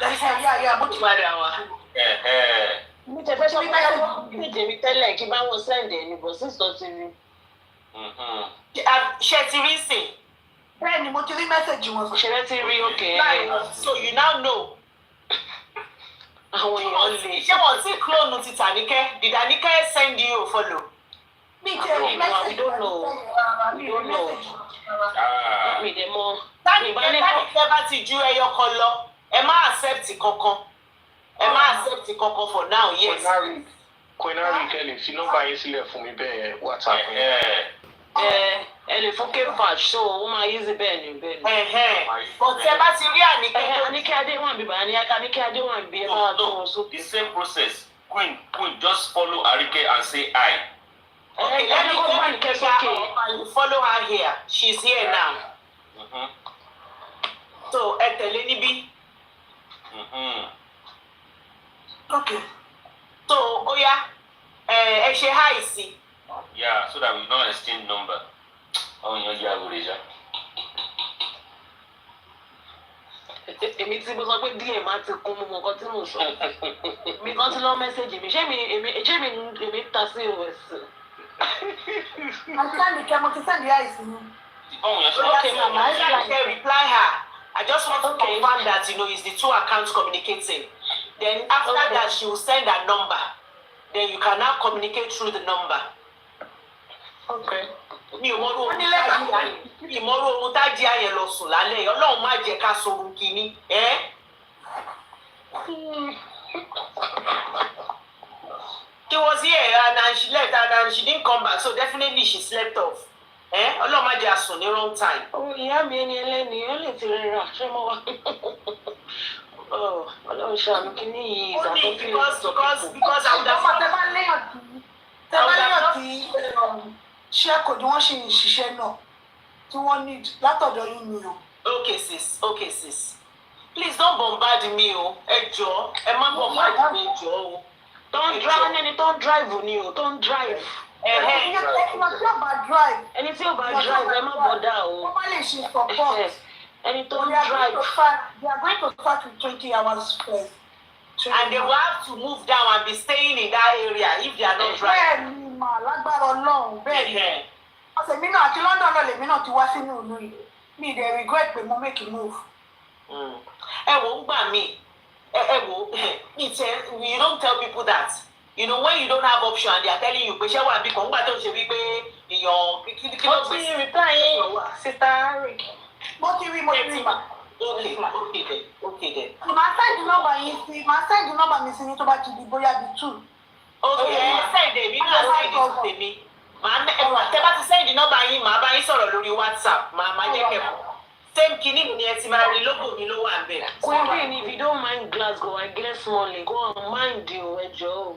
[SPEAKER 19] Yeah, but
[SPEAKER 1] mi tẹ fẹ́ sọ pé méje mi tẹ́lẹ̀ kí bá wọn sẹ́ǹdẹ̀ ni bọ̀ sísọ ti rí. Ṣé ti rí sìn?
[SPEAKER 19] Bẹ́ẹ̀ni mo ti rí mẹ́sẹ̀gì wọn.
[SPEAKER 1] Ṣé ti rí okay? So you now know. Àwọn èèyàn lè. Ṣé wọ́n ti clone ti Tàníkẹ́? Did Tàníkẹ́ send you a follow?
[SPEAKER 19] Mi tẹ mẹ́sẹ̀gì.
[SPEAKER 1] We don't know. Mi dẹ̀ mọ̀. Tàníkẹ́ bá ti ju ẹyọ kan lọ, ẹ má accept kankan. Ẹ má accept kankan for now, yes.
[SPEAKER 3] Quinary kẹ́lẹ̀ fi nọ́mbà yín sílẹ̀ fún mi bẹ́ẹ̀ WhatsApp.
[SPEAKER 1] Ẹ lè fún K-Fash so ó máa easy bẹ́ẹ̀ ni bẹ́ẹ̀ ni.
[SPEAKER 11] Ọ̀tẹ̀ bá ti rí
[SPEAKER 1] Àníkẹ́ Adéwọ̀n bíbá Àníkẹ́ Adéwọ̀n bí ẹ bá tó wọn sókè.
[SPEAKER 15] The same process. Queen, just follow Arike and say hi.
[SPEAKER 11] Okay, let me follow her here. She's here now. So, ẹ tẹ̀lé níbí. Okay. So, Oya, ẹ ṣe hi sí.
[SPEAKER 15] Yeah, so that we don't exchange number. Oh, you're Abuja.
[SPEAKER 1] Èmi tí mo sọ pé díẹ̀ máa ti kún mọ́ nǹkan tí mo sọ. Mi kan ti lọ mẹ́sẹ̀gì mi. Ṣé mi ta sí OS?
[SPEAKER 19] Àti Àníkẹ́ mo ti send the eyes mi.
[SPEAKER 11] Okay, Mama, I can reply her. I just want to confirm that, it's the two accounts communicating. Then after that, she will send her number. Then you can now communicate through the number.
[SPEAKER 1] Okay.
[SPEAKER 11] Mi ò mọ̀rú ohun tájí ayẹ lọ sùn lálẹ́ Ọlọ́run má jẹ́ ká sorun kìíní. She was here and she left and she didn't come back, so definitely she slept off. Ọlọ́run má jẹ́ àsùn ní wrong time.
[SPEAKER 1] Ìyá mi ẹni ẹlẹ́ni ó lè ti rẹra ṣé mo wá. Ọlọ́run ṣàánú kí ní yìí ìsàkóso
[SPEAKER 11] because I would have
[SPEAKER 19] tẹ́bá léèyàn tí share code wọ́n ṣe ìṣiṣẹ́ náà tí wọ́n need látọ̀dọ̀ yín ni o. Okay sis. Please don't bombard me o. Ẹ jọ̀ọ́, ẹ má bombard me jọ̀ọ́ o.
[SPEAKER 1] Don't drive ni o, don't drive.
[SPEAKER 19] Ẹni tí ó bá drive.
[SPEAKER 1] Ẹni tí ó bá drive ẹ má bọ̀dá o.
[SPEAKER 19] Wọ́n má lè ṣe support.
[SPEAKER 1] Ẹni tó ń drive.
[SPEAKER 19] They are going to start with 20 hours first.
[SPEAKER 11] And they will have to move down and be staying in that area if they are not driving.
[SPEAKER 19] Bẹ́ẹ̀ ni mà lágbára Ọlọ́run bẹ́ẹ̀ ni. Ọ̀sẹ̀ mi náà àti London náà lèmi náà ti wá sínú ìlú yìí. Mi dẹ̀ regret pé mo make a move.
[SPEAKER 11] Ẹ wò ń gbà mí. Ẹ wò you don't tell people that. When you don't have option and they are telling you pé ṣé wà bí kan gbà tó ń ṣe wípé èèyàn kí ló gbé sí.
[SPEAKER 1] Reply yín Sister Rick.
[SPEAKER 19] Mo ti rí mà.
[SPEAKER 11] Okay then.
[SPEAKER 19] Màá send the number mi sí ní tó bá ti di bóyá bí 2.
[SPEAKER 11] Okay, send èmi náà send it tèmi. Tẹ́ bá ti send the number yín, màá bá yín sọ̀rọ̀ lórí WhatsApp. Màá jẹ́ kẹ́kọ̀ọ́. Same kìíní ni ẹ ti máa rí logo mi ló wà bẹ́ẹ̀.
[SPEAKER 1] Queen, if you don't mind Glasgow, I get small. Go on, mind you, ẹ jọ̀ọ́.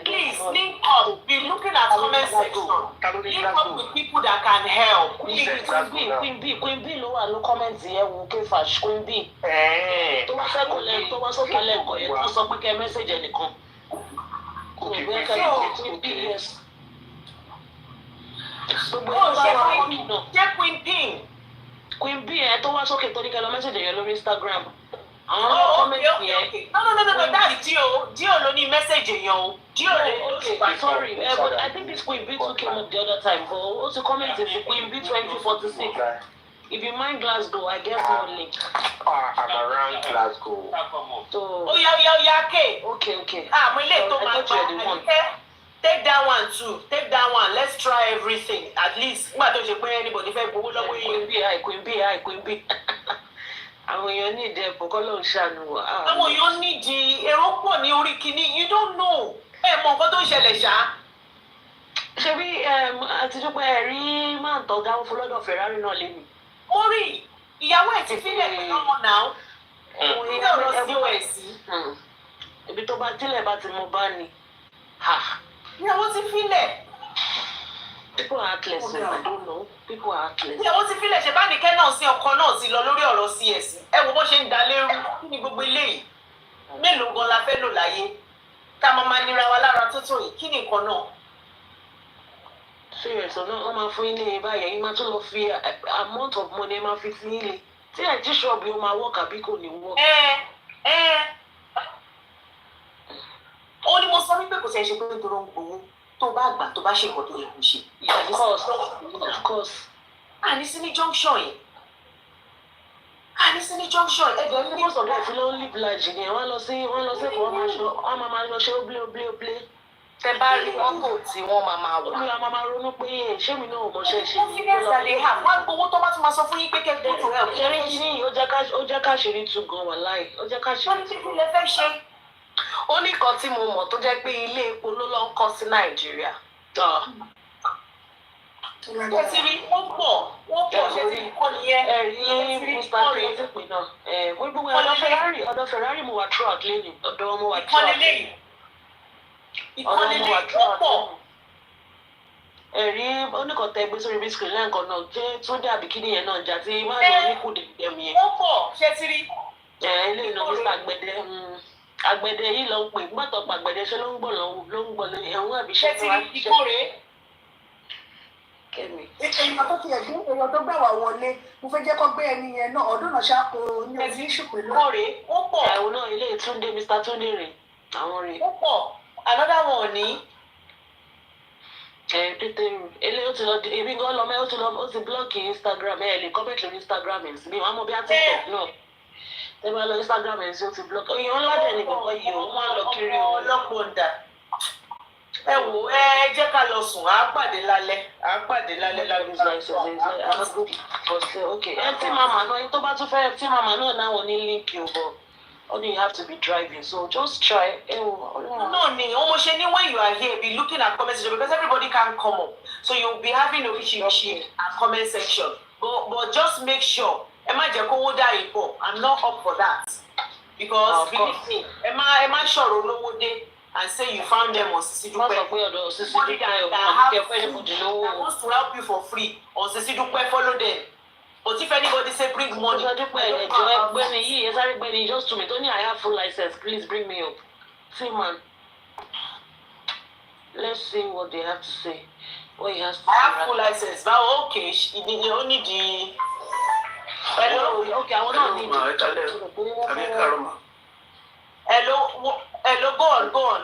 [SPEAKER 11] Please link up. Be looking at comment section. Link up with people that can help.
[SPEAKER 1] Queen B ló wà ló comment yẹn wò K-Fash Queen B. Tó wá sókè lẹ́kọ̀ọ́ yẹn tó sọ pé kẹ́ message ẹnìkan. Queen B, yes.
[SPEAKER 11] Jẹ́ Queen P.
[SPEAKER 1] Queen B ẹ̀ tó wá sókè tó ní kẹ́ lọ message yẹn lórí Instagram.
[SPEAKER 11] Okay. No, that's Dio ló ní message èèyàn o.
[SPEAKER 1] Sorry, but I think this Queen B too came up the other time. But also comment in Queen B 2046. If you mind Glasgow, I guess more link.
[SPEAKER 3] I'm around Glasgow.
[SPEAKER 1] So.
[SPEAKER 11] Oh yeah, okay.
[SPEAKER 1] Okay.
[SPEAKER 11] Mo ilé tó máa gbà. Take that one too. Take that one. Let's try everything. At least nígbà tó ṣe pé anybody fẹ́ gbowó lọ́wọ́ yìí. Queen B. Àwọn èèyàn ní ìdẹ ẹ̀bùn kọ́ ló ń ṣàánú wa. Àwọn èèyàn nídìí èrò pọ̀ ní orí kìíní. You don't know. Ẹ mọ nǹkan tó ń ṣẹlẹ̀ ṣá.
[SPEAKER 1] Ṣé bí àtijọ́ pé ẹ̀rí máa ń tọ́ dáwọ́ fún lọ́dọ̀ Ferrari náà lé mi.
[SPEAKER 11] Mo rí ìyàwó ẹ̀ ti fílẹ̀ pẹ̀lú ọmọ náà. Ilé ọ̀rọ̀ sí OS.
[SPEAKER 1] Ibi tó bá tílẹ̀ bá ti mọ bá ní.
[SPEAKER 11] Ìyàwó ti fílẹ̀.
[SPEAKER 1] People are heartless, I don't know. People are heartless.
[SPEAKER 11] Ìyàwó ti fílẹ̀ ṣe bá nìkẹ́ náà sí ọkọ náà ti lọ lórí ọ̀rọ̀ CS. Ẹ wo bó ṣe ń da lérú. Kí ni gbogbo eléyìí? Mélòó gan la fẹ́ lò láyé? Ká máa nira wa lára tó tó yìí. Kí ni nǹkan náà?
[SPEAKER 1] Serious, wọ́n máa fún ilé báyẹn. Yín máa tún lọ fi amount of money máa fi sí ilé. Tí ẹ̀ tí ṣọ́ọ̀bù yóò máa work àbí kò ní work.
[SPEAKER 11] Ó ní mo sọ wípé kò ṣe pé nítorí ó ń gbowó. Tó bá gbà tó bá ṣe nǹkan tó yẹ kó ṣe.
[SPEAKER 1] Of course.
[SPEAKER 11] Àní sí ní junction yìí. Ẹ̀dẹ̀ ní
[SPEAKER 1] most of them ló ń live large ni wọ́n lọ sí wọ́n máa lọ ṣe óblé.
[SPEAKER 11] Tẹ bá rí mọ́tò tí wọ́n máa wà.
[SPEAKER 1] Olúwa máa ronú pé ṣé mi náà mọ̀ ṣe ṣe.
[SPEAKER 11] Confidence that they have. Wọ́n gbowó tó bá tún máa sọ fún yín pé kẹ́ go to help.
[SPEAKER 1] Ṣeré ní ó jẹ́ ká ṣeré tún gan wà láì. Ó jẹ́ ká ṣeré
[SPEAKER 11] tún. Wọ́n ní kí lè fẹ́ ṣe. ó ní kan tí mo mọ̀ tó jẹ́ pé ilé epo ló lọ ń kọ́ sí Nàìjíríà. Ẹ ti rí wọ́n pọ̀ ṣe ti kọ́ nìyẹn.
[SPEAKER 1] Ẹ̀rí Mr. Kennedy pè náà. Gbogbo ọ̀dọ̀ Ferrari mo wà throughout lẹ́nu. Ọ̀dọ̀ mo wà throughout lẹ́nu.
[SPEAKER 11] Ìkọ́ni lẹ́yìn wọ́n pọ̀.
[SPEAKER 1] Ẹ̀rí oníkọ̀tẹ́ gbé sórí bísíkì lẹ́ǹkan náà jẹ́ Túndé àbíkíní yẹn náà jà tí má lọ ní kùdì ẹ̀mí yẹn.
[SPEAKER 11] Wọ́n pọ̀ ṣe ti rí.
[SPEAKER 1] Ilé ìnáwó Mr. Àgbẹ̀dẹ Àgbẹ̀dẹ yìí lọ ń pè gbọ́dọ̀ pa Àgbẹ̀dẹ ṣe ló ń gbọ̀n ẹ̀wọ̀n àbí ṣe
[SPEAKER 11] ti rí ìkórè.
[SPEAKER 1] Kẹ́mi.
[SPEAKER 19] Èèyàn tó ti ẹ̀gbọ́n èèyàn tó gbà wá wọlé mo fẹ́ jẹ́ kó gbé ẹni yẹn náà ọdún náà ṣáko ní ojú ìṣù pẹ̀lú.
[SPEAKER 11] Ìkórè ó pọ̀.
[SPEAKER 1] Ẹ̀wọ̀n náà ilé Túndé Mr. Túndé rè àwọn rè.
[SPEAKER 11] Ó pọ̀ another one ní.
[SPEAKER 1] Tètè eléyìí ó ti lọ ebi gan lọ mẹ́ ó ti blọ́ọ̀kì Instagram lè comment lórí Instagram ẹ̀ sí mi wọ́n á mọ bí á ti TikTok náà. Ẹ bá lọ Instagram ẹ̀ sí ó ti blọ́ọ̀kì. Èèyàn ńlá dẹ̀ ní kọ̀ọ̀kan yìí ó máa lọ kiri o.
[SPEAKER 11] Ọlọ́pọ̀ dà. Ẹ wò ẹ jẹ́ ká lọ sùn à pàdé lálẹ́
[SPEAKER 1] tí màmá náà tó bá tún fẹ́ tí màmá náà náà ní líǹkì ò bọ̀ only you have to be driving so just try.
[SPEAKER 11] No ni o mo ṣe ni when you are here be looking at comment section because everybody can come up so you will be having oríṣiríṣi at comment section but just make sure ẹ má jẹ́ kówó dá ipò I'm not up for that because believe me ẹ má ṣọ̀rọ̀ olówó dé. And say you found them on Sisi Dupe. Somebody that wants to help you for free on Sisi Dupe, follow them. But if anybody say bring money,
[SPEAKER 1] just to me. Don't I have full license? Please bring me up. See, man. Let's see what they have to say. What he has to say.
[SPEAKER 11] I have full license. But okay, you only the. Hello. Okay, I will not need you. Hello, go on.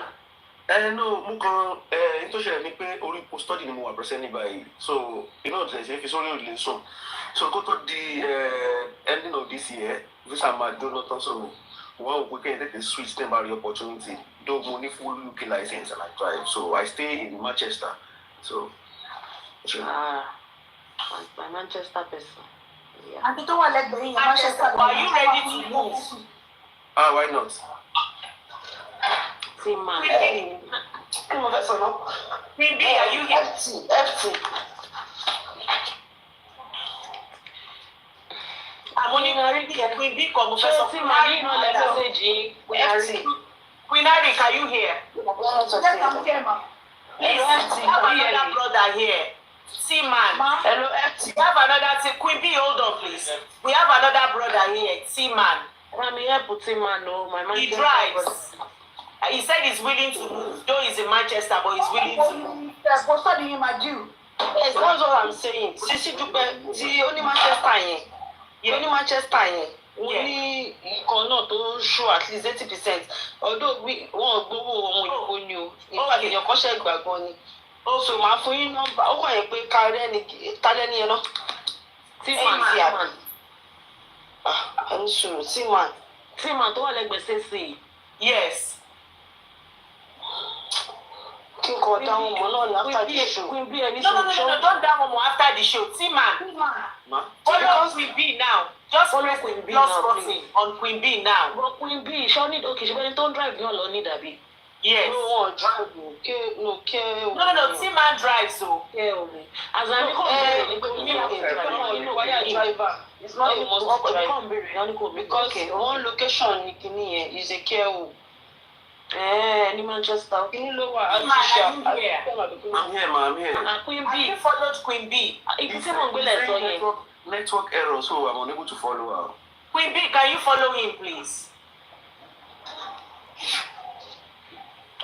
[SPEAKER 15] No, mo kàn tó ṣẹlẹ̀ ni pé orí post study ni mo wà present ní báyìí so iná ọ̀dẹ̀ ṣe fi sórí òrìlẹ̀ sùn so kó tó di ending of this year visa máa jóná tán so wọ́n ò pé kẹ́yìn tètè switch ten bá rí opportunity though mo ní full UK license and I drive so I stay in Manchester so.
[SPEAKER 1] My Manchester person.
[SPEAKER 19] Àbí tó wà lẹ́gbẹ̀ẹ́ yìí Manchester.
[SPEAKER 11] Are you ready to move?
[SPEAKER 15] Why not?
[SPEAKER 1] See, man.
[SPEAKER 11] Come on, that's enough. Maybe are you FT? I'm only Queen B come Professor Queen message. Queen Ari, are you here?
[SPEAKER 19] Yes, I'm here, ma.
[SPEAKER 11] Please, we have another brother here. See, man.
[SPEAKER 19] Hello, FT.
[SPEAKER 11] We have another. Queen B, hold on, please. We have another brother here. See, man.
[SPEAKER 1] I'm here, putting man. No, my man.
[SPEAKER 11] He drives. He said he's willing to move, though he's in Manchester, but he's willing to move.
[SPEAKER 19] Yes, that's
[SPEAKER 11] what I'm saying. Sisi Dupe, ti only Manchester yẹn. Only Manchester yẹn. Only nǹkan náà tó ń show at least 80%. Although wọ́n gbowó ohun ìbò ni o. Nípa èèyàn kan ṣe ìgbàgbọ́ ni. So màá fún yín nọ́mbà. Ó kàn yẹn pé kálẹ́ ni ẹ náà. T-Man. Ẹni sùúrù T-Man.
[SPEAKER 1] T-Man tó wà lẹ́gbẹ̀ẹ́ sí.
[SPEAKER 11] Yes. Down after the show. No, don't down after the show. T-Man. Follow Queen B now. Just follow Queen B now, on Queen B now.
[SPEAKER 1] But Queen B, she need she don't drive you alone, Dabi.
[SPEAKER 11] Yes.
[SPEAKER 1] No, drive.
[SPEAKER 11] No. T-Man drives so.
[SPEAKER 1] As I driver. It's not a must drive.
[SPEAKER 11] Because one location is a care.
[SPEAKER 1] In Manchester.
[SPEAKER 15] I'm here, ma. I'm here.
[SPEAKER 11] Queen B. You followed Queen B.
[SPEAKER 15] Network error, so I'm unable to follow her.
[SPEAKER 11] Queen B, can you follow him, please?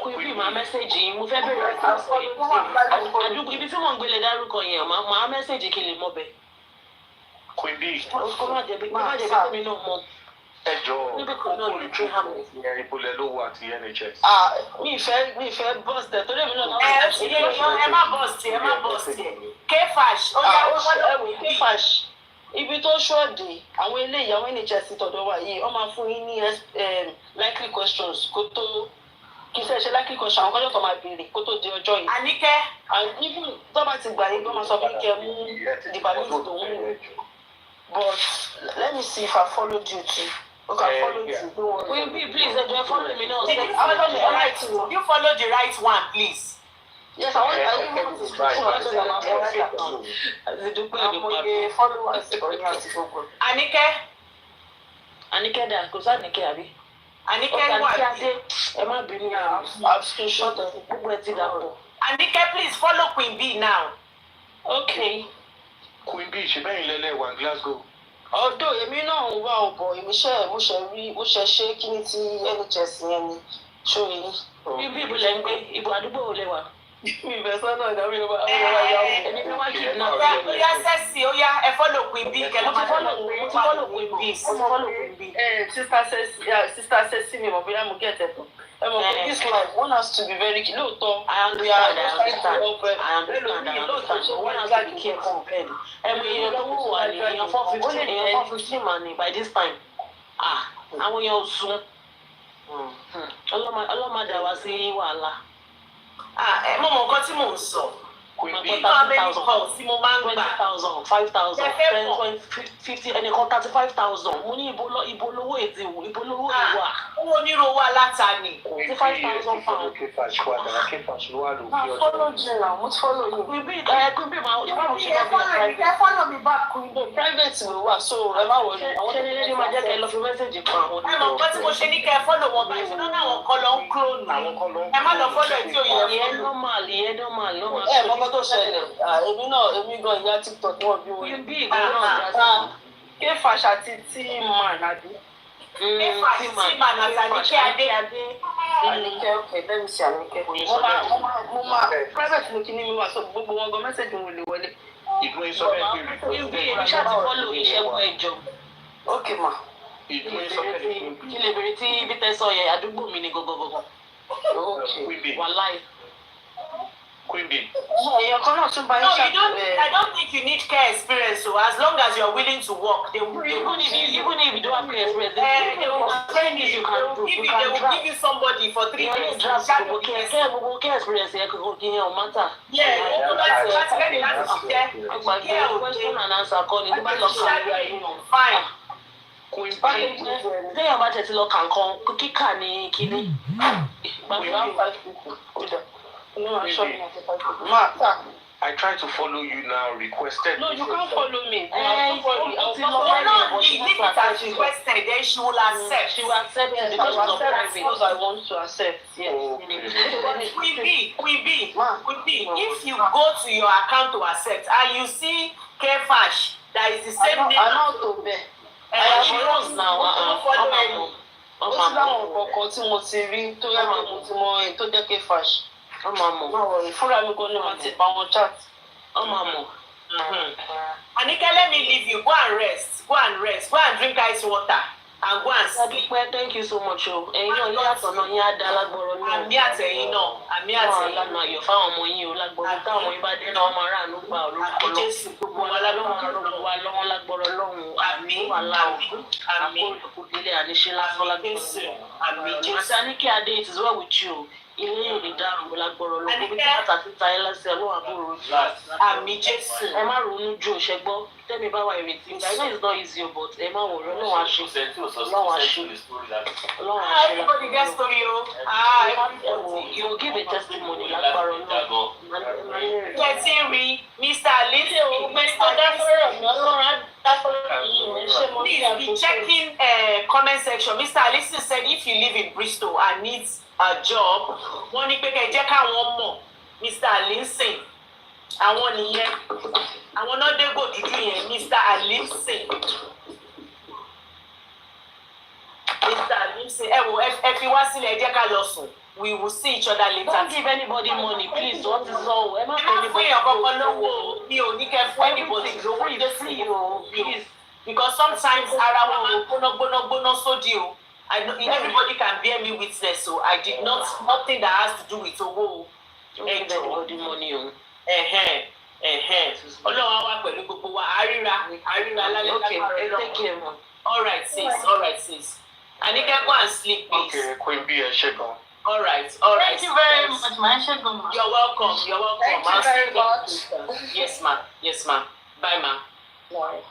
[SPEAKER 1] Queen B, my message mo fẹ́ bẹ̀rẹ̀ àdúgbò ibi tí wọ́n ń gbélé dárúkọ yẹn máa message kí lè mọ̀ bẹ́ẹ̀.
[SPEAKER 3] Queen B.
[SPEAKER 1] Ó má jẹ́ bí mi náà mọ̀.
[SPEAKER 3] Níbi kan náà lè tún hàn mí. Ìbúlẹ̀ ló wà ti NHS.
[SPEAKER 11] Mi ìfẹ́ bọ́ọ̀sì tẹ̀ torí èmi náà. Ẹ má bọ́ọ̀sì ẹ̀. K-Fash.
[SPEAKER 1] K-Fash. Ibi tó ṣọ́ọ̀dì àwọn eléyìí àwọn NHS tọ̀dọ̀ wa yìí wọ́n máa fún yín ní likely questions kó tó kì í ṣe likely questions àwọn kọ́jọ́ tó máa béèrè kó tó di ọjọ́ yìí.
[SPEAKER 11] Àníkẹ́.
[SPEAKER 1] And even tó bá ti gbà yín wọ́n máa sọ fún kẹ́ mú department tó ń mú. But let me see if I followed you too.
[SPEAKER 19] Okay, follow you.
[SPEAKER 1] Will be please follow me now.
[SPEAKER 7] Did you follow the right? You follow the right one, please.
[SPEAKER 1] Yes, I want to Anike da, kò sá Anike àbí?
[SPEAKER 7] Anike wà bí?
[SPEAKER 1] Ẹ má bínú.
[SPEAKER 19] I've screenshot it.
[SPEAKER 1] Gbogbo ẹ ti dàpọ̀.
[SPEAKER 7] Anike, please follow Queen B now.
[SPEAKER 1] Okay.
[SPEAKER 3] Queen B, ṣe bẹ́yìn lẹ́lẹ́ wà Glasgow.
[SPEAKER 19] Although èmi náà ń wá ọ̀bọ̀ mo ṣe ṣe kí ni ti NHS yẹn ni ṣó yín.
[SPEAKER 1] Ibi ìbò lẹ́ ń gbé, ìbò àdúgbò ò lè wà.
[SPEAKER 19] Mi ìbẹ̀ sọ́nà ìdáwó yóò bá
[SPEAKER 1] ẹni tó wá kí náà.
[SPEAKER 7] Ó yá sẹ́sì, ó yá ẹ follow Queen B.
[SPEAKER 1] Mo ti follow Queen B.
[SPEAKER 19] Sister Ceci mi mọ̀ bóyá mo get it. This life, one has to be very careful. Lóòótọ́,
[SPEAKER 1] I understand. One has to be careful. Èèyàn tó wù wá ní èèyàn 450 mà ní by this time. Àwọn èèyàn ò sùn. Ọlọ́mọdé wá sí wàhálà.
[SPEAKER 7] Mo mọ̀ nǹkan tí mò ń sọ.
[SPEAKER 1] How many calls? 20,000, 5,000, 10, 50, ẹnìkan 35,000. Mo ní ibo lówó èdè wò, ibo lówó ìwà.
[SPEAKER 7] Owó onírò wà látàní.
[SPEAKER 1] 5,000 pounds.
[SPEAKER 19] Follow Jena, mo ti follow you.
[SPEAKER 1] Queen B máa báwo ṣe máa bí
[SPEAKER 19] private. Follow me back, Queen B. Private ló wà, so ẹ má wọlé.
[SPEAKER 1] Ṣé ní máa jẹ́ kẹ́ lọ fi mẹ́sẹ̀jì kan àwọn
[SPEAKER 7] onímọ̀. Ẹ mọ̀ nǹkan tí mo ṣe ní kẹ́ ẹ follow wọn báyìí, ṣùgbọ́n àwọn kan lọ ń clone. Ẹ má lọ follow tí ò yẹ.
[SPEAKER 1] Ìyẹn normal.
[SPEAKER 19] Ẹ mọ́kọ́ tó ṣẹlẹ̀, èmi gan ìyá TikTok wọn bí wọn.
[SPEAKER 1] Queen B gan náà dá sí.
[SPEAKER 19] K-Fash àti T-Man àbí.
[SPEAKER 7] K-Fash, T-Man àti Anike Adé.
[SPEAKER 19] Anike, okay, let me see Anike. Mo máa private ní kíní mi wá so gbogbo wọn gan mẹ́sẹ̀jì wọn lè wọlé.
[SPEAKER 3] Ìdúró sọ bẹ́ẹ̀ bí
[SPEAKER 1] Queen B èmi ṣáà ti follow ìṣẹ́gun ẹ̀jọ̀.
[SPEAKER 19] Okay ma.
[SPEAKER 3] Ìdúró sọ bẹ́ẹ̀ bí
[SPEAKER 1] kí lè bèrè tí ibi tẹ́ sọ yẹn àdúgbò mi ni gọgọgọgọ. Wàláì.
[SPEAKER 3] Queen B.
[SPEAKER 19] Èèyàn kan náà tún bá yín
[SPEAKER 7] ṣàkóso. I don't think you need care experience, so as long as you are willing to work, they will
[SPEAKER 1] even if you don't have care experience,
[SPEAKER 7] they will train you. They will give you somebody for 3 days.
[SPEAKER 1] Care experience yẹn kò kí yẹn ò mátà. Question and answer kọ́ ni tó bá lọ kàn.
[SPEAKER 7] Fine.
[SPEAKER 1] Téèyàn bá tẹ̀sí lọ kàn kan kíkà ní kíní.
[SPEAKER 19] No,
[SPEAKER 3] I try to follow you now, requested.
[SPEAKER 19] No, you can't follow me.
[SPEAKER 7] Leave it as requested, then she will accept.
[SPEAKER 1] She will accept it because of private.
[SPEAKER 19] Because I want to accept. Yes.
[SPEAKER 7] Queen B, if you go to your account to accept and you see K-Fash, that is the same name.
[SPEAKER 19] I know to be.
[SPEAKER 1] She knows now.
[SPEAKER 19] Ó sì láwọn kọ̀ọ̀kan tí mo ti rí tó yẹ kí mo ti mọ èyí tó jẹ́ K-Fash. Fúnra mi kò ní wọn ti bá wọn chat.
[SPEAKER 7] Anike, let me leave you. Go and rest. Go and drink ice water and go and sleep.
[SPEAKER 1] Thank you so much. Ẹ̀yin náà ilé àtọ̀nà yín á dá lágbọ̀rọ̀ náà.
[SPEAKER 7] Àmì àtẹ̀yìn náà. Àmì àtẹ̀yìn.
[SPEAKER 1] Lánàá ayọ̀ fáwọn ọmọ yín o lágbọ̀rọ̀ táwọn yín bá dé náà ọmọ aráàlú gbà orúkọ lọ. Gbogbo wa lọ́wọ́ lágbọ̀rọ̀ lọ́hùn.
[SPEAKER 7] Àmì.
[SPEAKER 1] Àkókò délé àníṣe lásán lágbọ̀rọ̀. Àti Anike Adé, it is well with you. Ilé yóò lè dárò lágbọ̀rọ̀ lọ. Gbogbo tí bàtà ti ta ẹ lẹ́sẹ̀ ọlọ́wà bòrò jù.
[SPEAKER 7] Àmì Jésù.
[SPEAKER 1] Ẹ má ronú ju òṣègbọ́. Tẹ́mi bá wà ìrètí. I know it's not easy, but ẹ má wò lọ́wọ́ Ọlọ́run àṣẹ.
[SPEAKER 7] Everybody get story o.
[SPEAKER 1] You will give a testimony lágbọ̀rọ̀ náà.
[SPEAKER 7] Kẹ̀sí rí Mr. Alice. Please be checking comment section. Mr. Alice said if you live in Bristol and need a job, wọ́n ní pé kẹ́ jẹ́ káwọn mọ̀ Mr. Alice. Àwọn nìyẹn. Àwọn náà dégò dúdú yẹn Mr. Alice. Mr. Alice, ẹ fi wá sílẹ̀ ẹ jẹ́ ká lọ sùn. We will see each other later.
[SPEAKER 1] Don't give anybody money, please. What is all?
[SPEAKER 7] Ẹ má fún èèyàn kankan lówó. Mi ò ní kẹ́ fún anybody lówó. Please. Because sometimes ara wa máa gbóná sódì o. I know everybody can bear me witness, so I did nothing that has to do with owó.
[SPEAKER 1] Don't give anybody money o.
[SPEAKER 7] Ọlọ́run á wà pẹ̀lú gbogbo wa. Àríra lálẹ́ lápá.
[SPEAKER 1] Take care, ma.
[SPEAKER 7] All right, sis. Anike, go and sleep, please.
[SPEAKER 3] Okay, Queen B, ẹ ṣé gan.
[SPEAKER 7] All right.
[SPEAKER 17] Thank you very much, ma.
[SPEAKER 7] You're welcome.
[SPEAKER 17] Thank you very much.
[SPEAKER 7] Yes, ma. Bye, ma.
[SPEAKER 17] Bye.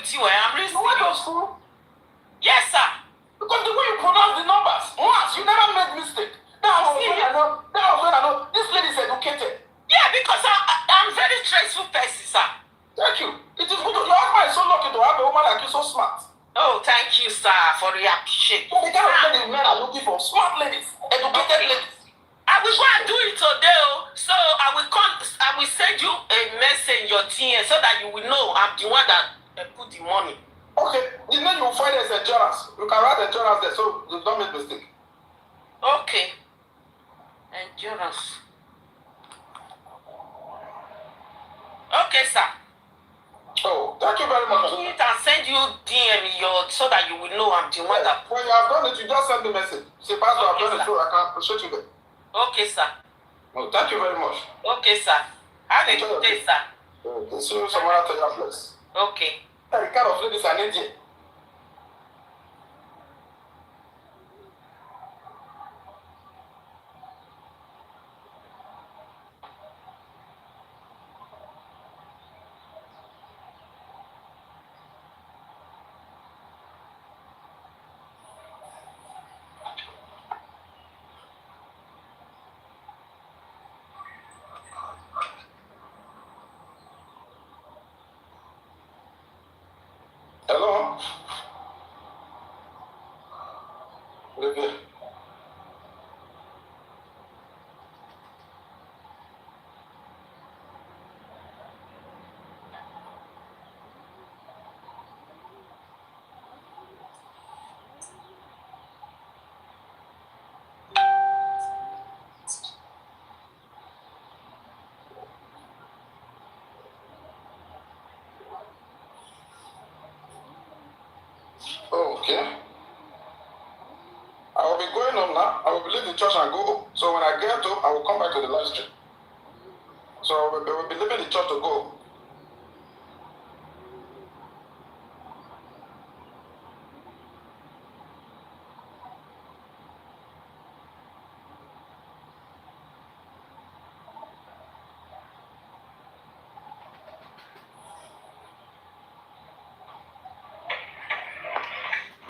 [SPEAKER 14] with you. I'm really
[SPEAKER 5] What
[SPEAKER 14] serious.
[SPEAKER 5] was school?
[SPEAKER 14] Yes, sir.
[SPEAKER 5] Because the way you pronounce the numbers, once you never made mistake. That was when I know. That was when I know this lady is educated.
[SPEAKER 14] Yeah, because I'm very stressful person, sir.
[SPEAKER 5] Thank you. It is good. Your husband is so lucky to have a woman like you, so smart.
[SPEAKER 14] Oh, thank you, sir, for the appreciation.
[SPEAKER 5] The kind of ladies men are looking for, smart ladies, educated ladies.
[SPEAKER 14] I will go and do it today, so I will send you a message in your DM so that you will know I'm the one that put the money.
[SPEAKER 5] Okay, the name you will find is endurance. You can write endurance there so you don't make mistake.
[SPEAKER 14] Okay. Endurance. Okay, sir.
[SPEAKER 5] Oh, thank you very much.
[SPEAKER 14] Do it and send you DM so that you will know I'm the one that.
[SPEAKER 5] When you have done it, you just send the message. Say, Pastor, I've done it, so I can appreciate you there.
[SPEAKER 14] Okay, sir.
[SPEAKER 5] Oh, thank you very much.
[SPEAKER 14] Okay, sir. Have a good day, sir.
[SPEAKER 5] Okay, see you somewhere at your place.
[SPEAKER 14] Okay.
[SPEAKER 5] The kind of ladies I need here. Hello? Okay. Okay. I will be going home now. I will leave the church and go home. So when I get home, I will come back to the live stream. So I will be leaving the church to go home.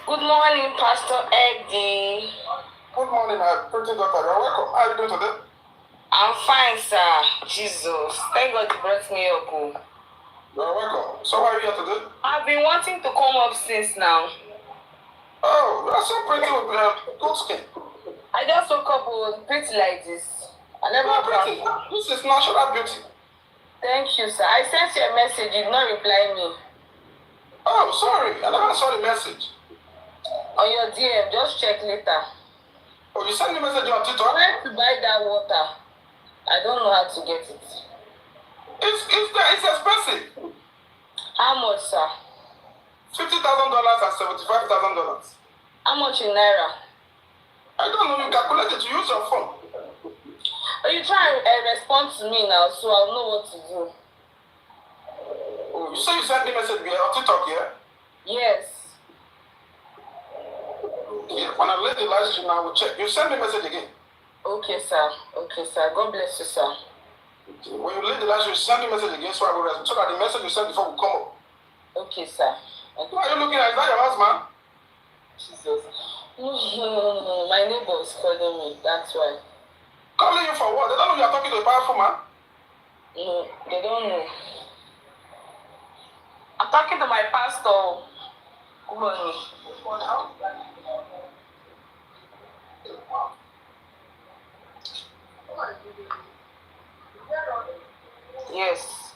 [SPEAKER 12] Good morning, Pastor Eddie.
[SPEAKER 5] Good morning, my pretty daughter. You're welcome. How are you doing today?
[SPEAKER 12] I'm fine, sir. Jesus. Thank God you brought me up.
[SPEAKER 5] You're welcome. So why are you here today?
[SPEAKER 12] I've been wanting to come up since now.
[SPEAKER 5] Oh, you're so pretty with good skin.
[SPEAKER 12] I just woke up with pretty like this. I never
[SPEAKER 5] pretty. This is natural beauty.
[SPEAKER 12] Thank you, sir. I sent you a message. You did not reply me.
[SPEAKER 5] Oh, sorry. I never saw the message.
[SPEAKER 12] On your DM, just check later.
[SPEAKER 5] Oh, you sent the message on TikTok?
[SPEAKER 12] I went to buy that water. I don't know how to get it.
[SPEAKER 5] It's expensive.
[SPEAKER 12] How much, sir?
[SPEAKER 5] $50,000 and $75,000.
[SPEAKER 12] How much in Naira?
[SPEAKER 5] I don't know. You calculate it. You use your phone.
[SPEAKER 12] You try and respond to me now, so I'll know what to do.
[SPEAKER 5] Oh, you say you sent the message via TikTok, yeah?
[SPEAKER 12] Yes.
[SPEAKER 5] Yeah, when I let the live stream, I will check. You send the message again.
[SPEAKER 12] Okay, sir. Okay, sir. God bless you, sir.
[SPEAKER 5] Okay. When you let the live stream, send the message again so I will respond. So that the message you sent before will come up.
[SPEAKER 12] Okay, sir. Okay.
[SPEAKER 5] Why are you looking at? Is that your husband?
[SPEAKER 12] Jesus. No. My neighbor is calling me. That's why.
[SPEAKER 5] Calling you for what? They don't know you are talking to a powerful man.
[SPEAKER 12] No, they don't know. I'm talking to my pastor. Yes.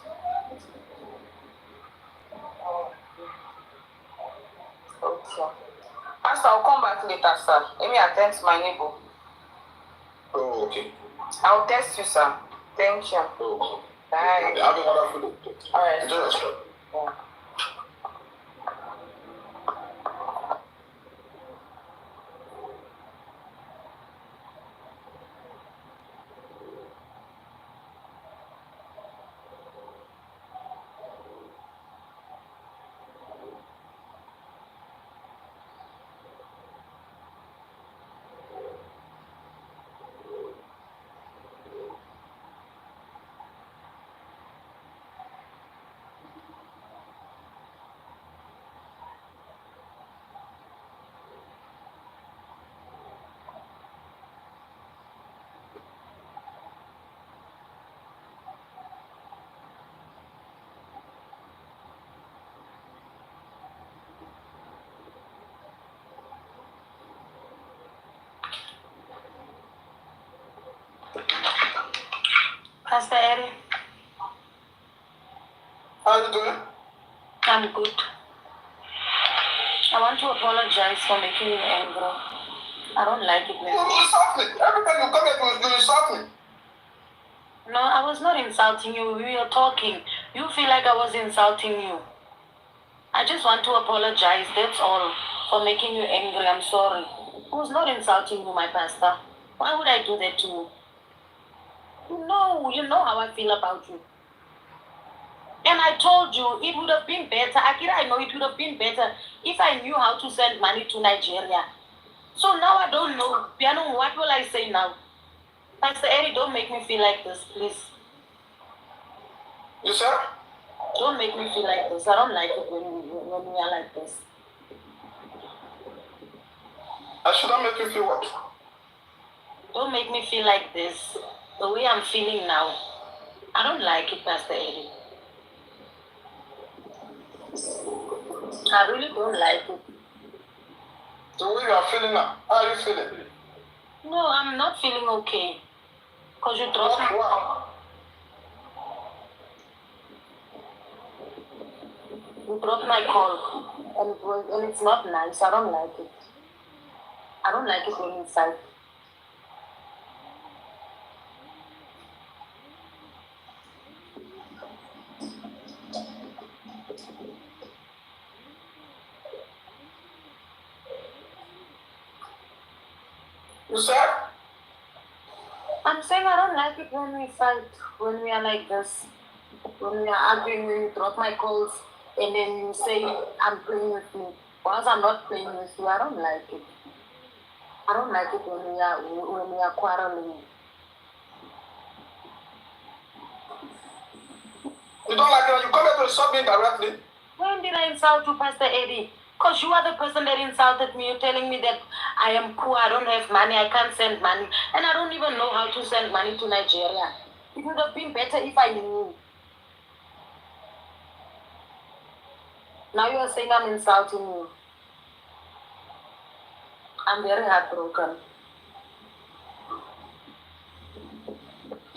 [SPEAKER 12] Okay. Pastor, I'll come back later, sir. Let me attend to my neighbor.
[SPEAKER 5] Oh, okay.
[SPEAKER 12] I'll text you, sir. Thank you.
[SPEAKER 5] Oh.
[SPEAKER 12] Bye.
[SPEAKER 5] Have a wonderful day.
[SPEAKER 12] All right.
[SPEAKER 5] Enjoy yourself.
[SPEAKER 12] Yeah.
[SPEAKER 17] Pastor Eddie.
[SPEAKER 3] How are you doing?
[SPEAKER 17] I'm good. I want to apologize for making you angry. I don't like it.
[SPEAKER 3] You insult me. Every time you come here, you insult me.
[SPEAKER 17] No, I was not insulting you. We were talking. You feel like I was insulting you. I just want to apologize, that's all, for making you angry. I'm sorry. I was not insulting you, my pastor. Why would I do that to you? No, you know how I feel about you. And I told you it would have been better. Akira, I know it would have been better if I knew how to send money to Nigeria. So now I don't know. Piano, what will I say now? Pastor Eddie, don't make me feel like this, please.
[SPEAKER 3] You sir?
[SPEAKER 17] Don't make me feel like this. I don't like it when we are like this.
[SPEAKER 3] I shouldn't make you feel what?
[SPEAKER 17] Don't make me feel like this. The way I'm feeling now. I don't like it, Pastor Eddie. I really don't like it.
[SPEAKER 3] The way you are feeling now, how are you feeling?
[SPEAKER 17] No, I'm not feeling okay. Because you dropped me. You dropped my call. And it's not nice. I don't like it. I don't like it when inside.
[SPEAKER 3] You said?
[SPEAKER 17] I'm saying I don't like it when we fight, when we are like this. When we are arguing, when you drop my calls, and then you say I'm playing with you. Once I'm not playing with you, I don't like it. I don't like it when we are quarreling.
[SPEAKER 3] You don't like it when you come here to insult me directly?
[SPEAKER 17] When did I insult you, Pastor Eddie? Because you are the person that insulted me. You're telling me that I am poor, I don't have money, I can't send money. And I don't even know how to send money to Nigeria. It would have been better if I knew. Now you are saying I'm insulting you. I'm very heartbroken.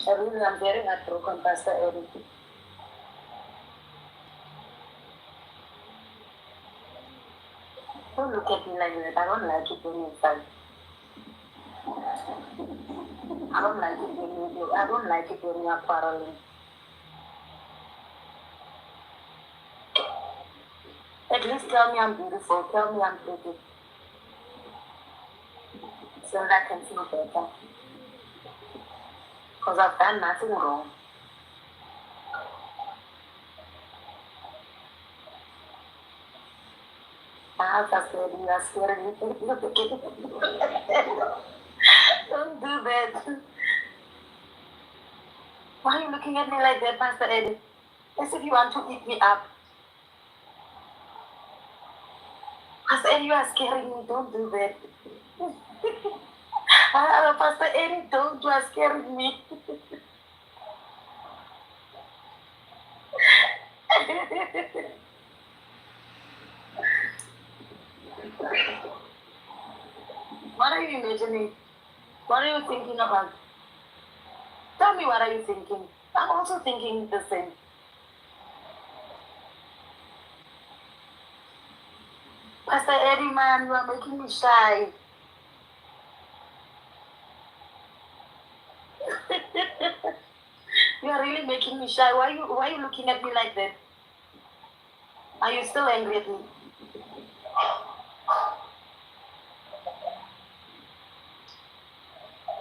[SPEAKER 17] I'm very heartbroken, Pastor Eddie. Don't look at me like that. I don't like it when you fight. I don't like it when you are quarreling. At least tell me I'm beautiful. Tell me I'm pretty. So that I can feel better. Because I've done nothing wrong. You are scaring me. Don't do that. Why are you looking at me like that, Pastor Eddie? As if you want to eat me up. Pastor Eddie, you are scaring me. Don't do that. Pastor Eddie, don't. You are scaring me. What are you imagining? What are you thinking about? Tell me, what are you thinking? I'm also thinking the same. Pastor Eddie, man, you are making me shy. You are really making me shy. Why are you looking at me like that? Are you still angry at me?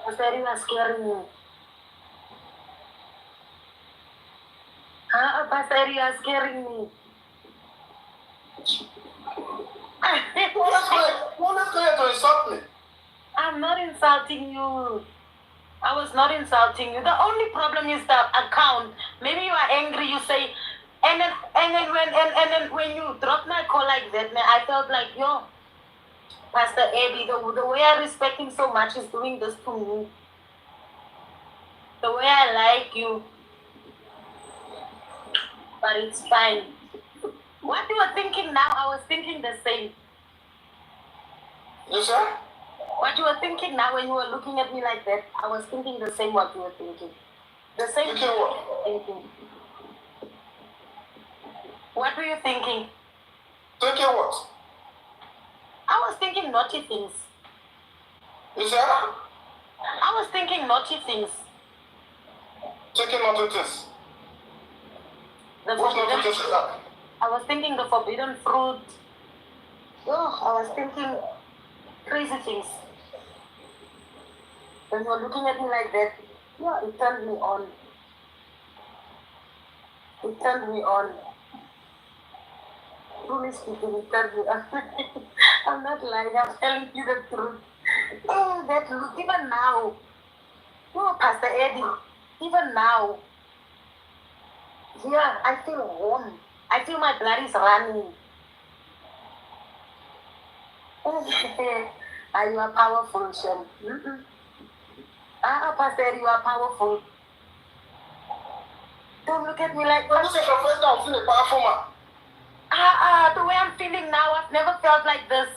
[SPEAKER 17] Pastor Eddie, you are scaring me. Pastor Eddie, you are scaring me.
[SPEAKER 3] Who's going to insult me?
[SPEAKER 17] I'm not insulting you. I was not insulting you. The only problem is the account. Maybe you are angry, you say, and then when you drop my call like that, man, I felt like, yo, Pastor Eddie, the way I respect him so much is doing this to me. The way I like you. But it's fine. What you were thinking now, I was thinking the same.
[SPEAKER 3] You sir?
[SPEAKER 17] What you were thinking now when you were looking at me like that, I was thinking the same what you were thinking. The same.
[SPEAKER 5] Thinking what?
[SPEAKER 17] Thinking. What were you thinking?
[SPEAKER 5] Thinking what?
[SPEAKER 17] I was thinking naughty things.
[SPEAKER 5] You said?
[SPEAKER 17] I was thinking naughty things.
[SPEAKER 5] Thinking naughty things?
[SPEAKER 17] The
[SPEAKER 5] What naughty
[SPEAKER 17] forbidden.
[SPEAKER 5] things is that?
[SPEAKER 17] I was thinking the forbidden fruit. Oh, I was thinking crazy things. When you were looking at me like that, yeah, it turned me on. It turned me on. Truly speaking, it turned me on. I'm not lying, I'm telling you the truth. Oh, that look, even now. Oh, Pastor Eddie, even now. Yeah, I feel warm. I feel my blood is running. You are powerful, Shem. Pastor Eddie, you are powerful. Don't look at me like that.
[SPEAKER 5] This is the first time I'm feeling powerful, man.
[SPEAKER 17] The way I'm feeling now, I've never felt like this.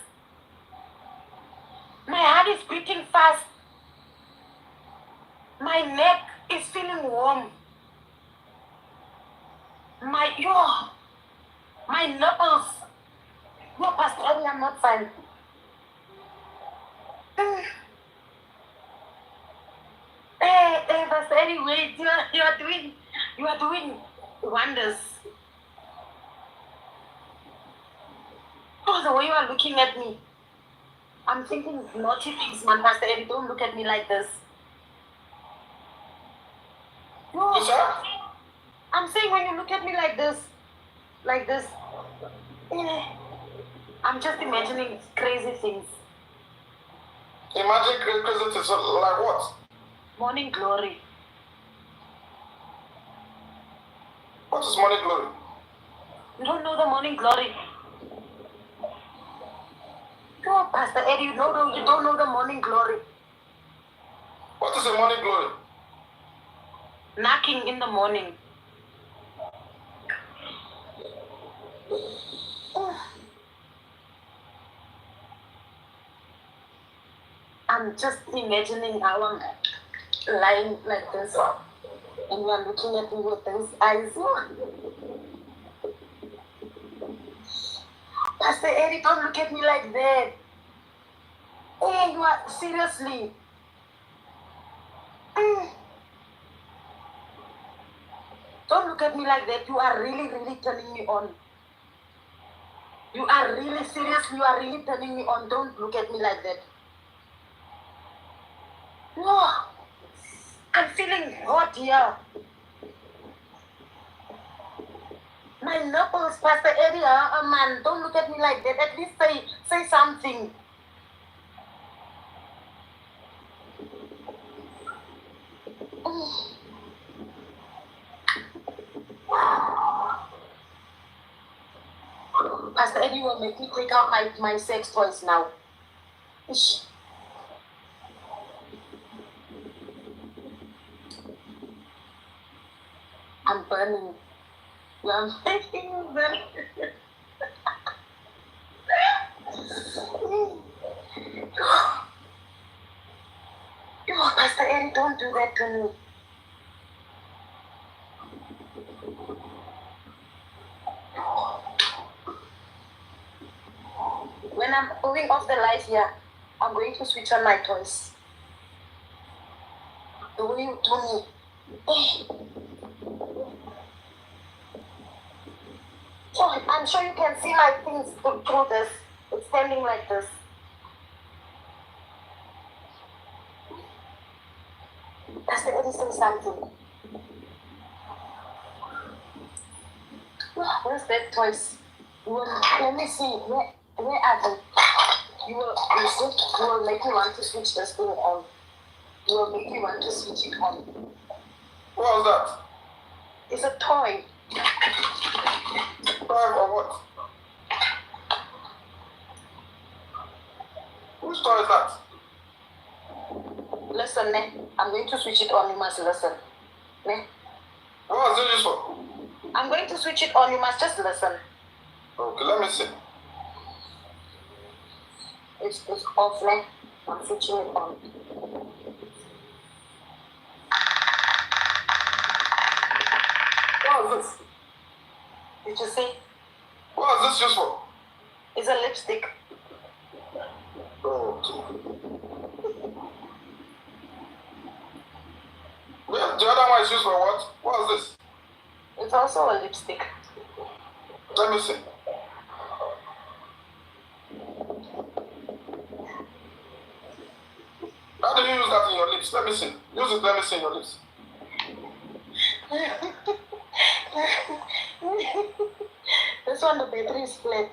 [SPEAKER 17] My heart is beating fast. My neck is feeling warm. My knuckles. No, Pastor Eddie, I'm not fine. Hey, Pastor Eddie, wait. You are doing wonders. Oh, the way you are looking at me. I'm thinking naughty things, man. Pastor Eddie, don't look at me like this. No. I'm saying when you look at me like this, I'm just imagining crazy things.
[SPEAKER 5] Imagine crazy things like what?
[SPEAKER 17] Morning glory.
[SPEAKER 5] What is morning glory?
[SPEAKER 17] You don't know the morning glory? No, Pastor Eddie, you don't know the morning glory.
[SPEAKER 5] What is the morning glory?
[SPEAKER 17] Knocking in the morning. I'm just imagining how I'm lying like this, and you are looking at me with those eyes. Pastor Eddie, don't look at me like that. Hey, you are seriously. Don't look at me like that. You are really, really turning me on. You are really serious. You are really turning me on. Don't look at me like that. No, I'm feeling hot here. My knuckles, Pastor Eddie, man, don't look at me like that. At least say something. Pastor Eddie will make me take out my sex toys now. Ish. I'm burning. I'm burning. Pastor Eddie, don't do that to me. When I'm going off the light here, I'm going to switch on my toys. The way you do me. Oh, I'm sure you can see my things through this. It's standing like this. Pastor Eddie, say something. Where's that toys? Let me see. Where are they? You will make me want to switch this thing on. You will make me want to switch it on.
[SPEAKER 5] What was that?
[SPEAKER 17] It's a toy.
[SPEAKER 5] Toy or what? Whose toy is that?
[SPEAKER 17] Listen, ne? I'm going to switch it on. You must listen. Ne?
[SPEAKER 5] What is this for?
[SPEAKER 17] I'm going to switch it on. You must just listen.
[SPEAKER 5] Okay, let me see.
[SPEAKER 17] It's off, ne? I'm switching it on.
[SPEAKER 12] Did you see?
[SPEAKER 13] What is this used for?
[SPEAKER 12] It's a lipstick.
[SPEAKER 13] Oh. Well, the other one is used for what? What is this?
[SPEAKER 12] It's also a lipstick.
[SPEAKER 13] Let me see. How do you use that in your lips? Let me see. Use it, let me see in your lips.
[SPEAKER 12] This one, the battery is flat.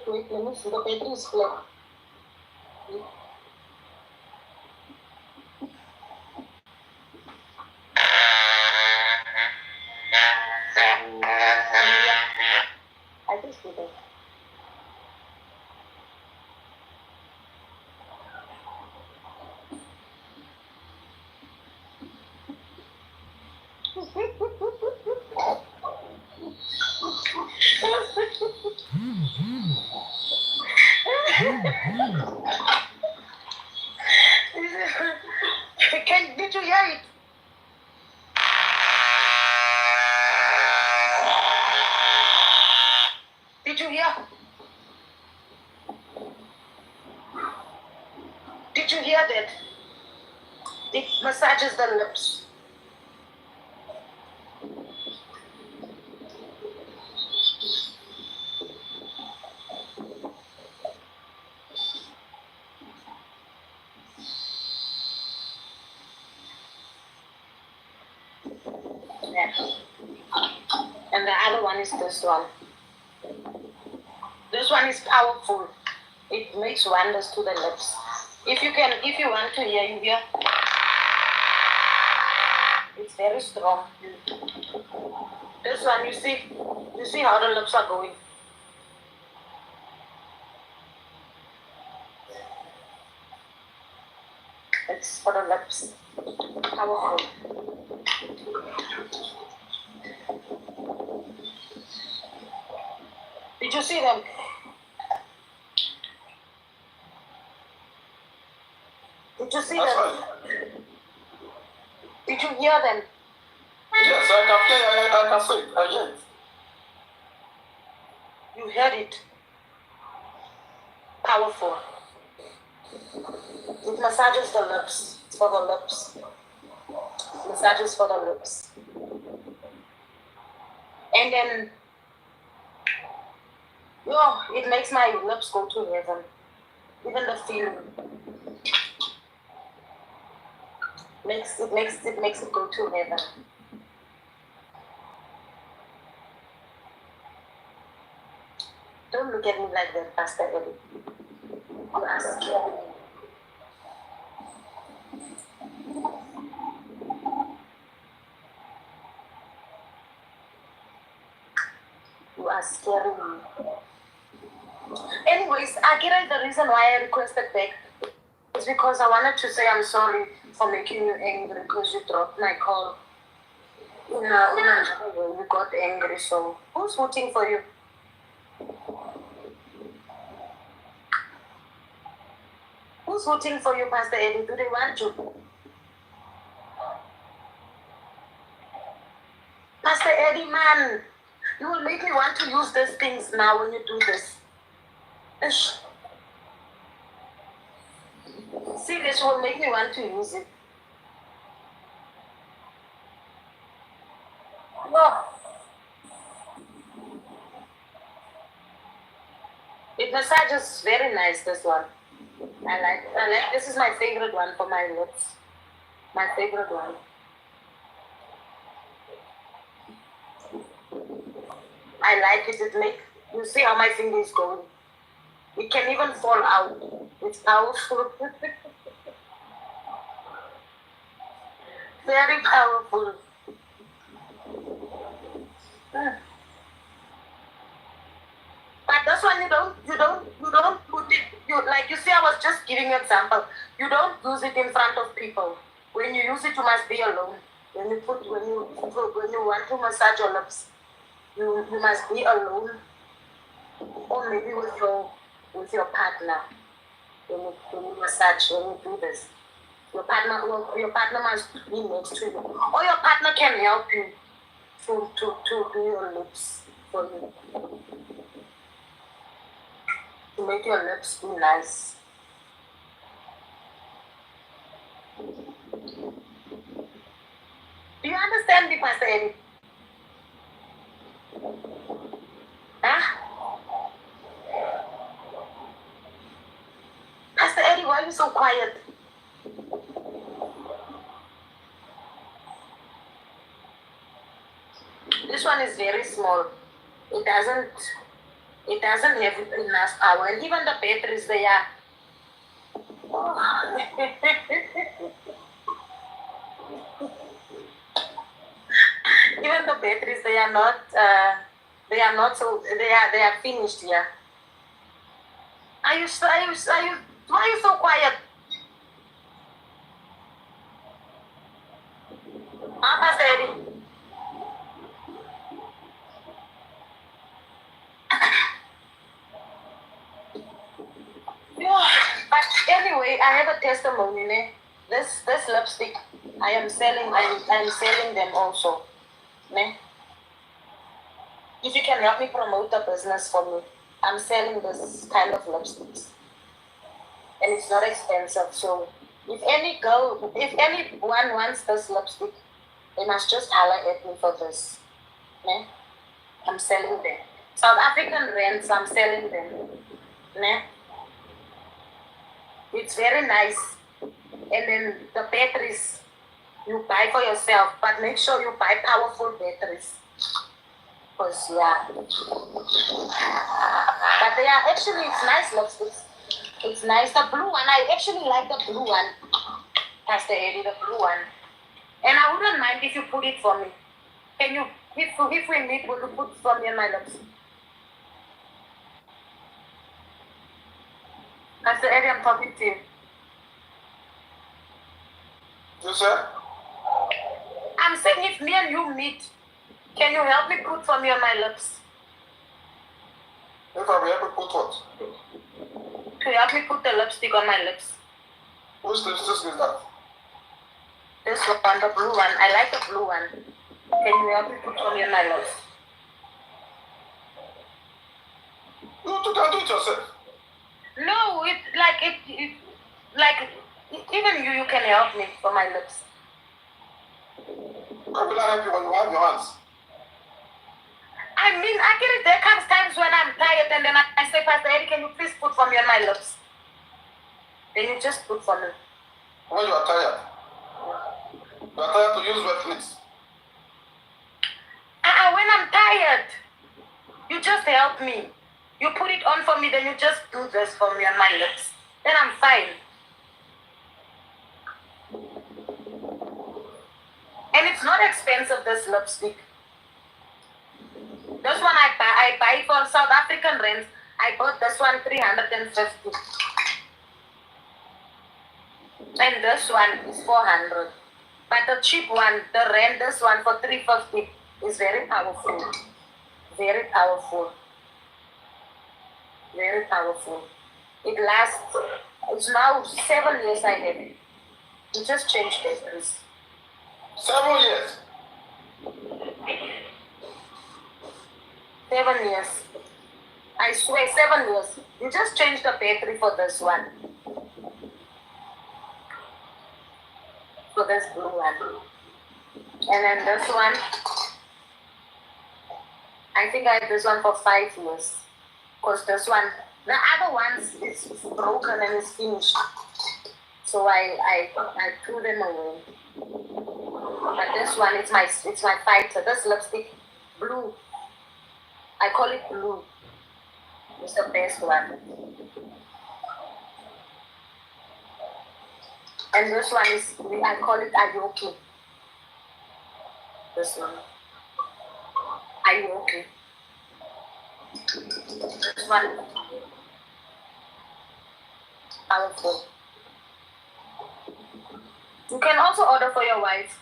[SPEAKER 12] Wait, let me see. The battery is flat. I just did it. Did you hear it? Did you hear? Did you hear that? It massages the lips. Yeah. And the other one is this one. This one is powerful. It makes wonders to the lips. If you want to hear, you hear. It's very strong. This one, you see how the lips are going. It's for the lips. Powerful. Did you see them? Did you see them?
[SPEAKER 13] Right.
[SPEAKER 12] Did you hear them?
[SPEAKER 13] Yes, I can see it. I hear it.
[SPEAKER 12] You heard it. Powerful. It massages the lips. It's for the lips. Massages for the lips. And then, it makes my lips go to heaven. Even the feeling. It makes it go to heaven. Don't look at me like that, Pastor Eddie. You are scared. You are scaring me. Anyways, Akira, the reason why I requested back is because I wanted to say I'm sorry for making you angry because you dropped my call. You got angry, so who's voting for you? Who's voting for you, Pastor Eddie? Do they want you? Pastor Eddie, man, you will make me want to use these things now when you do this. Ish. See, this will make me want to use it. No. It massages very nice, this one. I like, this is my favorite one for my lips. My favorite one. I like it. You see how my finger is going. It can even fall out. It's powerful. Very powerful. But this one you don't put it. You see, I was just giving you an example. You don't use it in front of people. When you use it, you must be alone. When you want to massage your lips, you must be alone, or maybe with your partner. When you massage, when you do this, your partner must be next to you, or your partner can help you. to do your lips for you. To make your lips be nice. Do you understand me, Pastor Eddie? Huh? Pastor Eddie, why are you so quiet? This one is very small. It doesn't have enough power. And even the batteries, they are. Oh. Even the batteries, they are not so, they are finished here. Why are you so quiet? Pastor Eddie. But anyway, I have a testimony. Ne? This lipstick, I am selling them also. Ne? If you can help me promote the business for me, I'm selling this kind of lipsticks. And it's not expensive. So if anyone wants this lipstick, they must just holler at me for this. Ne? I'm selling them. South African rents, I'm selling them. Ne? It's very nice. And then the batteries, you buy for yourself, but make sure you buy powerful batteries. Because, yeah. But they are actually, it's nice lipsticks. It's nice. The blue one, I actually like the blue one. Pastor Eddie, the blue one. And I wouldn't mind if you put it for me. Can you, if we meet, will you put it for me on my lips? Pastor Eddie, I'm talking to you.
[SPEAKER 5] You sir?
[SPEAKER 12] I'm saying if me and you meet, can you help me put for me on my lips?
[SPEAKER 5] If I will help you put what?
[SPEAKER 12] To help me put the lipstick on my lips.
[SPEAKER 5] Which lipstick is that?
[SPEAKER 12] This one, the blue one. I like the blue one. Can you help me put for me on my lips?
[SPEAKER 5] You can do it yourself.
[SPEAKER 12] No, even you can help me for my lips.
[SPEAKER 5] How will I help you when you have your hands?
[SPEAKER 12] I mean, there comes times when I'm tired and then I say, Pastor Eddie, can you please put for me on my lips? Then you just put for me.
[SPEAKER 5] When you are tired? You are tired to use wet lips?
[SPEAKER 12] When I'm tired, you just help me. You put it on for me, then you just do this for me on my lips. Then I'm fine. And it's not expensive, this lipstick. This one I buy for South African rents. I bought this one 350. And this one is 400. But the cheap one, the rent, this one for 350 is very powerful. Very powerful. Very powerful. It lasts, it's now 7 years I have it. You just change batteries.
[SPEAKER 5] 7 years?
[SPEAKER 12] 7 years. I swear, 7 years. You just change the battery for this one. For this blue one. And then this one, I think I had this one for 5 years. Because this one, the other ones is broken and is finished. So I threw them away. But this one, it's my fighter. This lipstick, blue. I call it blue. It's the best one. And this one is, I call it Ayoki. This one. Ayoki. This one. Powerful. You can also order for your wife.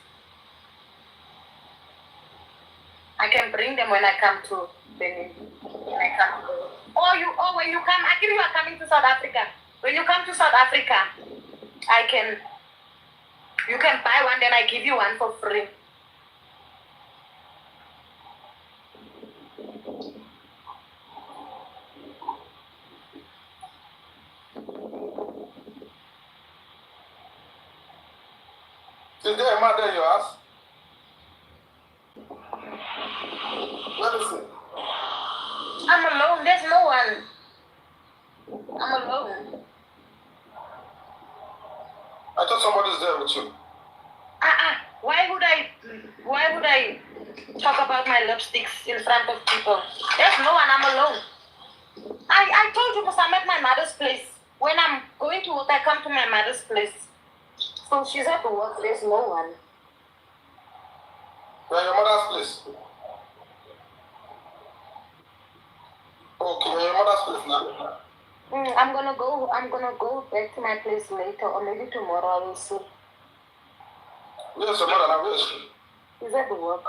[SPEAKER 12] I can bring them when I come to Benin. When I come to, or when you come, actually you are coming to South Africa. When you come to South Africa, you can buy one, then I give you one for free.
[SPEAKER 5] Is there a man there in your house? Let me see.
[SPEAKER 12] I'm alone. There's no one. I'm alone.
[SPEAKER 5] I thought somebody's there with you.
[SPEAKER 12] Why would I talk about my lipsticks in front of people? There's no one. I'm alone. I told you because I'm at my mother's place. When I'm going to work, I come to my mother's place. So she's at work. There's no one.
[SPEAKER 5] You're at your mother's place. Okay, you're at your mother's place now.
[SPEAKER 12] I'm gonna go back to my place later, or maybe tomorrow. I will see.
[SPEAKER 5] Where's your mother now? Where is she?
[SPEAKER 12] She's at work.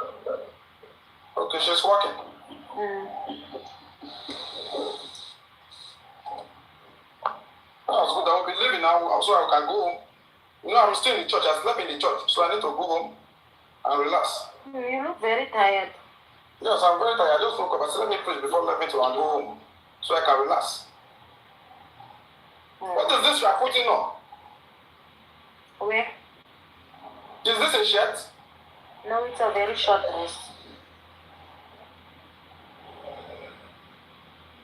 [SPEAKER 5] Okay, she's working. That's good. I will be leaving now, so I can go home. You know, I'm still in the church. I slept in the church, so I need to go home and relax.
[SPEAKER 12] You look very tired.
[SPEAKER 5] Yes, I'm very tired. I just woke up. I said, let me preach before leaving to and go home, so I can relax. What is this you are putting on?
[SPEAKER 12] Where?
[SPEAKER 5] Is this a shirt?
[SPEAKER 12] No, it's a very short dress.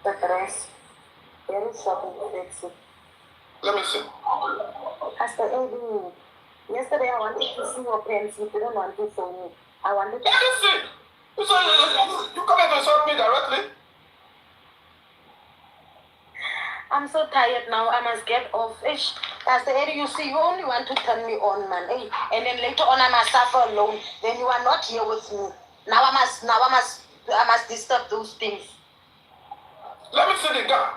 [SPEAKER 12] The dress. Very short and sexy.
[SPEAKER 5] Let me see.
[SPEAKER 12] Pastor Eddie, yesterday I wanted to see your pants. You didn't want to show me. I wanted to...
[SPEAKER 5] Let me see. You come here to insult me directly?
[SPEAKER 12] I'm so tired now. I must get off. Pastor Eddie, you see, you only want to turn me on, man. Hey, and then later on I must suffer alone. Then you are not here with me. Now I must disturb those things.
[SPEAKER 5] Let me see the gun.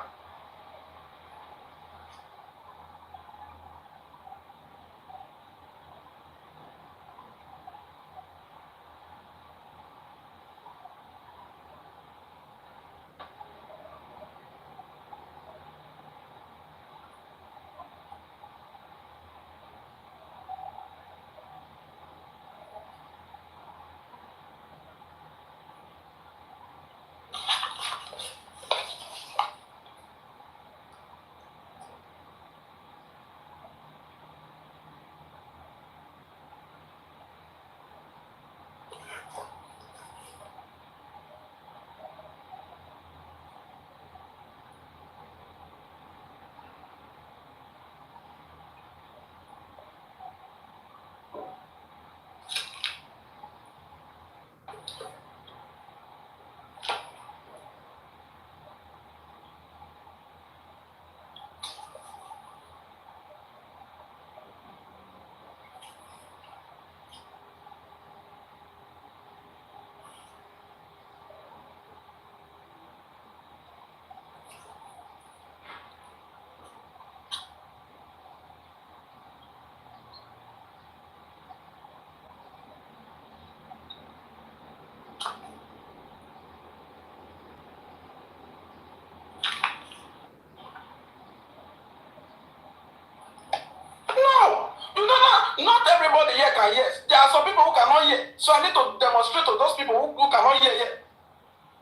[SPEAKER 5] Not everybody here can hear. There are some people who cannot hear. So I need to demonstrate to those people who cannot hear here.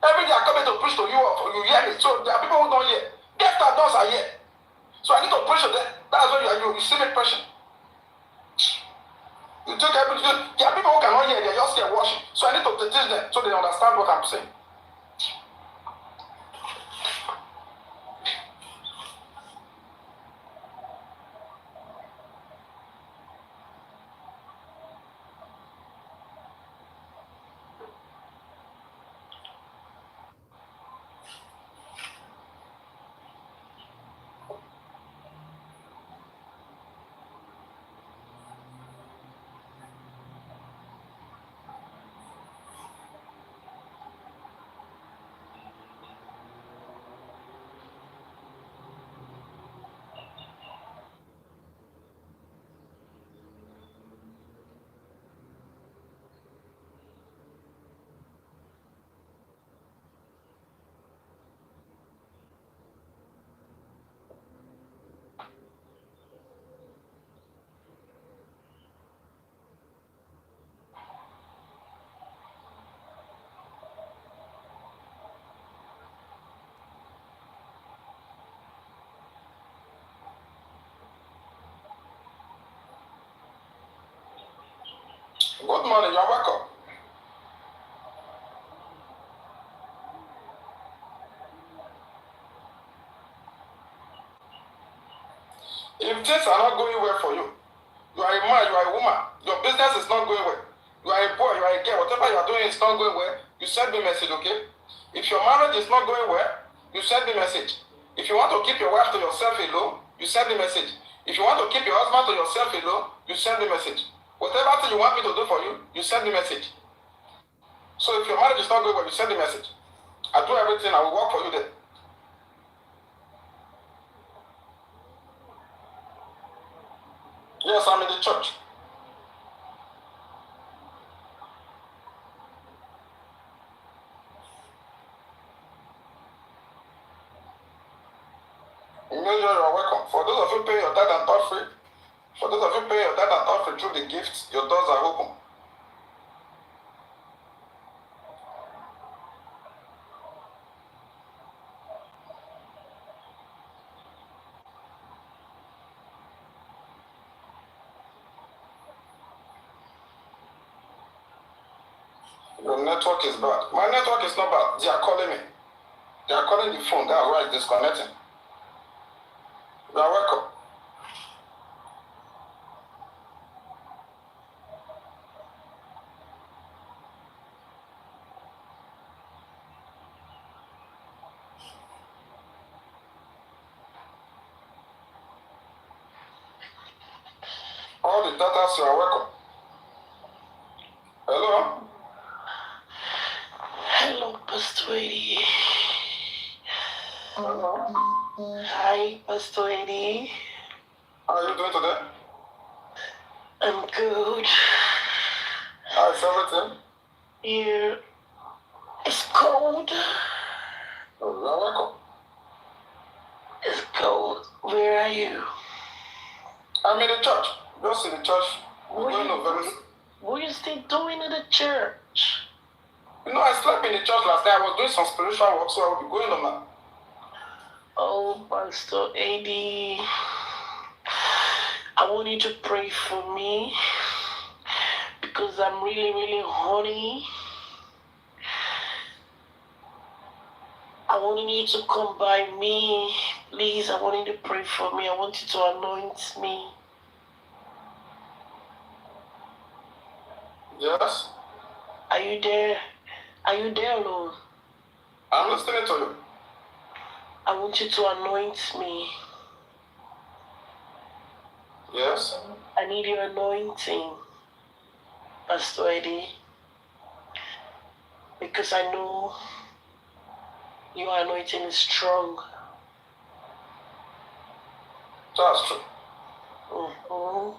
[SPEAKER 5] Every day I come here to preach to you, or you hear me. So there are people who don't hear. Deaf and those are here. So I need to preach to them. That's why you see me preaching. You take everything. There are people who cannot hear. They're just here watching. So I need to teach them so they understand what I'm saying.
[SPEAKER 13] Good morning, you're welcome. If things are not going well for you, you are a man, you are a woman, your business is not going well, you are a boy, you are a girl, whatever you are doing is not going well, you send me a message, okay? If your marriage is not going well, you send me a message. If you want to keep your wife to yourself alone, you send me a message. If you want to keep your husband to yourself alone, you send me a message. Whatever thing you want me to do for you, you send me a message. So if your marriage is not going well, you send me a message. I do everything, I will work for you there. Yes, I'm in the church. You are welcome. For those of you paying your tithe and offering, for those of you paying your tithe and offering through the gifts, your doors are open. Your network is bad. My network is not bad. They are calling me. They are calling the phone. That's why it's disconnecting. You are welcome. All the datas, you are welcome. Hello?
[SPEAKER 1] Hello, Pastor Eddie.
[SPEAKER 13] Hello?
[SPEAKER 1] Hi, Pastor Eddie.
[SPEAKER 13] How are you doing today?
[SPEAKER 1] I'm good.
[SPEAKER 13] How is everything?
[SPEAKER 1] Here, it's cold.
[SPEAKER 13] Oh, you are welcome.
[SPEAKER 1] It's cold. Where are you?
[SPEAKER 13] I'm in the church. Just in the church. We're going to very...
[SPEAKER 1] What are you still doing in the church?
[SPEAKER 13] You know, I slept in the church last night. I was doing some spiritual work, so I will be going on now.
[SPEAKER 1] Oh, Pastor Eddie, I want you to pray for me because I'm really, really horny. I want you to come by me. Please, I want you to pray for me. I want you to anoint me.
[SPEAKER 13] Yes?
[SPEAKER 1] Are you there? Are you there, Lord?
[SPEAKER 13] I'm listening to you.
[SPEAKER 1] I want you to anoint me.
[SPEAKER 13] Yes?
[SPEAKER 1] I need your anointing, Pastor Eddie, because I know your anointing is strong.
[SPEAKER 13] That's true.
[SPEAKER 1] Mm-hmm.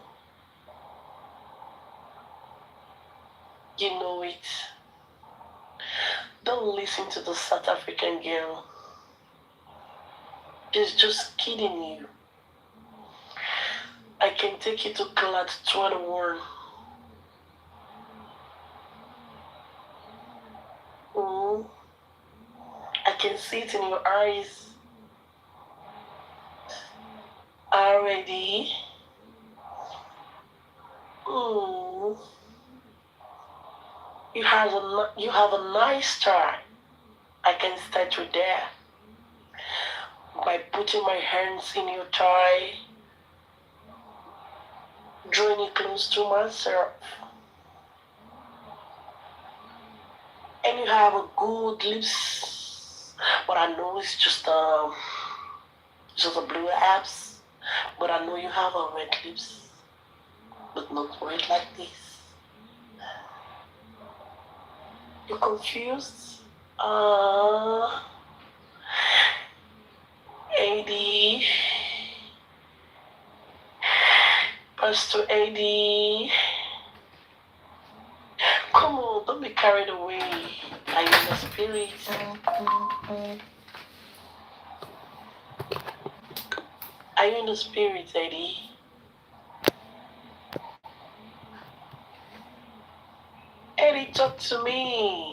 [SPEAKER 1] You know it. Don't listen to the South African girl. She's just kidding you. I can take you to Class 21. Mm-hmm. I can see it in your eyes. Already. Mm. You have a nice start. I can start you there by putting my hands in your thigh, drawing it close to myself, and you have a good lips. But I know it's just a blue apps. But I know you have a red lips, but not red like this. You're confused? AD, Pastor AD, come on, don't be carried away. Are you in the spirit? Are you in the spirit, AD? Eddie, talk to me.